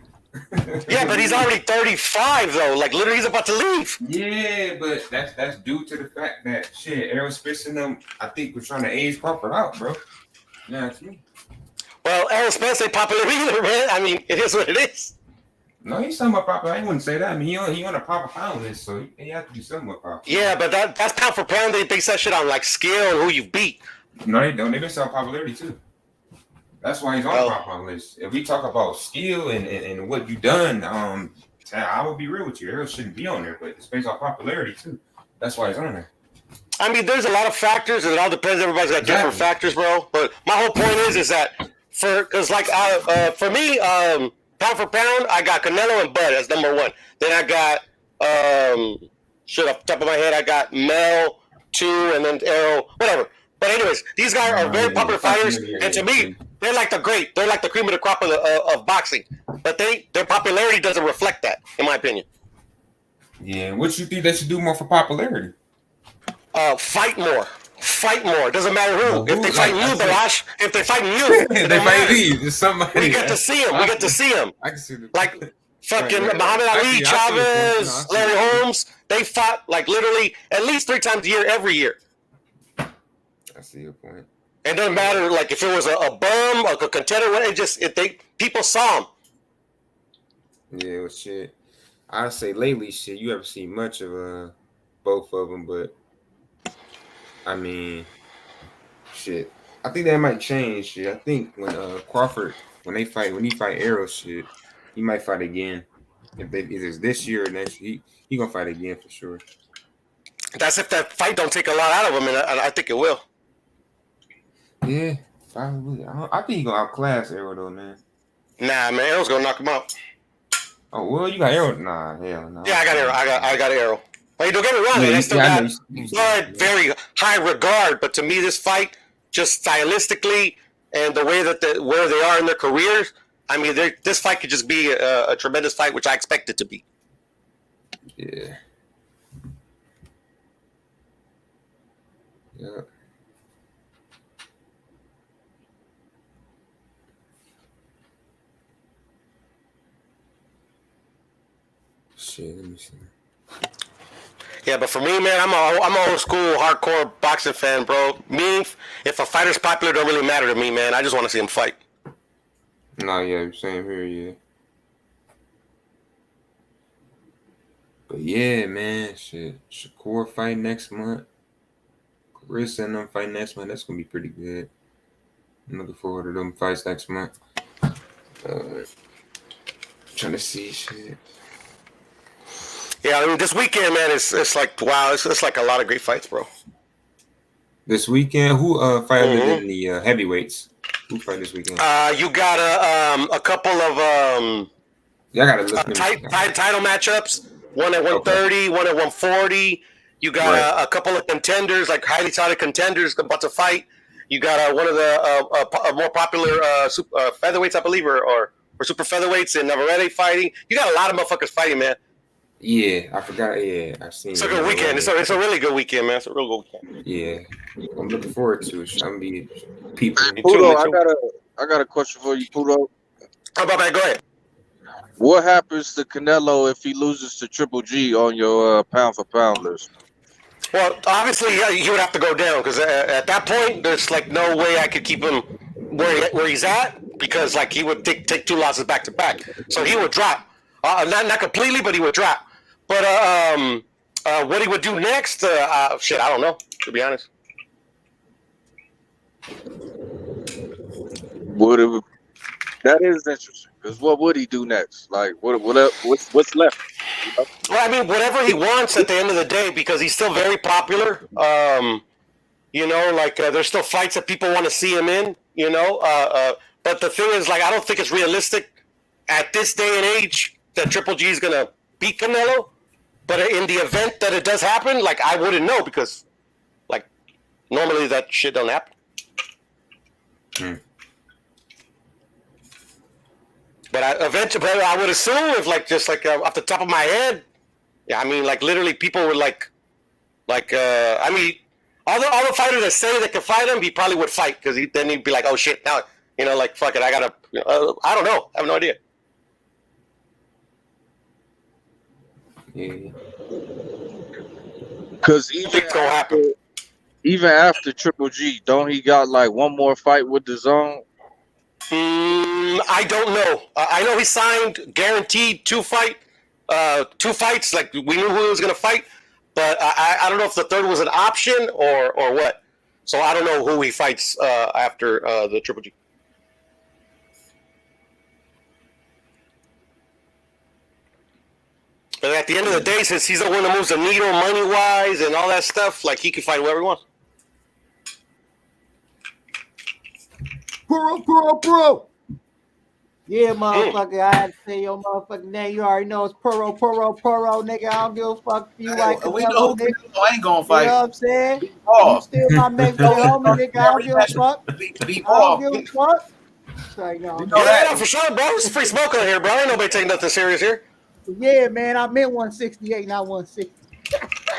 Yeah, but he's already 35 though. Like literally, he's about to leave. Yeah, but that's due to the fact that Errol Spence and them, I think, we're trying to age Crawford out, bro. Yeah, that's me. Well, Errol Spence ain't popular either, man. I mean, it is what it is. No, he's somewhat popular. I wouldn't say that. I mean, he on a proper pound list, so he has to be somewhat popular. Yeah, but that's pound for pound. They base that shit on like skill and who you beat. No, they don't. They base it on popularity too. That's why he's on the proper list. If we talk about skill and what you done, I will be real with you. Errol shouldn't be on there, but it's based on popularity too. That's why he's on there. I mean, there's a lot of factors, and it all depends. Everybody's got different factors, bro. But my whole point is that for me, pound for pound, I got Canelo and Bud as number one. Then I got off the top of my head, I got Mel 2, and then Errol, whatever. But anyways, these guys are very popular fighters, and to me, they're like the great. They're like the cream of the crop of boxing. But their popularity doesn't reflect that, in my opinion. Yeah, what you think they should do more for popularity? Fight more. Doesn't matter who. If they fight you, Balash. If they fight you, they fight these. It's somebody. We get to see them. I can see them. Like fucking Muhammad Ali, Chavez, Larry Holmes. They fought like literally at least 3 times a year, every year. I see your point. It doesn't matter, like if it was a bum, like a contender. People saw him. Yeah, well, shit. I say lately, shit. You haven't seen much of both of them, but I mean, shit. I think that might change. Shit. I think when Crawford, when he fight Errol, shit, he might fight again. If it's this year or next, he gonna fight again for sure. That's if that fight don't take a lot out of him, and I think it will. Yeah, probably. I think he gonna outclass Errol though, man. Nah, man, Errol's gonna knock him out. Oh well, you got Errol. Nah, hell no. Yeah, I got Errol. I got Errol. Well, don't get me wrong. I still got Bud very high regard, but to me, this fight, just stylistically and the way that where they are in their careers, I mean, this fight could just be a tremendous fight, which I expect it to be. Yeah. Yeah. Shit, let me see. Yeah, but for me, man, I'm an old school, hardcore boxing fan, bro. Me, if a fighter's popular, it don't really matter to me, man. I just want to see him fight. No, yeah, same here, yeah. But yeah, man, shit. Shakur fight next month. Chris and them fight next month. That's gonna be pretty good. I'm looking forward to them fights next month. Trying to see shit. Yeah, I mean, this weekend, man, it's like, wow, it's like a lot of great fights, bro. This weekend, who fight in the heavyweights? Who fight this weekend? You got a couple of yeah, I got title matchups. One at 130, one at 140. You got a couple of contenders, like highly touted contenders, about to fight, You got one of the more popular featherweights, I believe, or super featherweights in Navarrete fighting. You got a lot of motherfuckers fighting, man. Yeah, I forgot. Yeah, I've seen. It's a good weekend. It's a really good weekend, man. It's a real good weekend. Yeah, I'm looking forward to it. I'm be people. Pudo, I got a question for you, Pudo. How about that? Go ahead. What happens to Canelo if he loses to Triple G on your pound for pound list? Well, obviously, yeah, he would have to go down because at that point, there's like no way I could keep him where he's at because like he would take 2 losses back to back, so he would drop. Not completely, but he would drop. But what he would do next, shit, I don't know. To be honest. That is interesting. Because what would he do next? Like, what's left? You know? Well, I mean, whatever he wants at the end of the day, because he's still very popular. You know, like there's still fights that people want to see him in. You know, but the thing is, like, I don't think it's realistic at this day and age that Triple G is gonna beat Canelo. But in the event that it does happen, like, I wouldn't know because, like, normally that shit don't happen. But I would assume if, like, just like off the top of my head, yeah, I mean, like, literally people would I mean, all the fighters that say they can fight him, he probably would fight because then he'd be like, oh shit, now, you know, like, fuck it, I gotta, I don't know, I have no idea. Yeah. Because even after Triple G, don't he got like one more fight with the Zone? I don't know. I know he signed guaranteed 2 fights. Like we knew who he was going to fight, but I don't know if the third was an option or what. So I don't know who he fights after the Triple G. But at the end of the day, since he's the one that moves the needle money-wise and all that stuff, like, he can fight whoever he wants. Pro. Yeah, motherfucker, I had to say your motherfucking name. You already know it's Pro, nigga. I don't give a fuck if you like we know nigga. I ain't gonna fight. You know what I'm saying? You still my Mexican homie, nigga. I don't give a fuck. I don't give a fuck. Sorry, no. Yeah, for sure, bro. It's free smoke on here, bro. Ain't nobody taking nothing serious here. Yeah, man, I meant 168, not 160.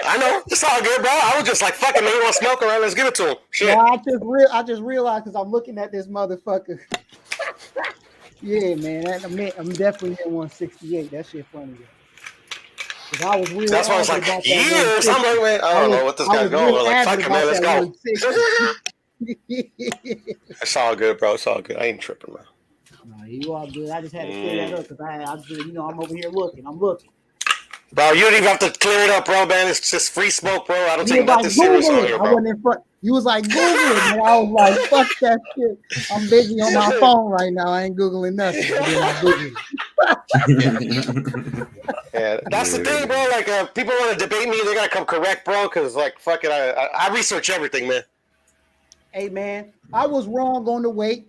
I know. It's all good, bro. I was just like, fuck it, man. You want to smoke around? Let's give it to him. Shit. Yeah, I just realized because I'm looking at this motherfucker. Yeah, man. I'm definitely at 168. That shit funny. Because I was really. That's why I was like, years. I'm like, man, I don't know what this guy's going on. Like, fuck it, man. Let's go. It's all good, bro. It's all good. I ain't tripping, man. No, you all good. I just had to clear that up because I just, you know, I'm over here looking. I'm looking. Bro, you don't even have to clear it up, bro, man. It's just free smoke, bro. I don't take nothing serious on here, bro. I wasn't in front. You was like Googling, and I was like, fuck that shit. I'm busy on my phone right now. I ain't Googling nothing. Yeah, that's the thing, bro. Like, people want to debate me. They got to come correct, bro, because, like, fuck it. I research everything, man. Hey, man, I was wrong on the weight,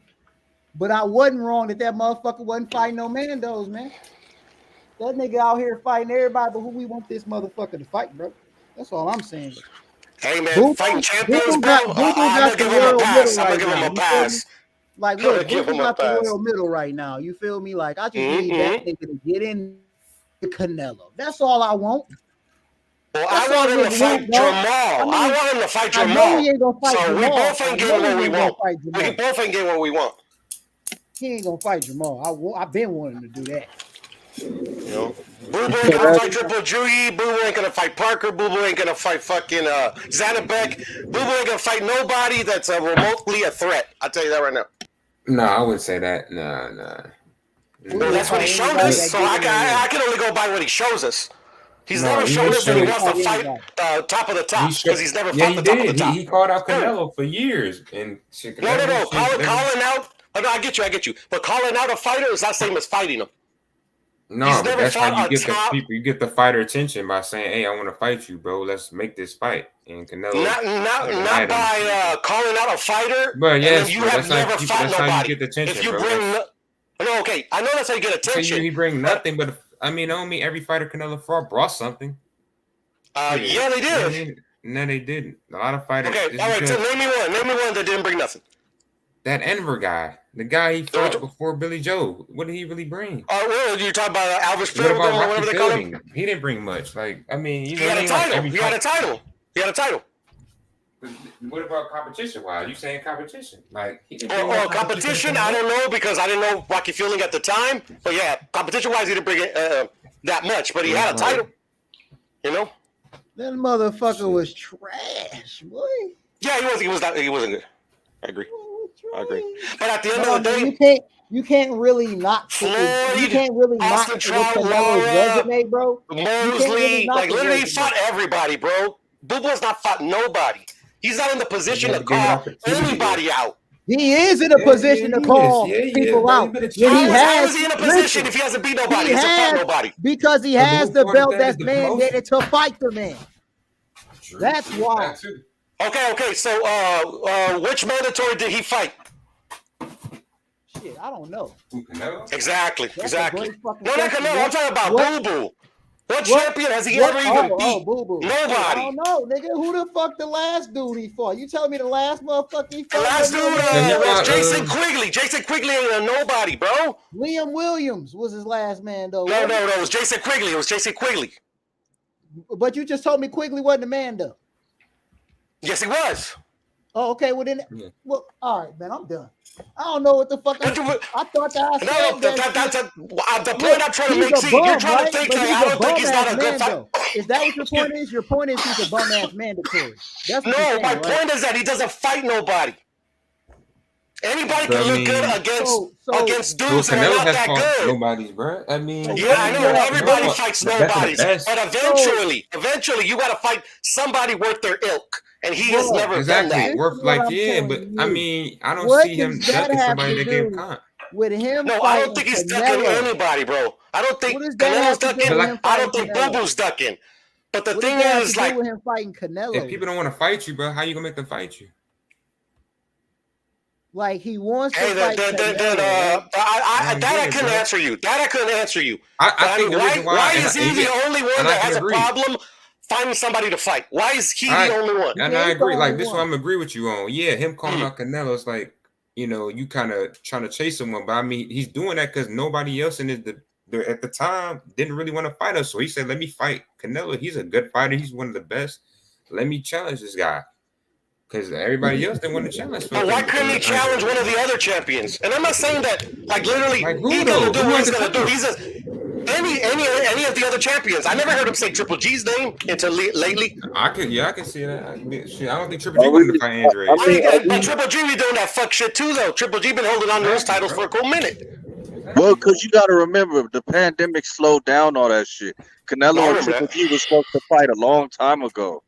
but I wasn't wrong that motherfucker wasn't fighting no Mandos, man. That nigga out here fighting everybody, but who we want this motherfucker to fight, bro? That's all I'm saying. Hey, man, fighting champions, bro. I'm going to give him a pass. I'm going to give him a pass. Like, look, Google got the world middle right now. You feel me? Like, I just need that nigga to get in the Canelo. That's all I want. Well, I want him to fight Jamal. I want him to fight Jamal. I know he ain't gonna fight so Jamal. We both ain't getting what we want. We both ain't getting what we want. He ain't gonna fight Jamal. I've been wanting to do that. You know, Boo Boo ain't gonna fight Triple G. Boo Boo ain't gonna fight Parker. Boo Boo ain't gonna fight fucking Zanabek. Boo Boo ain't gonna fight nobody that's remotely a threat. I'll tell you that right now. No, I wouldn't say that. Nah. Well, that's what he showed us. So I can only go by what he shows us. He's never shown us that he wants to fight top of the top because he's never fought the top of the top. He called out Canelo for years. And no. Calling out. I get you. But calling out a fighter is not the same as fighting him. No, but that's how you get the people. You get the fighter attention by saying, "Hey, I want to fight you, bro. Let's make this fight." And Canelo, not by calling out a fighter. But yes, you have never fought nobody. That's how you get the attention, if you bro. No, okay, I know that's how you get attention. He bring nothing, but I mean, every fighter Canelo fought brought something. Yeah, they did. No, they didn't. A lot of fighters. Okay, all right. So name me one. Name me one that didn't bring nothing. That Enver guy, the guy he fought before Billy Joe. What did he really bring? Well, you talk about Alvis What Pilgrim about or Rocky whatever they call him? Fielding? He didn't bring much. Like, I mean, He had a title. He had a title. He had a title. What about competition? Why are you saying competition? Like, competition? I don't know because I didn't know Rocky Fielding at the time. But yeah, competition wise, he didn't bring it that much. But he had a title. You know. That motherfucker was trash, boy. Yeah, he wasn't good. I agree. But at the end of the day, you can't really knock Canelo's resume, bro. Mosley, like literally, he fought everybody, bro. Boo-Boo's not fought nobody. He's not in the position to call anybody out. He is in a position to call people out. How is he in a position if he hasn't beat nobody? He hasn't fought nobody. Because he has the belt that's mandated to fight the man. That's why. Okay. So, which mandatory did he fight? Shit, I don't know. Exactly. No, not Canelo. I'm talking about Boo Boo. What champion has he ever even beat? Boo-Boo. Nobody. I don't know, nigga. Who the fuck the last dude he fought? You telling me the last motherfucker he fought? The last dude was Jason Quigley. Jason Quigley ain't a nobody, bro. Liam Williams was his last man, though. No. It was Jason Quigley. But you just told me Quigley wasn't a man, though. Yes, he was. Oh, okay. Well, then, all right, man. I'm done. I don't know what the fuck. I thought the point I'm trying to make. See, you're trying to think. I don't think he's not a good fighter. Is that what your point is? Your point is he's a bum ass mandatory. That's what no. My point is that he doesn't fight nobody. Anybody can look good against dudes that are not that good. Nobody's, bro. I mean, yeah, I know everybody fights nobody, but eventually, you got to fight somebody worth their ilk, and he has never done that. But I mean, I don't see him ducking somebody that gave comp. With him, no, I don't think he's ducking anybody, bro. I don't think Canelo's ducking. I don't think Boo-Boo's ducking. But the thing is, like, with him fighting Canelo, if people don't want to fight you, bro, how you gonna make them fight you? Like he wants to fight that I couldn't answer you. I think why is he the only one that has a problem finding somebody to fight? Why is he the only one? And I agree. Like this one, I'm agree with you on. Yeah, him calling out Canelo's like, you know, you kind of trying to chase someone, but I mean, he's doing that because nobody else in it at the time didn't really want to fight us. So he said, "Let me fight Canelo. He's a good fighter. He's one of the best. Let me challenge this guy." Because everybody else didn't want to challenge. But why couldn't he challenge one of the other champions? And I'm not saying that, like, literally, he's going to do what he's going to do. He's any of the other champions. I never heard him say Triple G's name until lately. I can see that. I don't think Triple G wanted to fight Andre. But Triple G be doing that fuck shit too, though. Triple G been holding on to his titles for a cool minute. Well, because you got to remember, the pandemic slowed down all that shit. Canelo and Triple G was supposed to fight a long time ago.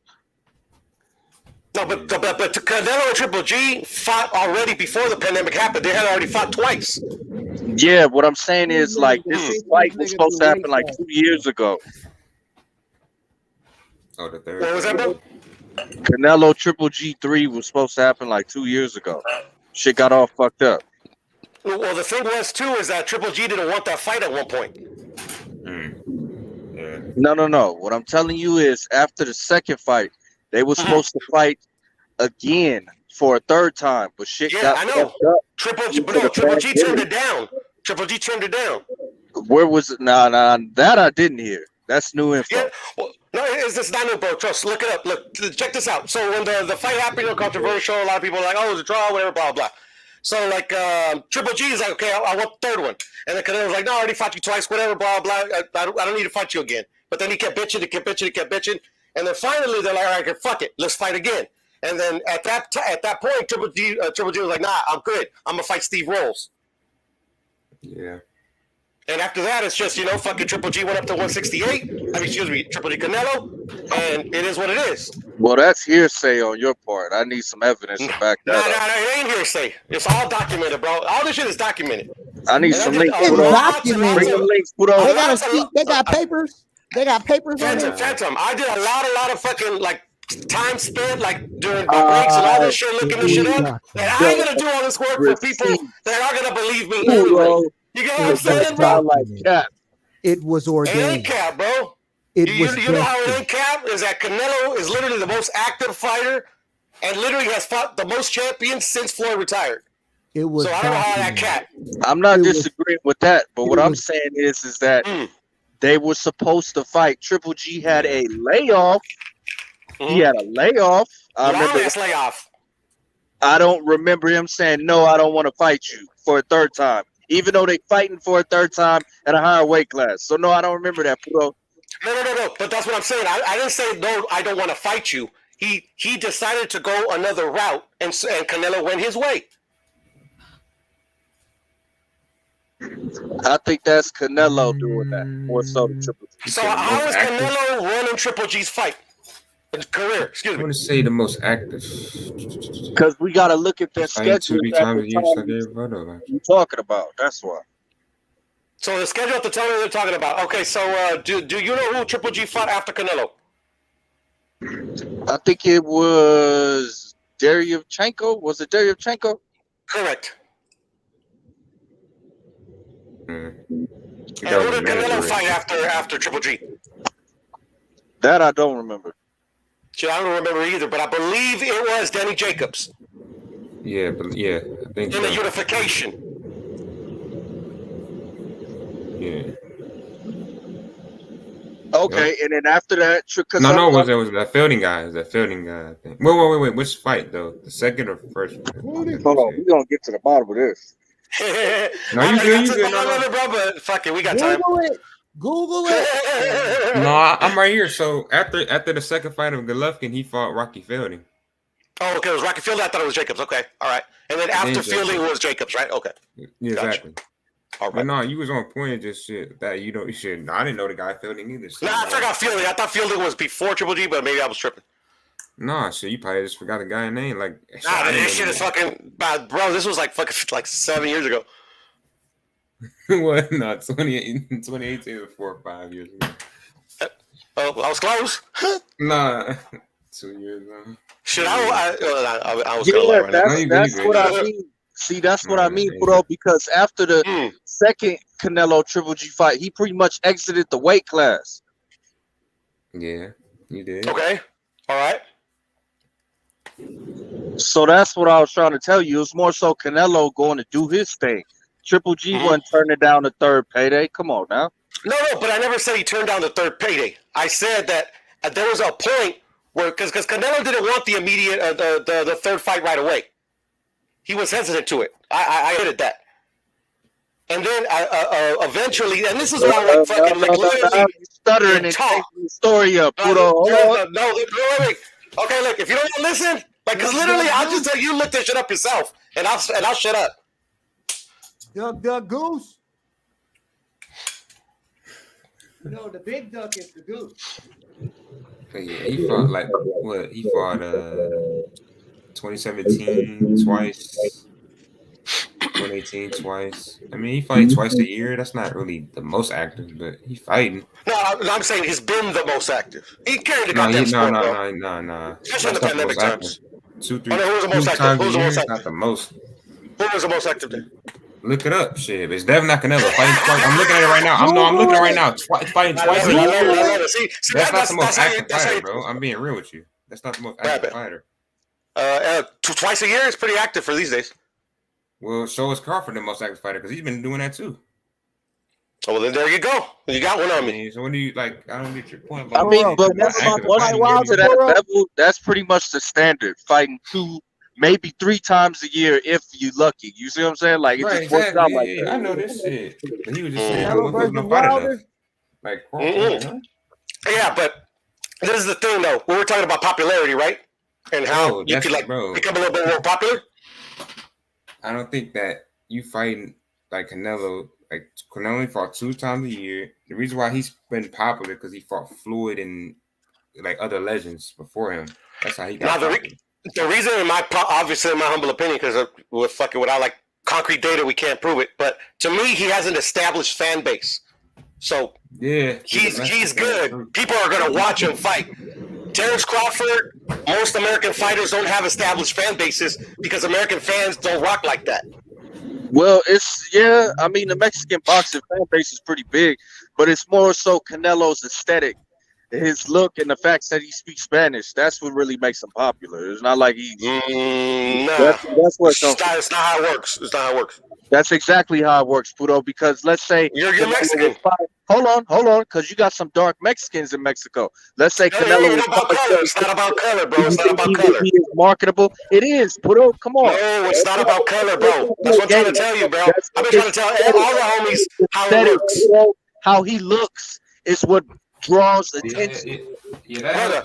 No, but Canelo and Triple G fought already before the pandemic happened. They had already fought twice. Yeah, what I'm saying is, like, this fight was supposed to happen like 2 years ago. Oh, the third. What was that, bro? Canelo Triple G3 was supposed to happen like 2 years ago. Shit got all fucked up. Well, the thing was, too, is that Triple G didn't want that fight at one point. Yeah. No. What I'm telling you is, after the second fight, they were supposed to fight again for a third time, but shit got I know. Triple G turned it down. Triple G turned it down. Where was it? Nah, that I didn't hear. That's new info. Yeah, well, no, it's not new, bro. Trust. Look it up. Look, check this out. So when the fight happened, controversial, a lot of people were like, "Oh, it was a draw, whatever, blah blah." So like Triple G is like, "Okay, I want the third one," and then Canelo's like, "No, I already fought you twice, whatever, blah blah. I don't need to fight you again." But then he kept bitching. And then finally, they're like, "All right, fuck it, let's fight again." And then at that point, Triple G was like, "Nah, I'm good. I'm gonna fight Steve Rolls." Yeah. And after that, it's just fucking Triple G went up to 168. Triple G Canelo, and it is what it is. Well, that's hearsay on your part. I need some evidence to back that up. No, it ain't hearsay. It's all documented, bro. All this shit is documented. I need some links. It's documented. Bring them links. They got papers. They got papers on it. Phantom. I did a lot of fucking like time spent like during my breaks and all this shit, looking this shit up. And I ain't gonna do all this work for people that are gonna believe me anyway. You get what I'm saying, bro? It was ordained. It ain't cap, bro. It You was know how it destined. ain't cap is that Canelo is literally the most active fighter and literally has fought the most champions since Floyd retired. It was So I don't know how that documented. cat. I'm not It was. disagreeing with that, but It what I'm was. saying is that they were supposed to fight. Triple G had a layoff. He had a layoff. I remember. Long ass layoff. I don't remember him saying no. I don't want to fight you for a third time, even though they fighting for a third time at a higher weight class. So no, I don't remember that, Puro. No. But that's what I'm saying. I didn't say no. I don't want to fight you. He decided to go another route, and Canelo went his way. I think that's Canelo doing that more so than Triple G. So how is Canelo running Triple G's fight? Career, excuse I me. want to say the most active. Because we got to look at their Fighting schedule. 2-3 times a year, like everybody. You're talking about. That's why. So the schedule at the time they're talking about. Okay, so do you know who Triple G fought after Canelo? I think it was Deryevchenko. Was it Deryevchenko? Correct. Mm. And who did Canelo fight after Triple G? That I don't remember. Shit, I don't remember either, but I believe it was Danny Jacobs. Yeah, but I think in the unification. Yeah. Okay, and then after that, no, it was that Fielding guy. It was that Fielding guy, I think. Wait. Which fight though? The second or first? Hold on, we're gonna get to the bottom of this. No, you good. No, bro, but fuck it, we got time. Google it. No, I'm right here. So after the second fight of Golovkin, he fought Rocky Fielding. Oh, okay, it was Rocky Fielding. I thought it was Jacobs. Okay, all right. And then after Fielding was Jacobs, right? Okay. Yeah, exactly. All right. But no, you was on point. Just shit that you don't. You should. I didn't know the guy Fielding either. So I forgot Fielding. I thought Fielding was before Triple G, but maybe I was tripping. Nah, shit, you probably just forgot the guy's name. Like, nah, this shit is fucking bad, bro. This was like 7 years ago. What? No, 2018 was 4 or 5 years ago. Oh, I was close. Nah, 2 years ago. Shit, I was yeah, gonna lie right that's what I mean. See, that's what I mean, bro. Because after the second Canelo Triple G fight, he pretty much exited the weight class. Yeah, you did. Okay, all right. So that's what I was trying to tell you. It was more so Canelo going to do his thing. Triple G wasn't turning down the third payday. Come on now. No, but I never said he turned down the third payday. I said that there was a point where, because Canelo didn't want the immediate, the third fight right away. He was hesitant to it. I admitted that. And then eventually, and this is why I'm fucking literally stuttering and taking the story up. wait. Okay, look, if you don't want to listen, because literally, I'll just tell you, look this shit up yourself, and I'll shut up. Duck, goose. No, the big duck is the goose. Yeah, he fought what? He fought 2017 twice, 2018 twice. I mean, he fights twice a year. That's not really the most active, but he fighting. No, I'm saying he's been the most active. He carried the goddamn sport, bro. No. Especially in the pandemic times. 2-3 who was the most active? times Who was a the year. most active? Not the most. Who was the most active there? Look it up, shit. It's Devin Haney fighting twice. I'm looking at it right now. I'm looking at it right now. Fighting twice a year. See, that's not the most active fighter, bro. I'm being real with you. That's not the most active fighter. Twice a year is pretty active for these days. Well, so is Crawford the most active fighter because he's been doing that too. Oh, well, then there you go. You got one on me. So what do you like? I don't get your point. I mean, but once you get to that level, that's pretty much the standard. Fighting 2, maybe 3 times a year if you lucky. You see what I'm saying? Like it just works out like that. I know this shit. But he was just saying, I wasn't fight enough. Like Crawford, yeah, but this is the thing though. We were talking about popularity, right? And how you could become a little bit more popular. I don't think that you fighting like Canelo. Like Canelo fought 2 times a year. The reason why he's been popular because he fought Floyd and like other legends before him. That's how he got popular. The reason, obviously, in my humble opinion, because with fucking without like concrete data, we can't prove it. But to me, he has an established fan base. So yeah, he's good. People are gonna watch him fight. Terence Crawford, most American fighters don't have established fan bases because American fans don't rock like that. Well, I mean, the Mexican boxing fan base is pretty big, but it's more so Canelo's aesthetic his look and the fact that he speaks Spanish. That's what really makes him popular. It's not like he's. Nah, That's where it comes from. it's not how it works. It's not how it works. That's exactly how it works, Puto. Because let's say You're Mexican. Hold on, because you got some dark Mexicans in Mexico. Let's say Canelo. It's not about color. It's not about color, bro. It's not about color. He is marketable. It is, Puto. Come on. No, it's not about color, bro. That's what I'm trying to tell you, bro. I've been trying to tell all the homies how it works. How he looks is what draws attention. Brother,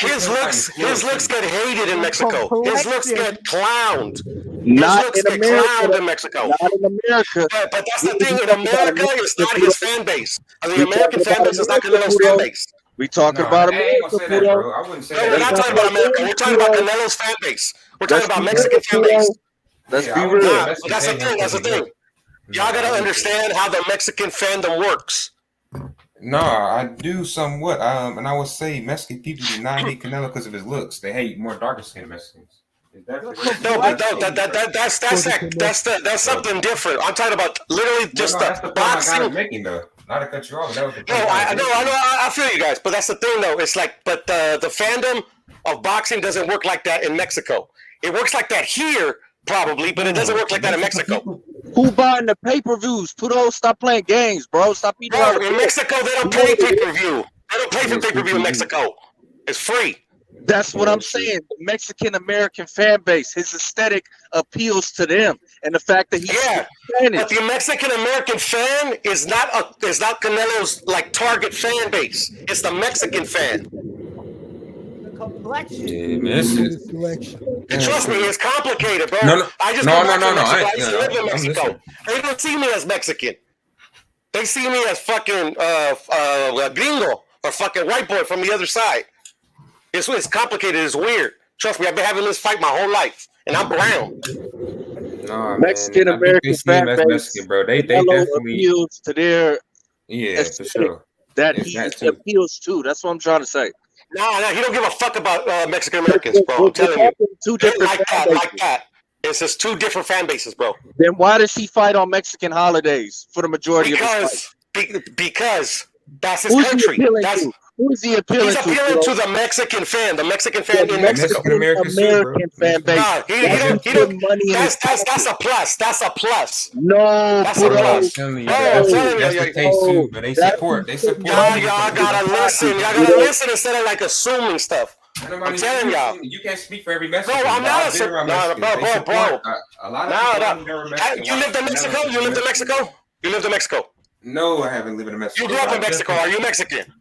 his looks get hated in Mexico. His looks get clowned. Not in America. In Mexico. Not in America. But that's the thing. In America, it's not his fan base. The American fan base is not Canelo's fan base. We talking about America, bro. I wouldn't say that. We're not talking about America. We're talking about Canelo's fan base. We're talking about Mexican fan base. Let's be real. That's the thing. That's the thing. Y'all gotta understand how the Mexican fandom works. No, I do somewhat. And I would say Mexican people do not hate Canelo because of his looks. They hate more darker skinned Mexicans. No, but that's something different. I'm talking about literally just the boxing. I'm making though. Not to cut you off. That was the I feel you guys, but that's the thing though. It's like, but the fandom of boxing doesn't work like that in Mexico. It works like that here, probably, but it doesn't work like that in Mexico. Who buying the pay-per-views? Puto, stop playing games, bro. Stop eating. Bro, in Mexico, they don't pay pay-per-view. They don't pay for pay-per-view in Mexico. It's free. That's what I'm saying. The Mexican American fan base, his aesthetic appeals to them, and the fact that he's Spanish. But the Mexican American fan is not Canelo's like target fan base. It's the Mexican fan. Complexion. Yeah, man, Trust me, it's complicated, bro. No. I used to live in Mexico. They don't see me as Mexican. They see me as fucking gringo or fucking white boy from the other side. It's complicated. It's weird. Trust me, I've been having this fight my whole life, and I'm brown. No, Mexican American fan base, Mexican, bro. They definitely appeals to their for sure. That he appeals to. That's what I'm trying to say. No, he don't give a fuck about Mexican Americans, bro. I'm telling you, two different like that. It's just two different fan bases, bro. Then why does he fight on Mexican holidays for the majority of his fight? Because that's his country. Who is he appealing to? He's appealing to the Mexican fan. The Mexican fan in Mexico. American fan base. Nah, he don't. That's a plus. That's a plus. No, that's a plus. That's the case too. But they support. Y'all gotta listen. Y'all gotta listen instead of like assuming stuff. I'm telling y'all. You can't speak for every Mexican. Bro, I'm not bro. A lot of people. You lived in Mexico? You lived in Mexico? You lived in Mexico? No, I haven't lived in Mexico. You grew up in Mexico. Are you Mexican?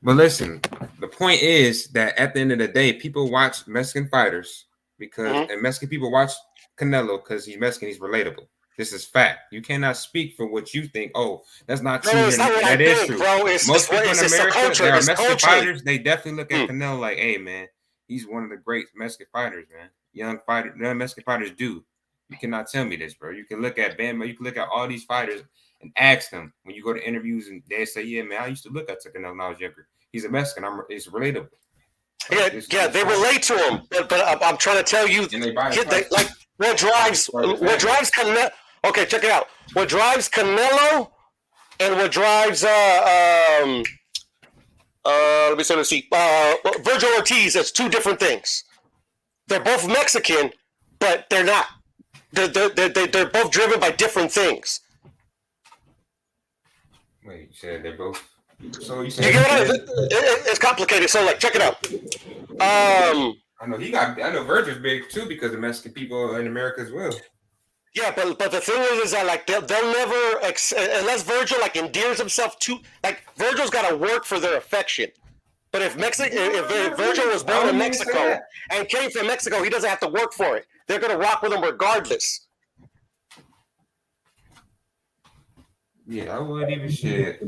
But listen, the point is that at the end of the day, people watch Mexican fighters because and Mexican people watch Canelo because he's Mexican, he's relatable. This is fact. You cannot speak for what you think. Oh, that's not true. No, it's not what that I is think, true. bro. Most people in America, there are Mexican fighters. They definitely look at Mm. Canelo like, hey, man, he's one of the great Mexican fighters, man. Young Mexican fighters do. You cannot tell me this, bro. You can look at Bama. You can look at all these fighters and ask them when you go to interviews and they say, yeah, man, I used to look at Canelo when I was younger. He's a Mexican. It's relatable. Yeah, they relate to him, but I'm trying to tell you, like what drives Canelo. Okay, check it out. What drives Canelo and what drives let me see. Virgil Ortiz. It's two different things. They're both Mexican, but they're not. They're both driven by different things. Wait, you said they're both. So you get what it's complicated. So like, check it out. I know Virgil's big too because of Mexican people in America as well. Yeah, but the thing is that like they'll never unless Virgil like endears himself to like Virgil's got to work for their affection. But if Virgil was born in Mexico and came from Mexico, he doesn't have to work for it. They're gonna rock with him regardless. Yeah, I wouldn't even shit.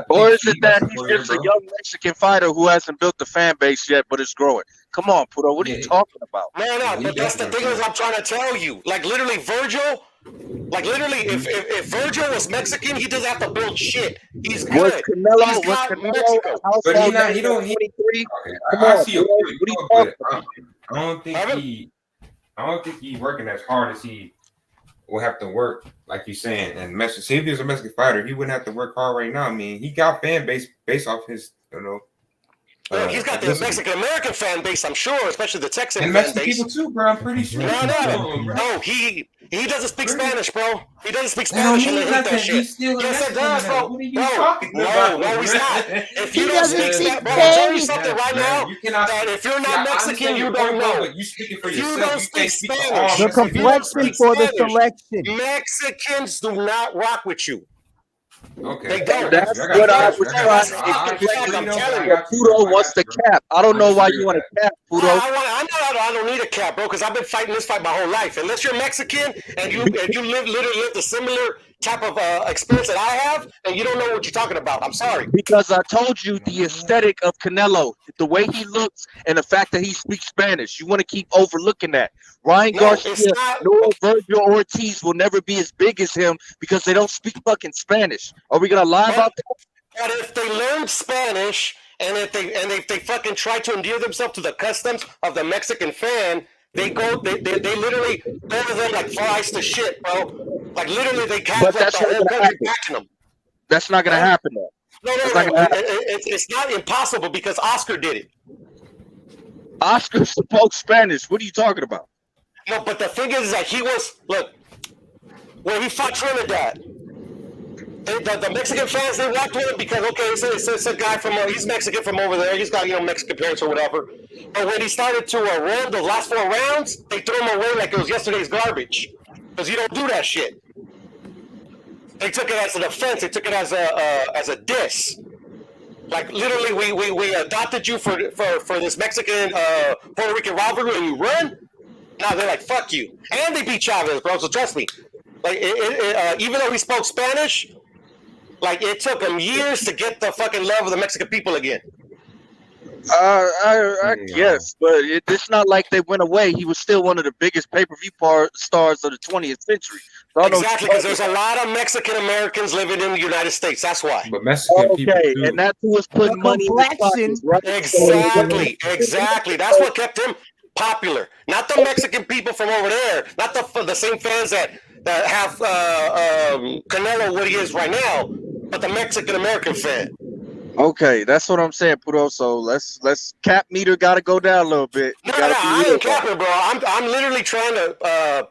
Or is it that he's just a young Mexican fighter who hasn't built the fan base yet, but it's growing? Come on, Puto, what are you talking about? No, but that's the thing is I'm trying to tell you. Like literally, Virgil. Like literally, if Virgil was Mexican, he doesn't have to build shit. He's good. Was Canelo Mexico. But he don't. I see your point. I don't think he's working as hard as he will have to work, like you're saying. And Mexican, if he was a Mexican fighter, he wouldn't have to work hard right now. I mean, he got fan base based off his, Well, he's got the listen, Mexican American fan base, I'm sure, especially the Texan and fan Mexican base. people too, bro. I'm pretty sure. No, he doesn't speak Spanish, bro. He doesn't speak That don't Spanish, and they mean hate that nothing. shit. He's still a Yes, it Mexican, does, though. bro. What are you talking No, about? no, he's not. If you He don't doesn't speak speak Spanish, bro, I'm telling you Spanish. something right Man, now. you cannot That speak. if you're See, not I Mexican, understand you your don't point, bro, know. but you speaking for If you yourself. don't You speak can't speak for all Spanish, The Mexican if you people, don't bro. speak complexion for the Spanish, selection. Mexicans do not rock with you. Okay, They I don't. got you. That's I got what you. I I got you. was I got trying you. to Fucking I fact, disagree I'm though, but telling I you. but got you, bro. Pudo I wants got the you, bro. cap. I don't I know why disagree you with want that. a cap, Pudo. I don't need a cap, bro, because I've been fighting this fight my whole life. Unless you're Mexican and you literally lived a similar type of experience that I have, and you don't know what you're talking about. I'm sorry. Because I told you the aesthetic of Canelo, the way he looks, and the fact that he speaks Spanish. You want to keep overlooking that. Ryan No, it's Garcia not. nor Virgil Ortiz will never be as big as him because they don't speak fucking Spanish. Are we gonna lie about that? But if they learn Spanish and if they fucking try to endear themselves to the customs of the Mexican fan, they literally go to them like flies to shit, bro. Like literally, they have But like the that's not whole gonna country happen. backing them. That's not gonna Huh? happen though. No, That's not gonna happen. it's not impossible because Oscar did it. Oscar spoke Spanish. What are you talking about? No, but the thing is that he was when he fought Trinidad. The Mexican fans, they walked with him because it's a guy from he's Mexican from over there. He's got Mexican parents or whatever. But when he started to roll the last 4 rounds, they threw him away like it was yesterday's garbage because you don't do that shit. They took it as an offense. They took it as a diss. Like literally, we adopted you for this Mexican Puerto Rican rivalry, and you run. Now they're like, fuck you, and they beat Chavez, bro. So trust me. Like even though he spoke Spanish. Like, it took him years to get the fucking love of the Mexican people again. I guess, but it's not like they went away. He was still one of the biggest pay-per-view stars of the 20th century. So Exactly, because there's a lot of Mexican Americans living in the United States. That's why. But Mexican people too. And that's who was putting money in his pockets, right? Exactly. That's what kept him popular. Not the Mexican people from over there. Not the same fans that have Canelo what he is right now, but the Mexican American fan. Okay, that's what I'm saying, Pudo. So let's cap meter got to go down a little bit. I ain't capping, bro. I'm literally trying to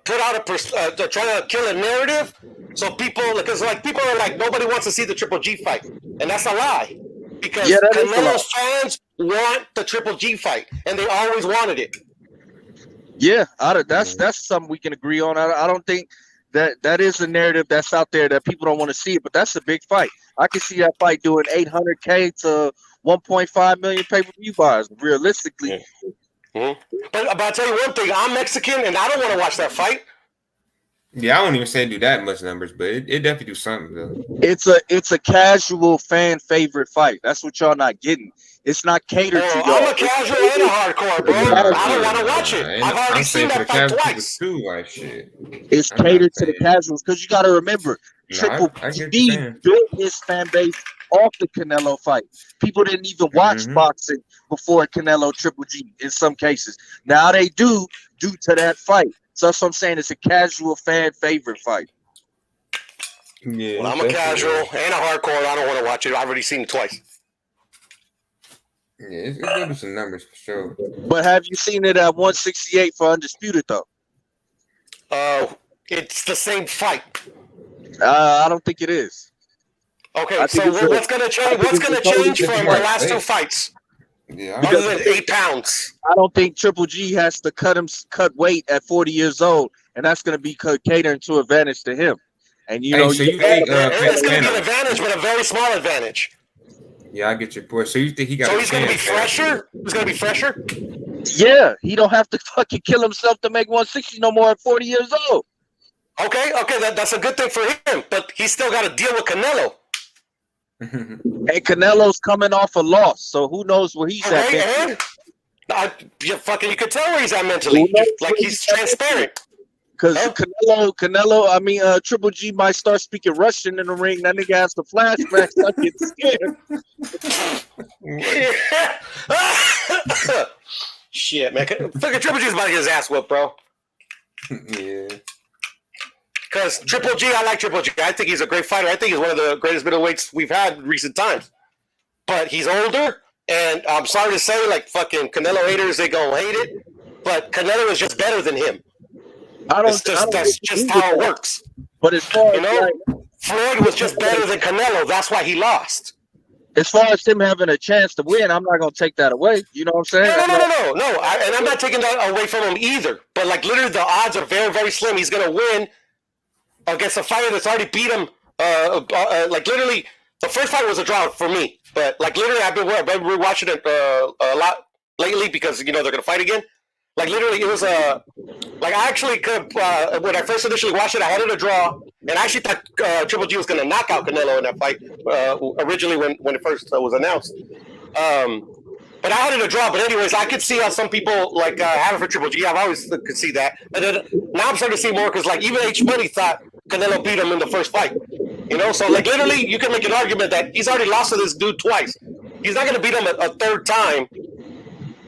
put out trying to kill a narrative, so people, because like people are like nobody wants to see the Triple G fight, and that's a lie. Because Canelo's fans want the Triple G fight, and they always wanted it. Yeah, that's something we can agree on. I don't think that is a narrative that's out there that people don't want to see it, but that's a big fight. I can see that fight doing 800K to 1.5 million pay-per-view buys, realistically. Mm-hmm. But I'll tell you one thing, I'm Mexican, and I don't want to watch that fight. Yeah, I won't even say do that much numbers, but it definitely do something though. It's a casual fan favorite fight. That's what y'all not getting. It's not catered to y'all. I'm a casual and a hardcore, bro. I don't want to watch it. I've already seen that fight twice. Too, like shit. It's catered to the casuals because you got to remember, Triple G built his fan base off the Canelo fight. People didn't even watch boxing before Canelo Triple G in some cases. Now they do due to that fight. So that's what I'm saying. It's a casual fan favorite fight. Yeah, well, I'm a casual and a hardcore. I don't want to watch it. I've already seen it twice. Yeah, it's gonna be some numbers for sure. But have you seen it at 168 for Undisputed though? It's the same fight. I don't think it is. Okay, so what's gonna change? What's gonna change from the last 2 fights? Yeah, other than 8 pounds. I don't think Triple G has to cut weight at 40 years old, and that's gonna be catering to advantage to him. And you know, it's gonna be an advantage, but a very small advantage. Yeah, I get your point. So you think he got? So he's gonna be fresher? He's gonna be fresher? Yeah, he don't have to fucking kill himself to make 160 no more at 40 years old. Okay, that's a good thing for him, but he's still got to deal with Canelo. And Canelo's coming off a loss, so who knows where he's at. You could tell where he's at mentally. Like he's transparent. Because Canelo, Triple G might start speaking Russian in the ring. That nigga has the flashbacks. I get scared. Shit, man. Fucking Triple G's about to get his ass whooped, bro. Yeah. Because Triple G, I like Triple G. I think he's a great fighter. I think he's one of the greatest middleweights we've had in recent times. But he's older, And I'm sorry to say, like fucking Canelo haters, they gonna hate it, but Canelo is just better than him. That's just how it works. But as far as Floyd was just better than Canelo. That's why he lost. As far as him having a chance to win, I'm not gonna take that away. You know what I'm saying? No. And I'm not taking that away from him either. But like literally, the odds are very, very slim. He's gonna win against a fighter that's already beat him. Like literally, the first fight was a draw for me. But like literally, I've been rewatching it a lot lately because they're gonna fight again. Like literally, it was like I actually could when I first initially watched it, I had it a draw, and I actually thought Triple G was gonna knock out Canelo in that fight originally when it first was announced. But I had it a draw. But anyways, I could see how some people like have it for Triple G. I've always could see that. And then now I'm starting to see more because like even H Money thought Canelo beat him in the first fight. So like literally, you can make an argument that he's already lost to this dude twice. He's not gonna beat him a third time,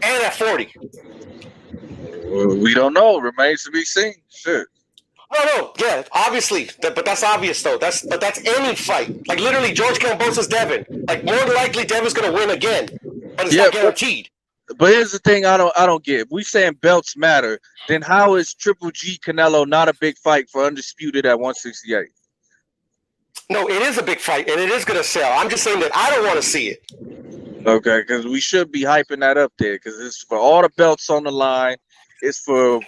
and at 40. We don't know. Remains to be seen. Sure. No, yeah, obviously, but that's obvious though. That's any fight. Like literally, George Kambosos Devin. Like more than likely, Devin's gonna win again, but it's not guaranteed. But here's the thing: I don't get. If we saying belts matter, then how is Triple G Canelo not a big fight for undisputed at 168? No, it is a big fight, and it is gonna sell. I'm just saying that I don't want to see it. Okay, because we should be hyping that up there because it's for all the belts on the line. It's for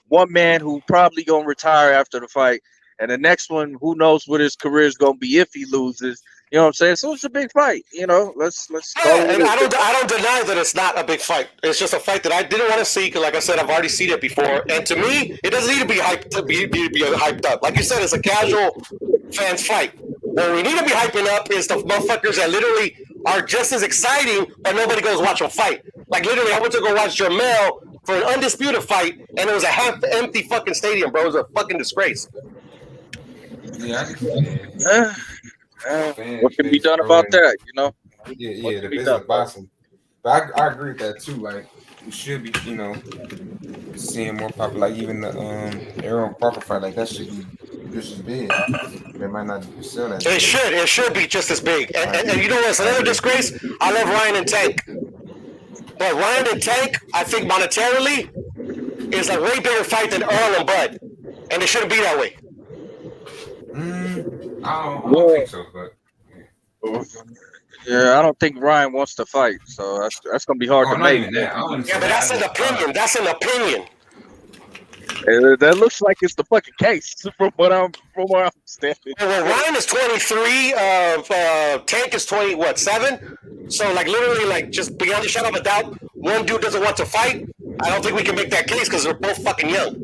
one man who probably gonna retire after the fight, and the next one, who knows what his career is gonna be if he loses. You know what I'm saying? So it's a big fight. Let's. And I don't deny that it's not a big fight. It's just a fight that I didn't want to see because, like I said, I've already seen it before. And to me, it doesn't need to be hyped to be hyped up. Like you said, it's a casual fans fight. What we need to be hyping up is the motherfuckers that literally are just as exciting, but nobody goes watch them fight. Like literally, I went to go watch Jermell for an undisputed fight, and it was a half-empty fucking stadium, bro. It was a fucking disgrace. Yeah. What can be done about that? Yeah, the business boxing. But I agree with that too. Like we should be, seeing more popular. Like even the Errol Spence fight, like that should be just as big. They might not sell that. It should be just as big. And you know what's another disgrace? I love Ryan and Tank. But Ryan and Tank, I think monetarily, is a way bigger fight than Earl and Bud. And it shouldn't be that way. I don't think so, but yeah, I don't think Ryan wants to fight, so that's gonna be hard to make. Yeah, but that's an opinion. That's an opinion. That looks like it's the fucking case from what I'm understanding. Well, Ryan is 23. Tank is 7? So like literally, like just beyond a shadow of a doubt, one dude doesn't want to fight. I don't think we can make that case because they're both fucking young.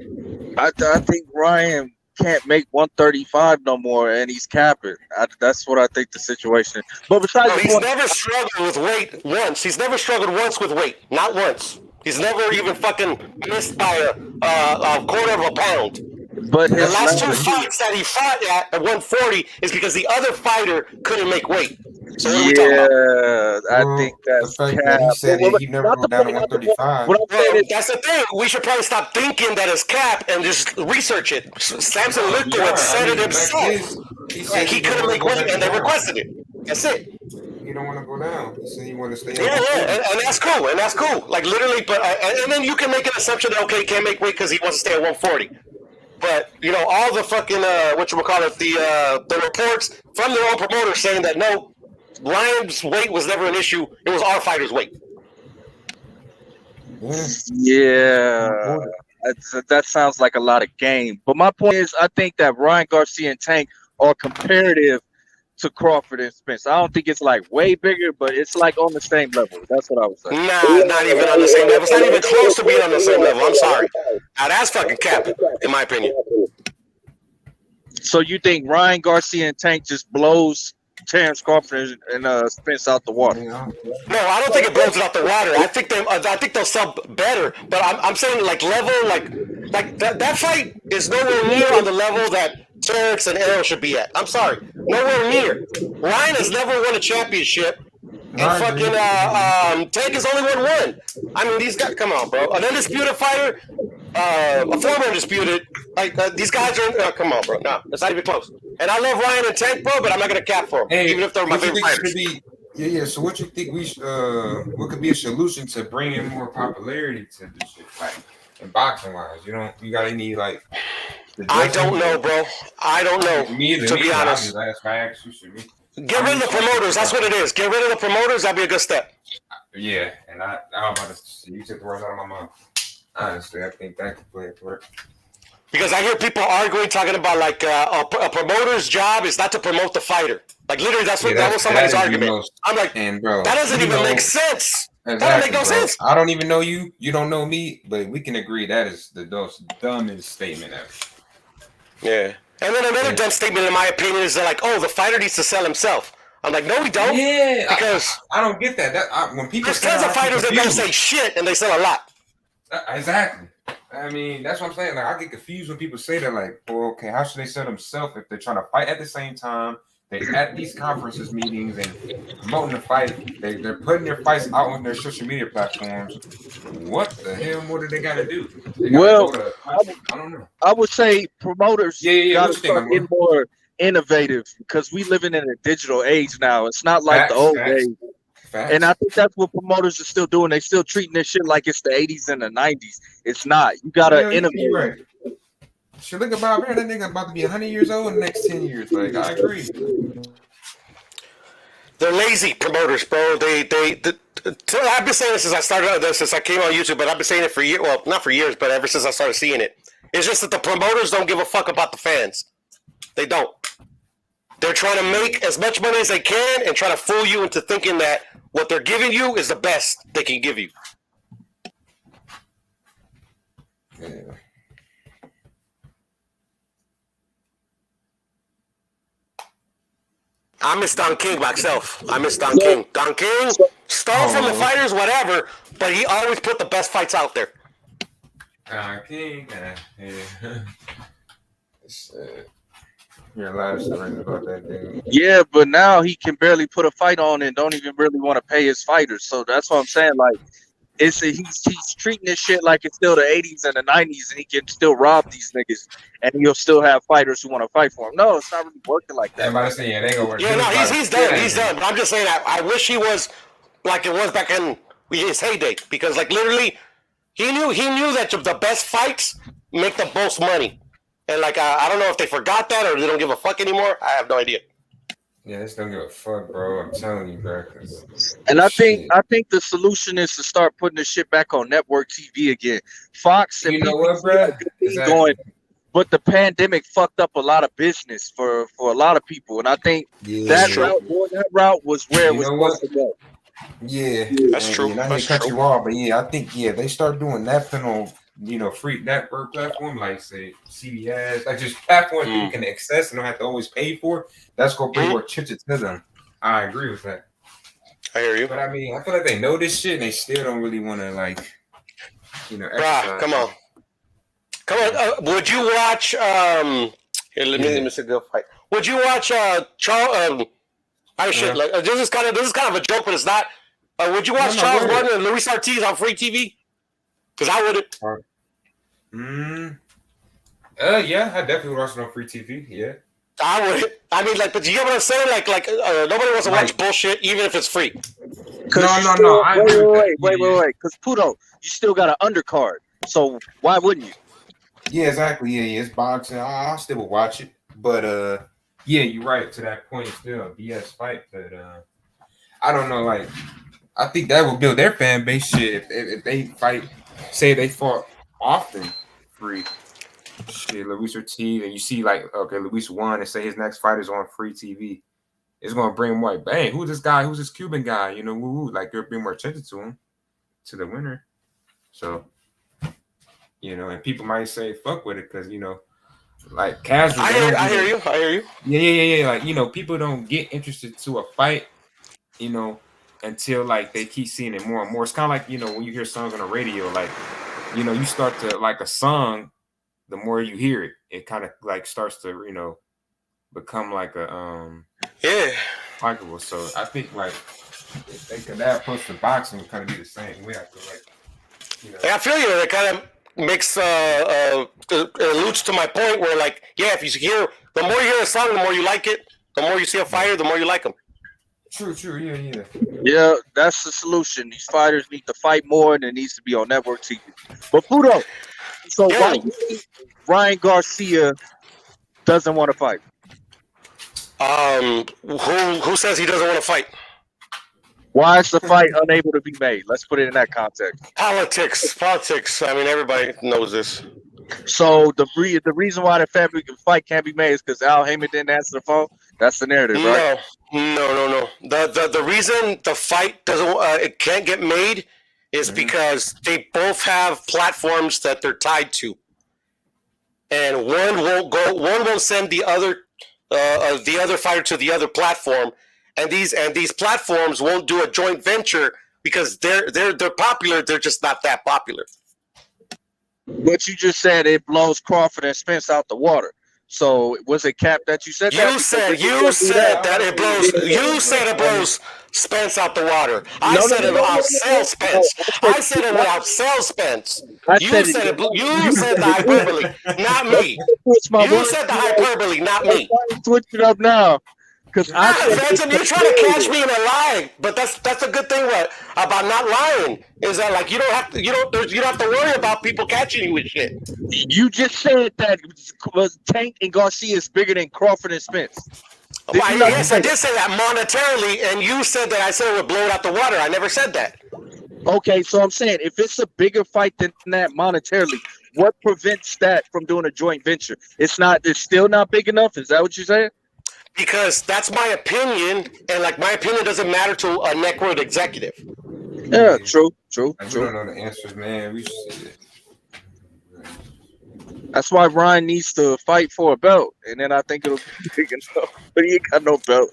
I think Ryan can't make 135 no more, and he's capping. That's what I think the situation is. But besides, he's never struggled with weight once. He's never struggled once with weight. Not once. He's never even fucking missed by a quarter of a pound. But the last two fights that he fought at 140 is because the other fighter couldn't make weight. So what are we talking about? I think that's the fact that he said he never went down to 135. That's the thing. We should probably stop thinking that it's cap and just research it. Samson Liquid said it himself. He couldn't make weight, and they requested it. That's it. He don't want to go down. He said he want to stay. And that's cool. And that's cool. Like literally, but and then you can make an assumption that he can't make weight because he wants to stay at 140. But all the fucking the reports from their own promoters saying that no. Ryan's weight was never an issue. It was our fighter's weight. Yeah, that sounds like a lot of game. But my point is, I think that Ryan Garcia and Tank are comparative to Crawford and Spence. I don't think it's like way bigger, but it's like on the same level. That's what I was saying. Nah, not even on the same level. It's not even close to being on the same level. I'm sorry. Now that's fucking capping, in my opinion. So you think Ryan Garcia and Tank just blows Terence Crawford and Spence out the water? No, I don't think it blows it out the water. I think they'll sell better. But I'm saying like level, like that fight is nowhere near on the level that Terence and Errol should be at. I'm sorry, nowhere near. Ryan has never won a championship, and fucking Tank has only won one. I mean, these guys, come on, bro. An undisputed fighter, a former undisputed. Like these guys are. Come on, bro. No, it's not even close. And I love Ryan and Tank, bro, but I'm not gonna cap for them, even if they're my favorite fighters. Yeah. So what you think what could be a solution to bringing more popularity to this shit, like in boxing wise? You got any like I don't suggestions? know, bro. I don't know. Me either. To be I honest, just ask. I ask you, should me. get rid of the promoters. That's what it is. Get rid of the promoters. That'd be a good step. Yeah, and I'm about to. You took the words out of my mouth. Honestly, I think that could play for it. Because I hear people arguing, talking about like a promoter's job is not to promote the fighter. Like literally, that was somebody's argument. I'm like, bro, that doesn't even make sense. Exactly, that doesn't make no bro. sense. I don't even know you. You don't know me, but we can agree that is the dumbest statement ever. Yeah. And then another dumb statement, in my opinion, is that like, oh, the fighter needs to sell himself. I'm like, no, we don't. Yeah, because I don't get that. When people there's tons of fighters that don't say shit and they sell a lot. Exactly. I mean, that's what I'm saying. Like, I get confused when people say that. Like, well, okay, how should they sell themselves if they're trying to fight at the same time? They're at these conferences meetings and promoting the fight. They're putting their fights out on their social media platforms. What the hell more do they got to do? I don't know. I would say promoters got to start getting more innovative because we living in a digital age now. It's not like the old days. And I think that's what promoters are still doing. They're still treating this shit like it's the 80s and the 90s. It's not. You got to innovate. Right. Shit, look at Bob Bear. That nigga about to be 100 years old in the next 10 years. Like, I agree. They're lazy promoters, bro. I've been saying this since I started this, since I came on YouTube, but I've been saying it for years. Well, not for years, but ever since I started seeing it. It's just that the promoters don't give a fuck about the fans. They don't. They're trying to make as much money as they can and try to fool you into thinking that what they're giving you is the best they can give you. Yeah. I miss Don King myself. I miss Don King. Don King stole from the fighters, whatever, but he always put the best fights out there. Don King, yeah. You're a lot of stories about that dude. Yeah, but now he can barely put a fight on and don't even really want to pay his fighters. So that's what I'm saying. Like, he's treating this shit like it's still the 80s and the 90s, and he can still rob these niggas, and he'll still have fighters who want to fight for him. No, it's not really working like that. Everybody say, yeah, they gonna work. Yeah, no, he's done. He's done. But I'm just saying that I wish he was like it was back in his heyday, because like literally, he knew that the best fights make the most money. And like I don't know if they forgot that or they don't give a fuck anymore. I have no idea. Yeah, they don't give a fuck, bro. I'm telling you, bro. And I think the solution is to start putting the shit back on network TV again. Fox and going, but the pandemic fucked up a lot of business for a lot of people, and I think that route was where it was supposed to go. Yeah, that's true. I didn't cut you off, but yeah, I think they start doing that thing on free network platform like say CBS, like just platforms people can access and don't have to always pay for. That's gonna bring more attention to them. I agree with that. I hear you. But I mean, I feel like they know this shit and they still don't really want to Bruh, come on. Would you watch here, let me see the fight. Would you watch Charles this is kind of a joke, but it's not. Would you watch Charles Gordon and Luis Ortiz on free TV? Because I wouldn't. Yeah, I definitely watch it on free TV. Yeah, I would. I mean, like, but you get what I'm saying? Like, nobody wants to watch bullshit, even if it's free. No. Wait. Because Puto, you still got an undercard, so why wouldn't you? Yeah, exactly. Yeah, it's boxing. I still would watch it, but yeah, you're right. To that point, it's still a BS fight, but I don't know. Like, I think that would build their fan base. Shit, if they fight, say they fought often free. Shit, Luis Ortiz, and you see like, okay, Luis won, and say his next fight is on free TV. It's gonna bring more like, bang, who's this guy? Who's this Cuban guy? Like it'll bring more attention to him, to the winner. So, and people might say fuck with it because like casual. I hear you. Yeah. Like people don't get interested to a fight, until like they keep seeing it more and more. It's kind of like when you hear songs on the radio, like you start to like a song. The more you hear it, it kind of like starts to become like a likable. So I think like if they could that approach to boxing would kind of be the same way. I feel like I feel you. It kind of makes alludes to my point where like if you hear the more you hear a song, the more you like it. The more you see a fighter, the more you like them. True. Yeah. Yeah, that's the solution. These fighters need to fight more, and it needs to be on network TV. But Fudo, so why you think Ryan Garcia doesn't want to fight? Who says he doesn't want to fight? Why is the fight unable to be made? Let's put it in that context. Politics. I mean, everybody knows this. So the reason why the fight can't be made is because Al Heyman didn't answer the phone. That's the narrative, right? No. The reason the fight doesn't it can't get made is because they both have platforms that they're tied to, and one won't send the other fighter to the other platform, and these platforms won't do a joint venture because they're popular. They're just not that popular. But you just said it blows Crawford and Spence out the water. So was it Cap that you said that? You said that it blows. You said it blows Spence out the water. I said it will outsell Spence. I said it will outsell Spence. You said the hyperbole, not me. You said the hyperbole, not me. Switch it up now. You're trying to catch me in a lie, but that's a good thing about not lying is that like you don't have to worry about people catching you with shit. You just said that Tank and Garcia is bigger than Crawford and Spence. Yes, I did say that monetarily, and you said that I said it would blow it out the water. I never said that. Okay, so I'm saying if it's a bigger fight than that monetarily, what prevents that from doing a joint venture? It's still not big enough. Is that what you're saying? Because that's my opinion, and like my opinion doesn't matter to a network executive. Yeah, true. We don't know the answers, man. We should see it. That's why Ryan needs to fight for a belt, and then I think it'll be big enough. But he ain't got no belt.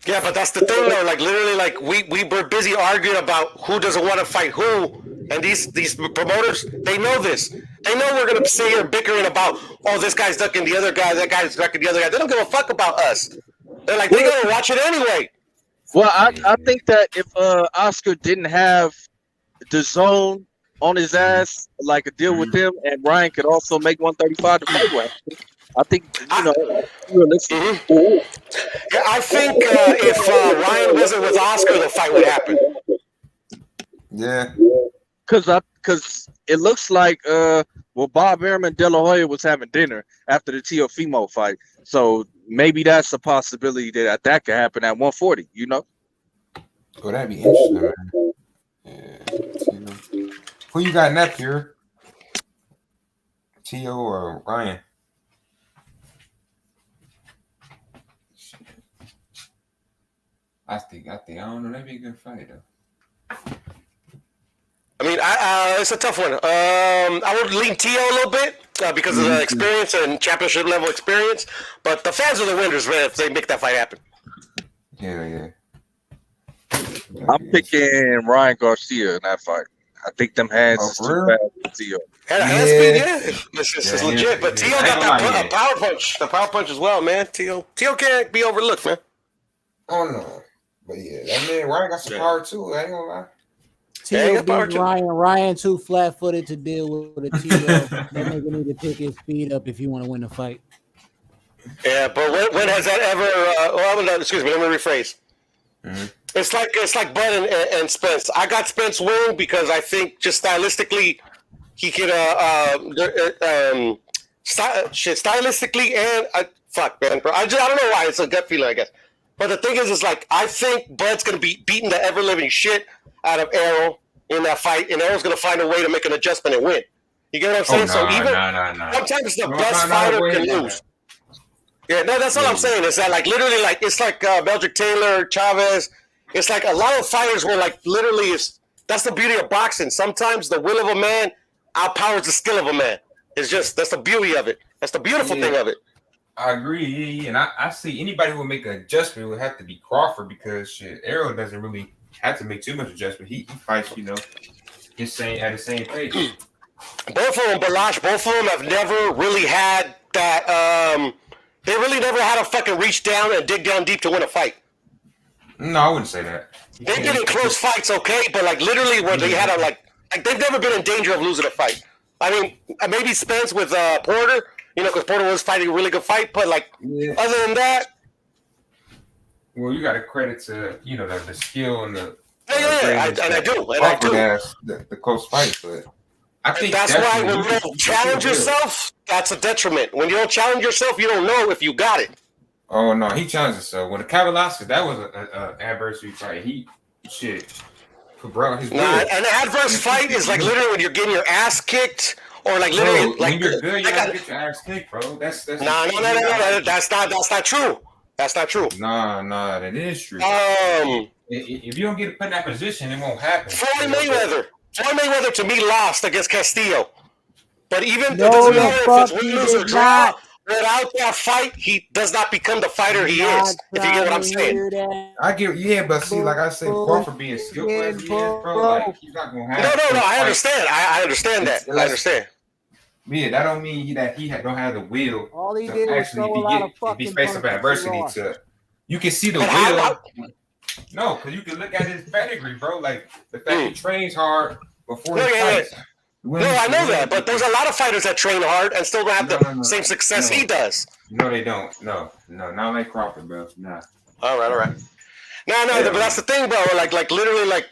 Yeah, but that's the thing, though. Like literally, like we were busy arguing about who doesn't want to fight who, and these promoters, they know this. They know we're gonna sit here bickering about, oh, this guy's ducking the other guy, that guy's ducking the other guy. They don't give a fuck about us. They're like, they're gonna watch it anyway. Well, I think that if Oscar didn't have the zone on his ass, like a deal with him, and Ryan could also make 135 to fight with, I think realistic. Yeah, I think if Ryan wasn't with Oscar, the fight would happen. Yeah. Because it looks like Bob Arum and De La Hoya was having dinner after the Teofimo fight, so maybe that's a possibility that could happen at 140. You know? Oh, that'd be interesting, man. Yeah. Who you got in that pure? Tio or Ryan? I think I don't know. That'd be a good fight though. I mean, it's a tough one. I would lean Tio a little bit because of the experience and championship level experience. But the fans are the winners, man, if they make that fight happen. Yeah. I'm picking Ryan Garcia in that fight. I think them hands is too bad for Tio. Hand speed, it's legit. But Tio got that power punch, the power punch as well, man. Tio can't be overlooked, man. Oh no, but yeah, that man Ryan got some power too. I ain't gonna lie. Tio beats Ryan. Ryan too flat-footed to deal with a Tio. That nigga need to pick his speed up if you want to win the fight. Yeah, but when has that ever? Excuse me. Let me rephrase. Mm-hmm. It's like Bud and Spence. I got Spence winning because I think just stylistically he could stylistically and fuck man, bro. I don't know why it's a gut feeling, I guess. But the thing is like I think Bud's gonna be beating the ever living shit out of Errol in that fight, and Errol's gonna find a way to make an adjustment and win. You get what I'm saying? Sometimes the best fighter can lose. Yeah, no, that's all I'm saying. Is that like literally like it's like Meldrick Taylor, Chavez. It's like a lot of fighters where like literally that's the beauty of boxing. Sometimes the will of a man outpowers the skill of a man. It's just that's the beauty of it. That's the beautiful thing of it. I agree. Yeah. And I see anybody who would make an adjustment would have to be Crawford because shit, Errol doesn't really have to make too much adjustment. He fights, at the same pace. Both of them, Balash, both of them have never really had that. They really never had to fucking reach down and dig down deep to win a fight. No, I wouldn't say that. They've been in close fights, okay, but like literally where they had to like they've never been in danger of losing a fight. I mean, maybe Spence with Porter, because Porter was fighting a really good fight, but like other than that, Well, you got to credit to the skill and the I do. As the close fight, but I think that's why when you can don't challenge yourself, that's a detriment. When you don't challenge yourself, you don't know if you got it. Oh no, he challenged himself. When the Kavaliauskas, that was an adversary fight. Bro, his an adverse fight is like literally when you're getting your ass kicked, or like literally when you're good, you gotta get your ass kicked, bro. That's no. That's not true. That's not true. Nah, that is true. If you don't get put in that position, it won't happen. Floyd Mayweather to me lost against Castillo, but even it No, doesn't the matter if fuck it's he win, lose, or did draw. not. Without that fight, he does not become the fighter he is. If you get what I'm saying. I get, but see, like I said, Crawford being skillful as he is, bro, like he's not gonna have. No, I understand. I understand that. I understand. Yeah, that don't mean that he don't have the will. All he did was throw a lot of fucking if he face up adversity you can see the will. No, because you can look at his pedigree, bro. Like the fact he trains hard before he fights. No, I know that, but there's a lot of fighters that train hard and still don't have the same success he does. No, they don't. No, not like Crawford, bro. Nah. All right. No, but that's the thing, bro. Like literally, like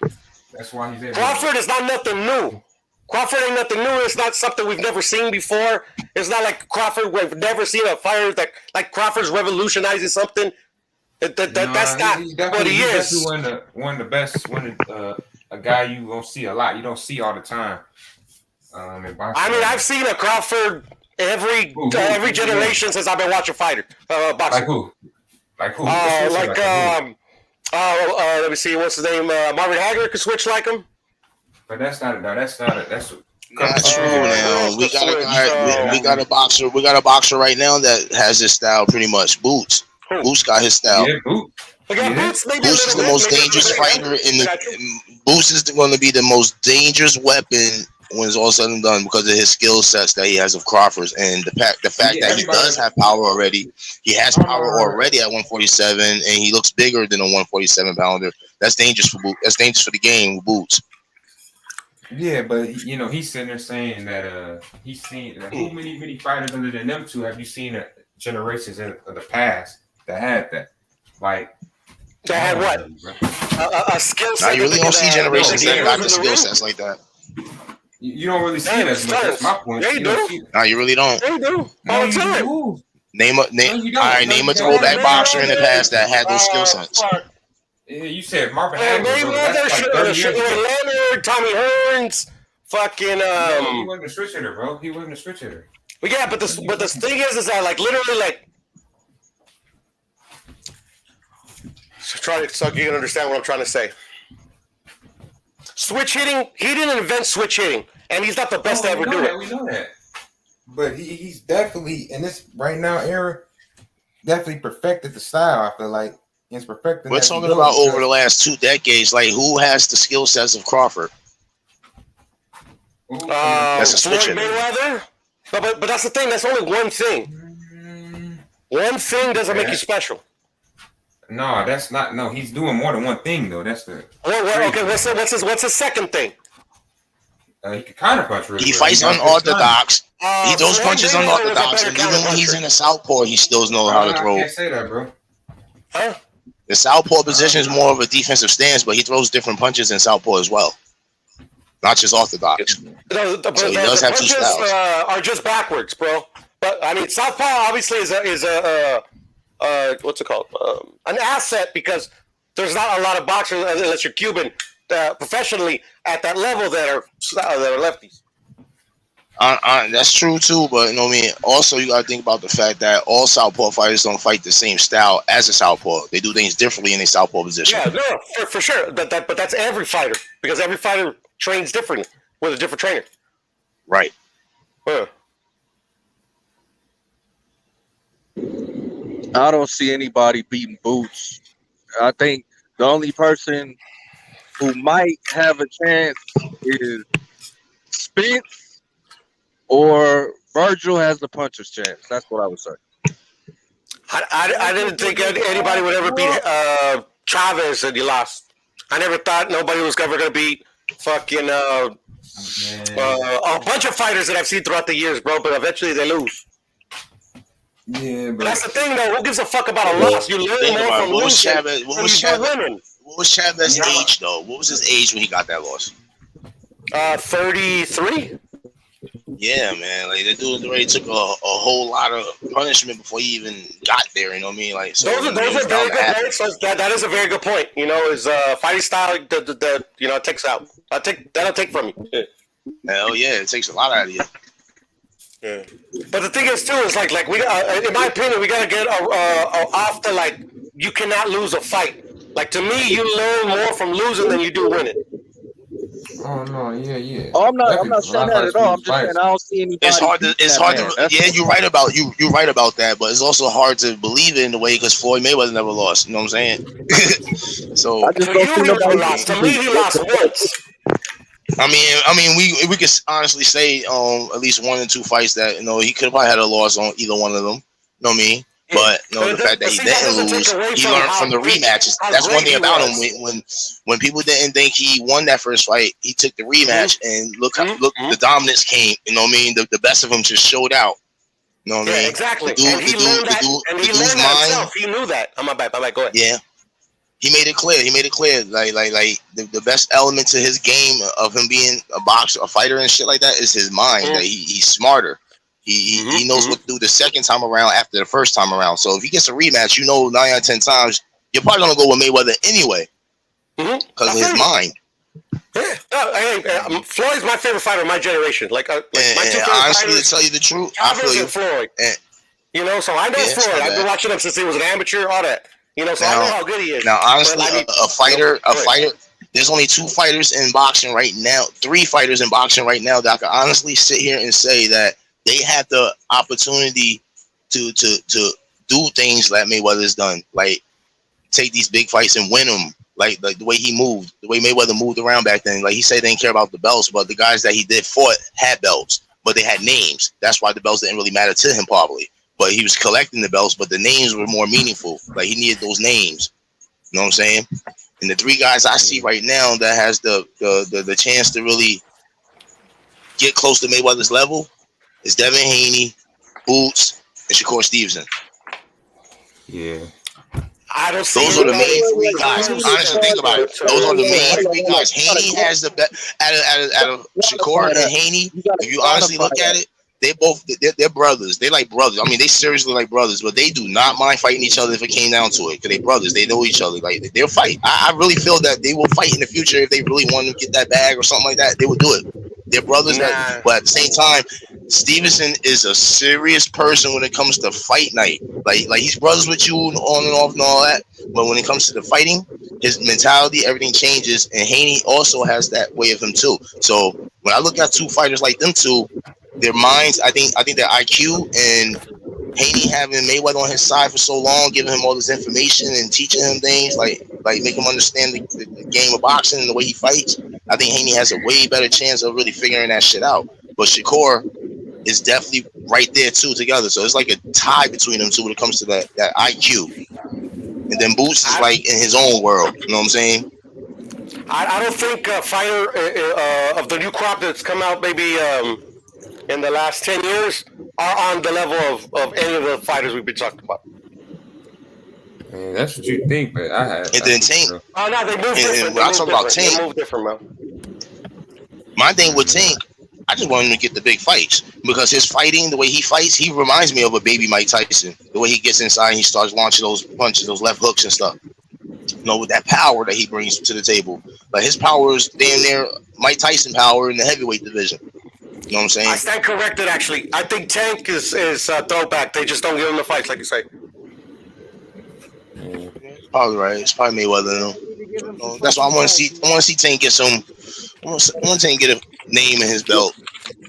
that's why he's able. Crawford is not nothing new. Crawford ain't nothing new. It's not something we've never seen before. It's not like Crawford. We've never seen a fighter that like Crawford's revolutionizing something. That's not what he is. He's one of the best. A guy you gonna see a lot. You don't see all the time. I mean, I've seen a Crawford every generation since I've been watching boxing. Like who? Let me see. What's his name? Marvin Hagler could switch like him. But that's true now. We got a boxer. We got a boxer right now that has his style pretty much. Boots got his style. Yeah, Boots is the most dangerous fighter Boots is going to be the most dangerous weapon when it's all said and done because of his skill sets that he has of Crawford's and the fact that he does have power already. He has power already at 147, and he looks bigger than a 147 pounder. That's dangerous for Boots. That's dangerous for the game with Boots. Yeah, but he's sitting there saying that he's seen who many fighters other than them two have you seen generations of the past that had that had what a skill set. Now you really don't see generations that got the skill sets like that. You don't really see it as much. That's my point. They do. No, you really don't. They do all the time. Name a throwback boxer in the past that had those skill sets. Yeah, you said Marvin Hagler. Leonard, Tommy Hearns, fucking. He wasn't a switch hitter, bro. He wasn't a switch hitter. But yeah, but the thing is that like literally like. So you can understand what I'm trying to say. Switch hitting, he didn't invent switch hitting, and he's not the best to ever do it. We know that. But he's definitely, in this right now era, definitely perfected the style, I feel like. He's perfected. We're talking about over the last 2 decades. Like, who has the skill sets of Crawford? That's a switch hitter. Mayweather? But that's the thing. That's only one thing. One thing doesn't make you special. No, that's not. No, he's doing more than one thing though. That's the. Okay, what's his second thing? He can counterpunch. Really he fights unorthodox. He throws punches unorthodox, and even when he's in a southpaw, he still knows how to throw. I can't say that, bro. Huh? The southpaw position is more of a defensive stance, but he throws different punches in southpaw as well, not just orthodox. So he does have two styles. Are just backwards, bro. But I mean, southpaw obviously is a what's it called? An asset because there's not a lot of boxers unless you're Cuban professionally at that level that are lefties. That's true too, but you know what I mean. Also, you gotta think about the fact that all southpaw fighters don't fight the same style as a southpaw. They do things differently in a southpaw position. Yeah, no, for sure. But that's every fighter because every fighter trains differently with a different trainer. Right. I don't see anybody beating Boots. I think the only person who might have a chance is Spence or Virgil has the puncher's chance. That's what I would say. I didn't think anybody would ever beat Chavez and he lost. I never thought nobody was ever going to beat fucking a bunch of fighters that I've seen throughout the years, bro, but eventually they lose. Yeah, but that's the thing, though. Who gives a fuck about a loss? You learn Think more about from it. What was losing Chavez? than you do winning. What was Chavez's age though? What was his age when he got that loss? 33. Yeah, man. Like that dude already took a whole lot of punishment before he even got there. You know what I mean? Like so. Those are very good points. So that is a very good point. You know, his fighting style, it takes out. That'll take from you. Hell yeah, it takes a lot out of you. Yeah. But the thing is too is like we got, in my opinion, we gotta get off the like you cannot lose a fight. Like to me, you learn more from losing than you do winning. Oh no, yeah. Oh, I'm not saying that at all. I'm just saying I don't see anybody. It's hard to. Yeah, you're right about that. But it's also hard to believe it in a way because Floyd Mayweather never lost. You know what I'm saying? So I just don't see nobody lost. To me, he lost once. I mean, we could honestly say at least 1 or 2 fights that he could have probably had a loss on either one of them. You know what I mean? But the fact that he didn't lose, he learned from the rematches. That's one thing about him. When people didn't think he won that first fight, he took the rematch and look, the dominance came. You know what I mean? The best of him just showed out. You know what I mean? Exactly. And he learned that. And he learned that himself. He knew that. I'm bad. Go ahead. Yeah. He made it clear. Like the best element to his game of him being a boxer, a fighter, and shit like that is his mind. That he's smarter. He knows what to do the second time around after the first time around. So if he gets a rematch, 9 out of 10 times, you're probably gonna go with Mayweather anyway because of his mind. Yeah, Floyd's my favorite fighter of my generation. Like my two favorite honestly, fighters, to tell you the truth, I feel you. and Floyd. So I know Floyd. I've been watching him since he was an amateur. All that. So I know how good he is. Now, honestly, a fighter. There's only 2 fighters in boxing right now. 3 fighters in boxing right now that I can honestly sit here and say that they had the opportunity to do things that Mayweather's done, like take these big fights and win them, like the way he moved, the way Mayweather moved around back then. Like he said, they didn't care about the belts, but the guys that he did fought had belts, but they had names. That's why the belts didn't really matter to him, probably. But he was collecting the belts, but the names were more meaningful. Like he needed those names. You know what I'm saying? And the 3 guys I see right now that has the chance to really get close to Mayweather's level is Devin Haney, Boots, and Shakur Stevenson. Yeah. I don't see those are the main 3 guys. Honestly, think about it. Those are the main 3 guys. Haney has the best out of Shakur and Haney. If you honestly look at it, they're brothers. They like brothers. I mean, they seriously like brothers, but they do not mind fighting each other if it came down to it. Because they brothers, they know each other. Like they'll fight. I really feel that they will fight in the future if they really want to get that bag or something like that. They will do it. They're brothers, but at the same time, Stevenson is a serious person when it comes to fight night. Like he's brothers with you on and off and all that. But when it comes to the fighting, his mentality, everything changes. And Haney also has that way of him too. So when I look at 2 fighters like them 2, their minds, I think their IQ and Haney having Mayweather on his side for so long, giving him all this information and teaching him things like make him understand the game of boxing and the way he fights. I think Haney has a way better chance of really figuring that shit out. But Shakur is definitely right there too together. So it's like a tie between them 2 when it comes to that IQ. And then Boots is like in his own world. You know what I'm saying? I don't think a fighter of the new crop that's come out maybe in the last 10 years are on the level of any of the fighters we've been talking about. Man, that's what you think, but I had. And then Tank. Oh no, they move different. When I talk about Tank, they move different, man. My thing with Tank, I just want him to get the big fights because his fighting, the way he fights, he reminds me of a baby Mike Tyson. The way he gets inside and he starts launching those punches, those left hooks and stuff. With that power that he brings to the table. Like his power is damn near Mike Tyson power in the heavyweight division. You know what I'm saying? I stand corrected, actually. I think Tank is throwback. They just don't give him the fights, like you say. Probably right. It's probably Mayweather. That's why I want to see. I want to see Tank get some. I want Tank get a name in his belt,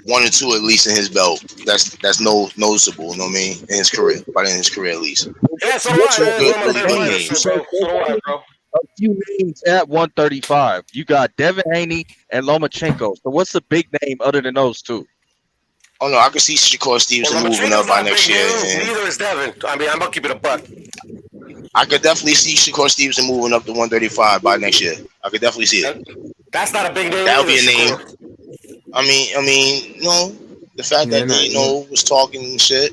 1 or 2 at least in his belt. That's noticeable. You know what I mean? In his career, by the end of his career at least. Yeah, so bro. A few names at 135. You got Devin Haney and Lomachenko. So what's the big name other than those 2? Oh no, I can see Shakur Stevenson moving up by next year. Neither is Devin. I mean, I'm gonna keep it a buck. I could definitely see Shakur Stevenson moving up to 135 by next year. I could definitely see it. That's not a big name. That would be a name. I mean, the fact that they was talking and shit.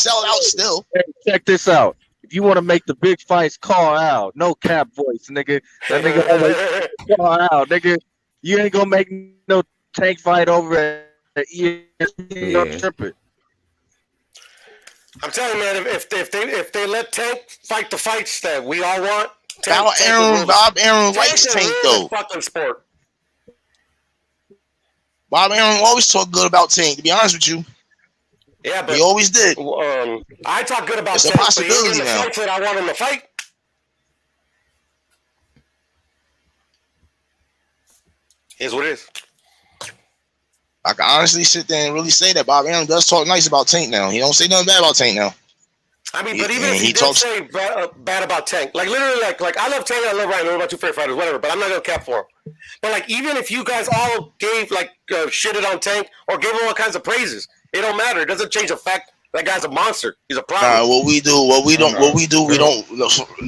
sell out still. Hey, check this out. If you want to make the big fights, call out. No cap voice, nigga. That nigga always call out, nigga. You ain't gonna make no Tank fight over at ESPN. Don't trip it. I'm telling you, man. If they let Tank fight the fights that we all want, Bob Aaron likes Tank though. Fucking sport. Bob Aaron always talk good about Tank. To be honest with you. Yeah, but he always did. I talk good about it's Tank, a possibility but now. The fights that I want him to fight. Is what it is. I can honestly sit there and really say that Bob Aaron does talk nice about Tank now. He don't say nothing bad about Tank now. I mean, but even if he did say bad about Tank, like literally, like I love Tank, I love Ryan, they're my two favorite fighters, whatever. But I'm not gonna cap for him. But like, even if you guys all gave like shitted on Tank or gave him all kinds of praises, it don't matter. It doesn't change the fact that guy's a monster. He's a problem. What we do, we don't.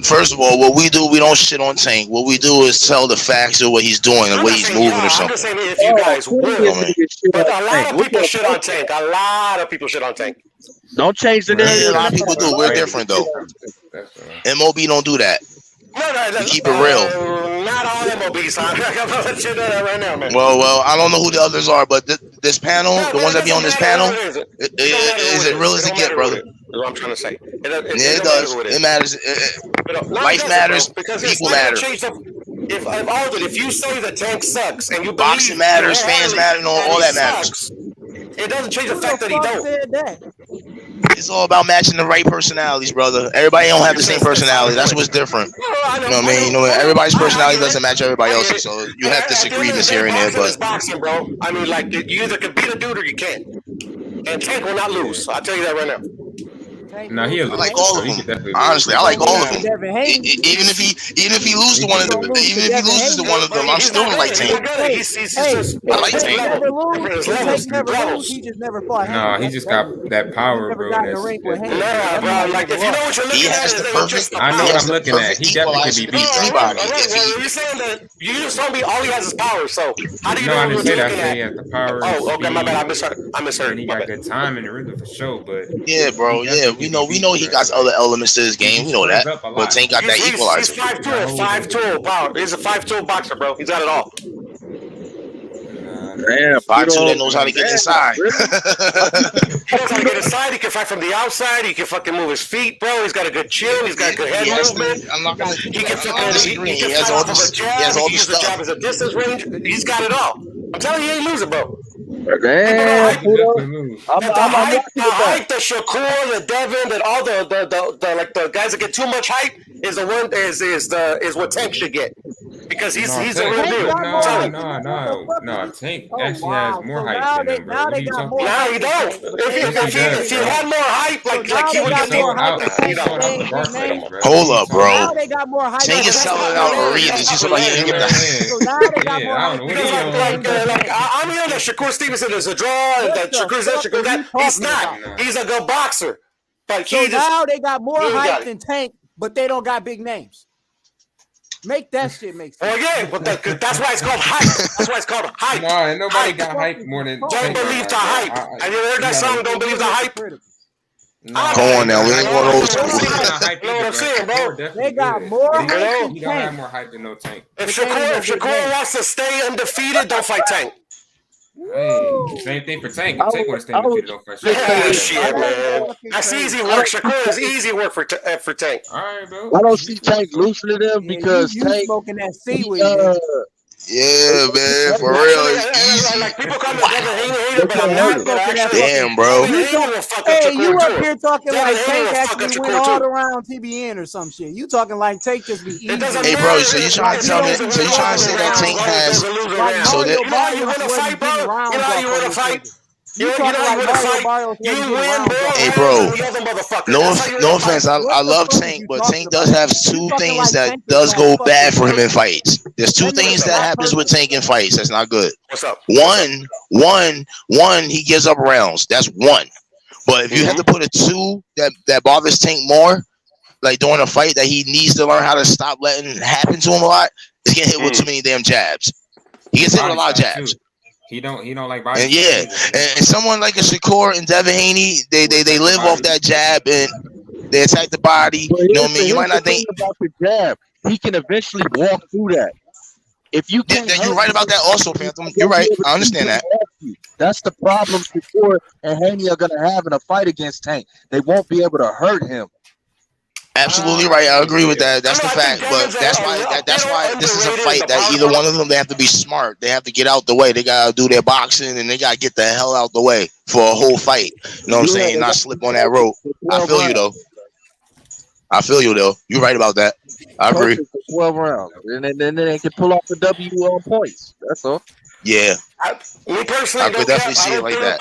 First of all, what we do, we don't shit on Tank. What we do is tell the facts of what he's doing and what he's moving or something. I'm just saying if you guys would. But a lot of people shit on Tank. A lot of people shit on Tank. Don't change the narrative. A lot of people do. We're different though. MOB don't do that. No, we keep it real. Not all MOBs, huh? I'm gonna let you know that right now, man. Well, I don't know who the others are, but this panel, the ones that be on this panel, is it real as it get, brother? That's what I'm trying to say. It does. It matters. Life matters. People matter. if you say the Tank sucks and you boxing believe matters, fans matter, all that matters. It doesn't change the Who fact the that he fuck don't. said that? It's all about matching the right personalities, brother. Everybody don't have the same personality. That's what's different. You know what I mean? You know, everybody's personality doesn't match everybody else's, so you have disagreements here and there. But boxing, bro. I mean, like you either can beat a dude or you can't. And Tank will not lose. I'll tell you that right now. No, he I like all of them. Honestly, I like all of them. Even if he loses to one of them, even if he loses to one of them, I'm still gonna like Tank. Hey, I like Tank. never lose. Tank never lose. He just never fought. No, he just got that power, bro. Got in the ring with Haney. Bro, like if you know what you're looking at, I know what I'm looking at. He definitely could be beat. You're saying that you just told me all he has is power. So how do you No, I know didn't what say you're that. looking I said at? he has the power. Oh, okay, my bad. I misheard. And he got good time in the rhythm for sure. But yeah, bro. Yeah, we know he got other elements to his game. We know that. But Tank got that equalizer. He's 5'2", power. He's a 5'2" boxer, bro. He's got it all. Damn, 5'2" that knows how to get inside. He knows how to get inside. He can fight from the outside. He can fucking move his feet, bro. He's got a good chin. He's got good head movement. He can fucking he can fight off of a jab. He can use the jab as a distance range. He's got it all. I'm telling you, he ain't losing, bro. Damn, The hype, the Shakur, the Devin, that all the like the guys that get too much hype is the one is what Tank should get because he's a real deal. No. Tank actually has more hype than him, bro. Now he don't. If he had more hype, like he would get more hype. Hold up, bro. Now they got more hype. Tank is selling out arenas. You like he give So now they got more hype. I'm hearing that Shakur Stevenson is a draw and that Shakur's that. He's not. He's a good boxer. But so now they got more hype than Tank, but they don't got big names. Make that shit make sense. Oh yeah, but that's why it's called hype. That's why it's called hype. No, ain't nobody got hype more than Don't believe the hype. Have you heard that song? Don't believe the hype. Come on now, we ain't one of those. You know what I'm saying, bro? They got more hype than He don't have more hype than no Tank. If Shakur wants to stay undefeated, don't fight Tank. Hey, same thing for Tank. If Tank want to stay undefeated, don't fight Shit, man. That's easy work. Shakur is easy work for Tank. All right, bro. I don't see Tank loosening them because you Tank smoking that seaweed. Yeah, man, for real, it's easy. Like people call me Devin Haney hater, but I'm not. But actually, damn, bro. Hey, you up here talking like Tank actually went all around TBN or some shit. You talking like Tank just be easy. Hey, bro, so you trying to tell me? So you trying to say that Tank has? So you know how you win a fight, bro? You know how you win a fight? You know how you win a fight? You win, bro. Hey, bro. No offense. I love Tank, but Tank does have two things that does go bad for him in fights. There's two things that happens with Tank in fights that's not good. What's up? One, he gives up rounds. That's one. But if you have to put a two that bothers Tank more, like during a fight that he needs to learn how to stop letting happen to him a lot, is getting hit with too many damn jabs. He gets hit with a lot of jabs. He don't like body. And yeah, and someone like a Shakur and Devin Haney, they live off that jab and they attack the body. You know what I mean? You might not think about the jab. He can eventually walk through that. If you can, you're right about that also, Phantom. You're right. I understand that. That's the problem Shakur and Haney are gonna have in a fight against Tank. They won't be able to hurt him. Absolutely right. I agree with that. That's the fact. But that's why this is a fight that either one of them, they have to be smart. They have to get out the way. They gotta do their boxing and they gotta get the hell out the way for a whole fight. You know what I'm saying? Not slip on that rope. I feel you though. You're right about that. I agree. 12 rounds, and then they can pull off the W on points. That's all. Yeah. Me personally, I could definitely see it like that.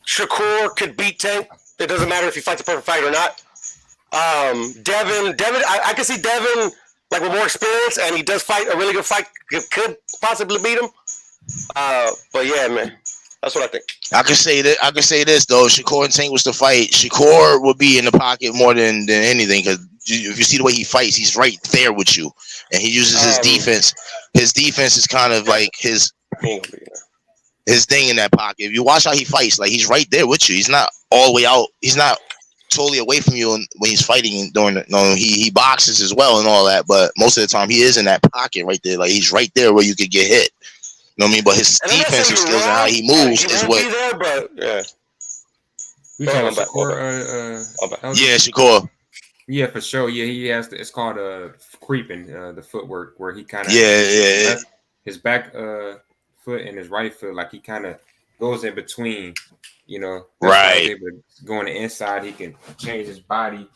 Shakur could beat Tank. It doesn't matter if he fights a perfect fight or not. Devin, I can see Devin like with more experience, and he does fight a really good fight. Could possibly beat him. But yeah, man, that's what I think. I can say this though. Shakur and Tank was to fight. Shakur would be in the pocket more than anything because if you see the way he fights, he's right there with you, and he uses his defense. His defense is kind of like his thing in that pocket. If you watch how he fights, like he's right there with you. He's not all the way out. He's not totally away from you when he's fighting during he boxes as well and all that, but most of the time he is in that pocket right there, like he's right there where you could get hit. You know what I mean? But his defensive skills and how he moves is what. There, but yeah. We talking about Shakur? Yeah, Shakur. Yeah, for sure. Yeah, he has. It's called creeping. The footwork where he kind of his back foot and his right foot, like he kind of goes in between. You know, that's why he's able to go on the inside. He can change his body.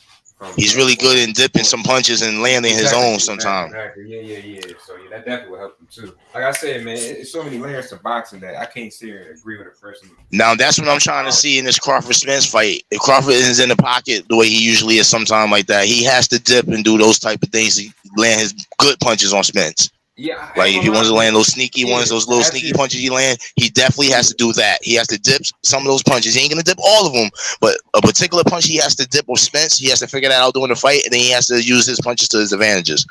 He's really good in dipping some punches and landing his own sometimes. Exactly. Yeah. So yeah, that definitely will help him too. Like I said, man, it's so many layers to boxing that I can't sit here and agree with a person. Now that's what I'm trying to see in this Crawford Spence fight. If Crawford is in the pocket the way he usually is, sometime like that, he has to dip and do those type of things to land his good punches on Spence. Yeah, like if he wants to land those sneaky ones, those little sneaky punches he land, he definitely has to do that. He has to dip some of those punches. He ain't gonna dip all of them, but a particular punch he has to dip with Spence. He has to figure that out during the fight, and then he has to use his punches to his advantages.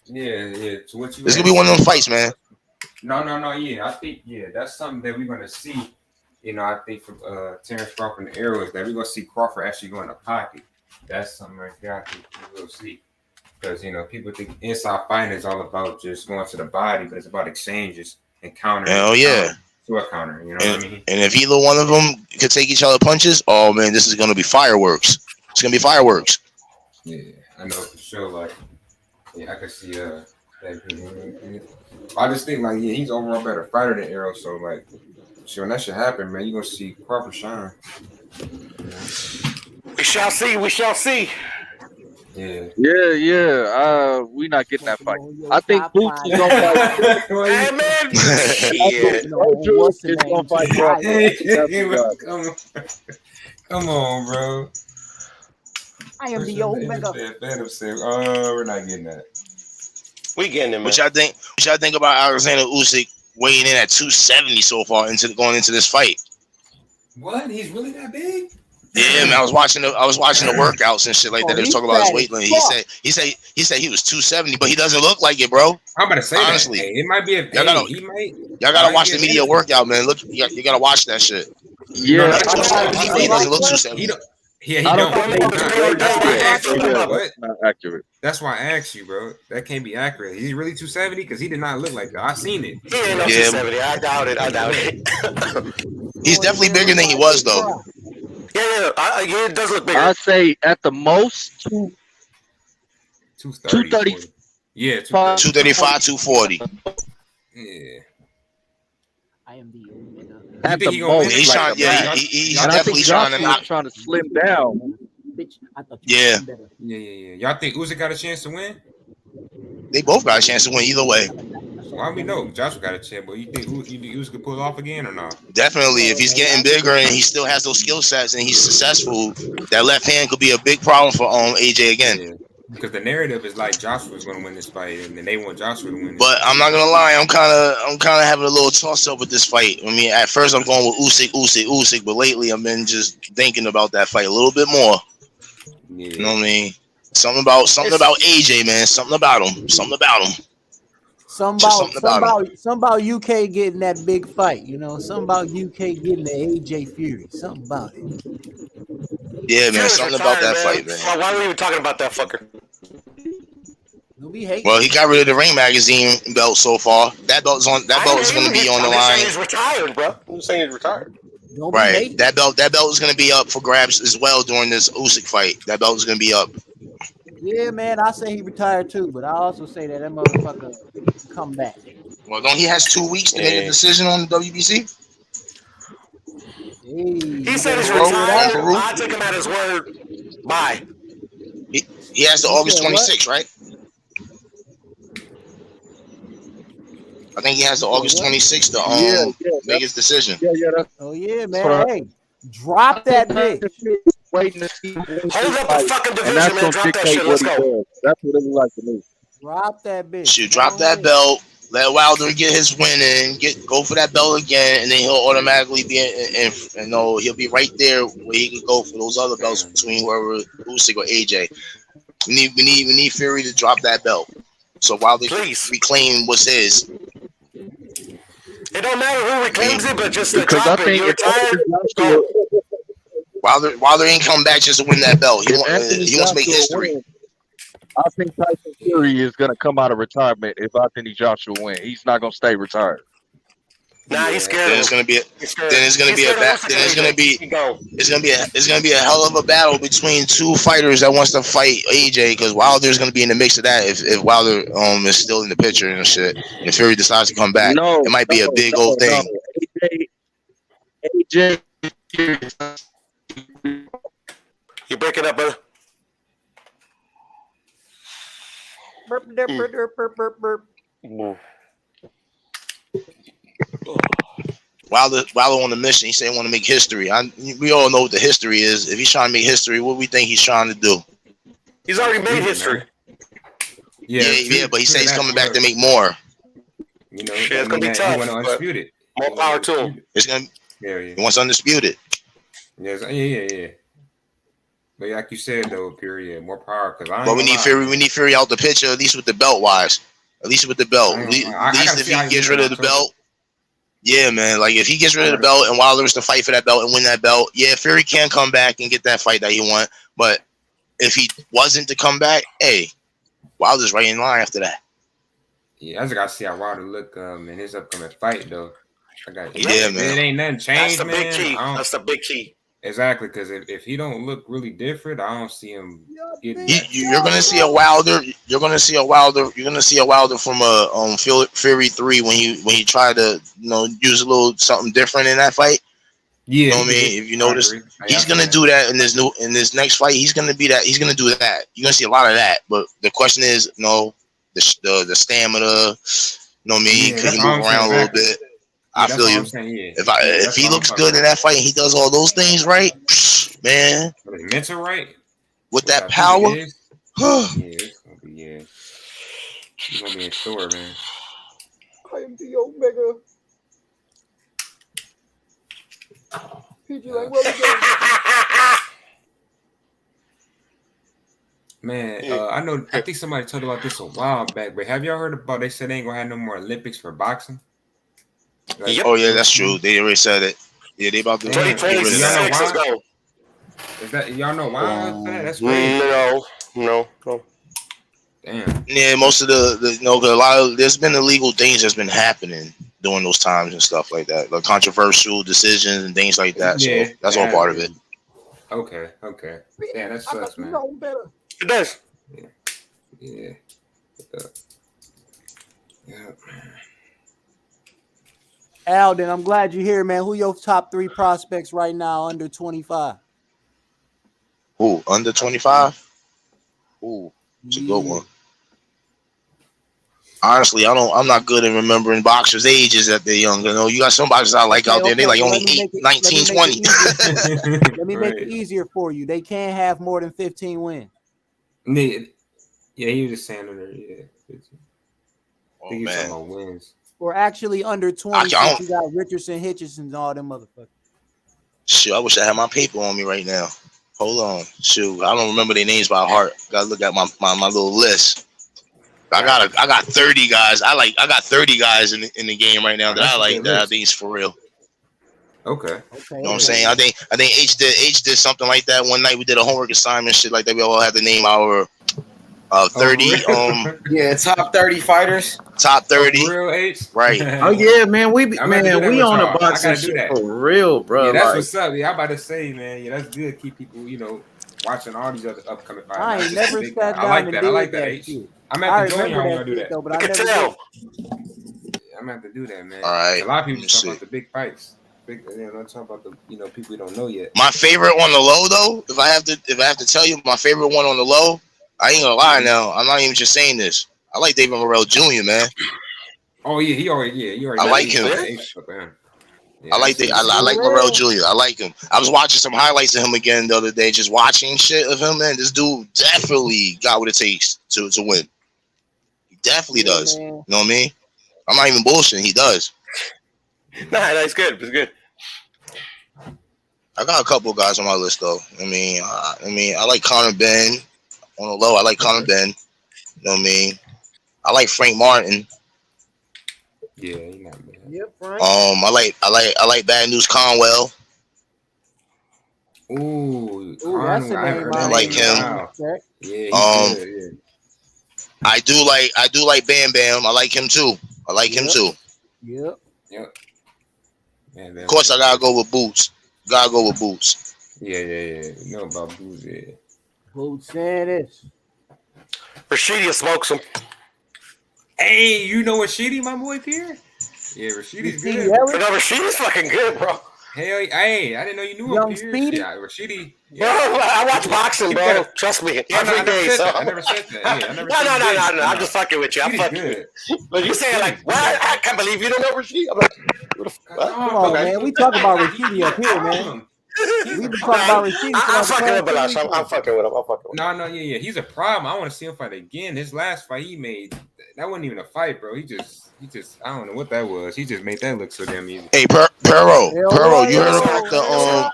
Yeah. So what you? This gonna be one of them fights, man. No. Yeah, I think that's something that we're gonna see. You know, I think from Terence Crawford and Errol is that we're gonna see Crawford actually go in the pocket. That's something right there. I think we will see. Because, you know, people think inside fighting is all about just going to the body, but it's about exchanges and countering. Hell yeah. To a counter, you know what I mean? And if either one of them could take each other punches, oh man, this is going to be fireworks. It's going to be fireworks. Yeah, I know for sure. Like, yeah, I can see that. I just think, like, yeah, he's overall better fighter than Errol. So, like, sure, when that should happen, man, you're going to see Crawford shine. We shall see. We shall see. Yeah. We not getting that fight. I think Boots is gonna fight. Hey man, Is gonna fight Crawford. Come on, bro. I am the Omega. We're not getting that. We getting him. What y'all think about Alexander Usyk weighing in at 270 so far going into this fight? What? He's really that big? Yeah, man. I was watching the workouts and shit like that. They was talking about his weight limit. He said he was 270, but he doesn't look like it, bro. I'm about to say honestly, that. Hey, it might be y'all gotta watch the media workout, man. Look, you gotta watch that shit. Yeah, he doesn't look 270. He don't. That's not accurate. That's why I asked you, bro. That can't be accurate. He's really 270 because he did not look like that. I seen it. He ain't no 270. I doubt it. He's definitely bigger than he was, though. Yeah, it does look bigger. I say at the most 230. Yeah, 235, 240. Yeah. I am the Omega. At the most, he's trying. Yeah, he's definitely trying to slim down. Bitch, I thought Yeah. Yeah. Y'all think Usyk got a chance to win? They both got a chance to win either way. Why we know Joshua got a chance, but you think Usyk could pull it off again or not? Definitely, if he's getting bigger and he still has those skill sets and he's successful, that left hand could be a big problem for AJ again. Yeah. Because the narrative is like Joshua's going to win this fight, and then they want Joshua to win. But I'm not gonna lie, I'm kind of having a little toss up with this fight. I mean, at first I'm going with Usyk, but lately I've been just thinking about that fight a little bit more. Yeah. You know what I mean? Something about AJ, man. Something about him. Something about UK getting that big fight, you know. Something about UK getting the AJ Fury. Something about it. Yeah, man. Something about that fight, man. Why are we even talking about that fucker? Well, he got rid of the Ring Magazine belt so far. That belt is going to be on the line. He's retired, bro. I'm saying he's retired. Right. That belt is going to be up for grabs as well during this Usyk fight. That belt is going to be up. Yeah, man. I say he retired too, but I also say that motherfucker come back. Well, don't he has 2 weeks to make a decision on the WBC? He said he's retired. I took him at his word. Bye. He has to August 26th, right? I think he has to August 26th to make his decision. Oh yeah, man. Hey, drop that bitch. Waiting to see. Hold up the fucking division, man. Drop that shit. Let's go. That's what it like to me. Drop that bitch. Shoot, drop that belt. Let Wilder get his win and go for that belt again, and then he'll automatically be he'll be right there where he can go for those other belts between whoever Usyk or AJ. We need Fury to drop that belt. So Wilder can reclaim what's his. It don't matter who reclaims it, but just to drop it. You're retired. Wilder ain't come back just to win that belt. He wants to make history. I think Tyson Fury is going to come out of retirement if Anthony Joshua wins. He's not going to stay retired. Nah, he's scared. Then it's gonna be a hell of a battle between two fighters that wants to fight AJ, because Wilder's gonna be in the mix of that if Wilder is still in the picture and shit. And if Fury decides to come back, it might be a big old thing. AJ, you breaking up, brother? Burp. Wilder on the mission. He said he want to make history. We all know what the history is. If he's trying to make history, what we think he's trying to do? He's already made history. Yeah, but he said he's coming back to make more. You know, it's gonna be tough. He want to undisputed. More power to him. It's gonna. He wants undisputed. Yes, yeah. But like you said though, period, more power. But we need Fury. We need Fury out the picture, at least with the belt wise. At least with the belt. At least if he gets rid of the belt. Yeah, man. Like if he gets rid of the belt and Wilder was to fight for that belt and win that belt, yeah, Fury can come back and get that fight that he want. But if he wasn't to come back, hey, Wilder's right in line after that. Yeah, I just gotta see how Wilder look in his upcoming fight though. Man. It ain't nothing changed, That's the big key. That's the big key. Exactly, because if he don't look really different, I don't see him getting. You're gonna see a Wilder. You're gonna see a Wilder from a Fury 3 when he tried to use a little something different in that fight. Yeah, you know what I mean. If you notice, he's gonna do that in this next fight. He's gonna be that. He's gonna do that. You're gonna see a lot of that. But the question is, the stamina. You know what I mean? Can he move around a little bit? I feel you. If he looks good in that fight and he does all those things right, man. Mental right. With that power. It's gonna be He's gonna be in store, man. I am the Omega. PG like, well Man, I think somebody told about this a while back, but have y'all heard about? They said they ain't gonna have no more Olympics for boxing. Like, oh yeah, that's true. They already said it. Yeah, they about to. 2026. Let's go. Is that y'all know why? That's crazy. No. Damn. Yeah, most of a lot of there's been illegal things that's been happening during those times and stuff like that, like controversial decisions and things like that. Yeah, so that's all part of it. Okay. Damn, that sucks, man. It does. Yeah. Alden, I'm glad you're here, man. Who your top 3 prospects right now under 25? Ooh, under 25? Ooh, it's a good one. Honestly, I'm not good at remembering boxers' ages that they're young. You got some boxers I like out there. They like only 19, 20. Let me make it easier for you. They can't have more than 15 wins. Yeah, he was just saying under. Yeah. Oh, I think he's man. talking about wins. Or actually under 20. You got Richardson, Hitchens, all them motherfuckers. Shoot, I wish I had my paper on me right now. Hold on. Shoot, I don't remember their names by heart. Gotta look at my little list. I got 30 guys. I got 30 guys in the game right now that I like that I think is for real. Okay. You know what I'm saying? I think H did something like that one night. We did a homework assignment, shit like that. We all had to name our 30 yeah, top 30 fighters. Top 30. Real H. Right. Oh yeah, man. We on a boxing shit for real, bro. Yeah, that's what's up. Yeah, I'm about to say, man. Yeah, that's good. Keep people, watching all these other upcoming fighters. I ain't never sat down. I like that H. I'm gonna have to join y'all when I do that. Though, but I never tell. I'm gonna have to do that, man. All right. A lot of people just talk about the big fights. Don't talk about the people we don't know yet. My favorite on the low though, if I have to tell you, my favorite one on the low, I ain't gonna lie now. I'm not even just saying this. I like David Morrell Jr., man. Oh yeah, you already. I like him. Yeah, I like Morrell Jr. I like him. I was watching some highlights of him again the other day, just watching shit of him, man. This dude definitely got what it takes to win. He definitely does. You know what I mean? I'm not even bullshitting. He does. Nah, that's good. It's good. I got a couple of guys on my list though. I like Conor Ben on the low. I like Conor Ben. You know what I mean? I like Frank Martin. Yeah, he's not bad. Yep, Frank. I like Bad News Conwell. Ooh, that's a name. I like him. Wow. Yeah, he's good, I do like Bam Bam. I like him too. Yep. Man, Of course, I gotta go with Boots. Gotta go with Boots. Yeah. You know about Boots, yeah. Boots said this. Rashidi smokes him. Hey, you know Rashidi, my boy Pierre? Yeah, Rashidi's good. No, Rashidi's fucking good, bro. Hell, hey, I didn't know you knew him, Pierre. Shit, Rashidi. Bro, I watch boxing, bro. Trust me. Yeah, no, I every never day, said so. that. I never said that. Yeah, I never No. I'm just fucking with you. I'm Rashidi's fucking good. with you. But you saying like, well, I can't believe you don't know Rashidi. I'm like, who the fuck? Come on, man. We talk about Rashidi up here, man. We've been talking about Rashidi. I'm fucking with Balash. I'm fucking with him. No, yeah. He's a problem. I want to see him fight again. His last fight he made, that wasn't even a fight, bro. He just, I don't know what that was. He just made that look so damn easy. Hey, Perro, you heard about the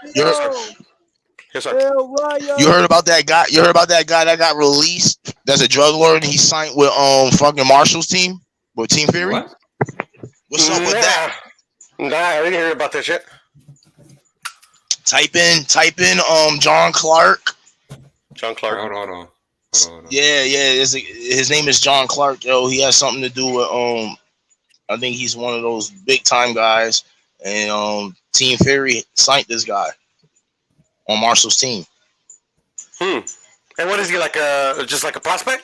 you heard about that guy? You heard about that guy that got released? That's a drug lord. He signed with fucking Marshall's team with Team Fury. What? What's up with that? Nah, I didn't hear about that shit. Type in John Clark. John Clark. Hold on. Yeah. His name is John Clark. Yo, he has something to do with I think he's one of those big time guys, and Team Fury signed this guy on Marshall's team. And what is he like? Just like a prospect?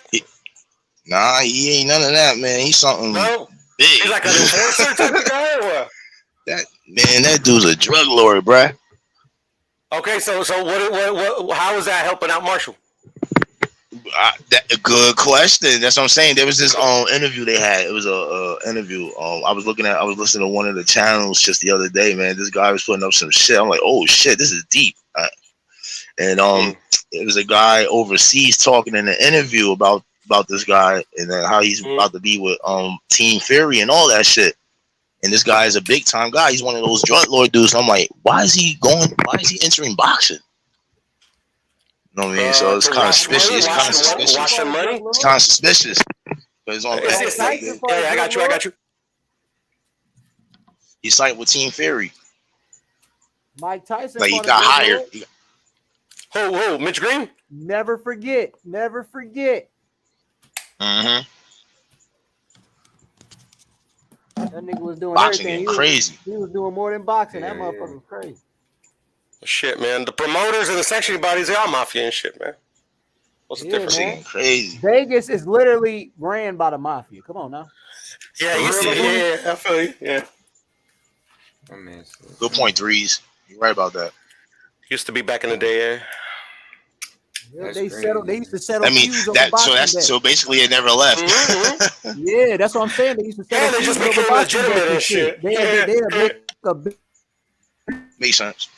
Nah, he ain't none of that, man. He's something big. He's like an enforcer type of guy, or what? That dude's a drug lord, bruh. Okay, so what? How is that helping out Marshall? A good question. That's what I'm saying. There was this interview they had. It was a interview. I was listening to one of the channels just the other day, man. This guy was putting up some shit. I'm like, oh shit, this is deep. And it was a guy overseas talking in an interview about this guy and how he's about to be with Team Fury and all that shit. And this guy is a big time guy. He's one of those drug lord dudes. I'm like, why is he entering boxing? You know what I mean? So it's kind of suspicious. It's kind of suspicious. But it's on. I got you. He signed with Team Fury. Mike Tyson. Like he got hired. Who? Mitch Green? Never forget. Mm-hmm. That nigga was doing boxing everything. Crazy. He was doing more than boxing. That motherfucker was crazy. Shit, man. The promoters and the sanctioning bodies, they all mafia and shit, man. What's the difference? Man. Crazy. Vegas is literally ran by the mafia. Come on now. Yeah, I feel you. Yeah. Oh, man, good point, Threes. You're right about that. Used to be back in the day, yeah. They used to settle. I mean, so basically it never left. Mm-hmm. Yeah, that's what I'm saying. They used to settle. They just became legitimate and shit. They make a big. Makes sense.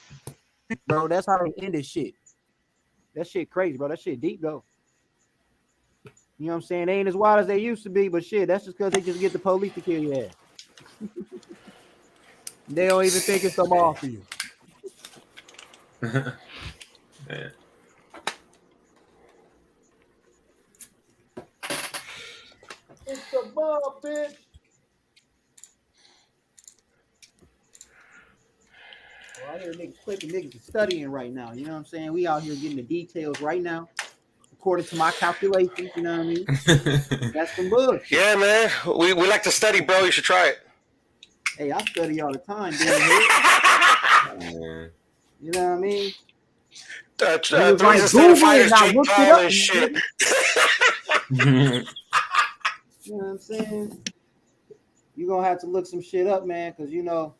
Bro, that's how they end this shit. That shit crazy, bro. That shit deep, though. You know what I'm saying? They ain't as wild as they used to be, but shit, that's just because they just get the police to kill your ass. They don't even think it's the mafia. Yeah. It's the mob, bitch. Well, I hear niggas clicking, niggas are studying right now. You know what I'm saying? We out here getting the details right now, according to my calculations. You know what I mean? That's some bullshit. Yeah, man. We like to study, bro. You should try it. Hey, I study all the time, damn it. You know what I mean? Like Google it and I looked it up. Shit. You know what I'm saying? You're gonna have to look some shit up, man, because you know,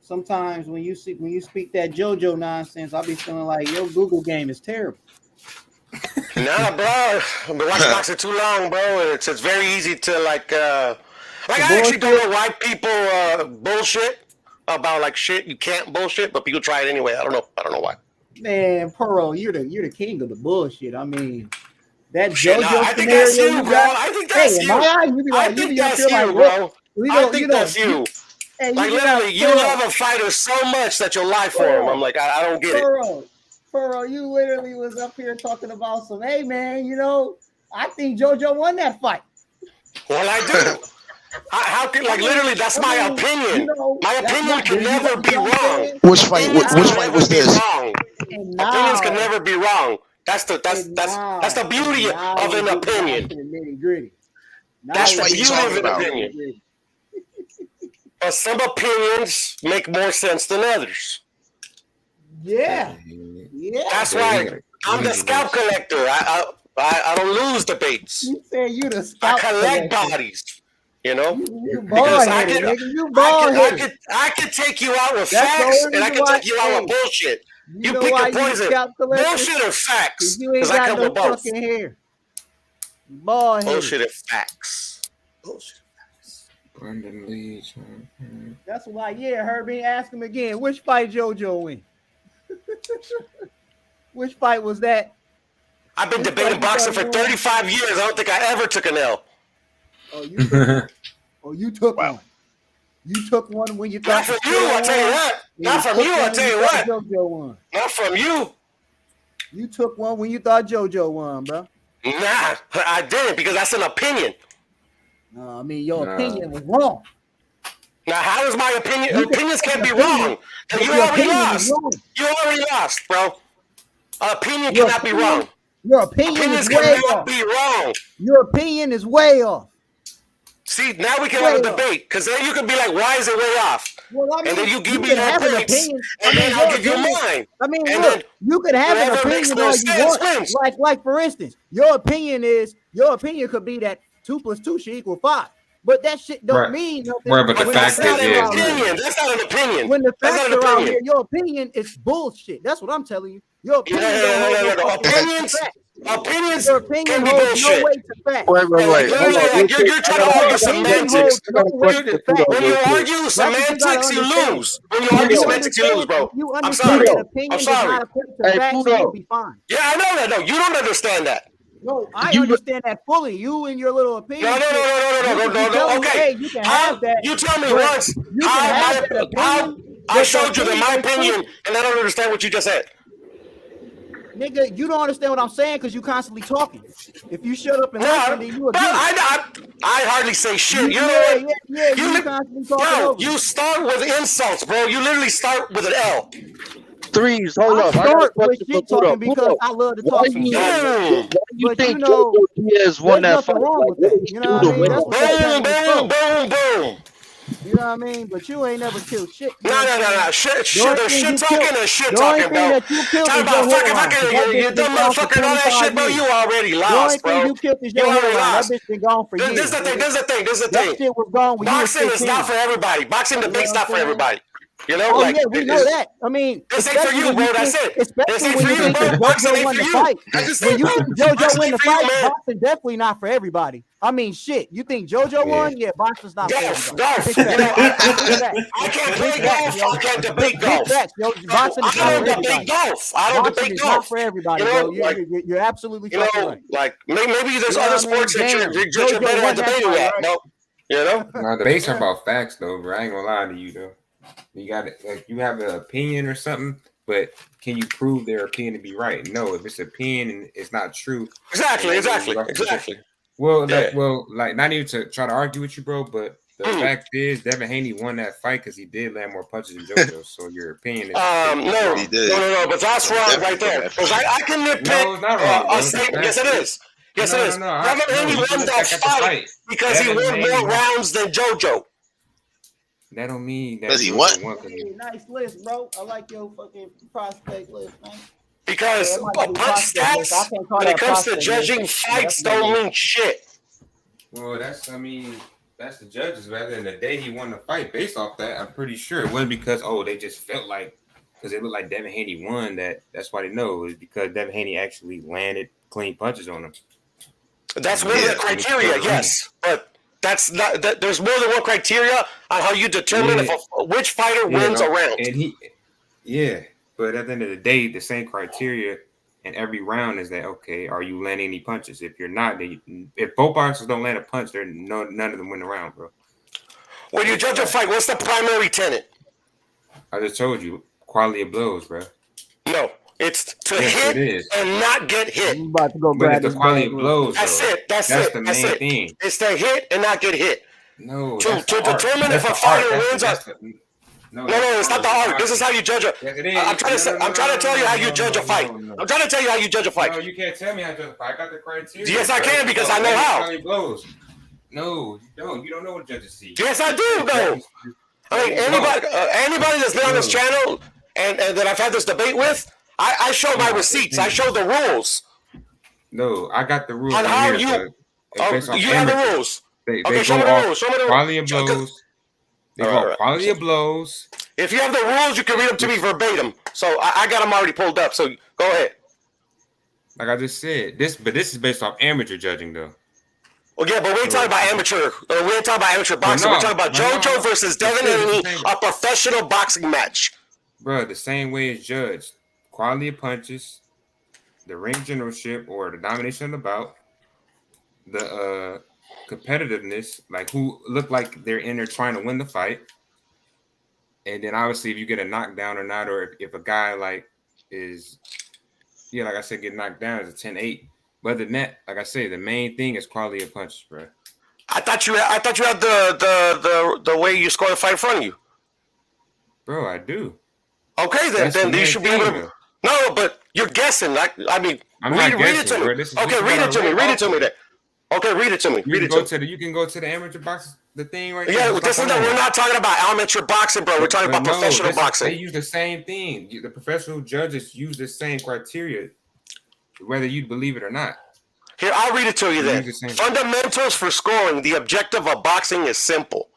sometimes when you speak that JoJo nonsense, I'll be feeling like your Google game is terrible. Nah, bro. I've been watching boxing too long, bro. It's very easy to I actually don't know why people bullshit about like shit you can't bullshit, but people try it anyway. I don't know why. Man, Pearl, you're the king of the bullshit. I mean, that shit, JoJo I think that's you, bro. I think that's you. I think that's you, bro. I think that's you. Hey, like literally, you love a fighter so much that you'll lie for him. I'm like, I don't get it. Pearl, you literally was up here talking about some. Hey, man, you know, I think JoJo won that fight. Well, I do. How can literally? That's my opinion. My opinion can never be wrong. Which fight was this? Opinions can never be wrong. That's the beauty of an opinion. That's the beauty of an opinion. But some opinions make more sense than others. Yeah. That's why I'm the scalp collector. I don't lose debates. You say you the I scalp collect collector. bodies. You know, You because bald-headed, nigga. You bald-headed. I could take you out with That's the facts, only and I reason can why. take you out with bullshit. You know pick why your you poison. scalp collector? Bullshit or facts? You ain't Because I got come no with both. fucking hair. Bald-headed. Bullshit and facts. Bullshit. Brendan Leach. That's why, Herbie, ask him again. Which fight JoJo win? Which fight was that? I've been debating boxing for 35 years. I don't think I ever took an L. Oh, you took one. You took one when you thought. Not from you, I'll tell you what. Not from you, I'll tell you what. JoJo won. Not from you. You took one when you thought JoJo won, bro. Nah, I didn't because that's an opinion. No, I mean your opinion was wrong. Now, how is my opinion? Opinions can't be wrong. You already lost. You already lost, bro. Opinion cannot be wrong. Your opinion is way off. Be wrong. Your opinion is way off. See, now we can have a debate because then you can be like, "Why is it way off?" Well, I mean, and then you give me can your have an points, opinion. and then I'll give you mine. I mean, and look, you can have an whoever makes opinion more all you sense want. wins. Like for instance, your opinion could be that 2 + 2 should equal 5. But that shit don't mean nothing. Right, but the fact is, that's not an opinion. When the That's facts not an are out opinion. here, your opinion is bullshit. That's what I'm telling you. Your opinion Opinions your opinion can be holds bullshit. no weight to facts. Wait. You're trying to argue semantics. When you argue That's semantics, you understand. lose. When you argue semantics, you lose, bro. You I'm understand sorry. that opinion I'm does sorry. not equate to facts, you'll be fine. Yeah, I know that. No, you don't understand that. No, I understand that fully. You and your little opinion. No. Okay. Hey, you can have that. You tell me once how I showed you that my opinion, and I don't understand what you just said. Nigga, you don't understand what I'm saying because you constantly talking. If you shut up and listen, then you agree. I hardly say shit. You constantly talking. You start with insults, bro. You literally start with an L. Threes, hold up. I start with shit talking because I love to talk some shit. You but think you know, Diaz won that fight? wrong with that. You know what I mean? Boom. You know what I mean? But you ain't never killed shit. No. Shit. There's shit talking and shit talking, bro. Talk about you dumb motherfucker and all that shit, bro. You already lost, bro. You killed is your already hairline. lost. That bitch been gone for years. This is the thing. That shit was gone when Boxing you was is not 15. for everybody. Boxing debate's not for everybody. You know, yeah, we know that. I mean, this ain't for you, bro. That's it. Especially ain't when for you you, think bro. that Boxing JoJo ain't won for the you. fight. I just When said, you bro. think JoJo Boxing win the ain't for you, fight, man. boxing definitely not for everybody. I mean, shit. You think JoJo won? Yeah, boxing's not for everybody. Golf. You know, I can't play golf. I can't debate golf. Boxing is I don't debate golf. I don't boxing debate is golf. not for everybody, You know, bro. You're absolutely fucking right. like maybe there's You know other what I mean? sports that Damn, you're JoJo better won at that debating fight, at. right? No, you know. No, debates are about facts, though, bro. I ain't gonna lie to you, though. You got it. Like you have an opinion or something, but can you prove their opinion to be right? No, if it's opinion and it's not true. Exactly. Well, Yeah. not even to try to argue with you, bro, but the fact is, Devin Haney won that fight because he did land more punches than JoJo. So your opinion is no, but that's wrong right there. Because I can nitpick. No, it's not wrong. Yes, it is. Yes, it is. Devin Haney won that fight because he won more rounds than JoJo. That don't mean that. Does he what? Nice list, bro. I like your fucking prospect list, man. Because punch stats, when it comes to judging fights, don't mean shit. Well, that's the judges. Rather than the day he won the fight, based off that, I'm pretty sure it wasn't because they just felt like because it looked like Devin Haney won that. That's why they know it's because Devin Haney actually landed clean punches on him. That's one of the criteria, yes, but. That's not. There's more than one criteria on how you determine which fighter wins a round. But at the end of the day, the same criteria in every round is that okay? Are you landing any punches? If you're not, if both boxers don't land a punch, none of them win the round, bro. When you judge a fight, what's the primary tenet? I just told you, quality of blows, bro. No, it's to hit and not get hit. I'm about to go But grab it's the quality of blows. That's though. it. That's the main thing. It's to hit and not get hit. No, to determine if a fighter wins. No, it's not the art. This is how you judge a. Yes, it is. I'm trying to tell you how you judge a fight. I'm trying to tell you how you judge a fight. No, you can't tell me how to judge a fight. I got the criteria. Yes, I can because I know how. Blows. No, you don't. You don't know what judges see. Yes, I do, though. I mean, anybody that's been on this channel and that I've had this debate with, I show my receipts. I show the rules. No, I got the rules on how right here. you have the rules. They show me go the rules. Show me the quality rules. of blows. They go quality of blows. If you have the rules, you can read them to me verbatim. So I got them already pulled up. So go ahead. Like I just said, this is based off amateur judging, though. Well, yeah, but we ain't talking about amateur. We ain't talking about amateur boxing. We're talking about JoJo versus Devin Haney, a professional boxing match. Bro, the same way it's judged: quality of punches, the ring generalship or the domination of the bout, the competitiveness, like who look like they're in there trying to win the fight, and then obviously if you get a knockdown or not, or if a guy like is, like I said, get knocked down is a 10-8. But other than that, like I say, the main thing is quality of punches, bro. I thought you had the way you score the fight in front of you. Bro, I do. Okay, then you should be able to. No, but you're guessing. Read it to me. Okay, read it to me. Read it to me then. Okay, read it to me. You can go to the amateur box, the thing right there. Yeah, we're not talking about amateur boxing, bro. We're talking about professional boxing. They use the same thing. The professional judges use the same criteria, whether you believe it or not. Here, I'll read it to you then. Fundamentals for scoring. The objective of boxing is simple: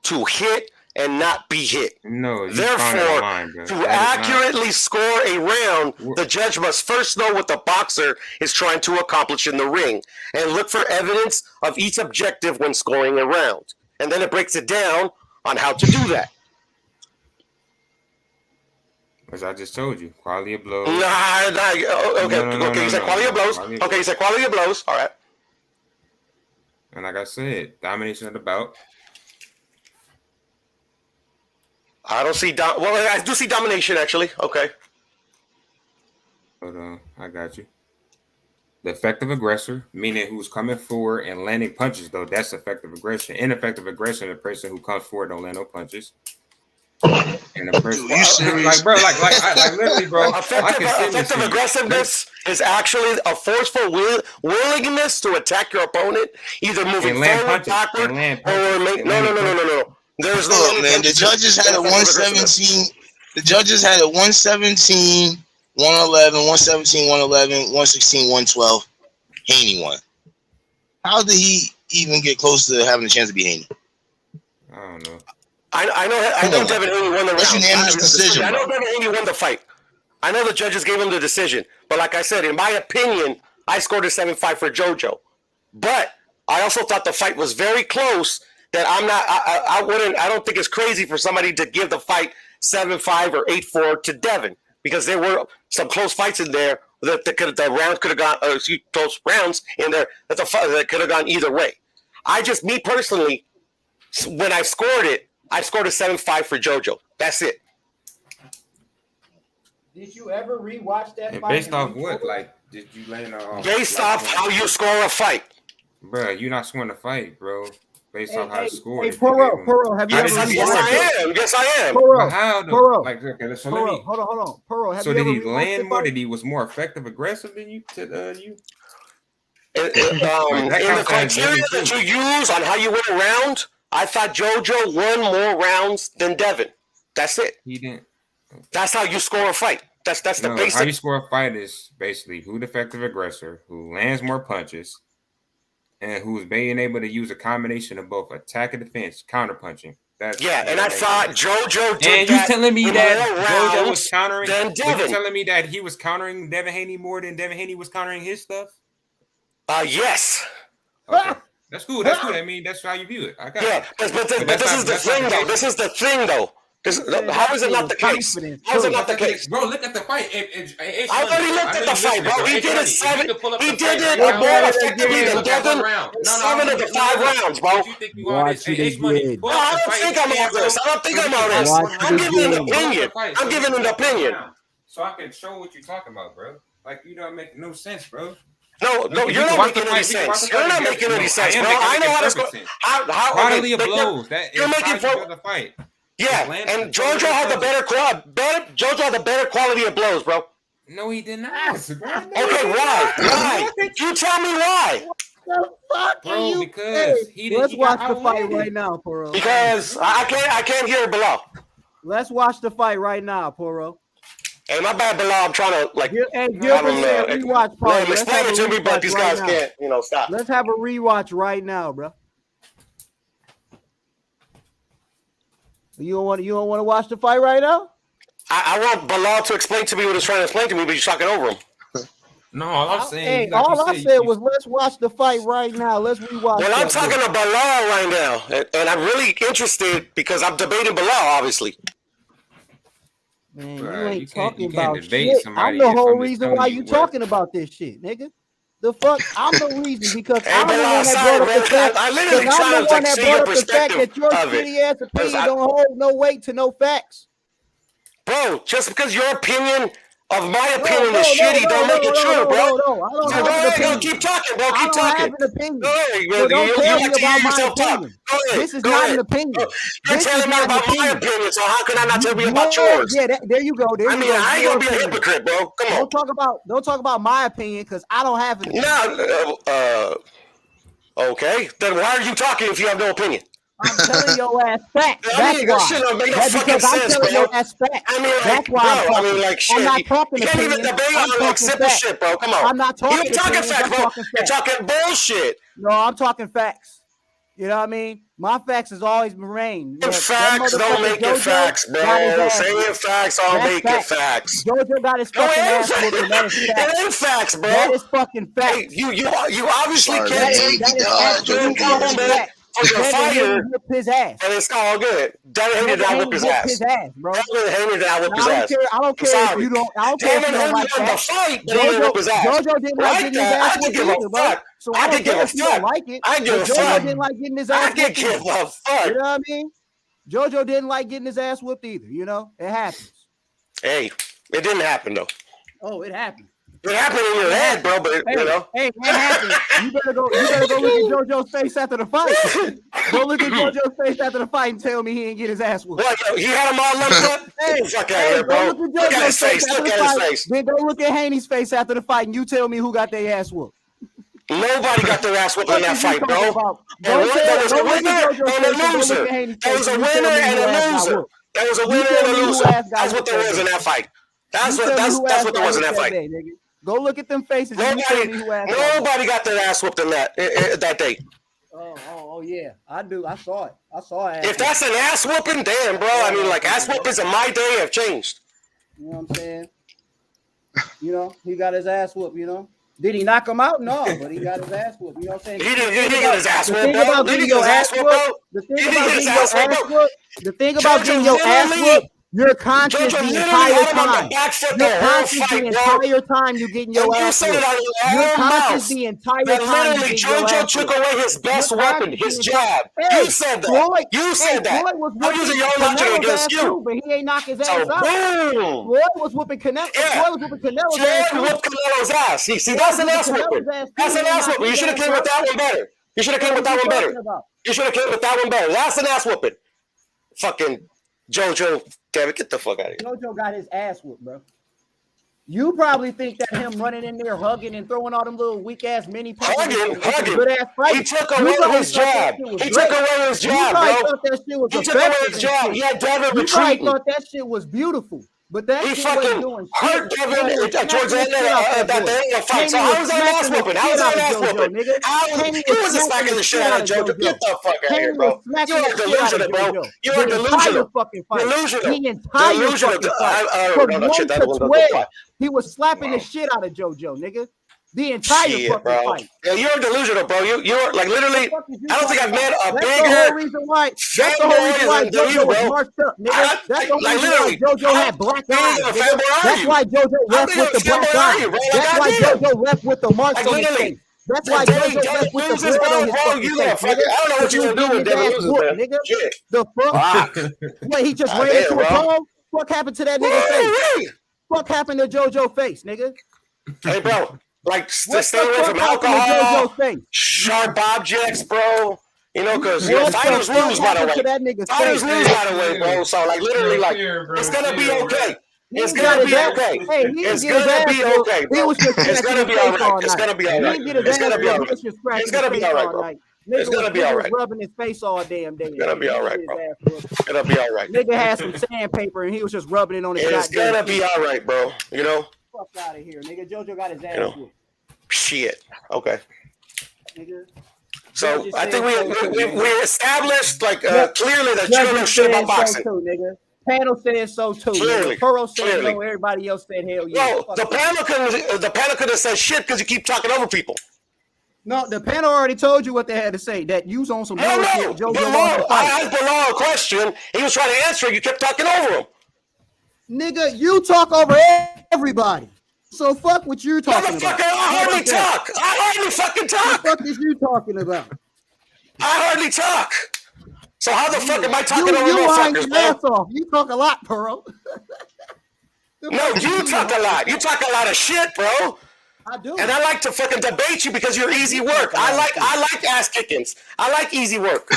to hit and not be hit. No, therefore, to accurately score a round, the judge must first know what the boxer is trying to accomplish in the ring and look for evidence of each objective when scoring a round. And then it breaks it down on how to do that. As I just told you, quality of blows. Okay, you said quality of blows. Okay, you said quality of blows. All right. And like I said, domination of the bout. I don't see I do see domination actually. Okay. Hold on, I got you. The effective aggressor, meaning who's coming forward and landing punches, though that's effective aggression. Ineffective aggression, the person who comes forward don't land no punches. And the person, literally, bro. Effective aggressiveness is actually a forceful willingness to attack your opponent, either moving forward, backward, or no. There's no man. The judges had a 117. The judges had a 117, 111, 117, 111, 116, 112. Haney won. How did he even get close to having a chance to be Haney? I don't know. I know Devin Haney won the round. Unanimous decision. I know Devin Haney won the fight. I know the judges gave him the decision. But like I said, in my opinion, I scored a 7-5 for JoJo. But I also thought the fight was very close. That I don't think it's crazy for somebody to give the fight 7-5 or 8-4 to Devin, because there were some close fights in there the rounds could have gone, close rounds in there that could have gone either way. Me personally, when I scored it, I scored a 7-5 for JoJo. That's it. Did you ever rewatch that and fight? Based off what? Like, did you land on? Based off how you score a fight. Bro, you're not scoring a fight, bro. Based off how to score. Hey, Puro, have you ever rewatched it? Yes, I am. How though? Puro. Like, okay, so hold on. Puro, have so you did ever he rewatched land the more? fight? Did he was more effective, aggressive than you? In the criteria that you use on how you win a round, I thought JoJo won more rounds than Devin. That's it. He didn't. That's how you score a fight. That's the basic. How you score a fight is basically who the effective aggressor, who lands more punches, and who's being able to use a combination of both attack and defense, counterpunching. And I thought JoJo did and you telling me that JoJo was countering? Than Devin. You telling me that he was countering Devin Haney more than Devin Haney was countering his stuff? Yes. Okay. That's cool. That's good. I mean, that's how you view it. I got it. But this is the thing, though. This is the thing, though. How is it not the case? How is it not the case? Bro, look at the fight. I already looked at the fight, bro. He did it 7. He did it more effectively than Devin. 7 of the 5 rounds, bro. Watch it again. No, I don't think I'm on this. I'm giving an opinion. I'm giving an opinion. So I can show what you're talking about, bro. Like, you don't make no sense, bro. No, you're not making any sense. You're not making any sense, bro. I know how to score. Quality of blows. You're making for the fight. Yeah, and JoJo had the better JoJo had the better quality of blows, bro. No, he did not. Okay, why? Why? You tell me why. the fuck Bro, are you? because Let's he watch got the fight outlanded. right now, Poro. Because I can't hear Bilal. Let's watch the fight right now, Poro. Hey, my bad, Bilal. I'm trying to like Hey, have Gilbert him said rewatch party. Let's explain have a it to me, but rewatch these right guys now. can't, stop. Let's have a rewatch right now, bro. You don't want to watch the fight right now? I want Bilal to explain to me what he's trying to explain to me, but you're talking over him. No, all I'm saying, Hey, all I said was let's watch the fight right now. Let's rewatch. Well, I'm talking to Bilal right now, and I'm really interested because I'm debating Bilal, obviously. Man, you Bruh, ain't you can't talking debate about shit. I'm somebody the if whole I'm just reason telling why you you what. talking about this shit, nigga. The fuck? I'm the reason because Hey, I'm the Bilal, one that sorry, brought up man. the fact. I literally Because I'm trying the to one that see brought your up the fact perspective that your of it. shitty ass opinion don't hold no weight to no facts. Bro, just because your opinion of my opinion is shitty, don't make it true, bro. I don't So have go an ahead, opinion. keep talking, bro. I Keep don't have talking. an opinion. Go ahead, So don't you tell like me to hear about my yourself talk. opinion. Go ahead. This is Go not ahead. an opinion. You're This is telling me not an about my opinion. opinion, so how can I not tell you about yours? Yeah, there you go. There I you mean, go. I ain't Your gonna be a opinion. hypocrite, bro. Come on. Don't talk about my opinion because I don't have an opinion. No, okay. Then why are you talking if you have no opinion? I'm telling your ass facts. I That's mean, why. that shit don't make no fucking Because I'm sense, telling bro. your ass facts. I mean, That's like, why bro, I'm talking. I mean, like, shit. I'm not talking You can't even opinions. debate I'm on, like, talking simple facts. shit, bro. Come on. I'm not talking You ain't talking opinions. facts, I'm bro. talking You're facts. talking bullshit. No, I'm talking facts. You know what I mean? My facts has always remained. Facts don't make it facts, bro. Saying facts don't make it facts. JoJo got his fucking ass whooped, and that is facts. It ain't facts, bro. That is fucking facts. Hey, you obviously Sorry, can't man. take That is Jordan absolute a Peterson. fucking moment facts. for your Devin Haney fighter, whooped his ass. and it's all good. Devin Haney did not whip his whooped ass. his ass, bro. Devin Haney did not whip his ass. I don't I'm care if sorry. you don't. I don't care if Devin you don't Haney like won the that. fight, but he didn't whip his ass. JoJo didn't like getting his ass whooped either, bro. So I don't care if you don't like it. I give a JoJo fuck. didn't like getting his ass I whooped can give either. a fuck. You know what I mean? JoJo didn't like getting his ass whooped either. You know, it happens. Hey, it didn't happen though. Oh, it happened. It happened in your head, bro. But you know. Hey, it happened. You better go look at JoJo's face after the fight. Go look at JoJo's face after the fight and tell me he didn't get his ass whooped. What? He had him all leveled up. Hey, fuck out here, bro. Go look at JoJo's face after Look the at his fight. face. Then go look at Haney's face after the fight, and you tell me who got their ass whooped. Nobody got their ass whooped in that fight, bro. There was a winner and a loser. There was a winner and a loser. There was a winner and a loser. That's what there was in that fight. That's what there was in that fight. Go look at them faces. Nobody got their ass whooped in that day. Oh yeah, I do. I saw it. If that's an ass whooping, damn, bro. I mean, like ass whoopings in my day have changed. You know what I'm saying? You know, he got his ass whooped. You know. Did he knock him out? No, but he got his ass whooped. You know what I'm saying? He didn't get his ass whooped, bro. The thing about getting your ass whooped, you're conscious the entire time. You're conscious the entire time you're getting your ass whooped. You're conscious the entire time. Literally, JoJo took away his best weapon, his jab. You said that. You said that. I'm using your logic against you. But he ain't knock his ass out. Boom. Floyd was whooping Canelo. Floyd was whooping Canelo's ass. Floyd whooped Canelo's ass. See, that's an ass whooping. That's an ass whooping. You should have came with that one better. You should have came with that one better. You should have came with that one better. That's an ass whooping. Fucking JoJo, damn it, get the fuck out of here. JoJo got his ass whooped, bro. You probably think that him running in there hugging and throwing all them little weak ass mini hugging. Good ass fight. He took away his jab. He took away his jab, bro. Thought that shit was he took away his jab. He had Devin retreating. You thought that shit was beautiful. But that he shit fucking doing hurt Devin towards the end of the fight. So how was that ass whooping? How was that ass whooping? He wasn't smacking the shit out of JoJo. Get the fuck out of here, bro. You are delusional, bro. You are delusional. Delusional. He was slapping the shit out of JoJo, nigga. The entire fucking fight. Yeah, you're delusional, bro. You're like literally. I don't think I've met a bigger. That's the whole reason why JoJo was marched up, nigga. That's the whole reason why JoJo had black eyes. That's why JoJo left with the black eyes. That's why JoJo left with the marks on his face. That's why JoJo left with the blood on his fucking face. I don't know what you're gonna do with Devin loses, man. Shit. The fuck? What, he just ran into a pole? What happened to that nigga face? What happened to JoJo face, nigga? Hey, bro. Like, stay away from alcohol, sharp objects, bro. You know, because fighters lose, by the way. Fighters lose, by the way, bro. So, like, literally, like, it's going to be okay. It's gonna be okay. It's gonna be okay, bro. It's gonna be all right. It's gonna be all right. It's gonna be all right. It's gonna be all right, bro. It's gonna be all right. Rubbing his face all damn day. It's gonna be all right, bro. It's gonna be all right. Nigga had some sandpaper and he was just rubbing it on his. It's gonna be all right, bro. You know. Fuck out of here, nigga. JoJo got his ass whooped. Shit. Okay. Nigga. So I think we established like clearly that you don't know shit about boxing. So too, nigga. Panel said so too. Clearly, Puro said no. Everybody else said hell yeah. No, the panel could have said shit because you keep talking over people. No, the panel already told you what they had to say. That you was on some bullshit. I asked Bilal a question. He was trying to answer it. You kept talking over him. Nigga, you talk over everybody. So fuck what you're talking about. Motherfucker, I hardly talk. I hardly fucking talk. What the fuck is you talking about? I hardly talk. So how the fuck am I talking over motherfuckers, bro? You talk a lot, Puro. No, you talk a lot. You talk a lot of shit, bro. I do. And I like to fucking debate you because you're easy work. I like ass kickings. I like easy work.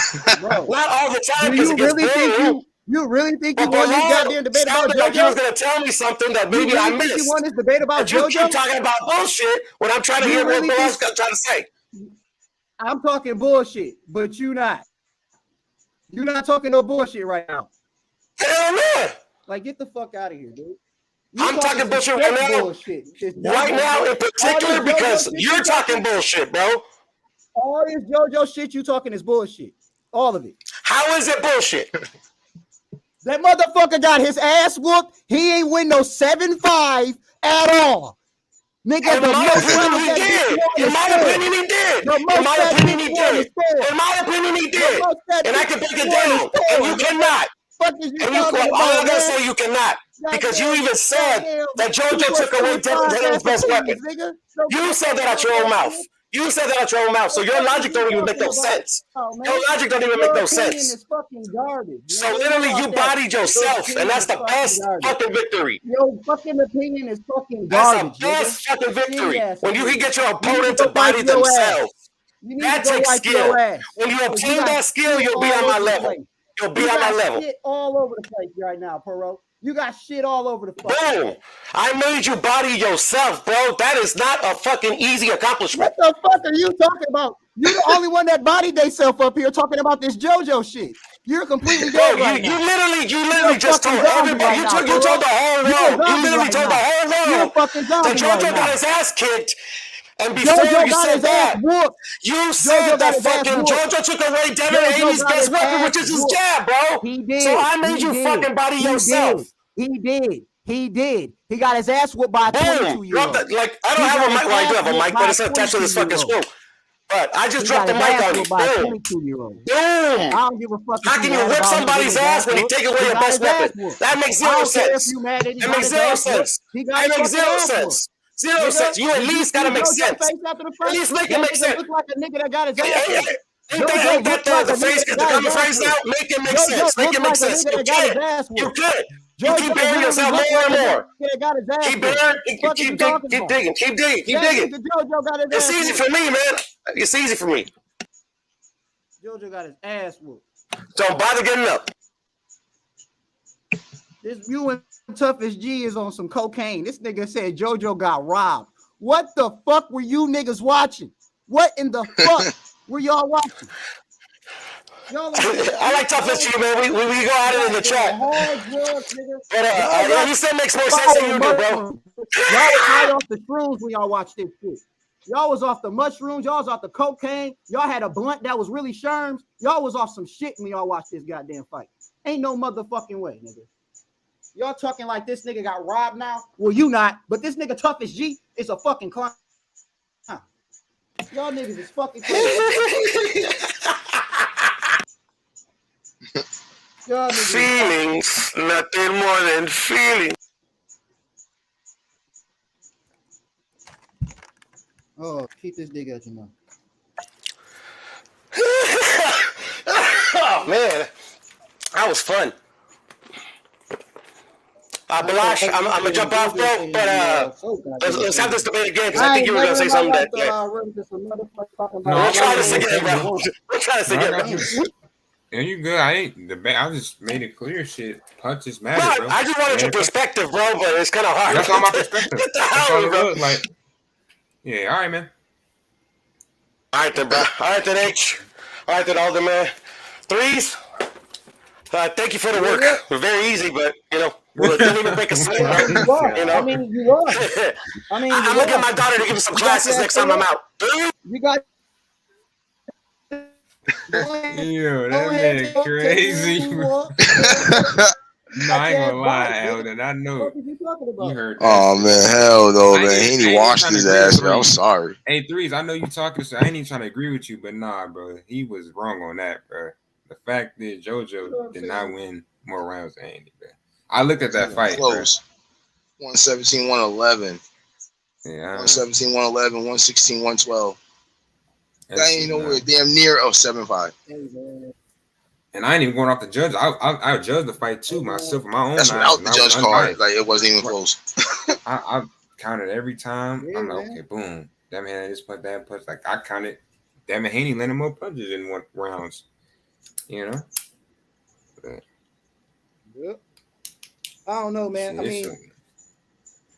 Bro, not all the time because it gets boring. You really think you want this goddamn debate about JoJo? Like you was gonna tell me something that maybe I missed. You want this debate about JoJo? You keep talking about bullshit when I'm trying to hear what Bilal's trying to say. I'm talking bullshit, but you not. You're not talking no bullshit right now. Hell no! Like, get the fuck out of here, dude. I'm talking bullshit right now. Right now, in particular, because you're talking bullshit, bro. All this JoJo shit you talking is bullshit. All of it. How is it bullshit? That motherfucker got his ass whooped. He ain't win no 7-5 at all. Nigga, in my opinion, he did. In my opinion, he did. In my opinion, he did. In my opinion, he did. And I can break it down. And you cannot. And you, I'm gonna say you cannot. Because you even said that JoJo took away Devin Haney's best weapon. You said that out your own mouth. You said that out your own mouth, so your logic don't even make no sense. Your logic don't even make no sense. So literally, you bodied yourself, and that's the best fucking victory. Your fucking opinion is fucking garbage. That's the best fucking victory. When you can get your opponent to body themselves, that takes skill. When you obtain that skill, you'll be on my level. You'll be on my level. Shit all over the place right now, Puro. You got shit all over the place. Boom! I made you body yourself, bro. That is not a fucking easy accomplishment. What the fuck are you talking about? You're the only one that bodied themselves up here talking about this JoJo shit. You're completely dead right now. You literally just told everybody. You told the whole world. You literally told the whole world that JoJo got his ass kicked. And before you said that, you said that fucking JoJo took away Devin Haney's best weapon, which is his jab, bro. He did. So I made you fucking body yourself. He did. He got his ass whooped by a 22-year-old. Like, I don't have a mic. Well, I do have a mic, but it's attached to this fucking screw. But I just dropped the mic on you. Boom. Boom. I don't give a fuck. How can you whip somebody's ass when he take away your best weapon? That makes zero sense. That makes zero sense. That makes zero sense. 0 cents. You at least gotta make sense. At least make it make sense. Look like a nigga that got his ass. Ain't that the phrase? The common phrase now? Make it make sense. Make it make sense. You can. You can. You keep burying yourself more and more. Keep burying. Keep digging. Keep digging. Keep digging. It's easy for me, man. It's easy for me. JoJo got his ass whooped. Don't bother getting up. This you and Toughest G is on some cocaine. This nigga said JoJo got robbed. What the fuck were you niggas watching? What in the fuck were y'all watching? I like Toughest G, man. We go at it in the chat. But he still makes more sense than you do, bro. Y'all was high off the shrooms when y'all watched this shit. Y'all was off the mushrooms. Y'all was off the cocaine. Y'all had a blunt that was really sherms. Y'all was off some shit when y'all watched this goddamn fight. Ain't no motherfucking way, nigga. Y'all talking like this nigga got robbed now? Well, you not, but this nigga Toughest G is a fucking clown. Y'all niggas is fucking crazy. Feelings, nothing more than feelings. Oh, keep this nigga out your mouth. Oh man, that was fun. Balash, I'm gonna jump off, bro. But let's have this debate again because I think you were gonna say something that. We'll try this again, bro. We'll try this again, bro. And you good? I ain't the I just made it clear. Shit, punches matter, No, bro. I just wanted your perspective, bro. But it's kind of hard. That's all my perspective. That's all it bro. was. Like, yeah, all right, man. All right, then, bro. All right, then, H. All right, then, Alden, man. Threes. Thank you for the work. It was very easy, but we didn't even break a sweat, bro. I mean, you lost. I mean, I'm gonna get my daughter to give me some classes next time I'm out. You got. Yo, that man crazy. No, I ain't gonna lie, Elden. I know you heard that. Oh man, hell no, man. Haney washed his ass. Man. I'm sorry. Hey, Threes, I know you talking. So I ain't even trying to agree with you, but nah, bro, he was wrong on that, bro. The fact that JoJo did not win more rounds than Haney, bro. I looked at that fight, close. 117, 111. Yeah, 117, 111, 116, 112. That ain't nowhere damn near 7-5. And I ain't even going off the judge. I judged the fight too myself, my own. That's without the judge card. Like it wasn't even close. I counted every time. I'm like, okay, boom. That man just put that punch. Like I counted. Devin Haney landed more punches in one rounds. You know. But, yep. I don't know, man. I mean,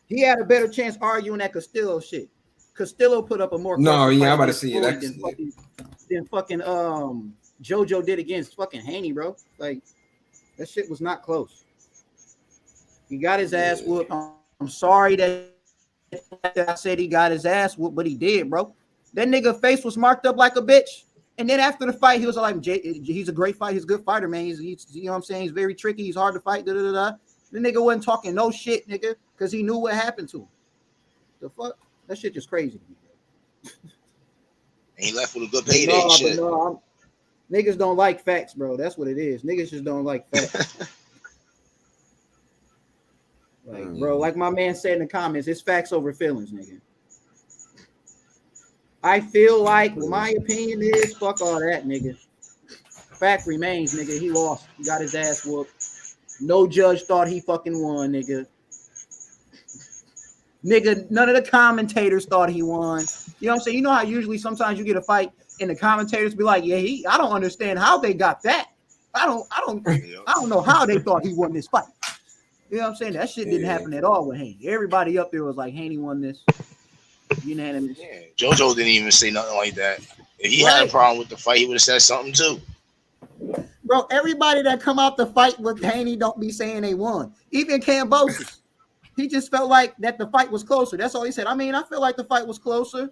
he had a better chance arguing that Castillo shit. Castillo put up a more. No, yeah, I'm about to see it. Than fucking JoJo did against fucking Haney, bro. Like that shit was not close. He got his ass whooped. I'm sorry that I said he got his ass whooped, but he did, bro. That nigga face was marked up like a bitch. And then after the fight, he was like, he's a great fighter. He's a good fighter, man. He's you know what I'm saying? He's very tricky. He's hard to fight. The nigga wasn't talking no shit, nigga, because he knew what happened to him. The fuck? That shit just crazy. He left with a good payday and shit. Niggas don't like facts, bro. That's what it is. Niggas just don't like facts. Like, bro, like my man said in the comments, it's facts over feelings, nigga. I feel like my opinion is fuck all that, nigga. Fact remains, nigga. He lost. He got his ass whooped. No judge thought he fucking won, nigga. Nigga, none of the commentators thought he won. You know what I'm saying? You know how usually sometimes you get a fight and the commentators be like, yeah, I don't understand how they got that. I don't know how they thought he won this fight. You know what I'm saying? That shit didn't happen at all with Haney. Everybody up there was like, Haney won this. Unanimous. Yeah, JoJo didn't even say nothing like that. If he had a problem with the fight, he would have said something too. Bro, everybody that come out the fight with Haney don't be saying they won. Even Cambosis. He just felt like that the fight was closer. That's all he said. I mean, I feel like the fight was closer,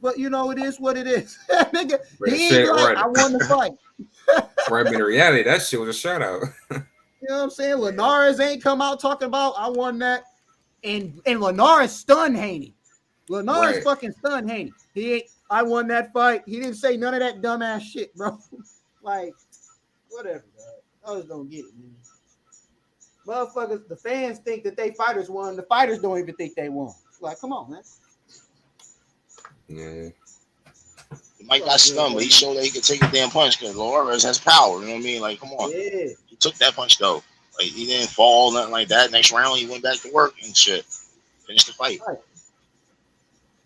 but you know, it is what it is. Nigga, he ain't like, I won the fight. Right, but in reality, that shit was a shutout. You know what I'm saying? Linares ain't come out talking about I won that. And Linares stunned Haney. Linares fucking stunned Haney. I won that fight. He didn't say none of that dumbass shit, bro. Like, whatever, dog. I just don't get it, man. Motherfuckers, the fans think that they fighters won. The fighters don't even think they won. It's like, come on, man. Yeah. Mike got stunned, but he showed that he could take a damn punch because Linares has power. You know what I mean? Like, come on. Yeah. He took that punch though. Like he didn't fall, nothing like that. Next round, he went back to work and shit. Finished the fight. Right.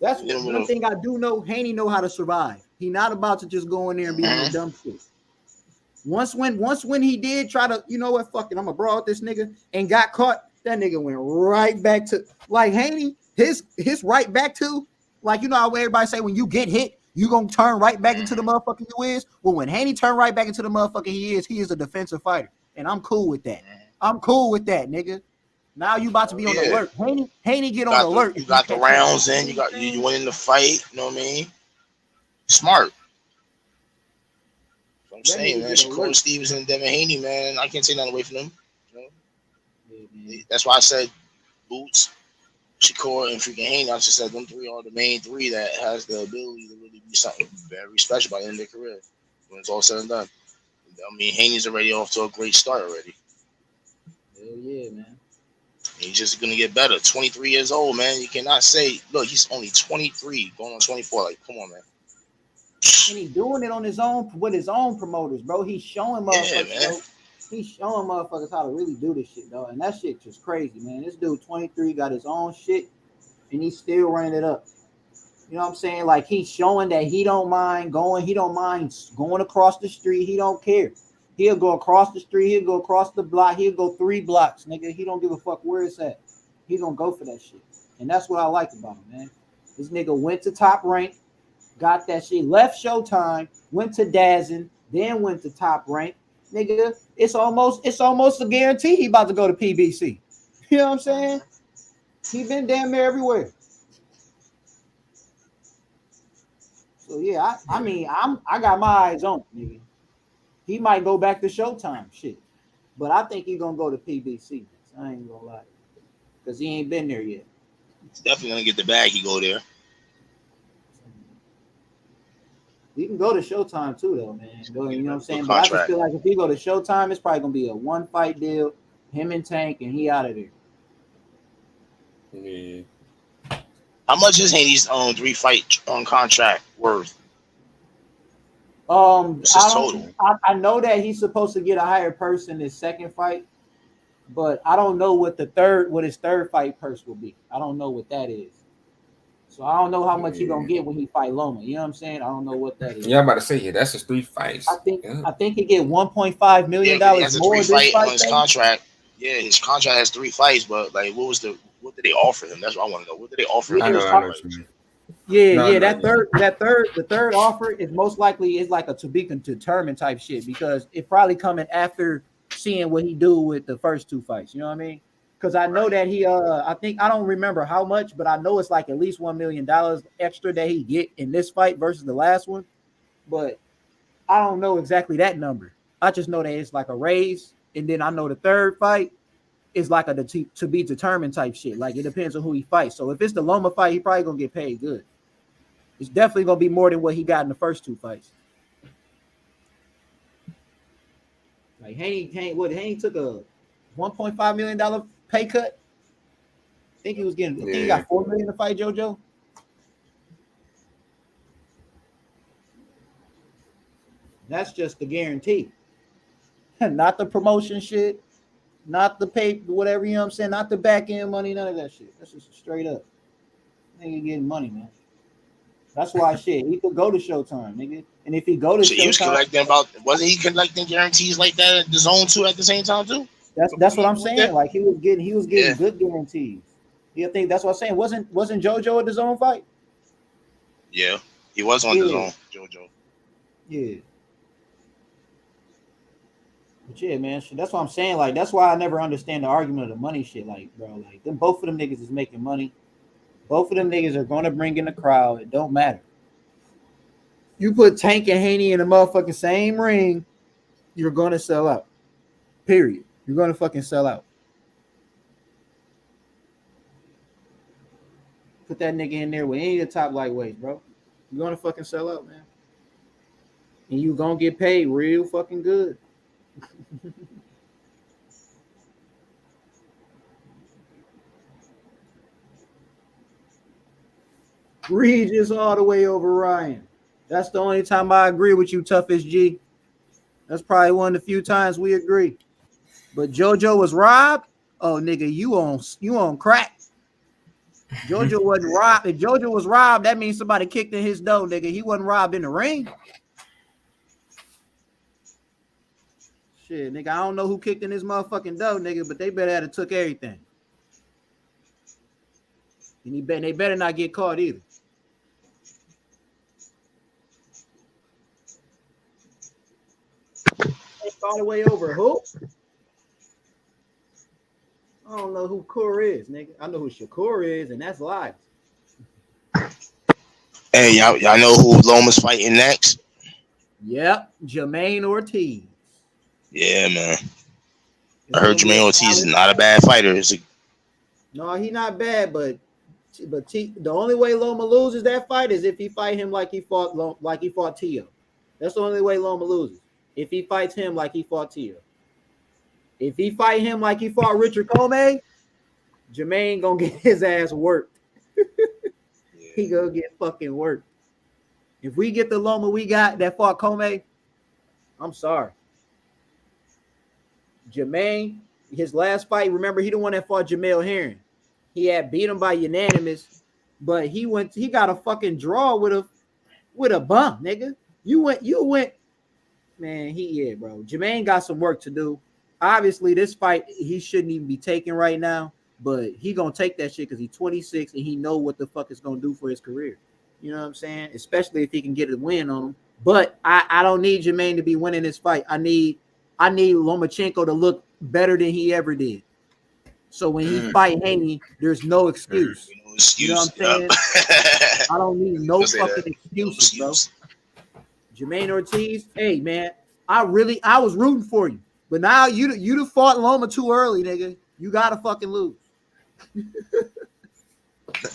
That's one thing I do know. Haney know how to survive. He not about to just go in there and be on the dumb shit. Once when he did try to, you know what, fuck it, I'm gonna brawl with this nigga and got caught, that nigga went right back to like Haney, his right back to, like, you know how everybody say when you get hit, you gonna turn right back into the motherfucker you is. Well, when Haney turned right back into the motherfucker he is a defensive fighter. And I'm cool with that. I'm cool with that, nigga. Now you about to be on alert. Haney get on alert. You got the rounds in, you went in the fight, you know what I mean? Smart. I'm saying, man, Shakur Stevenson and Devin Haney, man, I can't take nothing away from them. You know? That's why I said Boots, Shakur, and freaking Haney. I just said them three are the main three that has the ability to really be something very special by the end of their career when it's all said and done. I mean, Haney's already off to a great start already. Hell yeah, man. He's just gonna get better. 23 years old, man. You cannot say, look, he's only 23, going on 24. Like, come on, man. And he's doing it on his own with his own promoters, bro. He's showing motherfuckers, bro. He's showing motherfuckers how to really do this shit, dog. And that shit just crazy, man. This dude, 23, got his own shit, and he's still running it up. You know what I'm saying? Like, he's showing that he don't mind going. He don't mind going across the street. He don't care. He'll go across the street. He'll go across the block. He'll go 3 blocks, nigga. He don't give a fuck where it's at. He gonna go for that shit. And that's what I like about him, man. This nigga went to Top Rank, got that shit, left Showtime, went to Dazzin, then went to Top Rank. Nigga, it's almost a guarantee he about to go to PBC. You know what I'm saying? He been damn near everywhere. So yeah, I mean, I got my eyes on him, nigga. He might go back to Showtime, shit. But I think he's gonna go to PBC. I ain't gonna lie. Because he ain't been there yet. He's definitely gonna get the bag, he go there. He can go to Showtime too, though, man. You know what I'm saying? But I just feel like if he go to Showtime, it's probably gonna be a 1-fight deal, him and Tank, and he out of there. Yeah. How much is Haney's 3-fight contract worth? I know that he's supposed to get a higher purse in his second fight, but I don't know what his third fight purse will be. I don't know what that is. So I don't know how much he's gonna get when he fight Loma. You know what I'm saying? I don't know what that is. Yeah, I'm about to say, yeah, that's just 3 fights. I think he get $1.5 million more this fight on his contract. Yeah, his contract has 3 fights, but like, what did they offer him? That's what I want to know. What did they offer him? I know what you mean. The third offer is most likely is like a to be determined type shit, because it probably coming after seeing what he do with the first 2 fights. You know what I mean? Because I know that he I don't remember how much, but I know it's like at least $1 million extra that he get in this fight versus the last one. But I don't know exactly that number. I just know that it's like a raise, and then I know the third fight is like a to be determined type shit. Like it depends on who he fights. So if it's the Loma fight, he probably gonna get paid good. It's definitely gonna be more than what he got in the first 2 fights. Like Haney took a $1.5 million pay cut. I think he got $4 million to fight JoJo. That's just the guarantee. Not the promotion shit, not the pay, whatever, you know what I'm saying, not the back end money, none of that shit. That's just straight up. Nigga getting money, man. That's why shit, he could go to Showtime, nigga. And if he go to Showtime, he was collecting wasn't he collecting guarantees like that at the Zone 2 at the same time too? That's what I'm saying. Like he was getting good guarantees. Yeah, I think that's what I'm saying. Wasn't JoJo at the Zone fight? Yeah, he was on the Zone, JoJo. Yeah. But yeah, man, that's what I'm saying. Like, that's why I never understand the argument of the money shit. Like, bro, like both of them niggas is making money. Both of them niggas are gonna bring in the crowd. It don't matter. You put Tank and Haney in the motherfucking same ring, you're gonna sell out. Period. You're gonna fucking sell out. Put that nigga in there with any of the top lightweights, bro. You're gonna fucking sell out, man. And you gonna get paid real fucking good. Regis all the way over Ryan. That's the only time I agree with you, Toughest G. That's probably one of the few times we agree. But JoJo was robbed. Oh, nigga, you on crack. JoJo wasn't robbed. If JoJo was robbed, that means somebody kicked in his door, nigga. He wasn't robbed in the ring. Shit, nigga, I don't know who kicked in his motherfucking door, nigga, but they better have took everything. And they better not get caught either. All the way over who? I don't know who Core is, nigga. I know who Shakur is, and that's live. Hey, y'all know who Loma's fighting next? Yep, Jermaine Ortiz. Yeah, man. I heard Jermaine Ortiz is not a bad fighter. No, he not bad, but the only way Loma loses that fight is if he fight him like he fought Tio. That's the only way Loma loses. If he fights him like he fought Tio. If he fight him like he fought Richard Comey, Jermaine gonna get his ass worked. He gonna get fucking worked. If we get the Loma we got that fought Comey, I'm sorry. Jermaine, his last fight, remember, he the one that fought Jamel Herring. He had beat him by unanimous, but he got a fucking draw with a bump, nigga. You went Man, bro. Jermaine got some work to do. Obviously, this fight he shouldn't even be taking right now, but he gonna take that shit because he's 26 and he know what the fuck it's gonna do for his career. You know what I'm saying? Especially if he can get a win on him. But I don't need Jermaine to be winning this fight. I need Lomachenko to look better than he ever did. So when he fight Haney, there's no excuse. You know what I'm saying? I don't need no fucking excuses, bro. Jermaine Ortiz, hey man, I was rooting for you, but now you fought Loma too early, nigga. You gotta fucking lose. And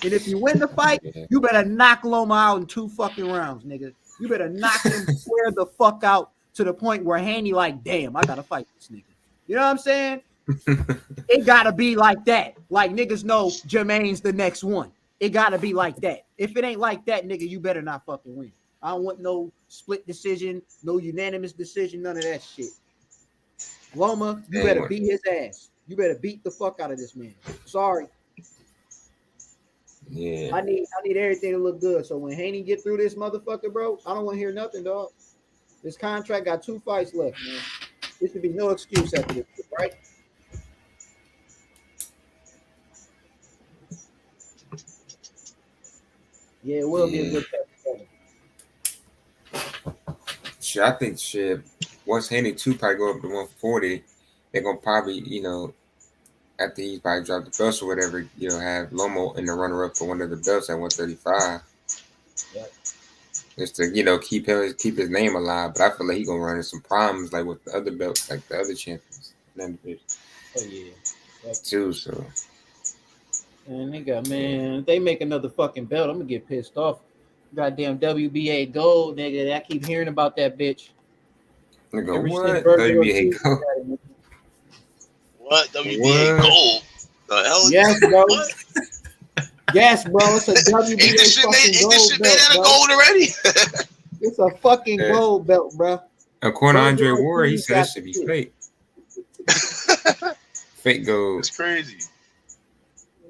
if you win the fight, you better knock Loma out in 2 fucking rounds, nigga. You better knock him square the fuck out to the point where Haney like, damn, I gotta fight this nigga. You know what I'm saying? It gotta be like that. Like niggas know Jermaine's the next one. It gotta be like that. If it ain't like that, nigga, you better not fucking win. I don't want no split decision, no unanimous decision, none of that shit. Loma, you better beat his ass. You better beat the fuck out of this man. Sorry. Yeah. I need everything to look good. So when Haney get through this motherfucker, bro, I don't want to hear nothing, dog. This contract got 2 fights left, man. There should be no excuse after this, right? Yeah, it will be a good test. Shit, I think once Haney 2 probably go up to 140, they're gonna probably, after he's probably dropped the belts or whatever, have Lomo in the runner up for one of the belts at 135. Yeah. Just to, keep his name alive. But I feel like he's gonna run into some problems like with the other belts, like the other champions. Oh yeah. Too, so. Man, if they make another fucking belt, I'm gonna get pissed off. Goddamn WBA gold, nigga. I keep hearing about that bitch. Nigga, what? WBA gold? What? WBA gold? The hell? Yes, bro. Yes, bro. It's a WBA ain't this shit made out of gold already? It's a fucking gold belt, bro. According to Andre Ward, he said it should be fake. Fake gold. It's crazy.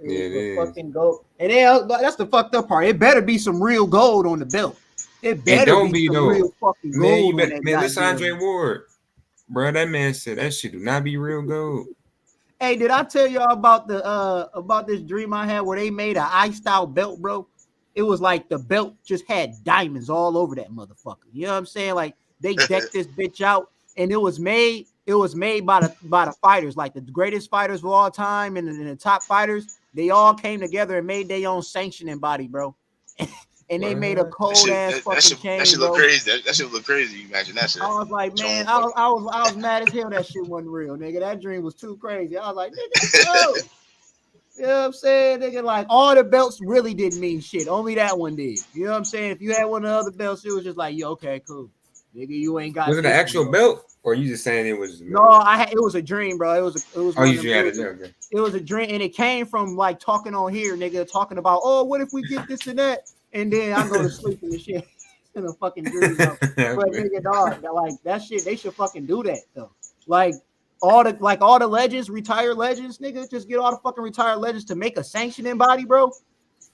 Yeah, it is. Fucking gold. And that's the fucked up part. It better be some real gold on the belt. It better be some real fucking gold. Man, listen, Andre Ward, bro. That man said that shit do not be real gold. Hey, did I tell y'all about this dream I had where they made an ice-style belt, bro? It was like the belt just had diamonds all over that motherfucker. You know what I'm saying? Like they decked this bitch out, and it was made by the fighters, like the greatest fighters of all time, and the top fighters. They all came together and made their own sanctioning body, bro. And they made a cold ass fucking chain. That shit look crazy. That shit look crazy. You imagine that shit. I was like, man, I was mad as hell that shit wasn't real, nigga. That dream was too crazy. I was like, nigga, no. You know what I'm saying? Nigga, like all the belts really didn't mean shit. Only that one did. You know what I'm saying? If you had one of the other belts, it was just like, yo, okay, cool. Nigga, you ain't got. Was it an actual belt? Or you just saying it was? No, it was a dream, bro. It was. Oh, you had a dream. Okay. It was a dream, and it came from like talking on here, nigga, talking about, oh, what if we get this and that, and then I go to sleep and the shit in a fucking dream. But nigga, dog, like that shit, they should fucking do that though. Like all the legends, retired legends, nigga, just get all the fucking retired legends to make a sanctioning body, bro.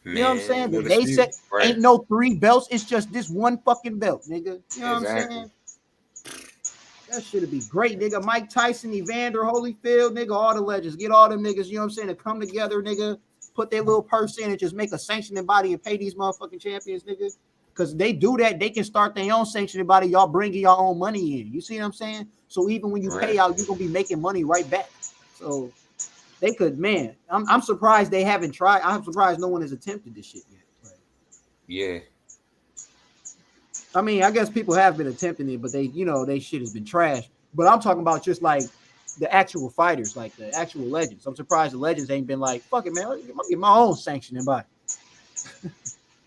You know what I'm saying? They said ain't no 3 belts, it's just this one fucking belt, nigga. You know what I'm saying? That should be great, nigga. Mike Tyson, Evander Holyfield, nigga, all the legends. Get all them niggas, you know what I'm saying, to come together, nigga, put their little purse in and just make a sanctioning body and pay these motherfucking champions, nigga. Because they do that, they can start their own sanctioning body. Y'all bringing your own money in. You see what I'm saying? So even when you pay out, you're going to be making money right back. So they could, man, I'm surprised they haven't tried. I'm surprised no one has attempted this shit yet. Right? Yeah. I mean, I guess people have been attempting it, but they shit has been trash. But I'm talking about just like the actual fighters, like the actual legends. I'm surprised the legends ain't been like, fuck it, man, I'm gonna get my own sanctioning body.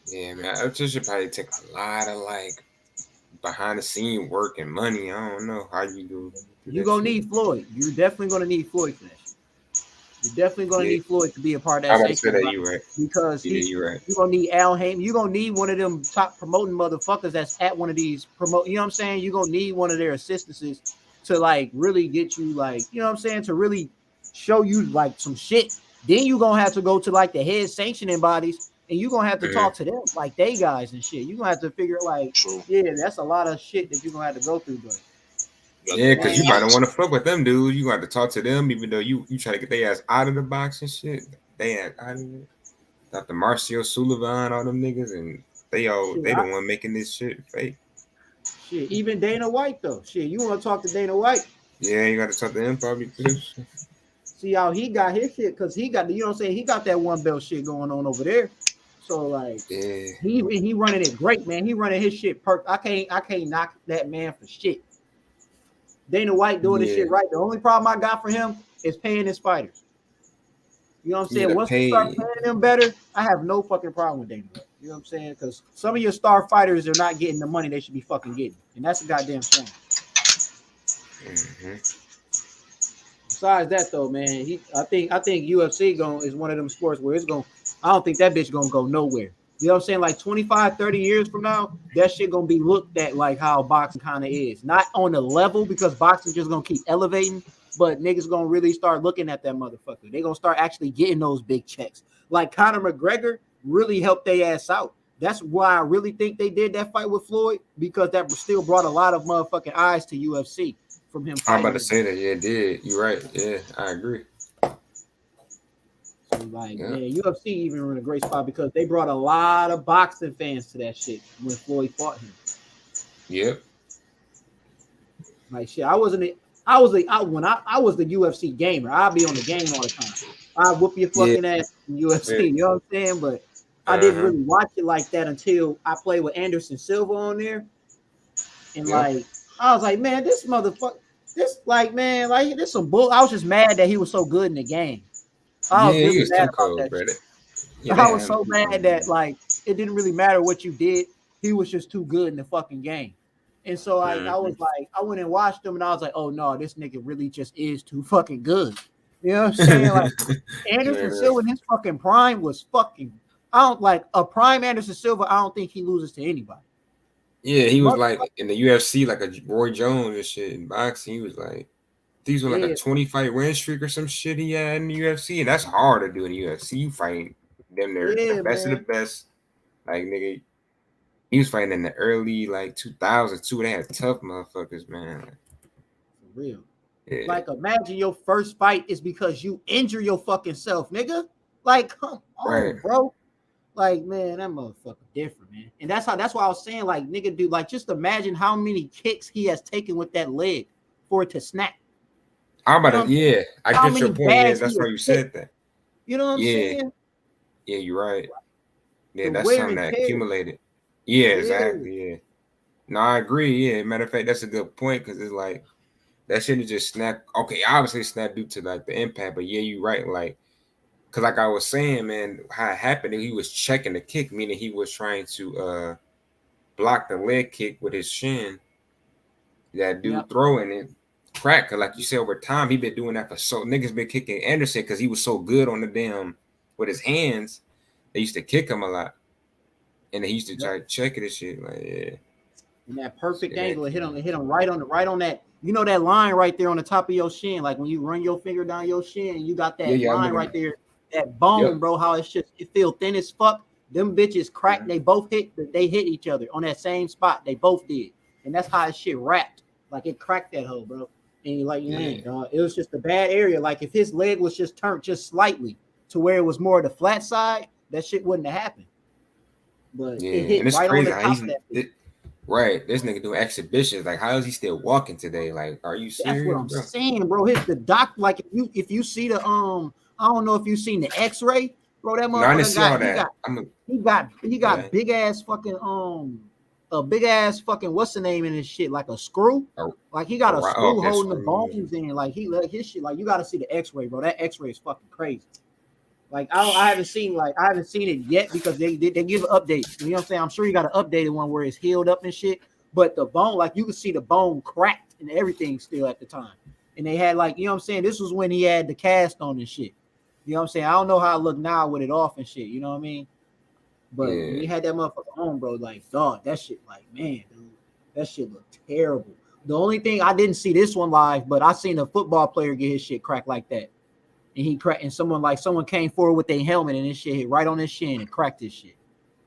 Yeah, man, it should probably take a lot of like behind the scene work and money. I don't know how you do. You're gonna need Floyd. You're definitely gonna need Floyd for that shit. You're definitely gonna need Floyd to be a part of that. I'm about to say that you right. Because you're right. You're gonna need Al Haymon. You're gonna need one of them top promoting motherfuckers that's at one of these promote. You know what I'm saying? You're gonna need one of their assistances to like really get you like, you know what I'm saying, to really show you like some shit. Then you're gonna have to go to like the head sanctioning bodies and you're gonna have to talk to them like they guys and shit. You're gonna have to figure like, yeah, that's a lot of shit that you're gonna have to go through, but Yeah, because you might don't want to fuck with them dudes. You got to talk to them, even though you try to get their ass out of the box and shit. They ass out of it. Dr. Marcio Sullivan, all them niggas, and they the one making this shit fake. Shit, even Dana White though. Shit, you want to talk to Dana White? Yeah, you got to talk to him probably too. See how he got his shit, because he got, you know what I'm saying, he got that one belt shit going on over there. So like, yeah, he running it great, man. He running his shit perfect. I can't knock that man for shit. Dana White doing this shit right. The only problem I got for him is paying his fighters. You know what I'm saying? Once you start paying them better, I have no fucking problem with Dana White. You know what I'm saying? Because some of your star fighters are not getting the money they should be fucking getting, and that's a goddamn shame. Mm-hmm. Besides that, though, man, I think UFC is one of them sports where it's going. I don't think that bitch gonna go nowhere. You know what I'm saying? Like 25, 30 years from now, that shit gonna be looked at like how boxing kind of is. Not on the level, because boxing just gonna keep elevating, but niggas gonna really start looking at that motherfucker. They gonna start actually getting those big checks. Like Conor McGregor really helped their ass out. That's why I really think they did that fight with Floyd, because that still brought a lot of motherfucking eyes to UFC from him fighting. I'm about to say that. Yeah, it did. You're right. Yeah, I agree. So like, man, UFC even in a great spot because they brought a lot of boxing fans to that shit when Floyd fought him. Yep. Like shit, I was the UFC gamer. I'd be on the game all the time. I'd whoop your fucking ass in UFC. Yeah. You know what I'm saying? But I didn't really watch it like that until I played with Anderson Silva on there. And like, I was like, man, this motherfucker, this some bull. I was just mad that he was so good in the game. I was really mad about that shit. I was so mad that like it didn't really matter what you did. He was just too good in the fucking game. And so I was like, I went and watched him and I was like, oh no, this nigga really just is too fucking good. You know what I'm saying? Like Anderson Silva in his fucking prime was fucking, I don't like a prime Anderson Silva. I don't think he loses to anybody. Yeah, he was like in the UFC, like a Roy Jones and shit in boxing. He was like, these were like a 20-fight win streak or some shit he had in the UFC, and that's hard to do in the UFC. You fight them there, the best of the best. Like nigga, he was fighting in the early like 2000s too. They had tough motherfuckers, man. For real. Yeah. Like imagine your first fight is because you injure your fucking self, nigga. Like come on, bro. Like man, that motherfucker different, man. And that's why I was saying, like nigga, dude, like just imagine how many kicks he has taken with that leg for it to snap. I'm about to, I get your point. Yeah, that's why you said that. You know what I'm saying? Yeah, you're right. Yeah, that's something that accumulated. Yeah, exactly. Yeah. No, I agree. Yeah, matter of fact, that's a good point because it's like that shouldn't just snap. Okay, obviously snap due to like the impact, but yeah, you're right. Like, because like I was saying, man, how it happened, he was checking the kick, meaning he was trying to block the leg kick with his shin. That dude throwing it. Crack, cause like you said, over time he been doing that for niggas been kicking Anderson because he was so good on the damn with his hands. They used to kick him a lot, and they used to try to check it and shit. Like and that perfect angle, it hit him right on that. You know that line right there on the top of your shin, like when you run your finger down your shin, you got that line right there, that bone, bro. How it feel thin as fuck. Them bitches crack. They both hit each other on that same spot. They both did, and that's how his shit wrapped. Like it cracked that hole, bro. And like, it was just a bad area. Like if his leg was just turned just slightly to where it was more of the flat side, that shit wouldn't have happened. But it hit right on the top of that. Right, this nigga doing exhibitions. Like, how is he still walking today? Like, are you serious? That's what I'm saying, bro. The doc, like if you see the I don't know if you've seen the X-ray, bro. That motherfucker he got big ass fucking a big ass fucking what's the name in his shit, like a screw. Like he got a screw holding the bones in. Like his shit. Like you got to see the X-ray, bro. That X-ray is fucking crazy. Like I haven't seen it yet because they give updates. You know what I'm saying? I'm sure you got an updated one where it's healed up and shit. But the bone, like you can see the bone cracked and everything still at the time. And they had like, you know what I'm saying? This was when he had the cast on and shit. You know what I'm saying? I don't know how it look now with it off and shit. You know what I mean? But when he had that motherfucker on, bro, like, dog, that shit, like, man, dude, that shit looked terrible. The only thing, I didn't see this one live, but I seen a football player get his shit cracked like that. And he cracked, and someone came forward with their helmet and his shit hit right on his shin and cracked his shit.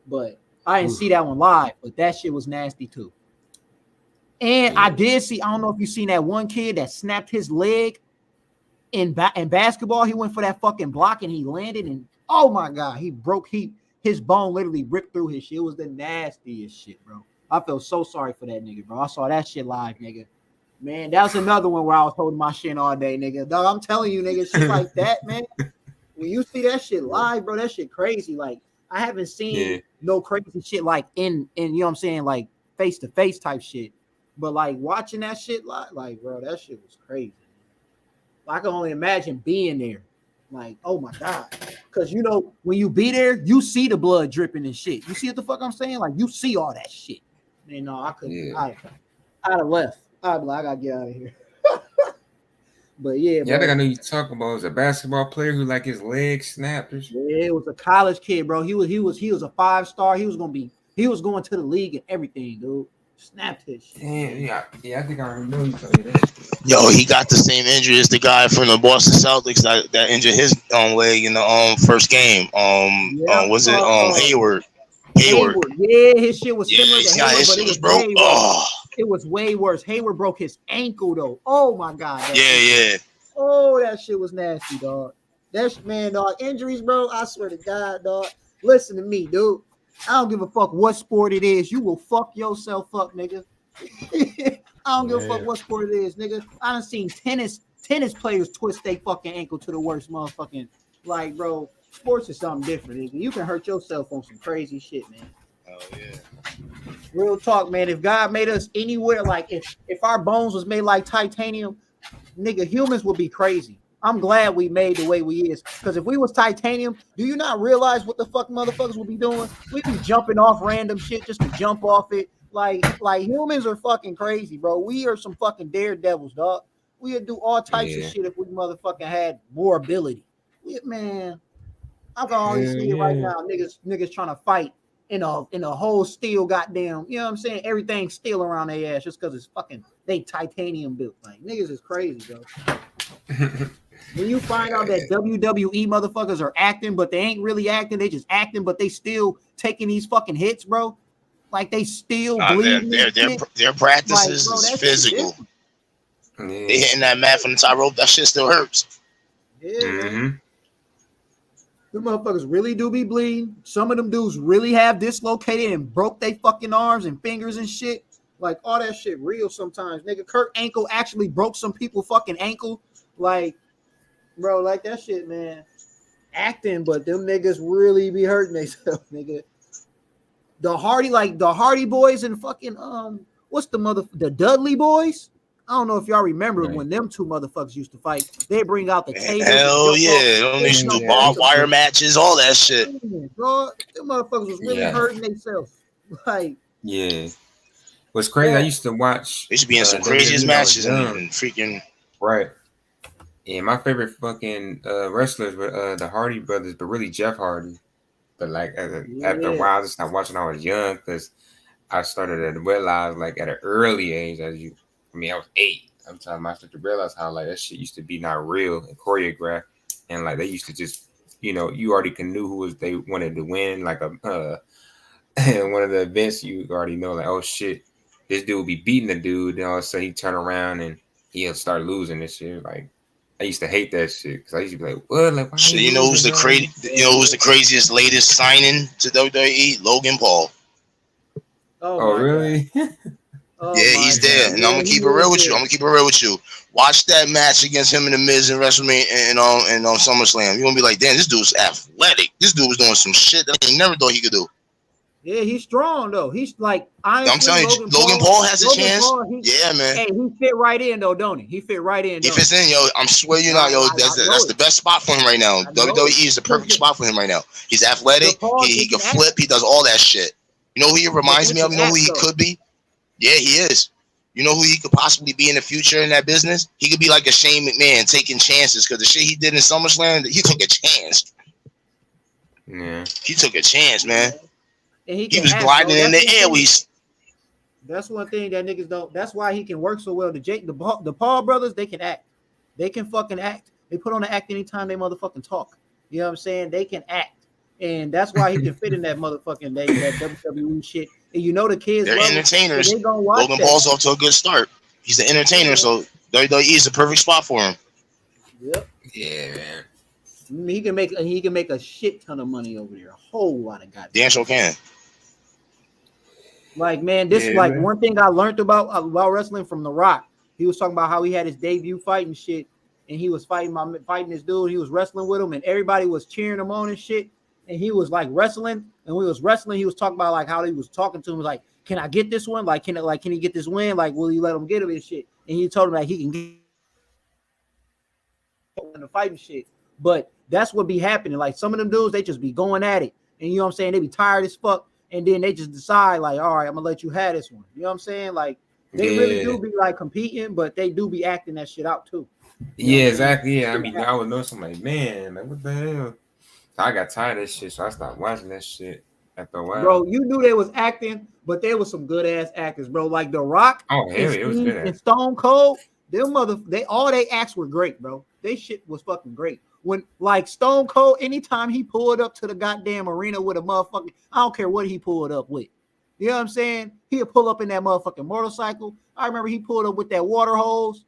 But I didn't see that one live, but that shit was nasty too. And I did see, I don't know if you seen that one kid that snapped his leg in basketball. He went for that fucking block and he landed and oh my god, his bone literally ripped through his shit. It was the nastiest shit, bro. I feel so sorry for that nigga, bro. I saw that shit live, nigga. Man, that was another one where I was holding my shit all day, nigga. Dog, I'm telling you, nigga, shit like that, man. When you see that shit live, bro, that shit crazy. Like, I haven't seen no crazy shit like in you know what I'm saying, like face to face type shit. But like watching that shit live, like, bro, that shit was crazy. I can only imagine being there. Like, oh my god. Cause you know, when you be there, you see the blood dripping and shit. You see what the fuck I'm saying? Like, you see all that shit. Man, no, I couldn't. Yeah. I'd have left. I'd be like, I gotta get out of here. But I think I know you talking about was a basketball player who like his leg snapped. Yeah, it was a college kid, bro. He was a 5-star. He was going to the league and everything, dude. Snapped his shit. Yeah, I think I remember you telling me that. Yo, he got the same injury as the guy from the Boston Celtics that injured his leg in the first game. Was it Hayward? Hayward. Yeah, his shit was similar to Hayward, his but shit it was broke. It was way worse. Hayward broke his ankle though. Oh my god. Yeah. Oh, that shit was nasty, dog. Dog. Injuries, bro. I swear to God, dog. Listen to me, dude. I don't give a fuck what sport it is. You will fuck yourself up, nigga. I don't give a fuck what sport it is, nigga. I done seen tennis players twist their fucking ankle to the worst motherfucking. Like, bro, sports is something different, nigga. You can hurt yourself on some crazy shit, man. Oh yeah. Real talk, man. If God made us anywhere, like if our bones was made like titanium, nigga, humans would be crazy. I'm glad we made the way we is. Because if we was titanium, do you not realize what the fuck motherfuckers would be doing? We'd be jumping off random shit just to jump off it. Like humans are fucking crazy, bro. We are some fucking daredevils, dog. We would do all types of shit if we motherfucking had more ability. Man, I can already see it right now. Niggas trying to fight in a whole steel goddamn, you know what I'm saying? Everything's steel around their ass just because it's fucking they titanium built. Like, niggas is crazy, bro. When you find out that WWE motherfuckers are acting, but they ain't really acting, they just acting, but they still taking these fucking hits, bro. Like, they still bleeding. Their practices is physical. They hitting that mat from the top rope. That shit still hurts. Yeah, man. The motherfuckers really do be bleeding. Some of them dudes really have dislocated and broke their fucking arms and fingers and shit. Like, all that shit real sometimes. Nigga, Kurt Ankle actually broke some people fucking ankle. Like, bro, like that shit, man. Acting, but them niggas really be hurting themselves, nigga. The Hardy Boys and fucking what's the Dudley Boys? I don't know if y'all remember when them two motherfuckers used to fight. They bring out the table. Hell yeah. They used to do barbed wire matches, all that shit. Bro, them motherfuckers was really hurting themselves. Like, yeah. What's crazy, I used to watch. They should be in some craziest matches and freaking. Right. Yeah, my favorite fucking wrestlers were the Hardy brothers, but really Jeff Hardy. But like after a while, I just stopped watching when I was young because I started to realize like at an early age, I was 8. I'm telling you, I started to realize how like that shit used to be not real and choreographed, and like they used to just, you already knew they wanted to win. Like one of the events, you already know like, oh shit, this dude will be beating the dude, and all of a sudden he turn around and he'll start losing this shit. Like, I used to hate that shit because I used to be like, what? Like, so you know who's the craziest latest signing to WWE? Logan Paul. Oh really? Yeah, he's there. And I'm gonna keep it real with you. Watch that match against him and the Miz in WrestleMania and on SummerSlam. You're gonna be like, damn, this dude's athletic. This dude was doing some shit that I never thought he could do. Yeah, he's strong though. He's like, honestly, I'm telling you, Logan Paul has a chance. Yeah, man. Hey, he fit right in though, don't he? He fit right in. He fits in, yo. I'm swear you not, yo. That's the best spot for him right now. WWE is the perfect spot for him right now. He's athletic. He can flip. He does all that shit. You know who he reminds me of? You know who he could be? Yeah, he is. You know who he could possibly be in the future in that business? He could be like a Shane McMahon taking chances because the shit he did in SummerSlam, he took a chance. Yeah. He took a chance, man. And he was gliding in the air. That's one thing that niggas don't. That's why he can work so well. The Paul brothers, they can act. They can fucking act. They put on the act anytime they motherfucking talk. You know what I'm saying? They can act. And that's why he can fit in that motherfucking that WWE shit. and you know the kids They're love him, entertainers. so they gonna watch Logan that Paul's shit. off to a good start. He's an entertainer, so WWE is the perfect spot for him. Yep. Yeah, man. He can make a shit ton of money over there. A whole lot of goddamn. Dan sure can. Like, man, this like man. one thing I learned about wrestling from The Rock. He was talking about how he had his debut fight and shit, and he was fighting this dude. He was wrestling with him, and everybody was cheering him on and shit. And he was like wrestling, and when he was wrestling, he was talking about like how he was talking to him, like, "Can I get this one? Like, can he get this win? Like, will you let him get him and shit?" And he told him like he can get in the fighting shit. But that's what be happening. Like some of them dudes, they just be going at it, and you know what I'm saying? They be tired as fuck, and then they just decide like, all right, I'm gonna let you have this one. You know what I'm saying? Like they really do be like competing, but they do be acting that shit out too. Yeah, exactly. Yeah, I mean, I would know something like, man, like what the hell? So I got tired of that shit, so I stopped watching that shit after a while. Bro, you knew they was acting, but they was some good ass actors, bro. Like The Rock, oh hell, it was good. And Stone Cold, all they acts were great, bro. They shit was fucking great. When like Stone Cold, anytime he pulled up to the goddamn arena with a motherfucking, I don't care what he pulled up with. You know what I'm saying? He'll pull up in that motherfucking motorcycle. I remember he pulled up with that water hose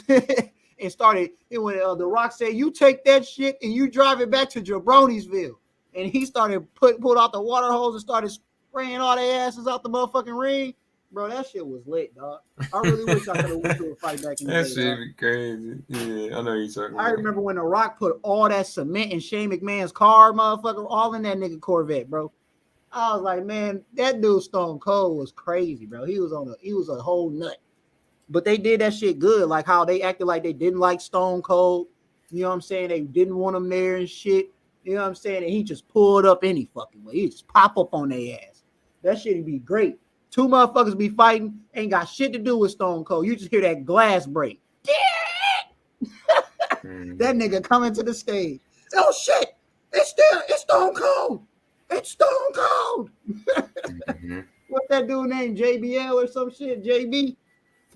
and started. And when The Rock said, "You take that shit and you drive it back to Jabroni'sville," and he started pulled out the water hose and started spraying all their asses out the motherfucking ring. Bro, that shit was lit, dog. I really wish I could have went to a fight back in the day. That shit be crazy. Yeah, I know you're talking about. I remember when The Rock put all that cement in Shane McMahon's car, motherfucker, all in that nigga Corvette, bro. I was like, man, that dude Stone Cold was crazy, bro. He was a whole nut. But they did that shit good, like how they acted like they didn't like Stone Cold. You know what I'm saying? They didn't want him there and shit. You know what I'm saying? And he just pulled up any fucking way. He just pop up on their ass. That shit'd be great. Two motherfuckers be fighting, ain't got shit to do with Stone Cold. You just hear that glass break. That nigga coming to the stage. Oh shit! It's Stone Cold. It's Stone Cold. What's that dude named JBL or some shit? JB.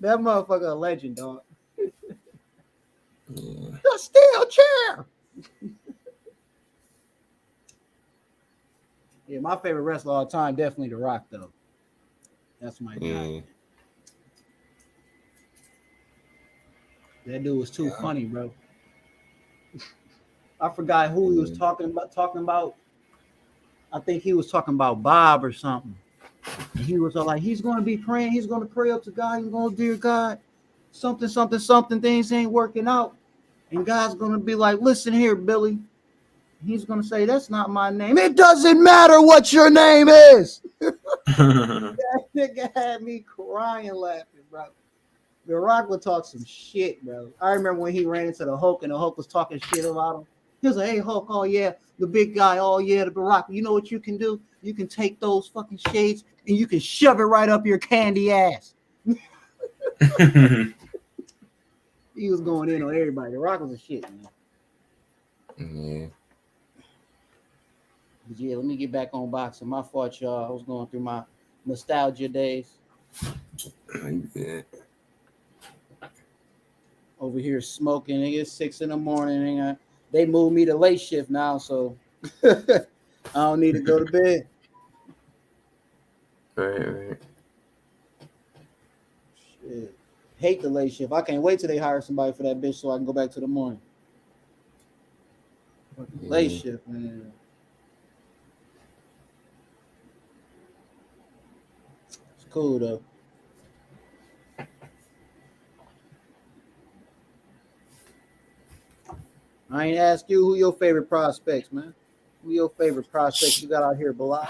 That motherfucker a legend, dog. The steel chair. Yeah, my favorite wrestler all time, definitely The Rock, though. That's my guy. That dude was too funny, bro. I forgot who he was talking about. I think he was talking about Bob or something. And he was like, he's going to be praying. He's going to pray up to God. He's going to, dear God, something, things ain't working out. And God's going to be like, listen here, Billy. He's going to say, that's not my name. It doesn't matter what your name is. That nigga had me crying laughing, bro. The Rock would talk some shit, bro. I remember when he ran into the Hulk and the Hulk was talking shit about him. He was like, hey, Hulk, oh, yeah, the big guy, oh, yeah, the Rock. You know what you can do? You can take those fucking shades and you can shove it right up your candy ass. He was going in on everybody. The Rock was a shit, man. Yeah. But yeah, let me get back on boxing. My fault, y'all. I was going through my nostalgia days. Yeah. Over here smoking. It's 6 a.m. And they moved me to late shift now, so I don't need to go to bed. Right. Shit. Hate the late shift. I can't wait till they hire somebody for that bitch so I can go back to the morning. Late shift, man. It's cool though. I ain't ask you who your favorite prospects, man. Who your favorite prospects you got out here, Balaj?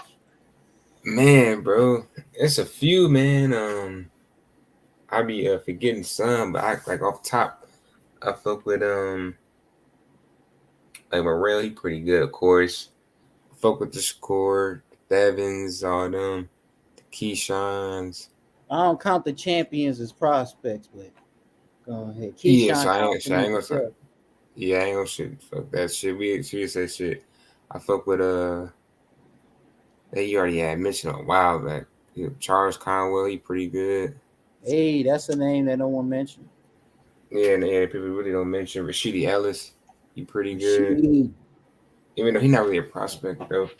Man, bro, it's a few, man. I be forgetting some, but I like off top, I fuck with like Morrell, he pretty good, of course. Fuck with the score, Devins, all them, the Keyshawn's. I don't count the champions as prospects, but go ahead. Yeah, so I ain't gonna say. Yeah, I ain't gonna shit. Fuck that shit. We say shit. I fuck with that you already had mentioned a while back. Charles Conwell, he pretty good. Hey, that's a name that no one mentioned. Yeah, people really don't mention Rashidi Ellis. He pretty good. Even though he's not really a prospect though.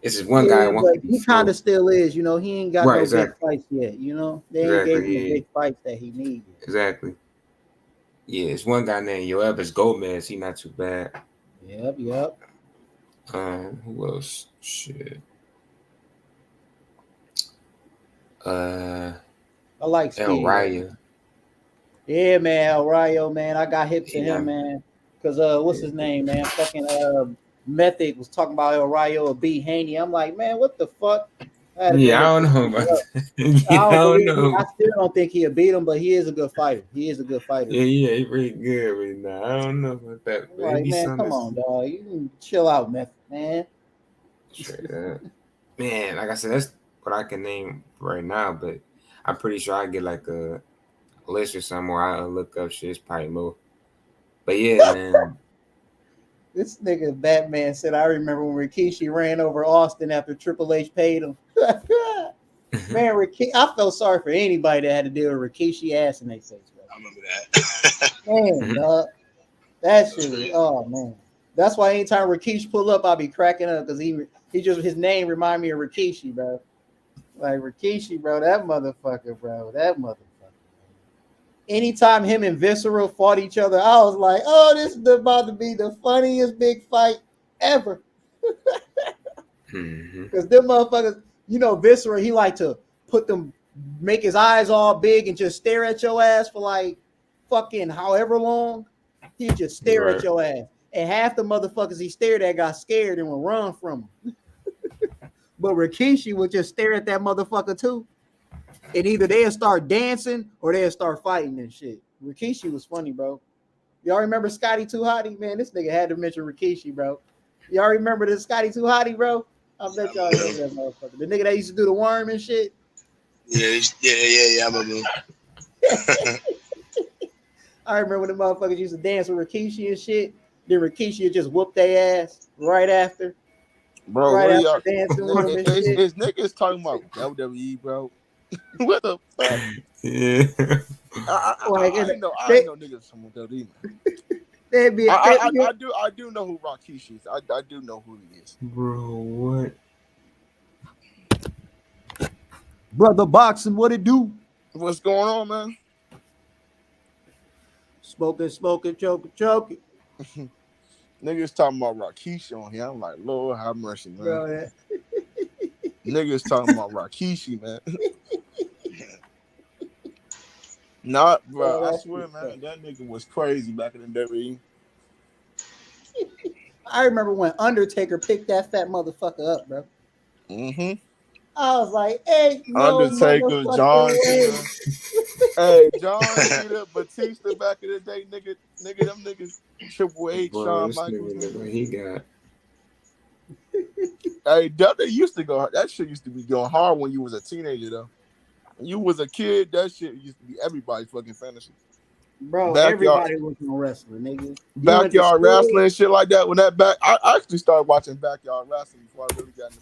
It's just one guy Yeah, at but he kind 154. of still is. You know, he ain't got Right, no big exactly. fights yet. You know, they ain't gave him the Exactly, yeah. big fights that he needed. Exactly. Yeah, it's one guy named Yoelvis Gomez. He not too bad. Yep. Who else? Shit. I like El Speedy. Raya. Yeah, man, El Rayo, man. I got hip to He him, not. man. Cause what's his name, man? Fucking Method was talking about El Rayo or B Haney. I'm like, man, what the fuck? I had to Yeah, bring I up don't this know nigga about up. that. I Yeah, I don't don't believe he, know. I still don't think he'll beat him, but he is a good fighter. He is a good fighter. Yeah, he pretty good right now. I don't know about that, I'm but it like, be man, something come that's on, dog. You can chill out, Method, man. straight up. Man, like I said, that's what I can name right now, but I'm pretty sure I get like a list or something where I look up shit. It's probably more. But yeah, man. This nigga Batman said, I remember when Rikishi ran over Austin after Triple H paid him. Man, I felt sorry for anybody that had to deal with Rikishi ass in their face, bro. I remember that. Man, dog. That shit was, oh man. That's why anytime Rikishi pull up, I'll be cracking up because he just his name remind me of Rikishi, bro. Like Rikishi, bro, that motherfucker, bro. That motherfucker. Anytime him and Viscera fought each other, I was like, oh, this is about to be the funniest big fight ever. Because them motherfuckers, you know, Viscera, he like to make his eyes all big and just stare at your ass for like fucking however long. He just stare at your ass. And half the motherfuckers he stared at got scared and would run from him. But Rikishi would just stare at that motherfucker too. And either they'll start dancing or they'll start fighting and shit. Rikishi was funny, bro. Y'all remember Scotty Too Hottie? Man, this nigga had to mention Rikishi, bro. Y'all remember the Scotty Too Hottie, bro? I bet y'all remember that motherfucker. The nigga that used to do the worm and shit. Yeah, I remember. I remember when the motherfuckers used to dance with Rikishi and shit. Then Rikishi would just whoop their ass right after. Bro, right what after dancing with him and shit. is niggas talking about WWE, bro? What the fuck? Yeah. I didn't know niggas from WWE. I do know who Rikishi is. I do know who he is. Bro, what? Brother Boxing, what it do? What's going on, man? Smoking, choking. Niggas talking about Rikishi on here. I'm like, Lord have mercy, man. Bro, yeah. Niggas talking about Rikishi, man. Nah, bro, I swear, man, that nigga was crazy back in the day. I remember when Undertaker picked that fat motherfucker up, bro. Mm-hmm. I was like, hey, no Undertaker, John Cena. Hey, John Cena, Batista back in the day, nigga, them niggas, Triple H, Bro, Shawn Michaels. Nigga, he got. Hey, that shit used to be going hard when you was a teenager, though. When you was a kid, that shit used to be everybody's fucking fantasy. Bro, everybody was a wrestler, nigga. Backyard wrestling, shit like that. When I actually started watching backyard wrestling before I really got into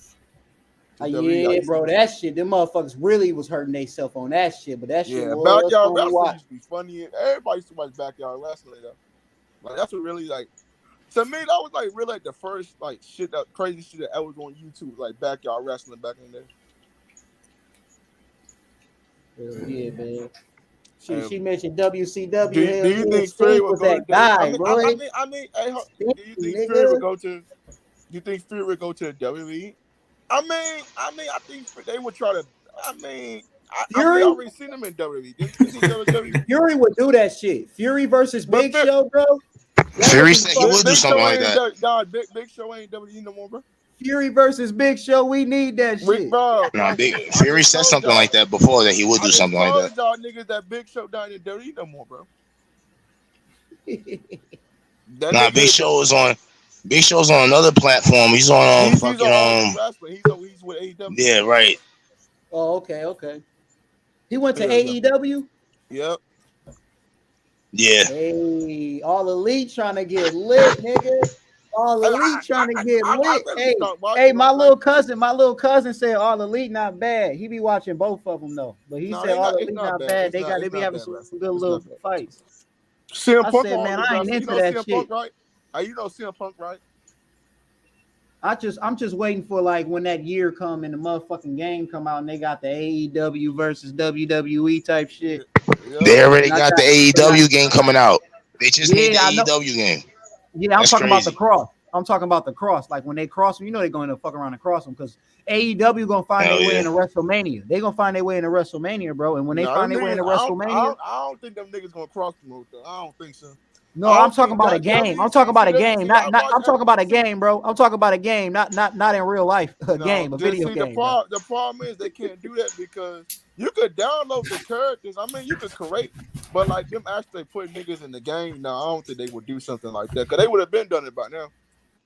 yeah, bro, that shit, them motherfuckers really was hurting themselves on that shit, but that shit was backyard wrestling used to be funny. Everybody used to watch backyard wrestling, though. Like, that's what really, like, to me, that was, like, really, like, the first, like, shit, that crazy shit that ever was on YouTube, like, backyard wrestling back in there. Yeah, man. She mentioned WCW. Do you think Fury would go to guy, bro? I mean, hey, do you think Fury would go to? Do you think Fury would go to the WWE? I think they would try to. Fury? I already seen him in WWE. Fury would do that shit. Fury versus Big Show, bro. Fury said he would do something like that. Nah, Big Show ain't WWE no more, bro. Fury versus Big Show, we need that shit. Bro, Fury said something like that before, that he would do something like that. Y'all niggas that Big Show down in WWE no more, bro. Big Show is on. Big Show's on another platform. He's on he's with AEW. Yeah, right. Oh, okay. He went to AEW. Yep. Yeah. Hey, All Elite trying to get lit, nigga. All Elite trying to get lit. Hey, my little cousin said All Elite not bad. He be watching both of them though, but he said All Elite not bad. They be having some good little fights. CM Punk, I said, man, I ain't into that shit. Punk, right? You know CM Punk, right? I'm just waiting for like when that year come and the motherfucking game come out and they got the AEW versus WWE type shit. They already And I got the got, AEW game coming out. They just made the yeah, I know. AEW game. Yeah, I'm That's talking about the crazy. cross. I'm talking about the cross. Like when they cross them, you know they're going to fuck around and cross them because AEW gonna find Hell their way yeah. into WrestleMania. They gonna find their way into WrestleMania, bro. And when they No, them find their way niggas, into WrestleMania, I don't think them niggas gonna cross promote though. I don't think so. no, I I'm don't talking think about a that game. I'm WWE. talking about a See, game. I watch I'm talking about a see, game, bro. I'm talking about a game, not in real life. A no, game, a just video see the game, bro. problem is they can't do that because you could download the characters. I mean, you could create, but like them actually putting niggas in the game. No, I don't think they would do something like that because they would have been done it by now.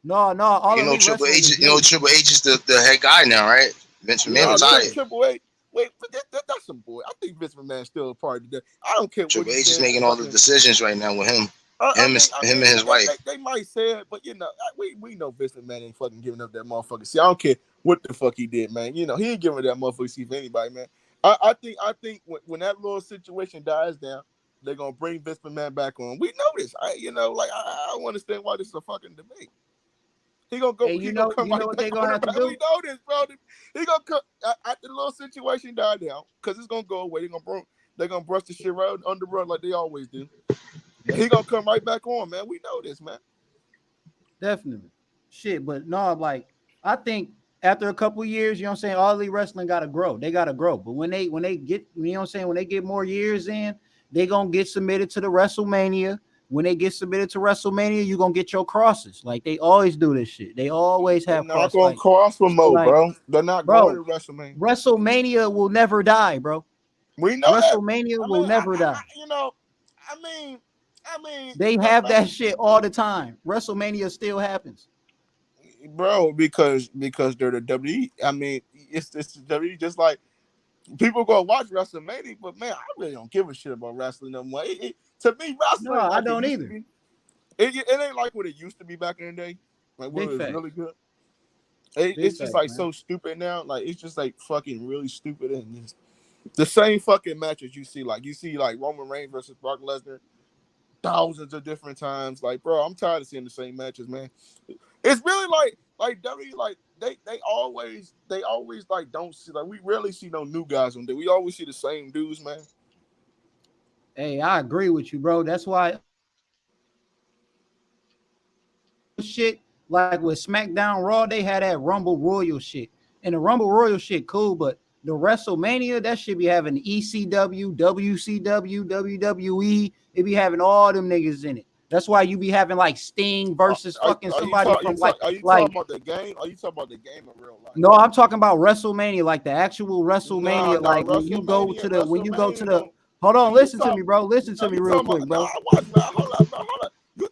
No, all You know elite Triple wrestling H. is You know new. Triple H is the head guy now, right? Vince McMahon No, retired. Triple H. Wait, but that's some boy. I think Vince McMahon's still a part of that. I don't care what Triple he H is said. making all the decisions right now with him. I Him and his wife. they might say it, but you know, we know Vince McMahon ain't fucking giving up that motherfucker. See, I don't care what the fuck he did, man. You know, he ain't giving that motherfucker see for anybody, man. I think when that little situation dies down, they're gonna bring Vince McMahon back on. We know this. I don't understand why this is a fucking debate. He gonna go. Hey, He gonna come you know right what back they gonna on have the to back. We do? know this, bro. He gonna come after the little situation die down because it's gonna go away. They're gonna brush the shit right under the rug like they always do. He gonna come right back on, man. We know this, man. Definitely. Shit, but no, like I think after a couple years, you know what I'm saying, all elite wrestling gotta grow. They gotta grow. But when they get, you know what I'm saying, when they get more years in, they gonna get submitted to the WrestleMania. When they get submitted to WrestleMania, you're gonna get your crosses. Like they always do this shit. They always They're have not cross gonna fights. cross So promote, like, bro. They're not going bro, to WrestleMania. WrestleMania will never die, bro. We know that. WrestleMania will never die. I mean, They have that shit all the time. WrestleMania still happens. bro, because they're the WWE. I mean, it's the WWE. Just like people go watch WrestleMania, but man, I really don't give a shit about wrestling no more. To me, No, wrestling I like it don't used to either. be. It ain't like what it used to be back in the day. Like when Big it was facts. really good. Big It's just facts, like man. so stupid now. Like it's just like fucking really stupid and just the same fucking matches you see. Like you see like Roman Reigns versus Brock Lesnar thousands of different times. Like, bro, I'm tired of seeing the same matches, man. It's really like W like they always like don't see like we rarely see no new guys on there. We always see the same dudes, man. Hey, I agree with you, bro. That's why shit like with SmackDown Raw, they had that Rumble Royal shit. And the Rumble Royal shit cool, but the WrestleMania, that should be having ECW, WCW, WWE. It be having all them niggas in it. That's why you be having like Sting versus fucking somebody from Are you like talking about the game? Are you talking about the game in real life? no, I'm talking about WrestleMania, like the actual Nah, WrestleMania, like when you go to the WrestleMania hold on, listen to me, bro. Listen to me real quick, bro. Hold up.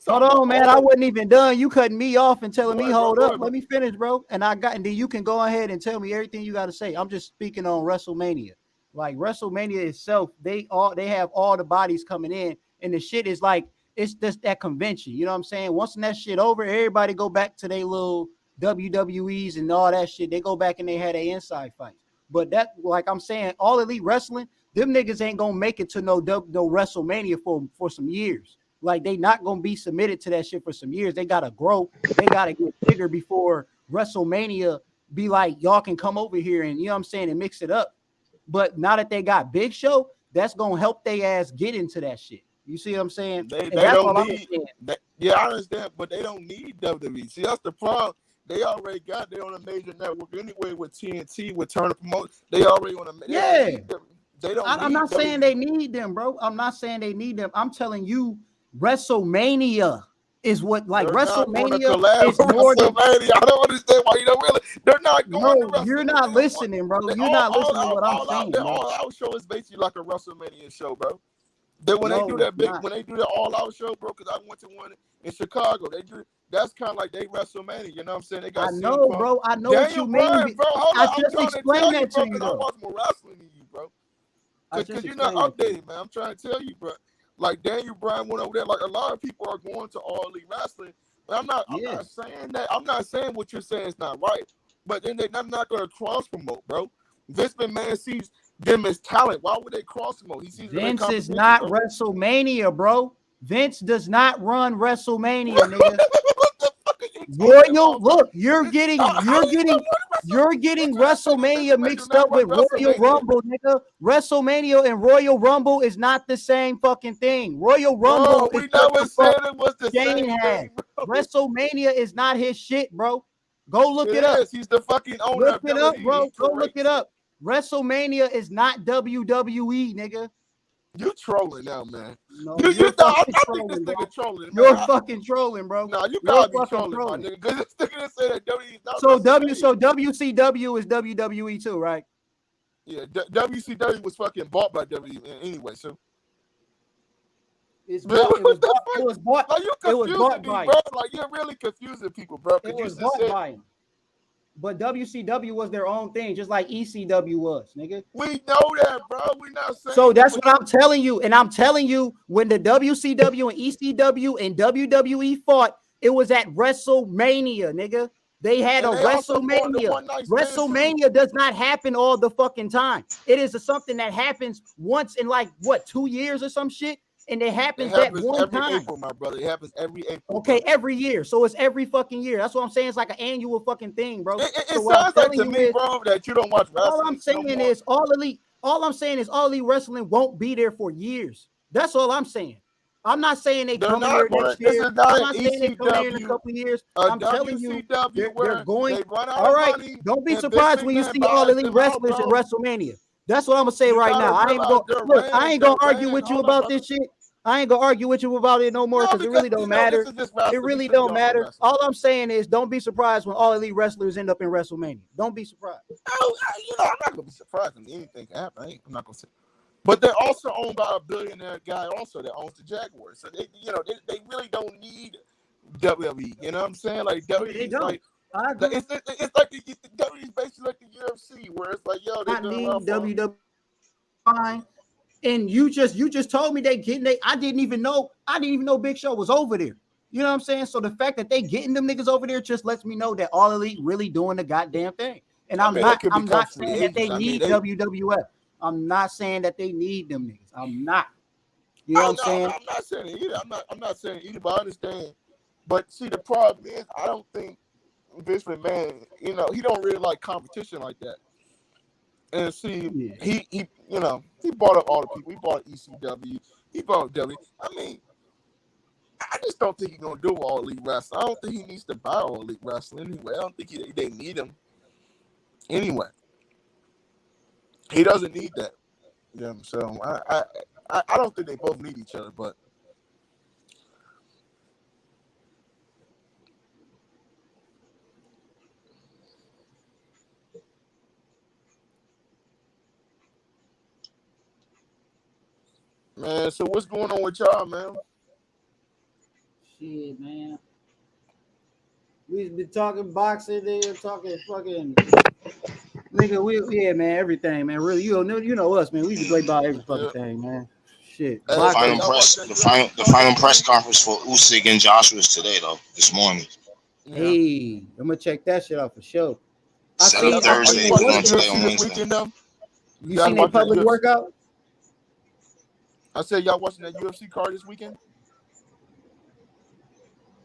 Hold on, man. I wasn't even done. You cutting me off and telling me, hold up. Ahead, Let me finish, bro. And then you can go ahead and tell me everything you got to say. I'm just speaking on WrestleMania. Like WrestleMania itself, they have all the bodies coming in, and the shit is like it's just that convention. You know what I'm saying? Once that shit over, everybody go back to their little WWEs and all that shit. They go back and they had their inside fights. But that, like I'm saying, all elite wrestling, them niggas ain't gonna make it to no WrestleMania for some years. Like they not gonna be submitted to that shit for some years. They gotta grow. They gotta get bigger before WrestleMania be like, y'all can come over here and you know what I'm saying and mix it up. But now that they got Big Show, that's gonna help they ass get into that shit. You see what I'm saying? They that's don't all need. Yeah, I understand, but they don't need WWE. See, that's the problem. They already got. They on a major network anyway with TNT with Turner Promotion. They already on a. Yeah. They don't. I'm not saying they need them, bro. I'm not saying they need them. I'm telling you, WrestleMania is what like they're WrestleMania is more than. I don't understand why you don't really. They're not going to WrestleMania. You're not listening, bro. You're not listening to what I'm saying, bro. All out show is basically like a WrestleMania show, bro. Then when they do that all out show, bro, because I went to one in Chicago, they do that's kind of like they WrestleMania. You know what I'm saying? They got. I know, bro. I know what you mean. Bro, I just explained that to you, bro. I watch more wrestling than you, bro. Because you're not updated, man. I'm trying to tell you, bro. Like Daniel Bryan went over there. Like a lot of people are going to all elite wrestling. But I'm not saying that. I'm not saying what you're saying is not right. But then they're not going to cross promote, bro. Vince McMahon sees them as talent. Why would they cross promote? He sees Vince is not WrestleMania, bro. Vince does not run WrestleMania, nigga. What the fuck are you Royal, look, you're getting WrestleMania mixed up with Royal Rumble, nigga. WrestleMania and Royal Rumble is not the same fucking thing. Royal Rumble is what the fuck it was the Shane same has. thing, bro. WrestleMania is not his shit, bro. Go look it up. He's the fucking owner Look of it up, WWE. bro. Go look it up. WrestleMania is not WWE, nigga. You trolling now, man. No, you you're I fucking think this trolling, nigga trolling, man. You're fucking trolling, bro. Nah, you You're gotta be fucking trolling, my nigga. Because this nigga said that WWE is not So WrestleMania. WCW is WWE too, right? Yeah, WCW was fucking bought by WWE anyway, so. It was bought. Like, you It was confusing bought me, by bro. Like, you're really confusing people, bro. It was bought by him. But WCW was their own thing, just like ECW was, nigga. We know that, bro. We not saying. So that's what I'm telling you, and I'm telling you, when the WCW and ECW and WWE fought, it was at WrestleMania, nigga. They had a WrestleMania. WrestleMania does not happen all the fucking time. It is something that happens once in like what 2 years or some shit. And it happens that one every time. April, my brother. It happens every April. Okay, every year. So it's every fucking year. That's what I'm saying. It's like an annual fucking thing, bro. It so what sounds like to me, bro, that you don't watch wrestling. All I'm saying is all elite wrestling won't be there for years. That's all I'm saying. I'm not saying they come here next year. I'm not saying they come here in a couple of years. I'm telling you, they're going. All right, don't be surprised when you see all elite wrestlers in WrestleMania. That's what I'm gonna say right now. I ain't gonna argue with you about this shit. I ain't gonna argue with you about it no more because it really don't matter. It really don't matter. All I'm saying is don't be surprised when all elite wrestlers end up in WrestleMania. Don't be surprised. I'm not gonna be surprised when anything can happen. I'm not gonna say. But they're also owned by a billionaire guy also that owns the Jaguars. So they really don't need WWE. You know what I'm saying? Like WWE, like it's like WWE is basically like the UFC, where it's like, yo, they need WWE. Fine. And you just told me I didn't even know Big Show was over there. You know what I'm saying? So the fact that they getting them niggas over there just lets me know that All Elite really doing the goddamn thing. And I'm not saying that they need WWF. I'm not saying that they need them niggas. I'm not. You know what I'm saying? I'm not saying it either. I'm not saying it either, but I understand. But see, the problem is I don't think Vince McMahon, he don't really like competition like that. And see, he bought up all the people. He bought ECW. He bought W. I mean, I just don't think he's gonna do all elite wrestling. I don't think he needs to buy all elite wrestling anyway. I don't think they need him anyway. He doesn't need that. Yeah, so I don't think they both need each other, but. Man, so what's going on with y'all, man? Shit, man. We've been talking boxing, nigga, talking fucking nigga. Man, everything, man. Really, you know us, man. We just play about every fucking thing, man. Shit. The final press conference for Usyk and Joshua is today, though. This morning. Hey, I'm gonna check that shit out for sure. Thursday. We're going today on Wednesday. You seen a public workout? I said y'all watching that UFC card this weekend?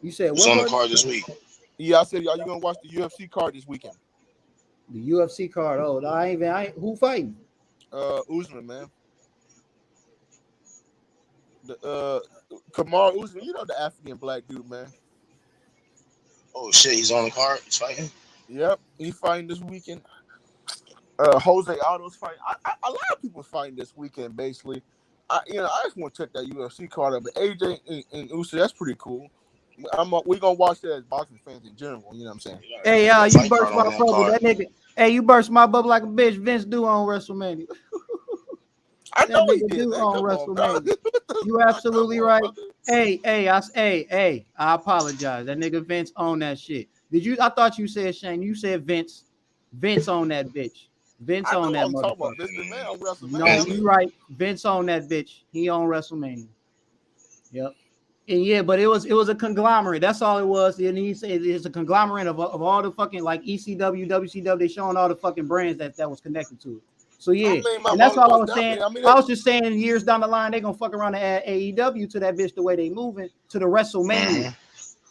You said what's on the card this week? Yeah, I said y'all, you gonna watch the UFC card this weekend? The UFC card. Oh, I who fighting? Usman, man. The Kamaru Usman, the African black dude, man. Oh shit, he's on the card. He's fighting. Yep, he's fighting this weekend. Jose Aldo's fighting. A lot of people fighting this weekend, basically. I just want to check that UFC card out, but AJ and Usyk, that's pretty cool. We're gonna watch that as boxing fans in general. You know what I'm saying? Hey, you burst my bubble, that nigga. Hey, you burst my bubble like a bitch. Vince do on WrestleMania. I know he did on WrestleMania. You absolutely right. Hey, I apologize. That nigga Vince on that shit. I thought you said Shane. You said Vince. Vince on that bitch. Vince on that motherfucker. No, you right. Vince on that bitch. He on WrestleMania. Yep. And yeah, but it was a conglomerate. That's all it was. And he said it's a conglomerate of all the fucking like ECW, WCW. They showing all the fucking brands that was connected to it. So yeah, and that's all I was saying. I was just saying years down the line, they're gonna fuck around and add AEW to that bitch the way they moving to the WrestleMania.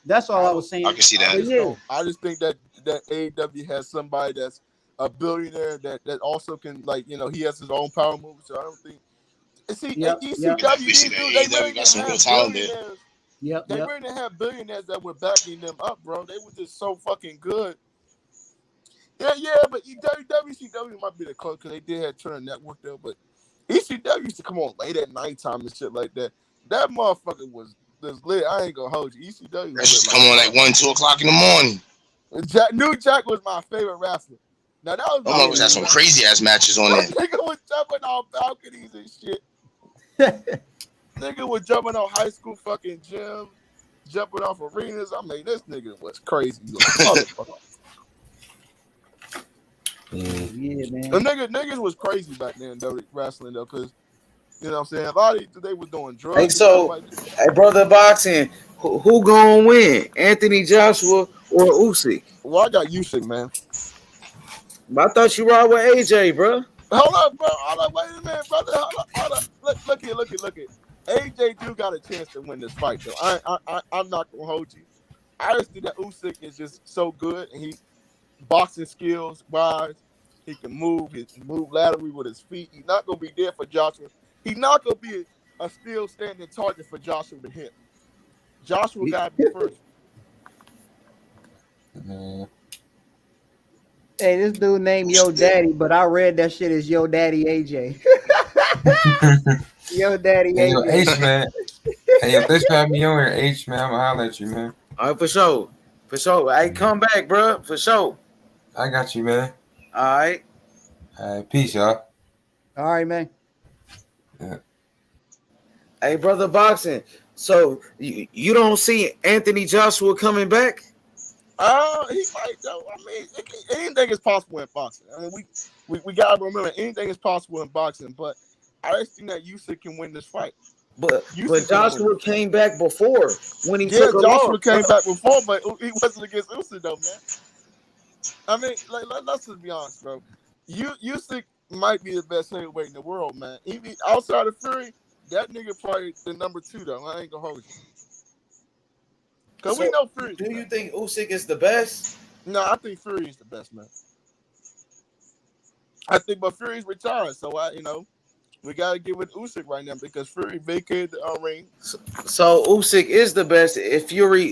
That's all I was saying. I can see that. I just think that AEW has somebody that's a billionaire that also can, like, you know, he has his own power moves. So I don't think. See, ECW, these dudes, they really got some real have talent there. billionaires. Yep. They really didn't have billionaires that were backing them up, bro. They were just so fucking good. Yeah, but WCW might be the close because they did have Turner Network though. But ECW used to come on late at nighttime and shit like that. That motherfucker was lit. I ain't gonna hold you. ECW was come on like 1, 2 o'clock in the morning. New Jack was my favorite wrestler. Now that was almost had some crazy ass matches on there. Nigga was jumping on balconies and shit. Nigga was jumping on high school fucking gyms, jumping off arenas. I mean, this nigga was crazy. Yeah, man. The niggas was crazy back then, though, wrestling though, because you know what I'm saying. A lot of they was doing drugs. Hey, so, hey, brother, boxing, who gonna win? Anthony Joshua or Usyk? Well, I got Usyk, man. But I thought you ride with AJ, bro. Hold up, bro. Hold up, wait a minute, brother. Hold up. Look here. AJ do got a chance to win this fight, though. I'm not gonna hold you. I just think that Usyk is just so good, and he boxing skills wise, he can move. He can move laterally with his feet. He's not gonna be there for Joshua. He's not gonna be a still standing target for Joshua to hit. Joshua got to be first. Hey, this dude named Yo Daddy, but I read that shit as Yo Daddy AJ. Yo Daddy Hey, yo, AJ. H, man. Hey, if this man be on here, H, man, I'm gonna holler at you, man. All right, for sure. Hey, come back, bro. For sure. I got you, man. All right. Peace, y'all. All right, man. Yeah. Hey, brother, boxing. So you don't see Anthony Joshua coming back? He might though. I mean, anything is possible in boxing. I mean, we gotta remember anything is possible in boxing. But I just think that Usyk can win this fight. But Joshua came back before when he took a Joshua loss. came back before, but he wasn't against Usyk though, man. I mean, like, let's just be honest, bro. Usyk might be the best heavyweight in the world, man. Even outside of Fury, that nigga probably the number 2 though. I ain't gonna hold you. Cause we know Fury. Do you think Usyk is the best? No, I think Fury is the best, man. But Fury's retired, so we gotta give it Usyk right now because Fury vacated the ring. So Usyk is the best if Fury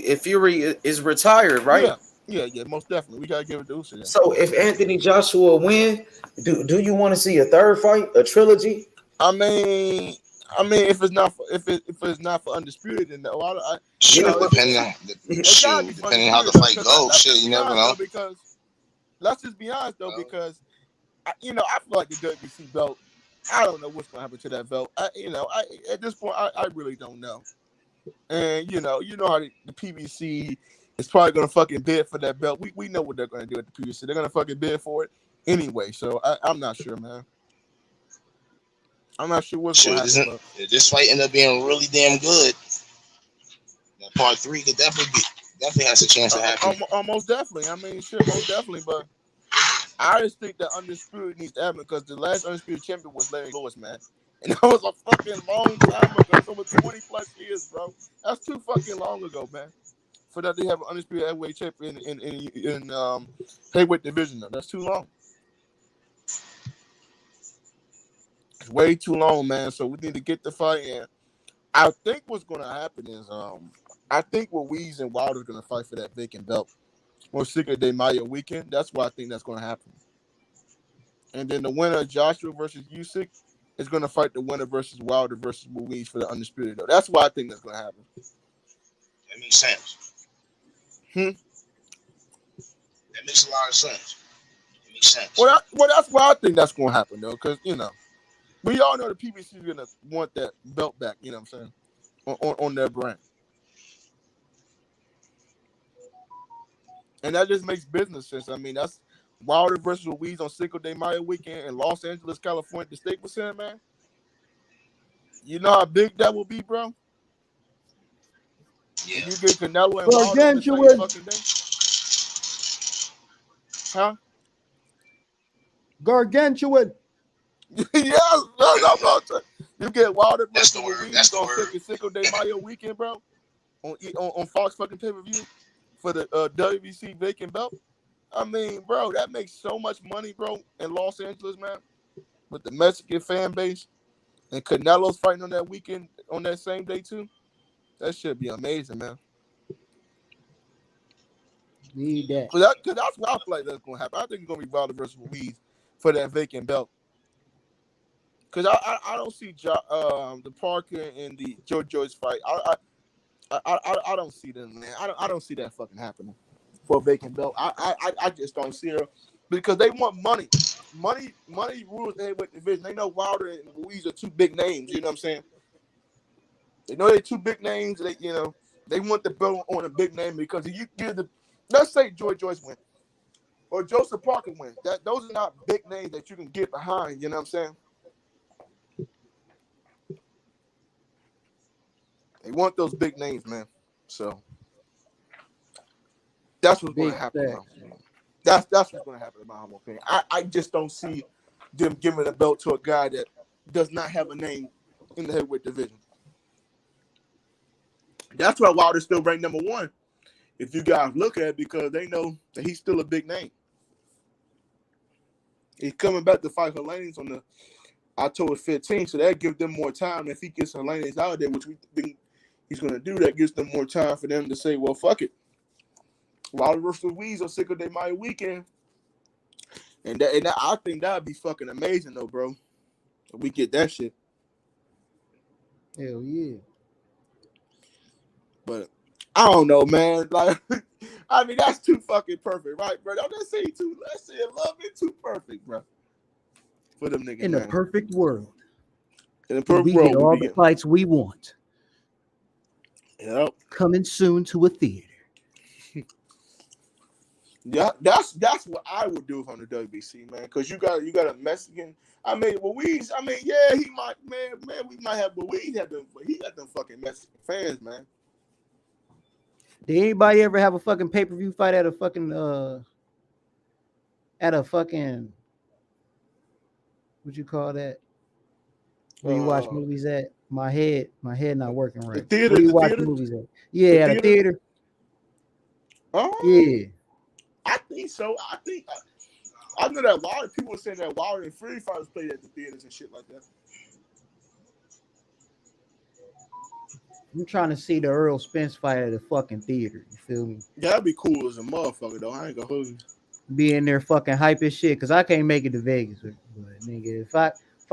is retired, right? Yeah, most definitely. We gotta give it to Usyk. So if Anthony Joshua win, do you want to see a third fight, a trilogy? I mean, if it's not for undisputed, then depending how the fight goes, shit, you never know. Because let's just be honest though, because I feel like the WBC belt. I don't know what's gonna happen to that belt. At this point, I really don't know. And you know how the PBC is probably gonna fucking bid for that belt. We know what they're gonna do at the PBC. They're gonna fucking bid for it anyway. So I'm not sure, man. I'm not sure what's going to happen. This fight ended up being really damn good. That part 3 could definitely has a chance to happen. Most definitely. I mean, shit, most definitely. But I just think that Undisputed needs to happen because the last Undisputed champion was Larry Lewis, man. And that was a fucking long time ago. It's over 20 plus years, bro. That's too fucking long ago, man. For that they have an Undisputed heavyweight champion in heavyweight division, though. That's too long. Way too long, man. So we need to get the fight in. I think what's going to happen is, I think Ruiz and Wilder are going to fight for that vacant belt or Cinco de Mayo weekend. That's why I think that's going to happen. And then the winner of Joshua versus Usyk is going to fight the winner versus Wilder versus Ruiz for the undisputed. Though that's why I think that's going to happen. That makes sense. That makes a lot of sense. It makes sense. Well, that's why I think that's going to happen, though, because we all know the PBC is gonna want that belt back. You know what I'm saying? On their brand, and that just makes business sense. I mean, that's Wilder versus Ruiz on Cinco de Mayo weekend in Los Angeles, California, the Staples Center, man. You know how big that will be, bro. Yeah. You get Canelo and Wilder on the same fucking day. Huh? Gargantuan. You get Wilder versus Ruiz on Cinco de Mayo weekend, bro. on Fox fucking pay-per-view for the WBC vacant belt. I mean, bro, that makes so much money, bro, in Los Angeles, man, with the Mexican fan base, and Canelo's fighting on that weekend, on that same day too. That should be amazing, man. Need that. Cause that's what I feel like that's gonna happen. I think it's gonna be Wilder versus Ruiz for that vacant belt. Cause I don't see the Parker and the Joe Joyce fight. I don't see them, man. I don't see that fucking happening for a vacant belt. I just don't see her because they want money. Money rules the heavyweight division. They know Wilder and Ruiz are two big names. You know what I'm saying? They know they're two big names. They want the belt on a big name because if you give let's say Joe Joyce win or Joseph Parker win. Those are not big names that you can get behind. You know what I'm saying? They want those big names, man. So that's what's going to happen. That's what's going to happen, in my humble opinion. I just don't see them giving a belt to a guy that does not have a name in the heavyweight division. That's why Wilder's still ranked number one. If you guys look at it, because they know that he's still a big name. He's coming back to fight Helenius on the October 15th, so that gives them more time. If he gets Helenius out there, which we think he's going to do, that gives them more time for them to say, well, fuck it. Wilder versus Ruiz on Cinco de Mayo weekend. And I think that would be fucking amazing, though, bro. If we get that shit. Hell yeah. But I don't know, man. Like, I mean, that's too fucking perfect, right, bro? Don't just say let's say love it too perfect, bro. For them niggas, in man. a perfect world. In a perfect we world, get all the fights we want. Yep. Coming soon to a theater. Yeah, that's what I would do if I'm the WBC, man. Because you got a Mexican. I mean, Ruiz. I mean, yeah, he might, man. We might have Ruiz. He got them fucking Mexican fans, man. Did anybody ever have a fucking pay-per-view fight at a fucking what you call that? Where you watch movies at? My head not working right. The theater, Where you the watch theater? movies at? Yeah, at a theater. Yeah. I think so. I know that a lot of people are saying that Wilder and Fury fighters played at the theaters and shit like that. I'm trying to see the Errol Spence fight at a fucking theater. You feel me? That'd be cool as a motherfucker, though. I ain't gonna hold you. Be in there fucking hype as shit, because I can't make it to Vegas. But nigga, if I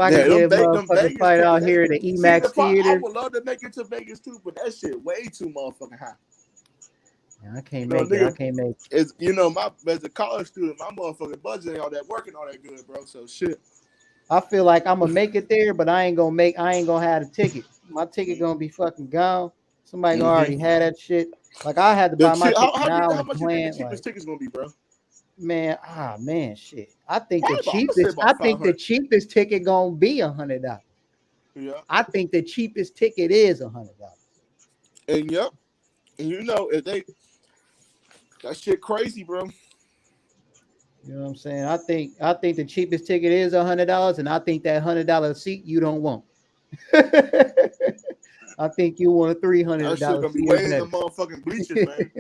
could get a motherfucking fight out here at the EMAX theater. I would love to make it to Vegas too, but that shit way too motherfucking high. I can't make it. I can't make it. It's, as a college student, my motherfucking budget ain't all that working all that good, bro. So shit. I feel like I'm gonna make it there, but I ain't gonna have a ticket. My ticket gonna be fucking gone. Somebody gonna already have that shit. Like I had to buy my ticket now. How much you think the cheapest ticket's gonna be, bro? Man, shit. I think the cheapest ticket gonna be $100. Yeah. I think the cheapest ticket is $100. And yep. And if that shit crazy, bro. You know what I'm saying? I think the cheapest ticket is $100, and I think that $100 seat you don't want. I think you want a $300. That shit gonna be way in the motherfucking bleachers, man.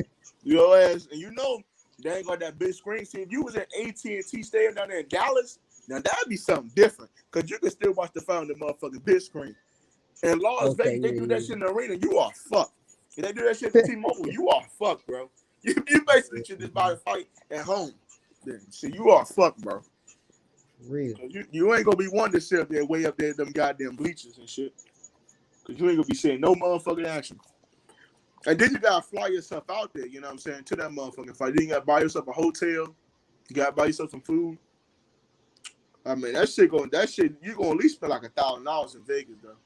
Your ass, and they ain't got that big screen. See, if you was at AT&T Stadium down there in Dallas, now that'd be something different, cause you can still watch the fight on the motherfucking big screen. In Las Vegas, they do that shit in the arena, you are fucked. If they do that shit at T-Mobile, you are fucked, bro. You basically should just buy a fight at home. Then see, you are fucked, bro. Real. You ain't gonna be one to sit up there way up there in them goddamn bleachers and shit. Cause you ain't gonna be seeing no motherfucking action. And then you gotta fly yourself out there, you know what I'm saying, to that motherfucking fight. Then you gotta buy yourself a hotel. You gotta buy yourself some food. I mean, that shit you gonna at least spend like $1,000 in Vegas, though.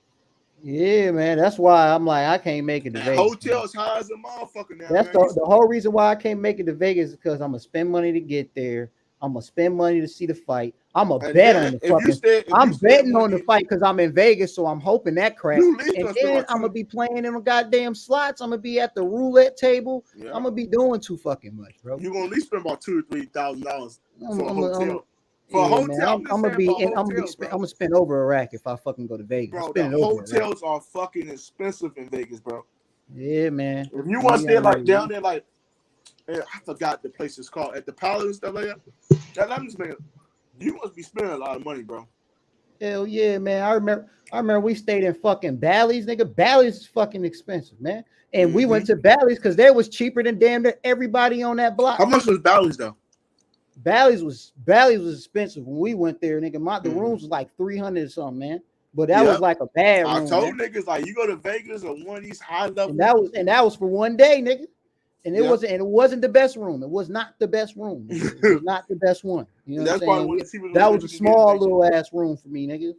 Yeah, man. That's why I'm like, I can't make it to Vegas. Hotels high as a motherfucker now. That's the whole reason why I can't make it to Vegas is because I'm gonna spend money to get there. I'm gonna spend money to see the fight. I'm gonna bet on the fucking. I'm betting on the fight because I'm in Vegas, so I'm hoping that cracks. And then I'm gonna be playing in the goddamn slots. I'm gonna be at the roulette table. Yeah. I'm gonna be doing too fucking much, bro. You're gonna at least spend about $2,000 or $3,000 for a hotel. For a hotel, I'm gonna spend over a rack if I fucking go to Vegas. Bro, the hotels are fucking expensive in Vegas, bro. Yeah, man. If you want to stay like down there, like I forgot the place is called at the Palace stuff like that. I'm just saying, you must be spending a lot of money, bro. Hell yeah, man. I remember we stayed in fucking Bally's, nigga. Bally's is fucking expensive, man. And we went to Bally's because they was cheaper than damn near everybody on that block. How much was Bally's though? Bally's was expensive when we went there, nigga. The rooms was like 300 or something, man. But that was like a bad room. I told niggas like you go to Vegas or one of these high level. And that was for one day, nigga. And it wasn't the best room. It was not the best room. It was not the best one. You know what I'm saying? That was a small little ass room for me, nigga.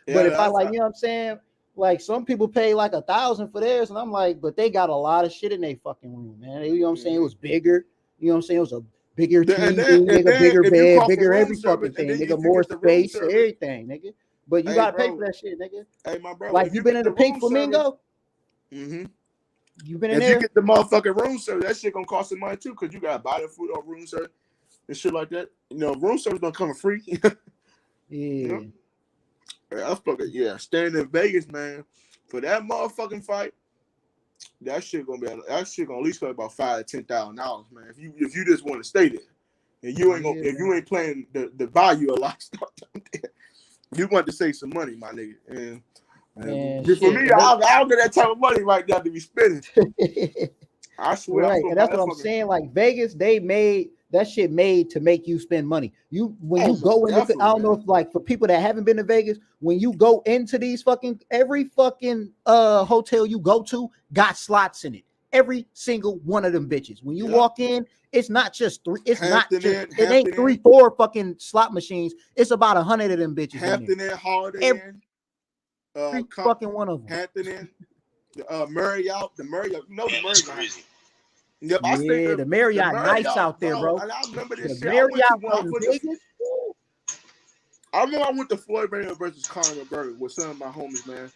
But if I like, you know what I'm saying? Like some people pay like $1,000 for theirs, and I'm like, but they got a lot of shit in their fucking room, man. You know what I'm saying? It was bigger. You know what I'm saying? It was a bigger TV, nigga, bigger bed, bigger every fucking thing, nigga, more space, everything, nigga. But you gotta pay for that shit, nigga. Hey, my bro. Like you been in the Pink Flamingo? You been in there? If you get the motherfucking room service, that shit gonna cost some money too, because you gotta buy the food or room service and shit like that. You know, room service don't come free. Yeah. Staying in Vegas, man, for that motherfucking fight, that shit gonna at least cost about $5,000 to $10,000, man. If you just want to stay there, and you ain't gonna, if you ain't playing the value a lot, you want to save some money, my nigga. And man, for me, I don't get that type of money right now to be spending. I swear. Right, and that's what I'm saying. Like Vegas, they made that shit made to make you spend money. When you go in, I don't know if like for people that haven't been to Vegas, when you go into these every fucking hotel you go to got slots in it. Every single one of them bitches. When you walk in, it's not just three. It's it ain't 3-4 fucking slot machines. It's about 100 of them bitches. Hampton Inn, Holiday Inn, every fucking one of them. Hampton Inn, Marriott, the Marriott. You know the Marriott. Yep, the Marriott nice out there, bro. And I remember this shit. Marriott Vegas. I remember I went to Floyd Mayweather versus Conor McGregor with some of my homies, man.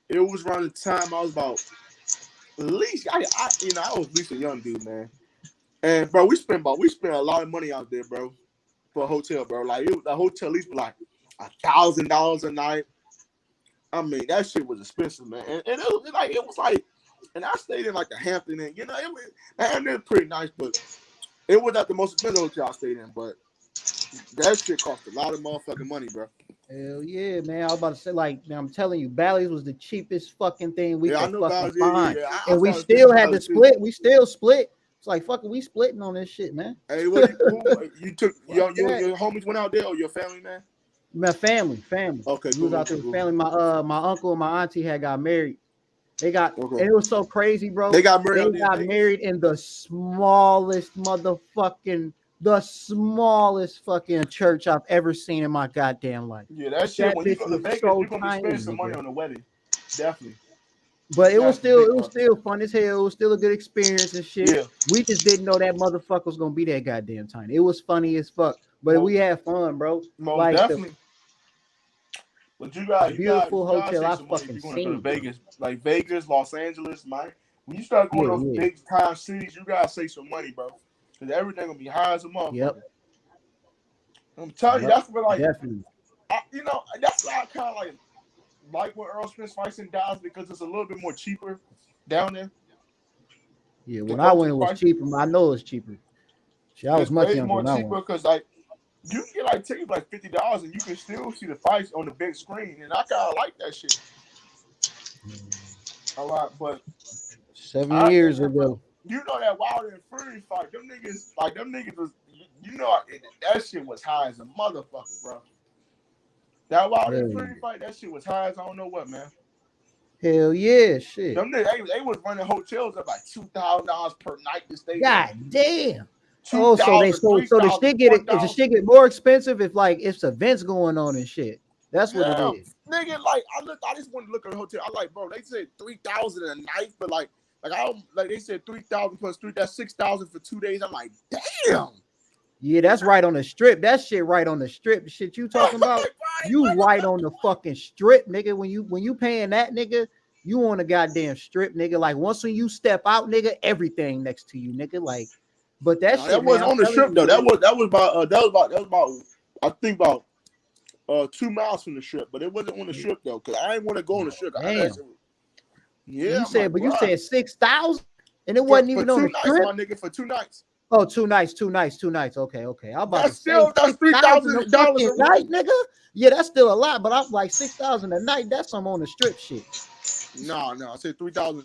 It was around the time I was about at least I was at least a young dude, man. And bro, we spent a lot of money out there, bro, for a hotel, bro. Like the hotel at least be like $1,000 a night. I mean, that shit was expensive, man. And it was like, and I stayed in like the Hampton Inn. You know, it was pretty nice, but it was not the most expensive hotel I stayed in. But that shit cost a lot of motherfucking money, bro. Hell yeah, man. I was about to say, like, man, I'm telling you, Bally's was the cheapest fucking thing we could fucking Bally's, find. And we still had to split. We still split. It's like, fucking, we splitting on this shit, man. Hey, what you took your homies went out there or your family, man? My family. Okay, we was out there with family. My uncle and my auntie had got married. They got, and it was so crazy, bro. They got married. In the smallest fucking church I've ever seen in my goddamn life. Yeah, that shit. When you go to Vegas, you're gonna be spending some money on the wedding, definitely. But it was still fun as hell. It was still a good experience and shit. Yeah. We just didn't know that motherfucker was gonna be that goddamn tiny. It was funny as fuck, but we had fun, bro. Like definitely. But you got beautiful hotel. I fucking seen Vegas, like Vegas, Los Angeles, man. When you start going to those big time cities, you gotta save some money, bro, because everything gonna be high as a motherfucker. Yep. I'm telling you, that's where like, definitely. That's why I kind of like when Errol Spence fights in Dallas, because it's a little bit more cheaper down there. Yeah, when I went, it was cheaper. I know it's cheaper. Shit, I was much younger when I went. Because like you can get like tickets like $50 and you can still see the fights on the big screen, and I kind of like that shit. A lot, but 7 years ago. You know that Wilder and Fury fight, them niggas was, you know, that shit was high as a motherfucker, bro. That Wilder and Fury fight, that shit was high as I don't know what, man. Hell yeah, shit. Them niggas, they was running hotels at like $2,000 per night to stay. God damn. Oh, so the shit get more expensive if events going on and shit. That's what it is. Nigga, like I just wanted to look at the hotel. I like, bro, they said $3,000 a night, but like they said 3,000 plus 3, that's 6,000 for 2 days. I'm like, damn. Yeah, that's right on the strip. That shit right on the strip. The shit you talking about, you right on the fucking strip, nigga. When you paying that, nigga, you on the goddamn strip, nigga. Like once when you step out, nigga, everything next to you, nigga. Like, but that shit that wasn't on the strip though. That was about I think about 2 miles from the strip, but it wasn't on the strip though, because I didn't want to go on the strip. Yeah, You I'm like, said, but bro, you said 6,000, and it for wasn't even on 2 the nights, strip. my nigga, for 2 nights. Oh, 2 nights, 2 nights, 2 nights. Okay. I'm about to That's say still that's 6,000 a $3,000 fucking a night, room. nigga. Yeah, that's still a lot, but I'm like 6,000 a night. That's some on the strip shit. No, I said 3,000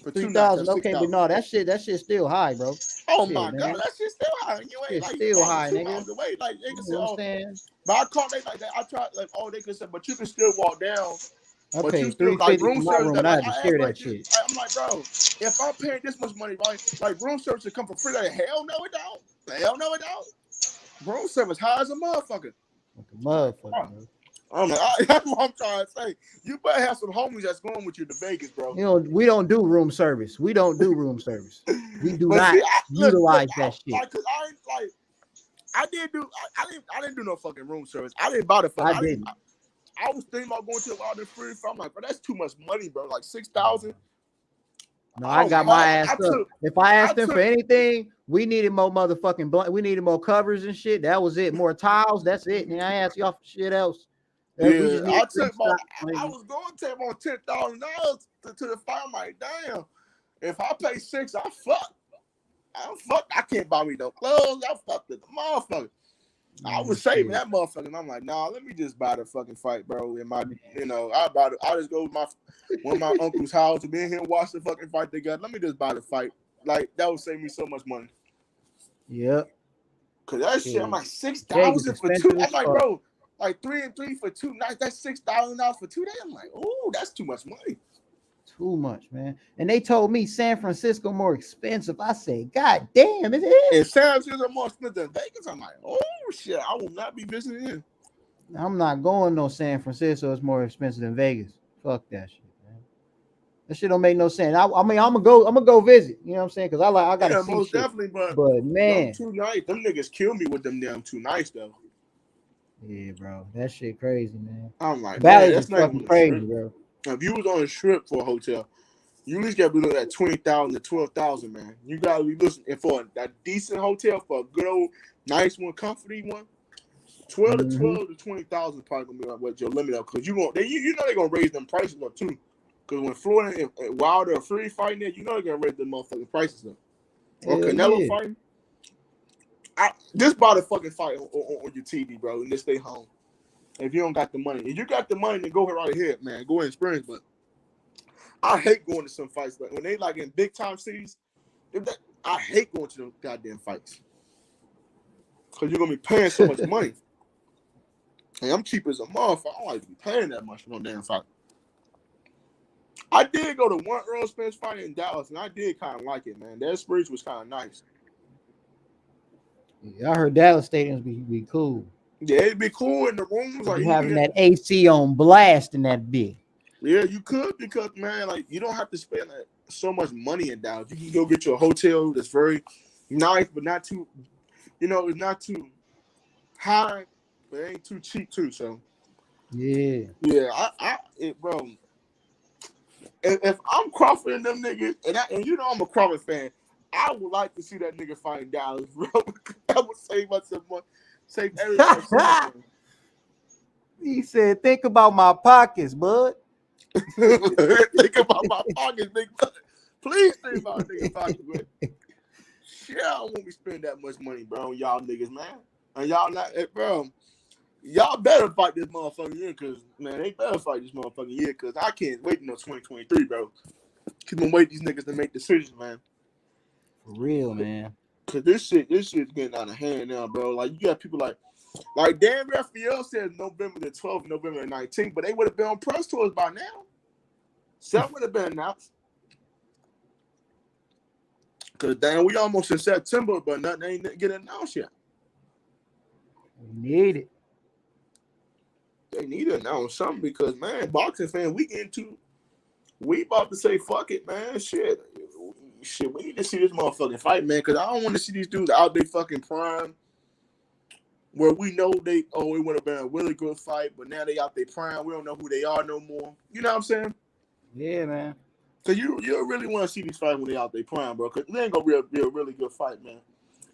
for 2 nights. 3,000. That's Okay, but 6,000. no, that's still high, bro. Oh Shit, my god, man. that shit's still high. You ain't Shit's like you still walking high, 2 nigga. miles away. Like they You can know say, what I'm oh, saying? but I caught they like that. I tried like, oh, they could say, but you can still walk down. I But you paid still like 350 room for my service room, that and I like had to I asked share like that this. shit. I'm like, bro, if I'm paying this much money, right? Like room service should come for free. Like hell no, it don't. Hell no, it don't. Room service high as a motherfucker. Like a motherfucker, bro. I'm like, that's what I'm trying to say. You better have some homies that's going with you to Vegas, bro. You know, we don't do room service. We don't do room service. We do But not see, look, utilize that shit. like, cause I ain't like, I didn't do no fucking room service. I didn't buy the fuck. I didn't. I was thinking about going to all the free. I'm like, bro, that's too much money, bro. Like 6,000. No, I got my ass up. If I asked them for anything, we needed more motherfucking we needed more covers and shit. That was it. More tiles. That's it. And I asked y'all for shit else. We Yeah, just need I took my. I was going to take on $10,000 to the fight. I'm like, damn. If I pay 6, I fuck. I can't buy me no clothes. I fucked the motherfucker. I was saving that motherfucker. And I'm like, nah, let me just buy the fucking fight, bro. In my, I bought it. I just go to one of my uncle's house and be in here and watch the fucking fight together. Let me just buy the fight. Like that would save me so much money. Yep. Cause that shit, I'm like 6,000 for 2. I'm like, bro, like 3 and 3 for 2 nights. That's $6,000 for 2 days. I'm like, oh, that's too much money. Too much, man. And they told me San Francisco more expensive. I said, God damn, it is. And San Francisco more expensive than Vegas. I'm like, oh shit, I will not be visiting him. I'm not going no San Francisco. It's more expensive than Vegas. Fuck that shit, man. That shit don't make no sense. I mean, I'm gonna go visit. You know what I'm saying? Because I gotta see most shit. definitely, but man, them 2 nights, them niggas kill me with them damn 2 nights though. Yeah, bro, that shit crazy, man. I'm like, Bally's man, that's is not fucking even crazy, strip. bro. If you was on a strip for a hotel, you at least got to be looking at 20,000 to 12,000, man. You got to be looking for a decent hotel, for a good old nice one, comfortable one. 12 to 20,000 probably gonna be like what your limit up, because you know they're gonna raise them prices up too. Because when Florida and Wilder or Fury fighting there, you know they're gonna raise them motherfucking prices up. Or Canelo fighting. Just buy the fucking fight on your TV, bro, and just stay home. If you don't got the money, if you got the money, then go right ahead, man. Go ahead and experience. But I hate going to some fights, but when they like in big time cities, I hate going to those goddamn fights because you're gonna be paying so much money. And I'm cheap as a motherfucker. I don't like to be paying that much for no damn fight. I did go to one Errol Spence fight in Dallas, and I did kind of like it, man. That experience was kind of nice. Yeah, I heard Dallas stadiums be cool. Yeah, it'd be cool in the rooms. Like you having that AC on blast in that bit. Yeah, you could, because man, like you don't have to spend like, so much money in Dallas. You can go get you a hotel that's very nice, but not too, it's not too high, but it ain't too cheap too. So yeah, bro. If I'm Crawford and them niggas, and you know I'm a Crawford fan, I would like to see that nigga fight in Dallas, bro. That would save us some money, save everybody. He said, "Think about my pockets, bud." Think about my pockets, big bud. Please think about nigga pockets, bro. Shit, I don't want to spend that much money, bro, on y'all niggas, man. And y'all not, bro. Y'all better fight this motherfucking year, cause man, they better fight this motherfucking year, cause I can't wait until 2023, bro. Keep on waiting these niggas to make decisions, man. For real, man. Cause this shit's getting out of hand now, bro. Like you got people like Dan Raphael said November the 12th, November the 19th, but they would have been on press tours by now. Something would have been announced. Cause damn, we almost in September, but nothing ain't getting announced yet. We need it. They need to announce something, because man, boxing fan, we about to say fuck it, man. Shit, we need to see this motherfucking fight, man, because I don't want to see these dudes out there fucking prime, where we know it would have been a really good fight, but now they out there prime. We don't know who they are no more. You know what I'm saying? Yeah, man. Because you really want to see these fights when they out there prime, bro, because they ain't gonna be a really good fight, man.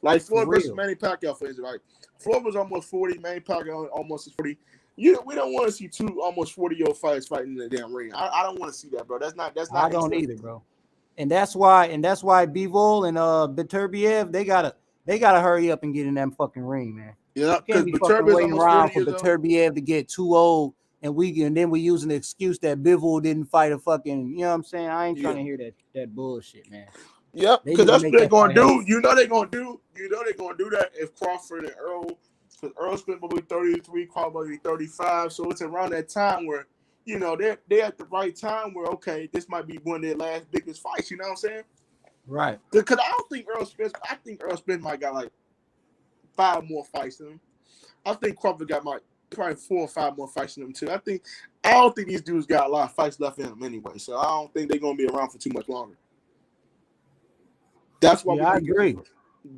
Like Floyd versus Manny Pacquiao, for instance, right? Floyd was almost 40, Manny Pacquiao almost 40. we don't want to see two almost 40-year-old fights fighting in the damn ring. I don't want to see that, bro. That's not. I don't either, bro. And that's why Bivol and Beterbiev, they gotta hurry up and get in that fucking ring, man. Yeah, you can't be fucking waiting around for Beterbiev to get too old, and then we using the excuse that Bivol didn't fight a fucking. You know what I'm saying? I ain't trying to hear that bullshit, man. Yep, because that's what they're gonna do. You know they're gonna do that if Crawford and Earl, because Earl Spence will be 33, Crawford will be 35, so it's around that time where they're at the right time where this might be one of their last biggest fights. You know what I'm saying? Right. Because I think Earl Spence might got like 5 more fights than him. I think Crawford got probably 4 or 5 more fights in him too. I don't think these dudes got a lot of fights left in them anyway, so I don't think they're gonna be around for too much longer. That's why I agree.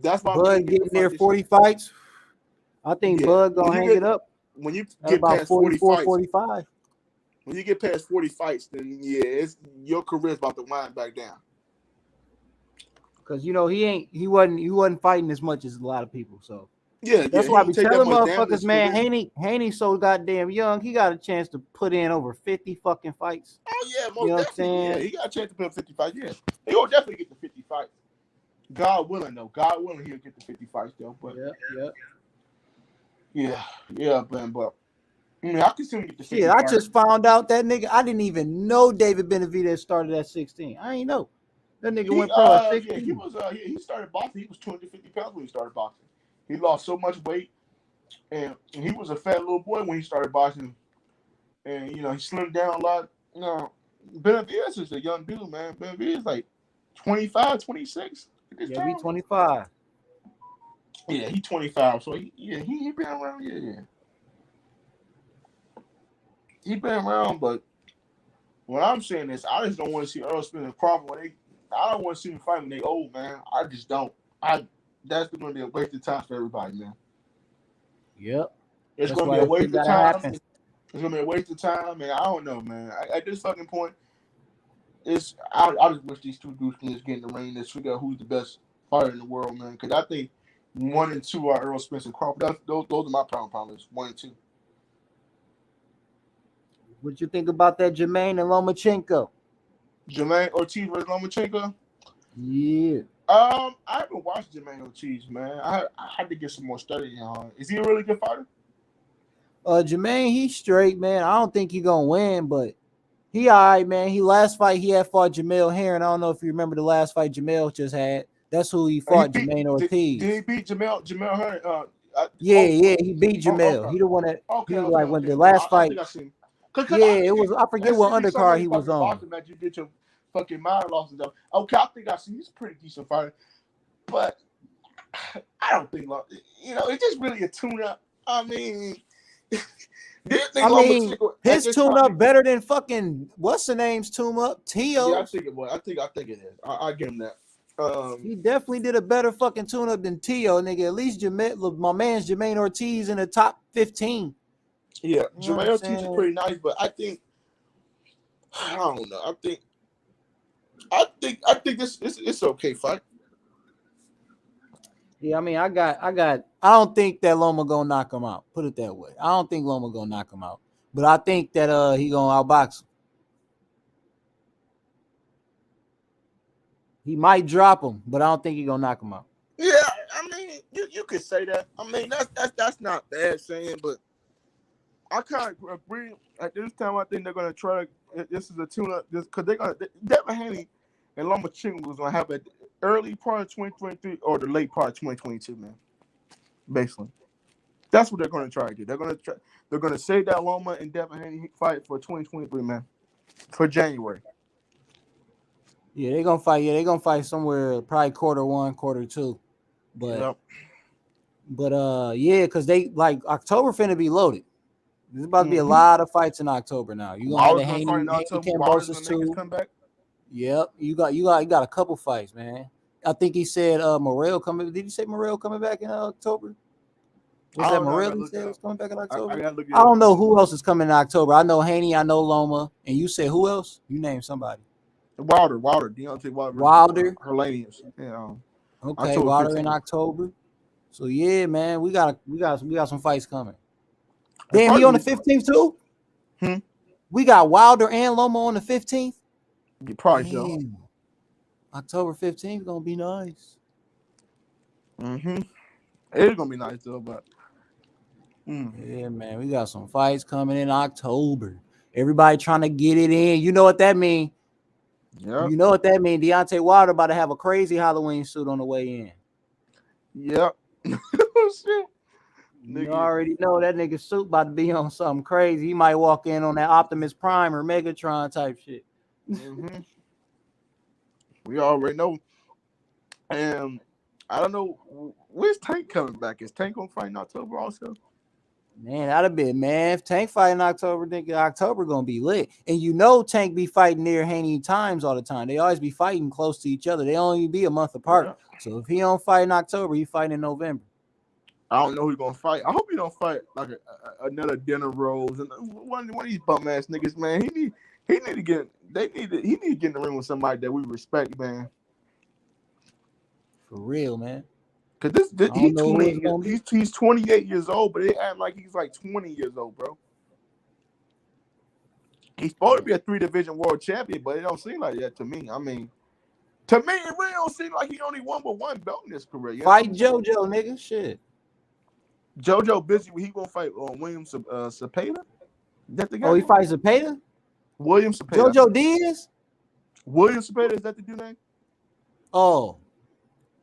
That's why Bud getting there 40 fights. I think Bud gonna hang it up. When you get about past 40 fights, 45. When you get past 40 fights, then your career's about to wind back down. Because he wasn't fighting as much as a lot of people. So that's he why we take tell that much motherfuckers, man, damage Haney so goddamn young. He got a chance to put in over 50 fucking fights. Oh yeah, most you know definitely. what I'm saying? Yeah, he got a chance to put 50 fights. Yeah, he will definitely get the 50 fights. God willing, though. God willing, he'll get the 50 fights, though. But yeah, man. But I mean, I can see him get the 50 I fights. just found out that nigga. I didn't even know David Benavidez started at 16. I ain't know that nigga went pro at 16. Yeah, he was. He started boxing. He was 250 pounds when he started boxing. He lost so much weight, and he was a fat little boy when he started boxing. And he slimmed down a lot. Benavidez is a young dude, man. Benavidez is like 25, 26. Yeah, he 25. Yeah, he 25. So he been around. Yeah. He been around, but what I'm saying is, I just don't want to see Errol Spence and Crawford. I don't want to see them fight when they old, man. I just don't. That's going to be a waste of time for everybody, man. Yep. It's going to be a waste of time. It's going to be a waste of time, and I don't know, man. At this fucking point, I just wish these two dudes can just get in the ring and figure out who's the best fighter in the world, man. Because I think 1 and 2 are Errol Spence and Crawford. Those are my problems. 1 and 2. What you think about that Jermaine and Lomachenko? Jermaine Ortiz versus Lomachenko? Yeah. I haven't watched Jermaine Ortiz, man. I had to get some more study on. Is he a really good fighter? Jermaine, he's straight, man. I don't think he's gonna win, but he all right, man. Last fight he had fought Jamel Herring. I don't know if you remember the last fight Jamel just had. That's who he fought, Jermaine Ortiz. Did he beat Jamel Herring? He beat Jamel. He the one that when the last fight. It was. I forget what undercard he was on. Match, you get your fucking mind lost and stuff. Okay, I think he's a pretty decent fighter, but I don't think it's just really a tune-up. I mean, his tune-up better than fucking what's the name's tune-up? Tio. Yeah, I think it was. I think it is. I give him that. He definitely did a better fucking tune-up than Tio, nigga. At least my man's Jermaine Ortiz in the top 15. Yeah, Jermaine Ortiz is pretty nice, but I don't know. I think this it's okay fight. Yeah, I mean, I don't think that Loma gonna knock him out. Put it that way. I don't think Loma gonna knock him out, but I think that he gonna outbox him. He might drop him, but I don't think he gonna knock him out. Yeah, I mean, you could say that. I mean, that's not bad saying, but I kind of agree. At this time, I think they're gonna try. This is a tune-up, because Devin Haney and Lomachenko was gonna have an early part of 2023 or the late part of 2022, man. Basically, that's what they're gonna try to do. They're gonna save that Loma and Devin Haney fight for 2023, man, for January. Yeah, they're gonna fight. Yeah, they're gonna fight somewhere probably Q1, Q2, but because they like October finna be loaded. There's about to be a lot of fights in October now. You gonna have the Haney Cambosis too. Yep, you got a couple fights, man. I think he said Morrell coming. Did he say Morrell coming back in October? Was that Morrell he said was coming back in October? I don't know who else is coming in October. I know Haney, I know Loma, and you said who else? You named somebody. Wilder, Deontay Wilder. Herlanius. Yeah. Okay, Wilder in October. So yeah, man, we got some fights coming. Damn, he on the 15th too? We got Wilder and Loma on the 15th? You probably so. October 15th gonna be nice. It's gonna be nice though, but yeah, man, we got some fights coming in October. Everybody trying to get it in. You know what that mean? Yeah. You know what that mean? Deontay Wilder about to have a crazy Halloween suit on the way in. Yep. Oh, shit. You already know that nigga suit about to be on something crazy. He might walk in on that Optimus Prime or Megatron type shit. We already know. And I don't know, where's Tank coming back? Is Tank gonna fight in October also? Man, that'd be, man. If Tank fight in October, nigga, October gonna be lit. And you know Tank be fighting near Haney times all the time. They always be fighting close to each other. They only be a month apart. Yeah. So if he don't fight in October, he fighting in November. I don't know who's gonna fight. I hope he don't fight like another Dinner Rose and one of these bum ass niggas, man. He need to get he need to get in the ring with somebody that we respect, man. For real, man. Cause he's 28 years old, but they act like he's like 20 years old, bro. He's supposed to be a 3-division world champion, but it don't seem like that to me. I mean, to me, it really don't seem like he only won but one belt in his career. Fight JoJo, nigga. Shit. JoJo busy. He gonna fight William Cepeda? That the guy? Oh, he fights Cepeda? William Cepeda. JoJo Diaz? William Cepeda, is that the dude name? Oh.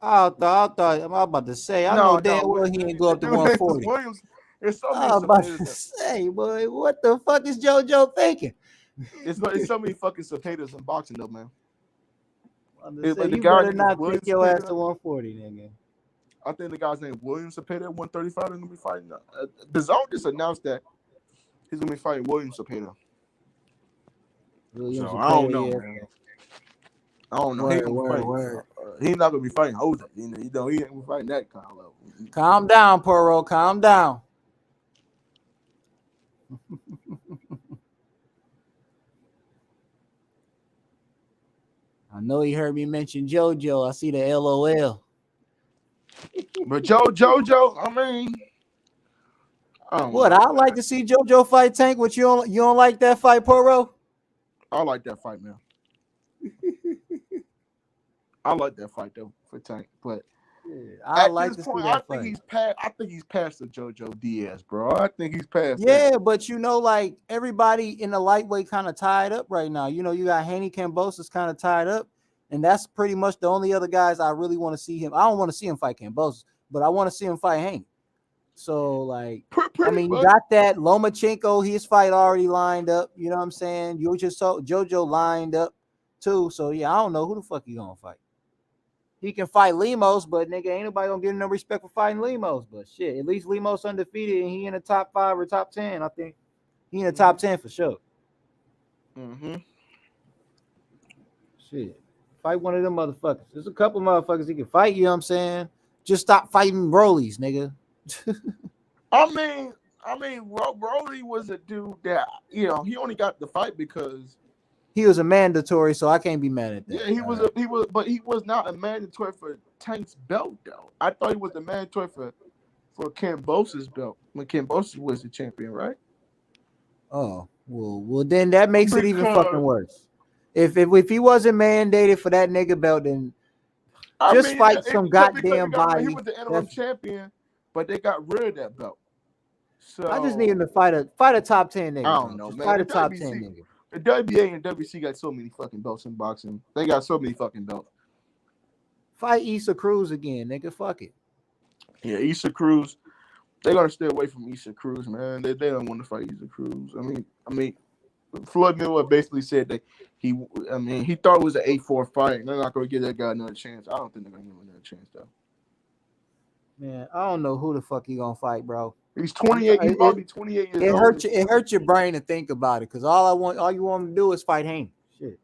I thought I'm about to say, I know damn well he ain't go up to 140. Williams, it's so I was about to say, boy, what the fuck is JoJo thinking? It's so many fucking Cepedas in boxing, though, man. You better not take your ass to 140, nigga. I think the guy's name William Cepeda at 135 is gonna be fighting. The Zone just announced that he's gonna be fighting William Cepeda. So I don't know, man. I don't know. He's not gonna be fighting Jose. He ain't gonna be fighting that kind of level. Calm down, Poro. Calm down. I know he heard me mention JoJo. I see the LOL. But JoJo, I mean, I'd like to see JoJo fight Tank. What you don't like that fight, Poro? I like that fight, man. I like that fight though for Tank, but I like to see that fight. I think he's past the JoJo Diaz, bro. I think he's past. Yeah, that. But you know, like everybody in the lightweight kind of tied up right now. You know, you got Haney Kambosos kind of tied up, and that's pretty much the only other guys I really want to see him. I don't want to see him fight Kambosos, but I want to see him fight Haney. So, like, I mean, you got that Lomachenko, his fight already lined up. You know what I'm saying? You just saw JoJo lined up too. So yeah, I don't know who the fuck he gonna fight. He can fight Lemos, but nigga, ain't nobody gonna give him no respect for fighting Lemos. But shit, at least Lemos undefeated and he in the top 5 or top 10. I think he in the top 10 for sure. Shit. Fight one of them motherfuckers. There's a couple motherfuckers he can fight, you know what I'm saying? Just stop fighting Broly's, nigga. I mean, Broly was a dude that, you know, he only got the fight because he was a mandatory, so I can't be mad at that. Yeah, but he was not a mandatory for Tank's belt though. I thought he was the mandatory for Kambosos' belt when Kambosos was the champion, right? Oh, well, then that makes it even fucking worse. If he wasn't mandated for that nigga belt, then fight some goddamn body. He was the interim champion, but they got rid of that belt. So I just need him to fight a top 10 nigga. I don't know, man. Fight a top 10 nigga. The WBA and WC got so many fucking belts in boxing. They got so many fucking belts. Fight Issa Cruz again, nigga. Fuck it. Yeah, Issa Cruz. They're gonna stay away from Issa Cruz, man. They don't want to fight Issa Cruz. I mean, Floyd Mayweather basically said that he thought it was an 8-4 fight. They're not gonna give that guy another chance. I don't think they're gonna give him another chance though. Man, I don't know who the fuck he gonna fight, bro. He's 28. He's probably 28 years old. It hurts your brain to think about it, because all you want him to do is fight Haney. Shit.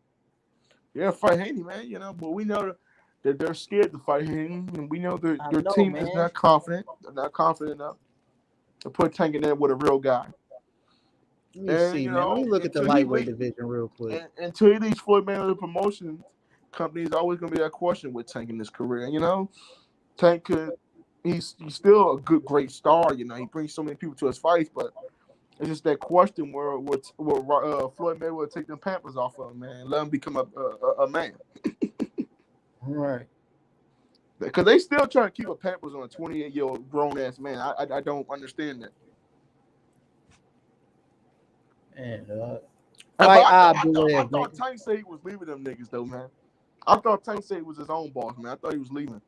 Yeah, fight Haney, man. You know, but we know that they're scared to fight Haney, and we know their team is not confident. They're not confident enough to put Tank in there with a real guy. Let me see, man. Let me look at the lightweight division real quick. Until he leaves Floyd Mayweather promotion company, is always going to be that question with Tank in his career. You know, Tank could. He's still a great star. You know, he brings so many people to his fights, but It's just that question where Floyd Mayweather take them Pampers off of him, man, let him become a man. Right. Because they still trying to keep a Pampers on a 28-year-old grown ass man. I don't understand that. And I thought Tank said he was leaving them niggas though, man. I thought Tank said he was his own boss, man. I thought he was leaving.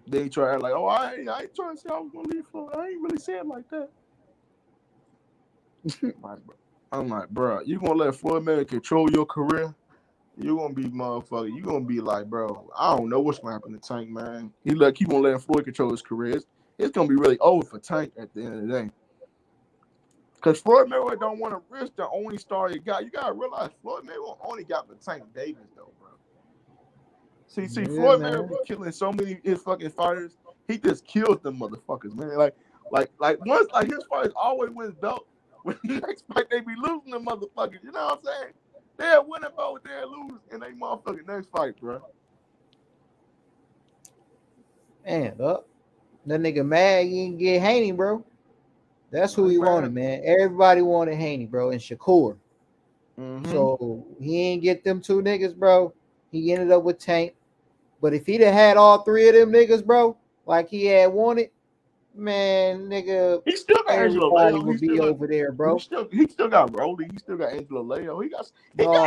They try like, oh, I ain't trying to say I was gonna leave Floyd. I ain't really saying like that. I'm like, bro, you gonna let Floyd Mayweather control your career? You gonna be motherfucker. You gonna be like, bro, I don't know what's gonna happen to Tank, man. Keep on letting Floyd control his career. It's gonna be really over for Tank at the end of the day. Because Floyd Mayweather don't want to risk the only star he got. You gotta realize Floyd Mayweather only got the Tank Davis though, bro. See, Floyd Mayweather be killing so many of his fucking fighters. He just kills them motherfuckers, man. Like once his fighters always wins belt. When the next fight they be losing them motherfuckers. You know what I'm saying? They'll win a belt, they'll lose in they motherfucking next fight, bro. Man, that nigga mad he didn't get Haney, bro. That's who he wanted, man. Everybody wanted Haney, bro, and Shakur. Mm-hmm. So he ain't get them two niggas, bro. He ended up with Tank. But if he'd have had all three of them niggas, bro, like he had wanted, man, nigga, he still got Angelo Leo. Would be over there, bro. He still got Rolly. He still got Angelo Leo. He got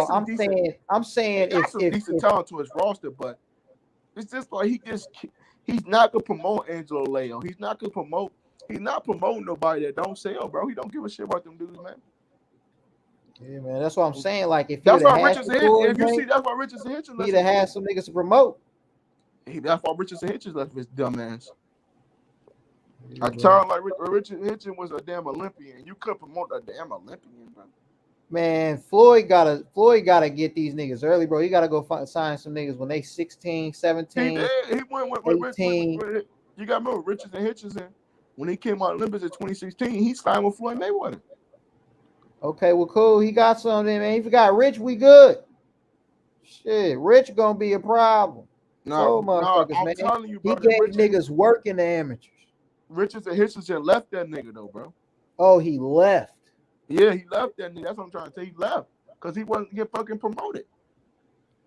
some decent. I'm saying he got some decent talent to his roster, but it's just like he's not gonna promote Angelo Leo. He's not promoting nobody that don't sell, bro. He don't give a shit about them dudes, man. Yeah, man, that's what I'm saying. Like if that's why Richardson Hitchens he'd have had some niggas to promote. That's why Richardson Hitchens left his dumb ass. I tell him like Richard Hitchens was a damn Olympian. You couldn't promote a damn Olympian, bro. Man, Floyd gotta get these niggas early, bro. He gotta go sign some niggas when they 16, 17. He did. He went 18. You got to remember Richardson Hitchens, when he came out of Olympus in 2016, he signed with Floyd Mayweather. Okay, well, cool. He got something, man. If he got Rich, we good. Shit, Rich gonna be a problem. Motherfuckers, I'm man. telling you, bro. He gave niggas work in the amateurs. Richardson Hitchens left that nigga though, bro. Oh, he left. Yeah, he left that nigga. That's what I'm trying to say. He left because he wasn't get fucking promoted.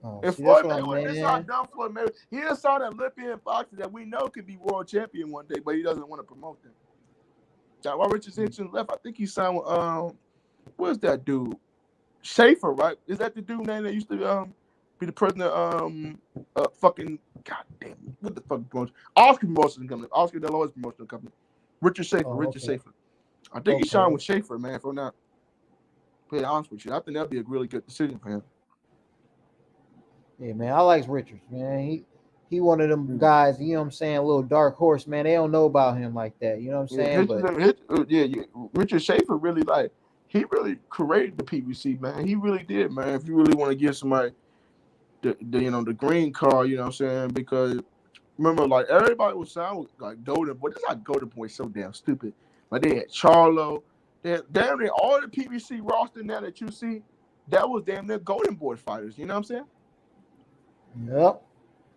Oh, if Floyd Mayweather not done Floyd Mayweather, he just saw that Olympian boxer that we know could be world champion one day, but he doesn't want to promote them. That's why Richardson Hitchens left. I think he signed with what's that dude? Schaefer, right? Is that the dude name that used to be the president fucking goddamn what the fuck promotion? Oscar Promotion Company. Oscar De La Hoya's promotional company. Richard Schaefer. I think he signed with Schaefer, man, for not being honest with you. I think that'd be a really good decision for him. Yeah, man. I like Richards, man. He one of them guys, you know what I'm saying, a little dark horse, man. They don't know about him like that. You know what I'm saying? Richard Schaefer really he really created the PBC, man. He really did, man. If you really want to give somebody the green card, you know what I'm saying? Because remember, like everybody was signed with like Golden Boy. This is like Golden Boy so damn stupid. Like they had Charlo. They had damn near all the PBC roster now that you see, that was damn near Golden Boy fighters. You know what I'm saying? Yep.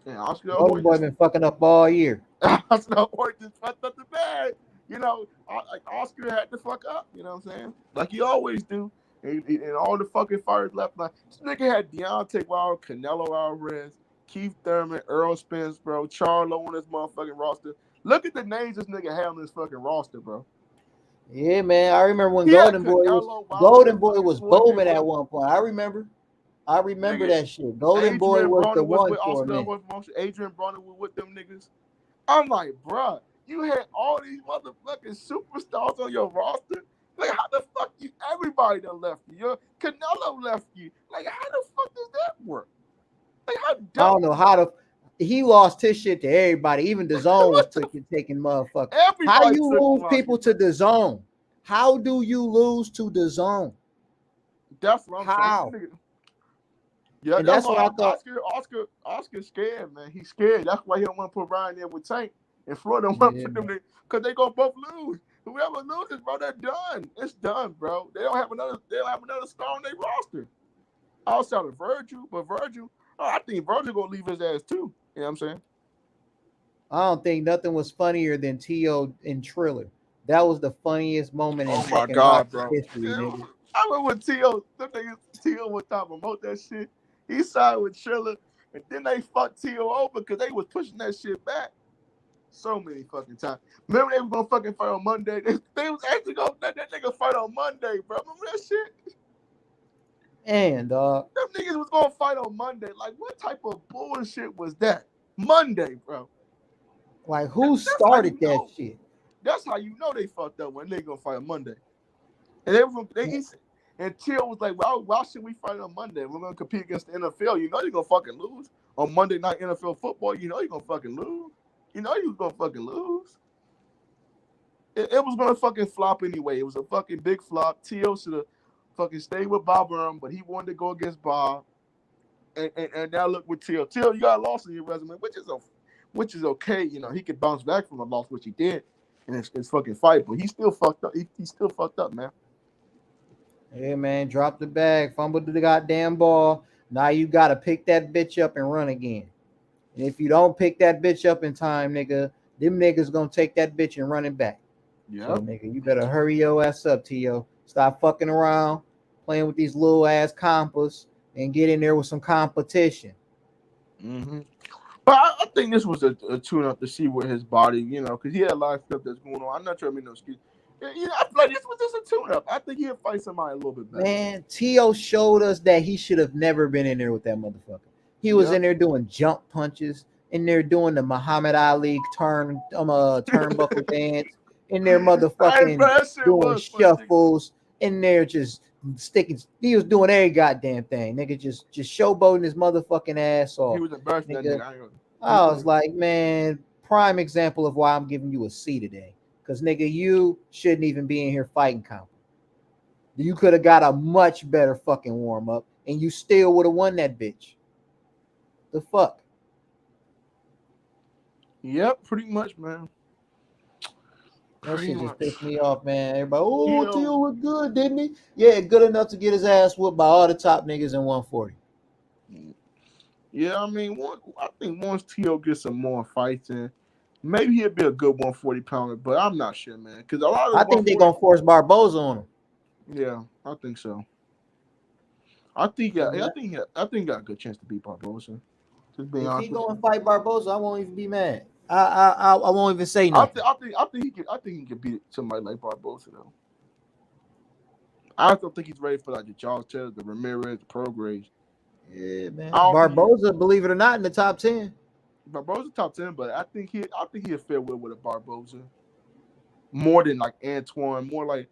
Yeah, Oscar Golden Boy been fucking up all year. Oscar just fucked up the bag. You know, like Oscar had to fuck up. You know what I'm saying? Like he always do. And all the fucking fighters left. Like this nigga had Deontay Wilder, Canelo Alvarez, Keith Thurman, Errol Spence, bro, Charlo on his motherfucking roster. Look at the names this nigga had on his fucking roster, bro. Yeah, man. I remember when Golden Boy was booming at one point. I remember that shit. Golden Boy was the one for me. Adrian Broner was with them niggas. I'm like, bro, you had all these motherfucking superstars on your roster. Like, how the fuck everybody that left you? Your Canelo left you. Like, how the fuck does that work? Like, I don't know how he lost his shit to everybody. Even the zone was taking motherfuckers. How you lose people to the zone? How do you lose to the zone? That's what I'm saying. Yeah, and that's what I thought. Oscar's scared, man. He's scared. That's why he don't want to put Ryan in with Tank. And Floyd don't want to put them there because they gonna both lose. Whoever loses, bro, they're done. It's done, bro. They don't have another star on their roster. Outside of Virgil, but Virgil, I think Virgil gonna leave his ass too. You know what I'm saying? I don't think nothing was funnier than T.O. and Triller. That was the funniest moment in Oh my fucking god, boxing bro. history, nigga. I remember when T.O. was trying to promote that shit. He signed with Triller, and then they fucked T.O. over because they was pushing that shit back so many fucking times. Remember they was gonna fucking fight on Monday? They was actually gonna let that nigga fight on Monday, bro. Remember that shit? And Them niggas was gonna fight on Monday. Like, what type of bullshit was that? Monday, bro. like, who started that shit? That's how you know they fucked up when they gonna fight on Monday. And and Till was like, why should we fight on Monday? We're gonna compete against the NFL. You know you're gonna fucking lose. On Monday night NFL football, you know you're gonna fucking lose. You know you was gonna fucking lose. It was gonna fucking flop anyway. It was a fucking big flop. Till should have fucking stayed with Bob Burnham, but he wanted to go against Bob. And now look with Till. Till, you got a loss in your resume, which is okay. You know, he could bounce back from a loss, which he did in his fucking fight, but he still fucked up. He still fucked up, man. Yeah, man, drop the bag, fumbled the goddamn ball. Now you gotta pick that bitch up and run again. And if you don't pick that bitch up in time, nigga, them niggas gonna take that bitch and run it back. Yeah, so, nigga, you better hurry your ass up, T.O. Stop fucking around, playing with these little ass compas, and get in there with some competition. Mm-hmm. But I think this was a tune-up to see where his body, you know, because he had a lot of stuff that's going on. I'm not trying to make no excuse. You know, I feel like this was just a tune-up. I think he'll fight somebody a little bit better. Man, T.O. showed us that he should have never been in there with that motherfucker. He was in there doing jump punches, in there doing the Muhammad Ali turnbuckle dance, in there motherfucking doing shuffles, in there just sticking. He was doing every goddamn thing, nigga. Just showboating his motherfucking ass off. He was embarrassing that nigga. I was like, man, prime example of why I'm giving you a C today. Because, nigga, you shouldn't even be in here fighting comp. You could have got a much better fucking warm-up, and you still would have won that bitch. The fuck? Yep, pretty much, man. That shit just pissed me off, man. Everybody, T.O. was good, didn't he? Yeah, good enough to get his ass whooped by all the top niggas in 140. Yeah, I mean, I think once T.O. gets some more fights in, maybe he'll be a good 140 pounder, but I'm not sure, man. Because I think they're gonna force Barboza on him. Yeah, I think so. I think he got a good chance to beat Barboza. Just being honest. If he go and fight Barboza, I won't even be mad. I won't even say nothing. I think he can beat somebody like Barboza though. I don't think he's ready for like the Charles Taylor, the Ramirez, the Prograis. Yeah, man. Barboza, believe it or not, in the top 10. Barboza top 10, but I think he'll fare well with a Barboza. More than like Antoine, more like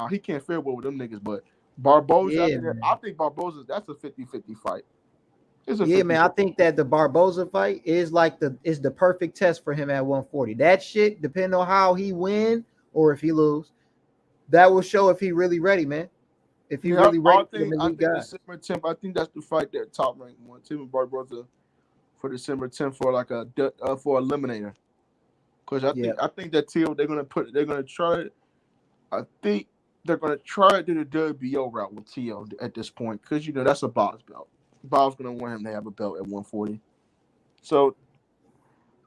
he can't fare well with them niggas, but Barboza, I think Barboza, that's a 50-50 fight. Man, I think that the Barboza fight is the perfect test for him at 140. That shit, depending on how he win or if he lose, that will show if he really ready, man. If he really ready for him, December 10th, I think that's the fight that top rank one. Tim and Barboza for December 10th for like for eliminator. Because I think that Till they're gonna try it. I think they're gonna try to do the WBO route with T.O. at this point because that's a Bob's belt. Bob's gonna want him to have a belt at 140. So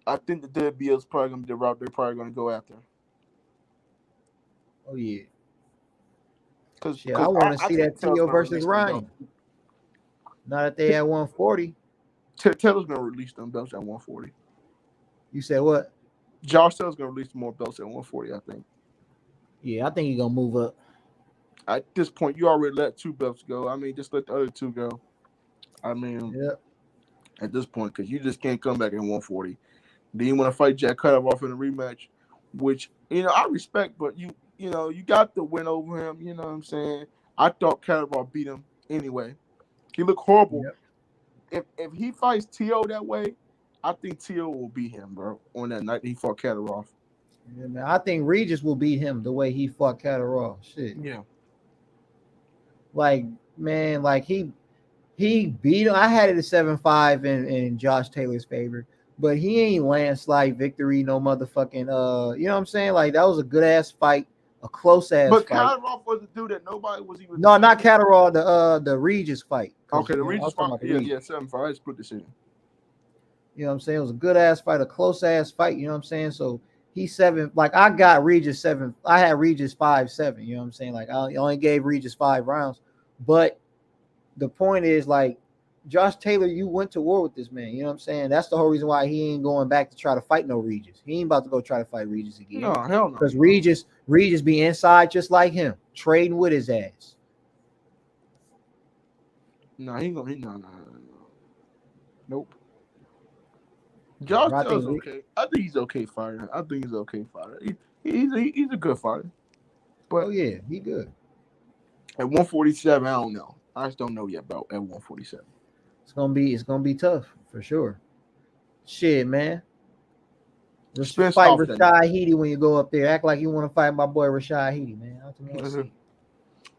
I think the WBO is probably gonna be the route they're probably gonna go after. Oh yeah. Cause I want to see that T.O. versus Ryan. Not that they at 140. Taylor's gonna release them belts at 140. You said what? Josh Taylor's gonna release more belts at 140, I think. Yeah, I think he's gonna move up. At this point, you already let 2 belts go. I mean, just let the other 2 go. I mean, at this point, because you just can't come back at 140. Then you want to fight Jack Cutoff in a rematch, which I respect, but you got the win over him. You know what I'm saying? I thought Cutoff beat him anyway. He looked horrible. Yep. If he fights T.O. that way, I think T.O. will beat him, bro, on that night he fought Cutoff. Yeah, man. I think Regis will beat him the way he fought Cutoff. Shit. Yeah. Like, man, like he beat him. I had it at 7-5 in Josh Taylor's favor, but he ain't landslide victory, no motherfucking you know what I'm saying? Like, that was a good ass fight, a close ass fight. But Cutoff was the dude that nobody was even. No, not Catterall, the Regis fight. Okay, the Regis fight. Yeah, 7-5. I split decision. You know what I'm saying? It was a good ass fight, a close ass fight. You know what I'm saying? So He's 7. Like I got Regis 7. I had Regis 5-7. You know what I'm saying? Like I only gave Regis 5 rounds. But the point is, like, Josh Taylor, you went to war with this man. You know what I'm saying? That's the whole reason why he ain't going back to try to fight no Regis. He ain't about to go try to fight Regis again. No, hell no. Because Regis be inside just like him, trading with his ass. No, he ain't gonna. No. Nope. Josh Taylor's okay. I think he's okay fighter. He's a good fighter. But yeah, he good. At 147, I don't know. I just don't know yet about at 147. It's gonna be tough for sure. Shit, man. Fight Rashad Heedy when you go up there. Act like you want to fight my boy Rashad Heedy, man.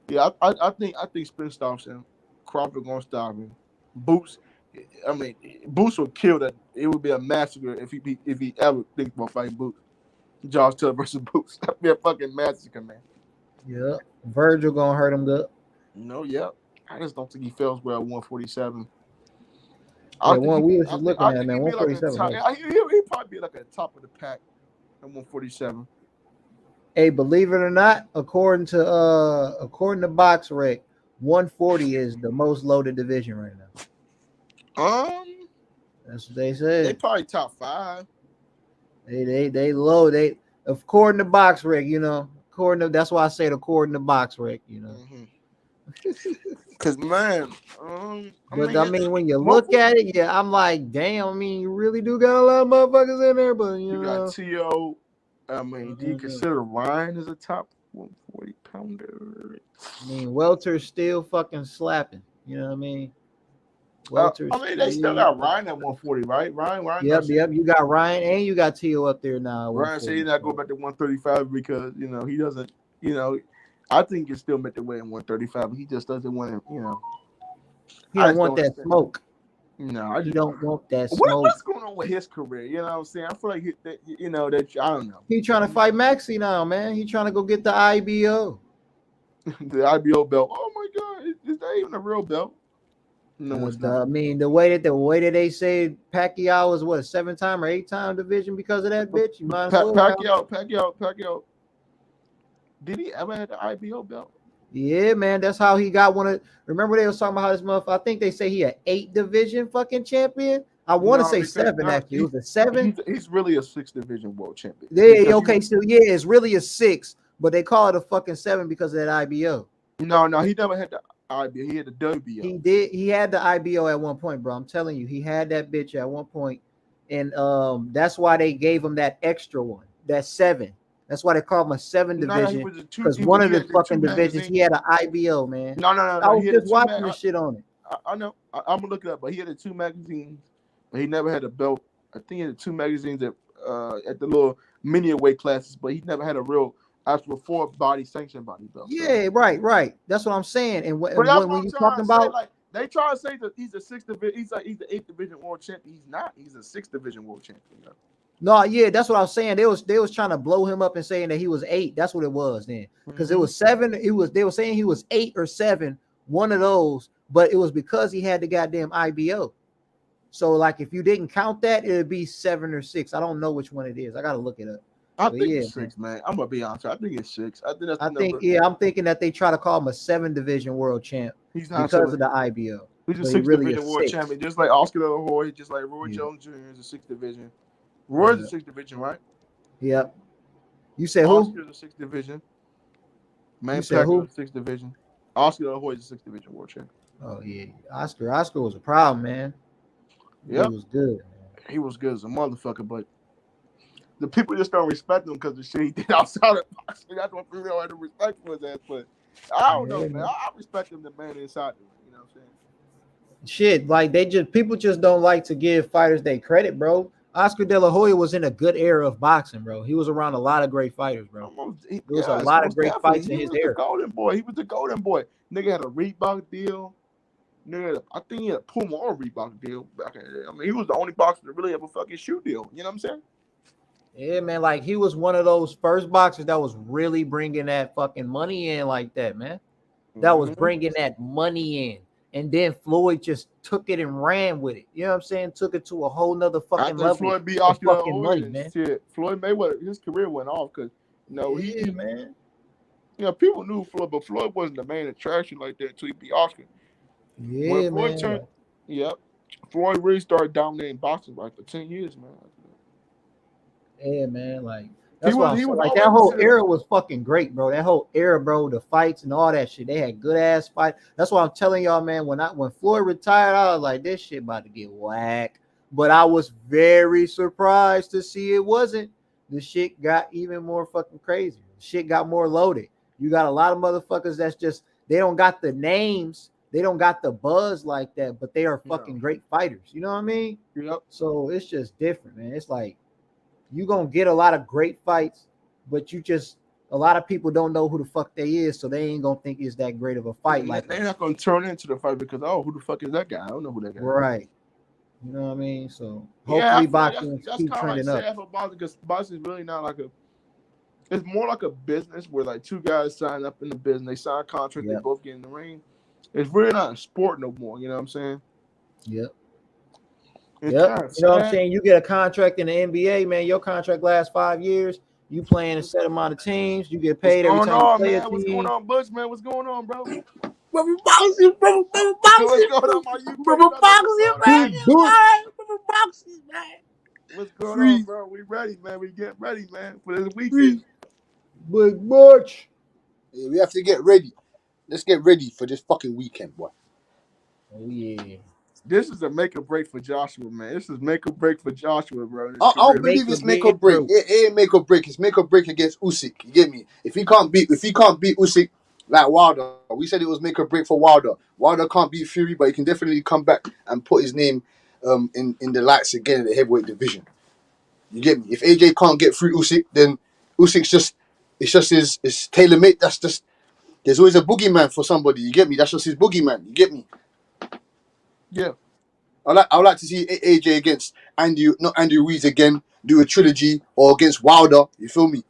Yeah, I think Spence stops him. Crawford gonna stop him. Boots. I mean, Boots will kill that. It would be a massacre if he ever thinks about fighting Boots. Josh Taylor versus Boots. That'd be a fucking massacre, man. Yeah, Virgil gonna hurt him good. No, yeah. I just don't think he fails well at 147. Yeah, we was just looking at, man. 147. He'll probably be like at the top of the pack at 147. Hey, believe it or not, according to BoxRec, 140 is the most loaded division right now. That's what they said. They probably top 5. They low. They according to BoxRec, you know. That's why I said according to BoxRec, you know. Cause man, I mean, when you look at it, yeah, I'm like, damn. I mean, you really do got a lot of motherfuckers in there, but you know. Got T.O. I mean, do you consider Ryan as a top 140 pounder? I mean, Welter's still fucking slapping. You know what I mean? Welter's they still got Ryan at 140, right? Ryan. Yep. You got Ryan and you got T.O. up there now. Ryan said he's not going back to 135 because he doesn't. I think he's still meant to weigh in 135, but he just doesn't want to. He don't want that smoke. No, he don't want that smoke. What's going on with his career? You know what I'm saying? I feel like that I don't know. He trying to fight Maxie now, man. He trying to go get the IBO. The IBO belt. Oh my God, is that even a real belt? No, it's not. I mean, the way that they say Pacquiao is what, a 7-time or 8-time division because of that bitch. You might as well. Pacquiao. Did he ever have the IBO belt? Yeah, man. That's how he got one of. Remember they was talking about how this motherfucker. I think they say he an 8 division fucking champion. I want to say 7 actually. It was a 7. He's really a 6 division world champion. Yeah. Okay. So yeah, it's really a 6, but they call it a fucking 7 because of that IBO. No, he never had the IBO. He had the WBO. He did. He had the IBO at one point, bro. I'm telling you, he had that bitch at one point, and that's why they gave him that extra one, that 7. That's why they call him a 7 division, because one of the fucking divisions he had an IBO, man. No. I was just watching this shit on it. I know. I'm gonna look it up, but he had the 2 magazines, but he never had a belt. I think he had the 2 magazines at the little mini weight classes, but he never had a real actual full body sanctioned body belt. Yeah, right. That's what I'm saying. And when you're talking about, like, they try to say that he's a 6th division, he's the 8th division world champion. He's not. He's a 6th division world champion. You know? No, yeah, that's what I was saying. They was trying to blow him up and saying that he was 8. That's what it was then, because it was 7. They were saying he was 8 or 7, one of those, but it was because he had the goddamn IBO. So like, if you didn't count that, it would be 7 or 6. I don't know which one it is. I gotta look it up. I think it's 6, man. I'm gonna be honest. I think it's 6. I'm thinking that they try to call him a 7 division world champ because of the IBO. He's a 6th division world champion, just like Oscar De La Hoya, just like Roy Jones Jr. is a 6th division. Roy's a 6th division, right? Yep. You said who? Oscar's a 6th division. Man, Pacquiao 6th division. Oscar De La Hoya is a 6th division world champion. Oh yeah, Oscar was a problem, man. Yeah, he was good. He was good as a motherfucker, but the people just don't respect him because of the shit he did outside of boxing. That's what people had to respect for his ass. But I don't know, man. I respect him, the man inside. You know what I'm saying? Shit, like people just don't like to give fighters their credit, bro. Oscar De La Hoya was in a good era of boxing, bro. He was around a lot of great fighters, bro. There was a lot of great fights in his era. Golden boy. He was the golden boy. Nigga had a Reebok deal. Nigga, I think he had a Puma or Reebok deal back in the day. I mean, he was the only boxer to really have a fucking shoe deal. You know what I'm saying? Yeah, man. Like, he was one of those first boxers that was really bringing that fucking money in like that, man. That was bringing that money in. and then Floyd just took it and ran with it. You know what I'm saying? Took it to a whole nother fucking After level Floyd beat of Oscar De La fucking Hoya money, and man. shit, Floyd Mayweather, his career went off because he man. People knew Floyd, but Floyd wasn't the main attraction like that until he beat Oscar. Yeah, When Floyd man. turned, Floyd really started dominating boxing for 10 years, man. Yeah, man. Like that's He why I'm was saying. Like always that whole considered. era was fucking great, bro. That whole era, bro. The fights and all that shit. They had good ass fight. That's why I'm telling y'all, man. When Floyd retired, I was like, this shit about to get whack. But I was very surprised to see it wasn't. The shit got even more fucking crazy. Shit got more loaded. You got a lot of motherfuckers that's just they don't got the names, they don't got the buzz like that, but they are fucking great fighters. You know what I mean? Yep. So it's just different, man. It's like you gonna get a lot of great fights, but a lot of people don't know who the fuck they is, so they ain't gonna think it's that great of a fight. Like they're not gonna turn into the fight because who the fuck is that guy? I don't know who that guy is. Right. You know what I mean? So Yeah, hopefully boxing boxing keep trending up. For boxing because boxing is really not like it's more like a business where like two guys sign up in the business, they sign a contract, they both get in the ring. It's really not a sport no more. You know what I'm saying? Yep. It's You know what I'm saying? You get a contract in the NBA, man. Your contract lasts 5 years. You playing a set amount of teams. You get paid every time you play a team. What's going on, Bush, man? What's going on, bro? Brother boxing, brother boxing, what's going on, my UK brother boxing, man. Brother boxing, man. What's going on, bro? We ready, man. We get ready, man, for this weekend. Big much. Yeah, we have to get ready. Let's get ready for this fucking weekend, boy. Oh yeah. This is a make or break for Joshua, man. This is make or break for Joshua, bro. I don't believe it's make or break. It ain't make or break. It's make or break against Usyk. You get me? If he can't beat Usyk like Wilder, we said it was make or break for Wilder. Wilder can't beat Fury, but he can definitely come back and put his name in the lights again in the heavyweight division. You get me? If AJ can't get through Usyk, then Usyk's it's tailor made. That's just there's always a boogeyman for somebody. You get me? That's just his boogeyman. You get me? Yeah. I would like to see AJ against Andy Ruiz again, do a trilogy, or against Wilder. You feel me?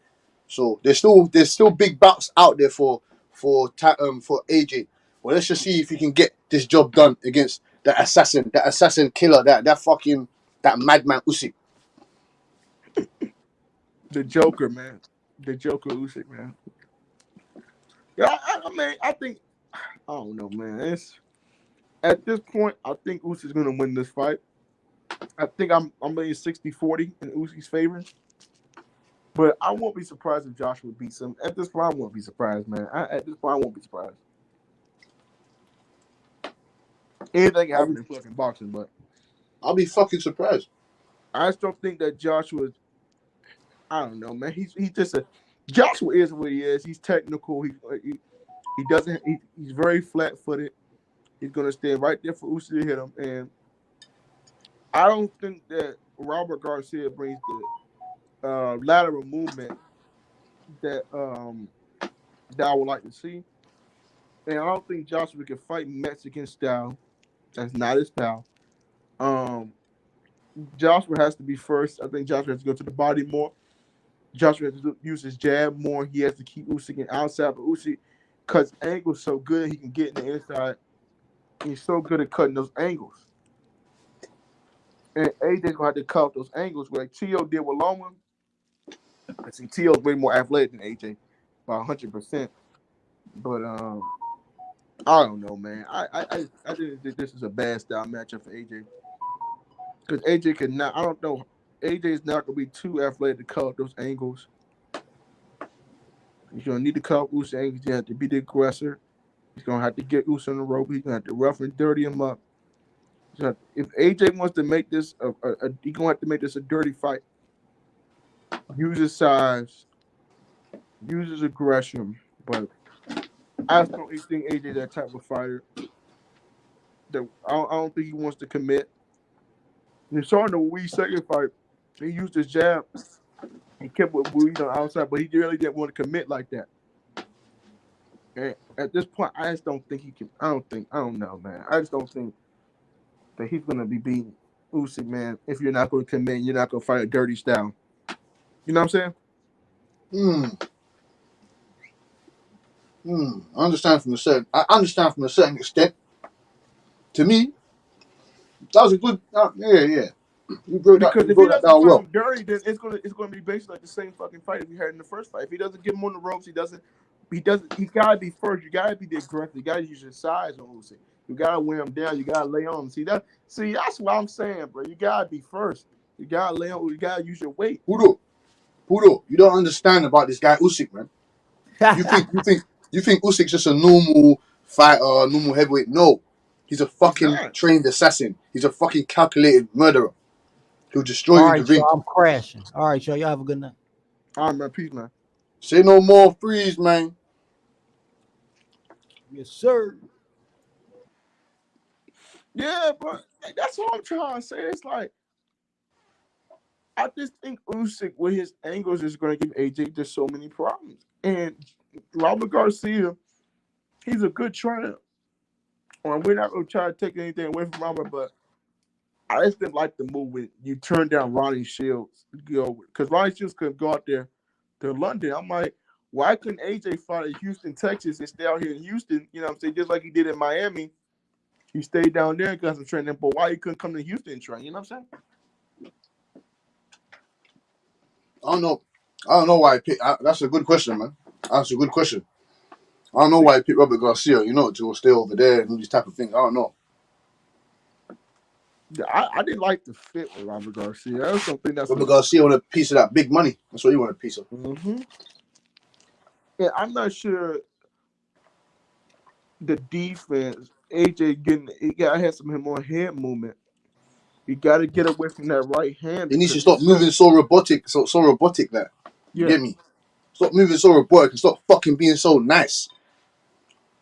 So there's still big bouts out there for AJ. Well, let's just see if he can get this job done against that assassin killer, that madman Usyk. The Joker, man. The Joker Usyk, man. Yeah, I think I don't know, man. At this point, I think Usyk's gonna win this fight. I think I'm laying 60-40 in Usyk's favor. But I won't be surprised if Joshua beats him. At this point, I won't be surprised, man. At this point, I won't be surprised. Anything can happen in fucking boxing, but I'll be fucking surprised. I just don't think that Joshua's. I don't know, man. He's just Joshua is what he is. He's technical. He doesn't. He's very flat-footed. He's gonna stand right there for Usyk to hit him, and I don't think that Robert Garcia brings the lateral movement that I would like to see, and I don't think Joshua can fight Mexican style. That's not his style. Joshua has to be first. I think Joshua has to go to the body more. Joshua has to use his jab more. He has to keep Usyk in outside, but Usyk cuts angles so good he can get in the inside. He's so good at cutting those angles. And AJ's gonna have to cut those angles like Tio did with Loma. I see Tio's way more athletic than AJ by 100%. But I don't know, man. I think this is a bad style matchup for AJ. Because AJ could not, I don't know. AJ's not gonna be too athletic to cut those angles. He's gonna need to cut Usyk angles. He has to be the aggressor. He's gonna have to get Usyk on the rope. He's gonna have to rough and dirty him up. If AJ wants to make this he's gonna have to make this a dirty fight. Use his size, use his aggression, but I just don't think AJ that type of fighter. I don't think he wants to commit. You saw in the Wee second fight, he used his jab. He kept with Wee on the outside, but he really didn't want to commit like that. And at this point, I just don't think he can. I don't know, man. I just don't think that he's gonna be beating Usyk, man. If you're not gonna commit, you're not gonna fight a dirty style. You know what I'm saying? I understand from a certain extent. To me, that was a good. Yeah. You broke Because if he that doesn't down fight well. him dirty, then it's gonna be basically like the same fucking fight if he had in the first fight. If he doesn't get him on the ropes, he gotta be first. You gotta be the aggressive. You gotta use your size on Usyk. You gotta wear him down. You gotta lay on him. See, that's what I'm saying, bro. You gotta be first. You gotta lay on. You gotta use your weight. Pudo, you don't understand about this guy Usyk, man. You think Usyk's just a normal fighter, normal heavyweight? No, he's a fucking trained assassin. He's a fucking calculated murderer. He'll destroy you in the ring. Y'all, I'm crashing. All right, y'all have a good night. All right, man. Peace, man. Say no more, freeze, man. Yes, sir. Yeah, but that's what I'm trying to say. It's like I just think Usyk with his angles is going to give AJ just so many problems. And Robert Garcia, he's a good trainer. We're not going to try to take anything away from Robert, but I just didn't like the move when you turned down Ronnie Shields. Because Ronnie Shields couldn't go out there to London. I'm like, why couldn't AJ fight in Houston, Texas, and stay out here in Houston? You know what I'm saying? Just like he did in Miami. He stayed down there and got some training, but why he couldn't come to Houston and train? You know what I'm saying? I don't know why I picked. That's a good question, man. That's a good question. I don't know why I picked Robert Garcia, to stay over there and all these type of things. I don't know. Yeah, I didn't like the fit with Robert Garcia. That was something that's Robert Garcia want a piece of that big money. That's what he want a piece of. Mm-hmm. Yeah, I'm not sure the defense. AJ he gotta have some more head movement. You gotta get away from that right hand. He needs to stop moving so robotic, so robotic that. You get me? Stop moving so robotic and stop fucking being so nice.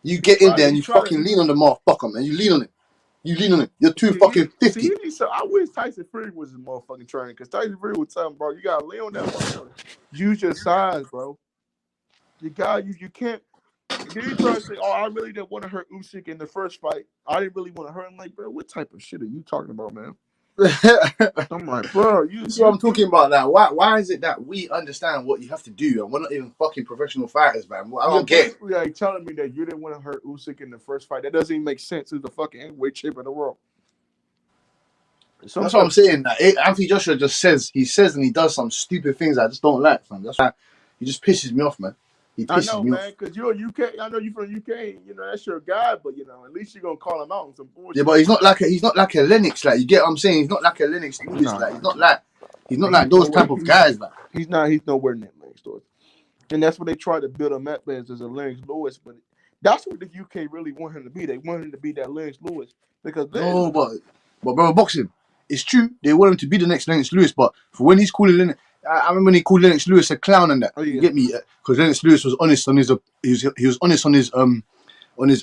You get in there and you fucking lean on the motherfucker, man. You lean on it. You're too fucking 50. I wish Tyson Fury was a motherfucking trainer because Tyson Fury would tell him, bro, you gotta lay on that motherfucker. Use your size, bro. You can't. Then you try to say, oh, I really didn't want to hurt Usyk in the first fight. I didn't really want to hurt him. Like, bro, what type of shit are you talking about, man? I'm like, bro, That's what I'm talking about now. Why is it that we understand what you have to do and we're not even fucking professional fighters, man? I don't get it. Basically like telling me that you didn't want to hurt Usyk in the first fight. That doesn't even make sense. Who's the fucking heavyweight champion in the world? That's what I'm saying. Anthony Joshua just says and he does some stupid things I just don't like, man. That's why he just pisses me off, man. He pisses me man, because you're UK. I know you're from UK. That's your guy, but at least you're gonna call him out on some bullshit. Yeah, but he's not like a Lennox. Like, you get what I'm saying? He's not like a Lennox Lewis. Like, he's not like those type of guys. Like, he's nowhere near Lennox Lewis. And that's what they try to build him up as a Lennox Lewis. But that's what the UK really want him to be. They want him to be that Lennox Lewis because but brother, boxing. It's true. They want him to be the next Lennox Lewis, but for when he's calling Lennox. I remember when he called Lennox Lewis a clown and that. Oh, yeah. You get me? Because Lennox Lewis was honest on he was honest on his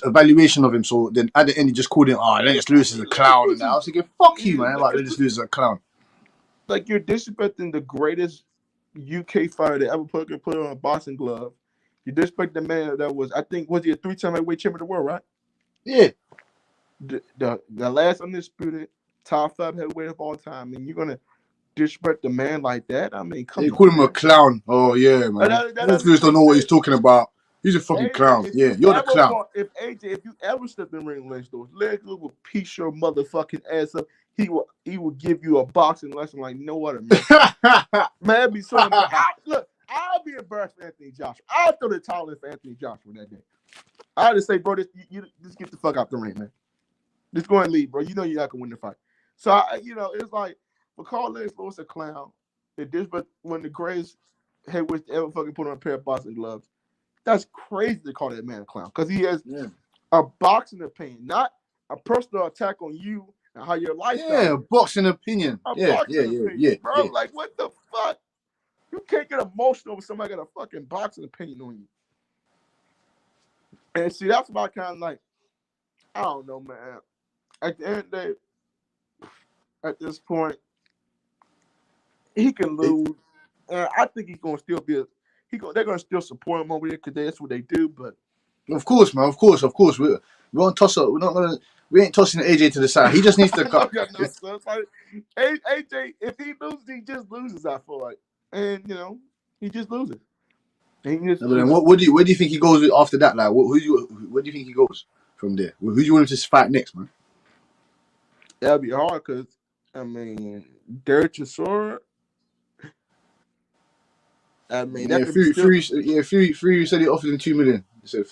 evaluation of him. So then at the end he just called him, Lennox Lewis is a clown and that. I was thinking, fuck you, man, about Lennox Lewis is a clown. Like, you're disrespecting the greatest UK fighter that ever put on a boxing glove. You disrespect the man that was he a 3-time heavyweight champion of the world, right? Yeah. The last undisputed top 5 heavyweight of all time, and you're gonna disrespect the man like that? I mean, come on. You call him a clown. Oh yeah, man. Lennox Lewis don't know what he's talking about. He's a fucking clown. Yeah, you're the clown. If you ever stepped in the ring, Lennox Lewis will piece your motherfucking ass up. He will give you a boxing lesson like no other man. Man, it'd be so look, I'll be embarrassed for Anthony Joshua. I'll throw the towel in for Anthony Joshua that day. I'll just say, bro, you just get the fuck out the ring, man. Just go and leave, bro. You know you're not gonna win the fight. So it's like, for calling Lennox Lewis a clown, but when the greatest heavyweight ever fucking put on a pair of boxing gloves, that's crazy to call that man a clown because he has a boxing opinion, not a personal attack on you and how your lifestyle. Yeah, boxing opinion. Yeah. Bro, like, what the fuck? You can't get emotional when somebody got a fucking boxing opinion on you. And see, that's why I kind of like, I don't know, man. At the end of the day, at this point, he can lose. And I think he's gonna still be they're gonna still support him over there because that's what they do. But of course, man, of course, we won't toss up. We ain't tossing AJ to the side. He just needs to cut. AJ, if he loses, he just loses. I feel like, and he just loses. But then where do you think he goes after that? Like, where do you think he goes from there? Who do you want him to fight next, man? That'd be hard because I mean, Derek Chisora. I mean, that could be still. Fury said he offered him $2 million. He said,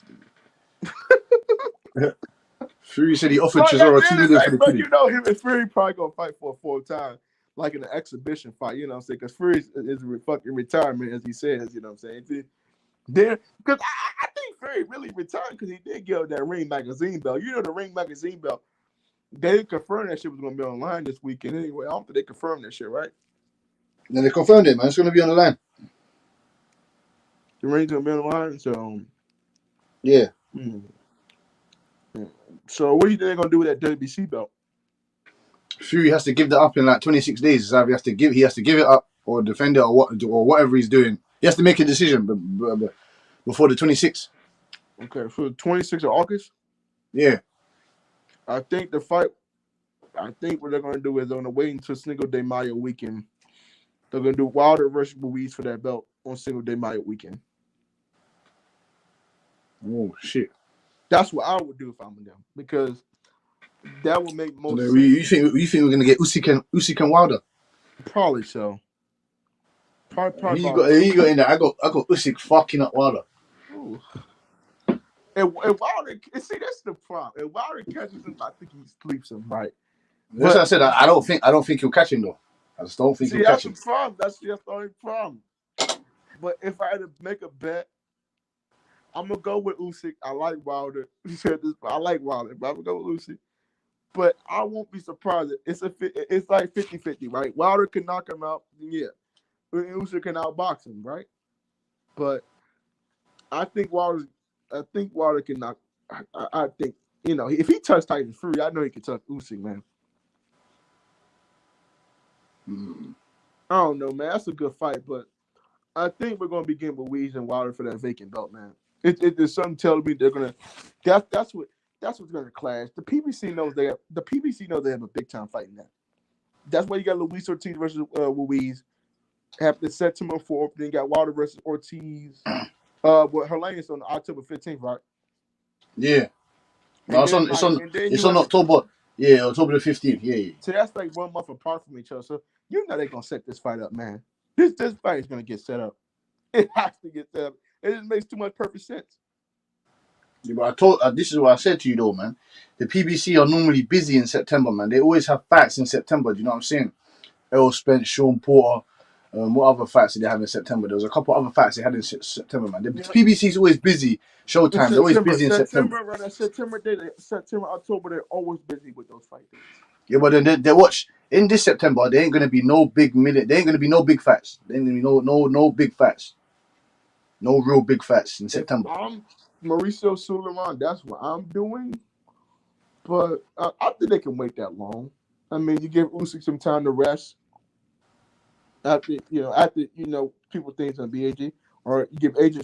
Fury said he offered Like Chisora at the $2 end of the million day, for the but kid. you know, him and Fury probably gonna fight for a full time, like in an exhibition fight. You know what I'm saying? Because Fury is fucking retirement, as he says. You know what I'm saying? There, because I think Fury really retired because he did get that Ring Magazine belt. You know, the Ring Magazine belt. They didn't confirm that shit was gonna be online this weekend anyway. I don't think they confirmed that shit, right? No, they confirmed it, man. It's gonna be on the line. The ring's gonna be online, so yeah. So what do you think they're gonna do with that WBC belt? Fury has to give that up in like 26 days. So he has to give it up or defend it or whatever he's doing. He has to make a decision before the 26th. Okay, for the 26th of August. Yeah. I think what they're gonna do is they're gonna wait until Cinco de Mayo weekend. They're gonna do Wilder versus Ruiz for that belt on Cinco de Mayo weekend. Oh shit! That's what I would do if I'm them because that would make most sense. You think we're gonna get Usyk and Wilder? Probably so. Probably. You got in there. I got Usyk fucking up Wilder. Ooh. And Wilder, see that's the problem. If Wilder catches him, I think he sleeps him right. That's what I said. I don't think he'll catch him though. I just don't think he'll catch him. That's the problem. That's the only problem. But if I had to make a bet, I'm gonna go with Usyk. I like Wilder. You said this, but I like Wilder. But I'm gonna go with Usyk. But I won't be surprised. It's like 50-50, right? Wilder can knock him out, yeah. Usyk can outbox him, right? But I think Wilder can knock. I think if he touched Tyson Fury, I know he can touch Usyk, man. I don't know, man. That's a good fight, but I think we're gonna be getting Ruiz and Wilder for that vacant belt, man. There's something telling me they're gonna. That's what's gonna clash. The PBC knows they have a big time fight in that. That's why you got Luis Ortiz versus Ruiz. After September 4th, then you got Wilder versus Ortiz. Helenius on October 15th, right? Yeah. No, it's on October. Yeah, October the 15th. Yeah. So that's like 1 month apart from each other. So you know they're gonna set this fight up, man. This fight is gonna get set up. It has to get set up. It just makes too much perfect sense. Yeah, but this is what I said to you though, man. The PBC are normally busy in September, man. They always have fights in September. Do you know what I'm saying? Errol Spence, Sean Porter. What other fights did they have in September? There was a couple other fights they had in September, man. The PBC is always busy. Showtime, they're always busy in September. Right? September, October, they're always busy with those fights. Yeah, but then they watch in this September. There ain't gonna be no big minute. There ain't gonna be no big fights. There ain't gonna be no big fights. No real big fights in September. If I'm Mauricio Suleiman, that's what I'm doing. But I think they can wait that long. I mean, you give Usyk some time to rest. After people think it's gonna be AJ, or you give AJ some